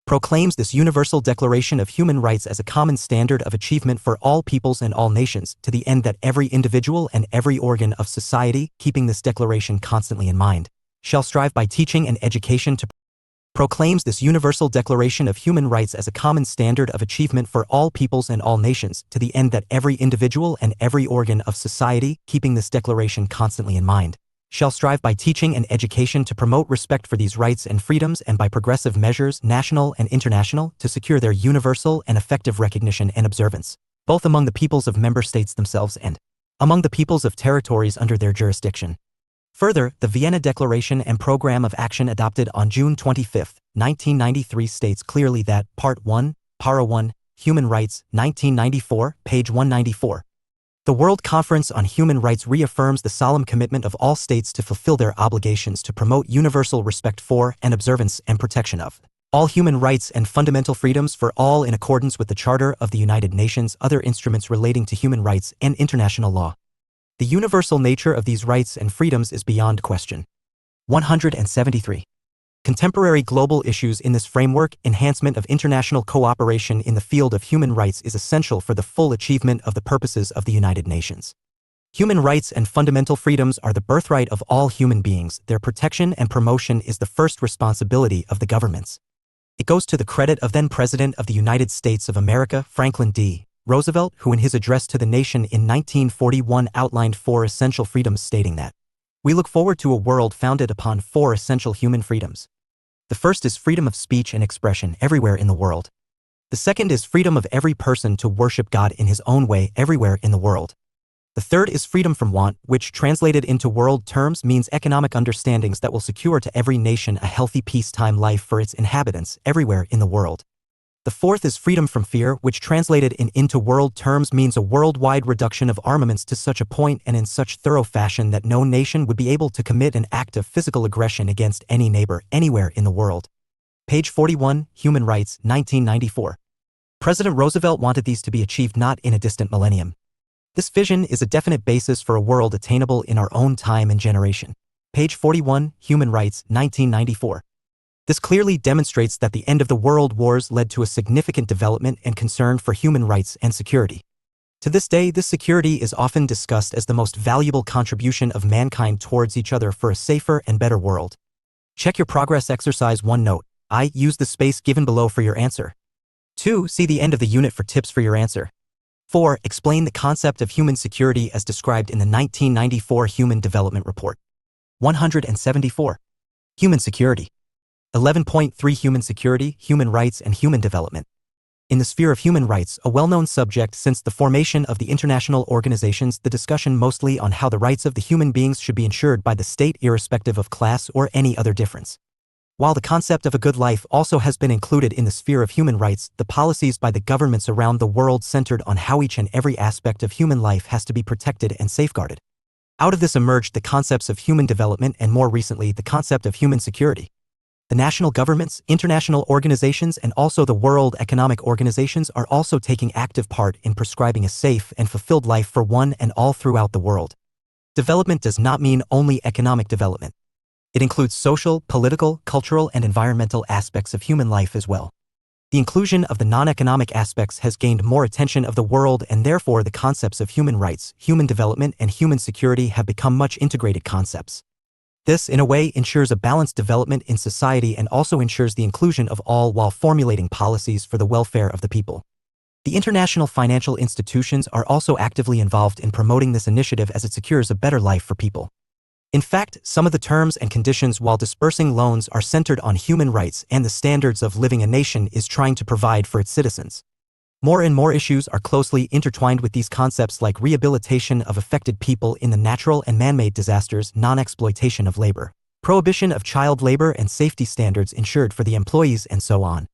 Speaker 1: proclaims this Universal Declaration of Human Rights as a common standard of achievement for all peoples and all nations, to the end that every individual and every organ of society, keeping this declaration constantly in mind, shall strive by teaching and education to proclaims this Universal Declaration of Human Rights as a common standard of achievement for all peoples and all nations, to the end that every individual and every organ of society, keeping this declaration constantly in mind, shall strive by teaching and education to promote respect for these rights and freedoms and by progressive measures, national and international, to secure their universal and effective recognition and observance, both among the peoples of member states themselves and among the peoples of territories under their jurisdiction. Further, the Vienna Declaration and Program of Action adopted on June 25, 1993 states clearly that Part 1, Para 1, Human Rights, 1994, page 194. The World Conference on Human Rights reaffirms the solemn commitment of all states to fulfill their obligations to promote universal respect for and observance and protection of all human rights and fundamental freedoms for all in accordance with the Charter of the United Nations, other instruments relating to human rights, and international law. The universal nature of these rights and freedoms is beyond question. 173. Contemporary global issues in this framework. Enhancement of international cooperation in the field of human rights is essential for the full achievement of the purposes of the United Nations. Human rights and fundamental freedoms are the birthright of all human beings. Their protection and promotion is the first responsibility of the governments. It goes to the credit of then President of the United States of America, Franklin D. Roosevelt, who in his address to the nation in 1941 outlined 4 essential freedoms, stating that we look forward to a world founded upon 4 essential human freedoms. The first is freedom of speech and expression everywhere in the world. The second is freedom of every person to worship God in his own way everywhere in the world. The third is freedom from want, which translated into world terms means economic understandings that will secure to every nation a healthy peacetime life for its inhabitants everywhere in the world. The fourth is freedom from fear, which translated into world terms means a worldwide reduction of armaments to such a point and in such thorough fashion that no nation would be able to commit an act of physical aggression against any neighbor anywhere in the world. Page 41, Human Rights, 1994. President Roosevelt wanted these to be achieved not in a distant millennium. This vision is a definite basis for a world attainable in our own time and generation. Page 41, Human Rights, 1994. This clearly demonstrates that the end of the world wars led to a significant development and concern for human rights and security. To this day, this security is often discussed as the most valuable contribution of mankind towards each other for a safer and better world. Check your progress exercise 1 note. I. Use the space given below for your answer. 2. See the end of the unit for tips for your answer. 4. Explain the concept of human security as described in the 1994 Human Development Report. 174. Human security. 11.3 Human security, human rights, and human development. In the sphere of human rights, a well-known subject since the formation of the international organizations, the discussion mostly on how the rights of the human beings should be ensured by the state irrespective of class or any other difference. While the concept of a good life also has been included in the sphere of human rights, the policies by the governments around the world centered on how each and every aspect of human life has to be protected and safeguarded. Out of this emerged the concepts of human development and more recently the concept of human security. The national governments, international organizations, and also the World Economic Organizations are also taking active part in prescribing a safe and fulfilled life for one and all throughout the world. Development does not mean only economic development. It includes social, political, cultural, and environmental aspects of human life as well. The inclusion of the non-economic aspects has gained more attention of the world, and therefore the concepts of human rights, human development, and human security have become much integrated concepts. This, in a way, ensures a balanced development in society and also ensures the inclusion of all while formulating policies for the welfare of the people. The international financial institutions are also actively involved in promoting this initiative as it secures a better life for people. In fact, some of the terms and conditions while dispersing loans are centered on human rights and the standards of living a nation is trying to provide for its citizens. More and more issues are closely intertwined with these concepts, like rehabilitation of affected people in the natural and man-made disasters, non-exploitation of labor, prohibition of child labor, and safety standards ensured for the employees, and so on.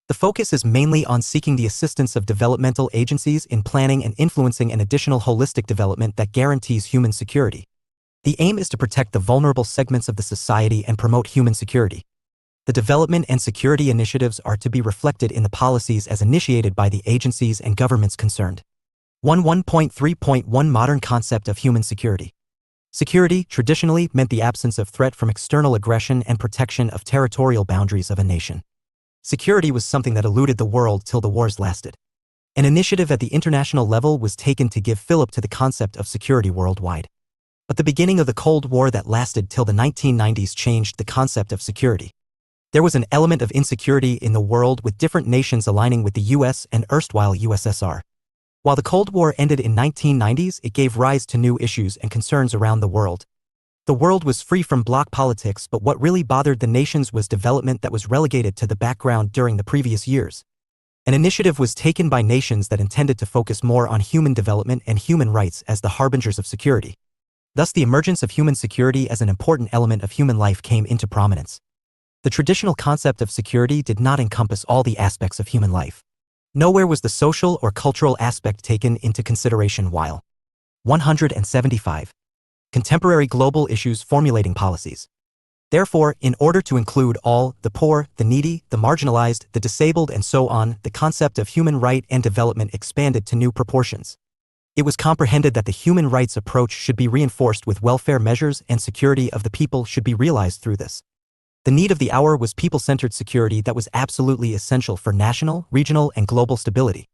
Speaker 1: The focus is mainly on seeking the assistance of developmental agencies in planning and influencing an additional holistic development that guarantees human security. The aim is to protect the vulnerable segments of the society and promote human security. The development and security initiatives are to be reflected in the policies as initiated by the agencies and governments concerned. 1.3.1 Modern concept of human security. Security traditionally meant the absence of threat from external aggression and protection of territorial boundaries of a nation. Security was something that eluded the world till the wars lasted. An initiative at the international level was taken to give fillip to the concept of security worldwide. But the beginning of the Cold War that lasted till the 1990s changed the concept of security. There was an element of insecurity in the world, with different nations aligning with the US and erstwhile USSR. While the Cold War ended in 1990s, it gave rise to new issues and concerns around the world. The world was free from bloc politics, but what really bothered the nations was development that was relegated to the background during the previous years. An initiative was taken by nations that intended to focus more on human development and human rights as the harbingers of security. Thus, the emergence of human security as an important element of human life came into prominence. The traditional concept of security did not encompass all the aspects of human life. Nowhere was the social or cultural aspect taken into consideration while 175. Contemporary global issues formulating policies. Therefore, in order to include all, the poor, the needy, the marginalized, the disabled, and so on, the concept of human right and development expanded to new proportions. It was comprehended that the human rights approach should be reinforced with welfare measures, and security of the people should be realized through this. The need of the hour was people-centered security that was absolutely essential for national, regional, and global stability.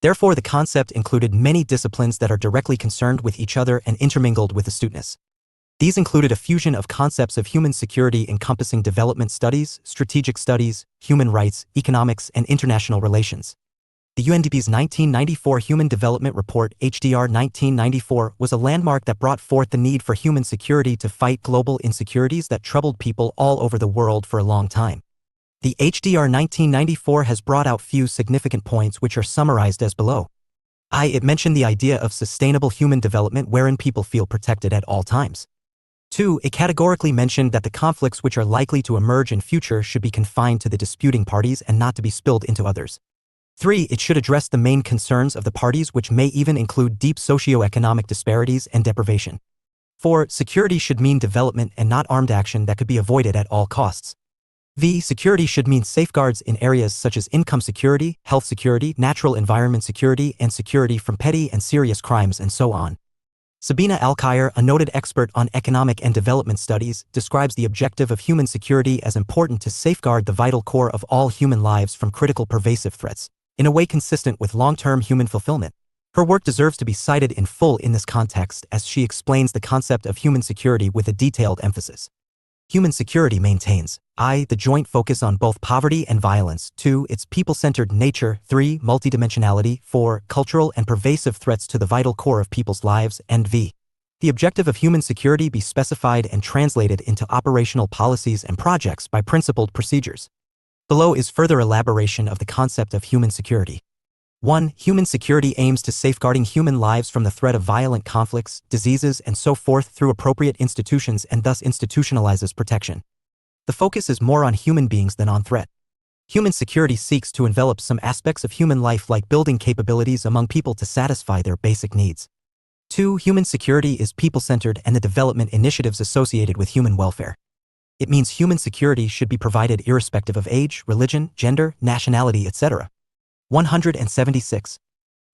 Speaker 1: Therefore, the concept included many disciplines that are directly concerned with each other and intermingled with astuteness. These included a fusion of concepts of human security encompassing development studies, strategic studies, human rights, economics, and international relations. The UNDP's 1994 Human Development Report, HDR 1994, was a landmark that brought forth the need for human security to fight global insecurities that troubled people all over the world for a long time. The HDR 1994 has brought out few significant points which are summarized as below. It mentioned the idea of sustainable human development wherein people feel protected at all times. 2. It categorically mentioned that the conflicts which are likely to emerge in future should be confined to the disputing parties and not to be spilled into others. 3. It should address the main concerns of the parties, which may even include deep socio-economic disparities and deprivation. 4. Security should mean development and not armed action that could be avoided at all costs. Security should mean safeguards in areas such as income security, health security, natural environment security, and security from petty and serious crimes, and so on. Sabina Al-Khair, a noted expert on economic and development studies, describes the objective of human security as important to safeguard the vital core of all human lives from critical pervasive threats, in a way consistent with long-term human fulfillment. Her work deserves to be cited in full in this context, as she explains the concept of human security with a detailed emphasis. Human security maintains the joint focus on both poverty and violence, 2. Its people-centered nature, 3. Multidimensionality, 4. Cultural and pervasive threats to the vital core of people's lives, and the objective of human security be specified and translated into operational policies and projects by principled procedures. Below is further elaboration of the concept of human security. 1. Human security aims to safeguarding human lives from the threat of violent conflicts, diseases, and so forth through appropriate institutions, and thus institutionalizes protection. The focus is more on human beings than on threat. Human security seeks to envelop some aspects of human life, like building capabilities among people to satisfy their basic needs. 2. Human security is people-centered and the development initiatives associated with human welfare. It means human security should be provided irrespective of age, religion, gender, nationality, etc. 176.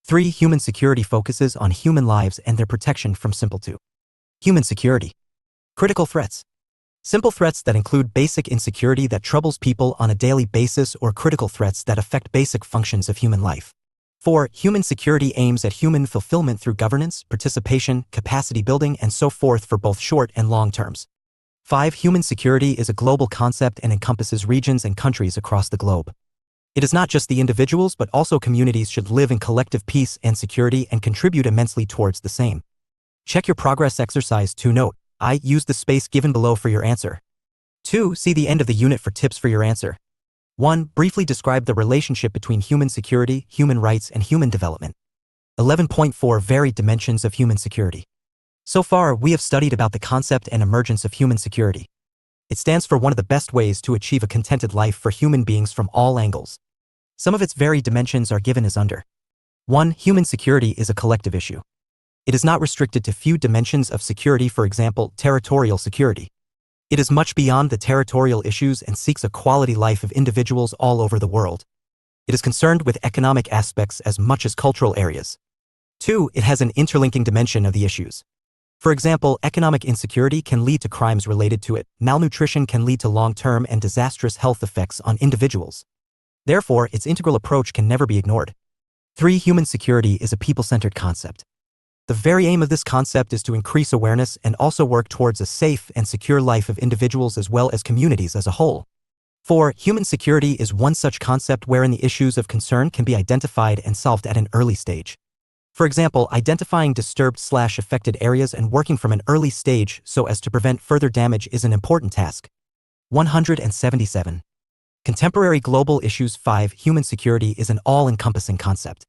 Speaker 1: 3. Human security focuses on human lives and their protection from simple to Human security. Critical threats. Simple threats that include basic insecurity that troubles people on a daily basis or critical threats that affect basic functions of human life. 4. Human security aims at human fulfillment through governance, participation, capacity building, and so forth for both short and long terms. 5. Human security is a global concept and encompasses regions and countries across the globe. It is not just the individuals but also communities should live in collective peace and security and contribute immensely towards the same. Check your progress exercise 2. Note: I use the space given below for your answer. 2. See the end of the unit for tips for your answer. 1. Briefly describe the relationship between human security, human rights, and human development. 11.4 Varied dimensions of human security. So far, we have studied about the concept and emergence of human security. It stands for one of the best ways to achieve a contented life for human beings from all angles. Some of its varied dimensions are given as under. 1. Human security is a collective issue. It is not restricted to few dimensions of security, for example, territorial security. It is much beyond the territorial issues and seeks a quality life of individuals all over the world. It is concerned with economic aspects as much as cultural areas. 2. It has an interlinking dimension of the issues. For example, economic insecurity can lead to crimes related to it, malnutrition can lead to long-term and disastrous health effects on individuals. Therefore, its integral approach can never be ignored. 3. Human security is a people-centered concept. The very aim of this concept is to increase awareness and also work towards a safe and secure life of individuals as well as communities as a whole. 4. Human security is one such concept wherein the issues of concern can be identified and solved at an early stage. For example, identifying disturbed/affected areas and working from an early stage so as to prevent further damage is an important task. 177. Contemporary global issues. 5. Human security is an all-encompassing concept.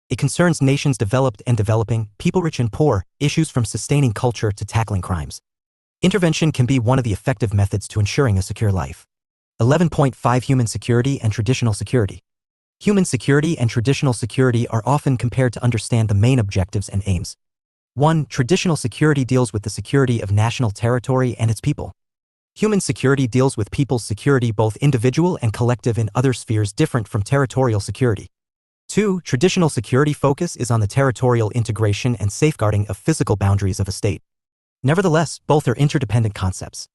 Speaker 1: It concerns nations developed and developing, people rich and poor, issues from sustaining culture to tackling crimes. Intervention can be one of the effective methods to ensuring a secure life. 11.5 Human security and traditional security. Human security and traditional security are often compared to understand the main objectives and aims. 1. Traditional security deals with the security of national territory and its people. Human security deals with people's security, both individual and collective, in other spheres different from territorial security. 2. Traditional security focus is on the territorial integration and safeguarding of physical boundaries of a state. Nevertheless, both are interdependent concepts.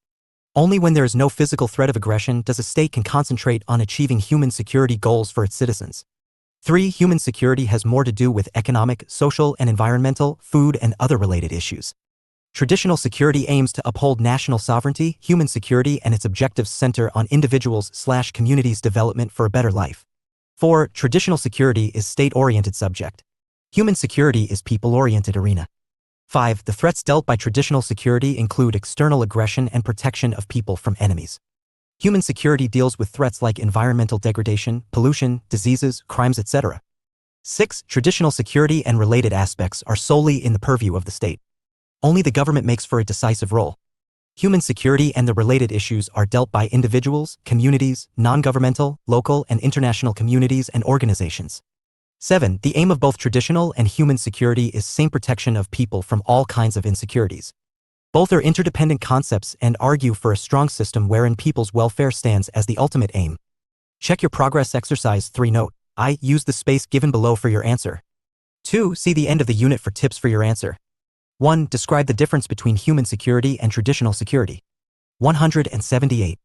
Speaker 1: Only when there is no physical threat of aggression does a state can concentrate on achieving human security goals for its citizens. 3. Human security has more to do with economic, social, and environmental, food, and other related issues. Traditional security aims to uphold national sovereignty. Human security and its objectives center on individuals/communities' development for a better life. 4. Traditional security is state-oriented subject. Human security is people-oriented arena. 5. The threats dealt by traditional security include external aggression and protection of people from enemies. Human security deals with threats like environmental degradation, pollution, diseases, crimes, etc. 6. Traditional security and related aspects are solely in the purview of the state. Only the government makes for a decisive role. Human security and the related issues are dealt by individuals, communities, non-governmental, local, and international communities and organizations. 7. The aim of both traditional and human security is same protection of people from all kinds of insecurities. Both are interdependent concepts and argue for a strong system wherein people's welfare stands as the ultimate aim. Check your progress exercise 3. Note: I use the space given below for your answer. 2. See the end of the unit for tips for your answer. 1. Describe the difference between human security and traditional security. 178.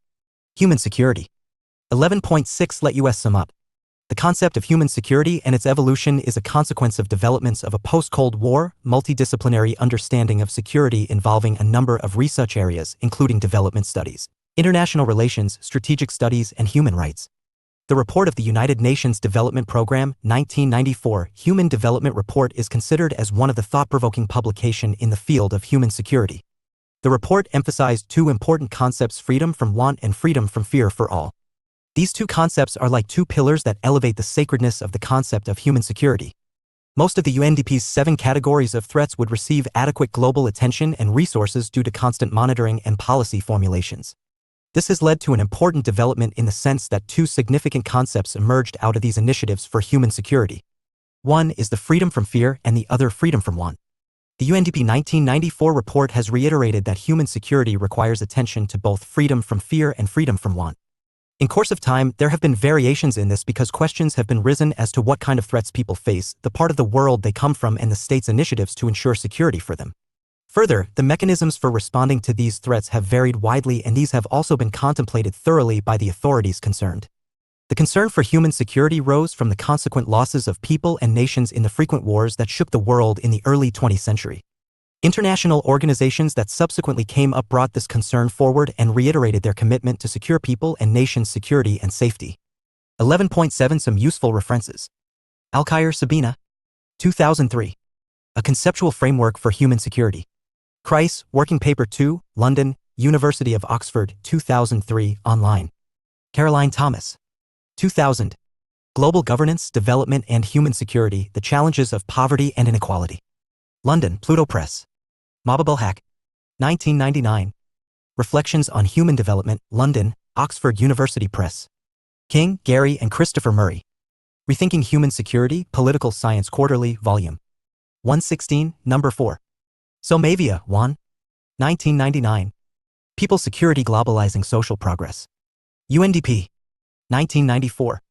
Speaker 1: Human security. 11.6 Let us sum up. The concept of human security and its evolution is a consequence of developments of a post-Cold War, multidisciplinary understanding of security involving a number of research areas, including development studies, international relations, strategic studies, and human rights. The report of the United Nations Development Programme, 1994, Human Development Report, is considered as one of the thought-provoking publications in the field of human security. The report emphasized two important concepts: freedom from want and freedom from fear for all. These two concepts are like two pillars that elevate the sacredness of the concept of human security. Most of the UNDP's 7 categories of threats would receive adequate global attention and resources due to constant monitoring and policy formulations. This has led to an important development in the sense that two significant concepts emerged out of these initiatives for human security. One is the freedom from fear and the other freedom from want. The UNDP 1994 report has reiterated that human security requires attention to both freedom from fear and freedom from want. In course of time, there have been variations in this because questions have been risen as to what kind of threats people face, the part of the world they come from, and the state's initiatives to ensure security for them. Further, the mechanisms for responding to these threats have varied widely, and these have also been contemplated thoroughly by the authorities concerned. The concern for human security rose from the consequent losses of people and nations in the frequent wars that shook the world in the early 20th century. International organizations that subsequently came up brought this concern forward and reiterated their commitment to secure people and nations' security and safety. 11.7 Some useful references. Alkire, Sabina. 2003. A Conceptual Framework for Human Security. Kreis, Working Paper 2, London, University of Oxford, 2003, online. Caroline Thomas. 2000. Global Governance, Development and Human Security, The Challenges of Poverty and Inequality. London, Pluto Press. Mababulhak. 1999. Reflections on Human Development, London, Oxford University Press. King, Gary and Christopher Murray. Rethinking Human Security, Political Science Quarterly, Volume 116, Number 4. Somavia, Juan. 1999. People Security Globalizing Social Progress. UNDP. 1994.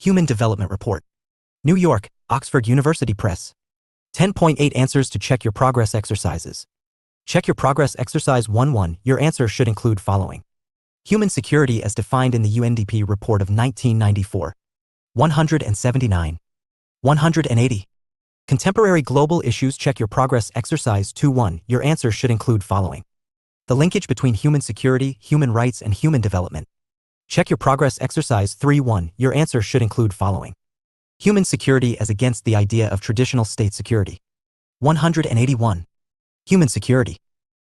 Speaker 1: Human Development Report. New York, Oxford University Press. 10.8 Answers to Check Your Progress Exercises. Check Your Progress Exercise 1-1. Your answer should include following. Human security as defined in the UNDP report of 1994. 179. 180. Contemporary global issues. Check Your Progress Exercise 2-1. Your answer should include following. The linkage between human security, human rights and human development. Check Your Progress Exercise 3-1. Your answer should include following. Human security as against the idea of traditional state security. 181. Human security.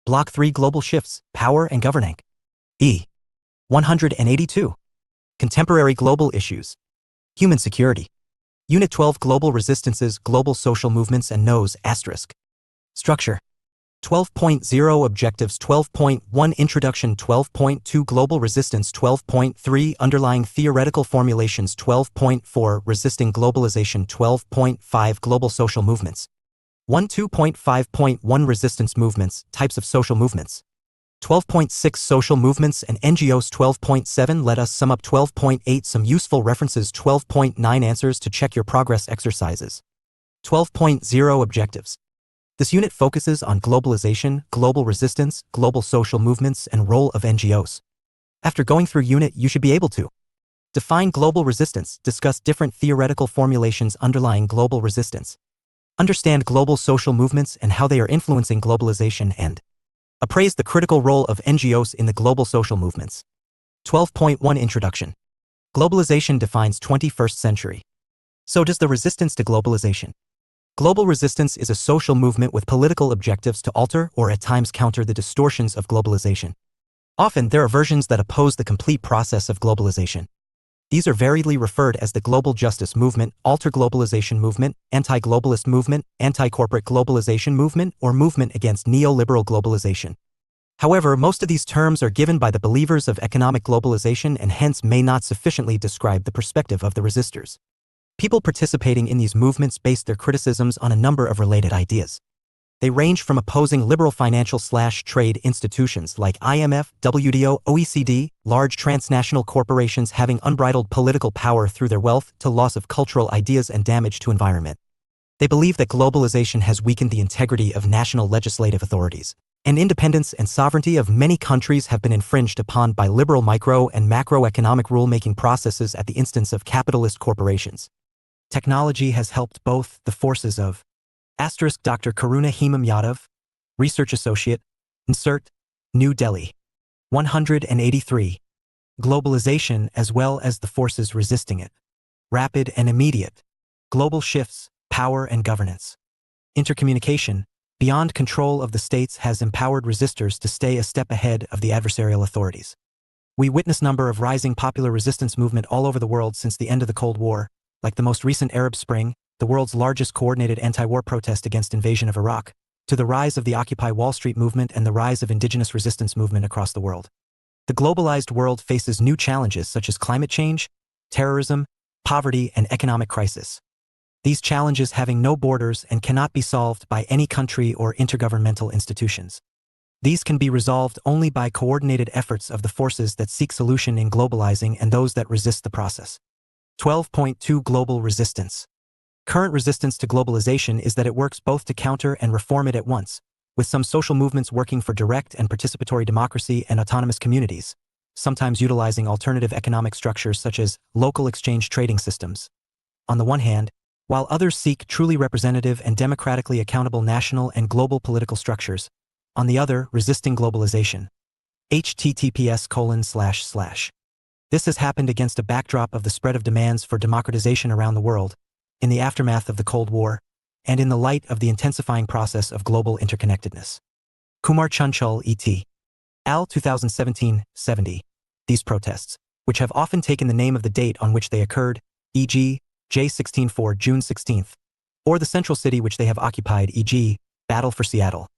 Speaker 1: Block 3 Global Shifts, Power and Governing. E. 182. Contemporary global issues. Human security. Unit 12 Global Resistances, Global Social Movements and No's asterisk. Structure. 12.0 Objectives 12.1 Introduction 12.2 Global Resistance 12.3 Underlying Theoretical Formulations 12.4 Resisting Globalization 12.5 Global Social Movements 12.5.1 Resistance Movements, Types of Social Movements 12.6 Social Movements and NGOs 12.7 Let us sum up 12.8 Some useful references 12.9 Answers to Check Your Progress Exercises 12.0 Objectives. This unit focuses on globalization, global resistance, global social movements, and role of NGOs. After going through unit, you should be able to define global resistance, discuss different theoretical formulations underlying global resistance, understand global social movements and how they are influencing globalization, and appraise the critical role of NGOs in the global social movements. 12.1 Introduction. Globalization defines 21st century. So does the resistance to globalization. Global resistance is a social movement with political objectives to alter or at times counter the distortions of globalization. Often there are versions that oppose the complete process of globalization. These are variedly referred as the global justice movement, alter globalization movement, anti-globalist movement, anti-corporate globalization movement, or movement against neoliberal globalization. However, most of these terms are given by the believers of economic globalization and hence may not sufficiently describe the perspective of the resistors. People participating in these movements base their criticisms on a number of related ideas. They range from opposing liberal financial/trade institutions like IMF, WTO, OECD, large transnational corporations having unbridled political power through their wealth, to loss of cultural ideas and damage to environment. They believe that globalization has weakened the integrity of national legislative authorities, and independence and sovereignty of many countries have been infringed upon by liberal micro and macroeconomic rulemaking processes at the instance of capitalist corporations. Technology has helped both the forces of Dr. Karuna Hemam Yadav, Research Associate, Insert, New Delhi. 183. Globalization as well as the forces resisting it. Rapid and immediate. Global shifts, power and governance. Intercommunication, beyond control of the states, has empowered resistors to stay a step ahead of the adversarial authorities. We witness number of rising popular resistance movement all over the world since the end of the Cold War, like the most recent Arab Spring, the world's largest coordinated anti-war protest against invasion of Iraq, to the rise of the Occupy Wall Street movement and the rise of indigenous resistance movement across the world. The globalized world faces new challenges such as climate change, terrorism, poverty, and economic crisis. These challenges having no borders and cannot be solved by any country or intergovernmental institutions. These can be resolved only by coordinated efforts of the forces that seek solution in globalizing and those that resist the process. 12.2 Global resistance. Current resistance to globalization is that it works both to counter and reform it at once. with some social movements working for direct and participatory democracy and autonomous communities, sometimes utilizing alternative economic structures such as local exchange trading systems. On the one hand, while others seek truly representative and democratically accountable national and global political structures, on the other, resisting globalization. https:// This has happened against a backdrop of the spread of demands for democratization around the world, in the aftermath of the Cold War, and in the light of the intensifying process of global interconnectedness. Kumar Chunchul et al. 2017-70. These protests, which have often taken the name of the date on which they occurred, e.g., J16 June 16th, or the central city which they have occupied, e.g., Battle for Seattle,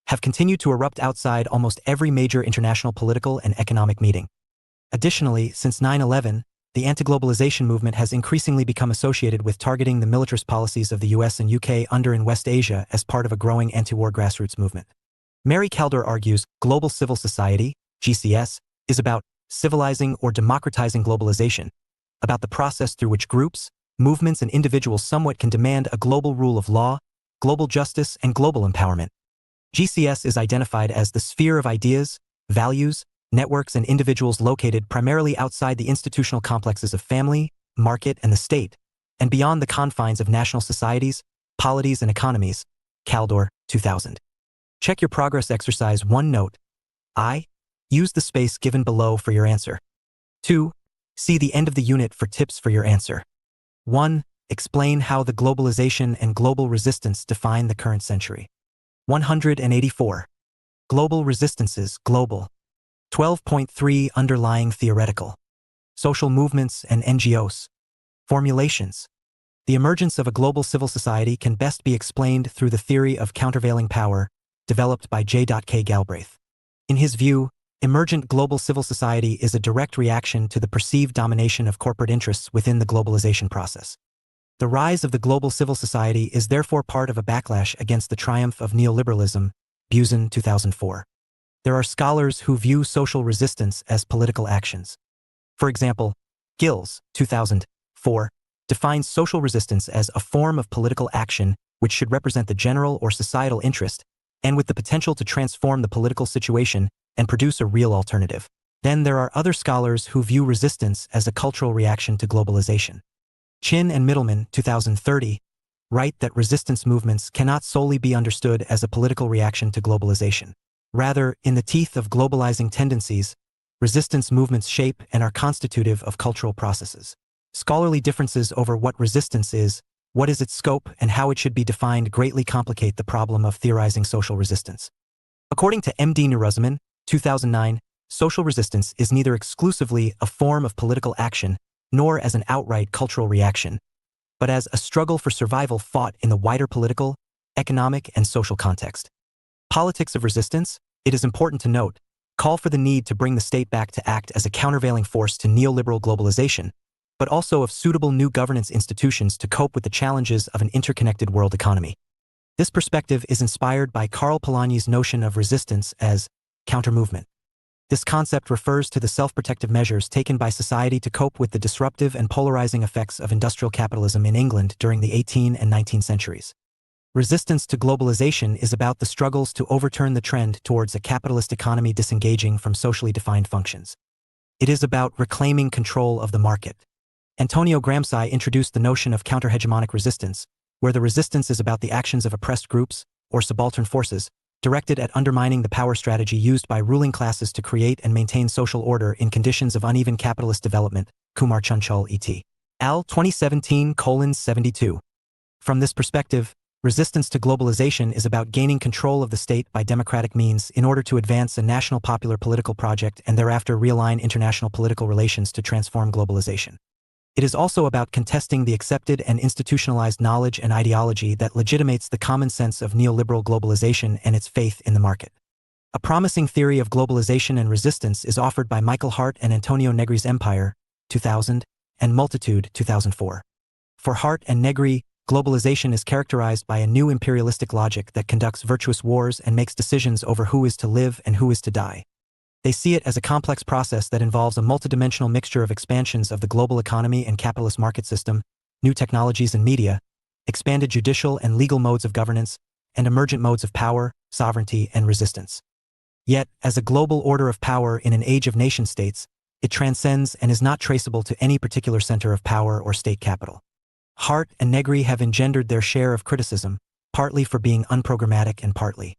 Speaker 1: have continued to erupt outside almost every major international political and economic meeting. Additionally, since 9/11, the anti-globalization movement has increasingly become associated with targeting the militarist policies of the US and UK under in West Asia as part of a growing anti-war grassroots movement. Mary Kaldor argues global civil society, GCS, is about civilizing or democratizing globalization, about the process through which groups, movements, and individuals somewhat can demand a global rule of law, global justice, and global empowerment. GCS is identified as the sphere of ideas, values, networks, and individuals located primarily outside the institutional complexes of family, market, and the state, and beyond the confines of national societies, polities, and economies. Kaldor, 2000. Check your progress exercise 1. Note: I. Use the space given below for your answer. 2. See the end of the unit for tips for your answer. 1. Explain how the globalization and global resistance define the current century. 184. Global resistances, global. 12.3 Underlying theoretical. Social movements and NGOs. Formulations. The emergence of a global civil society can best be explained through the theory of countervailing power, developed by J.K. Galbraith. In his view, emergent global civil society is a direct reaction to the perceived domination of corporate interests within the globalization process. The rise of the global civil society is therefore part of a backlash against the triumph of neoliberalism, Busan, 2004. There are scholars who view social resistance as political actions. For example, Gills, 2004, defines social resistance as a form of political action which should represent the general or societal interest, and with the potential to transform the political situation and produce a real alternative. Then there are other scholars who view resistance as a cultural reaction to globalization. Chin and Middleman, 2030, write that resistance movements cannot solely be understood as a political reaction to globalization. Rather, in the teeth of globalizing tendencies, resistance movements shape and are constitutive of cultural processes. Scholarly differences over what resistance is, what is its scope, and how it should be defined greatly complicate the problem of theorizing social resistance. According to M.D. Nuruzman, 2009, social resistance is neither exclusively a form of political action nor as an outright cultural reaction, but as a struggle for survival fought in the wider political, economic, and social context. Politics of resistance, it is important to note, call for the need to bring the state back to act as a countervailing force to neoliberal globalization, but also of suitable new governance institutions to cope with the challenges of an interconnected world economy. This perspective is inspired by Karl Polanyi's notion of resistance as counter-movement. This concept refers to the self-protective measures taken by society to cope with the disruptive and polarizing effects of industrial capitalism in England during the 18th and 19th centuries. Resistance to globalization is about the struggles to overturn the trend towards a capitalist economy disengaging from socially defined functions. It is about reclaiming control of the market. Antonio Gramsci introduced the notion of counter-hegemonic resistance, where the resistance is about the actions of oppressed groups, or subaltern forces, directed at undermining the power strategy used by ruling classes to create and maintain social order in conditions of uneven capitalist development. Kumar Chunchul et al. 2017:72. From this perspective, resistance to globalization is about gaining control of the state by democratic means in order to advance a national popular political project and thereafter realign international political relations to transform globalization. It is also about contesting the accepted and institutionalized knowledge and ideology that legitimates the common sense of neoliberal globalization and its faith in the market. A promising theory of globalization and resistance is offered by Michael Hart and Antonio Negri's Empire, 2000, and Multitude, 2004. For Hart and Negri, globalization is characterized by a new imperialistic logic that conducts virtuous wars and makes decisions over who is to live and who is to die. They see it as a complex process that involves a multidimensional mixture of expansions of the global economy and capitalist market system, new technologies and media, expanded judicial and legal modes of governance, and emergent modes of power, sovereignty, and resistance. Yet, as a global order of power in an age of nation-states, it transcends and is not traceable to any particular center of power or state capital. Hart and Negri have engendered their share of criticism, partly for being unprogrammatic and partly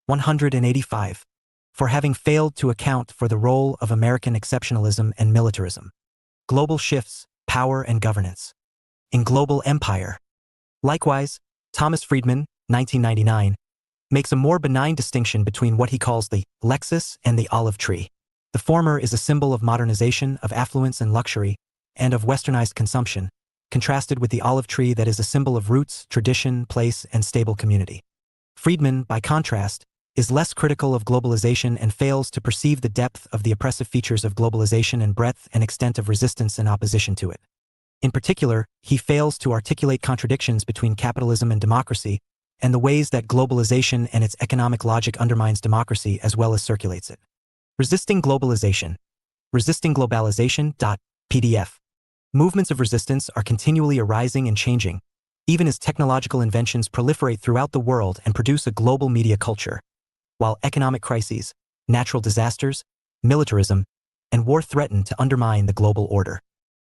Speaker 1: 185 for having failed to account for the role of American exceptionalism and militarism. Global shifts, power and governance. In global empire. Likewise, Thomas Friedman, 1999, makes a more benign distinction between what he calls the Lexus and the olive tree. The former is a symbol of modernization, of affluence and luxury, and of westernized consumption, contrasted with the olive tree that is a symbol of roots, tradition, place, and stable community. Friedman, by contrast, is less critical of globalization and fails to perceive the depth of the oppressive features of globalization and breadth and extent of resistance and opposition to it. In particular, he fails to articulate contradictions between capitalism and democracy, and the ways that globalization and its economic logic undermines democracy as well as circulates it. Resisting globalization. Resisting globalization. PDF. Movements of resistance are continually arising and changing, even as technological inventions proliferate throughout the world and produce a global media culture, while economic crises, natural disasters, militarism, and war threaten to undermine the global order.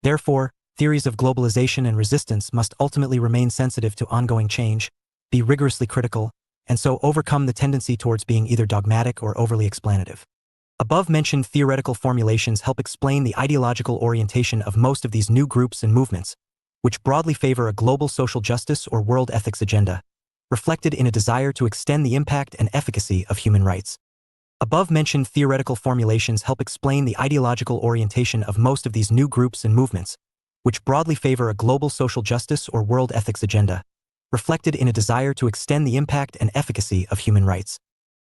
Speaker 1: Therefore, theories of globalization and resistance must ultimately remain sensitive to ongoing change, be rigorously critical, and so overcome the tendency towards being either dogmatic or overly explanative. Above-mentioned theoretical formulations help explain the ideological orientation of most of these new groups and movements, which broadly favor a global social justice or world ethics agenda, reflected in a desire to extend the impact and efficacy of human rights. Above-mentioned theoretical formulations help explain the ideological orientation of most of these new groups and movements, which broadly favor a global social justice or world ethics agenda, reflected in a desire to extend the impact and efficacy of human rights.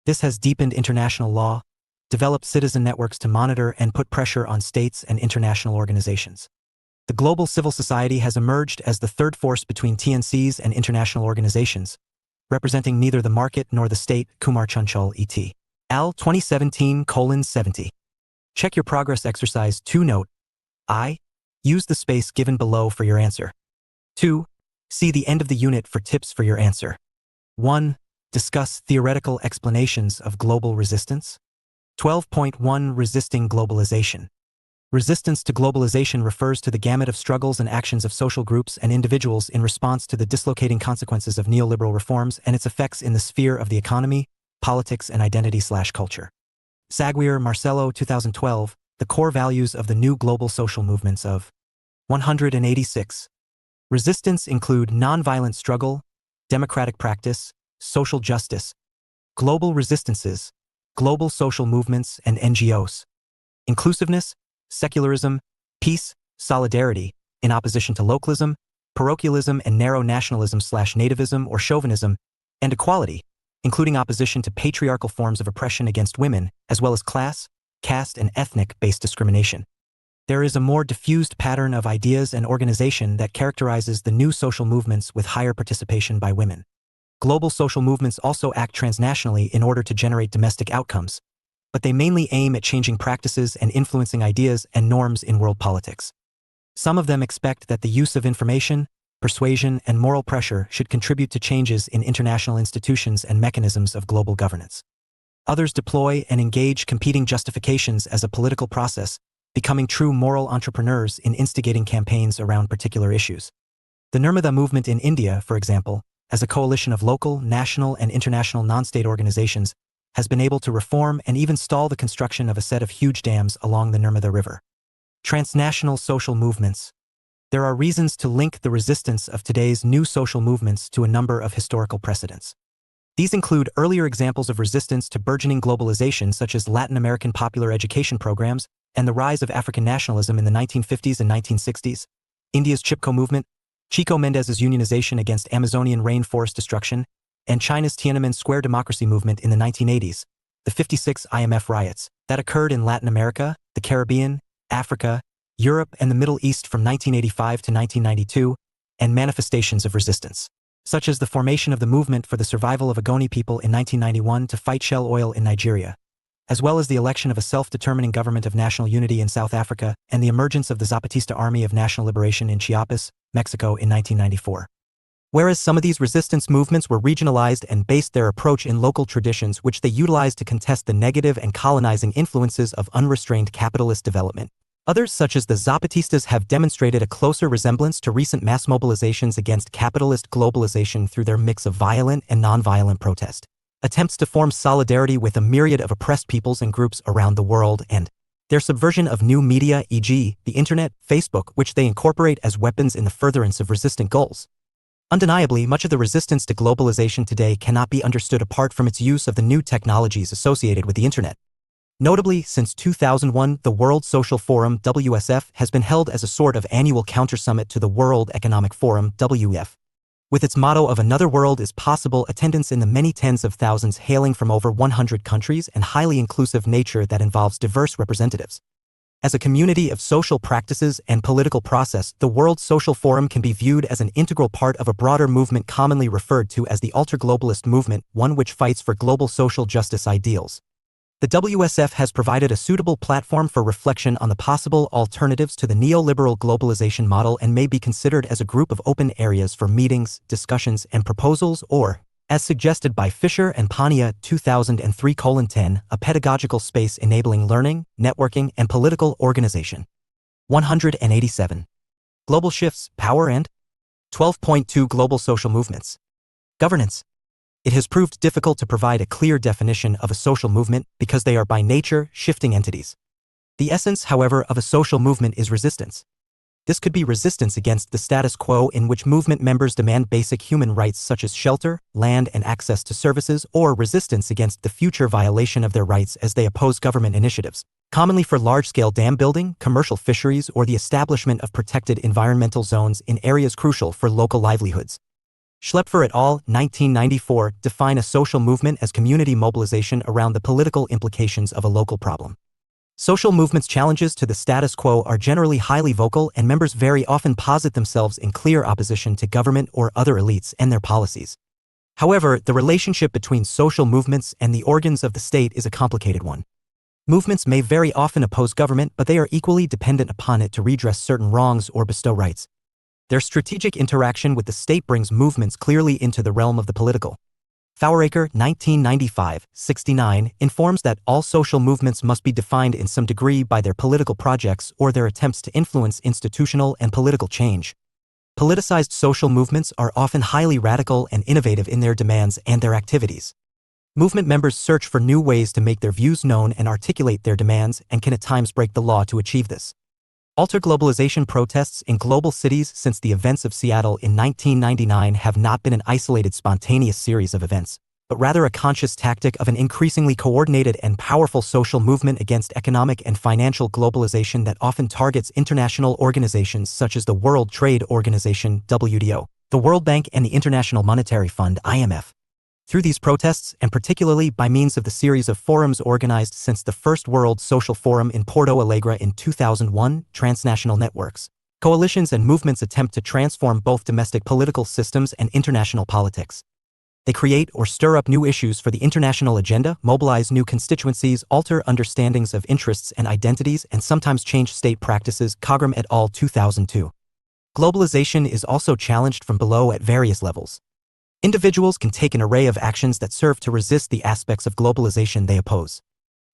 Speaker 1: This has deepened international law, developed citizen networks to monitor and put pressure on states and international organizations. The global civil society has emerged as the third force between TNCs and international organizations, representing neither the market nor the state. Kumar Chunchal et al. 2017:70. Check your progress exercise 2. Note I. Use the space given below for your answer. 2. See the end of the unit for tips for your answer. 1. Discuss theoretical explanations of global resistance. 12.1 Resisting globalization. Resistance to globalization refers to the gamut of struggles and actions of social groups and individuals in response to the dislocating consequences of neoliberal reforms and its effects in the sphere of the economy, politics, and identity/culture. Saguier, Marcelo, 2012, The Core Values of the New Global Social Movements of 186. Resistance include nonviolent struggle, democratic practice, social justice, global resistances, global social movements and NGOs, inclusiveness, secularism, peace, solidarity, in opposition to localism, parochialism and narrow nationalism/nativism or chauvinism, and equality, including opposition to patriarchal forms of oppression against women, as well as class, caste, and ethnic-based discrimination. There is a more diffused pattern of ideas and organization that characterizes the new social movements with higher participation by women. Global social movements also act transnationally in order to generate domestic outcomes, but they mainly aim at changing practices and influencing ideas and norms in world politics. Some of them expect that the use of information, persuasion, and moral pressure should contribute to changes in international institutions and mechanisms of global governance. Others deploy and engage competing justifications as a political process, becoming true moral entrepreneurs in instigating campaigns around particular issues. The Nirmada movement in India, for example, as a coalition of local, national, and international non-state organizations, has been able to reform and even stall the construction of a set of huge dams along the Nirmada River. Transnational social movements. There are reasons to link the resistance of today's new social movements to a number of historical precedents. These include earlier examples of resistance to burgeoning globalization, such as Latin American popular education programs and the rise of African nationalism in the 1950s and 1960s, India's Chipko movement, Chico Mendes's unionization against Amazonian rainforest destruction, and China's Tiananmen Square democracy movement in the 1980s, the 56 IMF riots that occurred in Latin America, the Caribbean, Africa, Europe, and the Middle East from 1985 to 1992, and manifestations of resistance, such as the formation of the Movement for the Survival of Ogoni People in 1991 to fight shell oil in Nigeria, as well as the election of a self-determining government of national unity in South Africa and the emergence of the Zapatista Army of National Liberation in Chiapas, Mexico in 1994. Whereas some of these resistance movements were regionalized and based their approach in local traditions which they utilized to contest the negative and colonizing influences of unrestrained capitalist development. Others, such as the Zapatistas, have demonstrated a closer resemblance to recent mass mobilizations against capitalist globalization through their mix of violent and nonviolent protest. Attempts to form solidarity with a myriad of oppressed peoples and groups around the world, and their subversion of new media, e.g., the internet, Facebook, which they incorporate as weapons in the furtherance of resistant goals. Undeniably, much of the resistance to globalization today cannot be understood apart from its use of the new technologies associated with the internet. Notably, since 2001, the World Social Forum (WSF) has been held as a sort of annual counter-summit to the World Economic Forum (WEF). With its motto of "Another World is Possible," attendance in the many tens of thousands hailing from over 100 countries, and highly inclusive nature that involves diverse representatives. As a community of social practices and political process, the World Social Forum can be viewed as an integral part of a broader movement commonly referred to as the ultra-globalist movement, one which fights for global social justice ideals. The WSF has provided a suitable platform for reflection on the possible alternatives to the neoliberal globalization model and may be considered as a group of open areas for meetings, discussions, and proposals, or, as suggested by Fisher and Pania 2003:10, a pedagogical space enabling learning, networking, and political organization. 187. Global shifts, power and 12.2 Global social movements. Governance. It has proved difficult to provide a clear definition of a social movement because they are by nature shifting entities. The essence, however, of a social movement is resistance. This could be resistance against the status quo in which movement members demand basic human rights such as shelter, land, and access to services, or resistance against the future violation of their rights as they oppose government initiatives, commonly for large-scale dam building, commercial fisheries, or the establishment of protected environmental zones in areas crucial for local livelihoods. Schlepfer et al. 1994 define a social movement as community mobilization around the political implications of a local problem. Social movements' challenges to the status quo are generally highly vocal, and members very often posit themselves in clear opposition to government or other elites and their policies. However, the relationship between social movements and the organs of the state is a complicated one. Movements may very often oppose government, but they are equally dependent upon it to redress certain wrongs or bestow rights. Their strategic interaction with the state brings movements clearly into the realm of the political. Foweraker 1995-69 informs that all social movements must be defined in some degree by their political projects or their attempts to influence institutional and political change. Politicized social movements are often highly radical and innovative in their demands and their activities. Movement members search for new ways to make their views known and articulate their demands, and can at times break the law to achieve this. Alter-globalization protests in global cities since the events of Seattle in 1999 have not been an isolated spontaneous series of events, but rather a conscious tactic of an increasingly coordinated and powerful social movement against economic and financial globalization that often targets international organizations such as the World Trade Organization (WTO), the World Bank, and the International Monetary Fund (IMF). Through these protests, and particularly by means of the series of forums organized since the first World Social Forum in Porto Alegre in 2001, transnational networks, coalitions, and movements attempt to transform both domestic political systems and international politics. They create or stir up new issues for the international agenda, mobilize new constituencies, alter understandings of interests and identities, and sometimes change state practices. Cogram et al. 2002. Globalization is also challenged from below at various levels. Individuals can take an array of actions that serve to resist the aspects of globalization they oppose.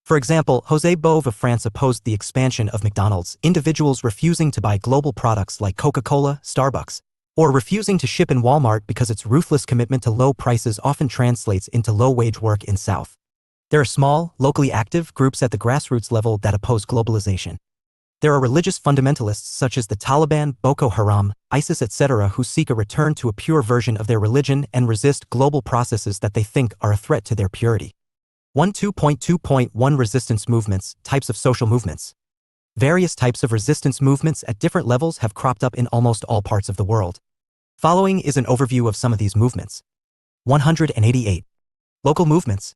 Speaker 1: For example, José Bove of France opposed the expansion of McDonald's, individuals refusing to buy global products like Coca-Cola, Starbucks, or refusing to ship in Walmart because its ruthless commitment to low prices often translates into low-wage work in South. There are small, locally active groups at the grassroots level that oppose globalization. There are religious fundamentalists such as the Taliban, Boko Haram, ISIS, etc., who seek a return to a pure version of their religion and resist global processes that they think are a threat to their purity. 12.2.1 Resistance movements, types of social movements. Various types of resistance movements at different levels have cropped up in almost all parts of the world. Following is an overview of some of these movements. 188. Local movements.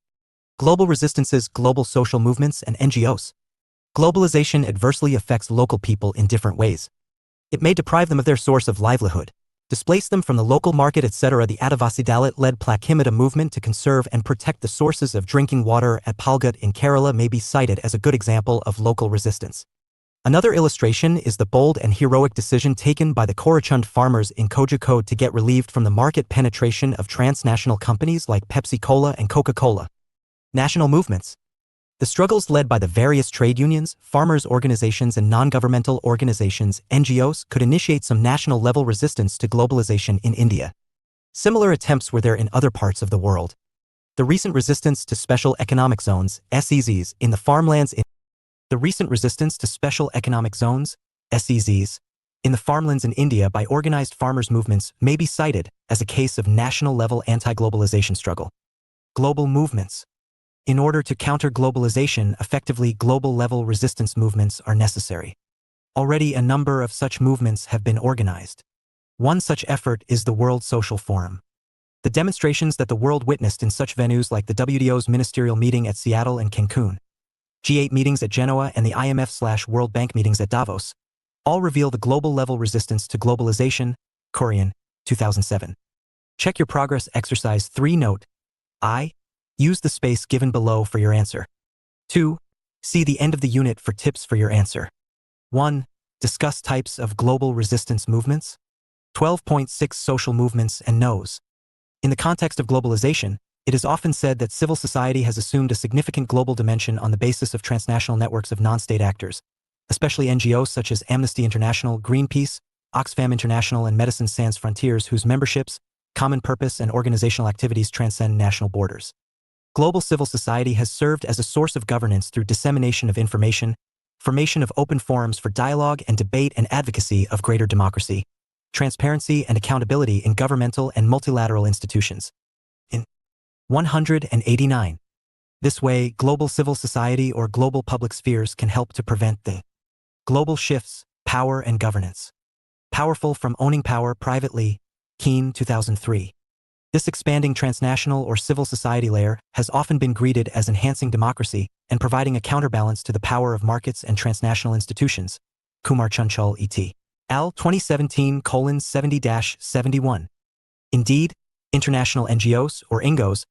Speaker 1: Global resistances, global social movements, and NGOs. Globalization adversely affects local people in different ways. It may deprive them of their source of livelihood, displace them from the local market, etc. The Adivasidalit-led Plakimita movement to conserve and protect the sources of drinking water at Palgut in Kerala may be cited as a good example of local resistance. Another illustration is the bold and heroic decision taken by the Korachund farmers in Kojako to get relieved from the market penetration of transnational companies like Pepsi-Cola and Coca-Cola. National movements. The struggles led by the various trade unions, farmers' organizations, and non-governmental organizations, NGOs, could initiate some national-level resistance to globalization in India. Similar attempts were there in other parts of the world. The recent resistance to special economic zones, SEZs, in the farmlands in the farmlands in India by organized farmers' movements may be cited as a case of national-level anti-globalization struggle. Global movements. In order to counter globalization effectively, global-level resistance movements are necessary. Already a number of such movements have been organized. One such effort is the World Social Forum. The demonstrations that the world witnessed in such venues like the WTO's ministerial meeting at Seattle and Cancun, G8 meetings at Genoa, and the IMF/World Bank meetings at Davos, all reveal the global-level resistance to globalization. Korean, 2007. Check your progress exercise 3. Note: I. Use the space given below for your answer. 2. See the end of the unit for tips for your answer. 1. Discuss types of global resistance movements. 12.6 Social movements and no's. In the context of globalization, it is often said that civil society has assumed a significant global dimension on the basis of transnational networks of non-state actors, especially NGOs such as Amnesty International, Greenpeace, Oxfam International, and Médecins Sans Frontières, whose memberships, common purpose, and organizational activities transcend national borders. Global civil society has served as a source of governance through dissemination of information, formation of open forums for dialogue and debate, and advocacy of greater democracy, transparency, and accountability in governmental and multilateral institutions. In 189. This way, global civil society or global public spheres can help to prevent the global shifts, power, and governance. Powerful from owning power privately. Keane, 2003. This expanding transnational or civil society layer has often been greeted as enhancing democracy and providing a counterbalance to the power of markets and transnational institutions. Kumar Chunchal et al. 2017:70-71. Indeed, international NGOs, or INGOs,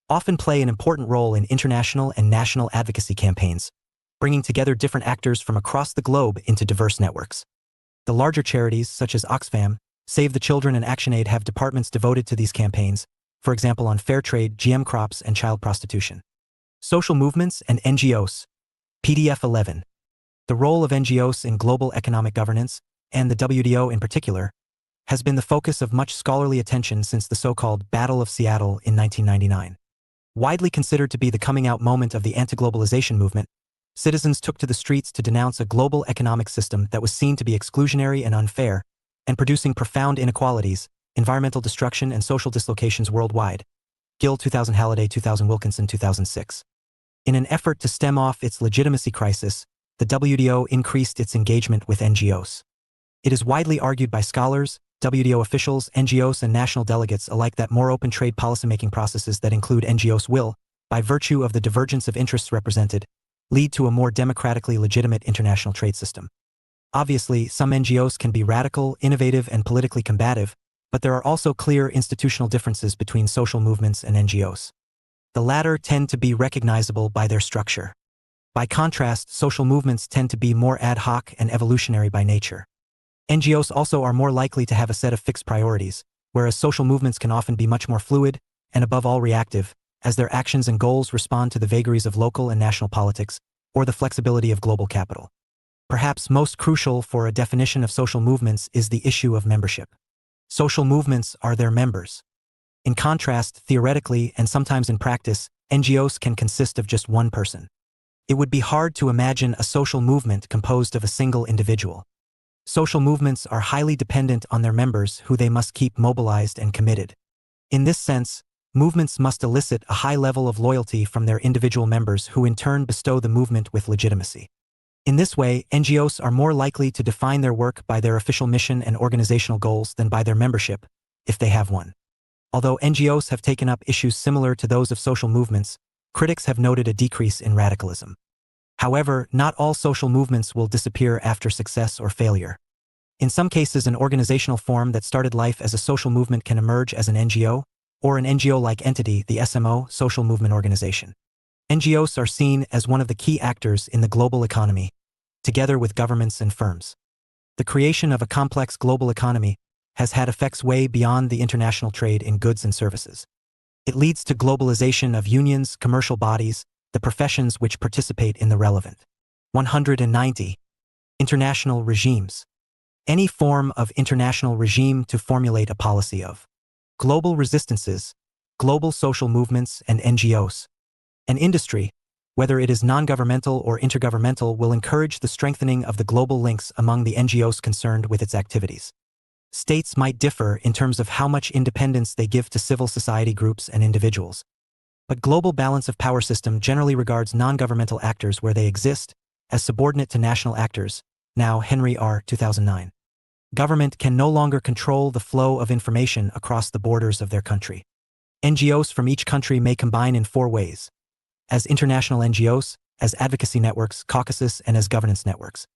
Speaker 1: often play an important role in international and national advocacy campaigns, bringing together different actors from across the globe into diverse networks. The larger charities, such as Oxfam, Save the Children, and ActionAid, have departments devoted to these campaigns, for example on fair trade, GM crops, and child prostitution. Social movements and NGOs. PDF 11. The role of NGOs in global economic governance, and the WTO in particular, has been the focus of much scholarly attention since the so-called Battle of Seattle in 1999. Widely considered to be the coming-out moment of the anti-globalization movement, citizens took to the streets to denounce a global economic system that was seen to be exclusionary and unfair, and producing profound inequalities, environmental destruction, and social dislocations worldwide. Gill, 2000. Halliday, 2000. Wilkinson, 2006. In an effort to stem off its legitimacy crisis, the WTO increased its engagement with NGOs. It is widely argued by scholars, WTO officials, NGOs, and national delegates alike that more open trade policymaking processes that include NGOs will, by virtue of the divergence of interests represented, lead to a more democratically legitimate international trade system. Obviously, some NGOs can be radical, innovative, and politically combative, but there are also clear institutional differences between social movements and NGOs. The latter tend to be recognizable by their structure. By contrast, social movements tend to be more ad hoc and evolutionary by nature. NGOs also are more likely to have a set of fixed priorities, whereas social movements can often be much more fluid and above all reactive, as their actions and goals respond to the vagaries of local and national politics, or the flexibility of global capital. Perhaps most crucial for a definition of social movements is the issue of membership. Social movements are their members. In contrast, theoretically and sometimes in practice, NGOs can consist of just one person. It would be hard to imagine a social movement composed of a single individual. Social movements are highly dependent on their members, who they must keep mobilized and committed. In this sense, movements must elicit a high level of loyalty from their individual members, who in turn bestow the movement with legitimacy. In this way, NGOs are more likely to define their work by their official mission and organizational goals than by their membership, if they have one. Although NGOs have taken up issues similar to those of social movements, critics have noted a decrease in radicalism. However, not all social movements will disappear after success or failure. In some cases, an organizational form that started life as a social movement can emerge as an NGO, or an NGO-like entity, the SMO, social movement organization. NGOs are seen as one of the key actors in the global economy. together with governments and firms. The creation of a complex global economy has had effects way beyond the international trade in goods and services. It leads to globalization of unions, commercial bodies, the professions which participate in the relevant. 190. International regimes. Any form of international regime to formulate a policy of global resistances, global social movements, and NGOs. An industry, whether it is non-governmental or intergovernmental, will encourage the strengthening of the global links among the NGOs concerned with its activities. States might differ in terms of how much independence they give to civil society groups and individuals. But global balance of power system generally regards non-governmental actors where they exist as subordinate to national actors. Now, Henry R. 2009. Government can no longer control the flow of information across the borders of their country. NGOs from each country may combine in 4 ways: as international NGOs, as advocacy networks, caucuses, and as governance networks.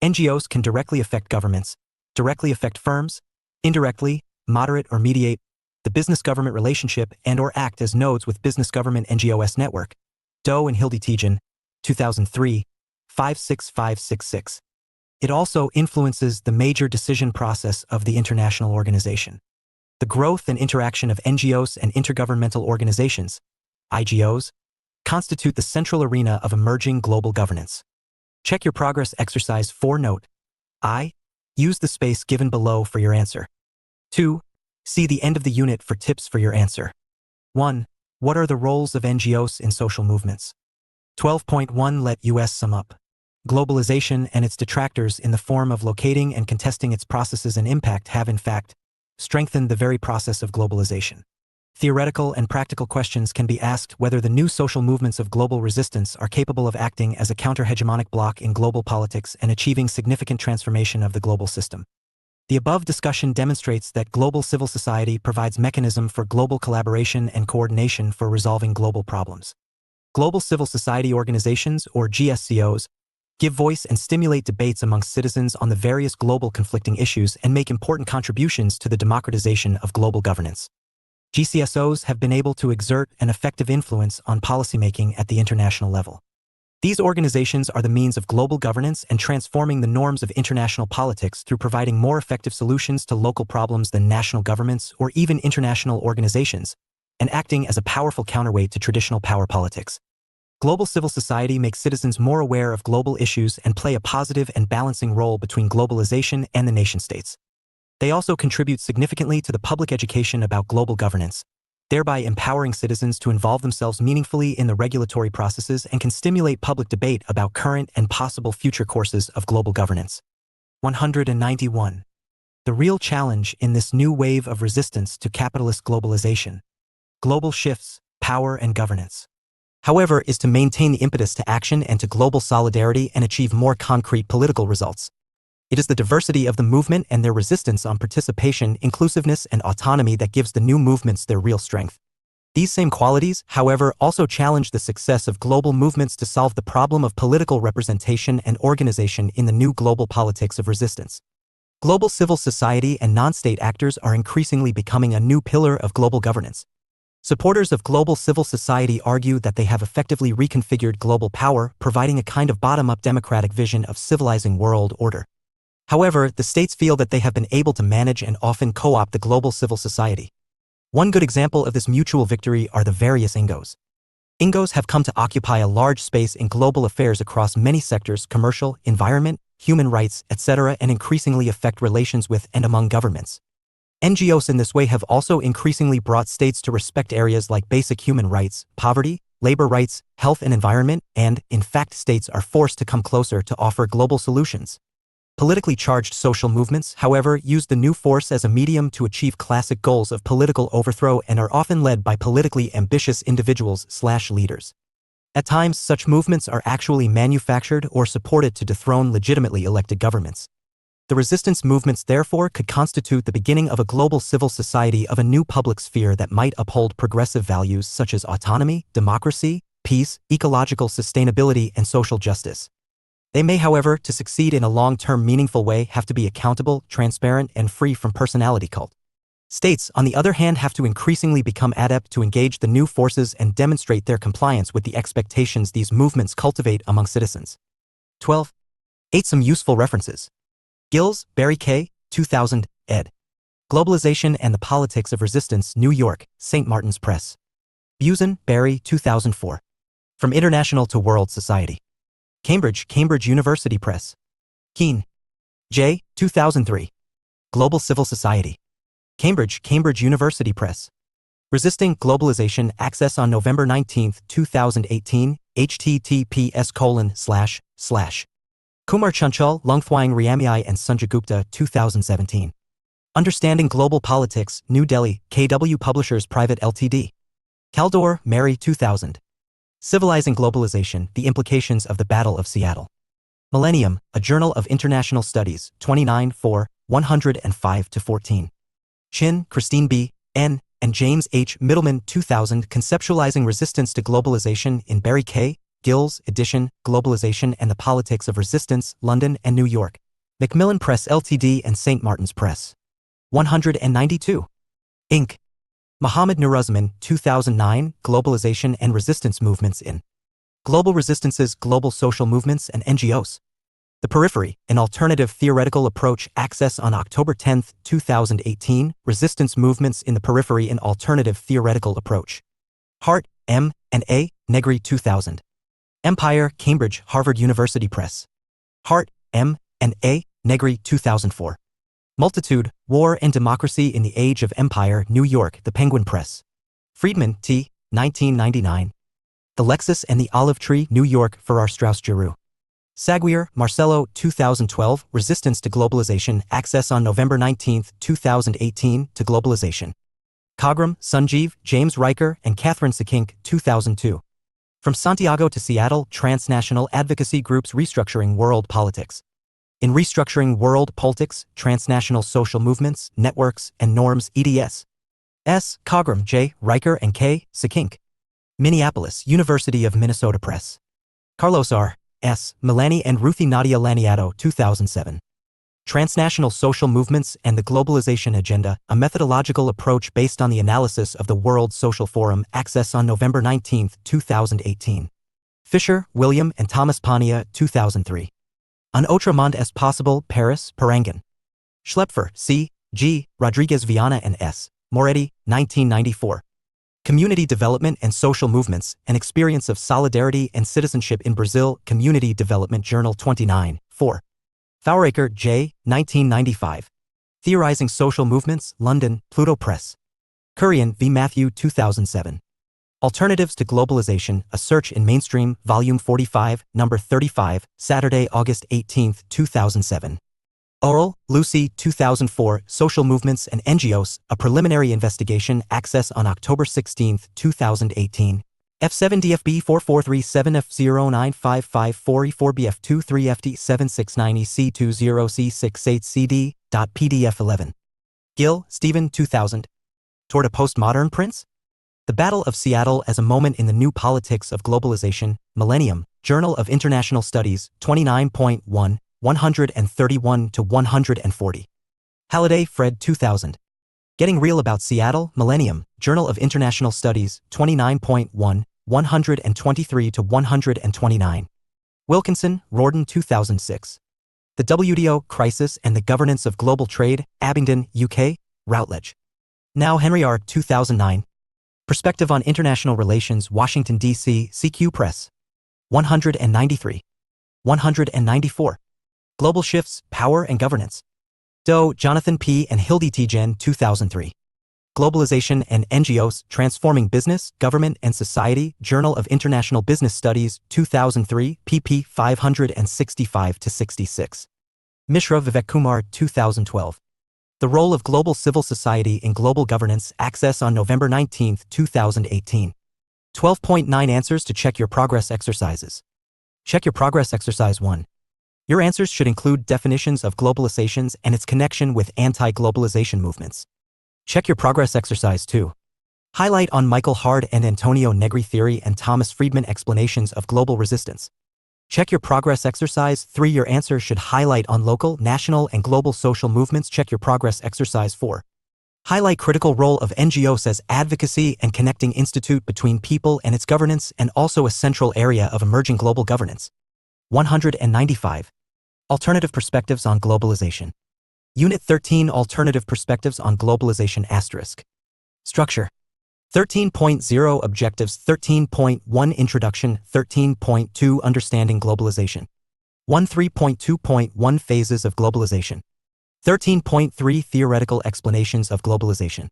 Speaker 1: NGOs can directly affect governments, directly affect firms, indirectly, moderate or mediate the business-government relationship, and or act as nodes with business-government NGOs network. Doe and Hildy Tejan, 2003, 56566. It also influences the major decision process of the international organization. The growth and interaction of NGOs and intergovernmental organizations, IGOs, constitute the central arena of emerging global governance. Check your progress exercise 4. Note I. Use the space given below for your answer. 2. See the end of the unit for tips for your answer. 1. What are the roles of NGOs in social movements? 12.1 Let us sum up. Globalization and its detractors in the form of locating and contesting its processes and impact have, in fact, strengthened the very process of globalization. Theoretical and practical questions can be asked whether the new social movements of global resistance are capable of acting as a counter-hegemonic bloc in global politics and achieving significant transformation of the global system. The above discussion demonstrates that global civil society provides mechanism for global collaboration and coordination for resolving global problems. Global civil society organizations, or GSCOs, give voice and stimulate debates amongst citizens on the various global conflicting issues and make important contributions to the democratization of global governance. GCSOs have been able to exert an effective influence on policymaking at the international level. These organizations are the means of global governance and transforming the norms of international politics through providing more effective solutions to local problems than national governments or even international organizations, and acting as a powerful counterweight to traditional power politics. Global civil society makes citizens more aware of global issues and play a positive and balancing role between globalization and the nation-states. They also contribute significantly to the public education about global governance, thereby empowering citizens to involve themselves meaningfully in the regulatory processes and can stimulate public debate about current and possible future courses of global governance. 191. The real challenge in this new wave of resistance to capitalist globalization, global shifts, power, and governance, however, is to maintain the impetus to action and to global solidarity and achieve more concrete political results. It is the diversity of the movement and their resistance on participation, inclusiveness, and autonomy that gives the new movements their real strength. These same qualities, however, also challenge the success of global movements to solve the problem of political representation and organization in the new global politics of resistance. Global civil society and non-state actors are increasingly becoming a new pillar of global governance. Supporters of global civil society argue that they have effectively reconfigured global power, providing a kind of bottom-up democratic vision of civilizing world order. However, the states feel that they have been able to manage and often co-opt the global civil society. One good example of this mutual victory are the various IGNOs. IGNOs have come to occupy a large space in global affairs across many sectors: commercial, environment, human rights, etc., and increasingly affect relations with and among governments. NGOs in this way have also increasingly brought states to respect areas like basic human rights, poverty, labor rights, health and environment, and, in fact, states are forced to come closer to offer global solutions. Politically charged social movements, however, use the new force as a medium to achieve classic goals of political overthrow and are often led by politically ambitious individuals/leaders. At times, such movements are actually manufactured or supported to dethrone legitimately elected governments. The resistance movements therefore could constitute the beginning of a global civil society of a new public sphere that might uphold progressive values such as autonomy, democracy, peace, ecological sustainability, and social justice. They may, however, to succeed in a long-term meaningful way, have to be accountable, transparent, and free from personality cult. States, on the other hand, have to increasingly become adept to engage the new forces and demonstrate their compliance with the expectations these movements cultivate among citizens. 12. Some useful references. Gills, Barry K., 2000, ed. Globalization and the Politics of Resistance, New York, St. Martin's Press. Buzen, Barry, 2004. From International to World Society. Cambridge, Cambridge University Press. Keane, J., 2003. Global Civil Society. Cambridge, Cambridge University Press. Resisting Globalization, access on November 19, 2018, https:// Kumar Chanchal, Lungthwang Riamiai and Sanjay Gupta, 2017. Understanding Global Politics, New Delhi, KW Publishers Private Ltd. Kaldor, Mary, 2000. Civilizing Globalization, The Implications of the Battle of Seattle. Millennium, A Journal of International Studies, 29 4, 105-14. Chin, Christine B., N., and James H. Middleman, 2000, Conceptualizing Resistance to Globalization in Barry K. Gills, edition, Globalization and the Politics of Resistance, London and New York. Macmillan Press Ltd. and St. Martin's Press. 192. Inc. Muhammad Nuruzman, 2009, Globalization and Resistance Movements in Global Resistances, Global Social Movements and NGOs. The Periphery, An Alternative Theoretical Approach, access on October 10, 2018, Resistance Movements in the Periphery, An Alternative Theoretical Approach. Hart, M. and A., Negri, 2000. Empire, Cambridge, Harvard University Press. Hart, M. and A., Negri, 2004. Multitude, War and Democracy in the Age of Empire, New York, The Penguin Press. Friedman, T., 1999. The Lexus and the Olive Tree, New York, Farrar Straus Giroux. Saguier, Marcelo, 2012, Resistance to Globalization, access on November 19, 2018, to Globalization. Cogram, Sanjeev, James Riker, and Catherine Sekink, 2002. From Santiago to Seattle, Transnational Advocacy Groups Restructuring World Politics. In Restructuring World Politics, Transnational Social Movements, Networks, and Norms, eds. S. Cogram, J. Riker, and K. Sekink. Minneapolis, University of Minnesota Press. Carlos R. S. Milani and Ruthie Nadia Laniato, 2007. Transnational Social Movements and the Globalization Agenda, a methodological approach based on the analysis of the World Social Forum, access on November 19, 2018. Fisher, William, and Thomas Pania, 2003. Un autre monde est possible, Paris, Parangan. Schlepfer, C. G. Rodriguez Viana and S. Moretti, 1994. Community Development and Social Movements, An Experience of Solidarity and Citizenship in Brazil, Community Development Journal 29, 4. Fowraker, J., 1995. Theorizing Social Movements, London, Pluto Press. Kurian v. Matthew, 2007. Alternatives to Globalization, A Search in Mainstream, Volume 45, Number 35, Saturday, August 18, 2007. Oral, Lucy, 2004, Social Movements and NGOs, A Preliminary Investigation, access on October 16, 2018. F7DFB 4437F09554E4BF238C20C68CD.PDF11. Gill, Stephen, 2000. Toward a Postmodern Prince? The Battle of Seattle as a Moment in the New Politics of Globalization, Millennium, Journal of International Studies, 29.1, 131-140. Halliday, Fred, 2000. Getting Real About Seattle, Millennium, Journal of International Studies, 29.1, 123-129. Wilkinson, Rorden, 2006. The WTO Crisis and the Governance of Global Trade, Abingdon, UK, Routledge. Now Henry R., 2009. Perspective on International Relations, Washington, D.C., CQ Press. 193. 194. Global Shifts, Power and Governance. Doe, Jonathan P. and Hildy T. Jen, 2003. Globalization and NGOs, Transforming Business, Government and Society, Journal of International Business Studies, 2003, pp. 565-66. Mishra Vivek Kumar, 2012. The Role of Global Civil Society in Global Governance, access on November 19, 2018. 12.9 Answers to Check Your Progress Exercises. Check Your Progress Exercise 1. Your answers should include definitions of globalizations and its connection with anti-globalization movements. Check Your Progress Exercise 2. Highlight on Michael Hard and Antonio Negri theory and Thomas Friedman explanations of global resistance. Check Your Progress Exercise 3. Your answer should highlight on local, national, and global social movements. Check Your Progress Exercise 4. Highlight critical role of NGOs as advocacy and connecting institute between people and its governance, and also a central area of emerging global governance. 195. Alternative Perspectives on Globalization. Unit 13 Alternative Perspectives on Globalization *. Structure. 13.0 Objectives. 13.1 Introduction. 13.2 Understanding Globalization. 13.2.1 Phases of Globalization. 13.3 Theoretical Explanations of Globalization.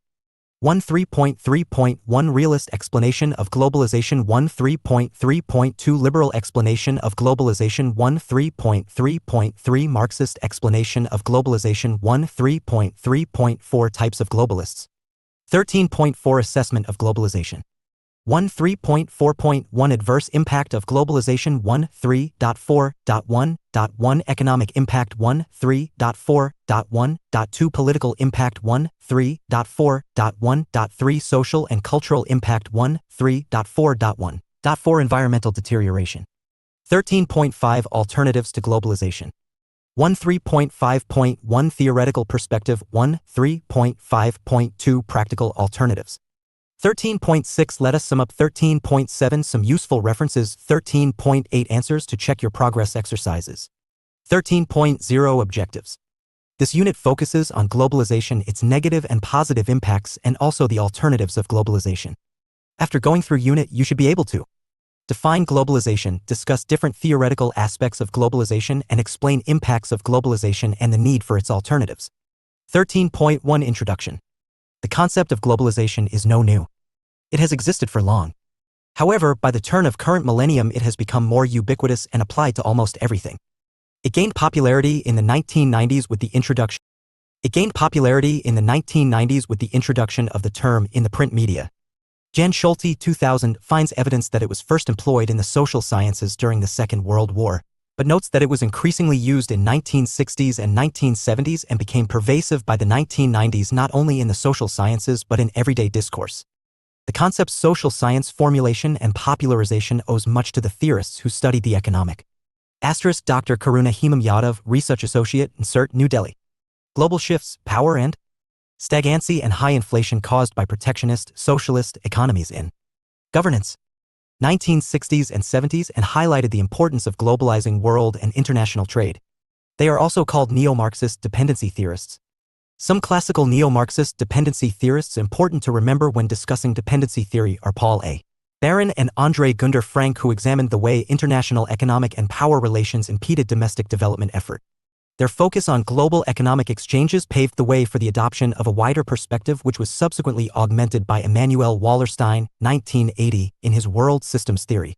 Speaker 1: 13.3.1 Realist Explanation of Globalization. 13.3.2 Liberal Explanation of Globalization. 13.3.3 Marxist Explanation of Globalization. 13.3.4 Types of Globalists. 13.4 Assessment of Globalization. 13.4.1 Adverse Impact of Globalization. 13.4.1.1 Economic Impact. 13.4.1.2 Political Impact. 13.4.1.3 Social and Cultural Impact. 13.4.1.4 Environmental Deterioration. 13.5 Alternatives to Globalization. 13.5.1 Theoretical Perspective. 13.5.2 Practical Alternatives. 13.6 Let us sum up. 13.7 Some useful references. 13.8 Answers to check your progress exercises. 13.0 Objectives. This unit focuses on globalization, its negative and positive impacts, and also the alternatives of globalization. After going through unit, you should be able to define globalization, discuss different theoretical aspects of globalization, and explain impacts of globalization and the need for its alternatives. 13.1 Introduction. The concept of globalization is no new. It has existed for long. However, by the turn of current millennium, it has become more ubiquitous and applied to almost everything. It gained popularity in the 1990s with the introduction of the term in the print media. Jan Schulte 2000 finds evidence that it was first employed in the social sciences during the Second World War, but notes that it was increasingly used in 1960s and 1970s and became pervasive by the 1990s not only in the social sciences but in everyday discourse. The concept's social science formulation and popularization owes much to the theorists who studied the economic. Dr. Karuna Hemam Yadav, Research Associate, insert New Delhi. Global shifts, power and stagnancy and high inflation caused by protectionist, socialist economies in governance. 1960s and 70s and highlighted the importance of globalizing world and international trade. They are also called neo-Marxist dependency theorists. Some classical neo-Marxist dependency theorists important to remember when discussing dependency theory are Paul A. Barron and André Gunder Frank, who examined the way international economic and power relations impeded domestic development effort. Their focus on global economic exchanges paved the way for the adoption of a wider perspective which was subsequently augmented by Emanuel Wallerstein, 1980, in his World Systems Theory.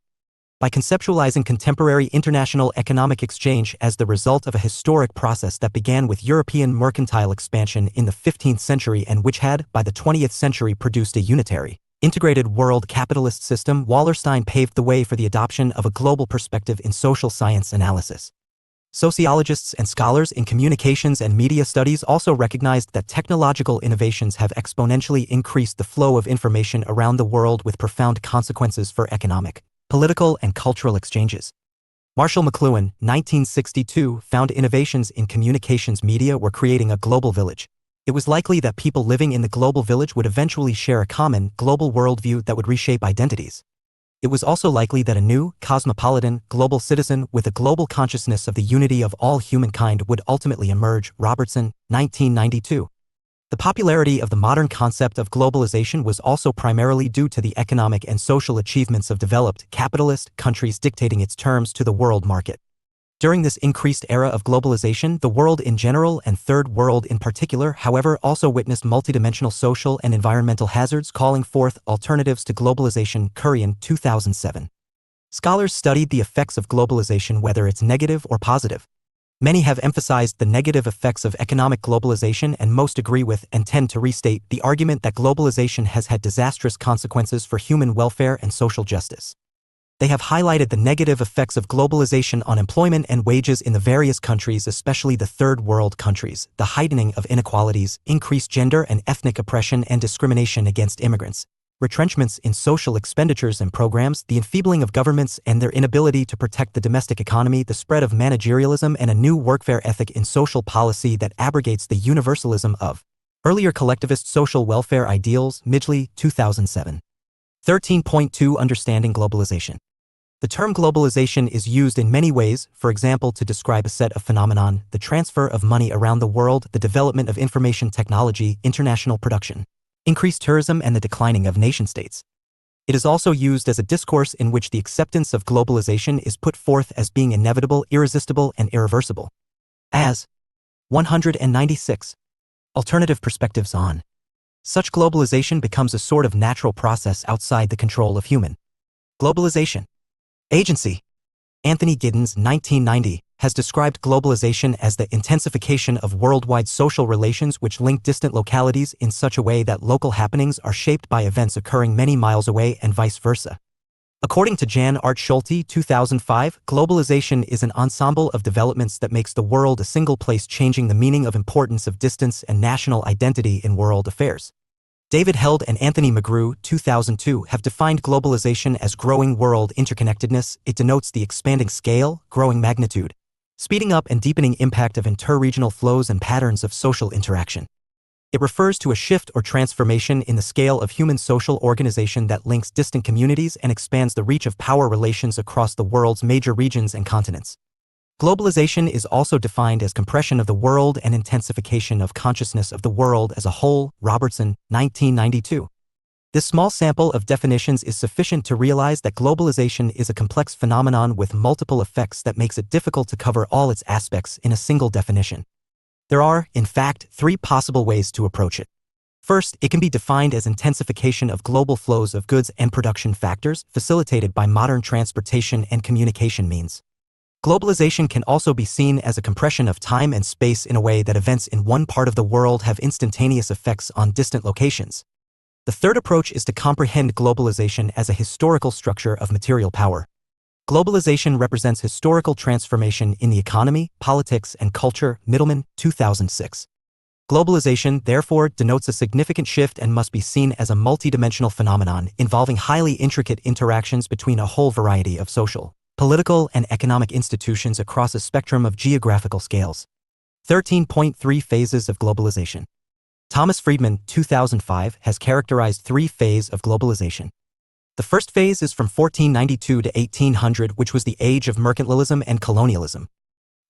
Speaker 1: By conceptualizing contemporary international economic exchange as the result of a historic process that began with European mercantile expansion in the 15th century and which had, by the 20th century, produced a unitary, integrated world capitalist system, Wallerstein paved the way for the adoption of a global perspective in social science analysis. Sociologists and scholars in communications and media studies also recognized that technological innovations have exponentially increased the flow of information around the world with profound consequences for economic, political, and cultural exchanges. Marshall McLuhan, 1962, found innovations in communications media were creating a global village. It was likely that people living in the global village would eventually share a common, global worldview that would reshape identities. It was also likely that a new, cosmopolitan, global citizen with a global consciousness of the unity of all humankind would ultimately emerge. Robertson, 1992. The popularity of the modern concept of globalization was also primarily due to the economic and social achievements of developed, capitalist countries dictating its terms to the world market. During this increased era of globalization, the world in general and Third World in particular, however, also witnessed multidimensional social and environmental hazards, calling forth alternatives to globalization. Kurian, 2007. Scholars studied the effects of globalization, whether it's negative or positive. Many have emphasized the negative effects of economic globalization, and most agree with and tend to restate the argument that globalization has had disastrous consequences for human welfare and social justice. They have highlighted the negative effects of globalization on employment and wages in the various countries, especially the Third World countries, the heightening of inequalities, increased gender and ethnic oppression and discrimination against immigrants, retrenchments in social expenditures and programs, the enfeebling of governments and their inability to protect the domestic economy, the spread of managerialism and a new workfare ethic in social policy that abrogates the universalism of earlier collectivist social welfare ideals. Midgley, 2007. 13.2 Understanding Globalization. The term globalization is used in many ways, for example to describe a set of phenomenon, the transfer of money around the world, the development of information technology, international production, increased tourism and the declining of nation-states. It is also used as a discourse in which the acceptance of globalization is put forth as being inevitable, irresistible, and irreversible. As 196. Alternative perspectives on such globalization becomes a sort of natural process outside the control of human globalization agency. Anthony Giddens, 1990, has described globalization as the intensification of worldwide social relations which link distant localities in such a way that local happenings are shaped by events occurring many miles away and vice versa. According to Jan Art Schulte, 2005, globalization is an ensemble of developments that makes the world a single place, changing the meaning of importance of distance and national identity in world affairs. David Held and Anthony McGrew, 2002, have defined globalization as growing world interconnectedness. It denotes the expanding scale, growing magnitude, speeding up and deepening impact of interregional flows and patterns of social interaction. It refers to a shift or transformation in the scale of human social organization that links distant communities and expands the reach of power relations across the world's major regions and continents. Globalization is also defined as compression of the world and intensification of consciousness of the world as a whole. Robertson, 1992. This small sample of definitions is sufficient to realize that globalization is a complex phenomenon with multiple effects that makes it difficult to cover all its aspects in a single definition. There are, in fact, three possible ways to approach it. First, it can be defined as intensification of global flows of goods and production factors facilitated by modern transportation and communication means. Globalization can also be seen as a compression of time and space in a way that events in one part of the world have instantaneous effects on distant locations. The third approach is to comprehend globalization as a historical structure of material power. Globalization represents historical transformation in the economy, politics, and culture. Middleman, 2006. Globalization, therefore, denotes a significant shift and must be seen as a multidimensional phenomenon involving highly intricate interactions between a whole variety of social, political, and economic institutions across a spectrum of geographical scales. 13.3 Phases of globalization. Thomas Friedman, 2005, has characterized three phases of globalization. The first phase is from 1492 to 1800, which was the age of mercantilism and colonialism.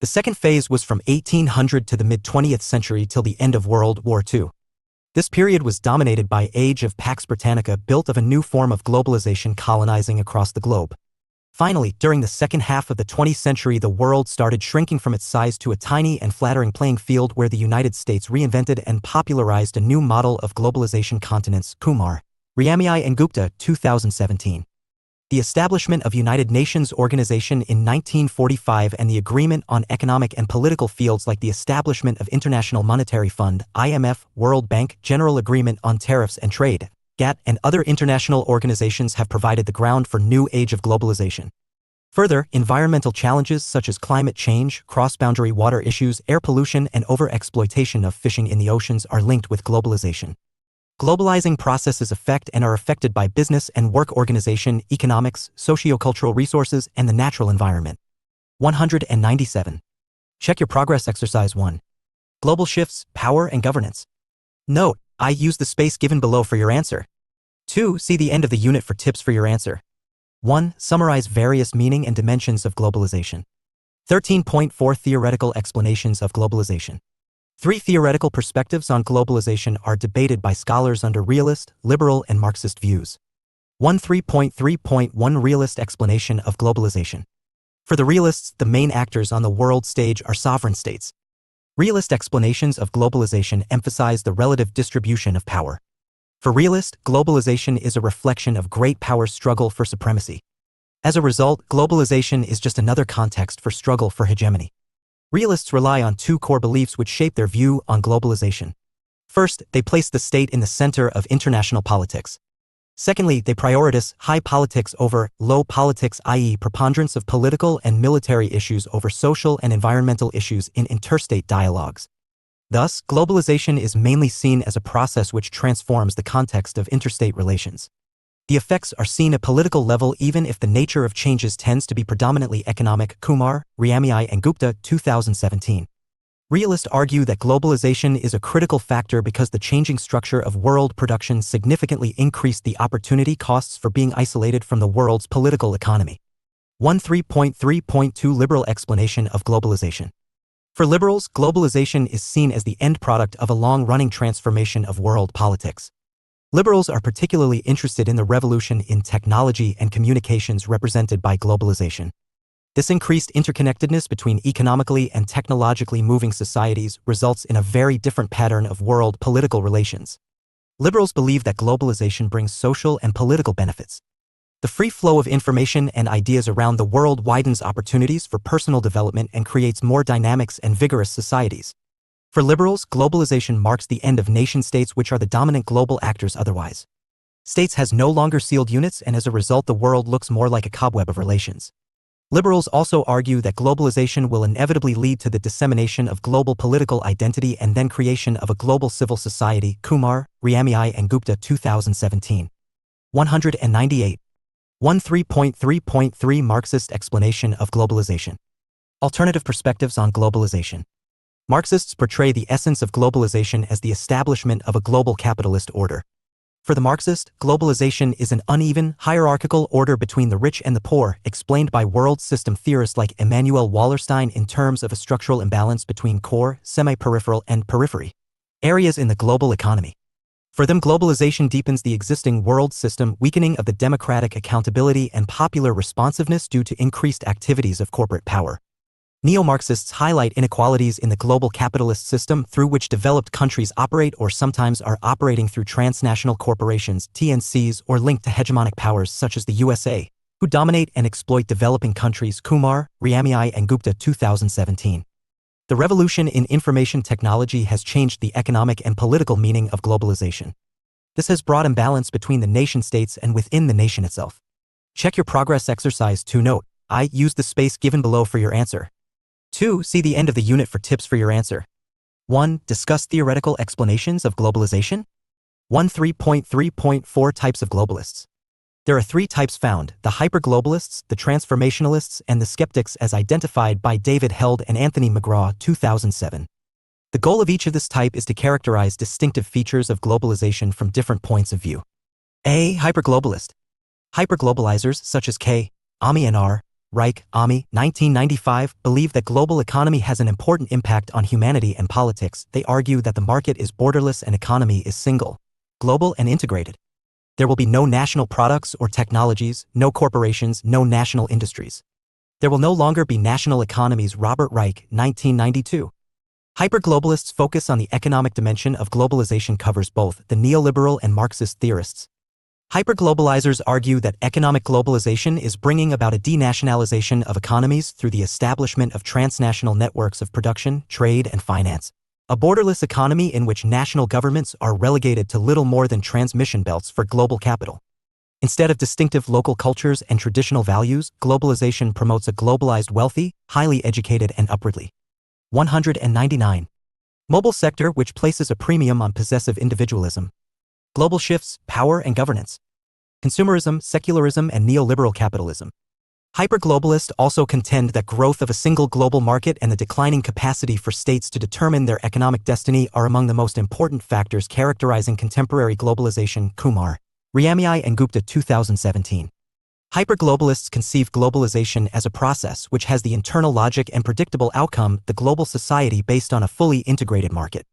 Speaker 1: The second phase was from 1800 to the mid-20th century till the end of World War II. This period was dominated by age of Pax Britannica, built of a new form of globalization colonizing across the globe. Finally, during the second half of the 20th century, the world started shrinking from its size to a tiny and flattering playing field where the United States reinvented and popularized a new model of globalization. Continents. Kumar, Riamai and Gupta, 2017. The establishment of United Nations Organization in 1945 and the agreement on economic and political fields like the establishment of International Monetary Fund, IMF, World Bank, General Agreement on Tariffs and Trade, GATT, and other international organizations have provided the ground for new age of globalization. Further, environmental challenges such as climate change, cross-boundary water issues, air pollution, and overexploitation of fishing in the oceans are linked with globalization. Globalizing processes affect and are affected by business and work organization, economics, sociocultural resources, and the natural environment. 197. Check your progress. Exercise 1. Global shifts, power, and governance. Note: I use the space given below for your answer. 2. See the end of the unit for tips for your answer. 1. Summarize various meaning and dimensions of globalization. 13.4 Theoretical explanations of globalization. 3 theoretical perspectives on globalization are debated by scholars under realist, liberal, and Marxist views. 13.3.1 Realist explanation of globalization. For the realists, the main actors on the world stage are sovereign states. Realist explanations of globalization emphasize the relative distribution of power. For realist, globalization is a reflection of great power's struggle for supremacy. As a result, globalization is just another context for struggle for hegemony. Realists rely on 2 core beliefs which shape their view on globalization. First, they place the state in the center of international politics. Secondly, they prioritize high politics over low politics, i.e., preponderance of political and military issues over social and environmental issues in interstate dialogues. Thus, globalization is mainly seen as a process which transforms the context of interstate relations. The effects are seen at political level even if the nature of changes tends to be predominantly economic. Kumar, Riamai and Gupta, 2017. Realists argue that globalization is a critical factor because the changing structure of world production significantly increased the opportunity costs for being isolated from the world's political economy. 13.3.2 Liberal explanation of globalization. For liberals, globalization is seen as the end product of a long-running transformation of world politics. Liberals are particularly interested in the revolution in technology and communications represented by globalization. This increased interconnectedness between economically and technologically moving societies results in a very different pattern of world political relations. Liberals believe that globalization brings social and political benefits. The free flow of information and ideas around the world widens opportunities for personal development and creates more dynamics and vigorous societies. For liberals, globalization marks the end of nation-states, which are the dominant global actors otherwise. States has no longer sealed units, and as a result the world looks more like a cobweb of relations. Liberals also argue that globalization will inevitably lead to the dissemination of global political identity and then creation of a global civil society. Kumar, Riamai and Gupta 2017. 198. 13.3.3 Marxist explanation of globalization. Alternative perspectives on globalization. Marxists portray the essence of globalization as the establishment of a global capitalist order. For the Marxist, globalization is an uneven, hierarchical order between the rich and the poor, explained by world system theorists like Emanuel Wallerstein in terms of a structural imbalance between core, semi-peripheral, and periphery areas in the global economy. For them, globalization deepens the existing world system, weakening of the democratic accountability and popular responsiveness due to increased activities of corporate power. Neo-Marxists highlight inequalities in the global capitalist system through which developed countries operate or sometimes are operating through transnational corporations, TNCs, or linked to hegemonic powers such as the USA, who dominate and exploit developing countries. Kumar, Riamai and Gupta 2017. The revolution in information technology has changed the economic and political meaning of globalization. This has brought imbalance between the nation-states and within the nation itself. Check your progress exercise 2. Note: I use the space given below for your answer. 2. See the end of the unit for tips for your answer. 1. Discuss theoretical explanations of globalization. 13.3.4 Types of globalists. There are 3 types found: the hyper-globalists, the transformationalists, and the skeptics, as identified by David Held and Anthony McGraw 2007. The goal of each of this type is to characterize distinctive features of globalization from different points of view. A. Hyper-globalist. Hyper-globalizers such as K. Ami and R. Reich, Ami, 1995, believe that global economy has an important impact on humanity and politics. They argue that the market is borderless and economy is single, global and integrated. There will be no national products or technologies, no corporations, no national industries. There will no longer be national economies. Robert Reich, 1992. Hyperglobalists focus on the economic dimension of globalization, covers both the neoliberal and Marxist theorists. Hyperglobalizers argue that economic globalization is bringing about a denationalization of economies through the establishment of transnational networks of production, trade, and finance. A borderless economy in which national governments are relegated to little more than transmission belts for global capital. Instead of distinctive local cultures and traditional values, globalization promotes a globalized, wealthy, highly educated, and upwardly 199. Mobile sector, which places a premium on possessive individualism. Global shifts, power and governance. Consumerism, secularism, and neoliberal capitalism. Hyperglobalists also contend that growth of a single global market and the declining capacity for states to determine their economic destiny are among the most important factors characterizing contemporary globalization. Kumar, Riamai and Gupta 2017. Hyperglobalists conceive globalization as a process which has the internal logic and predictable outcome, the global society based on a fully integrated market.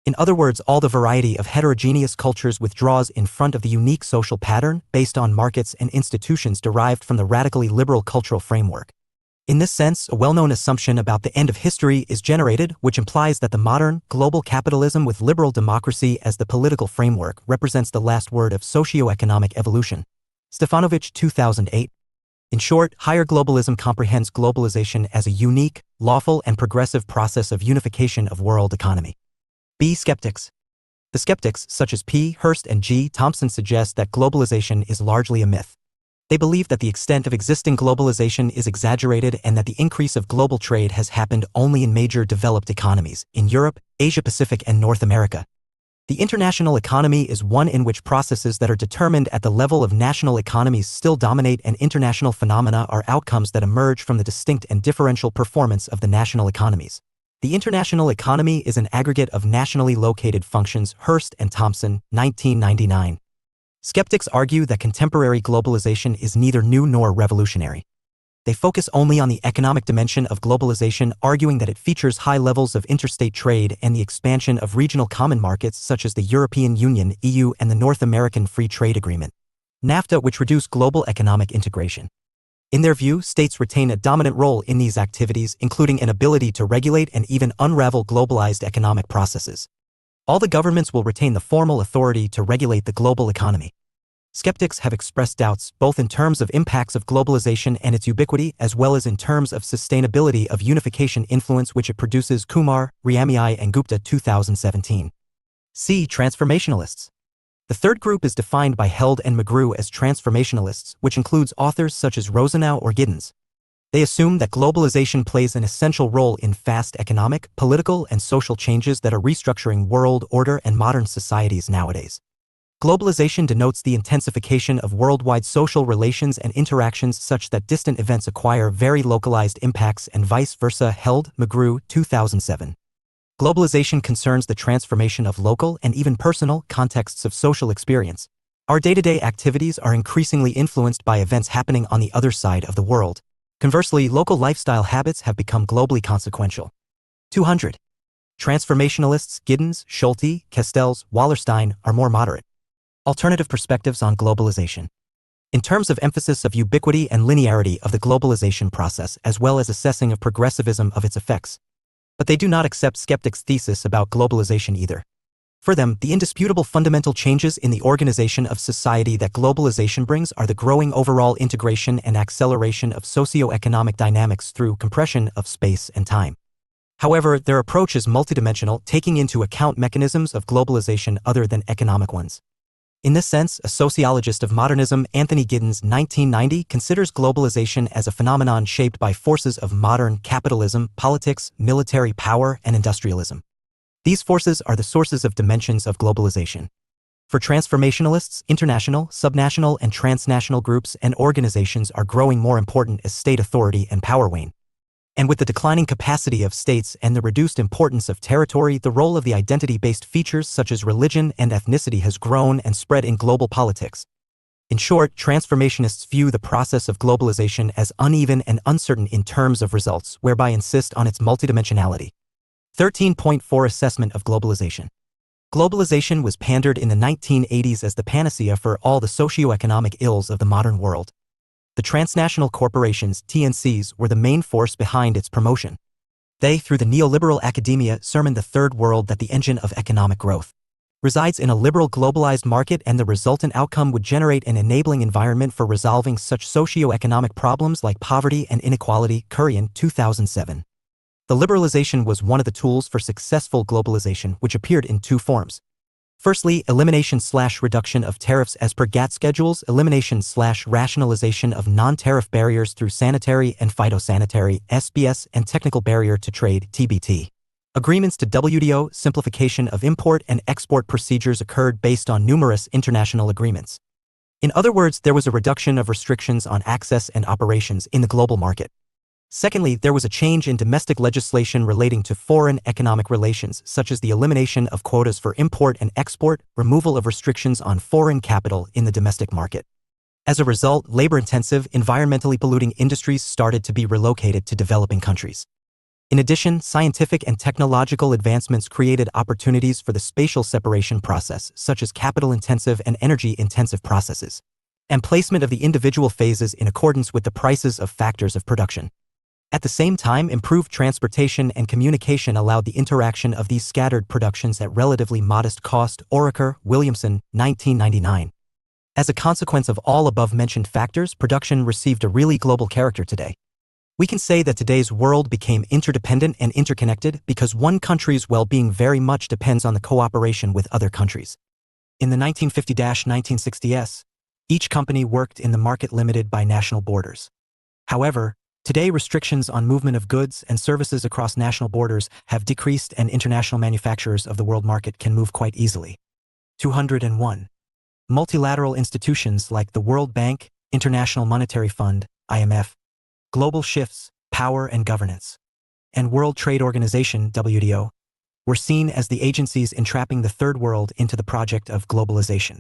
Speaker 1: In other words, all the variety of heterogeneous cultures withdraws in front of the unique social pattern based on markets and institutions derived from the radically liberal cultural framework. In this sense, a well-known assumption about the end of history is generated, which implies that the modern, global capitalism with liberal democracy as the political framework represents the last word of socio-economic evolution. Stefanovich 2008. In short, higher globalism comprehends globalization as a unique, lawful, and progressive process of unification of world economy. B. Skeptics. The skeptics, such as P. Hurst and G. Thompson, suggest that globalization is largely a myth. They believe that the extent of existing globalization is exaggerated and that the increase of global trade has happened only in major developed economies, in Europe, Asia-Pacific, and North America. The international economy is one in which processes that are determined at the level of national economies still dominate, and international phenomena are outcomes that emerge from the distinct and differential performance of the national economies. The international economy is an aggregate of nationally located functions. Hurst and Thompson, 1999. Skeptics argue that contemporary globalization is neither new nor revolutionary. they focus only on the economic dimension of globalization, arguing that it features high levels of interstate trade and the expansion of regional common markets such as the European Union (EU) and the North American Free Trade Agreement (NAFTA), which reduce global economic integration. In their view, states retain a dominant role in these activities, including an ability to regulate and even unravel globalized economic processes. All the governments will retain the formal authority to regulate the global economy. Skeptics have expressed doubts both in terms of impacts of globalization and its ubiquity, as well as in terms of sustainability of unification influence which it produces. Kumar, Riamai and Gupta 2017. C. Transformationalists. The third group is defined by Held and McGrew as transformationalists, which includes authors such as Rosenau or Giddens. They assume that globalization plays an essential role in fast economic, political, and social changes that are restructuring world order and modern societies nowadays. Globalization denotes the intensification of worldwide social relations and interactions such that distant events acquire very localized impacts and vice versa. Held, McGrew, 2007. Globalization concerns the transformation of local and even personal contexts of social experience. Our day-to-day activities are increasingly influenced by events happening on the other side of the world. Conversely, local lifestyle habits have become globally consequential. 200. Transformationalists Giddens, Schulte, Castells, Wallerstein are more moderate. Alternative perspectives on globalization. In terms of emphasis of ubiquity and linearity of the globalization process, as well as assessing of progressivism of its effects. But they do not accept skeptics' thesis about globalization either. For them, the indisputable fundamental changes in the organization of society that globalization brings are the growing overall integration and acceleration of socio-economic dynamics through compression of space and time. However, their approach is multidimensional, taking into account mechanisms of globalization other than economic ones. In this sense, a sociologist of modernism, Anthony Giddens, 1990, considers globalization as a phenomenon shaped by forces of modern capitalism, politics, military power, and industrialism. These forces are the sources of dimensions of globalization. For transformationalists, international, subnational, and transnational groups and organizations are growing more important as state authority and power wane. And with the declining capacity of states and the reduced importance of territory, the role of the identity-based features such as religion and ethnicity has grown and spread in global politics. In short, transformationists view the process of globalization as uneven and uncertain in terms of results, whereby insist on its multidimensionality. 13.4 Assessment of globalization. Globalization was pandered in the 1980s as the panacea for all the socio-economic ills of the modern world. The transnational corporations, TNCs, were the main force behind its promotion. They, through the neoliberal academia, sermoned the third world that the engine of economic growth resides in a liberal globalized market, and the resultant outcome would generate an enabling environment for resolving such socio-economic problems like poverty and inequality. Kurian, 2007. The liberalization was one of the tools for successful globalization, which appeared in two forms. Firstly, elimination/reduction of tariffs as per GATT schedules, elimination/rationalization of non-tariff barriers through sanitary and phytosanitary (SBS) and technical barrier to trade (TBT) agreements to WTO. Simplification of import and export procedures occurred based on numerous international agreements. In other words, there was a reduction of restrictions on access and operations in the global market. Secondly, there was a change in domestic legislation relating to foreign economic relations, such as the elimination of quotas for import and export, removal of restrictions on foreign capital in the domestic market. As a result, labor-intensive, environmentally polluting industries started to be relocated to developing countries. In addition, scientific and technological advancements created opportunities for the spatial separation process, such as capital-intensive and energy-intensive processes, and placement of the individual phases in accordance with the prices of factors of production. At the same time, improved transportation and communication allowed the interaction of these scattered productions at relatively modest cost. Oraker, Williamson, 1999. As a consequence of all above-mentioned factors, production received a really global character today. We can say that today's world became interdependent and interconnected because one country's well-being very much depends on the cooperation with other countries. In the 1950-1960s, each company worked in the market limited by national borders. However, today, restrictions on movement of goods and services across national borders have decreased, and international manufacturers of the world market can move quite easily. 201. Multilateral institutions like the World Bank, International Monetary Fund, IMF, global shifts, power and governance, and World Trade Organization, WTO, were seen as the agencies entrapping the third world into the project of globalization.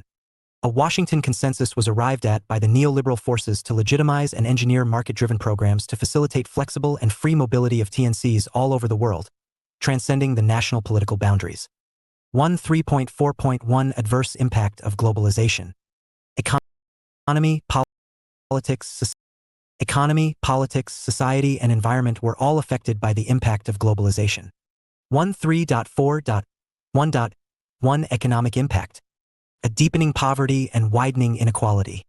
Speaker 1: A Washington consensus was arrived at by the neoliberal forces to legitimize and engineer market-driven programs to facilitate flexible and free mobility of TNCs all over the world, transcending the national political boundaries. 3.4.1 Adverse impact of globalization. Economy, politics, society, and environment were all affected by the impact of globalization. 13.4.1.1 Economic impact. A deepening poverty and widening inequality.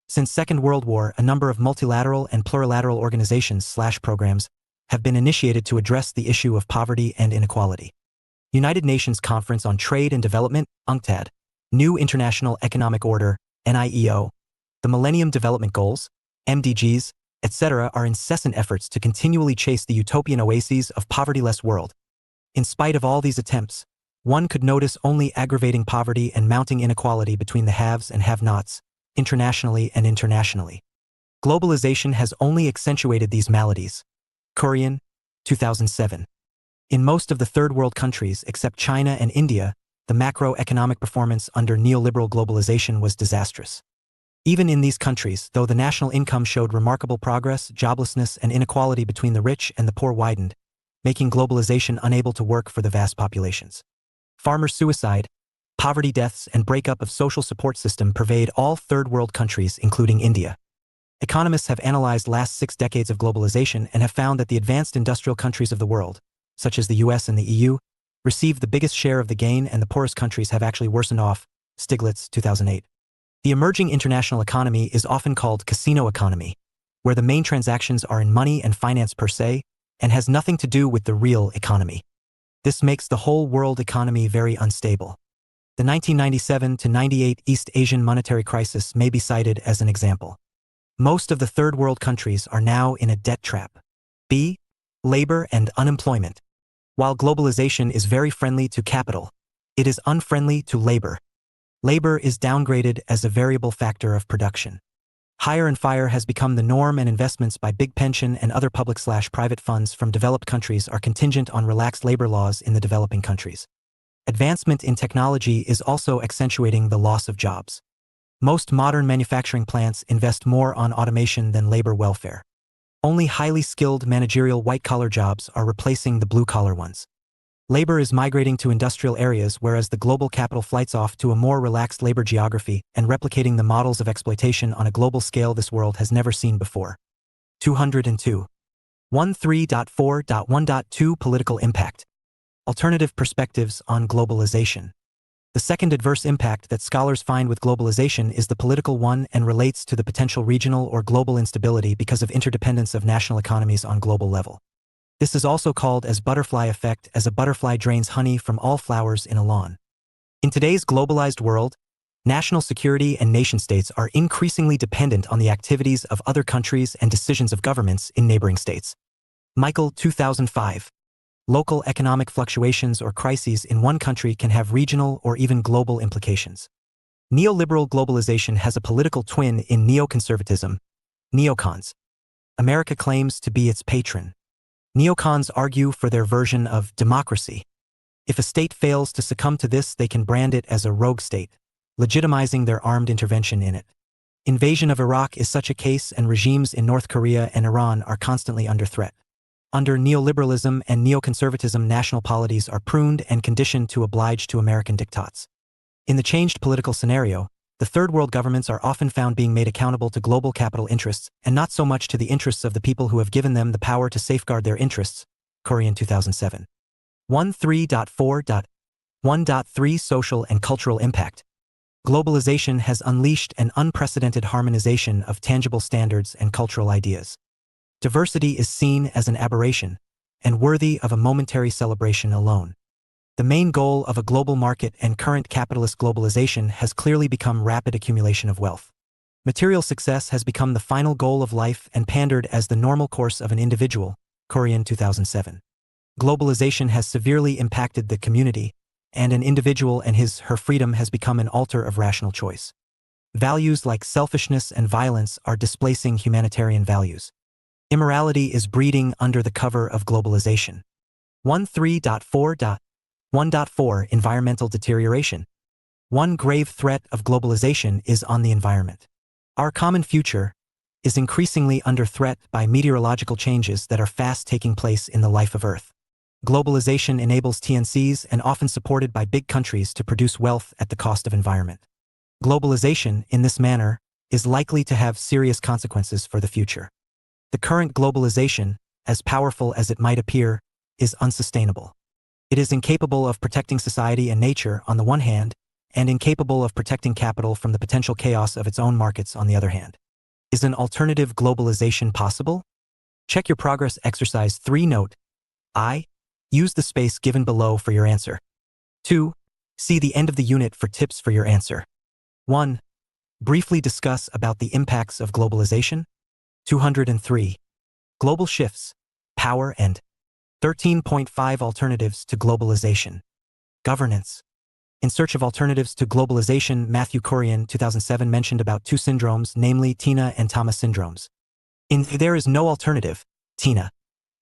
Speaker 1: Since Second World War, a number of multilateral and plurilateral organizations/programs have been initiated to address the issue of poverty and inequality. United Nations Conference on Trade and Development, UNCTAD, New International Economic Order, NIEO, the Millennium Development Goals, MDGs, etc. are incessant efforts to continually chase the utopian oases of poverty-less world. In spite of all these attempts, one could notice only aggravating poverty and mounting inequality between the haves and have-nots, internationally and internationally. Globalization has only accentuated these maladies. Kurian, 2007. In most of the third world countries except China and India, the macroeconomic performance under neoliberal globalization was disastrous. Even in these countries, though the national income showed remarkable progress, joblessness and inequality between the rich and the poor widened, making globalization unable to work for the vast populations. Farmer suicide, poverty deaths, and breakup of social support system pervade all third world countries, including India. Economists have analyzed last 6 decades of globalization and have found that the advanced industrial countries of the world, such as the US and the EU, received the biggest share of the gain, and the poorest countries have actually worsened off. Stiglitz, 2008. The emerging international economy is often called casino economy, where the main transactions are in money and finance per se, and has nothing to do with the real economy. This makes the whole world economy very unstable. The 1997-98 East Asian monetary crisis may be cited as an example. Most of the third world countries are now in a debt trap. B. Labor and unemployment. While globalization is very friendly to capital, it is unfriendly to labor. Labor is downgraded as a variable factor of production. Hire and fire has become the norm, and investments by big pension and other public/private funds from developed countries are contingent on relaxed labor laws in the developing countries. Advancement in technology is also accentuating the loss of jobs. Most modern manufacturing plants invest more on automation than labor welfare. Only highly skilled managerial white-collar jobs are replacing the blue-collar ones. Labor is migrating to industrial areas, whereas the global capital flights off to a more relaxed labor geography and replicating the models of exploitation on a global scale this world has never seen before. 202. 13.4.1.2 Political impact. Alternative perspectives on globalization. The second adverse impact that scholars find with globalization is the political one and relates to the potential regional or global instability because of interdependence of national economies on global level. This is also called as butterfly effect, as a butterfly drains honey from all flowers in a lawn. In today's globalized world, national security and nation-states are increasingly dependent on the activities of other countries and decisions of governments in neighboring states. Michael, 2005. Local economic fluctuations or crises in one country can have regional or even global implications. Neoliberal globalization has a political twin in neoconservatism, neocons. America claims to be its patron. Neocons argue for their version of democracy. If a state fails to succumb to this, they can brand it as a rogue state, legitimizing their armed intervention in it. Invasion of Iraq is such a case, and regimes in North Korea and Iran are constantly under threat. Under neoliberalism and neoconservatism, national polities are pruned and conditioned to oblige to American diktats. In the changed political scenario, the third world governments are often found being made accountable to global capital interests and not so much to the interests of the people who have given them the power to safeguard their interests. Kurian, 2007. 13.4.1.3 Social and cultural impact. Globalization has unleashed an unprecedented harmonization of tangible standards and cultural ideas. Diversity is seen as an aberration and worthy of a momentary celebration alone. The main goal of a global market and current capitalist globalization has clearly become rapid accumulation of wealth. Material success has become the final goal of life and pandered as the normal course of an individual. Kurian, 2007. Globalization has severely impacted the community, and an individual and her freedom has become an altar of rational choice. Values like selfishness and violence are displacing humanitarian values. Immorality is breeding under the cover of globalization. 13.4.1.4 Environmental deterioration. One grave threat of globalization is on the environment. Our common future is increasingly under threat by meteorological changes that are fast taking place in the life of Earth. Globalization enables TNCs and often supported by big countries to produce wealth at the cost of environment. Globalization, in this manner, is likely to have serious consequences for the future. The current globalization, as powerful as it might appear, is unsustainable. It is incapable of protecting society and nature on the one hand, and incapable of protecting capital from the potential chaos of its own markets on the other hand. Is an alternative globalization possible? Check your progress exercise 3. Note: I. Use the space given below for your answer. 2. See the end of the unit for tips for your answer. 1. Briefly discuss about the impacts of globalization. 203. Global shifts, power and 13.5 alternatives to globalization. Governance. In search of alternatives to globalization, Matthew Kurian, 2007, mentioned about two syndromes, namely Tina and Thomas syndromes. In There Is No Alternative, Tina,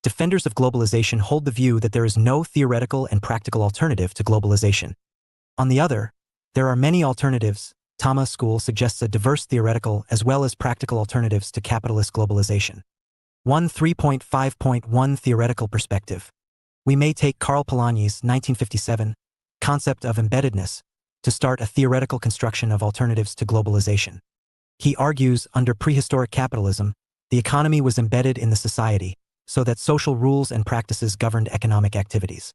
Speaker 1: defenders of globalization hold the view that there is no theoretical and practical alternative to globalization. On the other, there are many alternatives. Thomas school suggests a diverse theoretical as well as practical alternatives to capitalist globalization. 3.5.1 Theoretical perspective. We may take Karl Polanyi's 1957 concept of embeddedness to start a theoretical construction of alternatives to globalization. He argues under prehistoric capitalism, the economy was embedded in the society so that social rules and practices governed economic activities.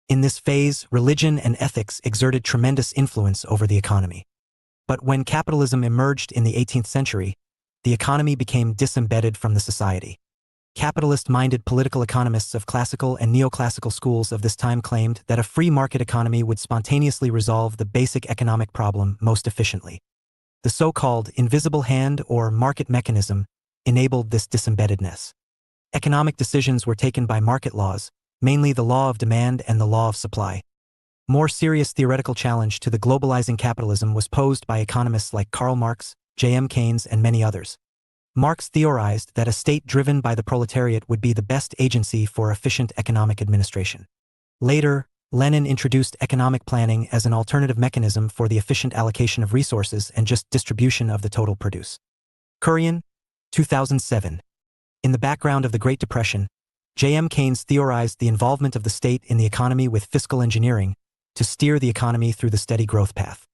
Speaker 1: In this phase, religion and ethics exerted tremendous influence over the economy. But when capitalism emerged in the 18th century, the economy became disembedded from the society. Capitalist-minded political economists of classical and neoclassical schools of this time claimed that a free market economy would spontaneously resolve the basic economic problem most efficiently. The so-called invisible hand or market mechanism enabled this disembeddedness. Economic decisions were taken by market laws, mainly the law of demand and the law of supply. More serious theoretical challenge to the globalizing capitalism was posed by economists like Karl Marx, J.M. Keynes, and many others. Marx theorized that a state driven by the proletariat would be the best agency for efficient economic administration. Later, Lenin introduced economic planning as an alternative mechanism for the efficient allocation of resources and just distribution of the total produce. Kurian, 2007. In the background of the Great Depression, J.M. Keynes theorized the involvement of the state in the economy with fiscal engineering to steer the economy through the steady growth path.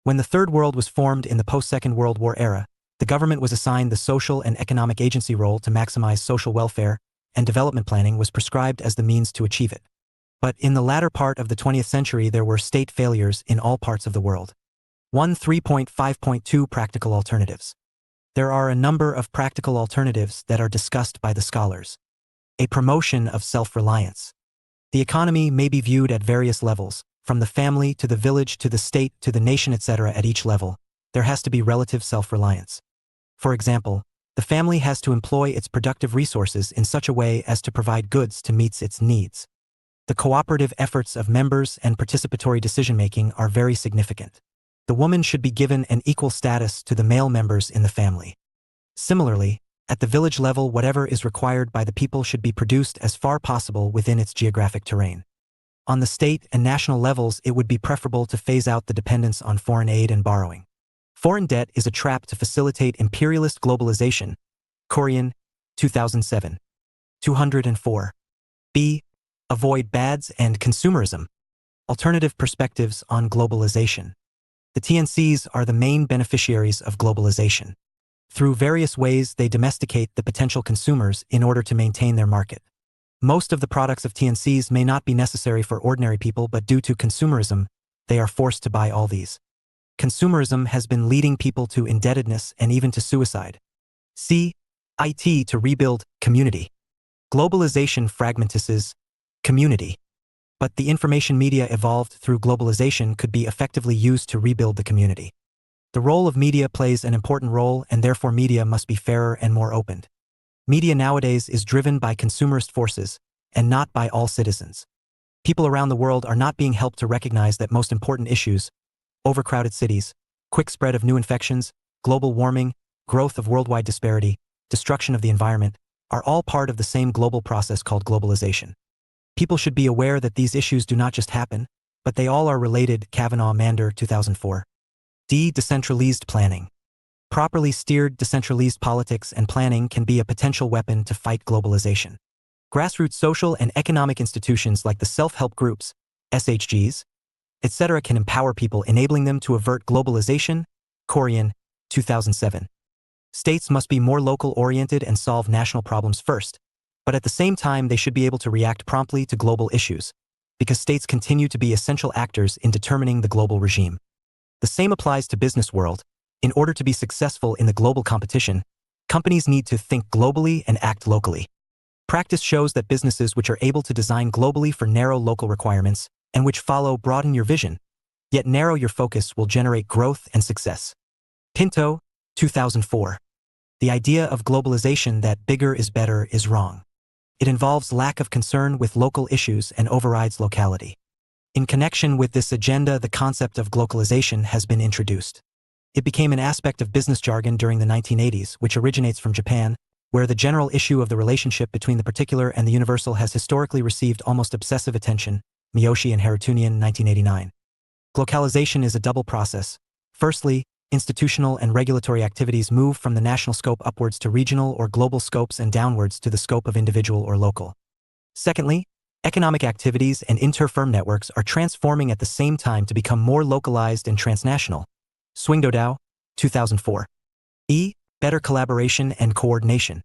Speaker 1: When the Third World was formed in the post-Second World War era, the government was assigned the social and economic agency role to maximize social welfare, and development planning was prescribed as the means to achieve it. But in the latter part of the 20th century, there were state failures in all parts of the world. 3.5.2 Practical alternatives. There are a number of practical alternatives that are discussed by the scholars. A promotion of self-reliance. The economy may be viewed at various levels, from the family to the village to the state to the nation, etc. At each level, there has to be relative self-reliance. For example, the family has to employ its productive resources in such a way as to provide goods to meet its needs. The cooperative efforts of members and participatory decision-making are very significant. The woman should be given an equal status to the male members in the family. Similarly, at the village level, whatever is required by the people should be produced as far possible within its geographic terrain. On the state and national levels, it would be preferable to phase out the dependence on foreign aid and borrowing. Foreign debt is a trap to facilitate imperialist globalization. Kurian, 2007. 204. B. Avoid bads and consumerism. Alternative perspectives on globalization. The TNCs are the main beneficiaries of globalization. Through various ways, they domesticate the potential consumers in order to maintain their market. Most of the products of TNCs may not be necessary for ordinary people, but due to consumerism, they are forced to buy all these. Consumerism has been leading people to indebtedness and even to suicide. C. IT to rebuild community. Globalization fragmentizes community. But the information media evolved through globalization could be effectively used to rebuild the community. The role of media plays an important role, and therefore media must be fairer and more open. Media nowadays is driven by consumerist forces, and not by all citizens. People around the world are not being helped to recognize that most important issues, overcrowded cities, quick spread of new infections, global warming, growth of worldwide disparity, destruction of the environment, are all part of the same global process called globalization. People should be aware that these issues do not just happen, but they all are related. Kavanaugh Mander, 2004. D. Decentralized planning. Properly steered decentralized politics and planning can be a potential weapon to fight globalization. Grassroots social and economic institutions like the self-help groups, SHGs, etc. can empower people, enabling them to avert globalization. Corian, 2007. States must be more local-oriented and solve national problems first, but at the same time they should be able to react promptly to global issues, because states continue to be essential actors in determining the global regime. The same applies to business world. In order to be successful in the global competition, companies need to think globally and act locally. Practice shows that businesses which are able to design globally for narrow local requirements and which follow broaden your vision, yet narrow your focus will generate growth and success. Pinto, 2004. The idea of globalization that bigger is better is wrong. It involves lack of concern with local issues and overrides locality. In connection with this agenda, the concept of globalization has been introduced. It became an aspect of business jargon during the 1980s, which originates from Japan, where the general issue of the relationship between the particular and the universal has historically received almost obsessive attention. Miyoshi and Harutunian, 1989. Globalization is a double process. Firstly, institutional and regulatory activities move from the national scope upwards to regional or global scopes and downwards to the scope of individual or local. Secondly, economic activities and inter-firm networks are transforming at the same time to become more localized and transnational. Swingdodao, 2004. E. Better collaboration and coordination.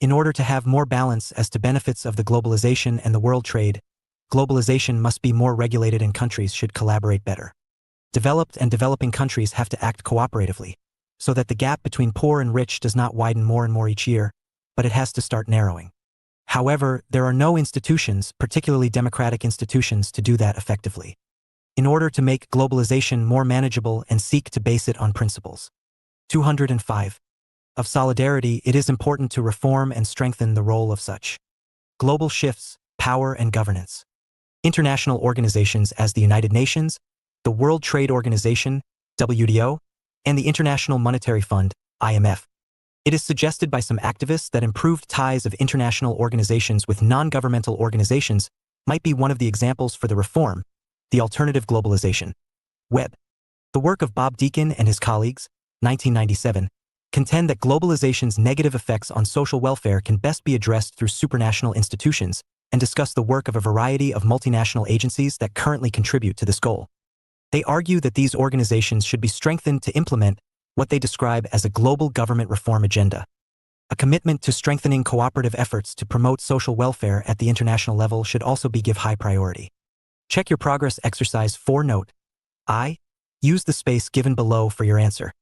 Speaker 1: In order to have more balance as to benefits of the globalization and the world trade, globalization must be more regulated and countries should collaborate better. Developed and developing countries have to act cooperatively, so that the gap between poor and rich does not widen more and more each year, but it has to start narrowing. However, there are no institutions, particularly democratic institutions, to do that effectively. In order to make globalization more manageable and seek to base it on principles. 205. Of solidarity, it is important to reform and strengthen the role of such global shifts, power and governance. International organizations as the United Nations, the World Trade Organization, WTO, and the International Monetary Fund, IMF. It is suggested by some activists that improved ties of international organizations with non-governmental organizations might be one of the examples for the reform, the alternative globalization. Webb. The work of Bob Deacon and his colleagues, 1997, contend that globalization's negative effects on social welfare can best be addressed through supranational institutions and discuss the work of a variety of multinational agencies that currently contribute to this goal. They argue that these organizations should be strengthened to implement what they describe as a global government reform agenda. A commitment to strengthening cooperative efforts to promote social welfare at the international level should also be given high priority. Check your progress exercise 4 note. I. Use the space given below for your answer.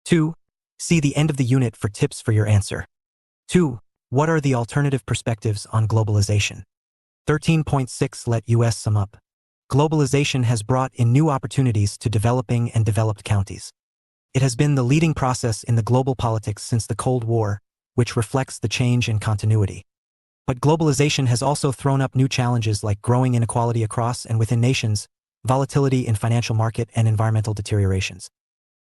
Speaker 1: 2. See the end of the unit for tips for your answer. 2. What are the alternative perspectives on globalization? 13.6 Let us sum up. Globalization has brought in new opportunities to developing and developed counties. It has been the leading process in the global politics since the Cold War, which reflects the change and continuity. But globalization has also thrown up new challenges like growing inequality across and within nations, volatility in financial market and environmental deteriorations.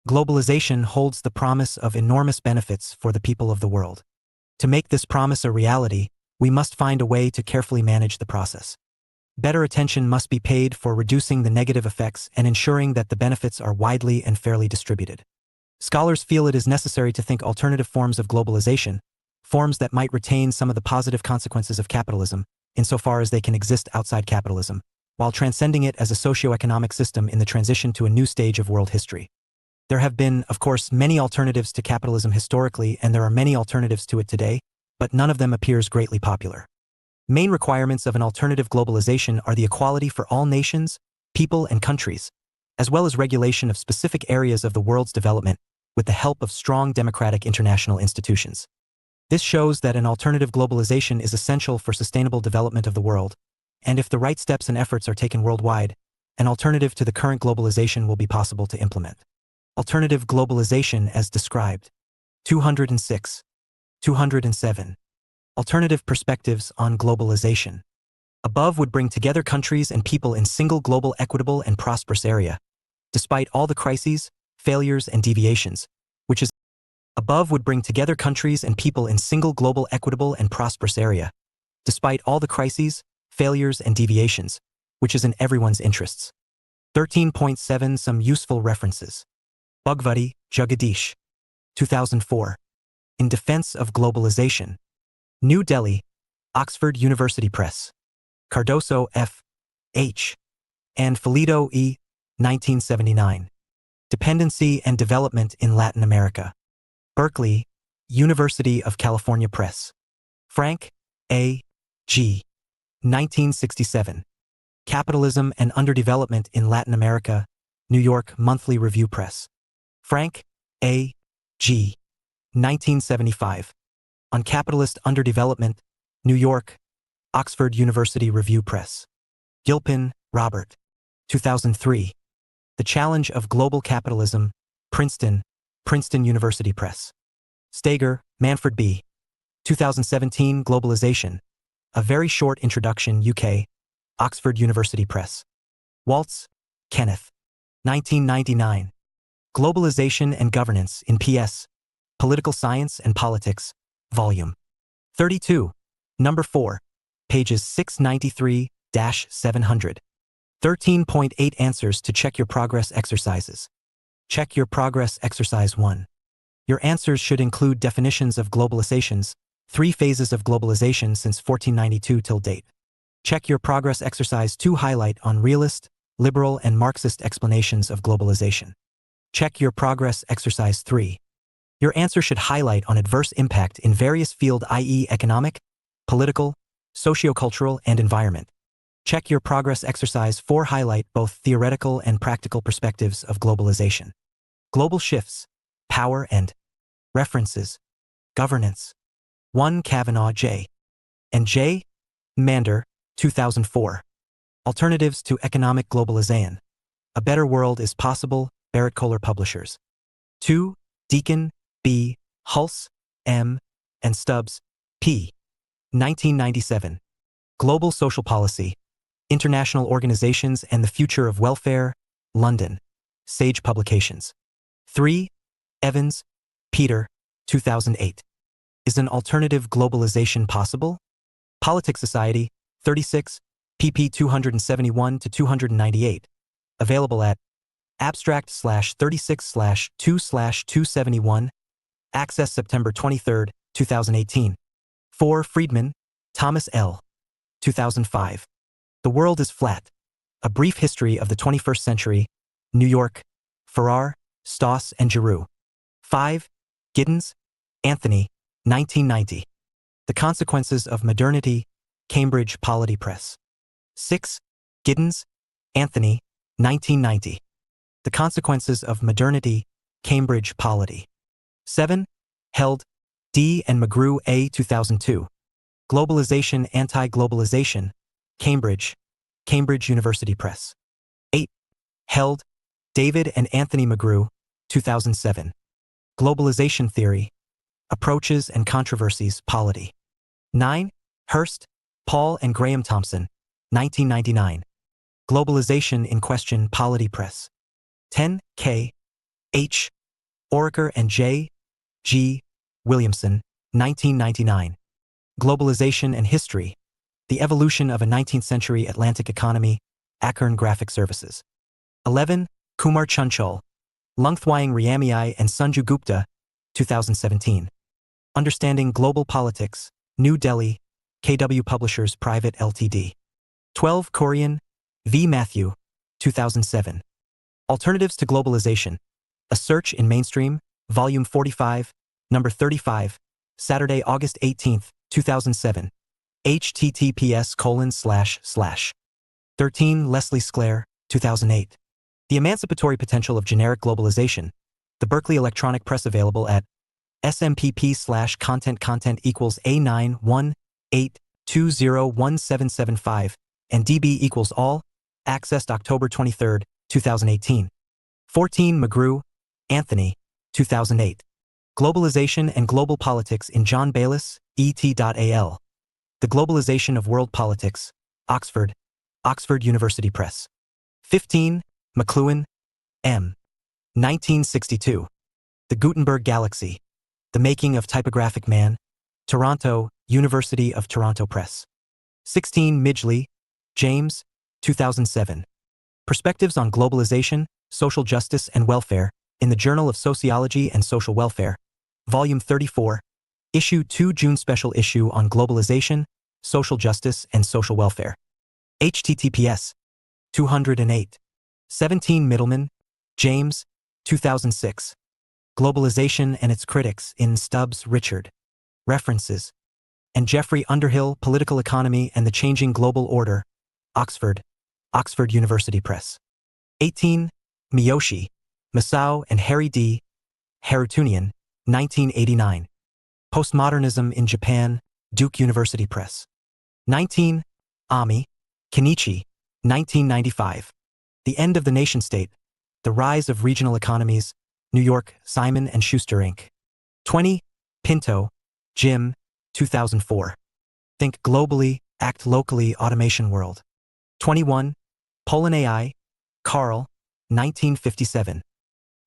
Speaker 1: Globalization holds the promise of enormous benefits for the people of the world. To make this promise a reality, we must find a way to carefully manage the process. Better attention must be paid for reducing the negative effects and ensuring that the benefits are widely and fairly distributed. Scholars feel it is necessary to think alternative forms of globalization, forms that might retain some of the positive consequences of capitalism, insofar as they can exist outside capitalism, while transcending it as a socio-economic system in the transition to a new stage of world history. There have been, of course, many alternatives to capitalism historically, and there are many alternatives to it today, but none of them appears greatly popular. Main requirements of an alternative globalization are the equality for all nations, people, and countries, as well as regulation of specific areas of the world's development with the help of strong democratic international institutions. This shows that an alternative globalization is essential for sustainable development of the world, and if the right steps and efforts are taken worldwide, an alternative to the current globalization will be possible to implement. Alternative globalization as described. 206. 207. Alternative perspectives on globalization. Above would bring together countries and people in single global equitable and prosperous area, despite all the crises, failures, and deviations, which is above would bring together countries and people in single global equitable and prosperous area, despite all the crises, failures, and deviations, which is in everyone's interests. 13.7 Some useful references. Bhagwati, Jagadish. 2004. In Defense of Globalization. New Delhi, Oxford University Press. Cardoso F. H. and Filito E. 1979. Dependency and Development in Latin America. Berkeley, University of California Press. Frank A. G. 1967. Capitalism and Underdevelopment in Latin America, New York Monthly Review Press. Frank A. G. 1975. On Capitalist Underdevelopment, New York, Oxford University Review Press. Gilpin, Robert. 2003. The Challenge of Global Capitalism, Princeton, Princeton University Press. Steger, Manfred B. 2017. Globalization, A Very Short Introduction, UK, Oxford University Press. Waltz, Kenneth. 1999. Globalization and Governance in PS, Political Science and Politics, Volume 32, Number 4, pages 693-700. 13.8 Answers to Check Your Progress Exercises. Check Your Progress Exercise 1. Your answers should include definitions of globalizations, 3 phases of globalization since 1492 till date. Check Your Progress Exercise 2. Highlight on realist, liberal and Marxist explanations of globalization. Check Your Progress Exercise 3. Your answer should highlight on adverse impact in various fields, i.e. economic, political, sociocultural, and environment. Check Your Progress Exercise 4. Highlight both theoretical and practical perspectives of globalization. Global shifts, power and references. Governance. 1. Kavanaugh J. and J. Mander, 2004. Alternatives to Economic Globalization. A Better World is Possible, Barrett Kohler Publishers. 2. Deacon, B. Hulse, M. and Stubbs, P. 1997. Global Social Policy, International Organizations and the Future of Welfare, London, Sage Publications. 3. Evans, Peter, 2008. Is an Alternative Globalization Possible? Politics Society, 36, pp 271-298. Available at abstract/36/2/271. Access September 23, 2018. 4. Friedman, Thomas L. 2005. The World is Flat. A Brief History of the 21st Century. New York, Farrar, Stoss and Giroux. 5. Giddens, Anthony, 1990. The Consequences of Modernity, Cambridge Polity Press. 6. Giddens, Anthony, 1990. The Consequences of Modernity, Cambridge Polity. 7. Held, D. and McGrew A. 2002. Globalization Anti-Globalization, Cambridge, Cambridge University Press. 8. Held, David and Anthony McGrew, 2007. Globalization Theory, Approaches and Controversies, Polity. 9. Hurst, Paul and Graham Thompson, 1999. Globalization in Question, Polity Press. 10. K. H. Oraker and J. G. Williamson, 1999. Globalization and History, The Evolution of a 19th Century Atlantic Economy, Acorn Graphic Services. 11. Kumar Chunchal, Lungthwayang Riamai and Sanju Gupta, 2017. Understanding Global Politics, New Delhi, KW Publishers Private Ltd. 12. Korean, V. Matthew, 2007. Alternatives to Globalization, A Search in Mainstream, Volume 45, Number 35, Saturday, August 18, 2007. https:// 13. Leslie Sclair, 2008. The Emancipatory Potential of Generic Globalization, The Berkeley Electronic Press. Available at smpp/content =A918201775 and db all. Accessed October 23, 2018. 14. McGrew, Anthony, 2008. Globalization and Global Politics in John Bayliss, et.al. The Globalization of World Politics, Oxford, Oxford University Press. 15. McLuhan, M. 1962. The Gutenberg Galaxy, The Making of Typographic Man, Toronto, University of Toronto Press. 16. Midgley, James, 2007. Perspectives on Globalization, Social Justice and Welfare, in the Journal of Sociology and Social Welfare, Volume 34, Issue 2 June Special Issue on Globalization, Social Justice and Social Welfare. https 208. 17 Middleman, James, 2006. Globalization and Its Critics in Stubbs, Richard. References. And Jeffrey Underhill, Political Economy and the Changing Global Order, Oxford, Oxford University Press. 18. Miyoshi, Masao and Harry D. Harutunian, 1989. Postmodernism in Japan, Duke University Press. 19. Ami, Kenichi, 1995. The End of the Nation-State, The Rise of Regional Economies, New York, Simon & Schuster, Inc. 20. Pinto, Jim, 2004. Think Globally, Act Locally, Automation World. 21. Poland AI, Carl, 1957.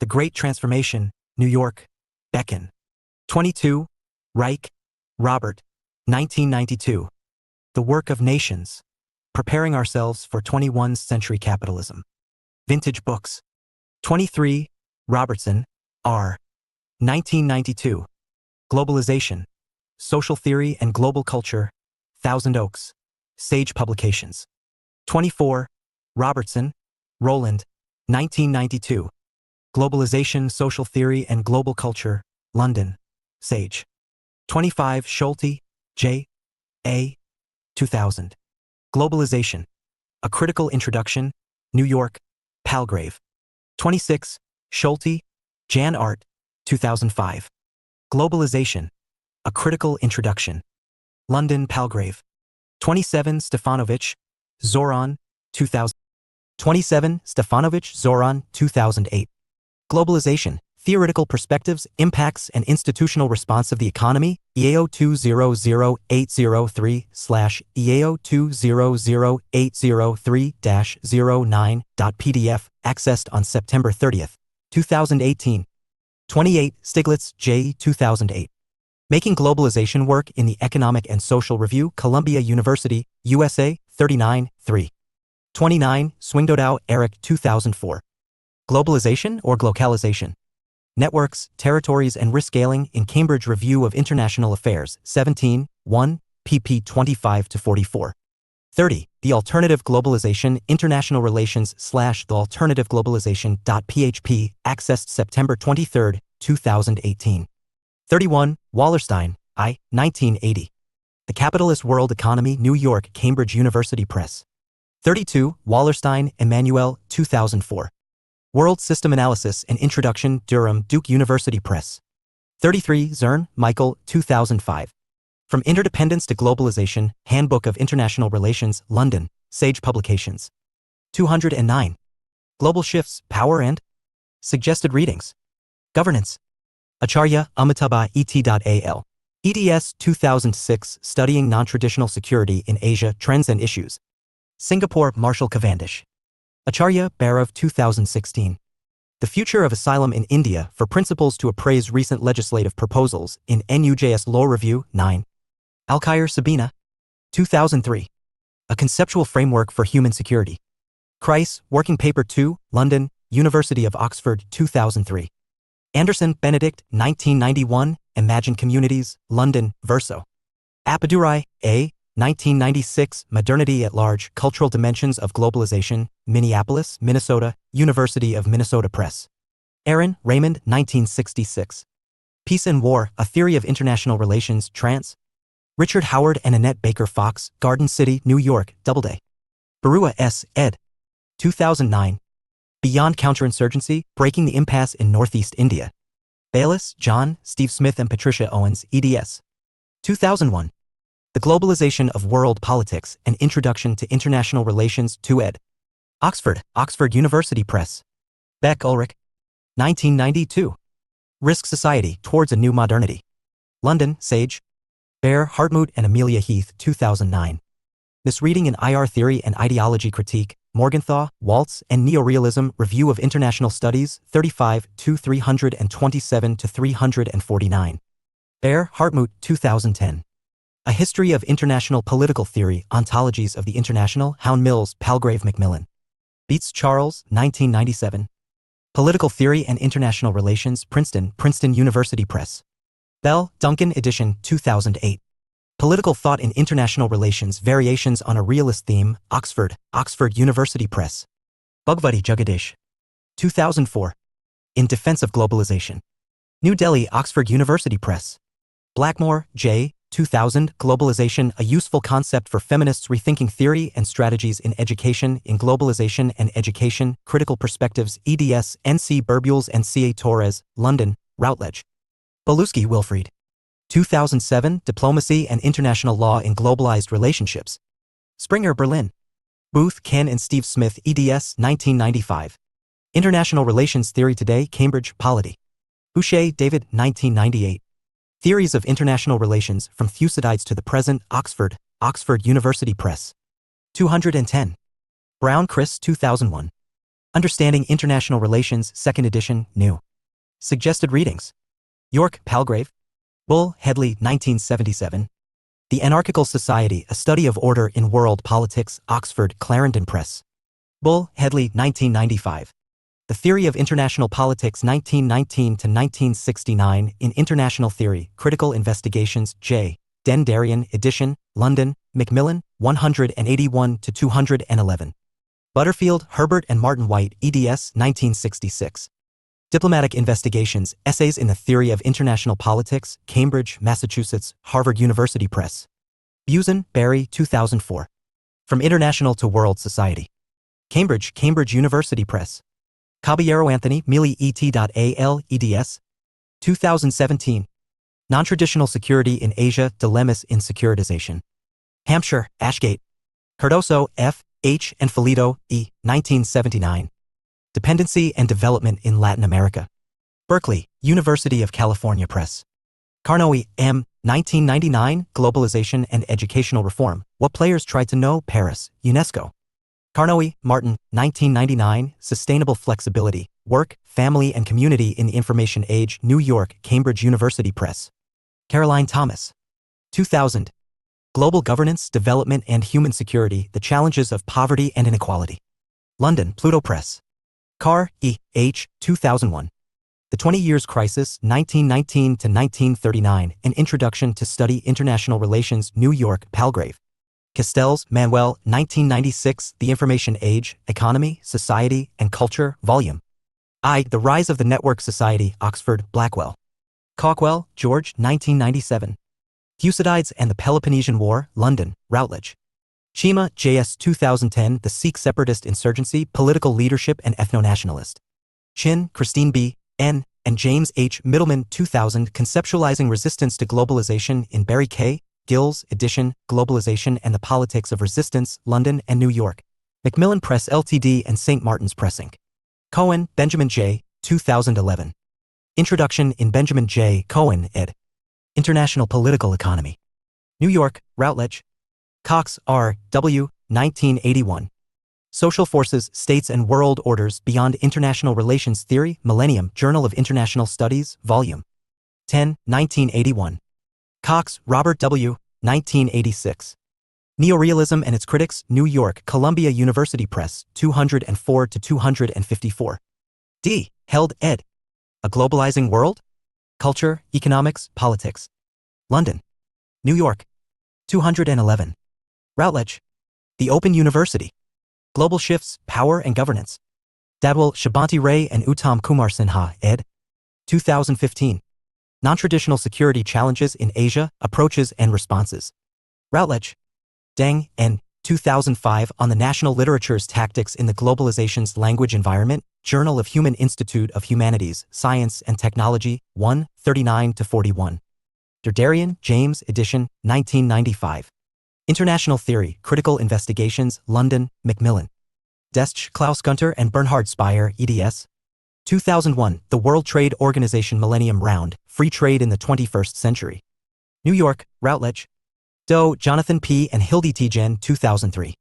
Speaker 1: The Great Transformation, New York, Beacon. 22. Reich, Robert, 1992. The Work of Nations, Preparing Ourselves for 21st Century Capitalism. Vintage Books. 23. Robertson, R. 1992. Globalization, Social Theory and Global Culture, Thousand Oaks, Sage Publications. 24. Robertson, Roland, 1992. Globalization, Social Theory and Global Culture, London, Sage. 25. Schulte, J. A. 2000. Globalization, A Critical Introduction, New York, Palgrave. 26. Schulte, Jan Art, 2005. Globalization, A Critical Introduction. London, Palgrave. 27. Stefanovich, Zoran, 2000. 27. Stefanovich, Zoran, 2008. Globalization, Theoretical Perspectives, Impacts and Institutional Response of the Economy, EAO 200803/EAO 200803-09.pdf, accessed on September 30, 2018. 28. Stiglitz, J. 2008. Making Globalization Work in the Economic and Social Review, Columbia University, USA, 39, 3. 29. Swingdodow, Eric, 2004. Globalization or Glocalization? Networks, Territories and Risk-Scaling in Cambridge Review of International Affairs, 17, 1, pp. 25-44. 30. The Alternative Globalization, International Relations / The Alternative Globalization.php, accessed September 23, 2018. 31. Wallerstein, I. 1980. The Capitalist World Economy, New York, Cambridge University Press. 32. Wallerstein, Emmanuel, 2004. World System Analysis and Introduction, Durham, Duke University Press. 33. Zern, Michael, 2005. From Interdependence to Globalization, Handbook of International Relations, London, Sage Publications. 209. Global Shifts, Power and Suggested Readings. Governance. Acharya, Amitabha, et.al. eds. 2006, Studying Non-Traditional Security in Asia, Trends and Issues. Singapore, Marshall Cavendish. Acharya, Bhairav, 2016. The Future of Asylum in India for Principles to Appraise Recent Legislative Proposals in NUJS Law Review, 9. Alkire, Sabina. 2003. A Conceptual Framework for Human Security. Kreis, Working Paper 2, London, University of Oxford, 2003. Anderson, Benedict, 1991, Imagine Communities, London, Verso. Appadurai, A. 1996, Modernity at Large, Cultural Dimensions of Globalization, Minneapolis, Minnesota, University of Minnesota Press. Aaron, Raymond, 1966. Peace and War, A Theory of International Relations, Trans. Richard Howard and Annette Baker Fox, Garden City, New York, Doubleday. Barua S. ed. 2009. Beyond Counterinsurgency, Breaking the Impasse in Northeast India. Bayliss, John, Steve Smith and Patricia Owens, eds. 2001. The Globalization of World Politics, An Introduction to International Relations, 2 ed. Oxford, Oxford University Press. Beck Ulrich. 1992. Risk Society, Towards a New Modernity. London, Sage. Bear, Hartmut and Amelia Heath, 2009. Misreading in IR Theory and Ideology Critique, Morgenthau, Waltz and Neorealism, Review of International Studies, 35, 327-349. Bear, Hartmut, 2010. A History of International Political Theory, Ontologies of the International, Hound Mills, Palgrave Macmillan. Beats Charles, 1997. Political Theory and International Relations, Princeton, Princeton University Press. Bell, Duncan edition, 2008. Political Thought in International Relations, Variations on a Realist Theme, Oxford, Oxford University Press. Bhagwati Jagadish. 2004. In Defense of Globalization. New Delhi, Oxford University Press. Blackmore, J. 2000, Globalization, A Useful Concept for Feminists Rethinking Theory and Strategies in Education, in Globalization and Education, Critical Perspectives, eds, N.C. Burbules and C.A. Torres, London, Routledge. Belusky, Wilfried. 2007, Diplomacy and International Law in Globalized Relationships. Springer, Berlin. Booth, Ken and Steve Smith, eds. 1995. International Relations Theory Today, Cambridge, Polity. Boucher, David, 1998. Theories of International Relations, From Thucydides to the Present, Oxford, Oxford University Press. 210. Brown, Chris, 2001. Understanding International Relations, 2nd edition, new. Suggested readings. York, Palgrave. Bull, Headley, 1977. The Anarchical Society, A Study of Order in World Politics, Oxford, Clarendon Press. Bull, Headley, 1995. The Theory of International Politics 1919 to 1969 in International Theory, Critical Investigations, J. Den-Darien edition, London, Macmillan, 181 to 211. Butterfield, Herbert and Martin White, eds. 1966. Diplomatic Investigations, Essays in the Theory of International Politics, Cambridge, Massachusetts, Harvard University Press. Busen, Barry, 2004. From International to World Society. Cambridge, Cambridge University Press. Caballero, Anthony, Mealy, et.al, eds. 2017. Non-Traditional Security in Asia, Dilemmas in Securitization. Hampshire, Ashgate. Cardoso, F. H. and Filito, E. 1979. Dependency and Development in Latin America. Berkeley, University of California Press. Carnoy, M. 1999, Globalization and Educational Reform, What Players Tried to Know, Paris, UNESCO. Carnoy, Martin, 1999, Sustainable Flexibility, Work, Family and Community in the Information Age, New York, Cambridge University Press. Caroline Thomas. 2000. Global Governance, Development and Human Security, The Challenges of Poverty and Inequality. London, Pluto Press. Carr, E. H. 2001. The 20 Years Crisis, 1919 to 1939, An Introduction to Study International Relations, New York, Palgrave. Castells, Manuel, 1996, The Information Age, Economy, Society, and Culture, Volume I, The Rise of the Network Society, Oxford, Blackwell. Cawkwell, George, 1997. Thucydides and the Peloponnesian War, London, Routledge. Shima, J.S. 2010, The Sikh Separatist Insurgency, Political Leadership and Ethno-Nationalist. Chin, Christine B. N., and James H. Middleman, 2000, Conceptualizing Resistance to Globalization in Barry K. Gills, edition, Globalization and the Politics of Resistance, London and New York. Macmillan Press Ltd. and St. Martin's Press Inc. Cohen, Benjamin J., 2011. Introduction in Benjamin J. Cohen, ed. International Political Economy. New York, Routledge. Cox, R. W., 1981. Social Forces, States and World Orders Beyond International Relations Theory, Millennium, Journal of International Studies, Volume 10, 1981. Cox, Robert W., 1986. Neorealism and Its Critics, New York, Columbia University Press, 204 to 254. D. Held, ed. A Globalizing World? Culture, Economics, Politics. London. New York. 211. Routledge. The Open University. Global Shifts, Power and Governance. Dadwal, Shabanti Ray and Uttam Kumar Sinha, ed. 2015. Non-Traditional Security Challenges in Asia, Approaches and Responses. Routledge. Deng, N. 2005, On the National Literature's Tactics in the Globalization's Language Environment, Journal of Human Institute of Humanities, Science and Technology, 1, 39-41. Der-Darien, James, edition, 1995. International Theory, Critical Investigations, London, Macmillan. Desch, Klaus Gunter and Bernhard Speyer, eds. 2001, The World Trade Organization Millennium Round, Free Trade in the 21st Century. New York, Routledge. Doe, Jonathan P. and Hildy T. Jen, 2003.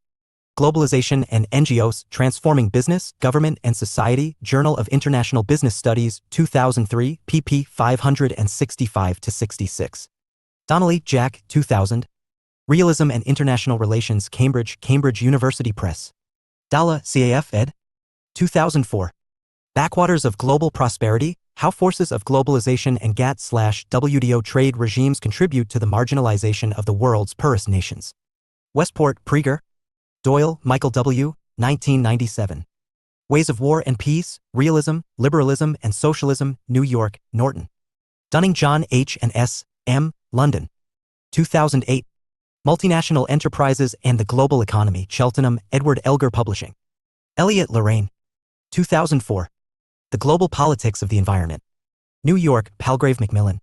Speaker 1: Globalization and NGOs, Transforming Business, Government and Society, Journal of International Business Studies, 2003, pp. 565-66. Donnelly, Jack, 2000. Realism and International Relations, Cambridge, Cambridge University Press. Dalla, CAF ed. 2004. Backwaters of Global Prosperity, How Forces of Globalization and GATT/WTO Trade Regimes Contribute to the Marginalization of the World's Poorest Nations. Westport, Praeger. Doyle, Michael W., 1997. Ways of War and Peace, Realism, Liberalism and Socialism, New York, Norton. Dunning, John H. and S. M., London. 2008. Multinational Enterprises and the Global Economy, Cheltenham, Edward Elgar Publishing. Elliott, Lorraine. 2004. The Global Politics of the Environment. New York, Palgrave Macmillan.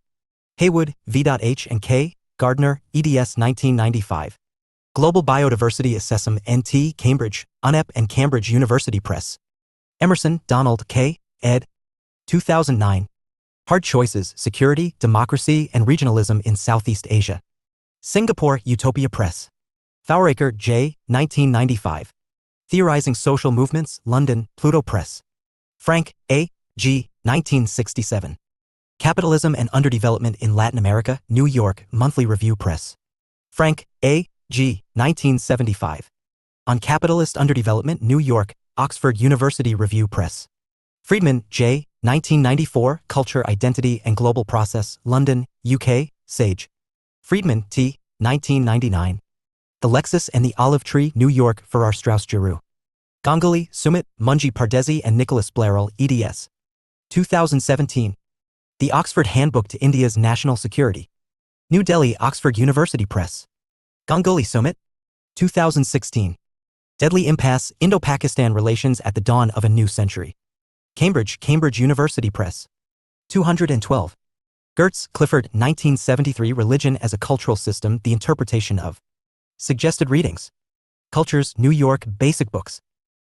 Speaker 1: Haywood, V.H. and K. Gardner, eds. 1995. Global Biodiversity Assessment, NT, Cambridge, UNEP and Cambridge University Press. Emerson, Donald K., ed. 2009. Hard Choices, Security, Democracy and Regionalism in Southeast Asia. Singapore, Utopia Press. Fowraker, J., 1995. Theorizing Social Movements, London, Pluto Press. Frank, A. G., 1967. Capitalism and Underdevelopment in Latin America, New York, Monthly Review Press. Frank, A. G., 1975. On Capitalist Underdevelopment, New York, Oxford University Review Press. Friedman, J., 1994, Culture, Identity and Global Process, London, UK, Sage. Friedman, T., 1999. The Lexus and the Olive Tree, New York, Farrar Straus Giroux. Ganguly, Sumit, Munji Pardesi and Nicholas Blairell, eds. 2017. The Oxford Handbook to India's National Security. New Delhi, Oxford University Press. Ganguly, Sumit. 2016. Deadly Impasse, Indo-Pakistan Relations at the Dawn of a New Century. Cambridge, Cambridge University Press. 212. Gertz, Clifford, 1973. Religion as a Cultural System, The Interpretation of. Suggested Readings. Cultures, New York, Basic Books.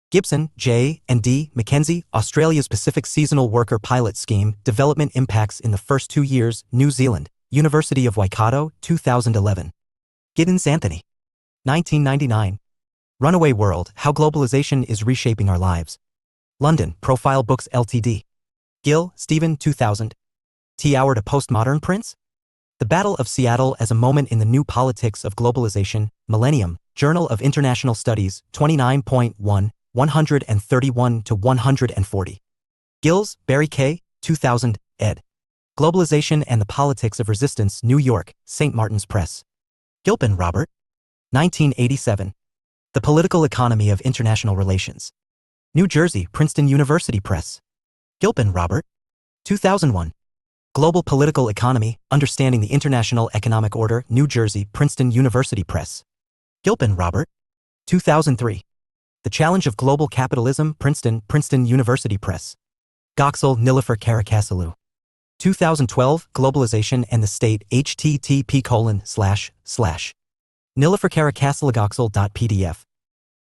Speaker 1: Gibson, J. and D. Mackenzie, Australia's Pacific Seasonal Worker Pilot Scheme, Development Impacts in the First 2 Years, New Zealand, University of Waikato, 2011. Giddens, Anthony. 1999. Runaway World, How Globalization is Reshaping Our Lives. London, Profile Books Ltd. Gill, Stephen, 2000. T-Hour to Postmodern Prince? The Battle of Seattle as a Moment in the New Politics of Globalization, Millennium, Journal of International Studies, 29.1, 131-140. Gills, Barry K., 2000, ed. Globalization and the Politics of Resistance, New York, St. Martin's Press. Gilpin, Robert. 1987. The Political Economy of International Relations. New Jersey, Princeton University Press. Gilpin, Robert. 2001. Global Political Economy, Understanding the International Economic Order, New Jersey, Princeton University Press. Gilpin, Robert. 2003. The Challenge of Global Capitalism, Princeton, Princeton University Press. Goxel, Nilofer Karakasalu. 2012, Globalization and the State, http://niloferkarakasalgoxel.pdf.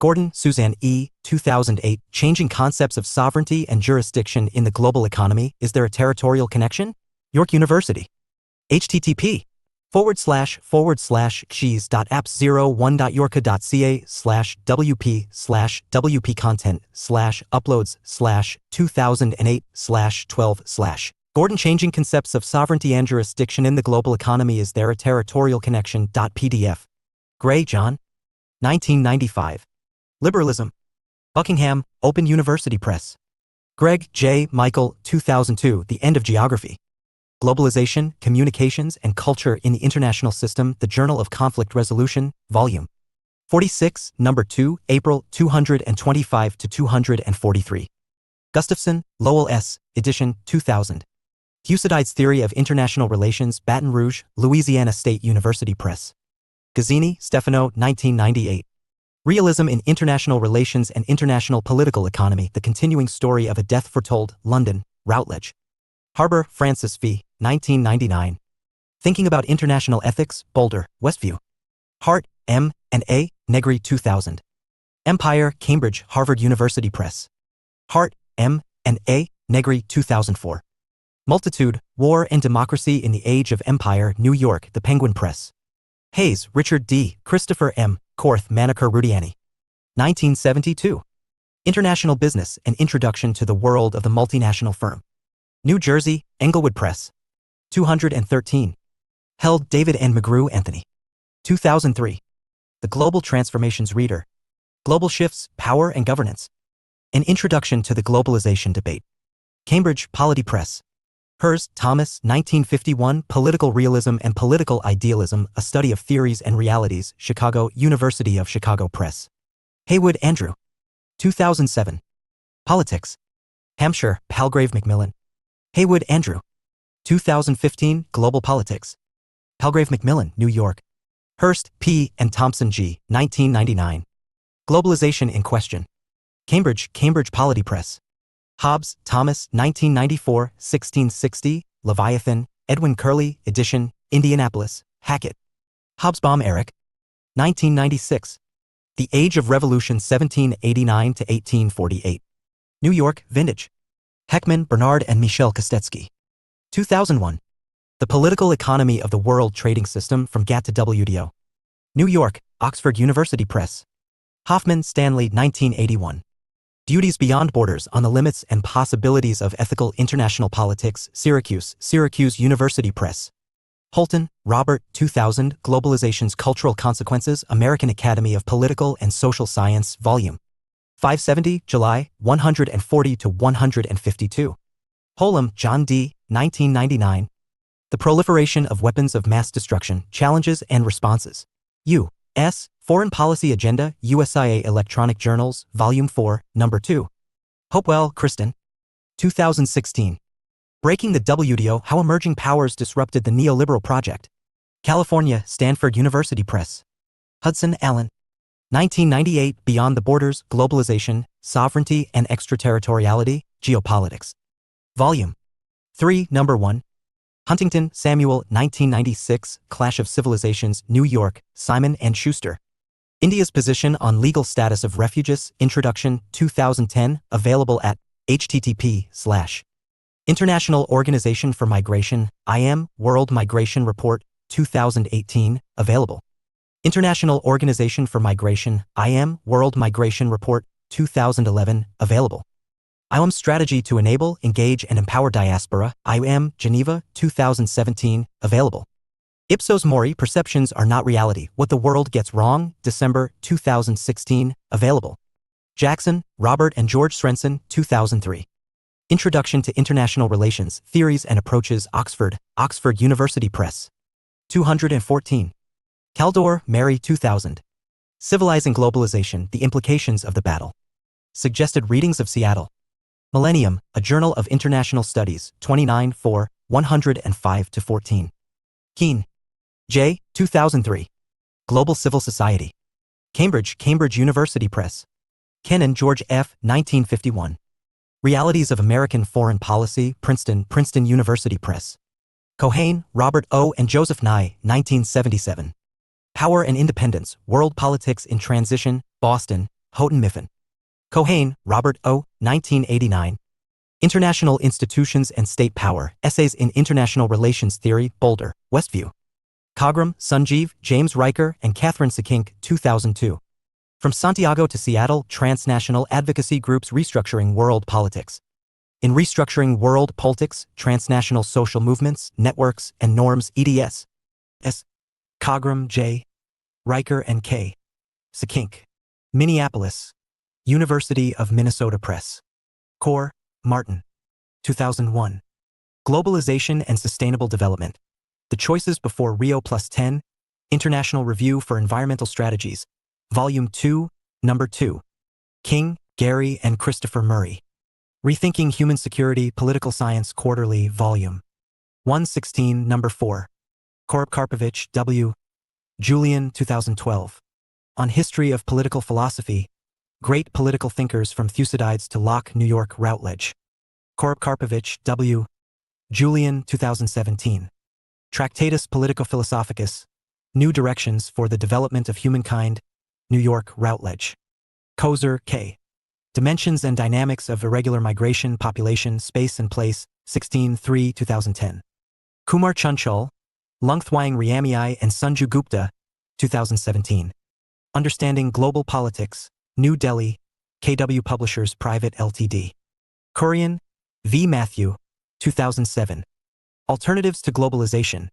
Speaker 1: Gordon, Suzanne E., 2008, Changing Concepts of Sovereignty and Jurisdiction in the Global Economy, Is There a Territorial Connection? York University. http://cheese.apps01.yorka.ca/wp/uploads/2008/12/ Gordon, Changing Concepts of Sovereignty and Jurisdiction in the Global Economy, Is There a Territorial Connection? .pdf. Gray, John. 1995. Liberalism. Buckingham, Open University Press. Greg, J. Michael, 2002, The End of Geography. Globalization, Communications and Culture in the International System, The Journal of Conflict Resolution, Volume 46, No. 2, April 225-243. Gustafson, Lowell S., edition, 2000. Thucydides' Theory of International Relations, Baton Rouge, Louisiana State University Press. Gazzini, Stefano, 1998. Realism in International Relations and International Political Economy, The Continuing Story of a Death Foretold, London, Routledge. Harbour, Francis V., 1999. Thinking About International Ethics, Boulder, Westview. Hart, M., and A., Negri, 2000. Empire, Cambridge, Harvard University Press. Hart, M., and A., Negri, 2004. Multitude, War and Democracy in the Age of Empire, New York, The Penguin Press. Hayes, Richard D., Christopher M., Korth, Maneker Rudiani. 1972. International Business, An Introduction to the World of the Multinational Firm. New Jersey, Englewood Press. 213. Held, David and McGrew, Anthony. 2003. The Global Transformations Reader. Global Shifts, Power and Governance. An Introduction to the Globalization Debate. Cambridge, Polity Press. Hers, Thomas, 1951, Political Realism and Political Idealism, A Study of Theories and Realities, Chicago, University of Chicago Press. Haywood, Andrew. 2007. Politics. Hampshire, Palgrave Macmillan. Haywood, Andrew. 2015, Global Politics. Palgrave Macmillan, New York. Hurst, P. and Thompson, G. 1999. Globalization in Question. Cambridge, Cambridge Polity Press. Hobbes, Thomas, 1994, 1660, Leviathan, Edwin Curley, edition, Indianapolis, Hackett. Hobsbawm, Eric. 1996. The Age of Revolution, 1789 to 1848. New York, Vintage. Heckman, Bernard and Michel Kostetsky. 2001. The Political Economy of the World Trading System from GATT to WTO. New York, Oxford University Press. Hoffman, Stanley, 1981. Duties Beyond Borders on the Limits and Possibilities of Ethical International Politics, Syracuse, Syracuse University Press. Holton, Robert, 2000, Globalization's Cultural Consequences, American Academy of Political and Social Science, Volume 570, July, 140 to 152. Holum, John D., 1999. The Proliferation of Weapons of Mass Destruction, Challenges and Responses. U.S. Foreign Policy Agenda, USIA Electronic Journals, Volume 4, Number 2. Hopewell, Kristen. 2016. Breaking the WTO, How Emerging Powers Disrupted the Neoliberal Project. California, Stanford University Press. Hudson, Allen. 1998, Beyond the Borders, Globalization, Sovereignty and Extraterritoriality, Geopolitics. Volume 3, Number 1. Huntington, Samuel, 1996, Clash of Civilizations, New York, Simon & Schuster. India's Position on Legal Status of Refugees, Introduction, 2010, available at http:/International Organization for Migration, IM, World Migration Report, 2018, available. International Organization for Migration, IM, World Migration Report, 2011, available. IOM Strategy to Enable, Engage and Empower Diaspora, IOM, Geneva, 2017, available. Ipsos Mori, Perceptions Are Not Reality, What the World Gets Wrong, December, 2016, available. Jackson, Robert and George Srenson, 2003. Introduction to International Relations, Theories and Approaches, Oxford, Oxford University Press. 214. Kaldor, Mary, 2000. Civilizing Globalization, The Implications of the Battle. Suggested Readings of Seattle. Millennium, A Journal of International Studies, 29 4, 105-14. Keene, J. 2003. Global Civil Society. Cambridge, Cambridge University Press. Kennan, George F. 1951. Realities of American Foreign Policy, Princeton, Princeton University Press. Cohane, Robert O. and Joseph Nye, 1977. Power and Independence, World Politics in Transition, Boston, Houghton Mifflin. Cohane, Robert O., 1989. International Institutions and State Power, Essays in International Relations Theory, Boulder, Westview. Cogram, Sanjeev, James Riker, and Catherine Sekink, 2002. From Santiago to Seattle, Transnational Advocacy Groups Restructuring World Politics. In Restructuring World Politics, Transnational Social Movements, Networks, and Norms, eds. S. Cogram, J. Riker and K. Sekink. Minneapolis. University of Minnesota Press. Core, Martin. 2001. Globalization and Sustainable Development. The Choices Before Rio +10, International Review for Environmental Strategies, Volume 2, Number 2. King, Gary and Christopher Murray. Rethinking Human Security, Political Science Quarterly, Volume 116, Number 4. Karpovich, W. Julian, 2012. On History of Political Philosophy, Great Political Thinkers from Thucydides to Locke, New York, Routledge. Karpovich, W. Julian, 2017. Tractatus Politico-Philosophicus, New Directions for the Development of Humankind, New York, Routledge. Kozer, K. Dimensions and Dynamics of Irregular Migration, Population, Space and Place, 16-3, 2010. Kumar Chunchal, Lungthwang Riamiyai and Sanju Gupta, 2017. Understanding Global Politics, New Delhi, KW Publishers Private Ltd. Kurian, V. Matthew, 2007. Alternatives to Globalization.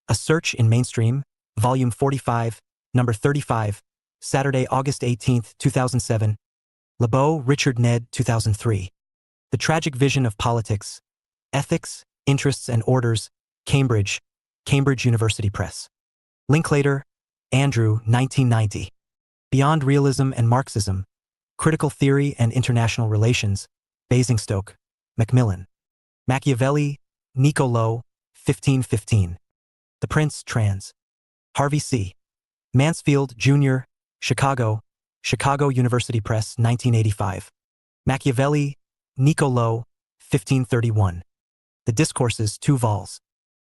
Speaker 1: A Search in Mainstream, Volume 45, Number 35, Saturday, August 18, 2007. LeBeau, Richard Ned, 2003. The Tragic Vision of Politics, Ethics, Interests and Orders, Cambridge, Cambridge University Press. Linklater, Andrew, 1990. Beyond Realism and Marxism, Critical Theory and International Relations, Basingstoke, Macmillan. Machiavelli, Niccolò, 1515. The Prince, trans. Harvey C. Mansfield, Jr., Chicago, Chicago University Press, 1985. Machiavelli, Niccolò, 1531. The Discourses, 2 vols.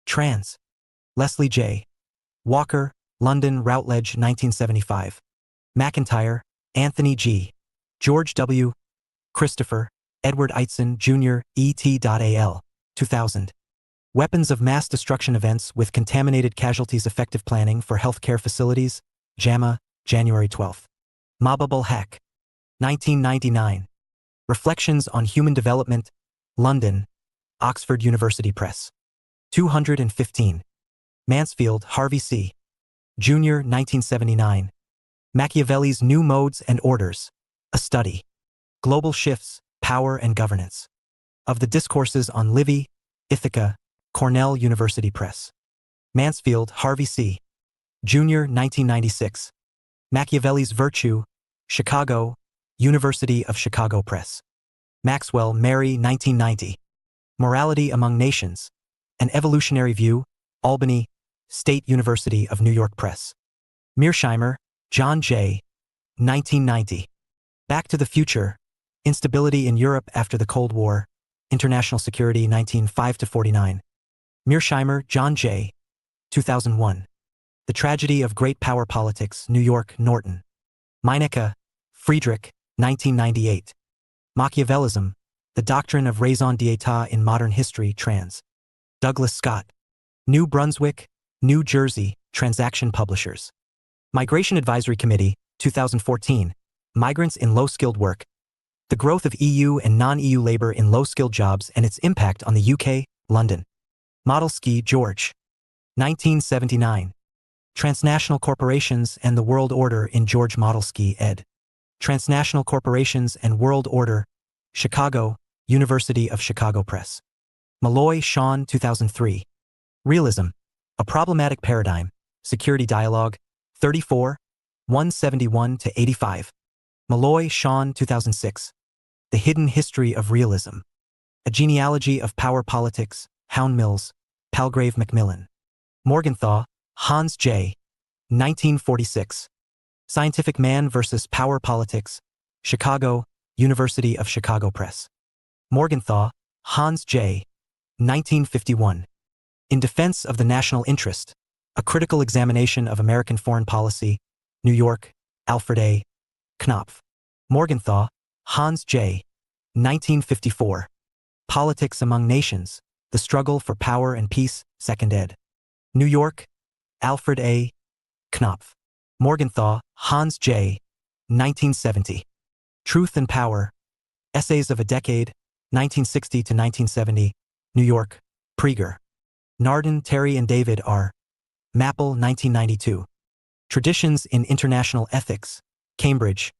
Speaker 1: Trans. Leslie J. Walker, London, Routledge, 1975. McIntyre, Anthony G. George W. Christopher, Edward Eitzen, Jr., et.al., 2000. Weapons of Mass Destruction Events with Contaminated Casualties Effective Planning for Healthcare Facilities, JAMA, January 12. Mababul Haq. 1999. Reflections on Human Development, London, Oxford University Press. 215. Mansfield, Harvey C. Jr., 1979. Machiavelli's New Modes and Orders, a Study. Global Shifts, Power and Governance. Of the Discourses on Livy, Ithaca, Cornell University Press. Mansfield, Harvey C. Jr., 1996. Machiavelli's Virtue, Chicago, University of Chicago Press. Maxwell, Mary, 1990. Morality Among Nations, An Evolutionary View, Albany, State University of New York Press. Mearsheimer, John J. 1990. Back to the Future, Instability in Europe After the Cold War, International Security 1905-49. Mearsheimer, John J. 2001. The Tragedy of Great Power Politics, New York, Norton. Meinecke, Friedrich, 1998. Machiavellism, The Doctrine of Raison d'Etat in Modern History, trans. Douglas Scott. New Brunswick, New Jersey, Transaction Publishers. Migration Advisory Committee, 2014. Migrants in Low-Skilled Work. The Growth of EU and Non-EU Labor in Low-Skilled Jobs and Its Impact on the UK, London. Modelsky, George. 1979. Transnational Corporations and the World Order in George Modelsky, ed. Transnational Corporations and World Order, Chicago, University of Chicago Press. Malloy, Sean, 2003. Realism, A Problematic Paradigm, Security Dialogue, 34, 171-85. Malloy, Sean, 2006. The Hidden History of Realism. A Genealogy of Power Politics, Hound Mills, Palgrave Macmillan. Morgenthau, Hans J. 1946. Scientific Man versus Power Politics, Chicago, University of Chicago Press. Morgenthau, Hans J. 1951. In Defense of the National Interest, A Critical Examination of American Foreign Policy, New York, Alfred A. Knopf. Morgenthau, Hans J. 1954. Politics Among Nations, The Struggle for Power and Peace, 2nd ed. New York, Alfred A. Knopf. Morgenthau, Hans J. 1970. Truth and Power, Essays of a Decade, 1960-1970, New York, Praeger. Narden, Terry and David R. Mappel, 1992. Traditions in International Ethics, Cambridge,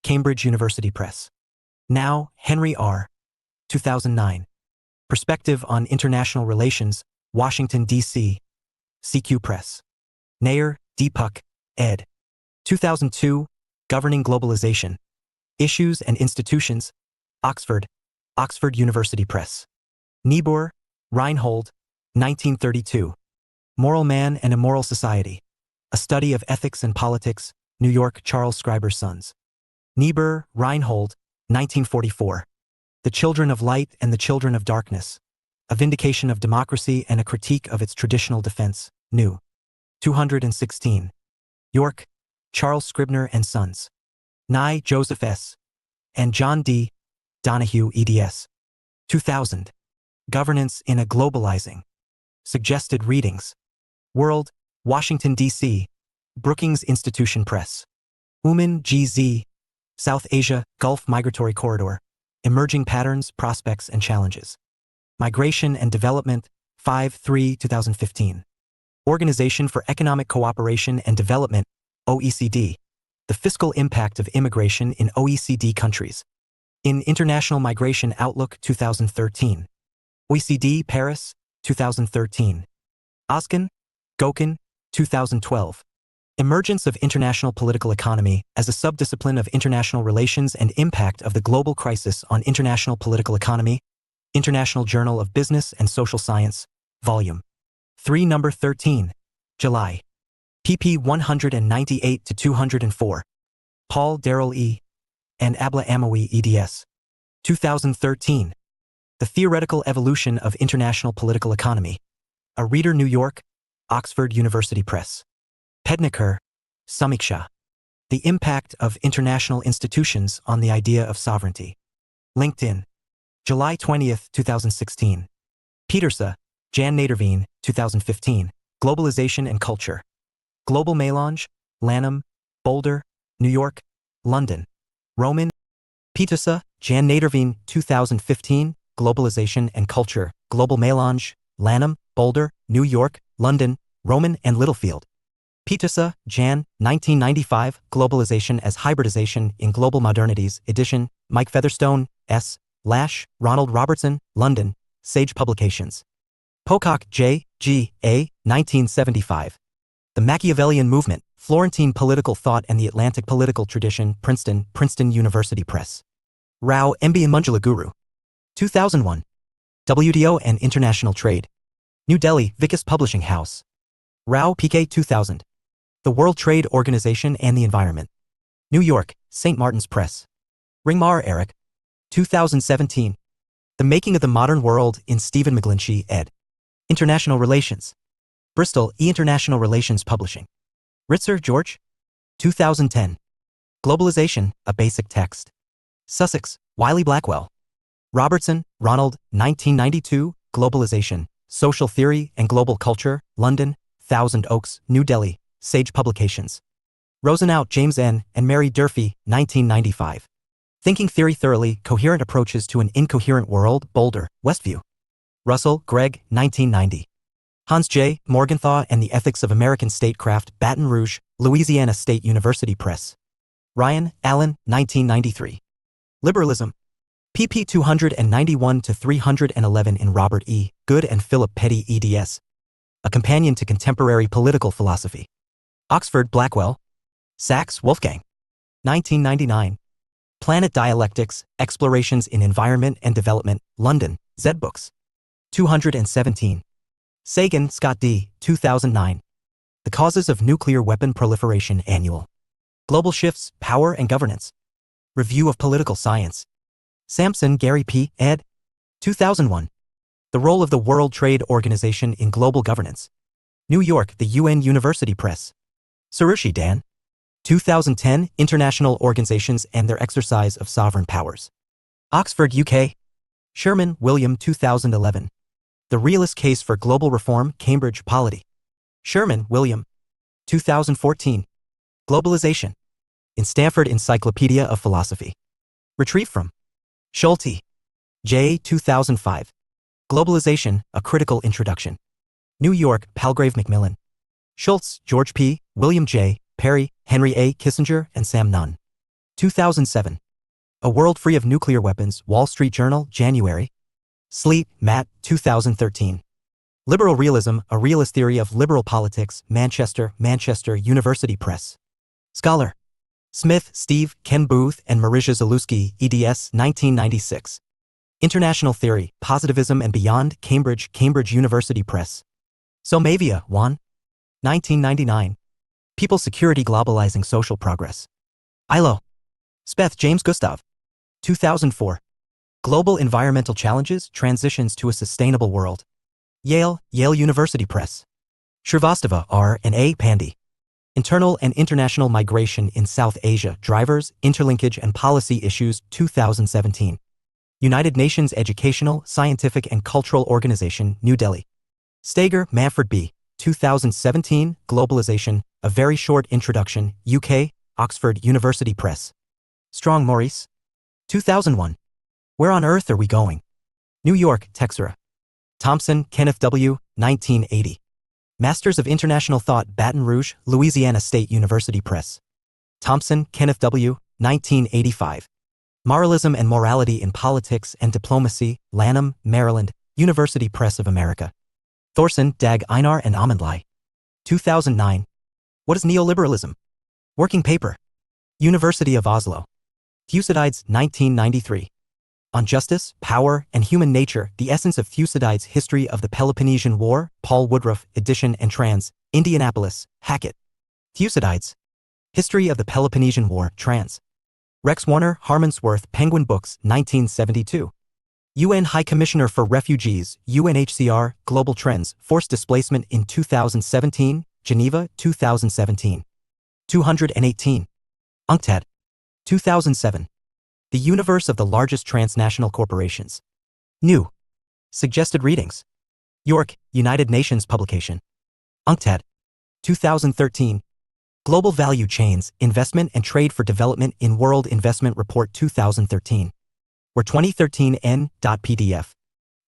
Speaker 1: Cambridge University Press. Now, Henry R. 2009. Perspective on International Relations, Washington, D.C., CQ Press. Nair, Deepak, ed. 2002, Governing Globalization, Issues and Institutions, Oxford, Oxford University Press. Niebuhr, Reinhold, 1932. Moral Man and Immoral Society, A Study of Ethics and Politics, New York, Charles Scriber's Sons. Niebuhr, Reinhold, 1944. The Children of Light and the Children of Darkness, A Vindication of Democracy and a Critique of its Traditional Defense, New. 216. York, Charles Scribner and Sons. Nye, Joseph S. and John D. Donahue, eds. 2000. Governance in a Globalizing. Suggested Readings. World, Washington, D.C., Brookings Institution Press. Uman, G.Z., South Asia, Gulf Migratory Corridor, Emerging Patterns, Prospects and Challenges. Migration and Development, 5-3-2015. Organization for Economic Cooperation and Development, OECD. The Fiscal Impact of Immigration in OECD Countries. In International Migration Outlook 2013. OECD, Paris, 2013. Oskin, Gokin, 2012. Emergence of International Political Economy as a Subdiscipline of International Relations and Impact of the Global Crisis on International Political Economy. International Journal of Business and Social Science, Volume 3, Number 13, July. pp. 198-204. Paul Darrell E. and Abla Amawi eds. 2013. The Theoretical Evolution of International Political Economy. A Reader, New York, Oxford University Press. Pednekar, Samiksha. The Impact of International Institutions on the Idea of Sovereignty. LinkedIn. July 20, 2016. Petersa, Jan Naderveen, 2015. Globalization and Culture. Global Melange, Lanham, Boulder, New York, London. Roman. Petersa, Jan Naderveen, 2015. Globalization and Culture. Global Melange, Lanham, Boulder, New York, London, Roman and Littlefield. Petersa, Jan, 1995. Globalization as Hybridization in Global Modernities edition. Mike Featherstone, S. Lash, Ronald Robertson, London, Sage Publications. Pocock, J. G. A. 1975. The Machiavellian Movement, Florentine Political Thought and the Atlantic Political Tradition, Princeton, Princeton University Press. Rao, M.B. and Manjula Guru. 2001. WTO and International Trade. New Delhi, Vikas Publishing House. Rao, P.K. 2000. The World Trade Organization and the Environment. New York, St. Martin's Press. Ringmar, Eric. 2017. The Making of the Modern World in Stephen McGlinchey, ed. International Relations. Bristol, E. International Relations Publishing. Ritzer, George. 2010. Globalization, A Basic Text. Sussex, Wiley Blackwell. Robertson, Ronald, 1992, Globalization, Social Theory and Global Culture, London, Thousand Oaks, New Delhi, Sage Publications. Rosenau, James N., and Mary Durfee, 1995. Thinking Theory Thoroughly, Coherent Approaches to an Incoherent World, Boulder, Westview. Russell, Greg, 1990. Hans J. Morgenthau and the Ethics of American Statecraft, Baton Rouge, Louisiana State University Press. Ryan, Alan, 1993. Liberalism. pp. 291-311 in Robert E. Good and Philip Petty eds. A Companion to Contemporary Political Philosophy. Oxford, Blackwell. Sachs, Wolfgang. 1999. Planet Dialectics, Explorations in Environment and Development, London, Z Books. 217. Sagan, Scott D., 2009. The Causes of Nuclear Weapon Proliferation Annual. Global Shifts, Power and Governance. Review of Political Science. Sampson, Gary P., ed. 2001. The Role of the World Trade Organization in Global Governance. New York, The UN University Press. Sarushi, Dan. 2010, International Organizations and Their Exercise of Sovereign Powers. Oxford, UK. Sherman, William, 2011. The Realist Case for Global Reform, Cambridge, Polity. Sherman, William. 2014. Globalization. In Stanford Encyclopedia of Philosophy. Retrieved from Schulte. J. 2005. Globalization, A Critical Introduction. New York, Palgrave Macmillan. Schultz, George P., William J., Perry, Henry A. Kissinger, and Sam Nunn. 2007. A World Free of Nuclear Weapons, Wall Street Journal, January. Sleet, Matt, 2013. Liberal Realism, A Realist Theory of Liberal Politics, Manchester, Manchester University Press. Scholar. Smith, Steve, Ken Booth, and Marija Zalewski, eds. 1996. International Theory, Positivism and Beyond, Cambridge, Cambridge University Press. Somavia, Juan. 1999. People Security Globalizing Social Progress. ILO. Speth, James Gustav. 2004. Global Environmental Challenges, Transitions to a Sustainable World. Yale, Yale University Press. Shrivastava, R. and A. Pandey. Internal and International Migration in South Asia, Drivers, Interlinkage and Policy Issues, 2017. United Nations Educational, Scientific and Cultural Organization, New Delhi. Steger, Manfred B. 2017, Globalization, A Very Short Introduction, UK, Oxford University Press. Strong, Maurice. 2001. Where on Earth Are We Going? New York, Texera. Thompson, Kenneth W., 1980. Masters of International Thought, Baton Rouge, Louisiana State University Press. Thompson, Kenneth W., 1985. Moralism and Morality in Politics and Diplomacy, Lanham, Maryland, University Press of America. Thorson, Dag Einar and Amandlai. 2009. What is Neoliberalism? Working paper. University of Oslo. Thucydides, 1993. On Justice, Power, and Human Nature, The Essence of Thucydides' History of the Peloponnesian War, Paul Woodruff, edition and trans, Indianapolis, Hackett. Thucydides. History of the Peloponnesian War, trans. Rex Warner, Harmonsworth, Penguin Books, 1972. UN High Commissioner for Refugees, UNHCR, Global Trends, Forced Displacement in 2017, Geneva, 2017. 218. UNCTAD. 2007. The Universe of the Largest Transnational Corporations. New. Suggested Readings. York, United Nations Publication. UNCTAD. 2013. Global Value Chains, Investment and Trade for Development in World Investment Report 2013. Were 2013 n.pdf.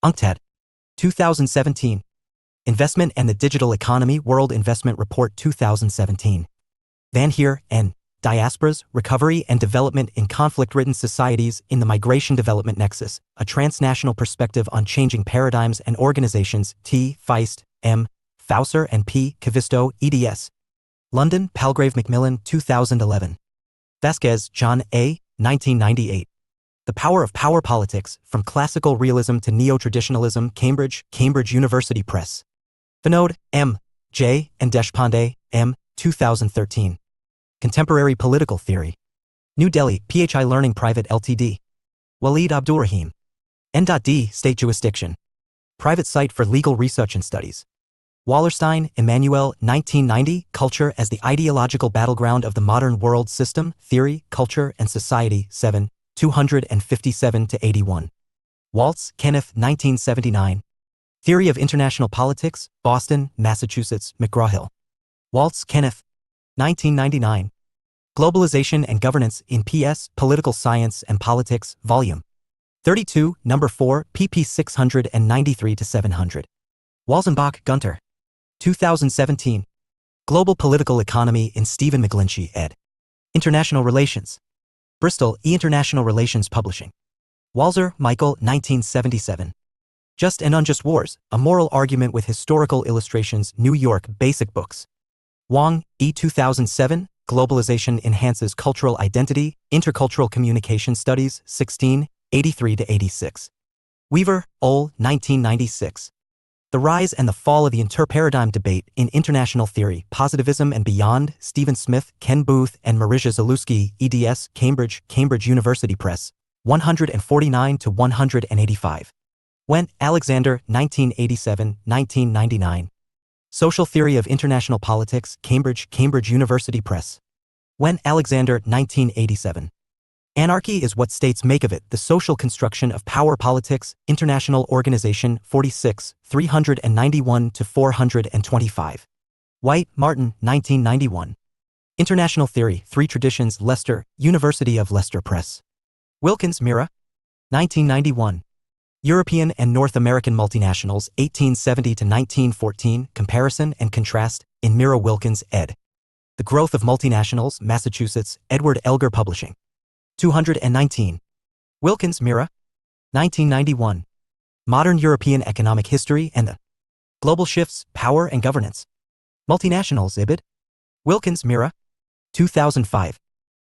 Speaker 1: UNCTAD. 2017. Investment and the Digital Economy World Investment Report 2017. Van Heer, N. Diasporas, Recovery and Development in Conflict-Ridden Societies in the Migration Development Nexus, A Transnational Perspective on Changing Paradigms and Organizations, T. Feist, M. Fauser and P. Cavisto, eds. London, Palgrave Macmillan, 2011. Vasquez, John A., 1998. The Power of Power Politics, From Classical Realism to Neo-Traditionalism, Cambridge, Cambridge University Press. Vinod, M. J. and Deshpande, M. 2013. Contemporary Political Theory. New Delhi, PHI Learning Private Ltd. Waleed Abdulrahim. N.D. State Jurisdiction. Private site for legal research and studies. Wallerstein, Emmanuel, 1990, Culture as the Ideological Battleground of the Modern World System, Theory, Culture, and Society, 7, 257-81. Waltz, Kenneth, 1979. Theory of International Politics, Boston, Massachusetts, McGraw-Hill. Waltz, Kenneth, 1999. Globalization and Governance in PS, Political Science and Politics, Volume 32, No. 4, pp 693-700. Walzenbach, Gunter. 2017. Global Political Economy in Stephen McGlinchey, ed. International Relations. Bristol, International Relations Publishing. Walzer, Michael, 1977. Just and Unjust Wars, A Moral Argument with Historical Illustrations, New York, Basic Books. Wang, E. 2007, Globalization Enhances Cultural Identity, Intercultural Communication Studies, 16, 83-86. Weaver, Ole, 1996. The Rise and the Fall of the Interparadigm Debate in International Theory, Positivism and Beyond, Stephen Smith, Ken Booth, and Marija Zalewski, eds, Cambridge, Cambridge University Press, 149-185. Went, Alexander, 1987-1999. Social Theory of International Politics, Cambridge, Cambridge University Press. Went, Alexander, 1987. Anarchy is What States Make of It, The Social Construction of Power Politics, International Organization, 46, 391-425. White, Martin, 1991. International Theory, Three Traditions, Leicester, University of Leicester Press. Wilkins, Mira. 1991. European and North American Multinationals, 1870-1914, Comparison and Contrast, in Mira Wilkins, ed. The Growth of Multinationals, Massachusetts, Edward Elgar Publishing. 219. Wilkins, Mira. 1991. Modern European Economic History and the Global Shifts, Power and Governance. Multinationals, Ibid. Wilkins, Mira. 2005.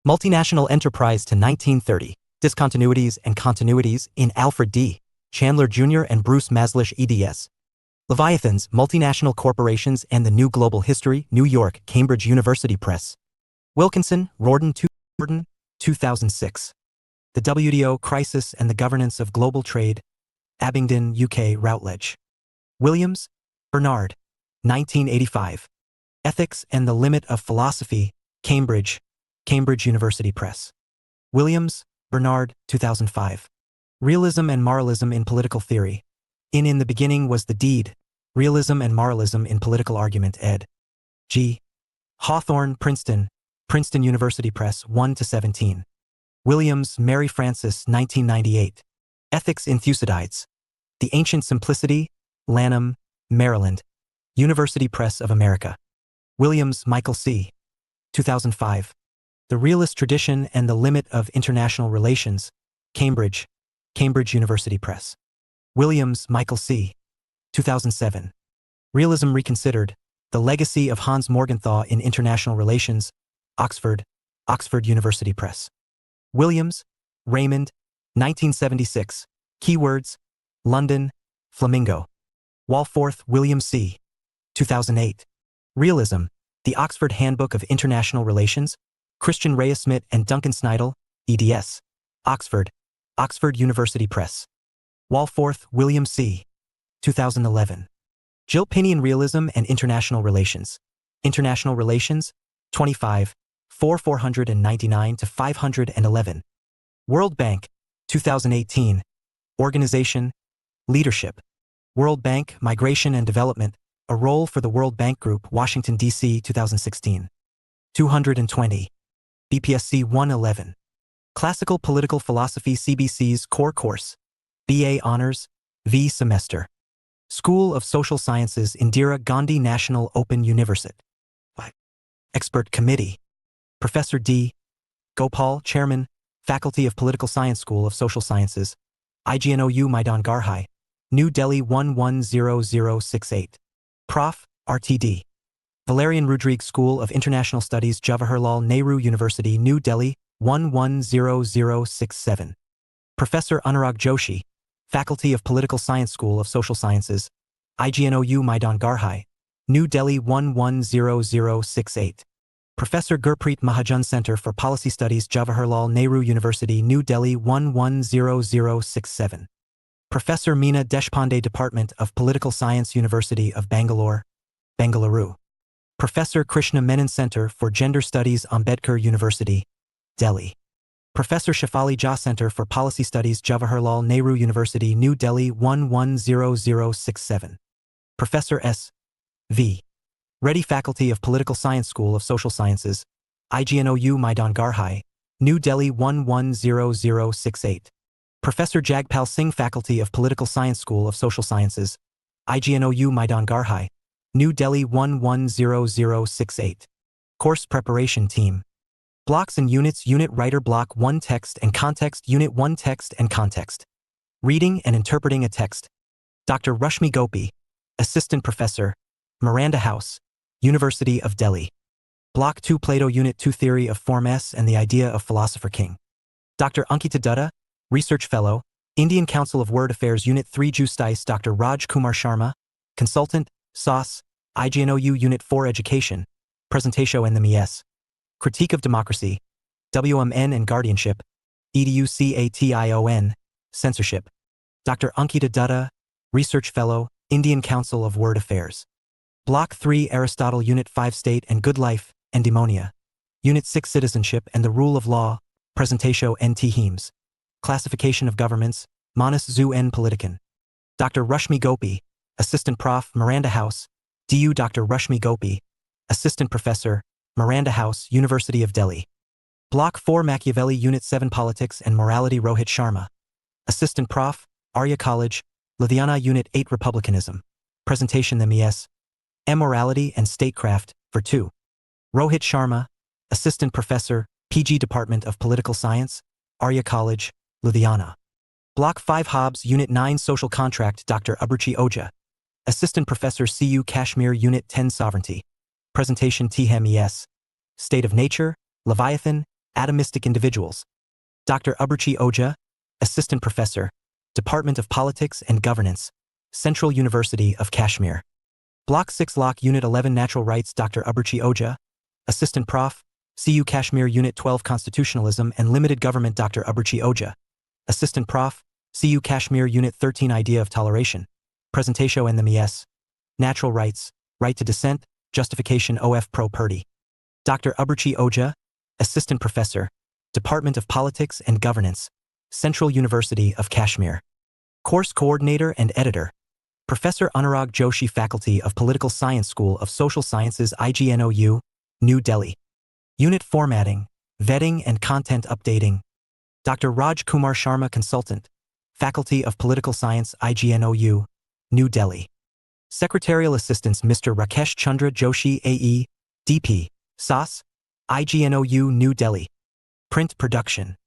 Speaker 1: Multinational Enterprise to 1930, Discontinuities and Continuities, in Alfred D. Chandler Jr. and Bruce Maslish, eds. Leviathans, Multinational Corporations and the New Global History, New York, Cambridge University Press. Wilkinson, Rorden, 2006. The WTO Crisis and the Governance of Global Trade. Abingdon, UK, Routledge. Williams, Bernard. 1985. Ethics and the Limit of Philosophy, Cambridge, Cambridge University Press. Williams, Bernard, 2005. Realism and Moralism in Political Theory. In the Beginning Was the Deed, Realism and Moralism in Political Argument, ed. G. Hawthorne, Princeton, Princeton University Press, 1-17. Williams, Mary Frances, 1998. Ethics in Thucydides. The Ancient Simplicity, Lanham, Maryland, University Press of America. Williams, Michael C. 2005. The Realist Tradition and the Limit of International Relations, Cambridge, Cambridge University Press. Williams, Michael C. 2007. Realism Reconsidered, The Legacy of Hans Morgenthau in International Relations, Oxford, Oxford University Press. Williams, Raymond, 1976. Keywords, London, Flamingo. Walforth, William C. 2008. Realism, The Oxford Handbook of International Relations, Christian Reyes-Smith and Duncan Snidel, eds. Oxford, Oxford University Press. Walforth, William C. 2011. Jill Pinion Realism and International Relations. International Relations, 25, 499-511. World Bank, 2018. Organization, Leadership. World Bank, Migration and Development, A Role for the World Bank Group, Washington, D.C., 2016. 220. BPSC 111. Classical Political Philosophy CBC's Core Course. BA Honors, V Semester. School of Social Sciences, Indira Gandhi National Open University. Expert Committee. Professor D. Gopal, Chairman, Faculty of Political Science, School of Social Sciences, IGNOU Maidan Garhai, New Delhi 110068. Prof. RTD. Valerian Rodrigues School of International Studies, Jawaharlal Nehru University, New Delhi 110067. Professor Anurag Joshi, Faculty of Political Science, School of Social Sciences, IGNOU Maidan Garhai, New Delhi 110068. Professor Gurpreet Mahajan, Center for Policy Studies, Jawaharlal Nehru University, New Delhi 110067. Professor Meena Deshpande, Department of Political Science, University of Bangalore, Bengaluru. Professor Krishna Menon, Center for Gender Studies, Ambedkar University, Delhi. Professor Shefali Jha, Center for Policy Studies, Jawaharlal Nehru University, New Delhi 110067. Professor S. V. Reddy, Faculty of Political Science, School of Social Sciences, IGNOU Maidan Garhai, New Delhi 110068. Professor Jagpal Singh, Faculty of Political Science, School of Social Sciences, IGNOU Maidan Garhai, New Delhi 110068. Course Preparation Team. Blocks and Units. Unit Writer. Block 1, Text and Context. Unit 1, Text and Context. Reading and Interpreting a Text. Dr. Rashmi Gopi, Assistant Professor, Miranda House, University of Delhi. Block 2, Plato. Unit 2, Theory of Form S and the Idea of Philosopher King. Dr. Ankita Dutta, Research Fellow, Indian Council of World Affairs. Unit 3, Justice. Dr. Raj Kumar Sharma, Consultant, SOS, IGNOU. Unit 4, Education, Presentatio and the MES. Critique of Democracy, WMN and Guardianship, EDUCATION, Censorship. Dr. Ankita Dutta, Research Fellow, Indian Council of World Affairs. Block 3, Aristotle. Unit 5, State and Good Life, Endymonia. Unit 6, Citizenship and the Rule of Law, Presentatio NT Hemes. Classification of Governments, Manus Zu N Politican. Dr. Rashmi Gopi, Assistant Prof. Miranda House, DU. Dr. Rashmi Gopi, Assistant Professor, Miranda House, University of Delhi. Block 4, Machiavelli. Unit 7, Politics and Morality. Rohit Sharma, Assistant Prof., Arya College, Ludhiana. Unit 8, Republicanism, Presentation the MES. Morality and Statecraft, for 2. Rohit Sharma, Assistant Professor, PG Department of Political Science, Arya College, Ludhiana. Block 5, Hobbes. Unit 9, Social Contract. Dr. Abruchi Ojha, Assistant Professor, CU Kashmir. Unit 10, Sovereignty, Presentation THEMES. State of Nature, Leviathan, Atomistic Individuals. Dr. Abruchi Ojha, Assistant Professor, Department of Politics and Governance, Central University of Kashmir. Block 6, Locke. Unit 11, Natural Rights. Dr. Abruchi Ojha, Assistant Prof., CU Kashmir. Unit 12, Constitutionalism and Limited Government. Dr. Abruchi Ojha, Assistant Prof., CU Kashmir. Unit 13, Idea of Toleration, Presentatio and the MES. Natural Rights, Right to Dissent, Justification OF Pro Purdy. Dr. Abruchi Ojha, Assistant Professor, Department of Politics and Governance, Central University of Kashmir. Course Coordinator and Editor, Professor Anurag Joshi, Faculty of Political Science, School of Social Sciences, IGNOU, New Delhi. Unit Formatting, Vetting and Content Updating. Dr. Raj Kumar Sharma, Consultant, Faculty of Political Science, IGNOU, New Delhi. Secretarial Assistants, Mr. Rakesh Chandra Joshi, AE, DP, SAS, IGNOU New Delhi. Print production.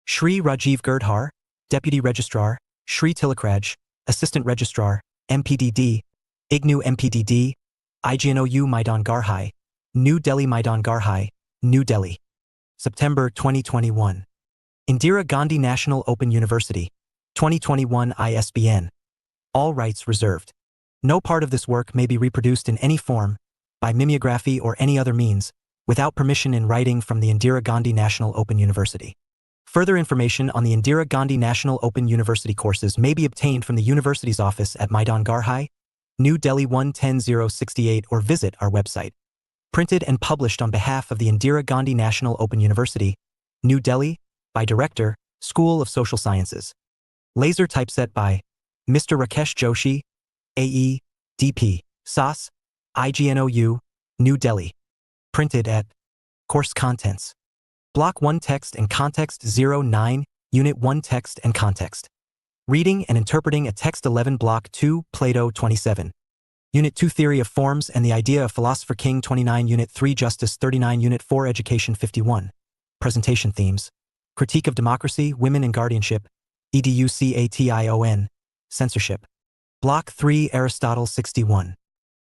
Speaker 1: Shri Rajiv Girdhar, Deputy Registrar, Shri Tilakraj, Assistant Registrar, MPDD, IGNOU MPDD, IGNOU Maidan Garhai, New Delhi Maidan Garhai, New Delhi. September 2021. Indira Gandhi National Open University. 2021 ISBN. All rights reserved. No part of this work may be reproduced in any form, by mimeography or any other means, without permission in writing from the Indira Gandhi National Open University. Further information on the Indira Gandhi National Open University courses may be obtained from the university's office at Maidan Garhai, New Delhi 110068, or visit our website. Printed and published on behalf of the Indira Gandhi National Open University, New Delhi, by Director, School of Social Sciences. Laser typeset by Mr. Rakesh Joshi, AE, DP, SAS, IGNOU, New Delhi. Printed at Course Contents. Block 1 Text and Context 09, Unit 1 Text and Context. Reading and Interpreting a Text 11 Block 2, Plato 27. Unit 2 Theory of Forms and the Idea of Philosopher King 29 Unit 3 Justice 39 Unit 4 Education 51. Presentation Themes. Critique of Democracy, Women and Guardianship, EDUCATION, Censorship. Block 3 Aristotle 61.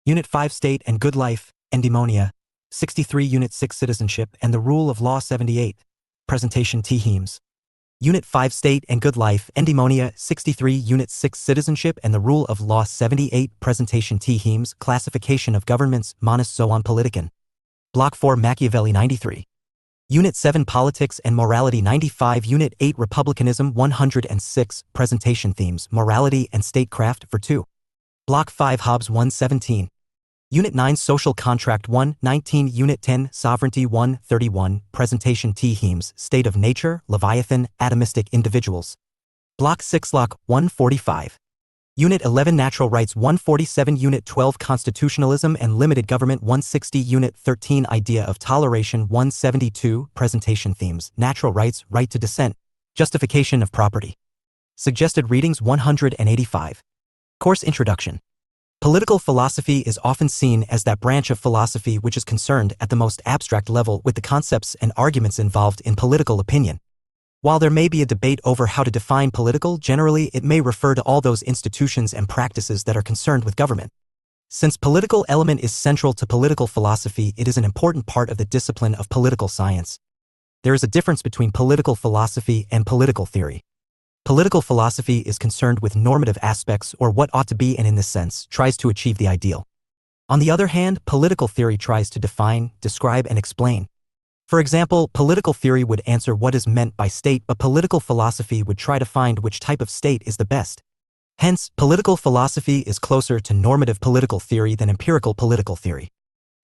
Speaker 1: Unit 5 State and Good Life, Endymonia, 63 Unit 6 Citizenship and the Rule of Law 78. Presentation Themes. Unit 5 State and Good Life, Endymonia, 63 Unit 6 Citizenship and the Rule of Law 78. Presentation Themes. Classification of Governments, Manus Zoon Politiken. Block 4 Machiavelli 93. Unit 7 Politics and Morality 95. Unit 8 Republicanism 106. Presentation Themes. Morality and Statecraft for 2. Block 5 Hobbes 117. Unit 9 Social Contract 119. Unit 10 Sovereignty 131. Presentation Themes. State of Nature, Leviathan, Atomistic Individuals. Block 6 Locke 145. Unit 11 Natural Rights 147. Unit 12 Constitutionalism and Limited Government 160. Unit 13 Idea of Toleration 172. Presentation Themes. Natural Rights, Right to Dissent, Justification of Property. Suggested Readings 185. Course Introduction. Political philosophy is often seen as that branch of philosophy which is concerned at the most abstract level with the concepts and arguments involved in political opinion. While there may be a debate over how to define political, generally it may refer to all those institutions and practices that are concerned with government. Since political element is central to political philosophy, it is an important part of the discipline of political science. There is a difference between political philosophy and political theory. Political philosophy is concerned with normative aspects or what ought to be and in this sense tries to achieve the ideal. On the other hand, political theory tries to define, describe and explain. For example, political theory would answer what is meant by state, but political philosophy would try to find which type of state is the best. Hence, political philosophy is closer to normative political theory than empirical political theory.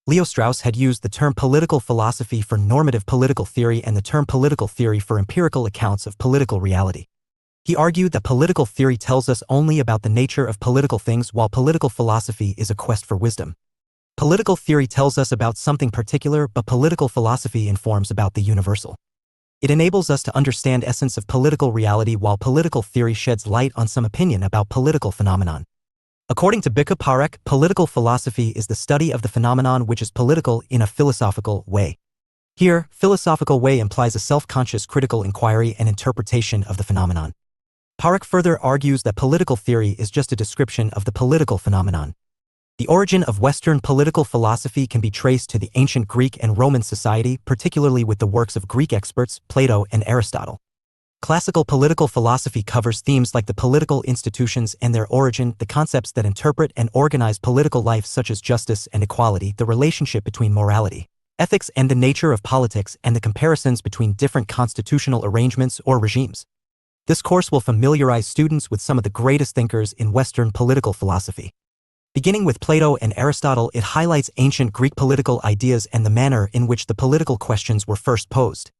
Speaker 1: Leo Strauss had used the term political philosophy for normative political theory and the term political theory for empirical accounts of political reality. He argued that political theory tells us only about the nature of political things while political philosophy is a quest for wisdom. Political theory tells us about something particular, but political philosophy informs about the universal. It enables us to understand essence of political reality while political theory sheds light on some opinion about political phenomenon. According to Bika Parekh, political philosophy is the study of the phenomenon which is political in a philosophical way. Here, philosophical way implies a self-conscious critical inquiry and interpretation of the phenomenon. Parekh further argues that political theory is just a description of the political phenomenon. The origin of Western political philosophy can be traced to the ancient Greek and Roman society, particularly with the works of Greek experts, Plato and Aristotle. Classical political philosophy covers themes like the political institutions and their origin, the concepts that interpret and organize political life such as justice and equality, the relationship between morality, ethics and the nature of politics, and the comparisons between different constitutional arrangements or regimes. This course will familiarize students with some of the greatest thinkers in Western political philosophy. Beginning with Plato and Aristotle, it highlights ancient Greek political ideas and the manner in which the political questions were first posed.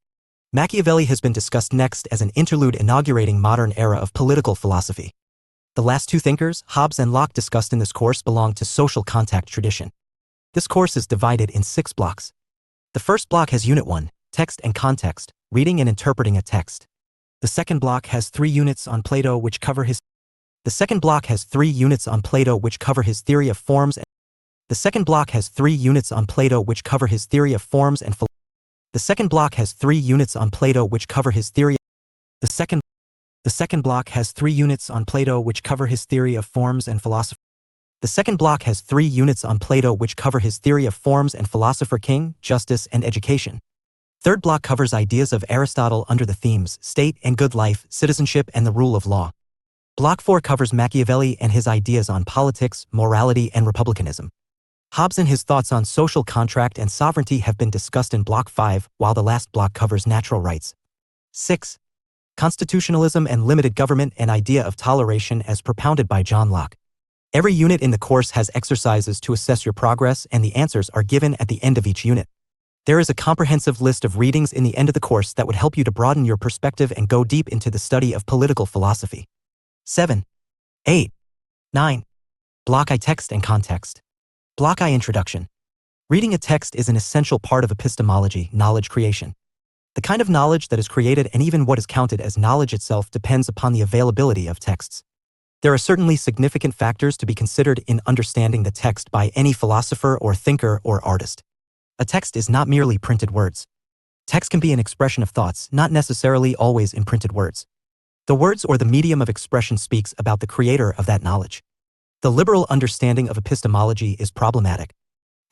Speaker 1: Machiavelli has been discussed next as an interlude inaugurating modern era of political philosophy. The last two thinkers, Hobbes and Locke, discussed in this course belong to social contact tradition. This course is divided in 6 blocks. The first block has Unit 1, Text and Context, Reading and Interpreting a Text. The second block has 3 units on Plato which cover his theory of forms and The second block has 3 units on Plato which cover his theory. The second block has 3 units on Plato which cover his theory of forms and philosophy. The second block has 3 units on Plato which cover his theory of forms and philosopher, king, justice, and education. Third block covers ideas of Aristotle under the themes state and good life, citizenship, and the rule of law. Block 4 covers Machiavelli and his ideas on politics, morality, and republicanism. Hobbes and his thoughts on social contract and sovereignty have been discussed in Block 5, while the last block covers natural rights. 6. Constitutionalism and limited government, an idea of toleration as propounded by John Locke. Every unit in the course has exercises to assess your progress, and the answers are given at the end of each unit. There is a comprehensive list of readings in the end of the course that would help you to broaden your perspective and go deep into the study of political philosophy. 7. 8. 9. Block I, text and context. Block I, introduction. Reading a text is an essential part of epistemology, knowledge creation. The kind of knowledge that is created and even what is counted as knowledge itself depends upon the availability of texts. There are certainly significant factors to be considered in understanding the text by any philosopher or thinker or artist. A text is not merely printed words. Text can be an expression of thoughts, not necessarily always in printed words. The words or the medium of expression speaks about the creator of that knowledge. The liberal understanding of epistemology is problematic.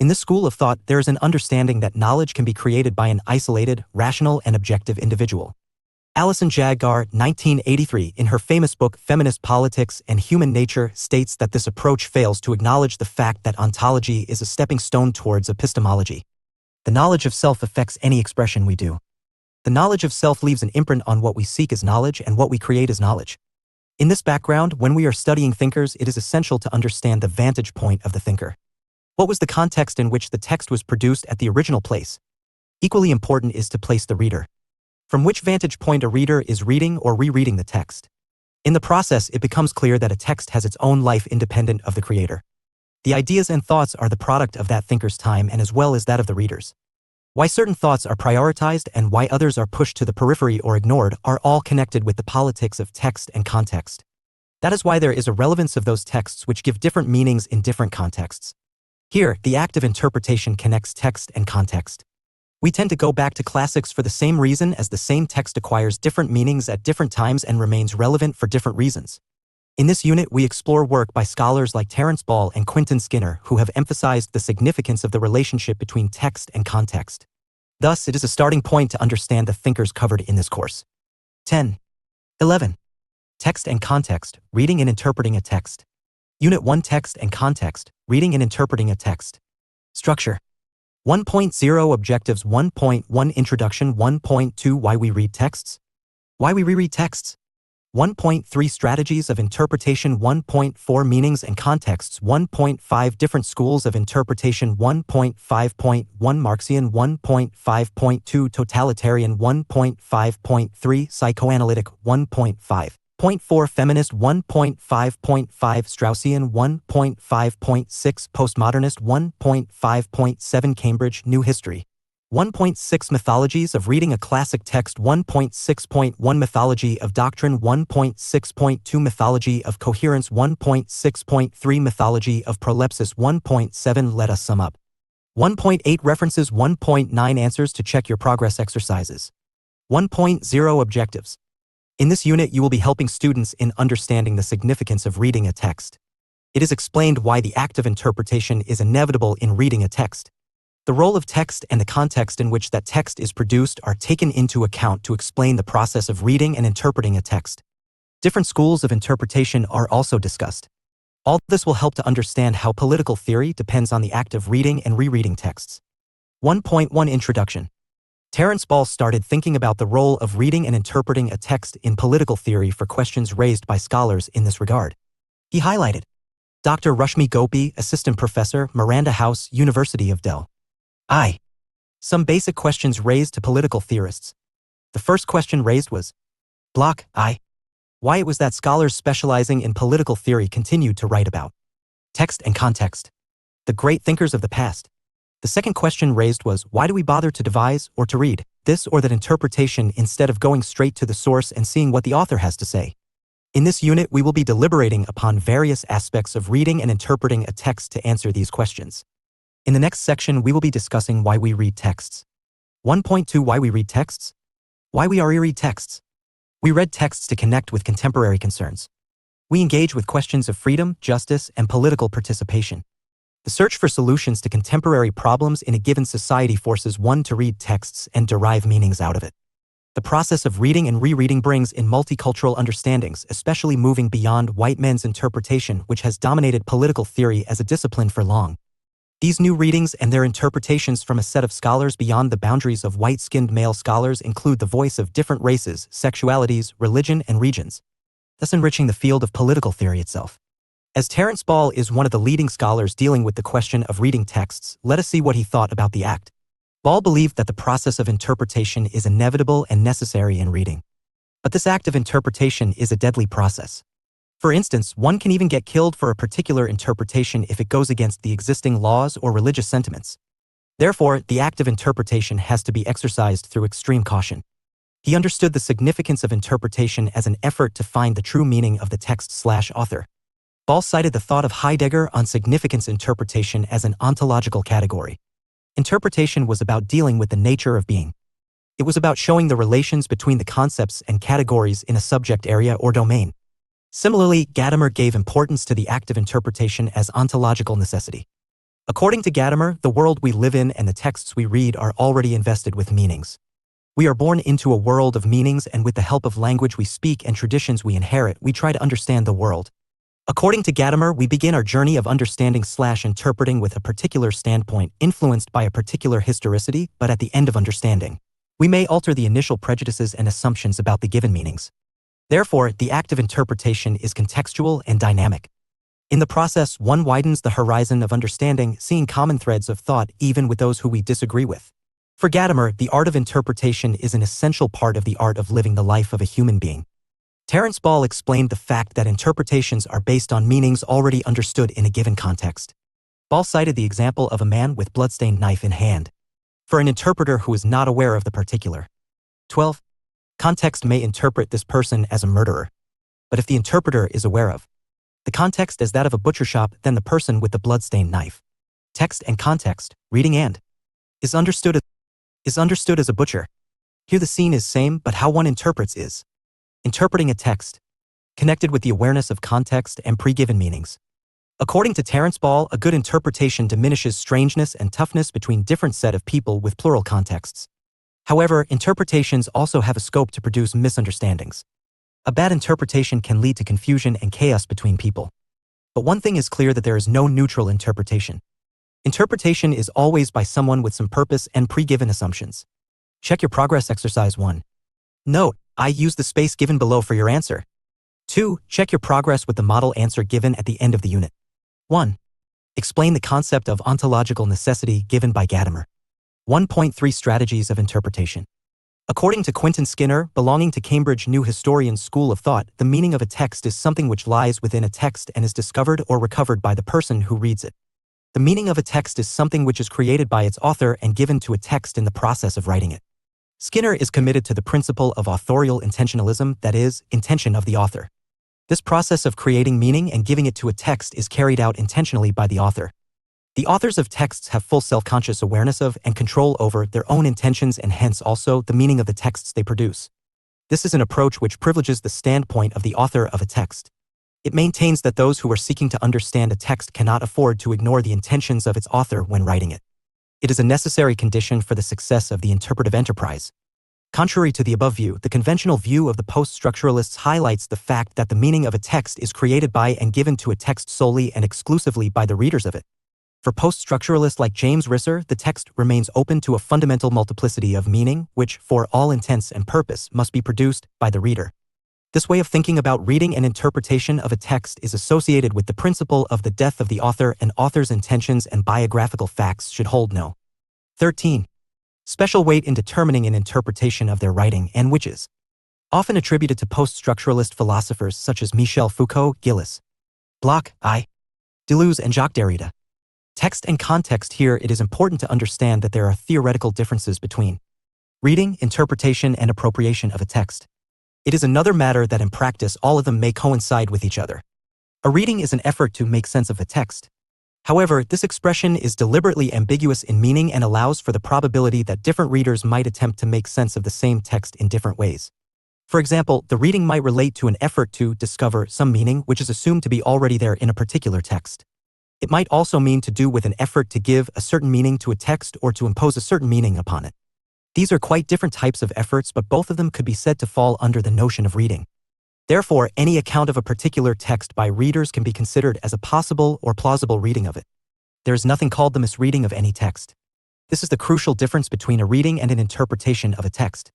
Speaker 1: In this school of thought, there is an understanding that knowledge can be created by an isolated, rational, and objective individual. Alison Jaggar, 1983, in her famous book Feminist Politics and Human Nature, states that this approach fails to acknowledge the fact that ontology is a stepping stone towards epistemology. The knowledge of self affects any expression we do. The knowledge of self leaves an imprint on what we seek as knowledge and what we create as knowledge. In this background, when we are studying thinkers, it is essential to understand the vantage point of the thinker. What was the context in which the text was produced at the original place? Equally important is to place the reader. From which vantage point a reader is reading or rereading the text. In the process, it becomes clear that a text has its own life independent of the creator. The ideas and thoughts are the product of that thinker's time and as well as that of the readers. Why certain thoughts are prioritized and why others are pushed to the periphery or ignored are all connected with the politics of text and context. That is why there is a relevance of those texts which give different meanings in different contexts. Here, the act of interpretation connects text and context. We tend to go back to classics for the same reason as the same text acquires different meanings at different times and remains relevant for different reasons. In this unit, we explore work by scholars like Terence Ball and Quentin Skinner who have emphasized the significance of the relationship between text and context. Thus, it is a starting point to understand the thinkers covered in this course. 10. 11. Text and context, reading and interpreting a text. Unit 1, text and context, reading and interpreting a text. Structure. 1.0 Objectives 1.1 Introduction 1.2 Why we read texts. Why we reread texts. 1.3 Strategies of interpretation 1.4 Meanings and contexts 1.5 Different schools of interpretation 1.5.1 Marxian 1.5.2 Totalitarian 1.5.3 Psychoanalytic 1.5.4 Feminist 1.5.5 Straussian 1.5.6 Postmodernist 1.5.7 Cambridge New History 1.6 Mythologies of reading a classic text 1.6.1 Mythology of doctrine 1.6.2 Mythology of coherence 1.6.3 Mythology of prolepsis 1.7 Let us sum up. 1.8 References 1.9 Answers to check your progress exercises. 1.0 Objectives. In this unit, you will be helping students in understanding the significance of reading a text. It is explained why the act of interpretation is inevitable in reading a text. The role of text and the context in which that text is produced are taken into account to explain the process of reading and interpreting a text. Different schools of interpretation are also discussed. All this will help to understand how political theory depends on the act of reading and rereading texts. 1.1 Introduction. Terence Ball started thinking about the role of reading and interpreting a text in political theory for questions raised by scholars in this regard. He highlighted Dr. Rushmi Gopi, Assistant Professor, Miranda House, University of Delhi. Some basic questions raised to political theorists. The first question raised was, Block I. Why it was that scholars specializing in political theory continued to write about text and context, the great thinkers of the past. The second question raised was, why do we bother to devise or to read this or that interpretation instead of going straight to the source and seeing what the author has to say? In this unit, we will be deliberating upon various aspects of reading and interpreting a text to answer these questions. In the next section, we will be discussing why we read texts. 1.2 Why we read texts? Why we read texts? We read texts to connect with contemporary concerns. We engage with questions of freedom, justice, and political participation. The search for solutions to contemporary problems in a given society forces one to read texts and derive meanings out of it. The process of reading and rereading brings in multicultural understandings, especially moving beyond white men's interpretation, which has dominated political theory as a discipline for long. These new readings and their interpretations from a set of scholars beyond the boundaries of white-skinned male scholars include the voice of different races, sexualities, religion, and regions, thus enriching the field of political theory itself. As Terence Ball is one of the leading scholars dealing with the question of reading texts, let us see what he thought about the act. Ball believed that the process of interpretation is inevitable and necessary in reading. But this act of interpretation is a deadly process. For instance, one can even get killed for a particular interpretation if it goes against the existing laws or religious sentiments. Therefore, the act of interpretation has to be exercised through extreme caution. He understood the significance of interpretation as an effort to find the true meaning of the text/author. Ball cited the thought of Heidegger on significance interpretation as an ontological category. Interpretation was about dealing with the nature of being. It was about showing the relations between the concepts and categories in a subject area or domain. Similarly, Gadamer gave importance to the act of interpretation as ontological necessity. According to Gadamer, the world we live in and the texts we read are already invested with meanings. We are born into a world of meanings, and with the help of language we speak and traditions we inherit, we try to understand the world. According to Gadamer, we begin our journey of understanding/interpreting with a particular standpoint influenced by a particular historicity, but at the end of understanding, we may alter the initial prejudices and assumptions about the given meanings. Therefore, the act of interpretation is contextual and dynamic. In the process, one widens the horizon of understanding, seeing common threads of thought even with those who we disagree with. For Gadamer, the art of interpretation is an essential part of the art of living the life of a human being. Terence Ball explained the fact that interpretations are based on meanings already understood in a given context. Ball cited the example of a man with bloodstained knife in hand. For an interpreter who is not aware of the particular 12. Context may interpret this person as a murderer. But if the interpreter is aware of the context as that of a butcher shop, then the person with the bloodstained knife, text and context, reading and, is understood as a butcher. Here the scene is same, but how one interprets is interpreting a text, connected with the awareness of context and pre-given meanings. According to Terence Ball, a good interpretation diminishes strangeness and toughness between different set of people with plural contexts. However, interpretations also have a scope to produce misunderstandings. A bad interpretation can lead to confusion and chaos between people. But one thing is clear, that there is no neutral interpretation. Interpretation is always by someone with some purpose and pre-given assumptions. Check your progress exercise 1. Note, I use the space given below for your answer. 2. Check your progress with the model answer given at the end of the unit. 1. Explain the concept of ontological necessity given by Gadamer. 1.3 Strategies of interpretation. According to Quentin Skinner, belonging to Cambridge New Historian School of Thought, the meaning of a text is something which lies within a text and is discovered or recovered by the person who reads it. The meaning of a text is something which is created by its author and given to a text in the process of writing it. Skinner is committed to the principle of authorial intentionalism, that is, intention of the author. This process of creating meaning and giving it to a text is carried out intentionally by the author. The authors of texts have full self-conscious awareness of and control over their own intentions and hence also the meaning of the texts they produce. This is an approach which privileges the standpoint of the author of a text. It maintains that those who are seeking to understand a text cannot afford to ignore the intentions of its author when writing it. It is a necessary condition for the success of the interpretive enterprise. Contrary to the above view, the conventional view of the post-structuralists highlights the fact that the meaning of a text is created by and given to a text solely and exclusively by the readers of it. For post-structuralists like James Risser, the text remains open to a fundamental multiplicity of meaning, which, for all intents and purpose, must be produced by the reader. This way of thinking about reading and interpretation of a text is associated with the principle of the death of the author, and author's intentions and biographical facts should hold no 13. Special weight in determining an interpretation of their writing, and which is often attributed to post-structuralist philosophers such as Michel Foucault, Gilles Bloch, I. Deleuze, and Jacques Derrida. Text and context. Here it is important to understand that there are theoretical differences between reading, interpretation, and appropriation of a text. It is another matter that in practice all of them may coincide with each other. A reading is an effort to make sense of a text. However, this expression is deliberately ambiguous in meaning and allows for the probability that different readers might attempt to make sense of the same text in different ways. For example, the reading might relate to an effort to discover some meaning which is assumed to be already there in a particular text. It might also mean to do with an effort to give a certain meaning to a text or to impose a certain meaning upon it. These are quite different types of efforts, but both of them could be said to fall under the notion of reading. Therefore, any account of a particular text by readers can be considered as a possible or plausible reading of it. There is nothing called the misreading of any text. This is the crucial difference between a reading and an interpretation of a text.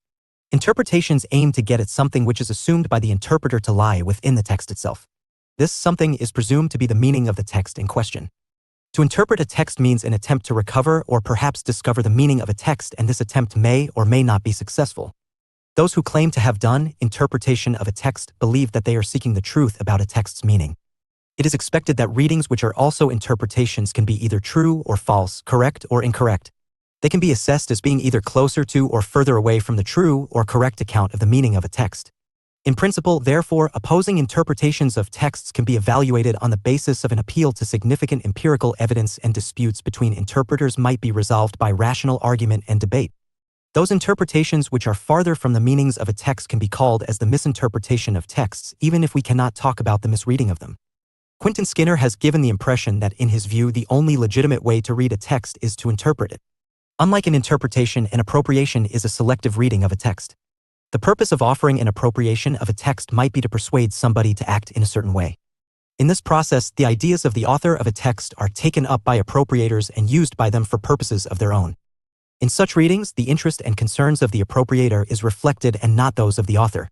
Speaker 1: Interpretations aim to get at something which is assumed by the interpreter to lie within the text itself. This something is presumed to be the meaning of the text in question. To interpret a text means an attempt to recover or perhaps discover the meaning of a text, and this attempt may or may not be successful. Those who claim to have done interpretation of a text believe that they are seeking the truth about a text's meaning. It is expected that readings which are also interpretations can be either true or false, correct or incorrect. They can be assessed as being either closer to or further away from the true or correct account of the meaning of a text. In principle, therefore, opposing interpretations of texts can be evaluated on the basis of an appeal to significant empirical evidence, and disputes between interpreters might be resolved by rational argument and debate. Those interpretations which are farther from the meanings of a text can be called as the misinterpretation of texts, even if we cannot talk about the misreading of them. Quentin Skinner has given the impression that in his view the only legitimate way to read a text is to interpret it. Unlike an interpretation, an appropriation is a selective reading of a text. The purpose of offering an appropriation of a text might be to persuade somebody to act in a certain way. In this process, the ideas of the author of a text are taken up by appropriators and used by them for purposes of their own. In such readings, the interest and concerns of the appropriator is reflected and not those of the author.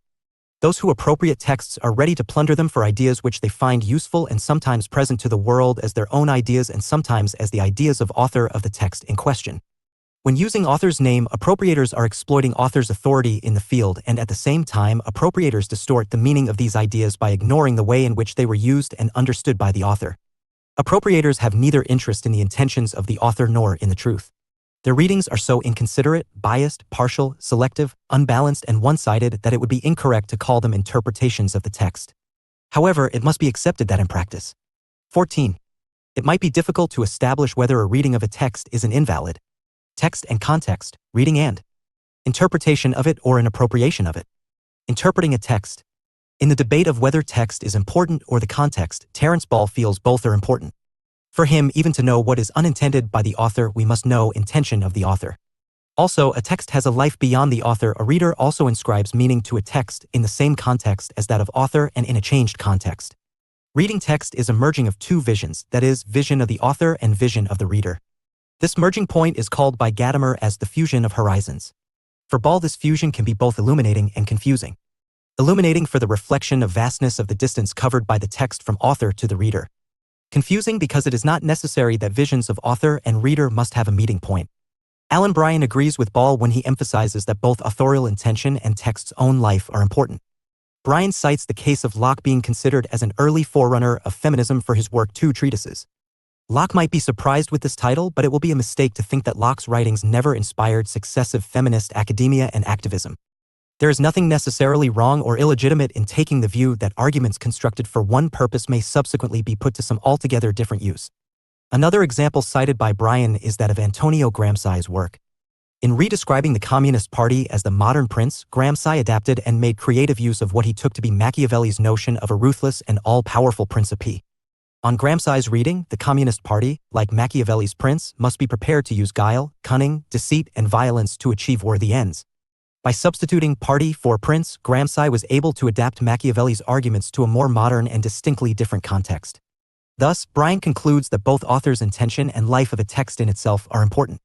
Speaker 1: Those who appropriate texts are ready to plunder them for ideas which they find useful and sometimes present to the world as their own ideas and sometimes as the ideas of author of the text in question. When using author's name, appropriators are exploiting author's authority in the field, and at the same time, appropriators distort the meaning of these ideas by ignoring the way in which they were used and understood by the author. Appropriators have neither interest in the intentions of the author nor in the truth. Their readings are so inconsiderate, biased, partial, selective, unbalanced, and one-sided that it would be incorrect to call them interpretations of the text. However, it must be accepted that in practice. 14. It might be difficult to establish whether a reading of a text is an invalid text and context, reading and interpretation of it, or an appropriation of it. Interpreting a text. In the debate of whether text is important or the context, Terence Ball feels both are important. For him, even to know what is unintended by the author, we must know intention of the author. Also, a text has a life beyond the author. A reader also inscribes meaning to a text in the same context as that of author and in a changed context. Reading text is a merging of two visions, that is, vision of the author and vision of the reader. This merging point is called by Gadamer as the fusion of horizons. For Ball, this fusion can be both illuminating and confusing. Illuminating for the reflection of vastness of the distance covered by the text from author to the reader. Confusing because it is not necessary that visions of author and reader must have a meeting point. Alan Bryan agrees with Ball when he emphasizes that both authorial intention and text's own life are important. Bryan cites the case of Locke being considered as an early forerunner of feminism for his work Two Treatises. Locke might be surprised with this title, but it will be a mistake to think that Locke's writings never inspired successive feminist academia and activism. There is nothing necessarily wrong or illegitimate in taking the view that arguments constructed for one purpose may subsequently be put to some altogether different use. Another example cited by Bryan is that of Antonio Gramsci's work. In redescribing the Communist Party as the modern prince, Gramsci adapted and made creative use of what he took to be Machiavelli's notion of a ruthless and all-powerful principe. On Gramsci's reading, the Communist Party, like Machiavelli's prince, must be prepared to use guile, cunning, deceit, and violence to achieve worthy ends. By substituting party for prince, Gramsci was able to adapt Machiavelli's arguments to a more modern and distinctly different context. Thus, Bryan concludes that both author's intention and life of a text in itself are important.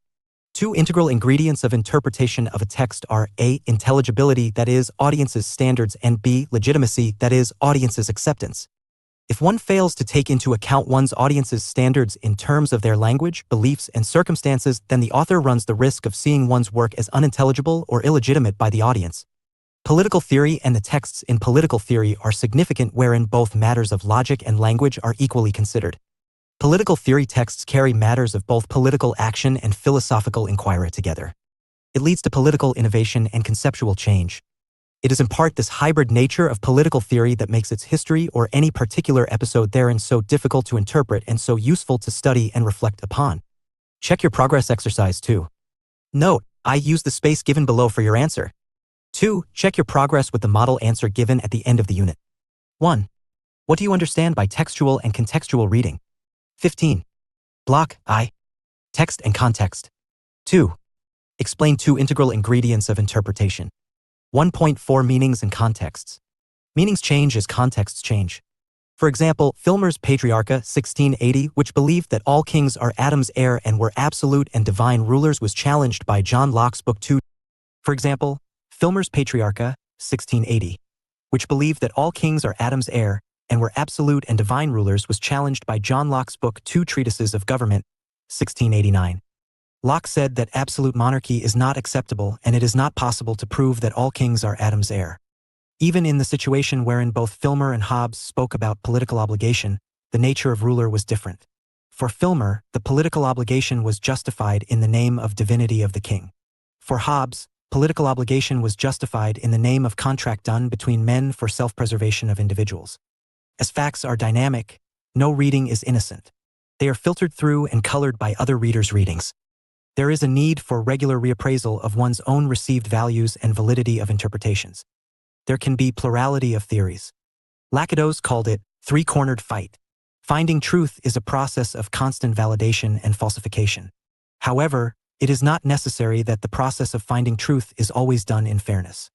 Speaker 1: Two integral ingredients of interpretation of a text are A. Intelligibility, that is, audience's standards, and B. Legitimacy, that is, audience's acceptance. If one fails to take into account one's audience's standards in terms of their language, beliefs, and circumstances, then the author runs the risk of seeing one's work as unintelligible or illegitimate by the audience. Political theory and the texts in political theory are significant, wherein both matters of logic and language are equally considered. Political theory texts carry matters of both political action and philosophical inquiry together. It leads to political innovation and conceptual change. It is in part this hybrid nature of political theory that makes its history or any particular episode therein so difficult to interpret and so useful to study and reflect upon. Check your progress exercise 2. Note, I use the space given below for your answer. 2. Check your progress with the model answer given at the end of the unit. 1. What do you understand by textual and contextual reading? 15. Block I. Text and context. 2. Explain 2 integral ingredients of interpretation. 1.4 Meanings and contexts. Meanings change as contexts change. For example, Filmer's Patriarcha 1680, which believed that all kings are Adam's heir and were absolute and divine rulers, was challenged by John Locke's Book 2. For example, Filmer's Patriarcha 1680, which believed that all kings are Adam's heir and were absolute and divine rulers, was challenged by John Locke's Book 2 Treatises of Government 1689. Locke said that absolute monarchy is not acceptable and it is not possible to prove that all kings are Adam's heir. Even in the situation wherein both Filmer and Hobbes spoke about political obligation, the nature of ruler was different. For Filmer, the political obligation was justified in the name of divinity of the king. For Hobbes, political obligation was justified in the name of contract done between men for self-preservation of individuals. As facts are dynamic, no reading is innocent. They are filtered through and colored by other readers' readings. There is a need for regular reappraisal of one's own received values and validity of interpretations. There can be plurality of theories. Lacados called it three-cornered fight. Finding truth is a process of constant validation and falsification. However, it is not necessary that the process of finding truth is always done in fairness.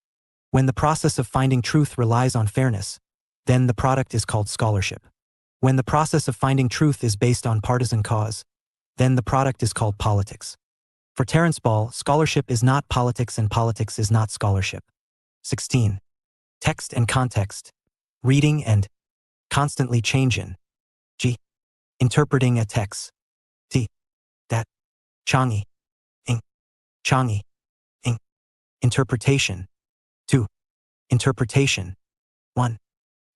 Speaker 1: When the process of finding truth relies on fairness, then the product is called scholarship. When the process of finding truth is based on partisan cause, then the product is called politics. For Terence Ball, scholarship is not politics and politics is not scholarship. 16. Text and context. Reading and constantly change in. G. Interpreting a text. T. That. Changi. Ing. Changi. Ing. Interpretation. 2. Interpretation. 1.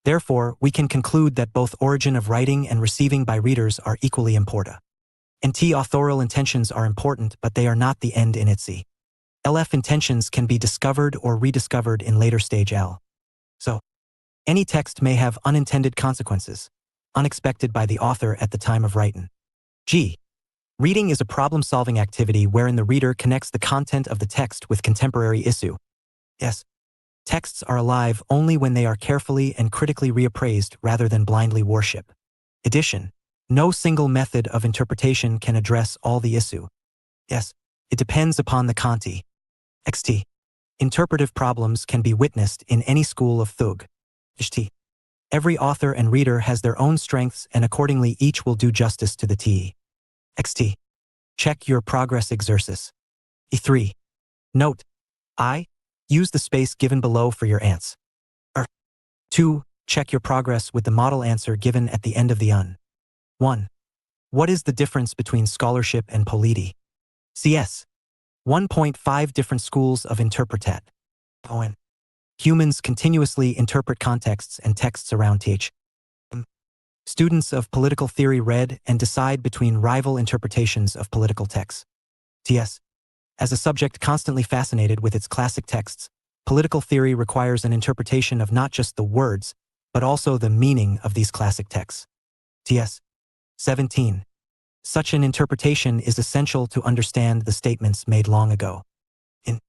Speaker 1: Therefore, we can conclude that both origin of writing and receiving by readers are equally important. Authorial intentions are important, but they are not the end in itself. LF intentions can be discovered or rediscovered in later stage L. So, any text may have unintended consequences, unexpected by the author at the time of writing. G. Reading is a problem-solving activity wherein the reader connects the content of the text with contemporary issue. S. Texts are alive only when they are carefully and critically reappraised rather than blindly worship. Addition. No single method of interpretation can address all the issue. Yes, it depends upon the context. XT. Interpretive problems can be witnessed in any school of thought. HT. Every author and reader has their own strengths and accordingly each will do justice to the TE. XT. Check your progress exercise. E3. Note. I. Use the space given below for your answer. 2. Check your progress with the model answer given at the end of the UN. 1. What is the difference between scholarship and polity? CS. 1.5 Different schools of interpretat. ON. Humans continuously interpret contexts and texts around th. Students of political theory read and decide between rival interpretations of political texts. TS. As a subject constantly fascinated with its classic texts, political theory requires an interpretation of not just the words, but also the meaning of these classic texts. TS. 17. Such an interpretation is essential to understand the statements made long ago, in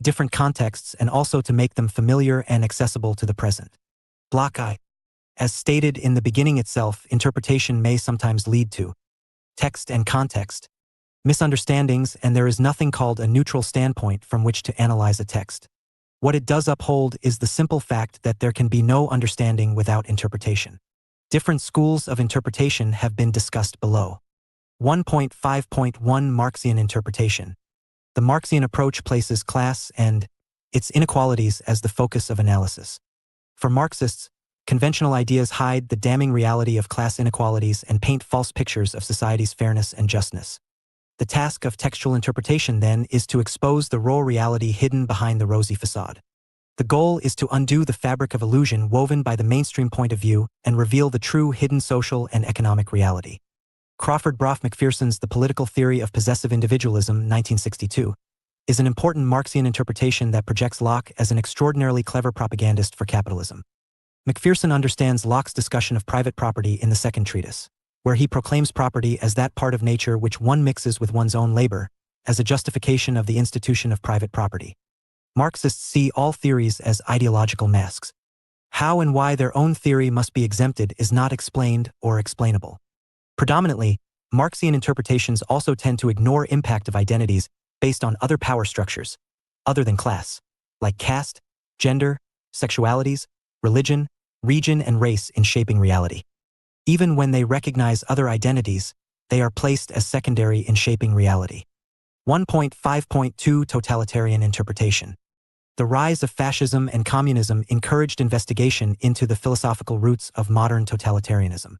Speaker 1: different contexts, and also to make them familiar and accessible to the present. Block I. As stated in the beginning itself, interpretation may sometimes lead to text and context misunderstandings, and there is nothing called a neutral standpoint from which to analyze a text. What it does uphold is the simple fact that there can be no understanding without interpretation. Different schools of interpretation have been discussed below. 1.5.1 Marxian interpretation. The Marxian approach places class and its inequalities as the focus of analysis. For Marxists, conventional ideas hide the damning reality of class inequalities and paint false pictures of society's fairness and justness. The task of textual interpretation, then, is to expose the raw reality hidden behind the rosy facade. The goal is to undo the fabric of illusion woven by the mainstream point of view and reveal the true hidden social and economic reality. Crawford Brough McPherson's The Political Theory of Possessive Individualism, 1962. is an important Marxian interpretation that projects Locke as an extraordinarily clever propagandist for capitalism. Macpherson understands Locke's discussion of private property in the second treatise, where he proclaims property as that part of nature which one mixes with one's own labor, as a justification of the institution of private property. Marxists see all theories as ideological masks. How and why their own theory must be exempted is not explained or explainable. Predominantly, Marxian interpretations also tend to ignore impact of identities based on other power structures, other than class, like caste, gender, sexualities, religion, region, and race in shaping reality. Even when they recognize other identities, they are placed as secondary in shaping reality. 1.5.2 Totalitarian interpretation. The rise of fascism and communism encouraged investigation into the philosophical roots of modern totalitarianism.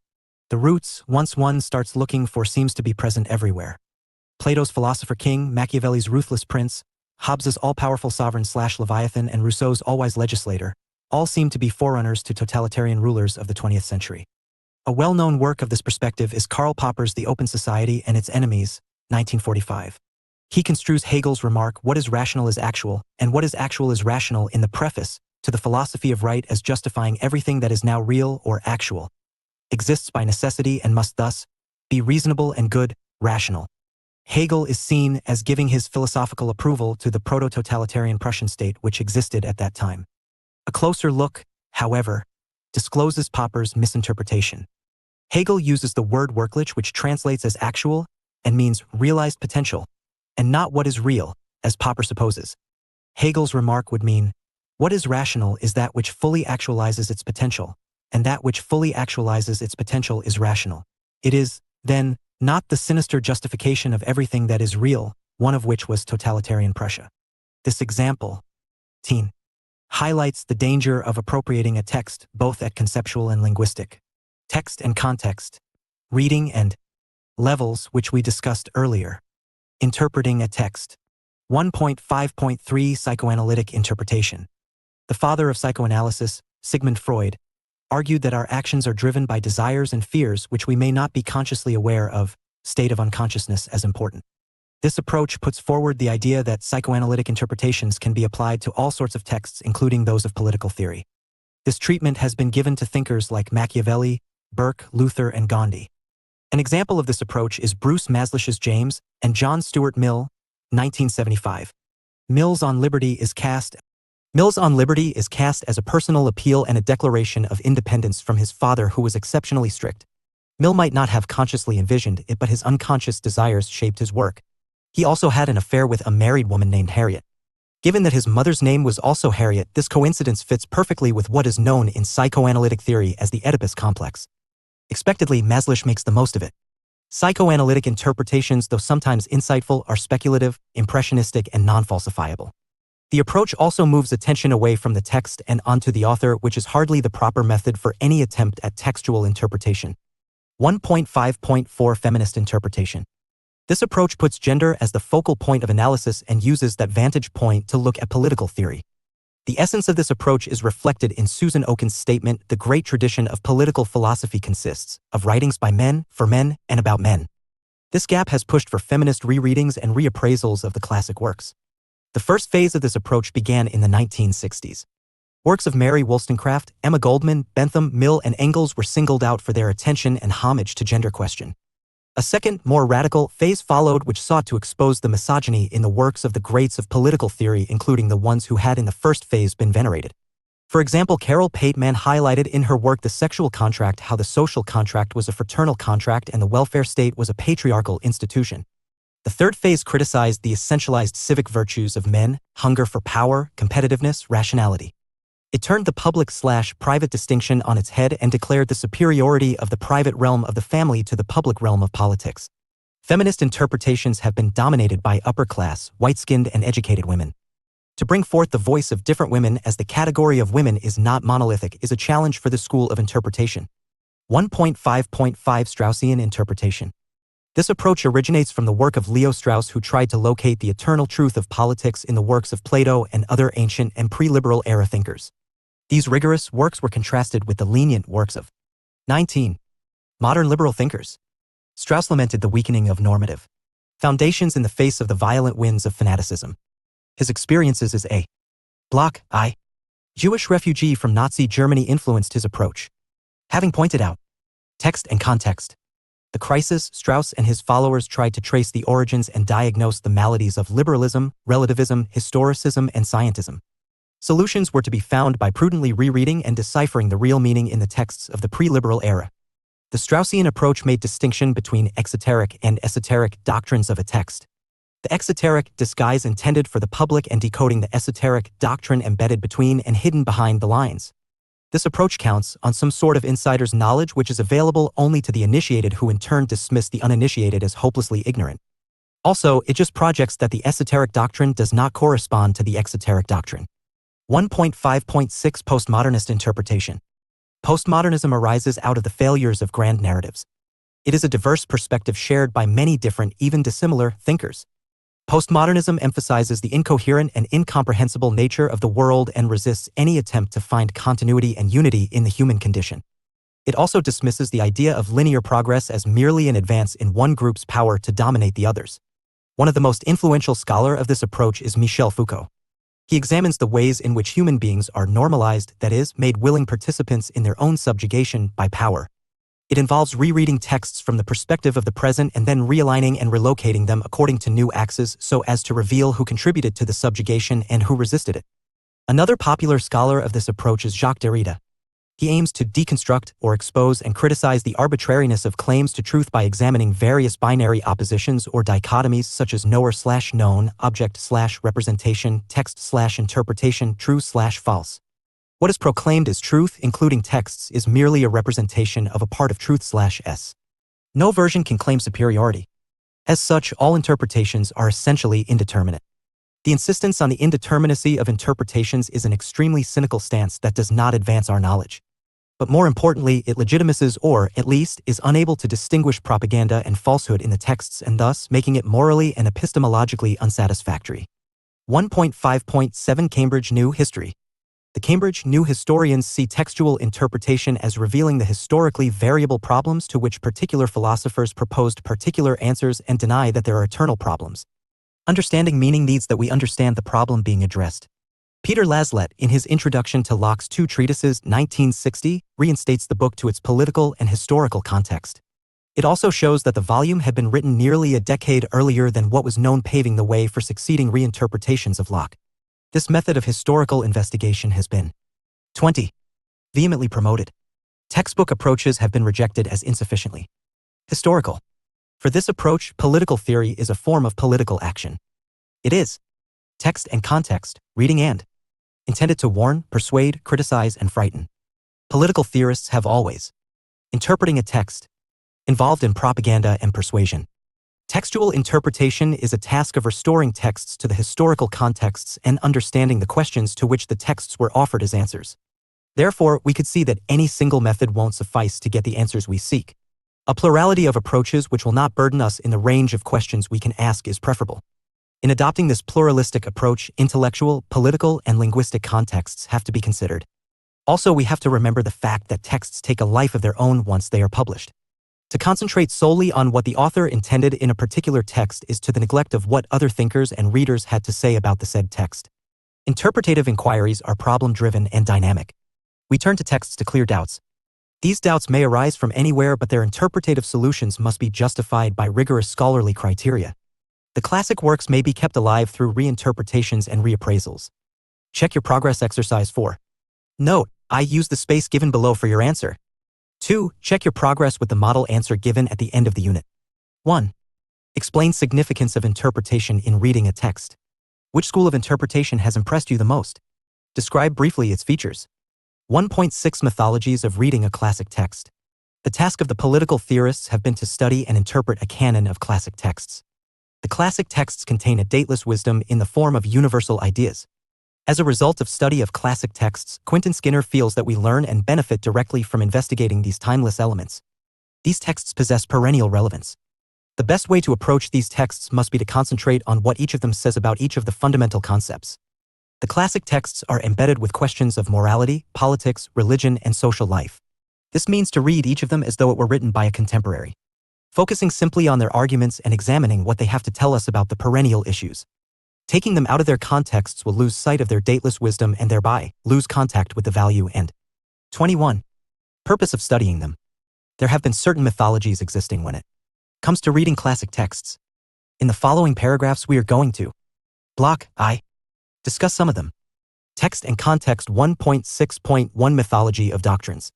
Speaker 1: The roots, once one starts looking for, seems to be present everywhere. Plato's philosopher king, Machiavelli's ruthless prince, Hobbes's all-powerful sovereign/Leviathan, and Rousseau's all-wise legislator, all seem to be forerunners to totalitarian rulers of the 20th century. A well-known work of this perspective is Karl Popper's The Open Society and Its Enemies, 1945. He construes Hegel's remark, "What is rational is actual, and what is actual is rational," in the preface to The Philosophy of Right as justifying everything that is now real or actual, exists by necessity, and must thus be reasonable and good, rational. Hegel is seen as giving his philosophical approval to the proto-totalitarian Prussian state which existed at that time. A closer look, however, discloses Popper's misinterpretation. Hegel uses the word Wirklich, which translates as actual and means realized potential, and not what is real, as Popper supposes. Hegel's remark would mean, what is rational is that which fully actualizes its potential, and that which fully actualizes its potential is rational. It is, then, not the sinister justification of everything that is real, one of which was totalitarian Prussia. This example, teen, highlights the danger of appropriating a text both at conceptual and linguistic, text and context, reading and levels, which we discussed earlier. Interpreting a text. 1.5.3 Psychoanalytic interpretation. The father of psychoanalysis, Sigmund Freud, argued that our actions are driven by desires and fears which we may not be consciously aware of, state of unconsciousness as important. This approach puts forward the idea that psychoanalytic interpretations can be applied to all sorts of texts, including those of political theory. This treatment has been given to thinkers like Machiavelli, Burke, Luther, and Gandhi. An example of this approach is Bruce Maslish's James and John Stuart Mill, 1975. Mill's On Liberty is cast as a personal appeal and a declaration of independence from his father, who was exceptionally strict. Mill might not have consciously envisioned it, but his unconscious desires shaped his work. He also had an affair with a married woman named Harriet. Given that his mother's name was also Harriet, this coincidence fits perfectly with what is known in psychoanalytic theory as the Oedipus complex. Expectedly, Maslish makes the most of it. Psychoanalytic interpretations, though sometimes insightful, are speculative, impressionistic, and non-falsifiable. The approach also moves attention away from the text and onto the author, which is hardly the proper method for any attempt at textual interpretation. 1.5.4 Feminist interpretation. This approach puts gender as the focal point of analysis and uses that vantage point to look at political theory. The essence of this approach is reflected in Susan Oken's statement, "The great tradition of political philosophy consists of writings by men, for men, and about men." This gap has pushed for feminist rereadings and reappraisals of the classic works. The first phase of this approach began in the 1960s. Works of Mary Wollstonecraft, Emma Goldman, Bentham, Mill, and Engels were singled out for their attention and homage to gender question. A second, more radical, phase followed, which sought to expose the misogyny in the works of the greats of political theory, including the ones who had in the first phase been venerated. For example, Carol Pateman highlighted in her work The Sexual Contract how the social contract was a fraternal contract and the welfare state was a patriarchal institution. The third phase criticized the essentialized civic virtues of men, hunger for power, competitiveness, rationality. It turned the public/private distinction on its head and declared the superiority of the private realm of the family to the public realm of politics. Feminist interpretations have been dominated by upper-class, white-skinned, and educated women. To bring forth the voice of different women as the category of women is not monolithic is a challenge for the school of interpretation. 1.5.5 Straussian interpretation. This approach originates from the work of Leo Strauss, who tried to locate the eternal truth of politics in the works of Plato and other ancient and pre-liberal era thinkers. These rigorous works were contrasted with the lenient works of 19. Modern liberal thinkers. Strauss lamented the weakening of normative foundations in the face of the violent winds of fanaticism. His experiences as a Block I Jewish refugee from Nazi Germany influenced his approach. Having pointed out text and context, the crisis, Strauss and his followers tried to trace the origins and diagnose the maladies of liberalism, relativism, historicism, and scientism. Solutions were to be found by prudently rereading and deciphering the real meaning in the texts of the pre-liberal era. The Straussian approach made distinction between exoteric and esoteric doctrines of a text. The exoteric disguise intended for the public and decoding the esoteric doctrine embedded between and hidden behind the lines. This approach counts on some sort of insider's knowledge which is available only to the initiated, who in turn dismiss the uninitiated as hopelessly ignorant. Also, it just projects that the esoteric doctrine does not correspond to the exoteric doctrine. 1.5.6 Postmodernist interpretation. Postmodernism arises out of the failures of grand narratives. It is a diverse perspective shared by many different, even dissimilar, thinkers. Postmodernism emphasizes the incoherent and incomprehensible nature of the world and resists any attempt to find continuity and unity in the human condition. It also dismisses the idea of linear progress as merely an advance in one group's power to dominate the others. One of the most influential scholars of this approach is Michel Foucault. He examines the ways in which human beings are normalized, that is, made willing participants in their own subjugation by power. It involves rereading texts from the perspective of the present and then realigning and relocating them according to new axes so as to reveal who contributed to the subjugation and who resisted it. Another popular scholar of this approach is Jacques Derrida. He aims to deconstruct or expose and criticize the arbitrariness of claims to truth by examining various binary oppositions or dichotomies such as knower/known, object/representation, text/interpretation, true/false. What is proclaimed as truth, including texts, is merely a representation of a part of truth/s. No version can claim superiority. As such, all interpretations are essentially indeterminate. The insistence on the indeterminacy of interpretations is an extremely cynical stance that does not advance our knowledge. But more importantly, it legitimizes or, at least, is unable to distinguish propaganda and falsehood in the texts and thus making it morally and epistemologically unsatisfactory. 1.5.7 Cambridge New History. The Cambridge New Historians see textual interpretation as revealing the historically variable problems to which particular philosophers proposed particular answers and deny that there are eternal problems. Understanding meaning needs that we understand the problem being addressed. Peter Laslett, in his introduction to Locke's two treatises, 1960, reinstates the book to its political and historical context. It also shows that the volume had been written nearly a decade earlier than what was known, paving the way for succeeding reinterpretations of Locke. This method of historical investigation has been 20. Vehemently promoted. Textbook approaches have been rejected as insufficiently historical. For this approach, political theory is a form of political action. It is text and context, reading and intended to warn, persuade, criticize, and frighten. Political theorists have always interpreting a text involved in propaganda and persuasion. Textual interpretation is a task of restoring texts to the historical contexts and understanding the questions to which the texts were offered as answers. Therefore, we could see that any single method won't suffice to get the answers we seek. A plurality of approaches which will not burden us in the range of questions we can ask is preferable. In adopting this pluralistic approach, intellectual, political, and linguistic contexts have to be considered. Also, we have to remember the fact that texts take a life of their own once they are published. To concentrate solely on what the author intended in a particular text is to the neglect of what other thinkers and readers had to say about the said text. Interpretative inquiries are problem-driven and dynamic. We turn to texts to clear doubts. These doubts may arise from anywhere, but their interpretative solutions must be justified by rigorous scholarly criteria. The classic works may be kept alive through reinterpretations and reappraisals. Check your progress exercise 4. Note, I use the space given below for your answer. 2. Check your progress with the model answer given at the end of the unit. 1. Explain significance of interpretation in reading a text. Which school of interpretation has impressed you the most? Describe briefly its features. 1.6 Methodologies of reading a classic text. The task of the political theorists have been to study and interpret a canon of classic texts. The classic texts contain a dateless wisdom in the form of universal ideas. As a result of study of classic texts, Quentin Skinner feels that we learn and benefit directly from investigating these timeless elements. These texts possess perennial relevance. The best way to approach these texts must be to concentrate on what each of them says about each of the fundamental concepts. The classic texts are embedded with questions of morality, politics, religion, and social life. This means to read each of them as though it were written by a contemporary, focusing simply on their arguments and examining what they have to tell us about the perennial issues. Taking them out of their contexts will lose sight of their dateless wisdom and thereby lose contact with the value and 21. Purpose of studying them. There have been certain mythologies existing when it comes to reading classic texts. In the following paragraphs we are going to block I discuss some of them. Text and Context 1.6.1 Mythology of Doctrines.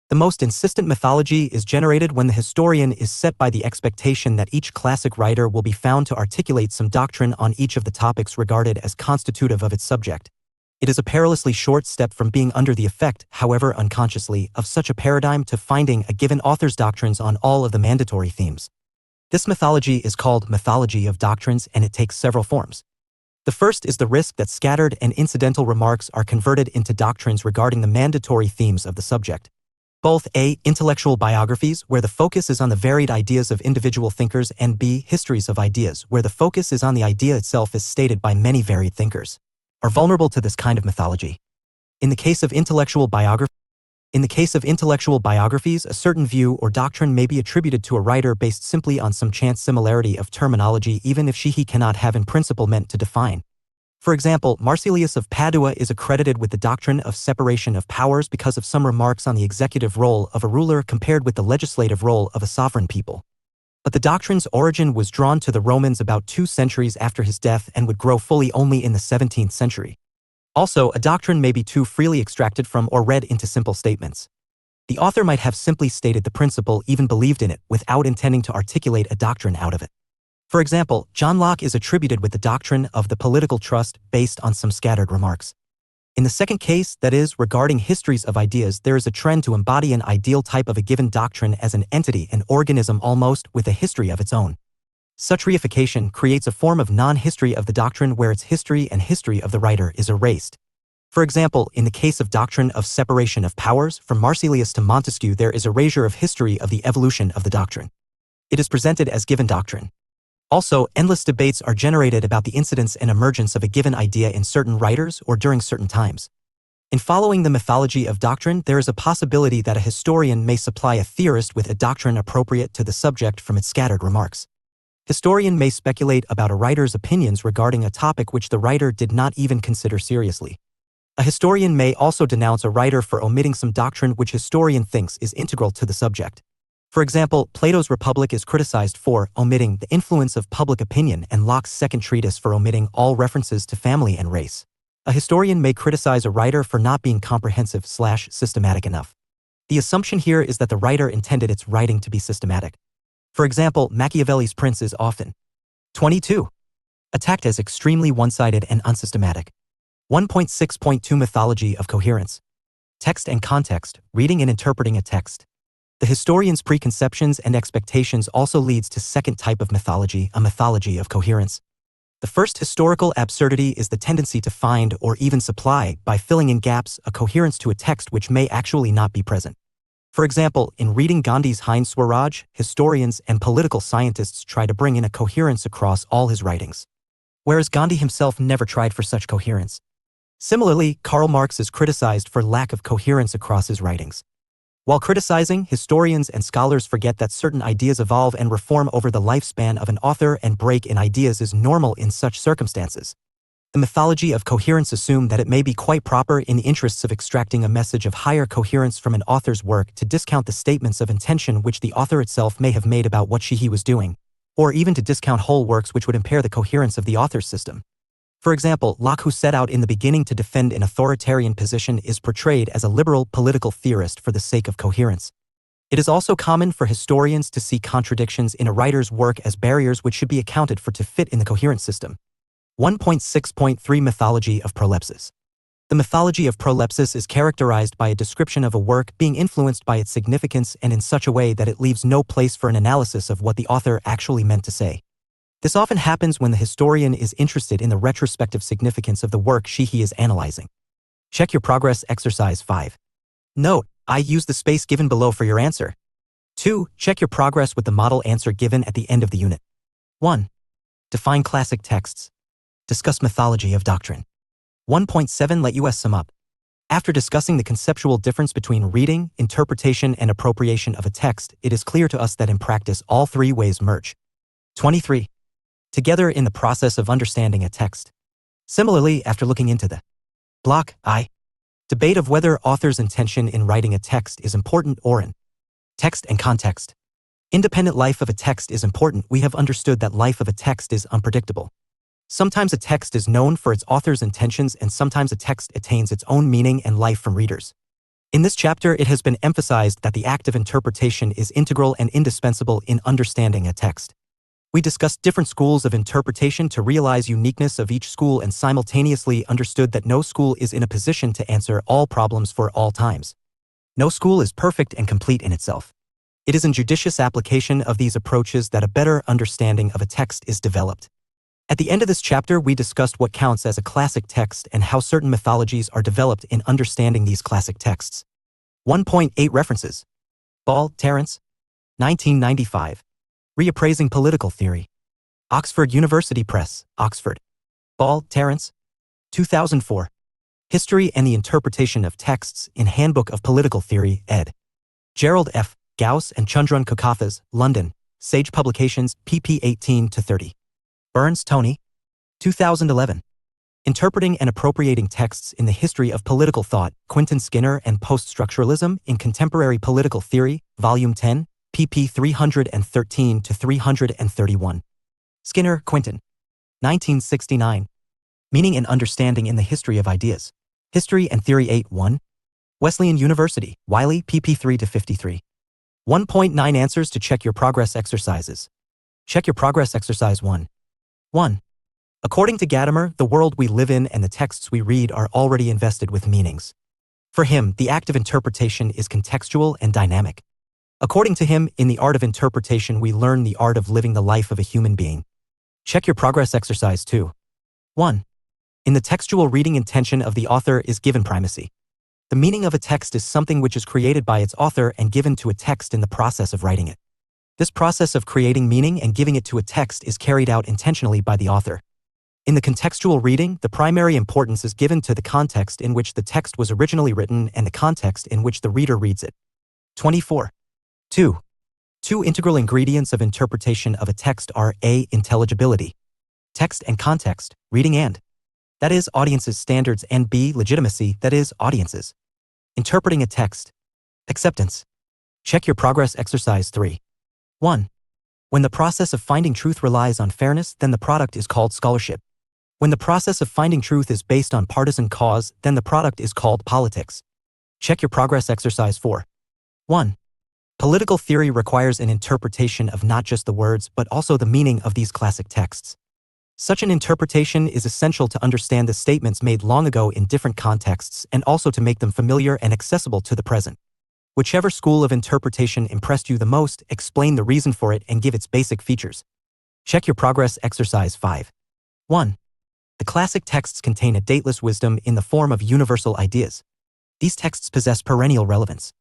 Speaker 1: The most insistent mythology is generated when the historian is set by the expectation that each classic writer will be found to articulate some doctrine on each of the topics regarded as constitutive of its subject. It is a perilously short step from being under the effect, however unconsciously, of such a paradigm to finding a given author's doctrines on all of the mandatory themes. This mythology is called mythology of doctrines, and it takes several forms. The first is the risk that scattered and incidental remarks are converted into doctrines regarding the mandatory themes of the subject. Both A. Intellectual biographies, where the focus is on the varied ideas of individual thinkers, and B. Histories of ideas, where the focus is on the idea itself as stated by many varied thinkers, are vulnerable to this kind of mythology. In the case of intellectual biographies, a certain view or doctrine may be attributed to a writer based simply on some chance similarity of terminology, even if he cannot have in principle meant to define. For example, Marsilius of Padua is accredited with the doctrine of separation of powers because of some remarks on the executive role of a ruler compared with the legislative role of a sovereign people. But the doctrine's origin was drawn to the Romans about 2 centuries after his death and would grow fully only in the 17th century. Also, a doctrine may be too freely extracted from or read into simple statements. The author might have simply stated the principle, even believed in it, without intending to articulate a doctrine out of it. For example, John Locke is attributed with the doctrine of the political trust based on some scattered remarks. In the second case, that is, regarding histories of ideas, there is a trend to embody an ideal type of a given doctrine as an entity, an organism almost, with a history of its own. Such reification creates a form of non-history of the doctrine where its history and history of the writer is erased. For example, in the case of doctrine of separation of powers, from Marsilius to Montesquieu there is erasure of history of the evolution of the doctrine. It is presented as given doctrine. Also, endless debates are generated about the incidence and emergence of a given idea in certain writers or during certain times. In following the mythology of doctrine, there is a possibility that a historian may supply a theorist with a doctrine appropriate to the subject from its scattered remarks. Historian may speculate about a writer's opinions regarding a topic which the writer did not even consider seriously. A historian may also denounce a writer for omitting some doctrine which historian thinks is integral to the subject. For example, Plato's Republic is criticized for omitting the influence of public opinion and Locke's second treatise for omitting all references to family and race. A historian may criticize a writer for not being comprehensive/systematic enough. The assumption here is that the writer intended its writing to be systematic. For example, Machiavelli's Prince is often 22. Attacked as extremely one-sided and unsystematic. 1.6.2 Mythology of Coherence. Text and Context, reading and interpreting a text. The historian's preconceptions and expectations also leads to second type of mythology, a mythology of coherence. The first historical absurdity is the tendency to find or even supply, by filling in gaps, a coherence to a text which may actually not be present. For example, in reading Gandhi's Hind Swaraj, historians and political scientists try to bring in a coherence across all his writings, whereas Gandhi himself never tried for such coherence. Similarly, Karl Marx is criticized for lack of coherence across his writings. While criticizing, historians and scholars forget that certain ideas evolve and reform over the lifespan of an author, and break in ideas is normal in such circumstances. The mythology of coherence assumes that it may be quite proper in the interests of extracting a message of higher coherence from an author's work to discount the statements of intention which the author itself may have made about what he was doing, or even to discount whole works which would impair the coherence of the author's system. For example, Locke, who set out in the beginning to defend an authoritarian position, is portrayed as a liberal political theorist for the sake of coherence. It is also common for historians to see contradictions in a writer's work as barriers which should be accounted for to fit in the coherent system. 1.6.3 Mythology of Prolepsis. The mythology of prolepsis is characterized by a description of a work being influenced by its significance and in such a way that it leaves no place for an analysis of what the author actually meant to say. This often happens when the historian is interested in the retrospective significance of the work he is analyzing. Check your progress exercise 5. Note, I use the space given below for your answer. 2. Check your progress with the model answer given at the end of the unit. 1. Define classic texts. Discuss mythology of doctrine. 1.7 Let us sum up. After discussing the conceptual difference between reading, interpretation, and appropriation of a text, it is clear to us that in practice all three ways merge. 23. Together in the process of understanding a text. Similarly, after looking into the Block I debate of whether author's intention in writing a text is important or in text and context. Independent life of a text is important. We have understood that life of a text is unpredictable. Sometimes a text is known for its author's intentions, and sometimes a text attains its own meaning and life from readers. In this chapter, it has been emphasized that the act of interpretation is integral and indispensable in understanding a text. We discussed different schools of interpretation to realize uniqueness of each school and simultaneously understood that no school is in a position to answer all problems for all times. No school is perfect and complete in itself. It is in judicious application of these approaches that a better understanding of a text is developed. At the end of this chapter, we discussed what counts as a classic text and how certain mythologies are developed in understanding these classic texts. 1.8 References. Ball, Terence. 1995. Reappraising Political Theory. Oxford University Press, Oxford. Ball, Terence. 2004. History and the Interpretation of Texts in Handbook of Political Theory, ed. Gerald F. Gauss and Chundran Kokathas, London. Sage Publications, pp. 18-30. Burns, Tony. 2011. Interpreting and Appropriating Texts in the History of Political Thought, Quinton Skinner and Post-Structuralism in Contemporary Political Theory, Volume 10, pp. 313-331. Skinner, Quinton. 1969. Meaning and Understanding in the History of Ideas. History and Theory 8-1. Wesleyan University, Wiley, pp. 3-53. 1.9 Answers to Check Your Progress Exercises. Check Your Progress Exercise 1. 1. According to Gadamer, the world we live in and the texts we read are already invested with meanings. For him, the act of interpretation is contextual and dynamic. According to him, in the art of interpretation we learn the art of living the life of a human being. Check Your Progress Exercise 2. 1. In the textual reading, intention of the author is given primacy. The meaning of a text is something which is created by its author and given to a text in the process of writing it. This process of creating meaning and giving it to a text is carried out intentionally by the author. In the contextual reading, the primary importance is given to the context in which the text was originally written and the context in which the reader reads it. 24. 2. Two integral ingredients of interpretation of a text are A. Intelligibility. Text and context, reading and, that is, audiences' standards, and B. Legitimacy, that is, audiences. Interpreting a text. Acceptance. Check Your Progress Exercise 3. 1. When the process of finding truth relies on fairness, then the product is called scholarship. When the process of finding truth is based on partisan cause, then the product is called politics. Check Your Progress Exercise 4. 1. Political theory requires an interpretation of not just the words but also the meaning of these classic texts. Such an interpretation is essential to understand the statements made long ago in different contexts and also to make them familiar and accessible to the present. Whichever school of interpretation impressed you the most, explain the reason for it and give its basic features. Check Your Progress Exercise 5. 1. The classic texts contain a dateless wisdom in the form of universal ideas. These texts possess perennial relevance.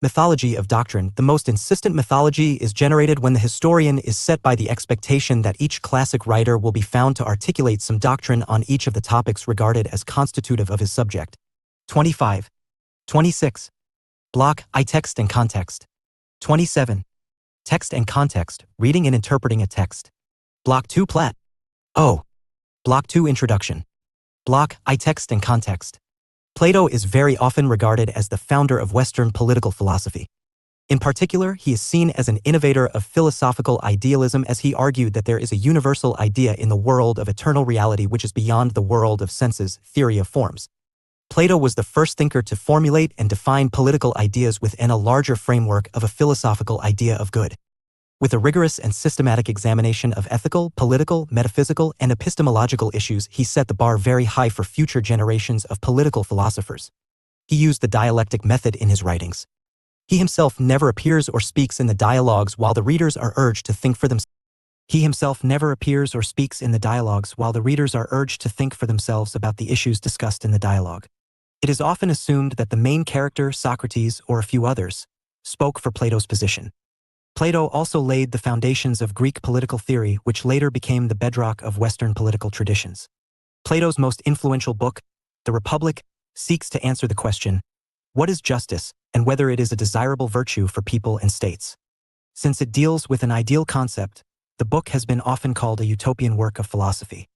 Speaker 1: Mythology of doctrine. The most insistent mythology is generated when the historian is set by the expectation that each classic writer will be found to articulate some doctrine on each of the topics regarded as constitutive of his subject. 25. 26. Block I. Text and Context. 27. Text and Context, Reading and Interpreting a Text. Block 2. Plat. O. Block 2. Introduction. Block I. Text and Context. Plato is very often regarded as the founder of Western political philosophy. In particular, he is seen as an innovator of philosophical idealism, as he argued that there is a universal idea in the world of eternal reality which is beyond the world of senses, theory of forms. Plato was the first thinker to formulate and define political ideas within a larger framework of a philosophical idea of good. With a rigorous and systematic examination of ethical, political, metaphysical, and epistemological issues, he set the bar very high for future generations of political philosophers. He used the dialectic method in his writings. He himself never appears or speaks in the dialogues while the readers are urged to think for themselves. About the issues discussed in the dialogue. It is often assumed that the main character, Socrates, or a few others, spoke for Plato's position. Plato also laid the foundations of Greek political theory, which later became the bedrock of Western political traditions. Plato's most influential book, The Republic, seeks to answer the question, what is justice, and whether it is a desirable virtue for people and states. Since it deals with an ideal concept, the book has been often called a utopian work of philosophy.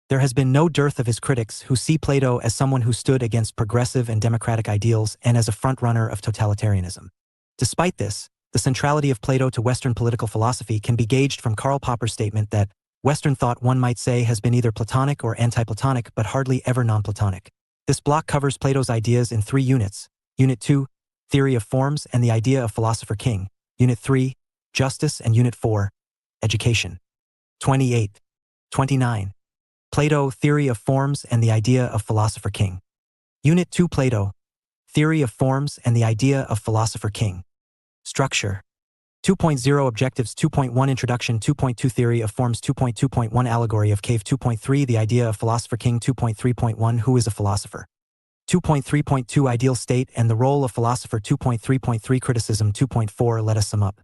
Speaker 1: There has been no dearth of his critics who see Plato as someone who stood against progressive and democratic ideals and as a frontrunner of totalitarianism. Despite this, the centrality of Plato to Western political philosophy can be gauged from Karl Popper's statement that Western thought, one might say, has been either Platonic or anti-Platonic, but hardly ever non-Platonic. This block covers Plato's ideas in 3 units. Unit 2, Theory of Forms and the Idea of Philosopher-King. Unit 3, Justice, and Unit 4, Education. 28. 29. Plato, Theory of Forms and the Idea of Philosopher-King. Unit 2, Plato, Theory of Forms and the Idea of Philosopher-King. Structure. 2.0 Objectives 2.1 Introduction 2.2 Theory of Forms 2.2.1 Allegory of Cave 2.3 The Idea of Philosopher-King 2.3.1 Who is a Philosopher? 2.3.2 Ideal State and the Role of Philosopher 2.3.3 Criticism 2.4 Let us sum up.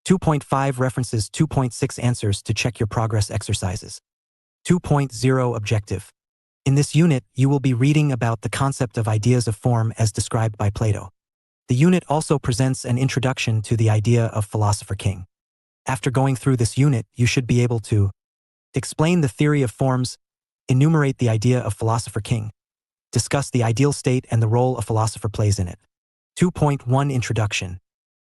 Speaker 1: 2.5 References 2.6 Answers to check your progress exercises. 2.0 Objective. In this unit, you will be reading about the concept of ideas of form as described by Plato. The unit also presents an introduction to the idea of philosopher-king. After going through this unit, you should be able to explain the theory of forms, enumerate the idea of philosopher-king, discuss the ideal state and the role a philosopher plays in it. 2.1 Introduction.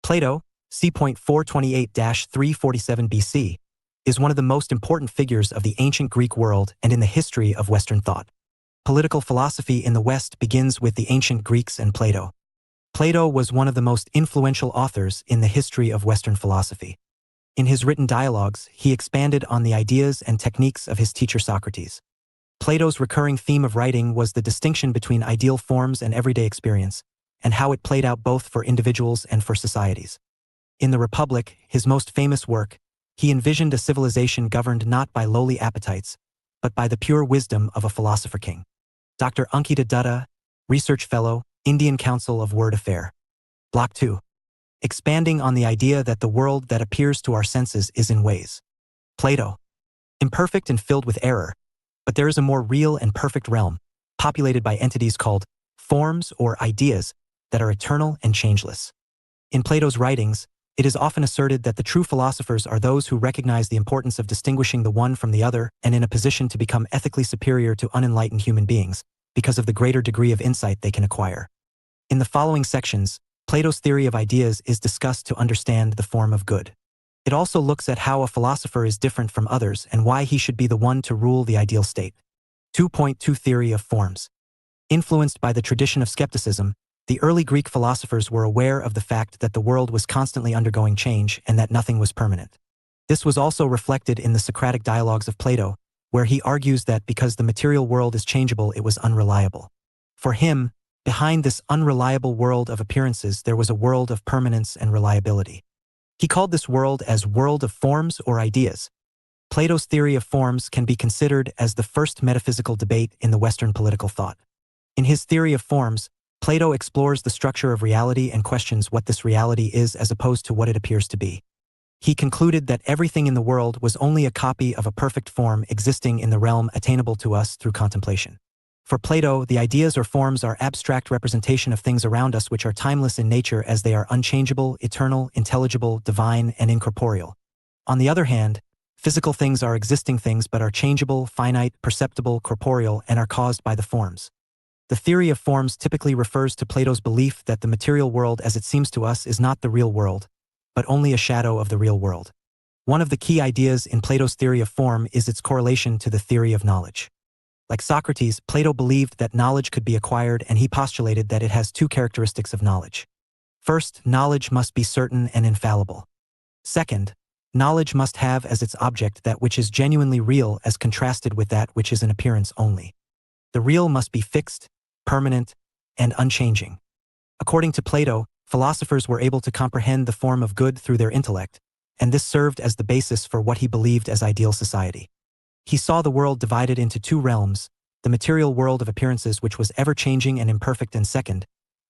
Speaker 1: Plato, c.428-347 BC, is one of the most important figures of the ancient Greek world and in the history of Western thought. Political philosophy in the West begins with the ancient Greeks and Plato. Plato was one of the most influential authors in the history of Western philosophy. In his written dialogues, he expanded on the ideas and techniques of his teacher Socrates. Plato's recurring theme of writing was the distinction between ideal forms and everyday experience, and how it played out both for individuals and for societies. In the Republic, his most famous work, he envisioned a civilization governed not by lowly appetites, but by the pure wisdom of a philosopher-king. Dr. Ankita Dutta, Research Fellow, Indian Council of World Affair. Block 2. Expanding on the idea that the world that appears to our senses is in ways. Plato. Imperfect and filled with error, but there is a more real and perfect realm, populated by entities called forms or ideas that are eternal and changeless. In Plato's writings, it is often asserted that the true philosophers are those who recognize the importance of distinguishing the one from the other and in a position to become ethically superior to unenlightened human beings because of the greater degree of insight they can acquire. In the following sections, Plato's theory of ideas is discussed to understand the form of good. It also looks at how a philosopher is different from others and why he should be the one to rule the ideal state. 2.2 Theory of Forms. Influenced by the tradition of skepticism, the early Greek philosophers were aware of the fact that the world was constantly undergoing change and that nothing was permanent. This was also reflected in the Socratic dialogues of Plato, where he argues that because the material world is changeable, it was unreliable. For him, behind this unreliable world of appearances, there was a world of permanence and reliability. He called this world as world of forms or ideas. Plato's theory of forms can be considered as the first metaphysical debate in the Western political thought. In his theory of forms, Plato explores the structure of reality and questions what this reality is as opposed to what it appears to be. He concluded that everything in the world was only a copy of a perfect form existing in the realm attainable to us through contemplation. For Plato, the ideas or forms are abstract representation of things around us which are timeless in nature as they are unchangeable, eternal, intelligible, divine, and incorporeal. On the other hand, physical things are existing things but are changeable, finite, perceptible, corporeal, and are caused by the forms. The theory of forms typically refers to Plato's belief that the material world as it seems to us is not the real world, but only a shadow of the real world. One of the key ideas in Plato's theory of form is its correlation to the theory of knowledge. Like Socrates, Plato believed that knowledge could be acquired, and he postulated that it has 2 characteristics of knowledge. First, knowledge must be certain and infallible. Second, knowledge must have as its object that which is genuinely real as contrasted with that which is an appearance only. The real must be fixed, permanent, and unchanging. According to Plato, philosophers were able to comprehend the form of good through their intellect, and this served as the basis for what he believed as ideal society. He saw the world divided into 2 realms, the material world of appearances which was ever-changing and imperfect, and second,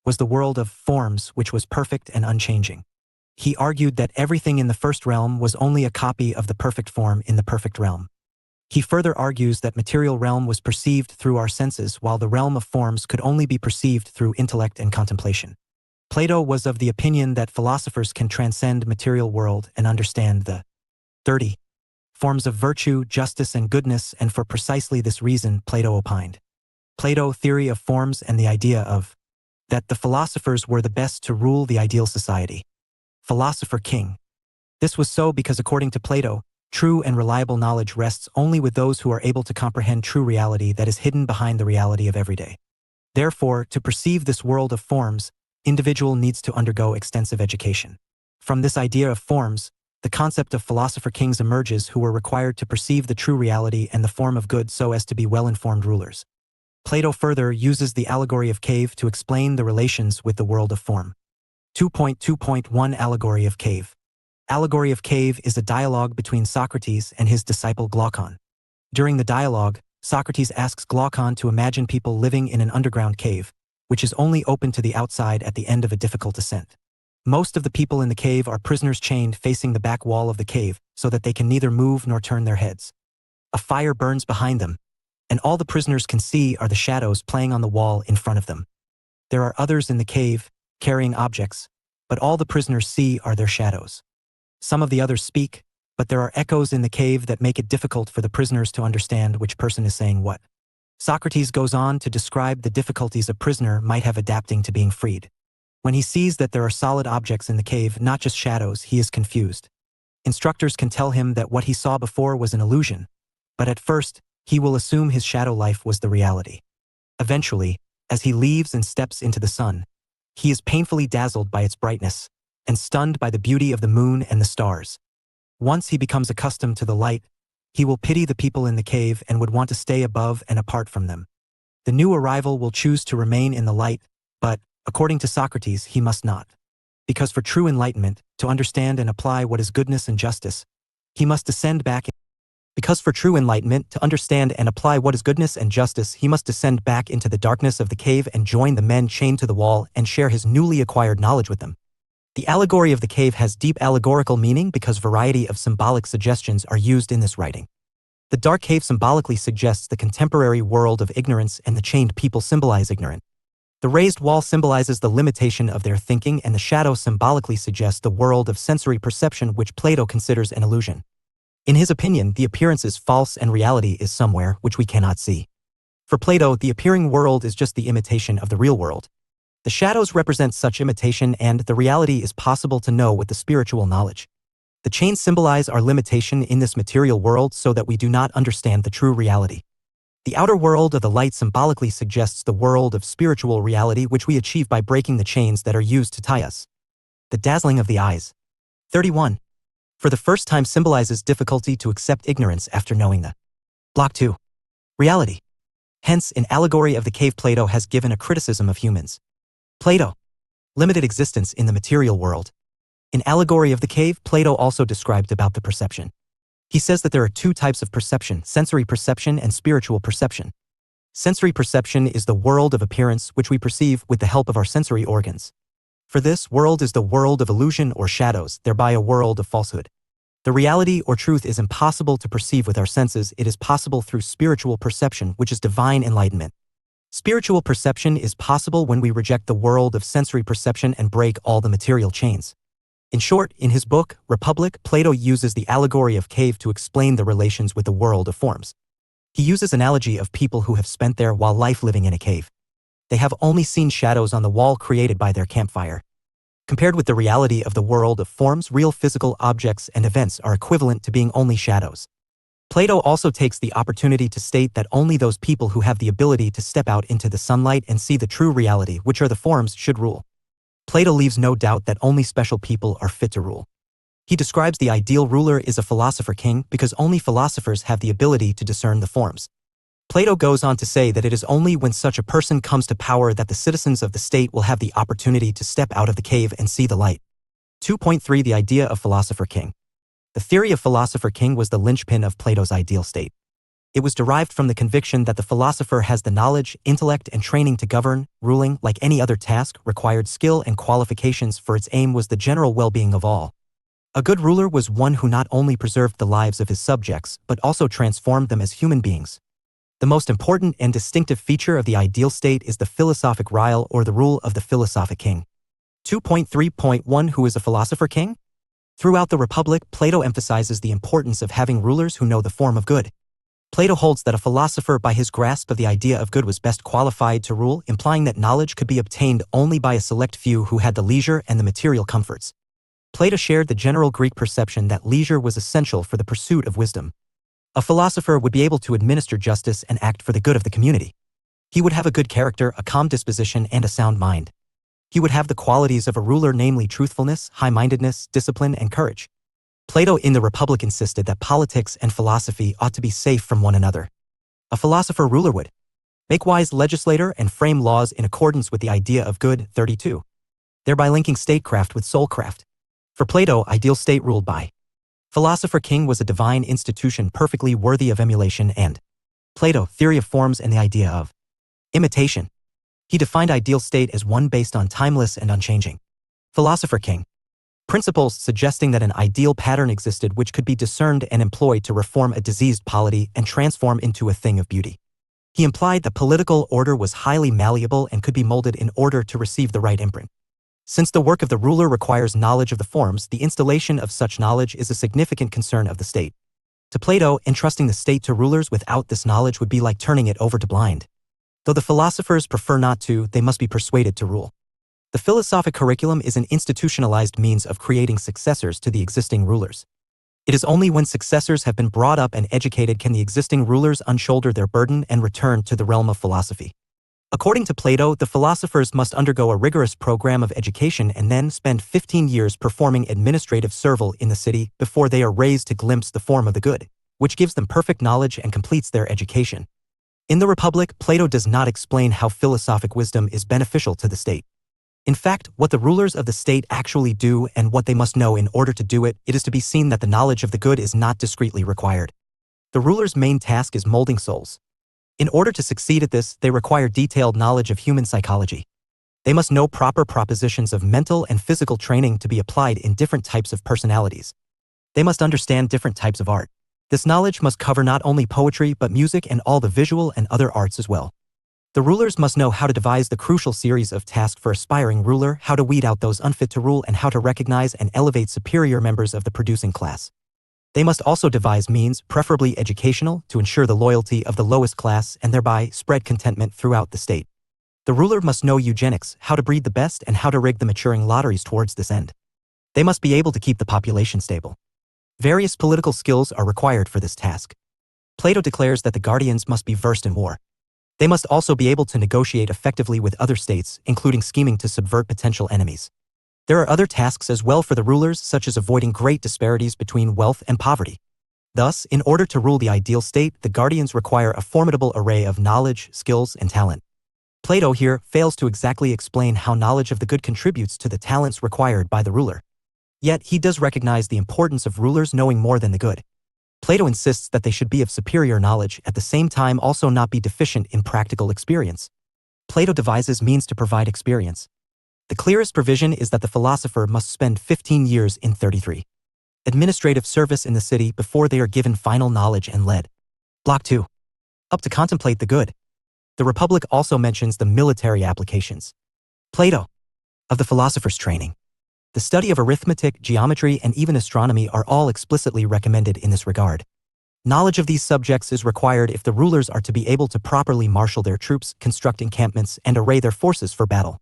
Speaker 1: was the world of forms which was perfect and unchanging. He argued that everything in the first realm was only a copy of the perfect form in the perfect realm. He further argues that material realm was perceived through our senses while the realm of forms could only be perceived through intellect and contemplation. Plato was of the opinion that philosophers can transcend material world and understand the 30. forms of virtue, justice, and goodness, and for precisely this reason Plato opined. Plato, theory of forms, and the idea of that the philosophers were the best to rule the ideal society. Philosopher king. This was so because according to Plato, true and reliable knowledge rests only with those who are able to comprehend true reality that is hidden behind the reality of everyday. Therefore, to perceive this world of forms, individual needs to undergo extensive education. From this idea of forms, the concept of philosopher kings emerges who were required to perceive the true reality and the form of good so as to be well-informed rulers. Plato further uses the allegory of cave to explain the relations with the world of form. 2.2.1 Allegory of Cave. Allegory of Cave is a dialogue between Socrates and his disciple Glaucon. During the dialogue, Socrates asks Glaucon to imagine people living in an underground cave, which is only open to the outside at the end of a difficult ascent. Most of the people in the cave are prisoners chained facing the back wall of the cave so that they can neither move nor turn their heads. A fire burns behind them, and all the prisoners can see are the shadows playing on the wall in front of them. There are others in the cave, carrying objects, but all the prisoners see are their shadows. Some of the others speak, but there are echoes in the cave that make it difficult for the prisoners to understand which person is saying what. Socrates goes on to describe the difficulties a prisoner might have adapting to being freed. When he sees that there are solid objects in the cave, not just shadows, he is confused. Instructors can tell him that what he saw before was an illusion, but at first, he will assume his shadow life was the reality. Eventually, as he leaves and steps into the sun, he is painfully dazzled by its brightness and stunned by the beauty of the moon and the stars. Once he becomes accustomed to the light, he will pity the people in the cave and would want to stay above and apart from them. The new arrival will choose to remain in the light, but, according to Socrates, he must not. Because for true enlightenment, to understand and apply what is goodness and justice, he must descend back. Because for true enlightenment, to understand and apply what is goodness and justice, he must descend back into the darkness of the cave and join the men chained to the wall and share his newly acquired knowledge with them. The allegory of the cave has deep allegorical meaning because variety of symbolic suggestions are used in this writing. The dark cave symbolically suggests the contemporary world of ignorance, and the chained people symbolize ignorant. The raised wall symbolizes the limitation of their thinking, and the shadow symbolically suggests the world of sensory perception, which Plato considers an illusion. In his opinion, the appearance is false and reality is somewhere which we cannot see. For Plato, the appearing world is just the imitation of the real world. The shadows represent such imitation, and the reality is possible to know with the spiritual knowledge. The chains symbolize our limitation in this material world so that we do not understand the true reality. The outer world of the light symbolically suggests the world of spiritual reality which we achieve by breaking the chains that are used to tie us. The dazzling of the eyes. 31. For the first time symbolizes difficulty to accept ignorance after knowing the Block 2. Reality. Hence, in Allegory of the Cave, Plato has given a criticism of humans. Plato. Limited existence in the material world. In Allegory of the Cave, Plato also described about the perception. He says that there are two types of perception: sensory perception and spiritual perception. Sensory perception is the world of appearance which we perceive with the help of our sensory organs. For this world is the world of illusion or shadows, thereby a world of falsehood. The reality or truth is impossible to perceive with our senses. It is possible through spiritual perception, which is divine enlightenment. Spiritual perception is possible when we reject the world of sensory perception and break all the material chains. In short, in his book, Republic, Plato uses the allegory of cave to explain the relations with the world of forms. He uses analogy of people who have spent their while life living in a cave. They have only seen shadows on the wall created by their campfire. Compared with the reality of the world of forms, real physical objects and events are equivalent to being only shadows. Plato also takes the opportunity to state that only those people who have the ability to step out into the sunlight and see the true reality, which are the forms, should rule. Plato leaves no doubt that only special people are fit to rule. He describes the ideal ruler as a philosopher king because only philosophers have the ability to discern the forms. Plato goes on to say that it is only when such a person comes to power that the citizens of the state will have the opportunity to step out of the cave and see the light. 2.3 The idea of philosopher king. The theory of philosopher king was the linchpin of Plato's ideal state. It was derived from the conviction that the philosopher has the knowledge, intellect, and training to govern. Ruling, like any other task, required skill and qualifications, for its aim was the general well-being of all. A good ruler was one who not only preserved the lives of his subjects, but also transformed them as human beings. The most important and distinctive feature of the ideal state is the philosophic rule, or the rule of the philosophic king. 2.3.1 Who is a philosopher king? Throughout the Republic, Plato emphasizes the importance of having rulers who know the form of good. Plato holds that a philosopher by his grasp of the idea of good was best qualified to rule, implying that knowledge could be obtained only by a select few who had the leisure and the material comforts. Plato shared the general Greek perception that leisure was essential for the pursuit of wisdom. A philosopher would be able to administer justice and act for the good of the community. He would have a good character, a calm disposition, and a sound mind. He would have the qualities of a ruler, namely truthfulness, high-mindedness, discipline, and courage. Plato in the Republic insisted that politics and philosophy ought to be safe from one another. A philosopher-ruler would make wise legislator and frame laws in accordance with the idea of good, 32, thereby linking statecraft with soulcraft. For Plato, ideal state ruled by philosopher-king was a divine institution perfectly worthy of emulation and Plato, theory of forms and the idea of imitation. He defined ideal state as one based on timeless and unchanging philosopher-king principles, suggesting that an ideal pattern existed which could be discerned and employed to reform a diseased polity and transform into a thing of beauty. He implied that political order was highly malleable and could be molded in order to receive the right imprint. Since the work of the ruler requires knowledge of the forms, the installation of such knowledge is a significant concern of the state. To Plato, entrusting the state to rulers without this knowledge would be like turning it over to blind. Though the philosophers prefer not to, they must be persuaded to rule. The philosophic curriculum is an institutionalized means of creating successors to the existing rulers. It is only when successors have been brought up and educated can the existing rulers unshoulder their burden and return to the realm of philosophy. According to Plato, the philosophers must undergo a rigorous program of education and then spend 15 years performing administrative servile in the city before they are raised to glimpse the form of the good, which gives them perfect knowledge and completes their education. In the Republic, Plato does not explain how philosophic wisdom is beneficial to the state. In fact, what the rulers of the state actually do and what they must know in order to do it, it is to be seen that the knowledge of the good is not discreetly required. The ruler's main task is molding souls. In order to succeed at this, they require detailed knowledge of human psychology. They must know proper propositions of mental and physical training to be applied in different types of personalities. They must understand different types of art. This knowledge must cover not only poetry but music and all the visual and other arts as well. The rulers must know how to devise the crucial series of tasks for aspiring ruler, how to weed out those unfit to rule, and how to recognize and elevate superior members of the producing class. They must also devise means, preferably educational, to ensure the loyalty of the lowest class and thereby spread contentment throughout the state. The ruler must know eugenics, how to breed the best and how to rig the maturing lotteries towards this end. They must be able to keep the population stable. Various political skills are required for this task. Plato declares that the guardians must be versed in war. They must also be able to negotiate effectively with other states, including scheming to subvert potential enemies. There are other tasks as well for the rulers, such as avoiding great disparities between wealth and poverty. Thus, in order to rule the ideal state, the guardians require a formidable array of knowledge, skills, and talent. Plato here fails to exactly explain how knowledge of the good contributes to the talents required by the ruler. Yet, he does recognize the importance of rulers knowing more than the good. Plato insists that they should be of superior knowledge, at the same time also not be deficient in practical experience. Plato devises means to provide experience. The clearest provision is that the philosopher must spend 15 years in 33 administrative service in the city before they are given final knowledge and led. Block 2. Up to contemplate the good. The Republic also mentions the military applications. Plato. Of the philosopher's training. The study of arithmetic, geometry, and even astronomy are all explicitly recommended in this regard. Knowledge of these subjects is required if the rulers are to be able to properly marshal their troops, construct encampments, and array their forces for battle.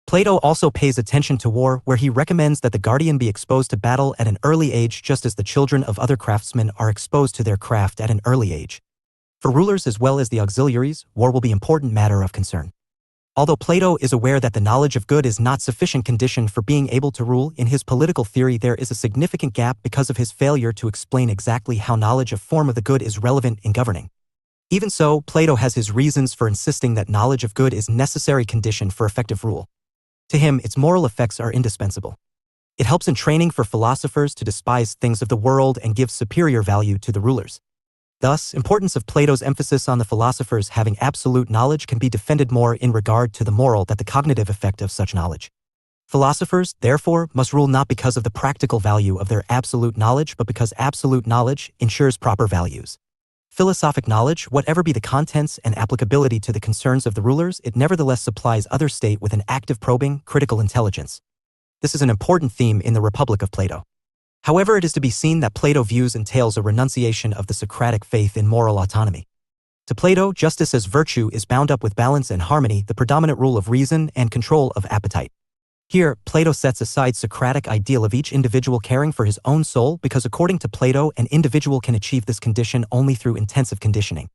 Speaker 1: Plato also pays attention to war, where he recommends that the guardian be exposed to battle at an early age just as the children of other craftsmen are exposed to their craft at an early age. For rulers as well as the auxiliaries, war will be an important matter of concern. Although Plato is aware that the knowledge of good is not sufficient condition for being able to rule, in his political theory there is a significant gap because of his failure to explain exactly how knowledge of form of the good is relevant in governing. Even so, Plato has his reasons for insisting that knowledge of good is necessary condition for effective rule. To him, its moral effects are indispensable. It helps in training for philosophers to despise things of the world and gives superior value to the rulers. Thus, importance of Plato's emphasis on the philosophers having absolute knowledge can be defended more in regard to the moral than the cognitive effect of such knowledge. Philosophers, therefore, must rule not because of the practical value of their absolute knowledge but because absolute knowledge ensures proper values. Philosophic knowledge, whatever be the contents and applicability to the concerns of the rulers, it nevertheless supplies other state with an active probing, critical intelligence. This is an important theme in the Republic of Plato. However, it is to be seen that Plato's views entails a renunciation of the Socratic faith in moral autonomy. To Plato, justice as virtue is bound up with balance and harmony, the predominant rule of reason and control of appetite. Here, Plato sets aside Socratic ideal of each individual caring for his own soul because according to Plato, an individual can achieve this condition only through intensive conditioning.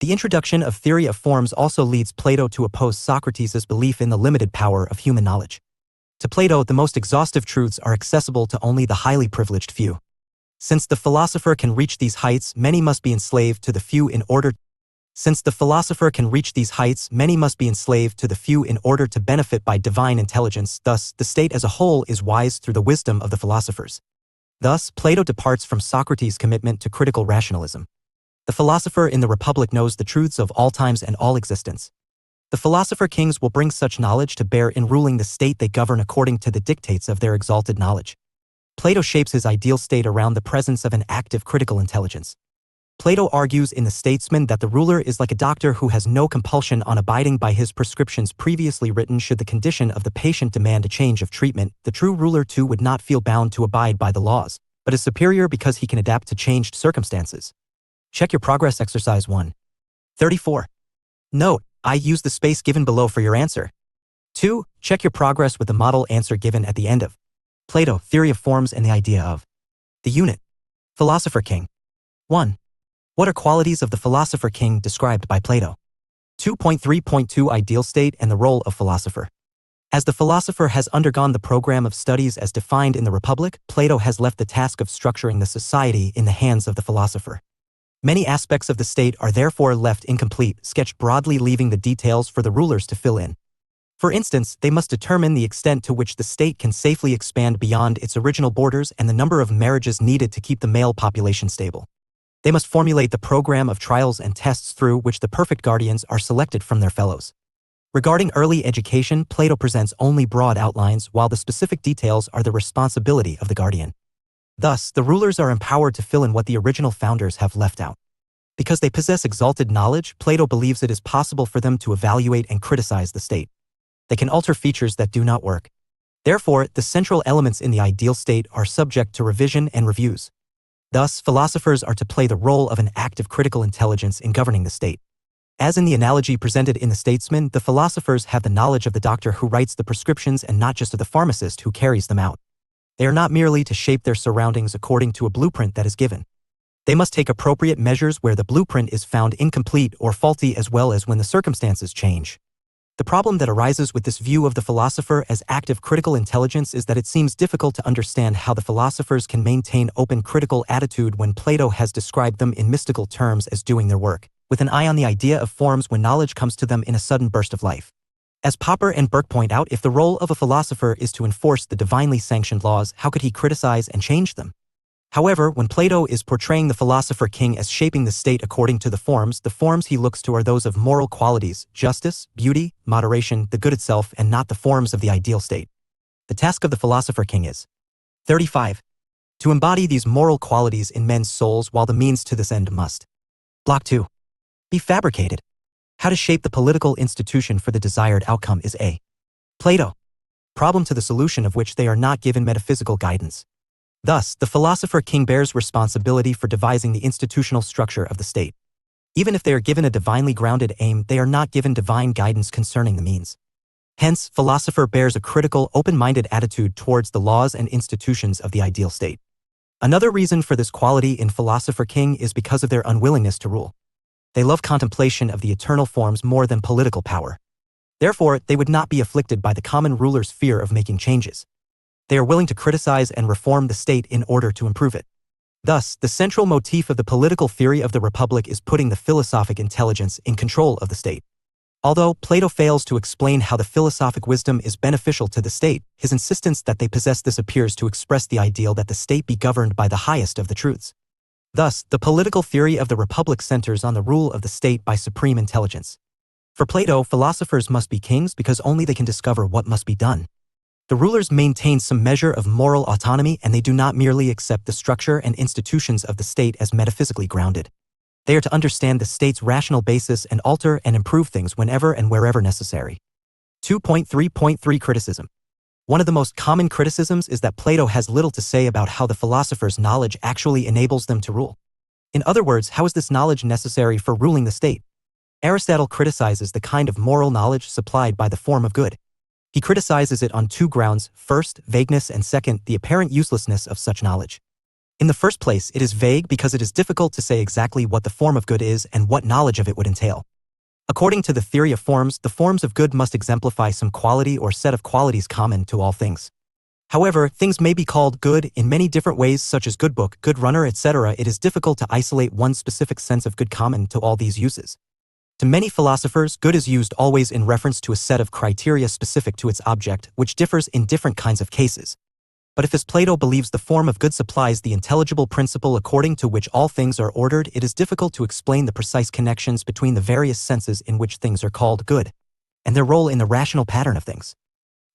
Speaker 1: The introduction of theory of forms also leads Plato to oppose Socrates' belief in the limited power of human knowledge. To Plato, the most exhaustive truths are accessible to only the highly privileged few. Since the philosopher can reach these heights, many must be enslaved to the few in order to benefit by divine intelligence. Thus, the state as a whole is wise through the wisdom of the philosophers. Thus, Plato departs from Socrates' commitment to critical rationalism. The philosopher in the Republic knows the truths of all times and all existence. The philosopher kings will bring such knowledge to bear in ruling the state they govern according to the dictates of their exalted knowledge. Plato shapes his ideal state around the presence of an active critical intelligence. Plato argues in The Statesman that the ruler is like a doctor who has no compulsion on abiding by his prescriptions previously written. Should the condition of the patient demand a change of treatment, the true ruler too would not feel bound to abide by the laws, but is superior because he can adapt to changed circumstances. Check your progress exercise 1. 34. Note, I use the space given below for your answer. 2. Check your progress with the model answer given at the end of Plato, Theory of Forms and the Idea of. The unit. Philosopher King. 1. What are qualities of the philosopher king described by Plato? 2.3.2 Ideal state and the role of philosopher. As the philosopher has undergone the program of studies as defined in the Republic, Plato has left the task of structuring the society in the hands of the philosopher. Many aspects of the state are therefore left incomplete, sketched broadly, leaving the details for the rulers to fill in. For instance, they must determine the extent to which the state can safely expand beyond its original borders and the number of marriages needed to keep the male population stable. They must formulate the program of trials and tests through which the perfect guardians are selected from their fellows. Regarding early education, Plato presents only broad outlines, while the specific details are the responsibility of the guardian. Thus, the rulers are empowered to fill in what the original founders have left out. Because they possess exalted knowledge, Plato believes it is possible for them to evaluate and criticize the state. They can alter features that do not work. Therefore, the central elements in the ideal state are subject to revision and reviews. Thus, philosophers are to play the role of an active critical intelligence in governing the state. As in the analogy presented in The Statesman, the philosophers have the knowledge of the doctor who writes the prescriptions and not just of the pharmacist who carries them out. They are not merely to shape their surroundings according to a blueprint that is given. They must take appropriate measures where the blueprint is found incomplete or faulty, as well as when the circumstances change. The problem that arises with this view of the philosopher as active critical intelligence is that it seems difficult to understand how the philosophers can maintain open critical attitude when Plato has described them in mystical terms as doing their work, with an eye on the idea of forms when knowledge comes to them in a sudden burst of life. As Popper and Burke point out, if the role of a philosopher is to enforce the divinely sanctioned laws, how could he criticize and change them? However, when Plato is portraying the philosopher king as shaping the state according to the forms he looks to are those of moral qualities, justice, beauty, moderation, the good itself, and not the forms of the ideal state. The task of the philosopher king is 35. To embody these moral qualities in men's souls, while the means to this end must Block 2. Be fabricated. How to shape the political institution for the desired outcome is a Plato problem to the solution of which they are not given metaphysical guidance. Thus, the philosopher king bears responsibility for devising the institutional structure of the state. Even if they are given a divinely grounded aim, they are not given divine guidance concerning the means. Hence, philosopher bears a critical, open-minded attitude towards the laws and institutions of the ideal state. Another reason for this quality in philosopher king is because of their unwillingness to rule. They love contemplation of the eternal forms more than political power. Therefore, they would not be afflicted by the common ruler's fear of making changes. They are willing to criticize and reform the state in order to improve it. Thus, the central motif of the political theory of the Republic is putting the philosophic intelligence in control of the state. Although Plato fails to explain how the philosophic wisdom is beneficial to the state, his insistence that they possess this appears to express the ideal that the state be governed by the highest of the truths. Thus, the political theory of the Republic centers on the rule of the state by supreme intelligence. For Plato, philosophers must be kings because only they can discover what must be done. The rulers maintain some measure of moral autonomy, and they do not merely accept the structure and institutions of the state as metaphysically grounded. They are to understand the state's rational basis and alter and improve things whenever and wherever necessary. 2.3.3 Criticism. One of the most common criticisms is that Plato has little to say about how the philosopher's knowledge actually enables them to rule. In other words, how is this knowledge necessary for ruling the state? Aristotle criticizes the kind of moral knowledge supplied by the form of good. He criticizes it on two grounds: first, vagueness, and second, the apparent uselessness of such knowledge. In the first place, it is vague because it is difficult to say exactly what the form of good is and what knowledge of it would entail. According to the theory of forms, the forms of good must exemplify some quality or set of qualities common to all things. However, things may be called good in many different ways, such as good book, good runner, etc. It is difficult to isolate one specific sense of good common to all these uses. To many philosophers, good is used always in reference to a set of criteria specific to its object, which differs in different kinds of cases. But if, as Plato believes, the form of good supplies the intelligible principle according to which all things are ordered, it is difficult to explain the precise connections between the various senses in which things are called good, and their role in the rational pattern of things.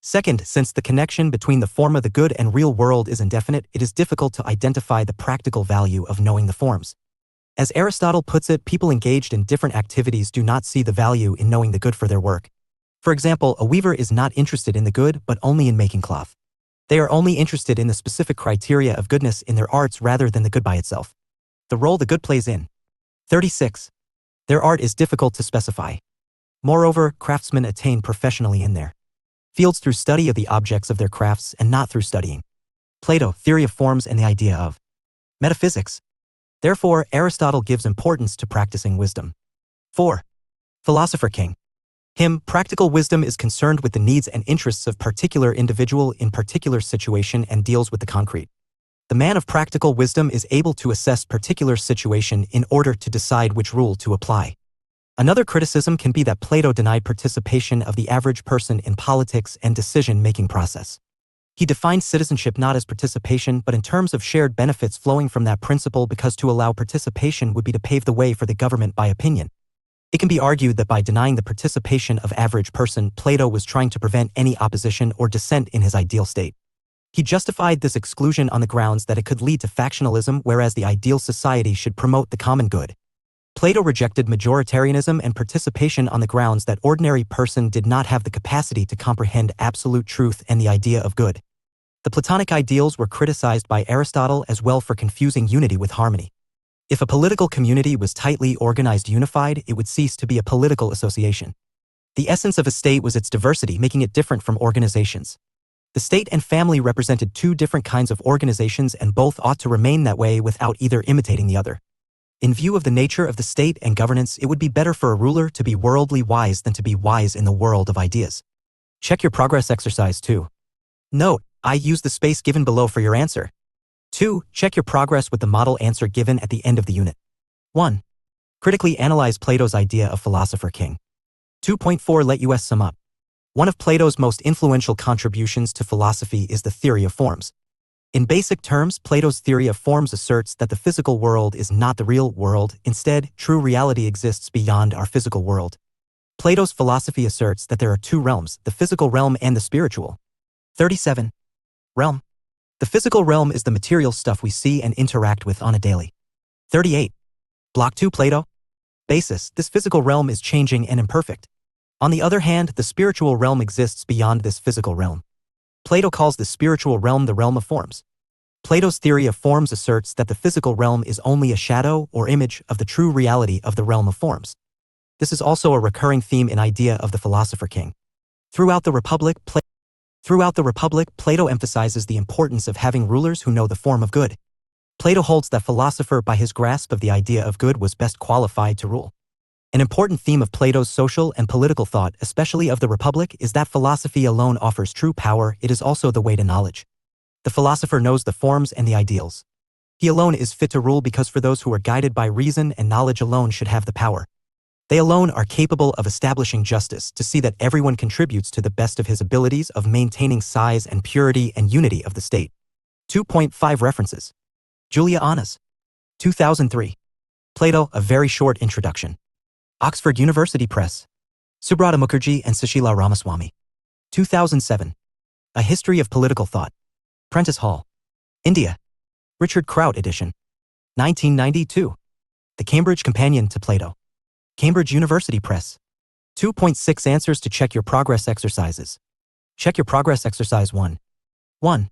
Speaker 1: Second, since the connection between the form of the good and real world is indefinite, it is difficult to identify the practical value of knowing the forms. As Aristotle puts it, people engaged in different activities do not see the value in knowing the good for their work. For example, a weaver is not interested in the good, but only in making cloth. They are only interested in the specific criteria of goodness in their arts rather than the good by itself. The role the good plays in 36. Their art is difficult to specify. Moreover, craftsmen attain professionally in their fields through study of the objects of their crafts and not through studying Plato, theory of forms, and the idea of metaphysics. Therefore, Aristotle gives importance to practicing wisdom. 4. Philosopher King. Practical wisdom is concerned with the needs and interests of particular individual in particular situation and deals with the concrete. The man of practical wisdom is able to assess particular situation in order to decide which rule to apply. Another criticism can be that Plato denied participation of the average person in politics and decision-making process. He defined citizenship not as participation but in terms of shared benefits flowing from that principle, because to allow participation would be to pave the way for the government by opinion. It can be argued that by denying the participation of average person, Plato was trying to prevent any opposition or dissent in his ideal state. He justified this exclusion on the grounds that it could lead to factionalism, whereas the ideal society should promote the common good. Plato rejected majoritarianism and participation on the grounds that ordinary person did not have the capacity to comprehend absolute truth and the idea of good. The Platonic ideals were criticized by Aristotle as well for confusing unity with harmony. If a political community was tightly organized unified, it would cease to be a political association. The essence of a state was its diversity, making it different from organizations. The state and family represented two different kinds of organizations, and both ought to remain that way without either imitating the other. In view of the nature of the state and governance, it would be better for a ruler to be worldly wise than to be wise in the world of ideas. Check your progress exercise 2. Note, I use the space given below for your answer. 2. Check your progress with the model answer given at the end of the unit. 1. Critically analyze Plato's idea of philosopher king. 2.4 Let us sum up. One of Plato's most influential contributions to philosophy is the theory of forms. In basic terms, Plato's theory of forms asserts that the physical world is not the real world. Instead, true reality exists beyond our physical world. Plato's philosophy asserts that there are two realms, the physical realm and the spiritual. 37. Realm. The physical realm is the material stuff we see and interact with on a daily. 38. Block 2 Plato. Basis. This physical realm is changing and imperfect. On the other hand, the spiritual realm exists beyond this physical realm. Plato calls the spiritual realm the realm of forms. Plato's theory of forms asserts that the physical realm is only a shadow or image of the true reality of the realm of forms. This is also a recurring theme in idea of the philosopher king. Throughout the Republic, Plato emphasizes the importance of having rulers who know the form of good. Plato holds that philosopher, by his grasp of the idea of good, was best qualified to rule. An important theme of Plato's social and political thought, especially of the Republic, is that philosophy alone offers true power. It is also the way to knowledge. The philosopher knows the forms and the ideals. He alone is fit to rule, because for those who are guided by reason and knowledge alone should have the power. They alone are capable of establishing justice, to see that everyone contributes to the best of his abilities, of maintaining size and purity and unity of the state. 2.5 References. Julia Annas. 2003. Plato, A Very Short Introduction. Oxford University Press. Subrata Mukherjee and Sushila Ramaswamy. 2007. A History of Political Thought. Prentice Hall. India. Richard Kraut edition. 1992. The Cambridge Companion to Plato. Cambridge University Press. 2.6 Answers to check your progress exercises. Check your progress exercise 1. 1.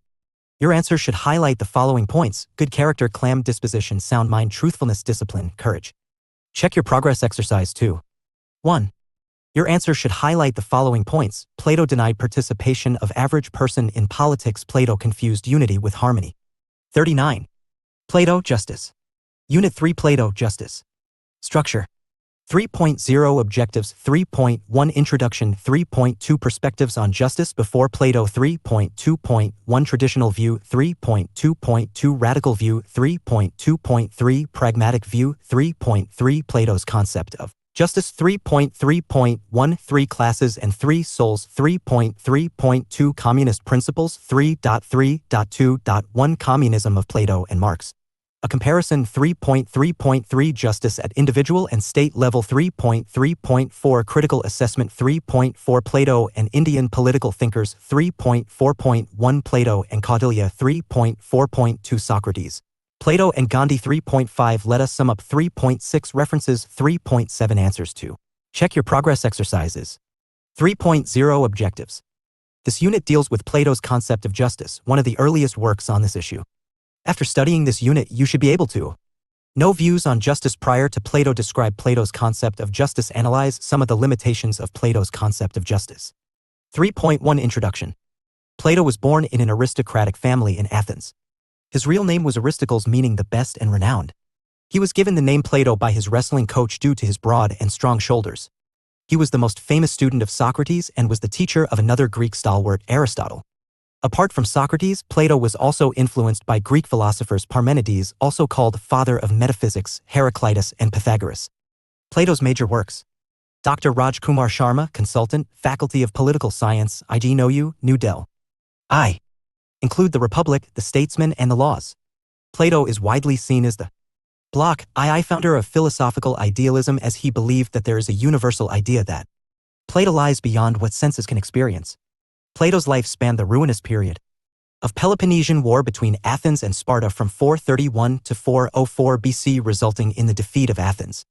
Speaker 1: Your answer should highlight the following points: good character, calm disposition, sound mind, truthfulness, discipline, courage. Check your progress exercise 2. 1. Your answer should highlight the following points: Plato denied participation of average person in politics. Plato confused unity with harmony. 39. Plato, justice. Unit 3, Plato, justice. Structure. 3.0 Objectives. 3.1 Introduction. 3.2 Perspectives on justice before Plato. 3.2.1 Traditional view. 3.2.2 Radical view. 3.2.3 Pragmatic view. 3.3 Plato's concept of justice. 3.3.1 3 Classes and 3 Souls. 3.3.2 Communist principles. 3.3.2.1 Communism of Plato and Marx. A comparison. 3.3.3 Justice at individual and state level. 3.3.4 Critical assessment. 3.4 Plato and Indian political thinkers. 3.4.1 Plato and Kautilya. 3.4.2 Socrates, Plato and Gandhi. 3.5 Let us sum up. 3.6 References. 3.7 Answers to. Check your progress exercises. 3.0 Objectives. This unit deals with Plato's concept of justice, one of the earliest works on this issue. After studying this unit, you should be able to know views on justice prior to Plato, describe Plato's concept of justice, analyze some of the limitations of Plato's concept of justice. 3.1 Introduction. Plato was born in an aristocratic family in Athens. His real name was Aristocles, meaning the best and renowned. He was given the name Plato by his wrestling coach due to his broad and strong shoulders. He was the most famous student of Socrates and was the teacher of another Greek stalwart, Aristotle. Apart from Socrates, Plato was also influenced by Greek philosophers Parmenides, also called father of metaphysics, Heraclitus, and Pythagoras. Plato's major works. Dr. Raj Kumar Sharma, consultant, Faculty of Political Science, IGNOU, New Delhi. I. Include the Republic, the Statesman, and the Laws. Plato is widely seen as the Block II founder of philosophical idealism, as he believed that there is a universal idea that Plato lies beyond what senses can experience. Plato's life spanned the ruinous period of Peloponnesian War between Athens and Sparta from 431 to 404 BC, resulting in the defeat of Athens.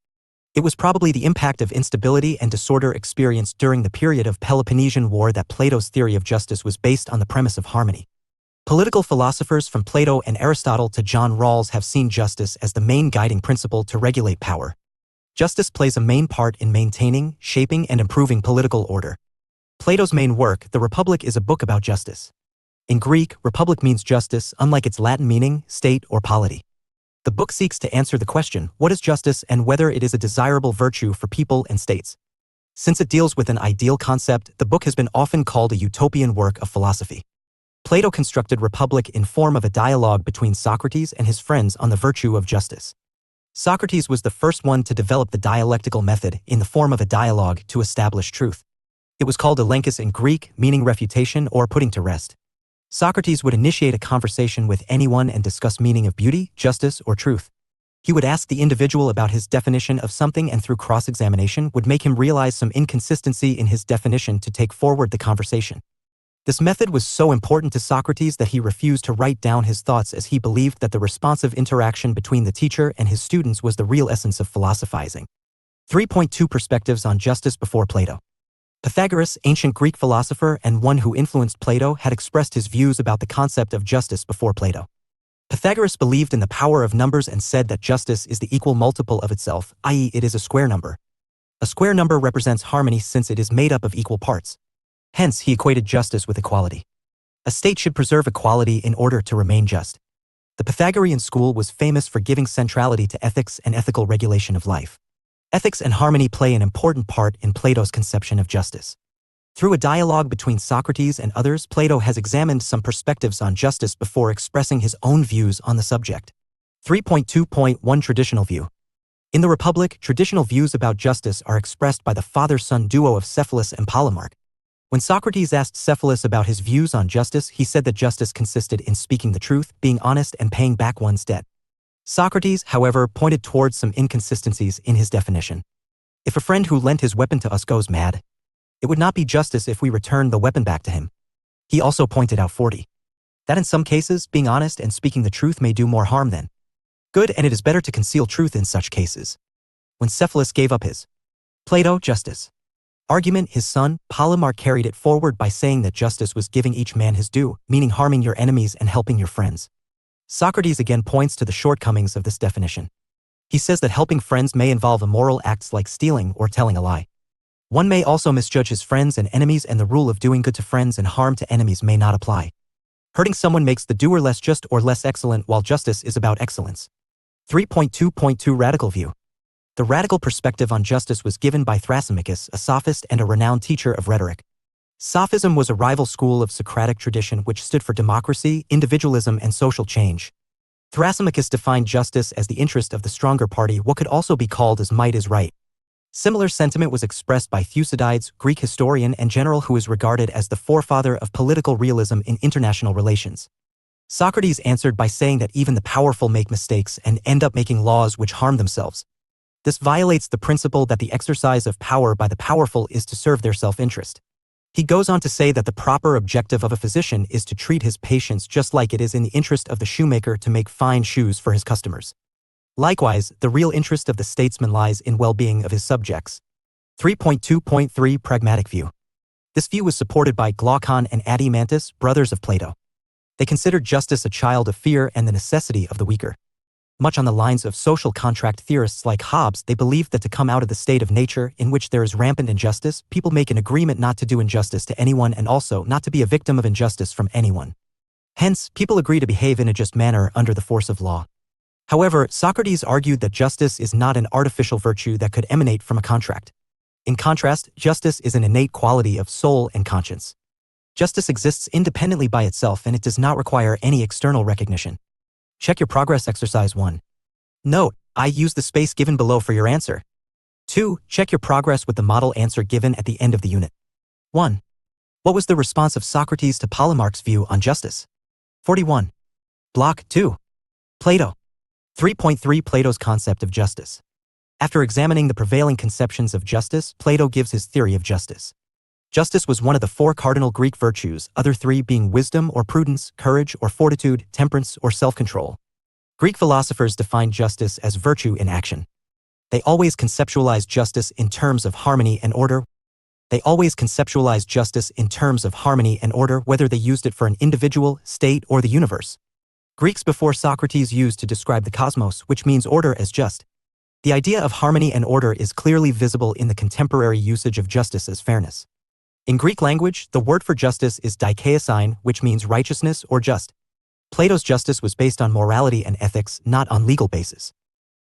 Speaker 1: It was probably the impact of instability and disorder experienced during the period of Peloponnesian War that Plato's theory of justice was based on the premise of harmony. Political philosophers from Plato and Aristotle to John Rawls have seen justice as the main guiding principle to regulate power. Justice plays a main part in maintaining, shaping, and improving political order. Plato's main work, The Republic, is a book about justice. In Greek, republic means justice, unlike its Latin meaning, state or polity. The book seeks to answer the question, what is justice, and whether it is a desirable virtue for people and states. Since it deals with an ideal concept, the book has been often called a utopian work of philosophy. Plato constructed Republic in form of a dialogue between Socrates and his friends on the virtue of justice. Socrates was the first one to develop the dialectical method in the form of a dialogue to establish truth. It was called elenchus in Greek, meaning refutation or putting to rest. Socrates would initiate a conversation with anyone and discuss meaning of beauty, justice, or truth. He would ask the individual about his definition of something and through cross-examination would make him realize some inconsistency in his definition to take forward the conversation. This method was so important to Socrates that he refused to write down his thoughts, as he believed that the responsive interaction between the teacher and his students was the real essence of philosophizing. 3.2 Perspectives on justice before Plato. Pythagoras, ancient Greek philosopher and one who influenced Plato, had expressed his views about the concept of justice before Plato. Pythagoras believed in the power of numbers and said that justice is the equal multiple of itself, i.e., it is a square number. A square number represents harmony since it is made up of equal parts. Hence, he equated justice with equality. A state should preserve equality in order to remain just. The Pythagorean school was famous for giving centrality to ethics and ethical regulation of life. Ethics and harmony play an important part in Plato's conception of justice. Through a dialogue between Socrates and others, Plato has examined some perspectives on justice before expressing his own views on the subject. 3.2.1 Traditional view. In the Republic, traditional views about justice are expressed by the father-son duo of Cephalus and Polemarch. When Socrates asked Cephalus about his views on justice, he said that justice consisted in speaking the truth, being honest, and paying back one's debt. Socrates, however, pointed towards some inconsistencies in his definition. If a friend who lent his weapon to us goes mad, it would not be justice if we return the weapon back to him. He also pointed out 40. That in some cases, being honest and speaking the truth may do more harm than good, and it is better to conceal truth in such cases. When Cephalus gave up his Plato, justice Argument. His son, Polemarch, carried it forward by saying that justice was giving each man his due, meaning harming your enemies and helping your friends. Socrates again points to the shortcomings of this definition. He says that helping friends may involve immoral acts like stealing or telling a lie. One may also misjudge his friends and enemies, and the rule of doing good to friends and harm to enemies may not apply. Hurting someone makes the doer less just or less excellent, while justice is about excellence. 3.2.2 Radical view. The radical perspective on justice was given by Thrasymachus, a sophist and a renowned teacher of rhetoric. Sophism was a rival school of Socratic tradition which stood for democracy, individualism, and social change. Thrasymachus defined justice as the interest of the stronger party, what could also be called as might is right. Similar sentiment was expressed by Thucydides, Greek historian and general who is regarded as the forefather of political realism in international relations. Socrates answered by saying that even the powerful make mistakes and end up making laws which harm themselves. This violates the principle that the exercise of power by the powerful is to serve their self-interest. He goes on to say that the proper objective of a physician is to treat his patients just like it is in the interest of the shoemaker to make fine shoes for his customers. Likewise, the real interest of the statesman lies in well-being of his subjects. 3.2.3 Pragmatic view. This view was supported by Glaucon and Adimantus, brothers of Plato. They considered justice a child of fear and the necessity of the weaker. Much on the lines of social contract theorists like Hobbes, they believed that to come out of the state of nature in which there is rampant injustice, people make an agreement not to do injustice to anyone and also not to be a victim of injustice from anyone. Hence, people agree to behave in a just manner under the force of law. However, Socrates argued that justice is not an artificial virtue that could emanate from a contract. In contrast, justice is an innate quality of soul and conscience. Justice exists independently by itself and it does not require any external recognition. Check your progress exercise 1. Note, I use the space given below for your answer. 2. Check your progress with the model answer given at the end of the unit. 1. What was the response of Socrates to Polemarch's view on justice? 41. Block 2. Plato. 3.3 Plato's concept of justice. After examining the prevailing conceptions of justice, Plato gives his theory of justice. Justice was one of the 4 cardinal Greek virtues, other 3 being wisdom or prudence, courage or fortitude, temperance or self-control. Greek philosophers defined justice as virtue in action. They always conceptualized justice in terms of harmony and order. Whether they used it for an individual, state, or the universe. Greeks before Socrates used to describe the cosmos, which means order, as just. The idea of harmony and order is clearly visible in the contemporary usage of justice as fairness. In Greek language, the word for justice is dikaiosine, which means righteousness or just. Plato's justice was based on morality and ethics, not on legal basis.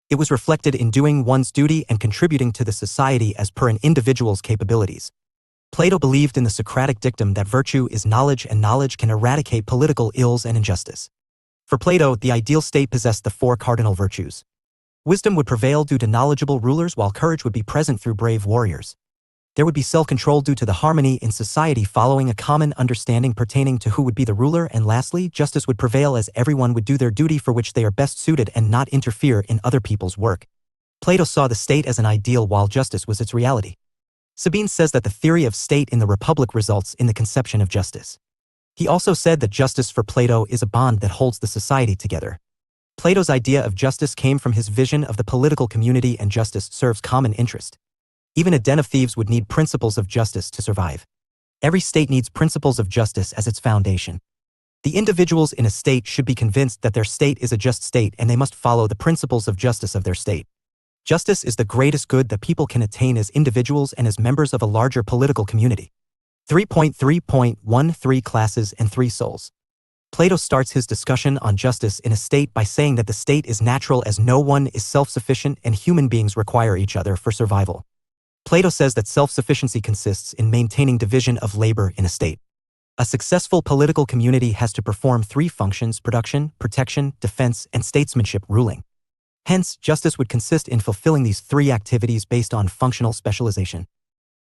Speaker 1: It was reflected in doing one's duty and contributing to the society as per an individual's capabilities. Plato believed in the Socratic dictum that virtue is knowledge and knowledge can eradicate political ills and injustice. For Plato, the ideal state possessed the 4 cardinal virtues. Wisdom would prevail due to knowledgeable rulers, while courage would be present through brave warriors. There would be self-control due to the harmony in society following a common understanding pertaining to who would be the ruler, and lastly, justice would prevail as everyone would do their duty for which they are best suited and not interfere in other people's work. Plato saw the state as an ideal while justice was its reality. Sabine says that the theory of state in the Republic results in the conception of justice. He also said that justice for Plato is a bond that holds the society together. Plato's idea of justice came from his vision of the political community, and justice serves common interest. Even a den of thieves would need principles of justice to survive. Every state needs principles of justice as its foundation. The individuals in a state should be convinced that their state is a just state and they must follow the principles of justice of their state. Justice is the greatest good that people can attain as individuals and as members of a larger political community. 3.3.13 Classes and 3 Souls. Plato starts his discussion on justice in a state by saying that the state is natural as no one is self-sufficient and human beings require each other for survival. Plato says that self-sufficiency consists in maintaining division of labor in a state. A successful political community has to perform 3 functions: production, protection, defense, and statesmanship, ruling. Hence, justice would consist in fulfilling these 3 activities based on functional specialization.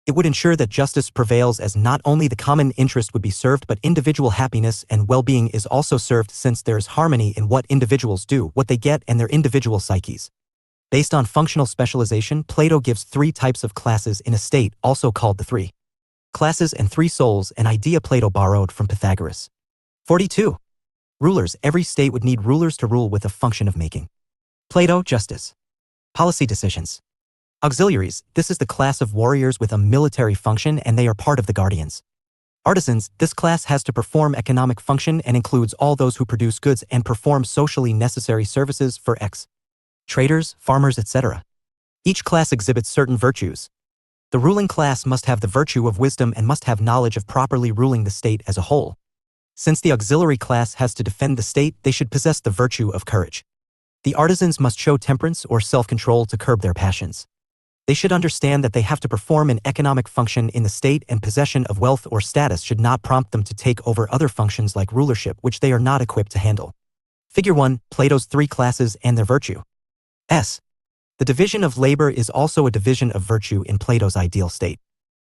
Speaker 1: It would ensure that justice prevails as not only the common interest would be served but individual happiness and well-being is also served, since there is harmony in what individuals do, what they get, and their individual psyches. Based on functional specialization, Plato gives 3 types of classes in a state, also called the 3 classes and 3 souls, an idea Plato borrowed from Pythagoras. 42. Rulers. Every state would need rulers to rule with a function of making. Plato, justice. Policy decisions. Auxiliaries, this is the class of warriors with a military function and they are part of the guardians. Artisans, this class has to perform economic function and includes all those who produce goods and perform socially necessary services for X. Traders, farmers, etc. Each class exhibits certain virtues. The ruling class must have the virtue of wisdom and must have knowledge of properly ruling the state as a whole. Since the auxiliary class has to defend the state, they should possess the virtue of courage. The artisans must show temperance or self-control to curb their passions. They should understand that they have to perform an economic function in the state and possession of wealth or status should not prompt them to take over other functions like rulership which they are not equipped to handle. Figure 1. Plato's three classes and their virtue. S. The division of labor is also a division of virtue in Plato's ideal state.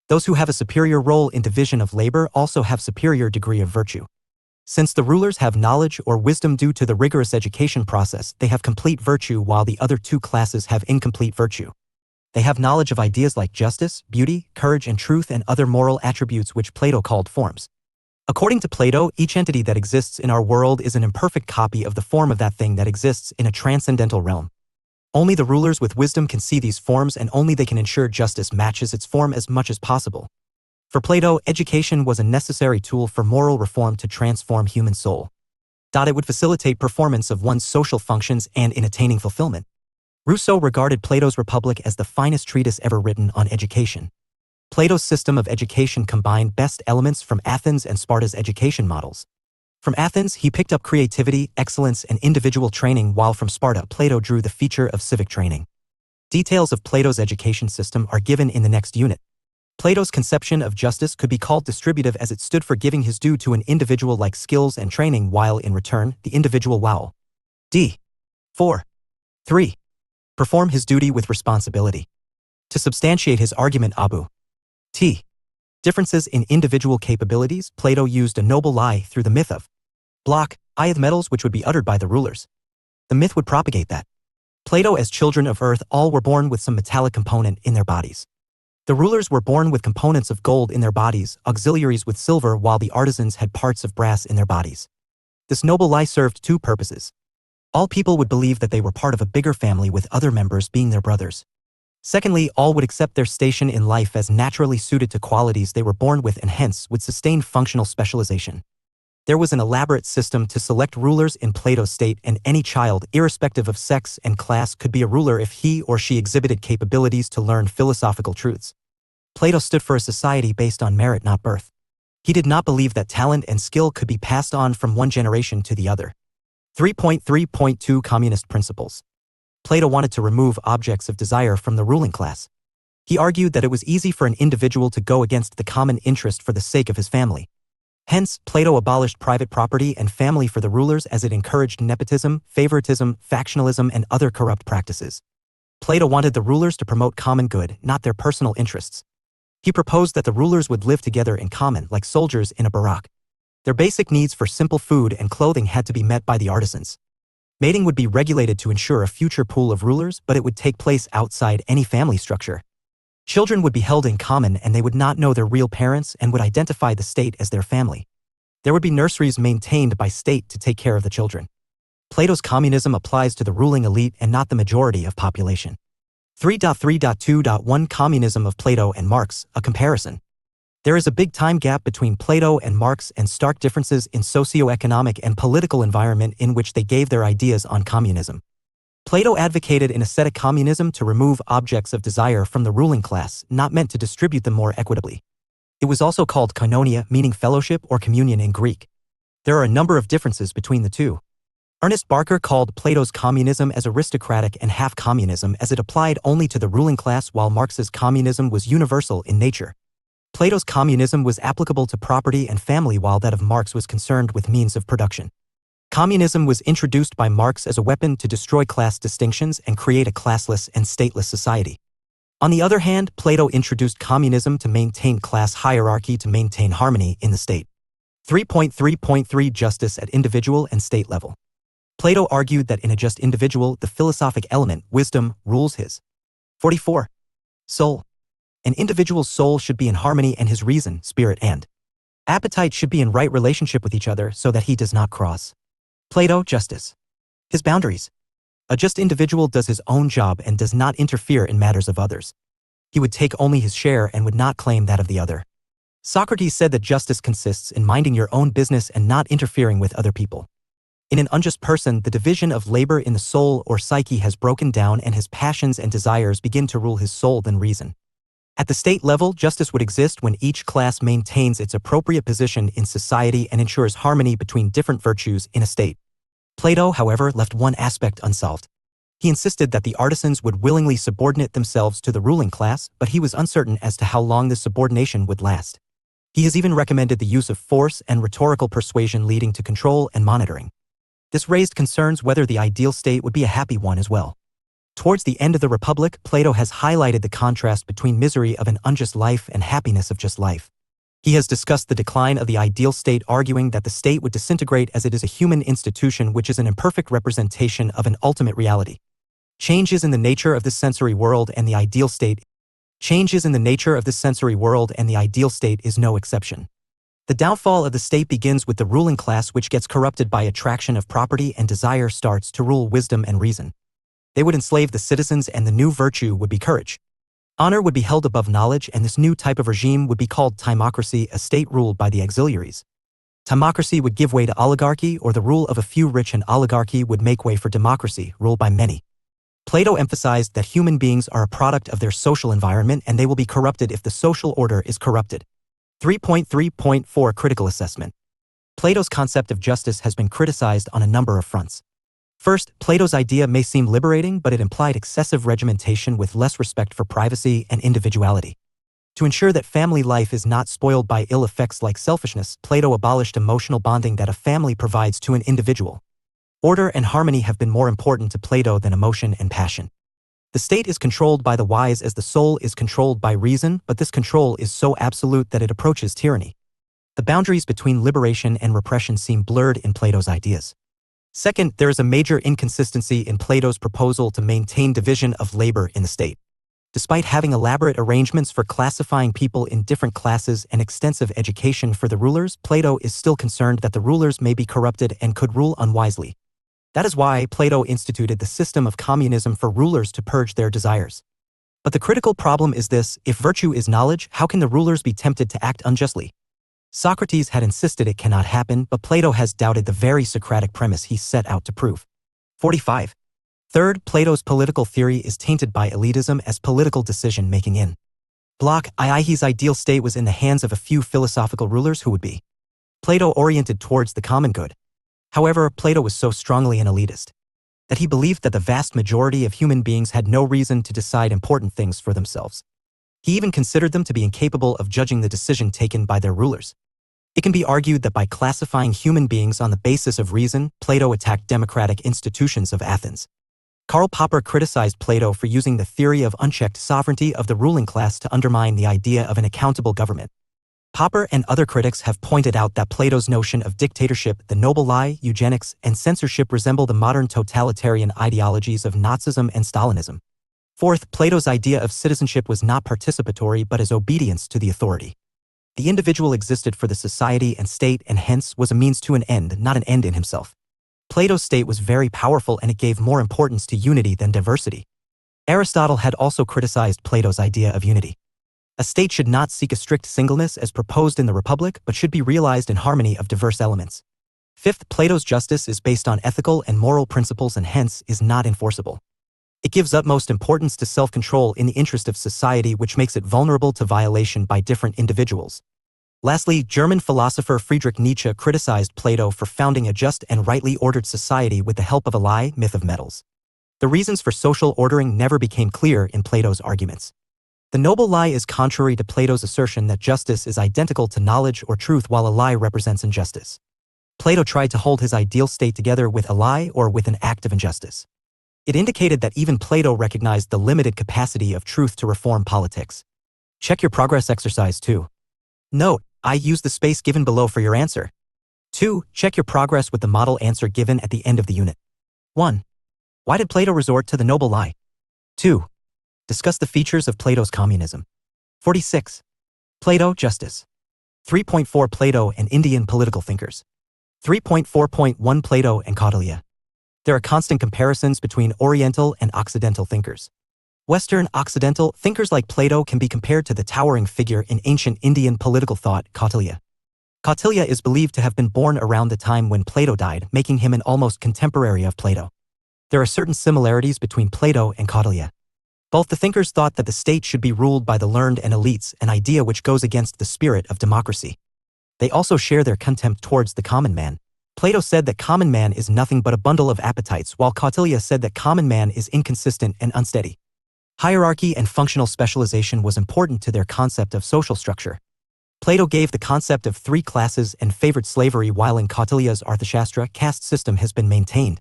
Speaker 1: Those who have a superior role in division of labor also have superior degree of virtue. Since the rulers have knowledge or wisdom due to the rigorous education process, they have complete virtue while the other two classes have incomplete virtue. They have knowledge of ideas like justice, beauty, courage and truth and other moral attributes which Plato called forms. According to Plato, each entity that exists in our world is an imperfect copy of the form of that thing that exists in a transcendental realm. Only the rulers with wisdom can see these forms and only they can ensure justice matches its form as much as possible. For Plato, education was a necessary tool for moral reform to transform human soul. It would facilitate performance of one's social functions and in attaining fulfillment. Rousseau regarded Plato's Republic as the finest treatise ever written on education. Plato's system of education combined best elements from Athens and Sparta's education models. From Athens, he picked up creativity, excellence, and individual training, while from Sparta, Plato drew the feature of civic training. Details of Plato's education system are given in the next unit. Plato's conception of justice could be called distributive as it stood for giving his due to an individual like skills and training while in return, the individual will. D. 4. 3. Perform his duty with responsibility. To substantiate his argument Abu. T. Differences in individual capabilities, Plato used a noble lie through the myth of block, eye of metals which would be uttered by the rulers. The myth would propagate that Plato as children of earth all were born with some metallic component in their bodies. The rulers were born with components of gold in their bodies, auxiliaries with silver while the artisans had parts of brass in their bodies. This noble lie served two purposes. All people would believe that they were part of a bigger family with other members being their brothers. Secondly, all would accept their station in life as naturally suited to qualities they were born with and hence would sustain functional specialization. There was an elaborate system to select rulers in Plato's state and any child, irrespective of sex and class, could be a ruler if he or she exhibited capabilities to learn philosophical truths. Plato stood for a society based on merit, not birth. He did not believe that talent and skill could be passed on from one generation to the other. 3.3.2 Communist Principles. Plato wanted to remove objects of desire from the ruling class. He argued that it was easy for an individual to go against the common interest for the sake of his family. Hence, Plato abolished private property and family for the rulers as it encouraged nepotism, favoritism, factionalism, and other corrupt practices. Plato wanted the rulers to promote common good, not their personal interests. He proposed that the rulers would live together in common like soldiers in a barrack. Their basic needs for simple food and clothing had to be met by the artisans. Mating would be regulated to ensure a future pool of rulers, but it would take place outside any family structure. Children would be held in common and they would not know their real parents and would identify the state as their family. There would be nurseries maintained by state to take care of the children. Plato's communism applies to the ruling elite and not the majority of population. 3.3.2.1 Communism of Plato and Marx, a comparison. There is a big time gap between Plato and Marx and stark differences in socio-economic and political environment in which they gave their ideas on communism. Plato advocated an ascetic communism to remove objects of desire from the ruling class, not meant to distribute them more equitably. It was also called koinonia, meaning fellowship or communion in Greek. There are a number of differences between the two. Ernest Barker called Plato's communism as aristocratic and half communism as it applied only to the ruling class, while Marx's communism was universal in nature. Plato's communism was applicable to property and family while that of Marx was concerned with means of production. Communism was introduced by Marx as a weapon to destroy class distinctions and create a classless and stateless society. On the other hand, Plato introduced communism to maintain class hierarchy to maintain harmony in the state. 3.3.3 Justice at individual and state level. Plato argued that in a just individual, the philosophic element, wisdom, rules his 44. Soul. An individual's soul should be in harmony and his reason, spirit, and appetite should be in right relationship with each other so that he does not cross. Plato, justice. His boundaries. A just individual does his own job and does not interfere in matters of others. He would take only his share and would not claim that of the other. Socrates said that justice consists in minding your own business and not interfering with other people. In an unjust person, the division of labor in the soul or psyche has broken down and his passions and desires begin to rule his soul than reason. At the state level, justice would exist when each class maintains its appropriate position in society and ensures harmony between different virtues in a state. Plato, however, left one aspect unsolved. He insisted that the artisans would willingly subordinate themselves to the ruling class, but he was uncertain as to how long this subordination would last. He has even recommended the use of force and rhetorical persuasion leading to control and monitoring. This raised concerns whether the ideal state would be a happy one as well. Towards the end of the Republic, Plato has highlighted the contrast between misery of an unjust life and happiness of just life. He has discussed the decline of the ideal state, arguing that the state would disintegrate as it is a human institution which is an imperfect representation of an ultimate reality. Changes in the nature of the sensory world and the ideal state. Changes in the nature of the sensory world and the ideal state is no exception. The downfall of the state begins with the ruling class, which gets corrupted by attraction of property and desire starts to rule wisdom and reason. They would enslave the citizens and the new virtue would be courage. Honor would be held above knowledge and this new type of regime would be called timocracy, a state ruled by the auxiliaries. Timocracy would give way to oligarchy, or the rule of a few rich, and oligarchy would make way for democracy, ruled by many. Plato emphasized that human beings are a product of their social environment and they will be corrupted if the social order is corrupted. 3.3.4 Critical Assessment. Plato's concept of justice has been criticized on a number of fronts. First, Plato's idea may seem liberating, but it implied excessive regimentation with less respect for privacy and individuality. To ensure that family life is not spoiled by ill effects like selfishness, Plato abolished emotional bonding that a family provides to an individual. Order and harmony have been more important to Plato than emotion and passion. The state is controlled by the wise as the soul is controlled by reason, but this control is so absolute that it approaches tyranny. The boundaries between liberation and repression seem blurred in Plato's ideas. Second, there is a major inconsistency in Plato's proposal to maintain division of labor in the state. Despite having elaborate arrangements for classifying people in different classes and extensive education for the rulers, Plato is still concerned that the rulers may be corrupted and could rule unwisely. That is why Plato instituted the system of communism for rulers to purge their desires. But the critical problem is this: if virtue is knowledge, how can the rulers be tempted to act unjustly? Socrates had insisted it cannot happen, but Plato has doubted the very Socratic premise he set out to prove. 45. Third, Plato's political theory is tainted by elitism as political decision-making in Block II. His ideal state was in the hands of a few philosophical rulers who would be Plato-oriented towards the common good. However, Plato was so strongly an elitist that he believed that the vast majority of human beings had no reason to decide important things for themselves. He even considered them to be incapable of judging the decision taken by their rulers. It can be argued that by classifying human beings on the basis of reason, Plato attacked democratic institutions of Athens. Karl Popper criticized Plato for using the theory of unchecked sovereignty of the ruling class to undermine the idea of an accountable government. Popper and other critics have pointed out that Plato's notion of dictatorship, the noble lie, eugenics, and censorship resemble the modern totalitarian ideologies of Nazism and Stalinism. Fourth, Plato's idea of citizenship was not participatory but as obedience to the authority. The individual existed for the society and state and hence was a means to an end, not an end in himself. Plato's state was very powerful and it gave more importance to unity than diversity. Aristotle had also criticized Plato's idea of unity. A state should not seek a strict singleness as proposed in the Republic, but should be realized in harmony of diverse elements. Fifth, Plato's justice is based on ethical and moral principles and hence is not enforceable. It gives utmost importance to self-control in the interest of society, which makes it vulnerable to violation by different individuals. Lastly, German philosopher Friedrich Nietzsche criticized Plato for founding a just and rightly ordered society with the help of a lie, myth of metals. The reasons for social ordering never became clear in Plato's arguments. The noble lie is contrary to Plato's assertion that justice is identical to knowledge or truth, while a lie represents injustice. Plato tried to hold his ideal state together with a lie or with an act of injustice. It indicated that even Plato recognized the limited capacity of truth to reform politics. Check your progress exercise 2. Note: I use the space given below for your answer. 2. Check your progress with the model answer given at the end of the unit. 1. Why did Plato resort to the noble lie? 2. Discuss the features of Plato's communism. 46. Plato, justice. 3.4 Plato and Indian political thinkers. 3.4.1 Plato and Kautilya. There are constant comparisons between Oriental and Occidental thinkers. Western Occidental thinkers like Plato can be compared to the towering figure in ancient Indian political thought, Kautilya. Kautilya is believed to have been born around the time when Plato died, making him an almost contemporary of Plato. There are certain similarities between Plato and Kautilya. Both the thinkers thought that the state should be ruled by the learned and elites, an idea which goes against the spirit of democracy. They also share their contempt towards the common man. Plato said that common man is nothing but a bundle of appetites, while Kautilya said that common man is inconsistent and unsteady. Hierarchy and functional specialization was important to their concept of social structure. Plato gave the concept of three classes and favored slavery, while in Kautilya's Arthashastra, caste system has been maintained.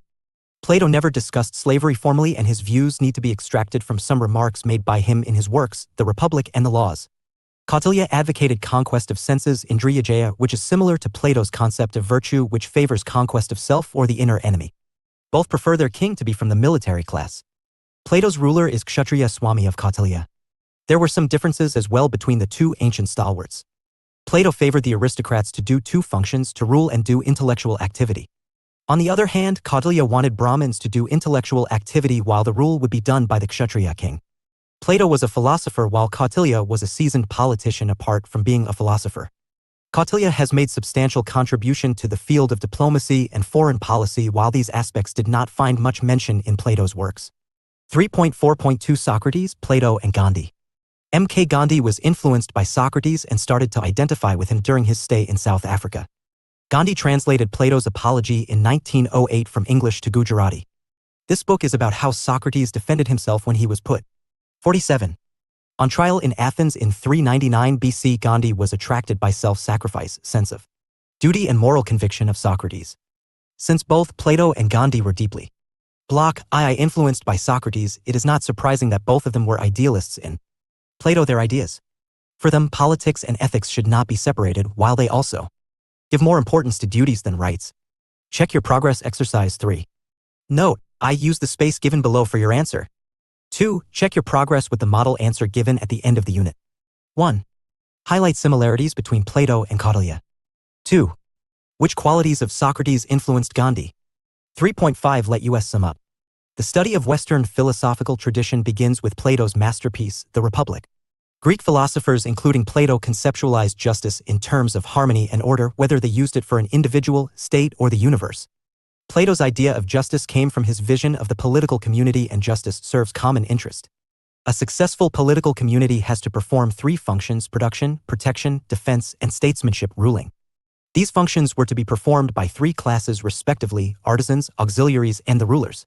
Speaker 1: Plato never discussed slavery formally, and his views need to be extracted from some remarks made by him in his works, The Republic and the Laws. Kautilya advocated conquest of senses, indriyajaya, which is similar to Plato's concept of virtue, which favors conquest of self or the inner enemy. Both prefer their king to be from the military class. Plato's ruler is Kshatriya Swami of Kautilya. There were some differences as well between the two ancient stalwarts. Plato favored the aristocrats to do two functions, to rule and do intellectual activity. On the other hand, Kautilya wanted Brahmins to do intellectual activity while the rule would be done by the Kshatriya king. Plato was a philosopher while Kautilya was a seasoned politician. Apart from being a philosopher, Kautilya has made substantial contribution to the field of diplomacy and foreign policy, while these aspects did not find much mention in Plato's works. 3.4.2 Socrates, Plato and Gandhi. M.K. Gandhi was influenced by Socrates and started to identify with him during his stay in South Africa. Gandhi translated Plato's Apology in 1908 from English to Gujarati. This book is about how Socrates defended himself when he was put 47 on trial in Athens in 399 BC. Gandhi was attracted by self-sacrifice, sense of duty and moral conviction of Socrates. Since both Plato and Gandhi were deeply influenced by Socrates, it is not surprising that both of them were idealists in Plato their ideas. For them, politics and ethics should not be separated, while they also give more importance to duties than rights. Check your progress exercise 3. Note, I use the space given below for your answer. 2. Check your progress with the model answer given at the end of the unit. 1. Highlight similarities between Plato and Kautilya. 2. Which qualities of Socrates influenced Gandhi? 3.5 Let us sum up. The study of Western philosophical tradition begins with Plato's masterpiece, The Republic. Greek philosophers including Plato conceptualized justice in terms of harmony and order, whether they used it for an individual, state, or the universe. Plato's idea of justice came from his vision of the political community, and justice serves common interest. A successful political community has to perform three functions: production, protection, defense, and statesmanship, ruling. These functions were to be performed by three classes respectively: artisans, auxiliaries, and the rulers.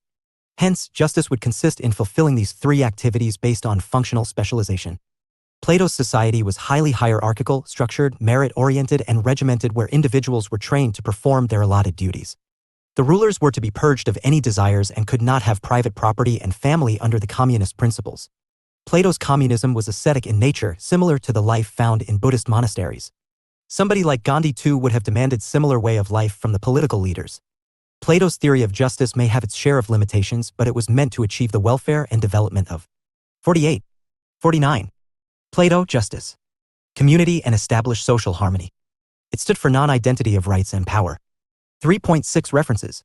Speaker 1: Hence, justice would consist in fulfilling these three activities based on functional specialization. Plato's society was highly hierarchical, structured, merit-oriented, and regimented, where individuals were trained to perform their allotted duties. The rulers were to be purged of any desires and could not have private property and family under the communist principles. Plato's communism was ascetic in nature, similar to the life found in Buddhist monasteries. Somebody like Gandhi too would have demanded similar way of life from the political leaders. Plato's theory of justice may have its share of limitations, but it was meant to achieve the welfare and development of 48. 49. Plato, justice, community, and establish social harmony. It stood for non-identity of rights and power. 3.6 References.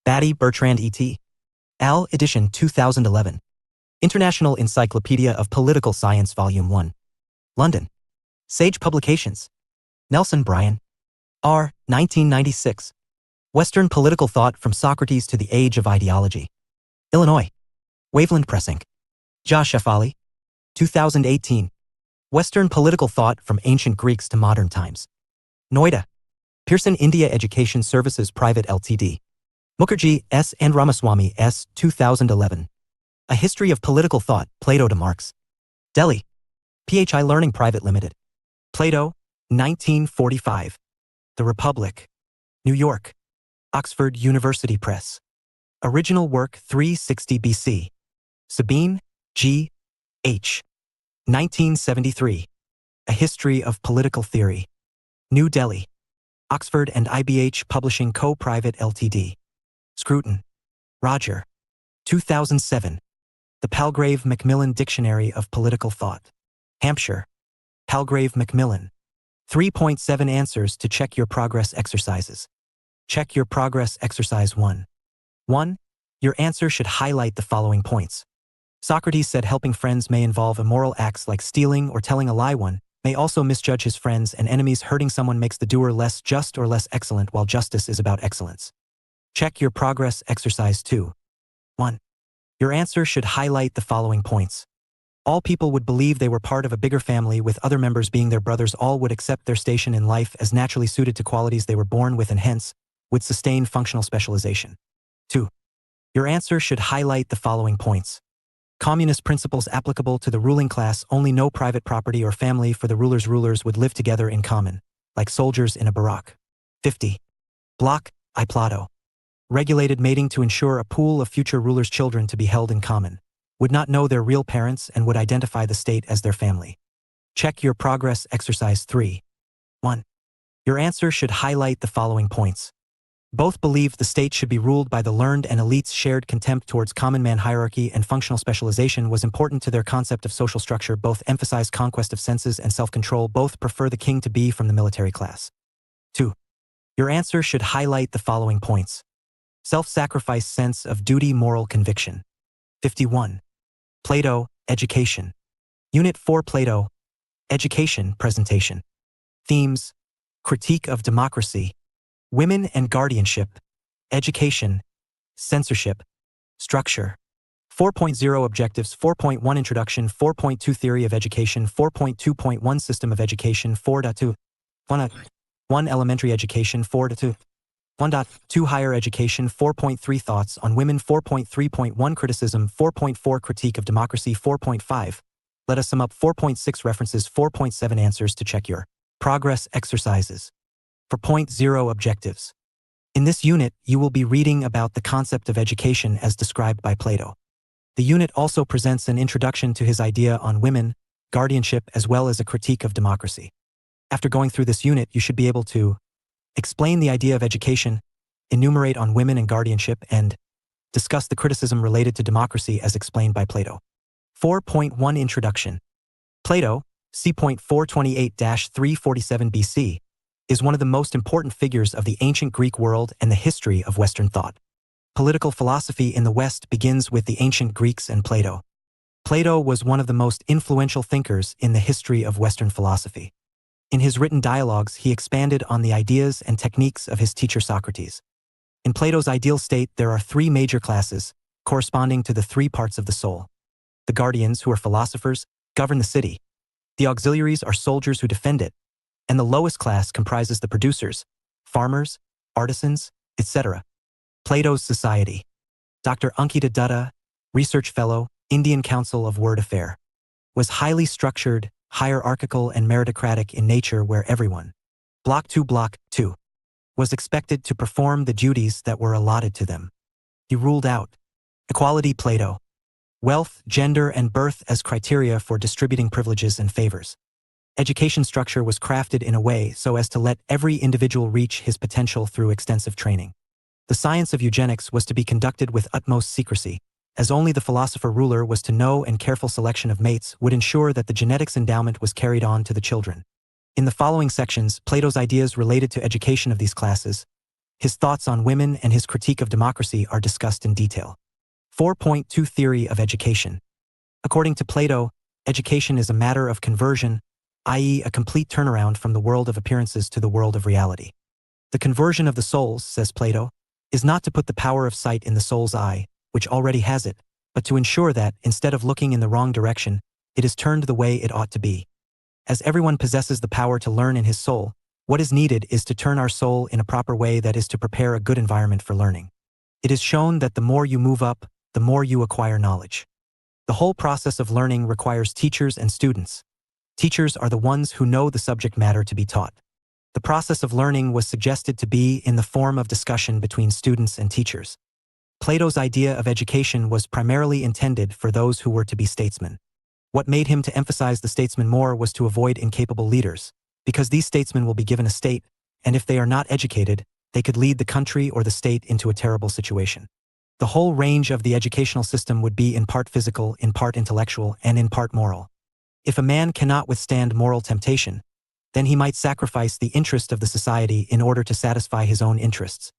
Speaker 1: Batty, Bertrand et al., edition 2011. International Encyclopedia of Political Science, Volume 1. London. Sage Publications. Nelson, Brian. R. 1996. Western Political Thought from Socrates to the Age of Ideology. Illinois. Waveland Press Inc. Josh F. Ali. 2018. Western Political Thought from Ancient Greeks to Modern Times. Noida. Pearson India Education Services Private Ltd. Mukherjee, S. and Ramaswamy, S. 2011. A History of Political Thought, Plato to Marx. Delhi. PHI Learning Private Limited. Plato, 1945. The Republic. New York. Oxford University Press. Original work 360 BC. Sabine, G. H. 1973. A History of Political Theory. New Delhi. Oxford and IBH Publishing Co. Private Ltd. Scruton. Roger. 2007. The Palgrave Macmillan Dictionary of Political Thought. Hampshire. Palgrave Macmillan. 3.7 Answers to Check Your Progress Exercises. Check Your Progress Exercise 1. 1. Your answer should highlight the following points. Socrates said helping friends may involve immoral acts like stealing or telling a lie. One may also misjudge his friends and enemies. Hurting someone makes the doer less just or less excellent, while justice is about excellence. Check your progress. Exercise 2. 1. Your answer should highlight the following points. All people would believe they were part of a bigger family, with other members being their brothers. All would accept their station in life as naturally suited to qualities they were born with and hence would sustain functional specialization. 2. Your answer should highlight the following points. Communist principles applicable to the ruling class. Only no private property or family for the rulers. Rulers would live together in common, like soldiers in a barrack. 50. Block I. Plato. Regulated mating to ensure a pool of future rulers' children to be held in common. Would not know their real parents and would identify the state as their family. Check your progress. Exercise 3. 1. Your answer should highlight the following points. Both believed the state should be ruled by the learned and elites. Shared contempt towards common man. Hierarchy and functional specialization was important to their concept of social structure. Both emphasized conquest of senses and self-control. Both prefer the king to be from the military class. 2. Your answer should highlight the following points. Self-sacrifice, sense of duty, moral conviction. 51. Plato, education. Unit 4. Plato, education, presentation. Themes: critique of democracy, women and guardianship, education, censorship, structure. 4.0 Objectives. 4.1 Introduction. 4.2 Theory of education. 4.2.1 System of education. 4.2 1 Elementary education. 4.2 1.2 Higher education. 4.3 Thoughts on women. 4.3.1 Criticism. 4.4 Critique of democracy. 4.5 Let us sum up. 4.6 References. 4.7 Answers to check your progress. Exercises. 4.0 Objectives. In this unit, you will be reading about the concept of education as described by Plato. The unit also presents an introduction to his idea on women, guardianship, as well as a critique of democracy. After going through this unit, you should be able to explain the idea of education, enumerate on women and guardianship, and discuss the criticism related to democracy as explained by Plato. 4.1 Introduction. Plato, c.428-347 BC, is one of the most important figures of the ancient Greek world and the history of Western thought. Political philosophy in the West begins with the ancient Greeks and Plato. Plato was one of the most influential thinkers in the history of Western philosophy. In his written dialogues, he expanded on the ideas and techniques of his teacher Socrates. In Plato's ideal state, there are three major classes, corresponding to the three parts of the soul. The guardians, who are philosophers, govern the city. The auxiliaries are soldiers who defend it. And the lowest class comprises the producers, farmers, artisans, etc. Plato's society. Dr. Ankita Dutta, research fellow, Indian Council of World Affair, was highly structured, hierarchical and meritocratic in nature, where everyone, Block 2, was expected to perform the duties that were allotted to them. He ruled out equality. Plato. Wealth, gender, and birth as criteria for distributing privileges and favors. Education structure was crafted in a way so as to let every individual reach his potential through extensive training. The science of eugenics was to be conducted with utmost secrecy, as only the philosopher-ruler was to know, and careful selection of mates would ensure that the genetics endowment was carried on to the children. In the following sections, Plato's ideas related to education of these classes, his thoughts on women, and his critique of democracy are discussed in detail. 4.2 Theory of education. According to Plato, education is a matter of conversion, i.e., a complete turnaround from the world of appearances to the world of reality. The conversion of the souls, says Plato, is not to put the power of sight in the soul's eye, which already has it, but to ensure that, instead of looking in the wrong direction, it is turned the way it ought to be. As everyone possesses the power to learn in his soul, what is needed is to turn our soul in a proper way, that is to prepare a good environment for learning. It is shown that the more you move up, the more you acquire knowledge. The whole process of learning requires teachers and students. Teachers are the ones who know the subject matter to be taught. The process of learning was suggested to be in the form of discussion between students and teachers. Plato's idea of education was primarily intended for those who were to be statesmen. What made him to emphasize the statesmen more was to avoid incapable leaders, because these statesmen will be given a state, and if they are not educated, they could lead the country or the state into a terrible situation. The whole range of the educational system would be in part physical, in part intellectual, and in part moral. If a man cannot withstand moral temptation, then he might sacrifice the interest of the society in order to satisfy his own interests.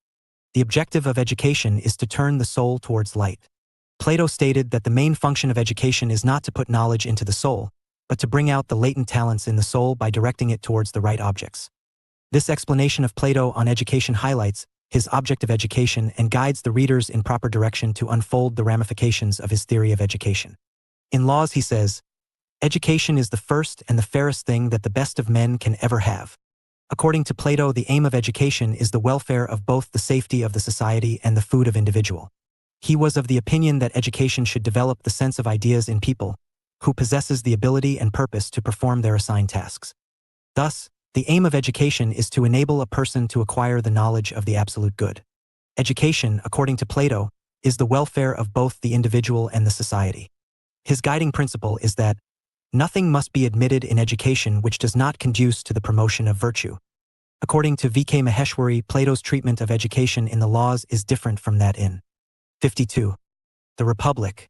Speaker 1: The objective of education is to turn the soul towards light. Plato stated that the main function of education is not to put knowledge into the soul, but to bring out the latent talents in the soul by directing it towards the right objects. This explanation of Plato on education highlights his object of education and guides the readers in proper direction to unfold the ramifications of his theory of education. In Laws, he says, "Education is the first and the fairest thing that the best of men can ever have." According to Plato, the aim of education is the welfare of both the safety of the society and the food of individual. He was of the opinion that education should develop the sense of ideas in people, who possesses the ability and purpose to perform their assigned tasks. Thus, the aim of education is to enable a person to acquire the knowledge of the absolute good. Education, according to Plato, is the welfare of both the individual and the society. His guiding principle is that nothing must be admitted in education which does not conduce to the promotion of virtue. According to V.K. Maheshwari, Plato's treatment of education in the Laws is different from that in 52. The Republic.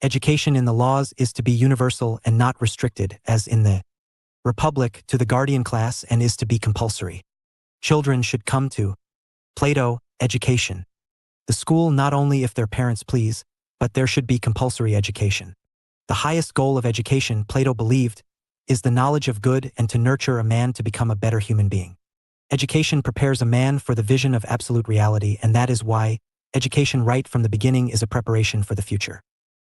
Speaker 1: Education in the Laws is to be universal and not restricted, as in the Republic, to the guardian class, and is to be compulsory. Children should come to Plato, education. The school not only if their parents please, but there should be compulsory education. The highest goal of education, Plato believed, is the knowledge of good and to nurture a man to become a better human being. Education prepares a man for the vision of absolute reality, and that is why education right from the beginning is a preparation for the future.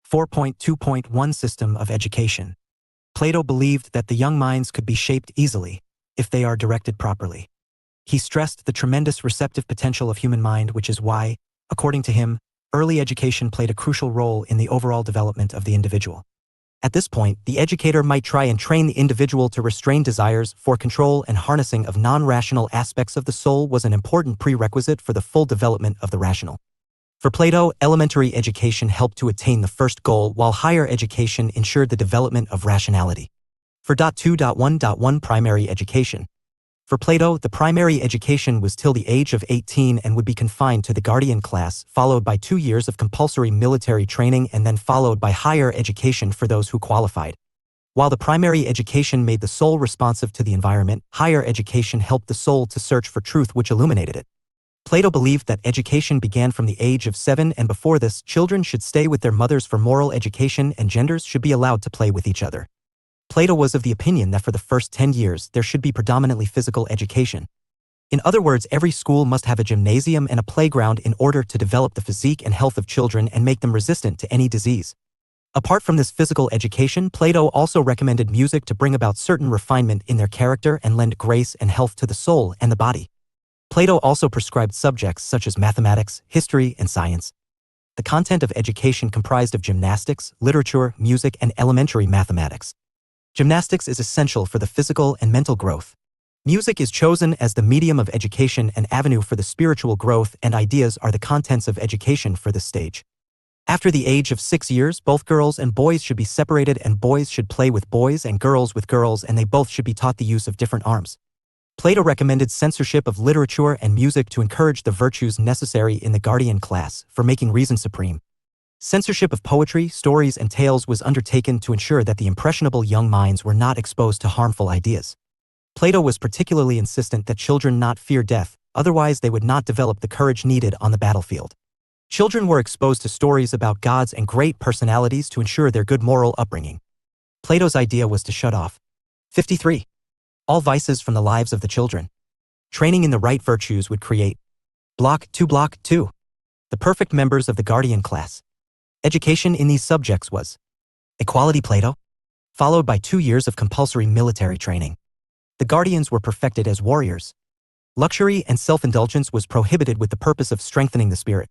Speaker 1: 4.2.1 System of education. Plato believed that the young minds could be shaped easily if they are directed properly. He stressed the tremendous receptive potential of human mind, which is why, according to him, early education played a crucial role in the overall development of the individual. At this point, the educator might try and train the individual to restrain desires, for control and harnessing of non-rational aspects of the soul was an important prerequisite for the full development of the rational. For Plato, elementary education helped to attain the first goal, while higher education ensured the development of rationality. For 2.1.1 Primary education. For Plato, the primary education was till the age of 18 and would be confined to the guardian class, followed by 2 years of compulsory military training and then followed by higher education for those who qualified. While the primary education made the soul responsive to the environment, higher education helped the soul to search for truth which illuminated it. Plato believed that education began from the age of 7, and before this, children should stay with their mothers for moral education and genders should be allowed to play with each other. Plato was of the opinion that for the first 10 years there should be predominantly physical education. In other words, every school must have a gymnasium and a playground in order to develop the physique and health of children and make them resistant to any disease. Apart from this physical education, Plato also recommended music to bring about certain refinement in their character and lend grace and health to the soul and the body. Plato also prescribed subjects such as mathematics, history, and science. The content of education comprised of gymnastics, literature, music, and elementary mathematics. Gymnastics is essential for the physical and mental growth. Music is chosen as the medium of education and avenue for the spiritual growth, and ideas are the contents of education for this stage. After the age of 6 years, both girls and boys should be separated, and boys should play with boys and girls with girls, and they both should be taught the use of different arms. Plato recommended censorship of literature and music to encourage the virtues necessary in the guardian class for making reason supreme. Censorship of poetry, stories, and tales was undertaken to ensure that the impressionable young minds were not exposed to harmful ideas. Plato was particularly insistent that children not fear death, otherwise they would not develop the courage needed on the battlefield. Children were exposed to stories about gods and great personalities to ensure their good moral upbringing. Plato's idea was to shut off 53. All vices from the lives of the children. Training in the right virtues would create Block 2 the perfect members of the guardian class. Education in these subjects was equality Plato, followed by 2 years of compulsory military training. The guardians were perfected as warriors. Luxury and self-indulgence was prohibited with the purpose of strengthening the spirit.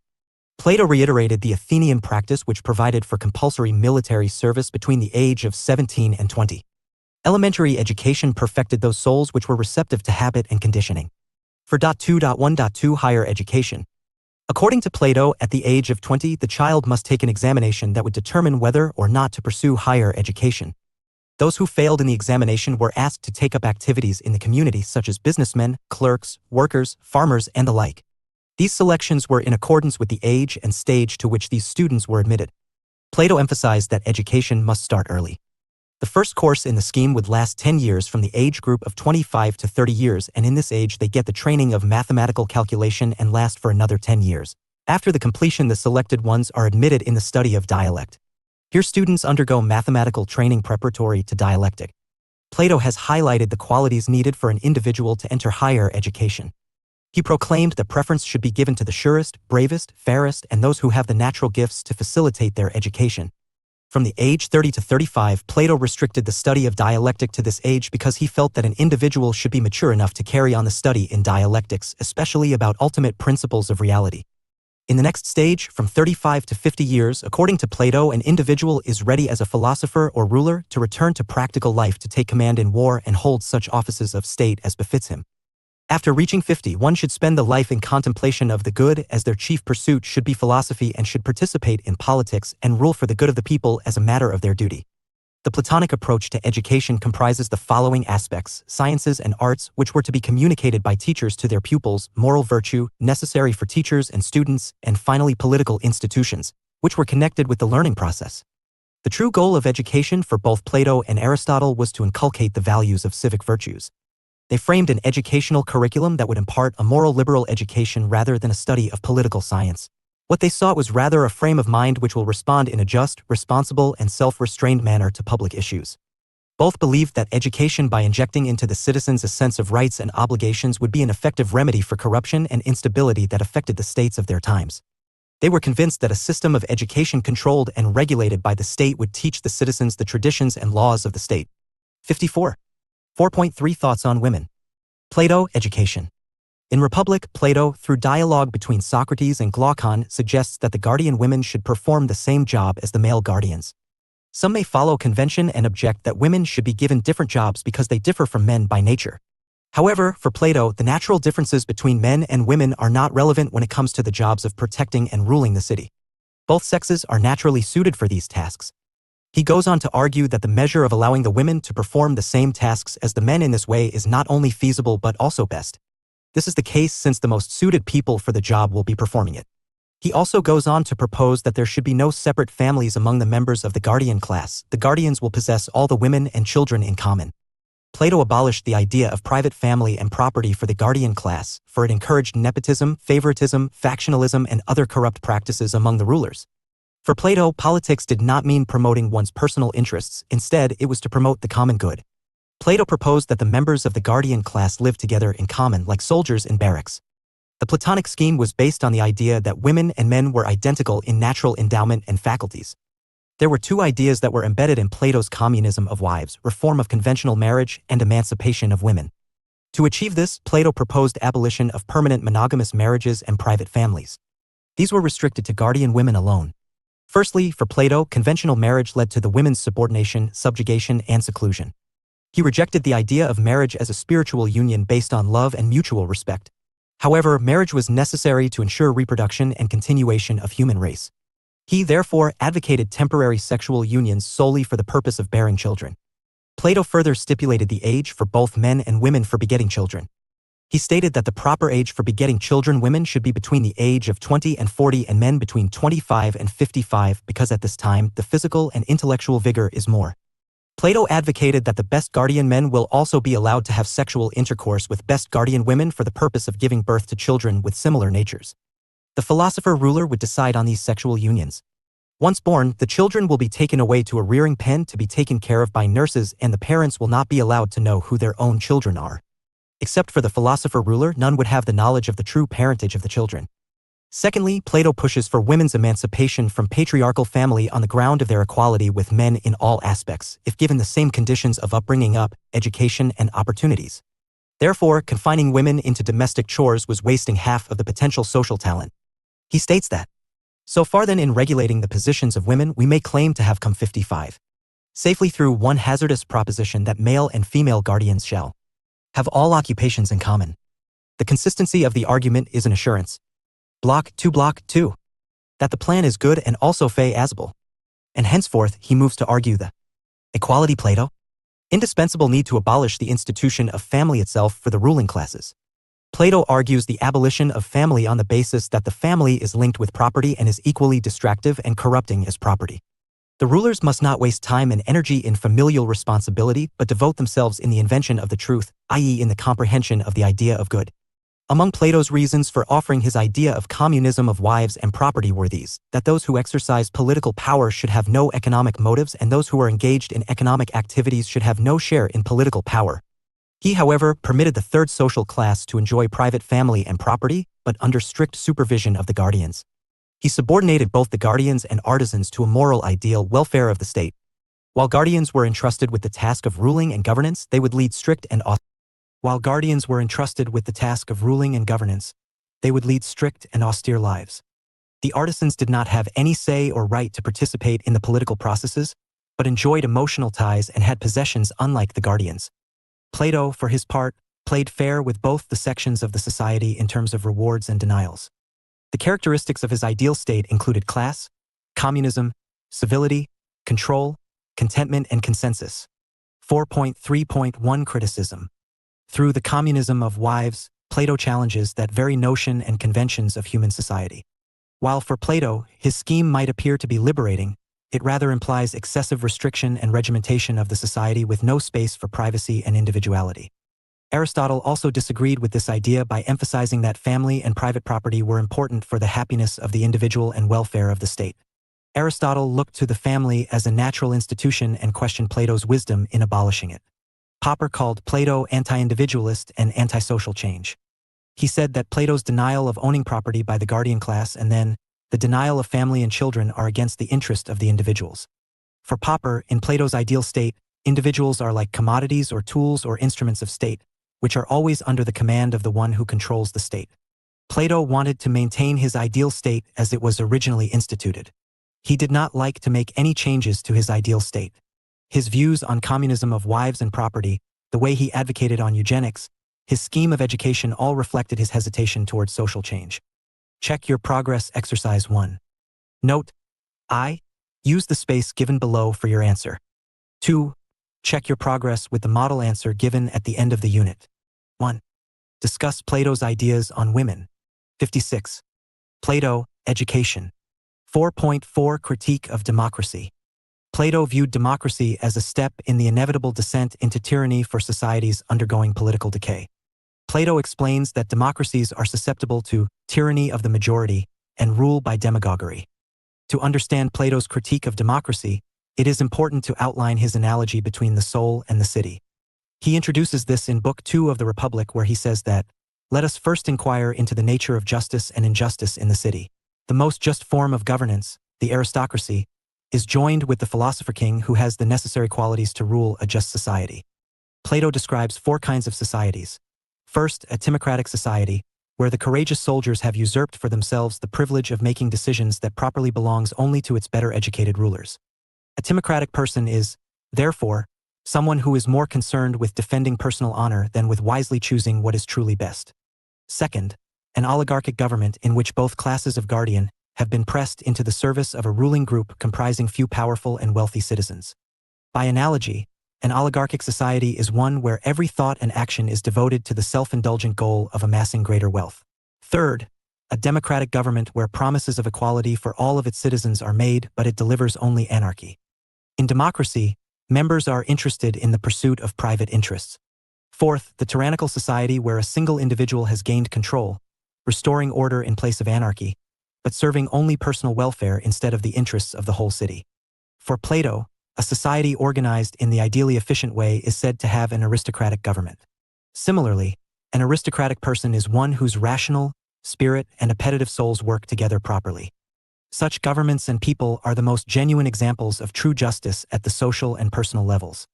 Speaker 1: Plato reiterated the Athenian practice which provided for compulsory military service between the age of 17 and 20. Elementary education perfected those souls which were receptive to habit and conditioning. For 2.1.2 Higher education. According to Plato, at the age of 20, the child must take an examination that would determine whether or not to pursue higher education. Those who failed in the examination were asked to take up activities in the community such as businessmen, clerks, workers, farmers, and the like. These selections were in accordance with the age and stage to which these students were admitted. Plato emphasized that education must start early. The first course in the scheme would last 10 years from the age group of 25 to 30 years, and in this age they get the training of mathematical calculation and last for another 10 years. After the completion, the selected ones are admitted in the study of dialect. Here students undergo mathematical training preparatory to dialectic. Plato has highlighted the qualities needed for an individual to enter higher education. He proclaimed that preference should be given to the surest, bravest, fairest, and those who have the natural gifts to facilitate their education. From the age 30 to 35, Plato restricted the study of dialectic to this age because he felt that an individual should be mature enough to carry on the study in dialectics, especially about ultimate principles of reality. In the next stage, from 35 to 50 years, according to Plato, an individual is ready as a philosopher or ruler to return to practical life to take command in war and hold such offices of state as befits him. After reaching 50, one should spend the life in contemplation of the good, as their chief pursuit should be philosophy, and should participate in politics and rule for the good of the people as a matter of their duty. The Platonic approach to education comprises the following aspects: sciences and arts, which were to be communicated by teachers to their pupils; moral virtue, necessary for teachers and students; and finally political institutions, which were connected with the learning process. The true goal of education for both Plato and Aristotle was to inculcate the values of civic virtues. They framed an educational curriculum that would impart a moral liberal education rather than a study of political science. What they sought was rather a frame of mind which will respond in a just, responsible, and self-restrained manner to public issues. Both believed that education, by injecting into the citizens a sense of rights and obligations, would be an effective remedy for corruption and instability that affected the states of their times. They were convinced that a system of education controlled and regulated by the state would teach the citizens the traditions and laws of the state. 54. 4.3 Thoughts on women. Plato, education. In Republic, Plato, through dialogue between Socrates and Glaucon, suggests that the guardian women should perform the same job as the male guardians. Some may follow convention and object that women should be given different jobs because they differ from men by nature. However, for Plato, the natural differences between men and women are not relevant when it comes to the jobs of protecting and ruling the city. Both sexes are naturally suited for these tasks. He goes on to argue that the measure of allowing the women to perform the same tasks as the men in this way is not only feasible but also best. This is the case since the most suited people for the job will be performing it. He also goes on to propose that there should be no separate families among the members of the guardian class. The guardians will possess all the women and children in common. Plato abolished the idea of private family and property for the guardian class, for it encouraged nepotism, favoritism, factionalism, and other corrupt practices among the rulers. For Plato, politics did not mean promoting one's personal interests. Instead, it was to promote the common good. Plato proposed that the members of the guardian class live together in common like soldiers in barracks. The Platonic scheme was based on the idea that women and men were identical in natural endowment and faculties. There were two ideas that were embedded in Plato's communism of wives: reform of conventional marriage and emancipation of women. To achieve this, Plato proposed abolition of permanent monogamous marriages and private families. These were restricted to guardian women alone. Firstly, for Plato, conventional marriage led to the women's subordination, subjugation, and seclusion. He rejected the idea of marriage as a spiritual union based on love and mutual respect. However, marriage was necessary to ensure reproduction and continuation of human race. He therefore advocated temporary sexual unions solely for the purpose of bearing children. Plato further stipulated the age for both men and women for begetting children. He stated that the proper age for begetting children women should be between the age of 20 and 40 and men between 25 and 55 because at this time the physical and intellectual vigor is more. Plato advocated that the best guardian men will also be allowed to have sexual intercourse with best guardian women for the purpose of giving birth to children with similar natures. The philosopher-ruler would decide on these sexual unions. Once born, the children will be taken away to a rearing pen to be taken care of by nurses, and the parents will not be allowed to know who their own children are. Except for the philosopher-ruler, none would have the knowledge of the true parentage of the children. Secondly, Plato pushes for women's emancipation from patriarchal family on the ground of their equality with men in all aspects, if given the same conditions of upbringing, education, and opportunities. Therefore, confining women into domestic chores was wasting half of the potential social talent. He states that, so far then in regulating the positions of women, we may claim to have come 55. Safely through one hazardous proposition that male and female guardians shall have all occupations in common. The consistency of the argument is an assurance. Block 2 that the plan is good and also feasible. And henceforth he moves to argue the equality Plato indispensable need to abolish the institution of family itself for the ruling classes. Plato argues the abolition of family on the basis that the family is linked with property and is equally distractive and corrupting as property. The rulers must not waste time and energy in familial responsibility, but devote themselves in the invention of the truth, i.e. in the comprehension of the idea of good. Among Plato's reasons for offering his idea of communism of wives and property were these: that those who exercise political power should have no economic motives, and those who are engaged in economic activities should have no share in political power. He, however, permitted the third social class to enjoy private family and property, but under strict supervision of the guardians. He subordinated both the guardians and artisans to a moral ideal welfare of the state. While guardians were entrusted with the task of ruling and governance, they would lead strict and austere lives. The artisans did not have any say or right to participate in the political processes, but enjoyed emotional ties and had possessions unlike the guardians. Plato, for his part, played fair with both the sections of the society in terms of rewards and denials. The characteristics of his ideal state included class, communism, civility, control, contentment, and consensus. 4.3.1 Criticism. Through the communism of wives, Plato challenges that very notion and conventions of human society. While for Plato, his scheme might appear to be liberating, it rather implies excessive restriction and regimentation of the society with no space for privacy and individuality. Aristotle also disagreed with this idea by emphasizing that family and private property were important for the happiness of the individual and welfare of the state. Aristotle looked to the family as a natural institution and questioned Plato's wisdom in abolishing it. Popper called Plato anti-individualist and antisocial change. He said that Plato's denial of owning property by the guardian class and then the denial of family and children are against the interest of the individuals. For Popper, in Plato's ideal state, individuals are like commodities or tools or instruments of state, which are always under the command of the one who controls the state. Plato wanted to maintain his ideal state as it was originally instituted. He did not like to make any changes to his ideal state. His views on communism of wives and property, the way he advocated on eugenics, his scheme of education all reflected his hesitation towards social change. Check your progress exercise 1. Note: I. Use the space given below for your answer. 2. Check your progress with the model answer given at the end of the unit. 1. Discuss Plato's ideas on women. 56. Plato, education. 4.4 Critique of democracy. Plato viewed democracy as a step in the inevitable descent into tyranny for societies undergoing political decay. Plato explains that democracies are susceptible to tyranny of the majority and rule by demagoguery. To understand Plato's critique of democracy, it is important to outline his analogy between the soul and the city. He introduces this in Book 2 of the Republic, where he says that, "Let us first inquire into the nature of justice and injustice in the city. The most just form of governance, the aristocracy, is joined with the philosopher king who has the necessary qualities to rule a just society." Plato describes 4 kinds of societies. First, a timocratic society, where the courageous soldiers have usurped for themselves the privilege of making decisions that properly belongs only to its better educated rulers. A timocratic person is, therefore, someone who is more concerned with defending personal honor than with wisely choosing what is truly best. Second, an oligarchic government in which both classes of guardian have been pressed into the service of a ruling group comprising few powerful and wealthy citizens. By analogy, an oligarchic society is one where every thought and action is devoted to the self-indulgent goal of amassing greater wealth. Third, a democratic government where promises of equality for all of its citizens are made, but it delivers only anarchy. In democracy, members are interested in the pursuit of private interests. Fourth, the tyrannical society where a single individual has gained control, restoring order in place of anarchy, but serving only personal welfare instead of the interests of the whole city. For Plato, a society organized in the ideally efficient way is said to have an aristocratic government. Similarly, an aristocratic person is one whose rational, spirit, and appetitive souls work together properly. Such governments and people are the most genuine examples of true justice at the social and personal levels.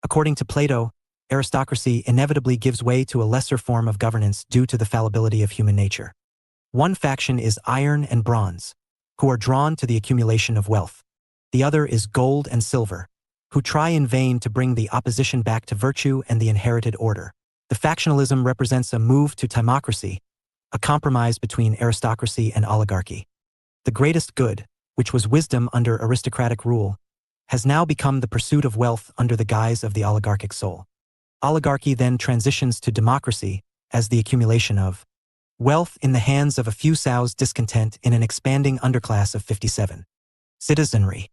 Speaker 1: According to Plato, aristocracy inevitably gives way to a lesser form of governance due to the fallibility of human nature. One faction is iron and bronze, who are drawn to the accumulation of wealth. The other is gold and silver, who try in vain to bring the opposition back to virtue and the inherited order. The factionalism represents a move to timocracy, a compromise between aristocracy and oligarchy. The greatest good, which was wisdom under aristocratic rule, has now become the pursuit of wealth under the guise of the oligarchic soul. Oligarchy then transitions to democracy as the accumulation of wealth in the hands of a few sows discontent in an expanding underclass of 57. Citizenry.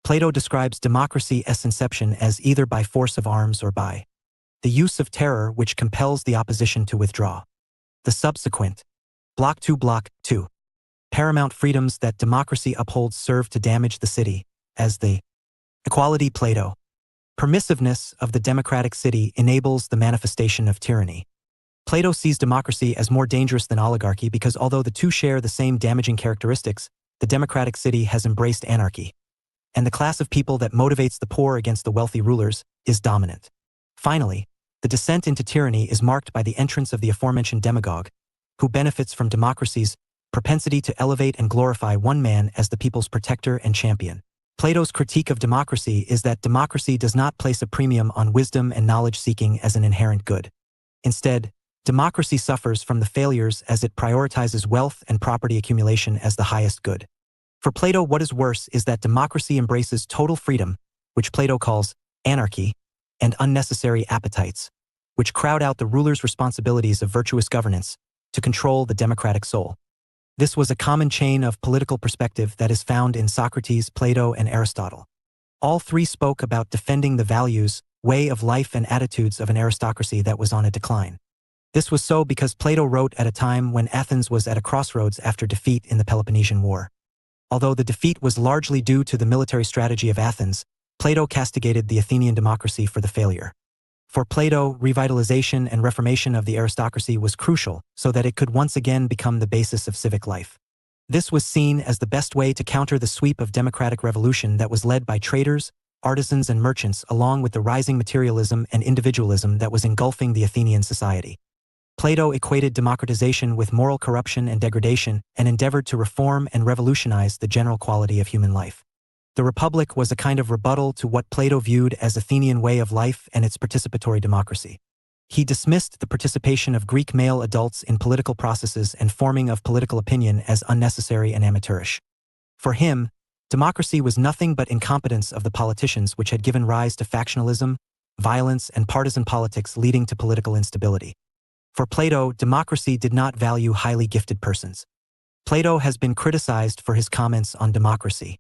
Speaker 1: Plato describes democracy as inception as either by force of arms or by the use of terror which compels the opposition to withdraw. The subsequent Block 2 paramount freedoms that democracy upholds serve to damage the city, as the equality Plato. Permissiveness of the democratic city enables the manifestation of tyranny. Plato sees democracy as more dangerous than oligarchy because although the two share the same damaging characteristics, the democratic city has embraced anarchy. And the class of people that motivates the poor against the wealthy rulers is dominant. Finally, the descent into tyranny is marked by the entrance of the aforementioned demagogue, who benefits from democracy's propensity to elevate and glorify one man as the people's protector and champion. Plato's critique of democracy is that democracy does not place a premium on wisdom and knowledge-seeking as an inherent good. Instead, democracy suffers from the failures as it prioritizes wealth and property accumulation as the highest good. For Plato, what is worse is that democracy embraces total freedom, which Plato calls anarchy, and unnecessary appetites, which crowd out the ruler's responsibilities of virtuous governance to control the democratic soul. This was a common chain of political perspective that is found in Socrates, Plato, and Aristotle. All three spoke about defending the values, way of life, and attitudes of an aristocracy that was on a decline. This was so because Plato wrote at a time when Athens was at a crossroads after defeat in the Peloponnesian War. Although the defeat was largely due to the military strategy of Athens, Plato castigated the Athenian democracy for the failure. For Plato, revitalization and reformation of the aristocracy was crucial so that it could once again become the basis of civic life. This was seen as the best way to counter the sweep of democratic revolution that was led by traders, artisans, and merchants, along with the rising materialism and individualism that was engulfing the Athenian society. Plato equated democratization with moral corruption and degradation and endeavored to reform and revolutionize the general quality of human life. The Republic was a kind of rebuttal to what Plato viewed as Athenian way of life and its participatory democracy. He dismissed the participation of Greek male adults in political processes and forming of political opinion as unnecessary and amateurish. For him, democracy was nothing but incompetence of the politicians which had given rise to factionalism, violence, and partisan politics leading to political instability. For Plato, democracy did not value highly gifted persons. Plato has been criticized for his comments on democracy.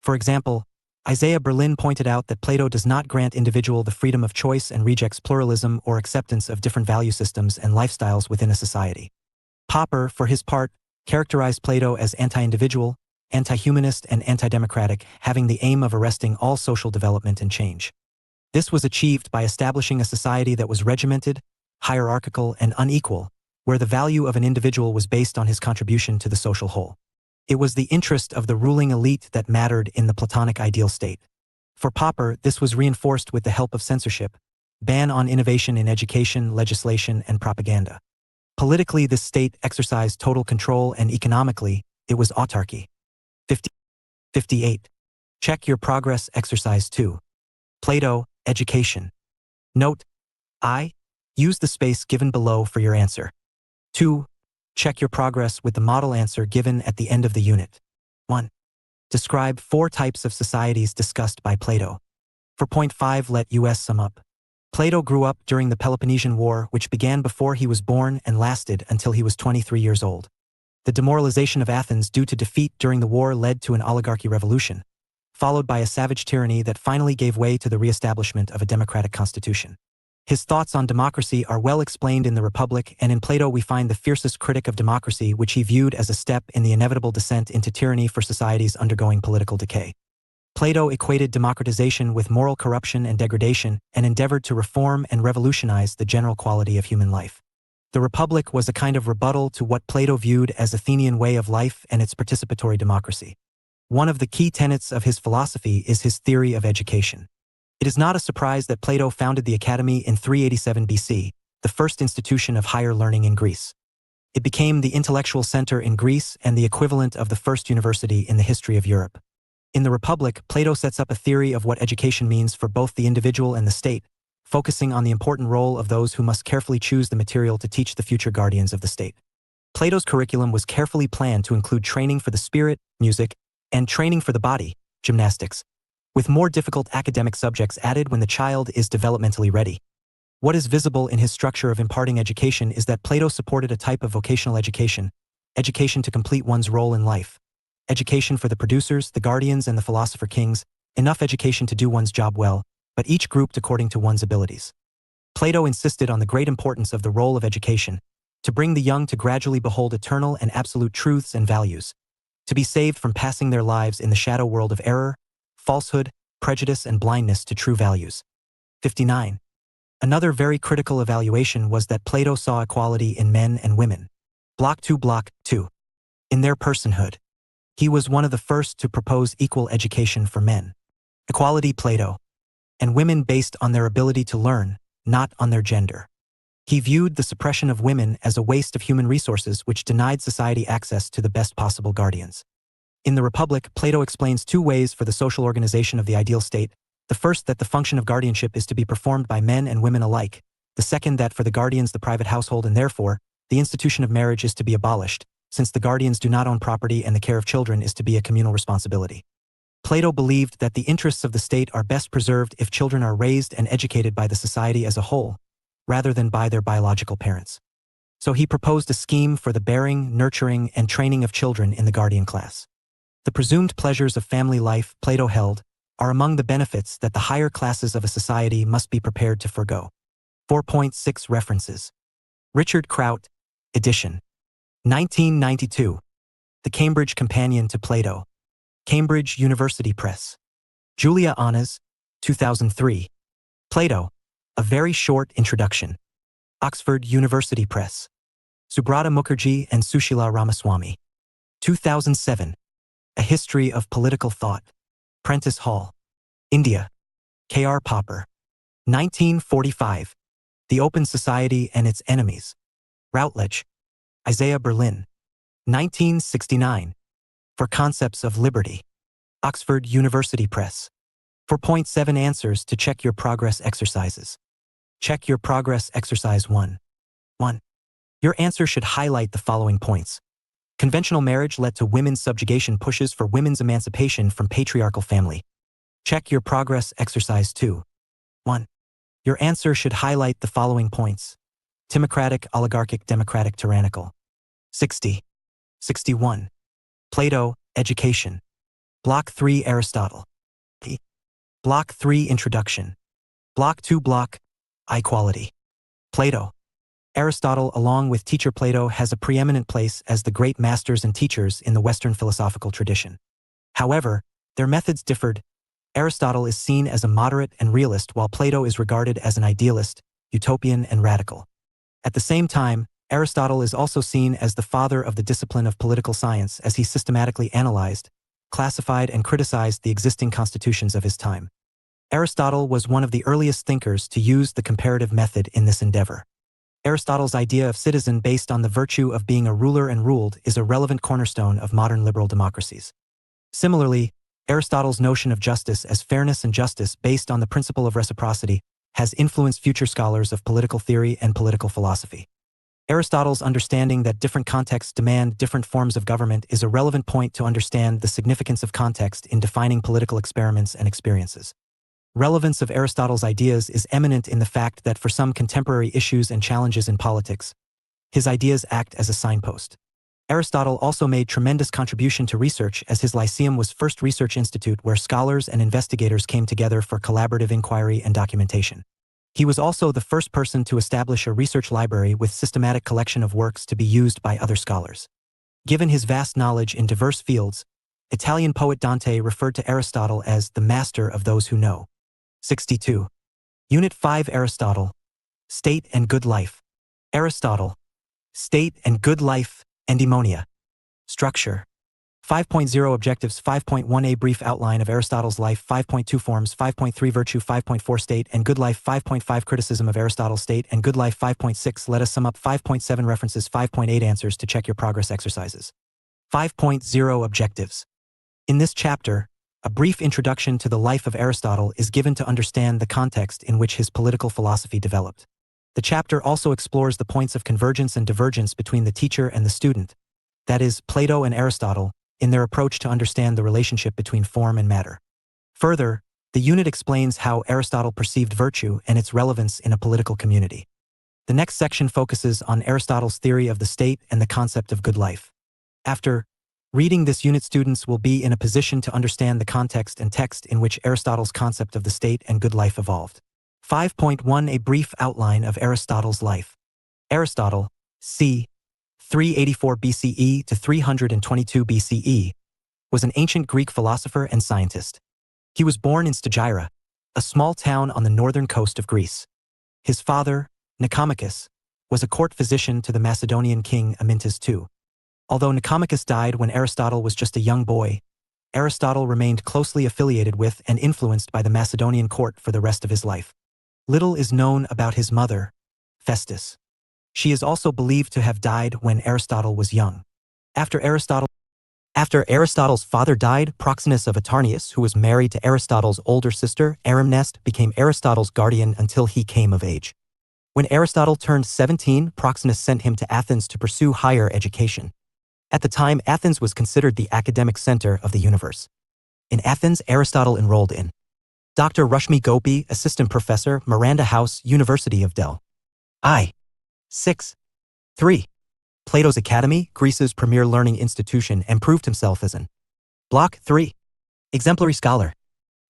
Speaker 1: For example, Isaiah Berlin pointed out that Plato does not grant individual the freedom of choice and rejects pluralism or acceptance of different value systems and lifestyles within a society. Popper, for his part, characterized Plato as anti-individual, anti-humanist, and anti-democratic, having the aim of arresting all social development and change. This was achieved by establishing a society that was regimented, hierarchical, and unequal, where the value of an individual was based on his contribution to the social whole. It was the interest of the ruling elite that mattered in the Platonic ideal state. For Popper, this was reinforced with the help of censorship, ban on innovation in education, legislation, and propaganda. Politically, this state exercised total control, and economically, it was autarky. 58. Check your progress exercise 2. Plato, education. Note: I. Use the space given below for your answer. 2. Check your progress with the model answer given at the end of the unit. 1. Describe 4 types of societies discussed by Plato. For point 5, let us sum up. Plato grew up during the Peloponnesian War, which began before he was born and lasted until he was 23 years old. The demoralization of Athens due to defeat during the war led to an oligarchy revolution, followed by a savage tyranny that finally gave way to the re-establishment of a democratic constitution. His thoughts on democracy are well explained in the Republic, and in Plato we find the fiercest critic of democracy, which he viewed as a step in the inevitable descent into tyranny for societies undergoing political decay. Plato equated democratization with moral corruption and degradation and endeavored to reform and revolutionize the general quality of human life. The Republic was a kind of rebuttal to what Plato viewed as Athenian way of life and its participatory democracy. One of the key tenets of his philosophy is his theory of education. It is not a surprise that Plato founded the Academy in 387 BC, the first institution of higher learning in Greece. It became the intellectual center in Greece and the equivalent of the first university in the history of Europe. In the Republic, Plato sets up a theory of what education means for both the individual and the state, focusing on the important role of those who must carefully choose the material to teach the future guardians of the state. Plato's curriculum was carefully planned to include training for the spirit, music, and training for the body, gymnastics, with more difficult academic subjects added when the child is developmentally ready. What is visible in his structure of imparting education is that Plato supported a type of vocational education, education to complete one's role in life, education for the producers, the guardians, and the philosopher kings, enough education to do one's job well, but each grouped according to one's abilities. Plato insisted on the great importance of the role of education, to bring the young to gradually behold eternal and absolute truths and values, to be saved from passing their lives in the shadow world of error, falsehood, prejudice, and blindness to true values. 59. Another very critical evaluation was that Plato saw equality in men and women. Block 2. In their personhood. He was one of the first to propose equal education for men. Equality Plato. And women based on their ability to learn, not on their gender. He viewed the suppression of women as a waste of human resources which denied society access to the best possible guardians. In the Republic, Plato explains two ways for the social organization of the ideal state. The first, that the function of guardianship is to be performed by men and women alike. The second, that for the guardians the private household and therefore, the institution of marriage is to be abolished, since the guardians do not own property and the care of children is to be a communal responsibility. Plato believed that the interests of the state are best preserved if children are raised and educated by the society as a whole, rather than by their biological parents. So he proposed a scheme for the bearing, nurturing, and training of children in the guardian class. The presumed pleasures of family life, Plato held, are among the benefits that the higher classes of a society must be prepared to forego. 4.6 References. Richard Kraut, edition. 1992. The Cambridge Companion to Plato. Cambridge University Press. Julia Annas, 2003. Plato, A Very Short Introduction. Oxford University Press. Subrata Mukherjee and Sushila Ramaswamy. 2007. A History of Political Thought. Prentice Hall. India. K.R. Popper. 1945. The Open Society and Its Enemies. Routledge. Isaiah Berlin. 1969. For Concepts of Liberty. Oxford University Press. 4.7 Answers to Check Your Progress Exercises. Check Your Progress Exercise 1. 1. Your answer should highlight the following points. Conventional marriage led to women's subjugation. Pushes for women's emancipation from patriarchal family. Check Your Progress Exercise 2. 1. Your answer should highlight the following points. Timocratic, oligarchic, democratic, tyrannical. 60. 61. Plato, Education. Block 3 Aristotle. Block 3 Introduction. Block 2 Block Equality. Plato. Aristotle, along with teacher Plato, has a preeminent place as the great masters and teachers in the Western philosophical tradition. However, their methods differed. Aristotle is seen as a moderate and realist, while Plato is regarded as an idealist, utopian, and radical. At the same time, Aristotle is also seen as the father of the discipline of political science, as he systematically analyzed, classified, and criticized the existing constitutions of his time. Aristotle was one of the earliest thinkers to use the comparative method in this endeavor. Aristotle's idea of citizen based on the virtue of being a ruler and ruled is a relevant cornerstone of modern liberal democracies. Similarly, Aristotle's notion of justice as fairness and justice based on the principle of reciprocity has influenced future scholars of political theory and political philosophy. Aristotle's understanding that different contexts demand different forms of government is a relevant point to understand the significance of context in defining political experiments and experiences. Relevance of Aristotle's ideas is eminent in the fact that for some contemporary issues and challenges in politics, his ideas act as a signpost. Aristotle also made tremendous contribution to research, as his Lyceum was first research institute where scholars and investigators came together for collaborative inquiry and documentation. He was also the first person to establish a research library with systematic collection of works to be used by other scholars. Given his vast knowledge in diverse fields, Italian poet Dante referred to Aristotle as the master of those who know. 62. Unit 5 Aristotle. State and Good Life. Aristotle. State and Good Life, Endymonia. Structure. 5.0 Objectives. 5.1a Brief outline of Aristotle's life. 5.2 Forms. 5.3 Virtue. 5.4 State and Good Life. 5.5 Criticism of Aristotle's State and Good Life. 5.6 Let us sum up. 5.7 References. 5.8 Answers to Check Your Progress Exercises. 5.0 Objectives. In this chapter, a brief introduction to the life of Aristotle is given to understand the context in which his political philosophy developed. The chapter also explores the points of convergence and divergence between the teacher and the student, that is, Plato and Aristotle, in their approach to understand the relationship between form and matter. Further, the unit explains how Aristotle perceived virtue and its relevance in a political community. The next section focuses on Aristotle's theory of the state and the concept of good life. After Reading this unit, students will be in a position to understand the context and text in which Aristotle's concept of the state and good life evolved. 5.1 A brief outline of Aristotle's life. Aristotle, c. 384 BCE to 322 BCE, was an ancient Greek philosopher and scientist. He was born in Stagira, a small town on the northern coast of Greece. His father, Nicomachus, was a court physician to the Macedonian king Amyntas II. Although Nicomachus died when Aristotle was just a young boy, Aristotle remained closely affiliated with and influenced by the Macedonian court for the rest of his life. Little is known about his mother, Festus. She is also believed to have died when Aristotle was young. After Aristotle's father died, Proxenus of Atarneus, who was married to Aristotle's older sister, Arimnest, became Aristotle's guardian until he came of age. When Aristotle turned 17, Proxenus sent him to Athens to pursue higher education. At the time, Athens was considered the academic center of the universe. In Athens, Aristotle enrolled in Dr. Rushmi Gopi, assistant professor, Miranda House, University of Delhi. 6. 3. Plato's Academy, Greece's premier learning institution, and proved himself as an Block 3. Exemplary scholar.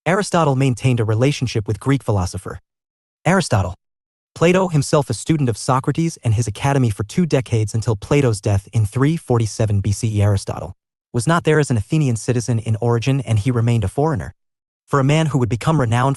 Speaker 1: Aristotle maintained a relationship with Greek philosopher Aristotle. Plato, himself a student of Socrates and his academy for 2 decades until Plato's death in 347 BCE. Aristotle was not there as an Athenian citizen in origin, and he remained a foreigner. For a man who would become renowned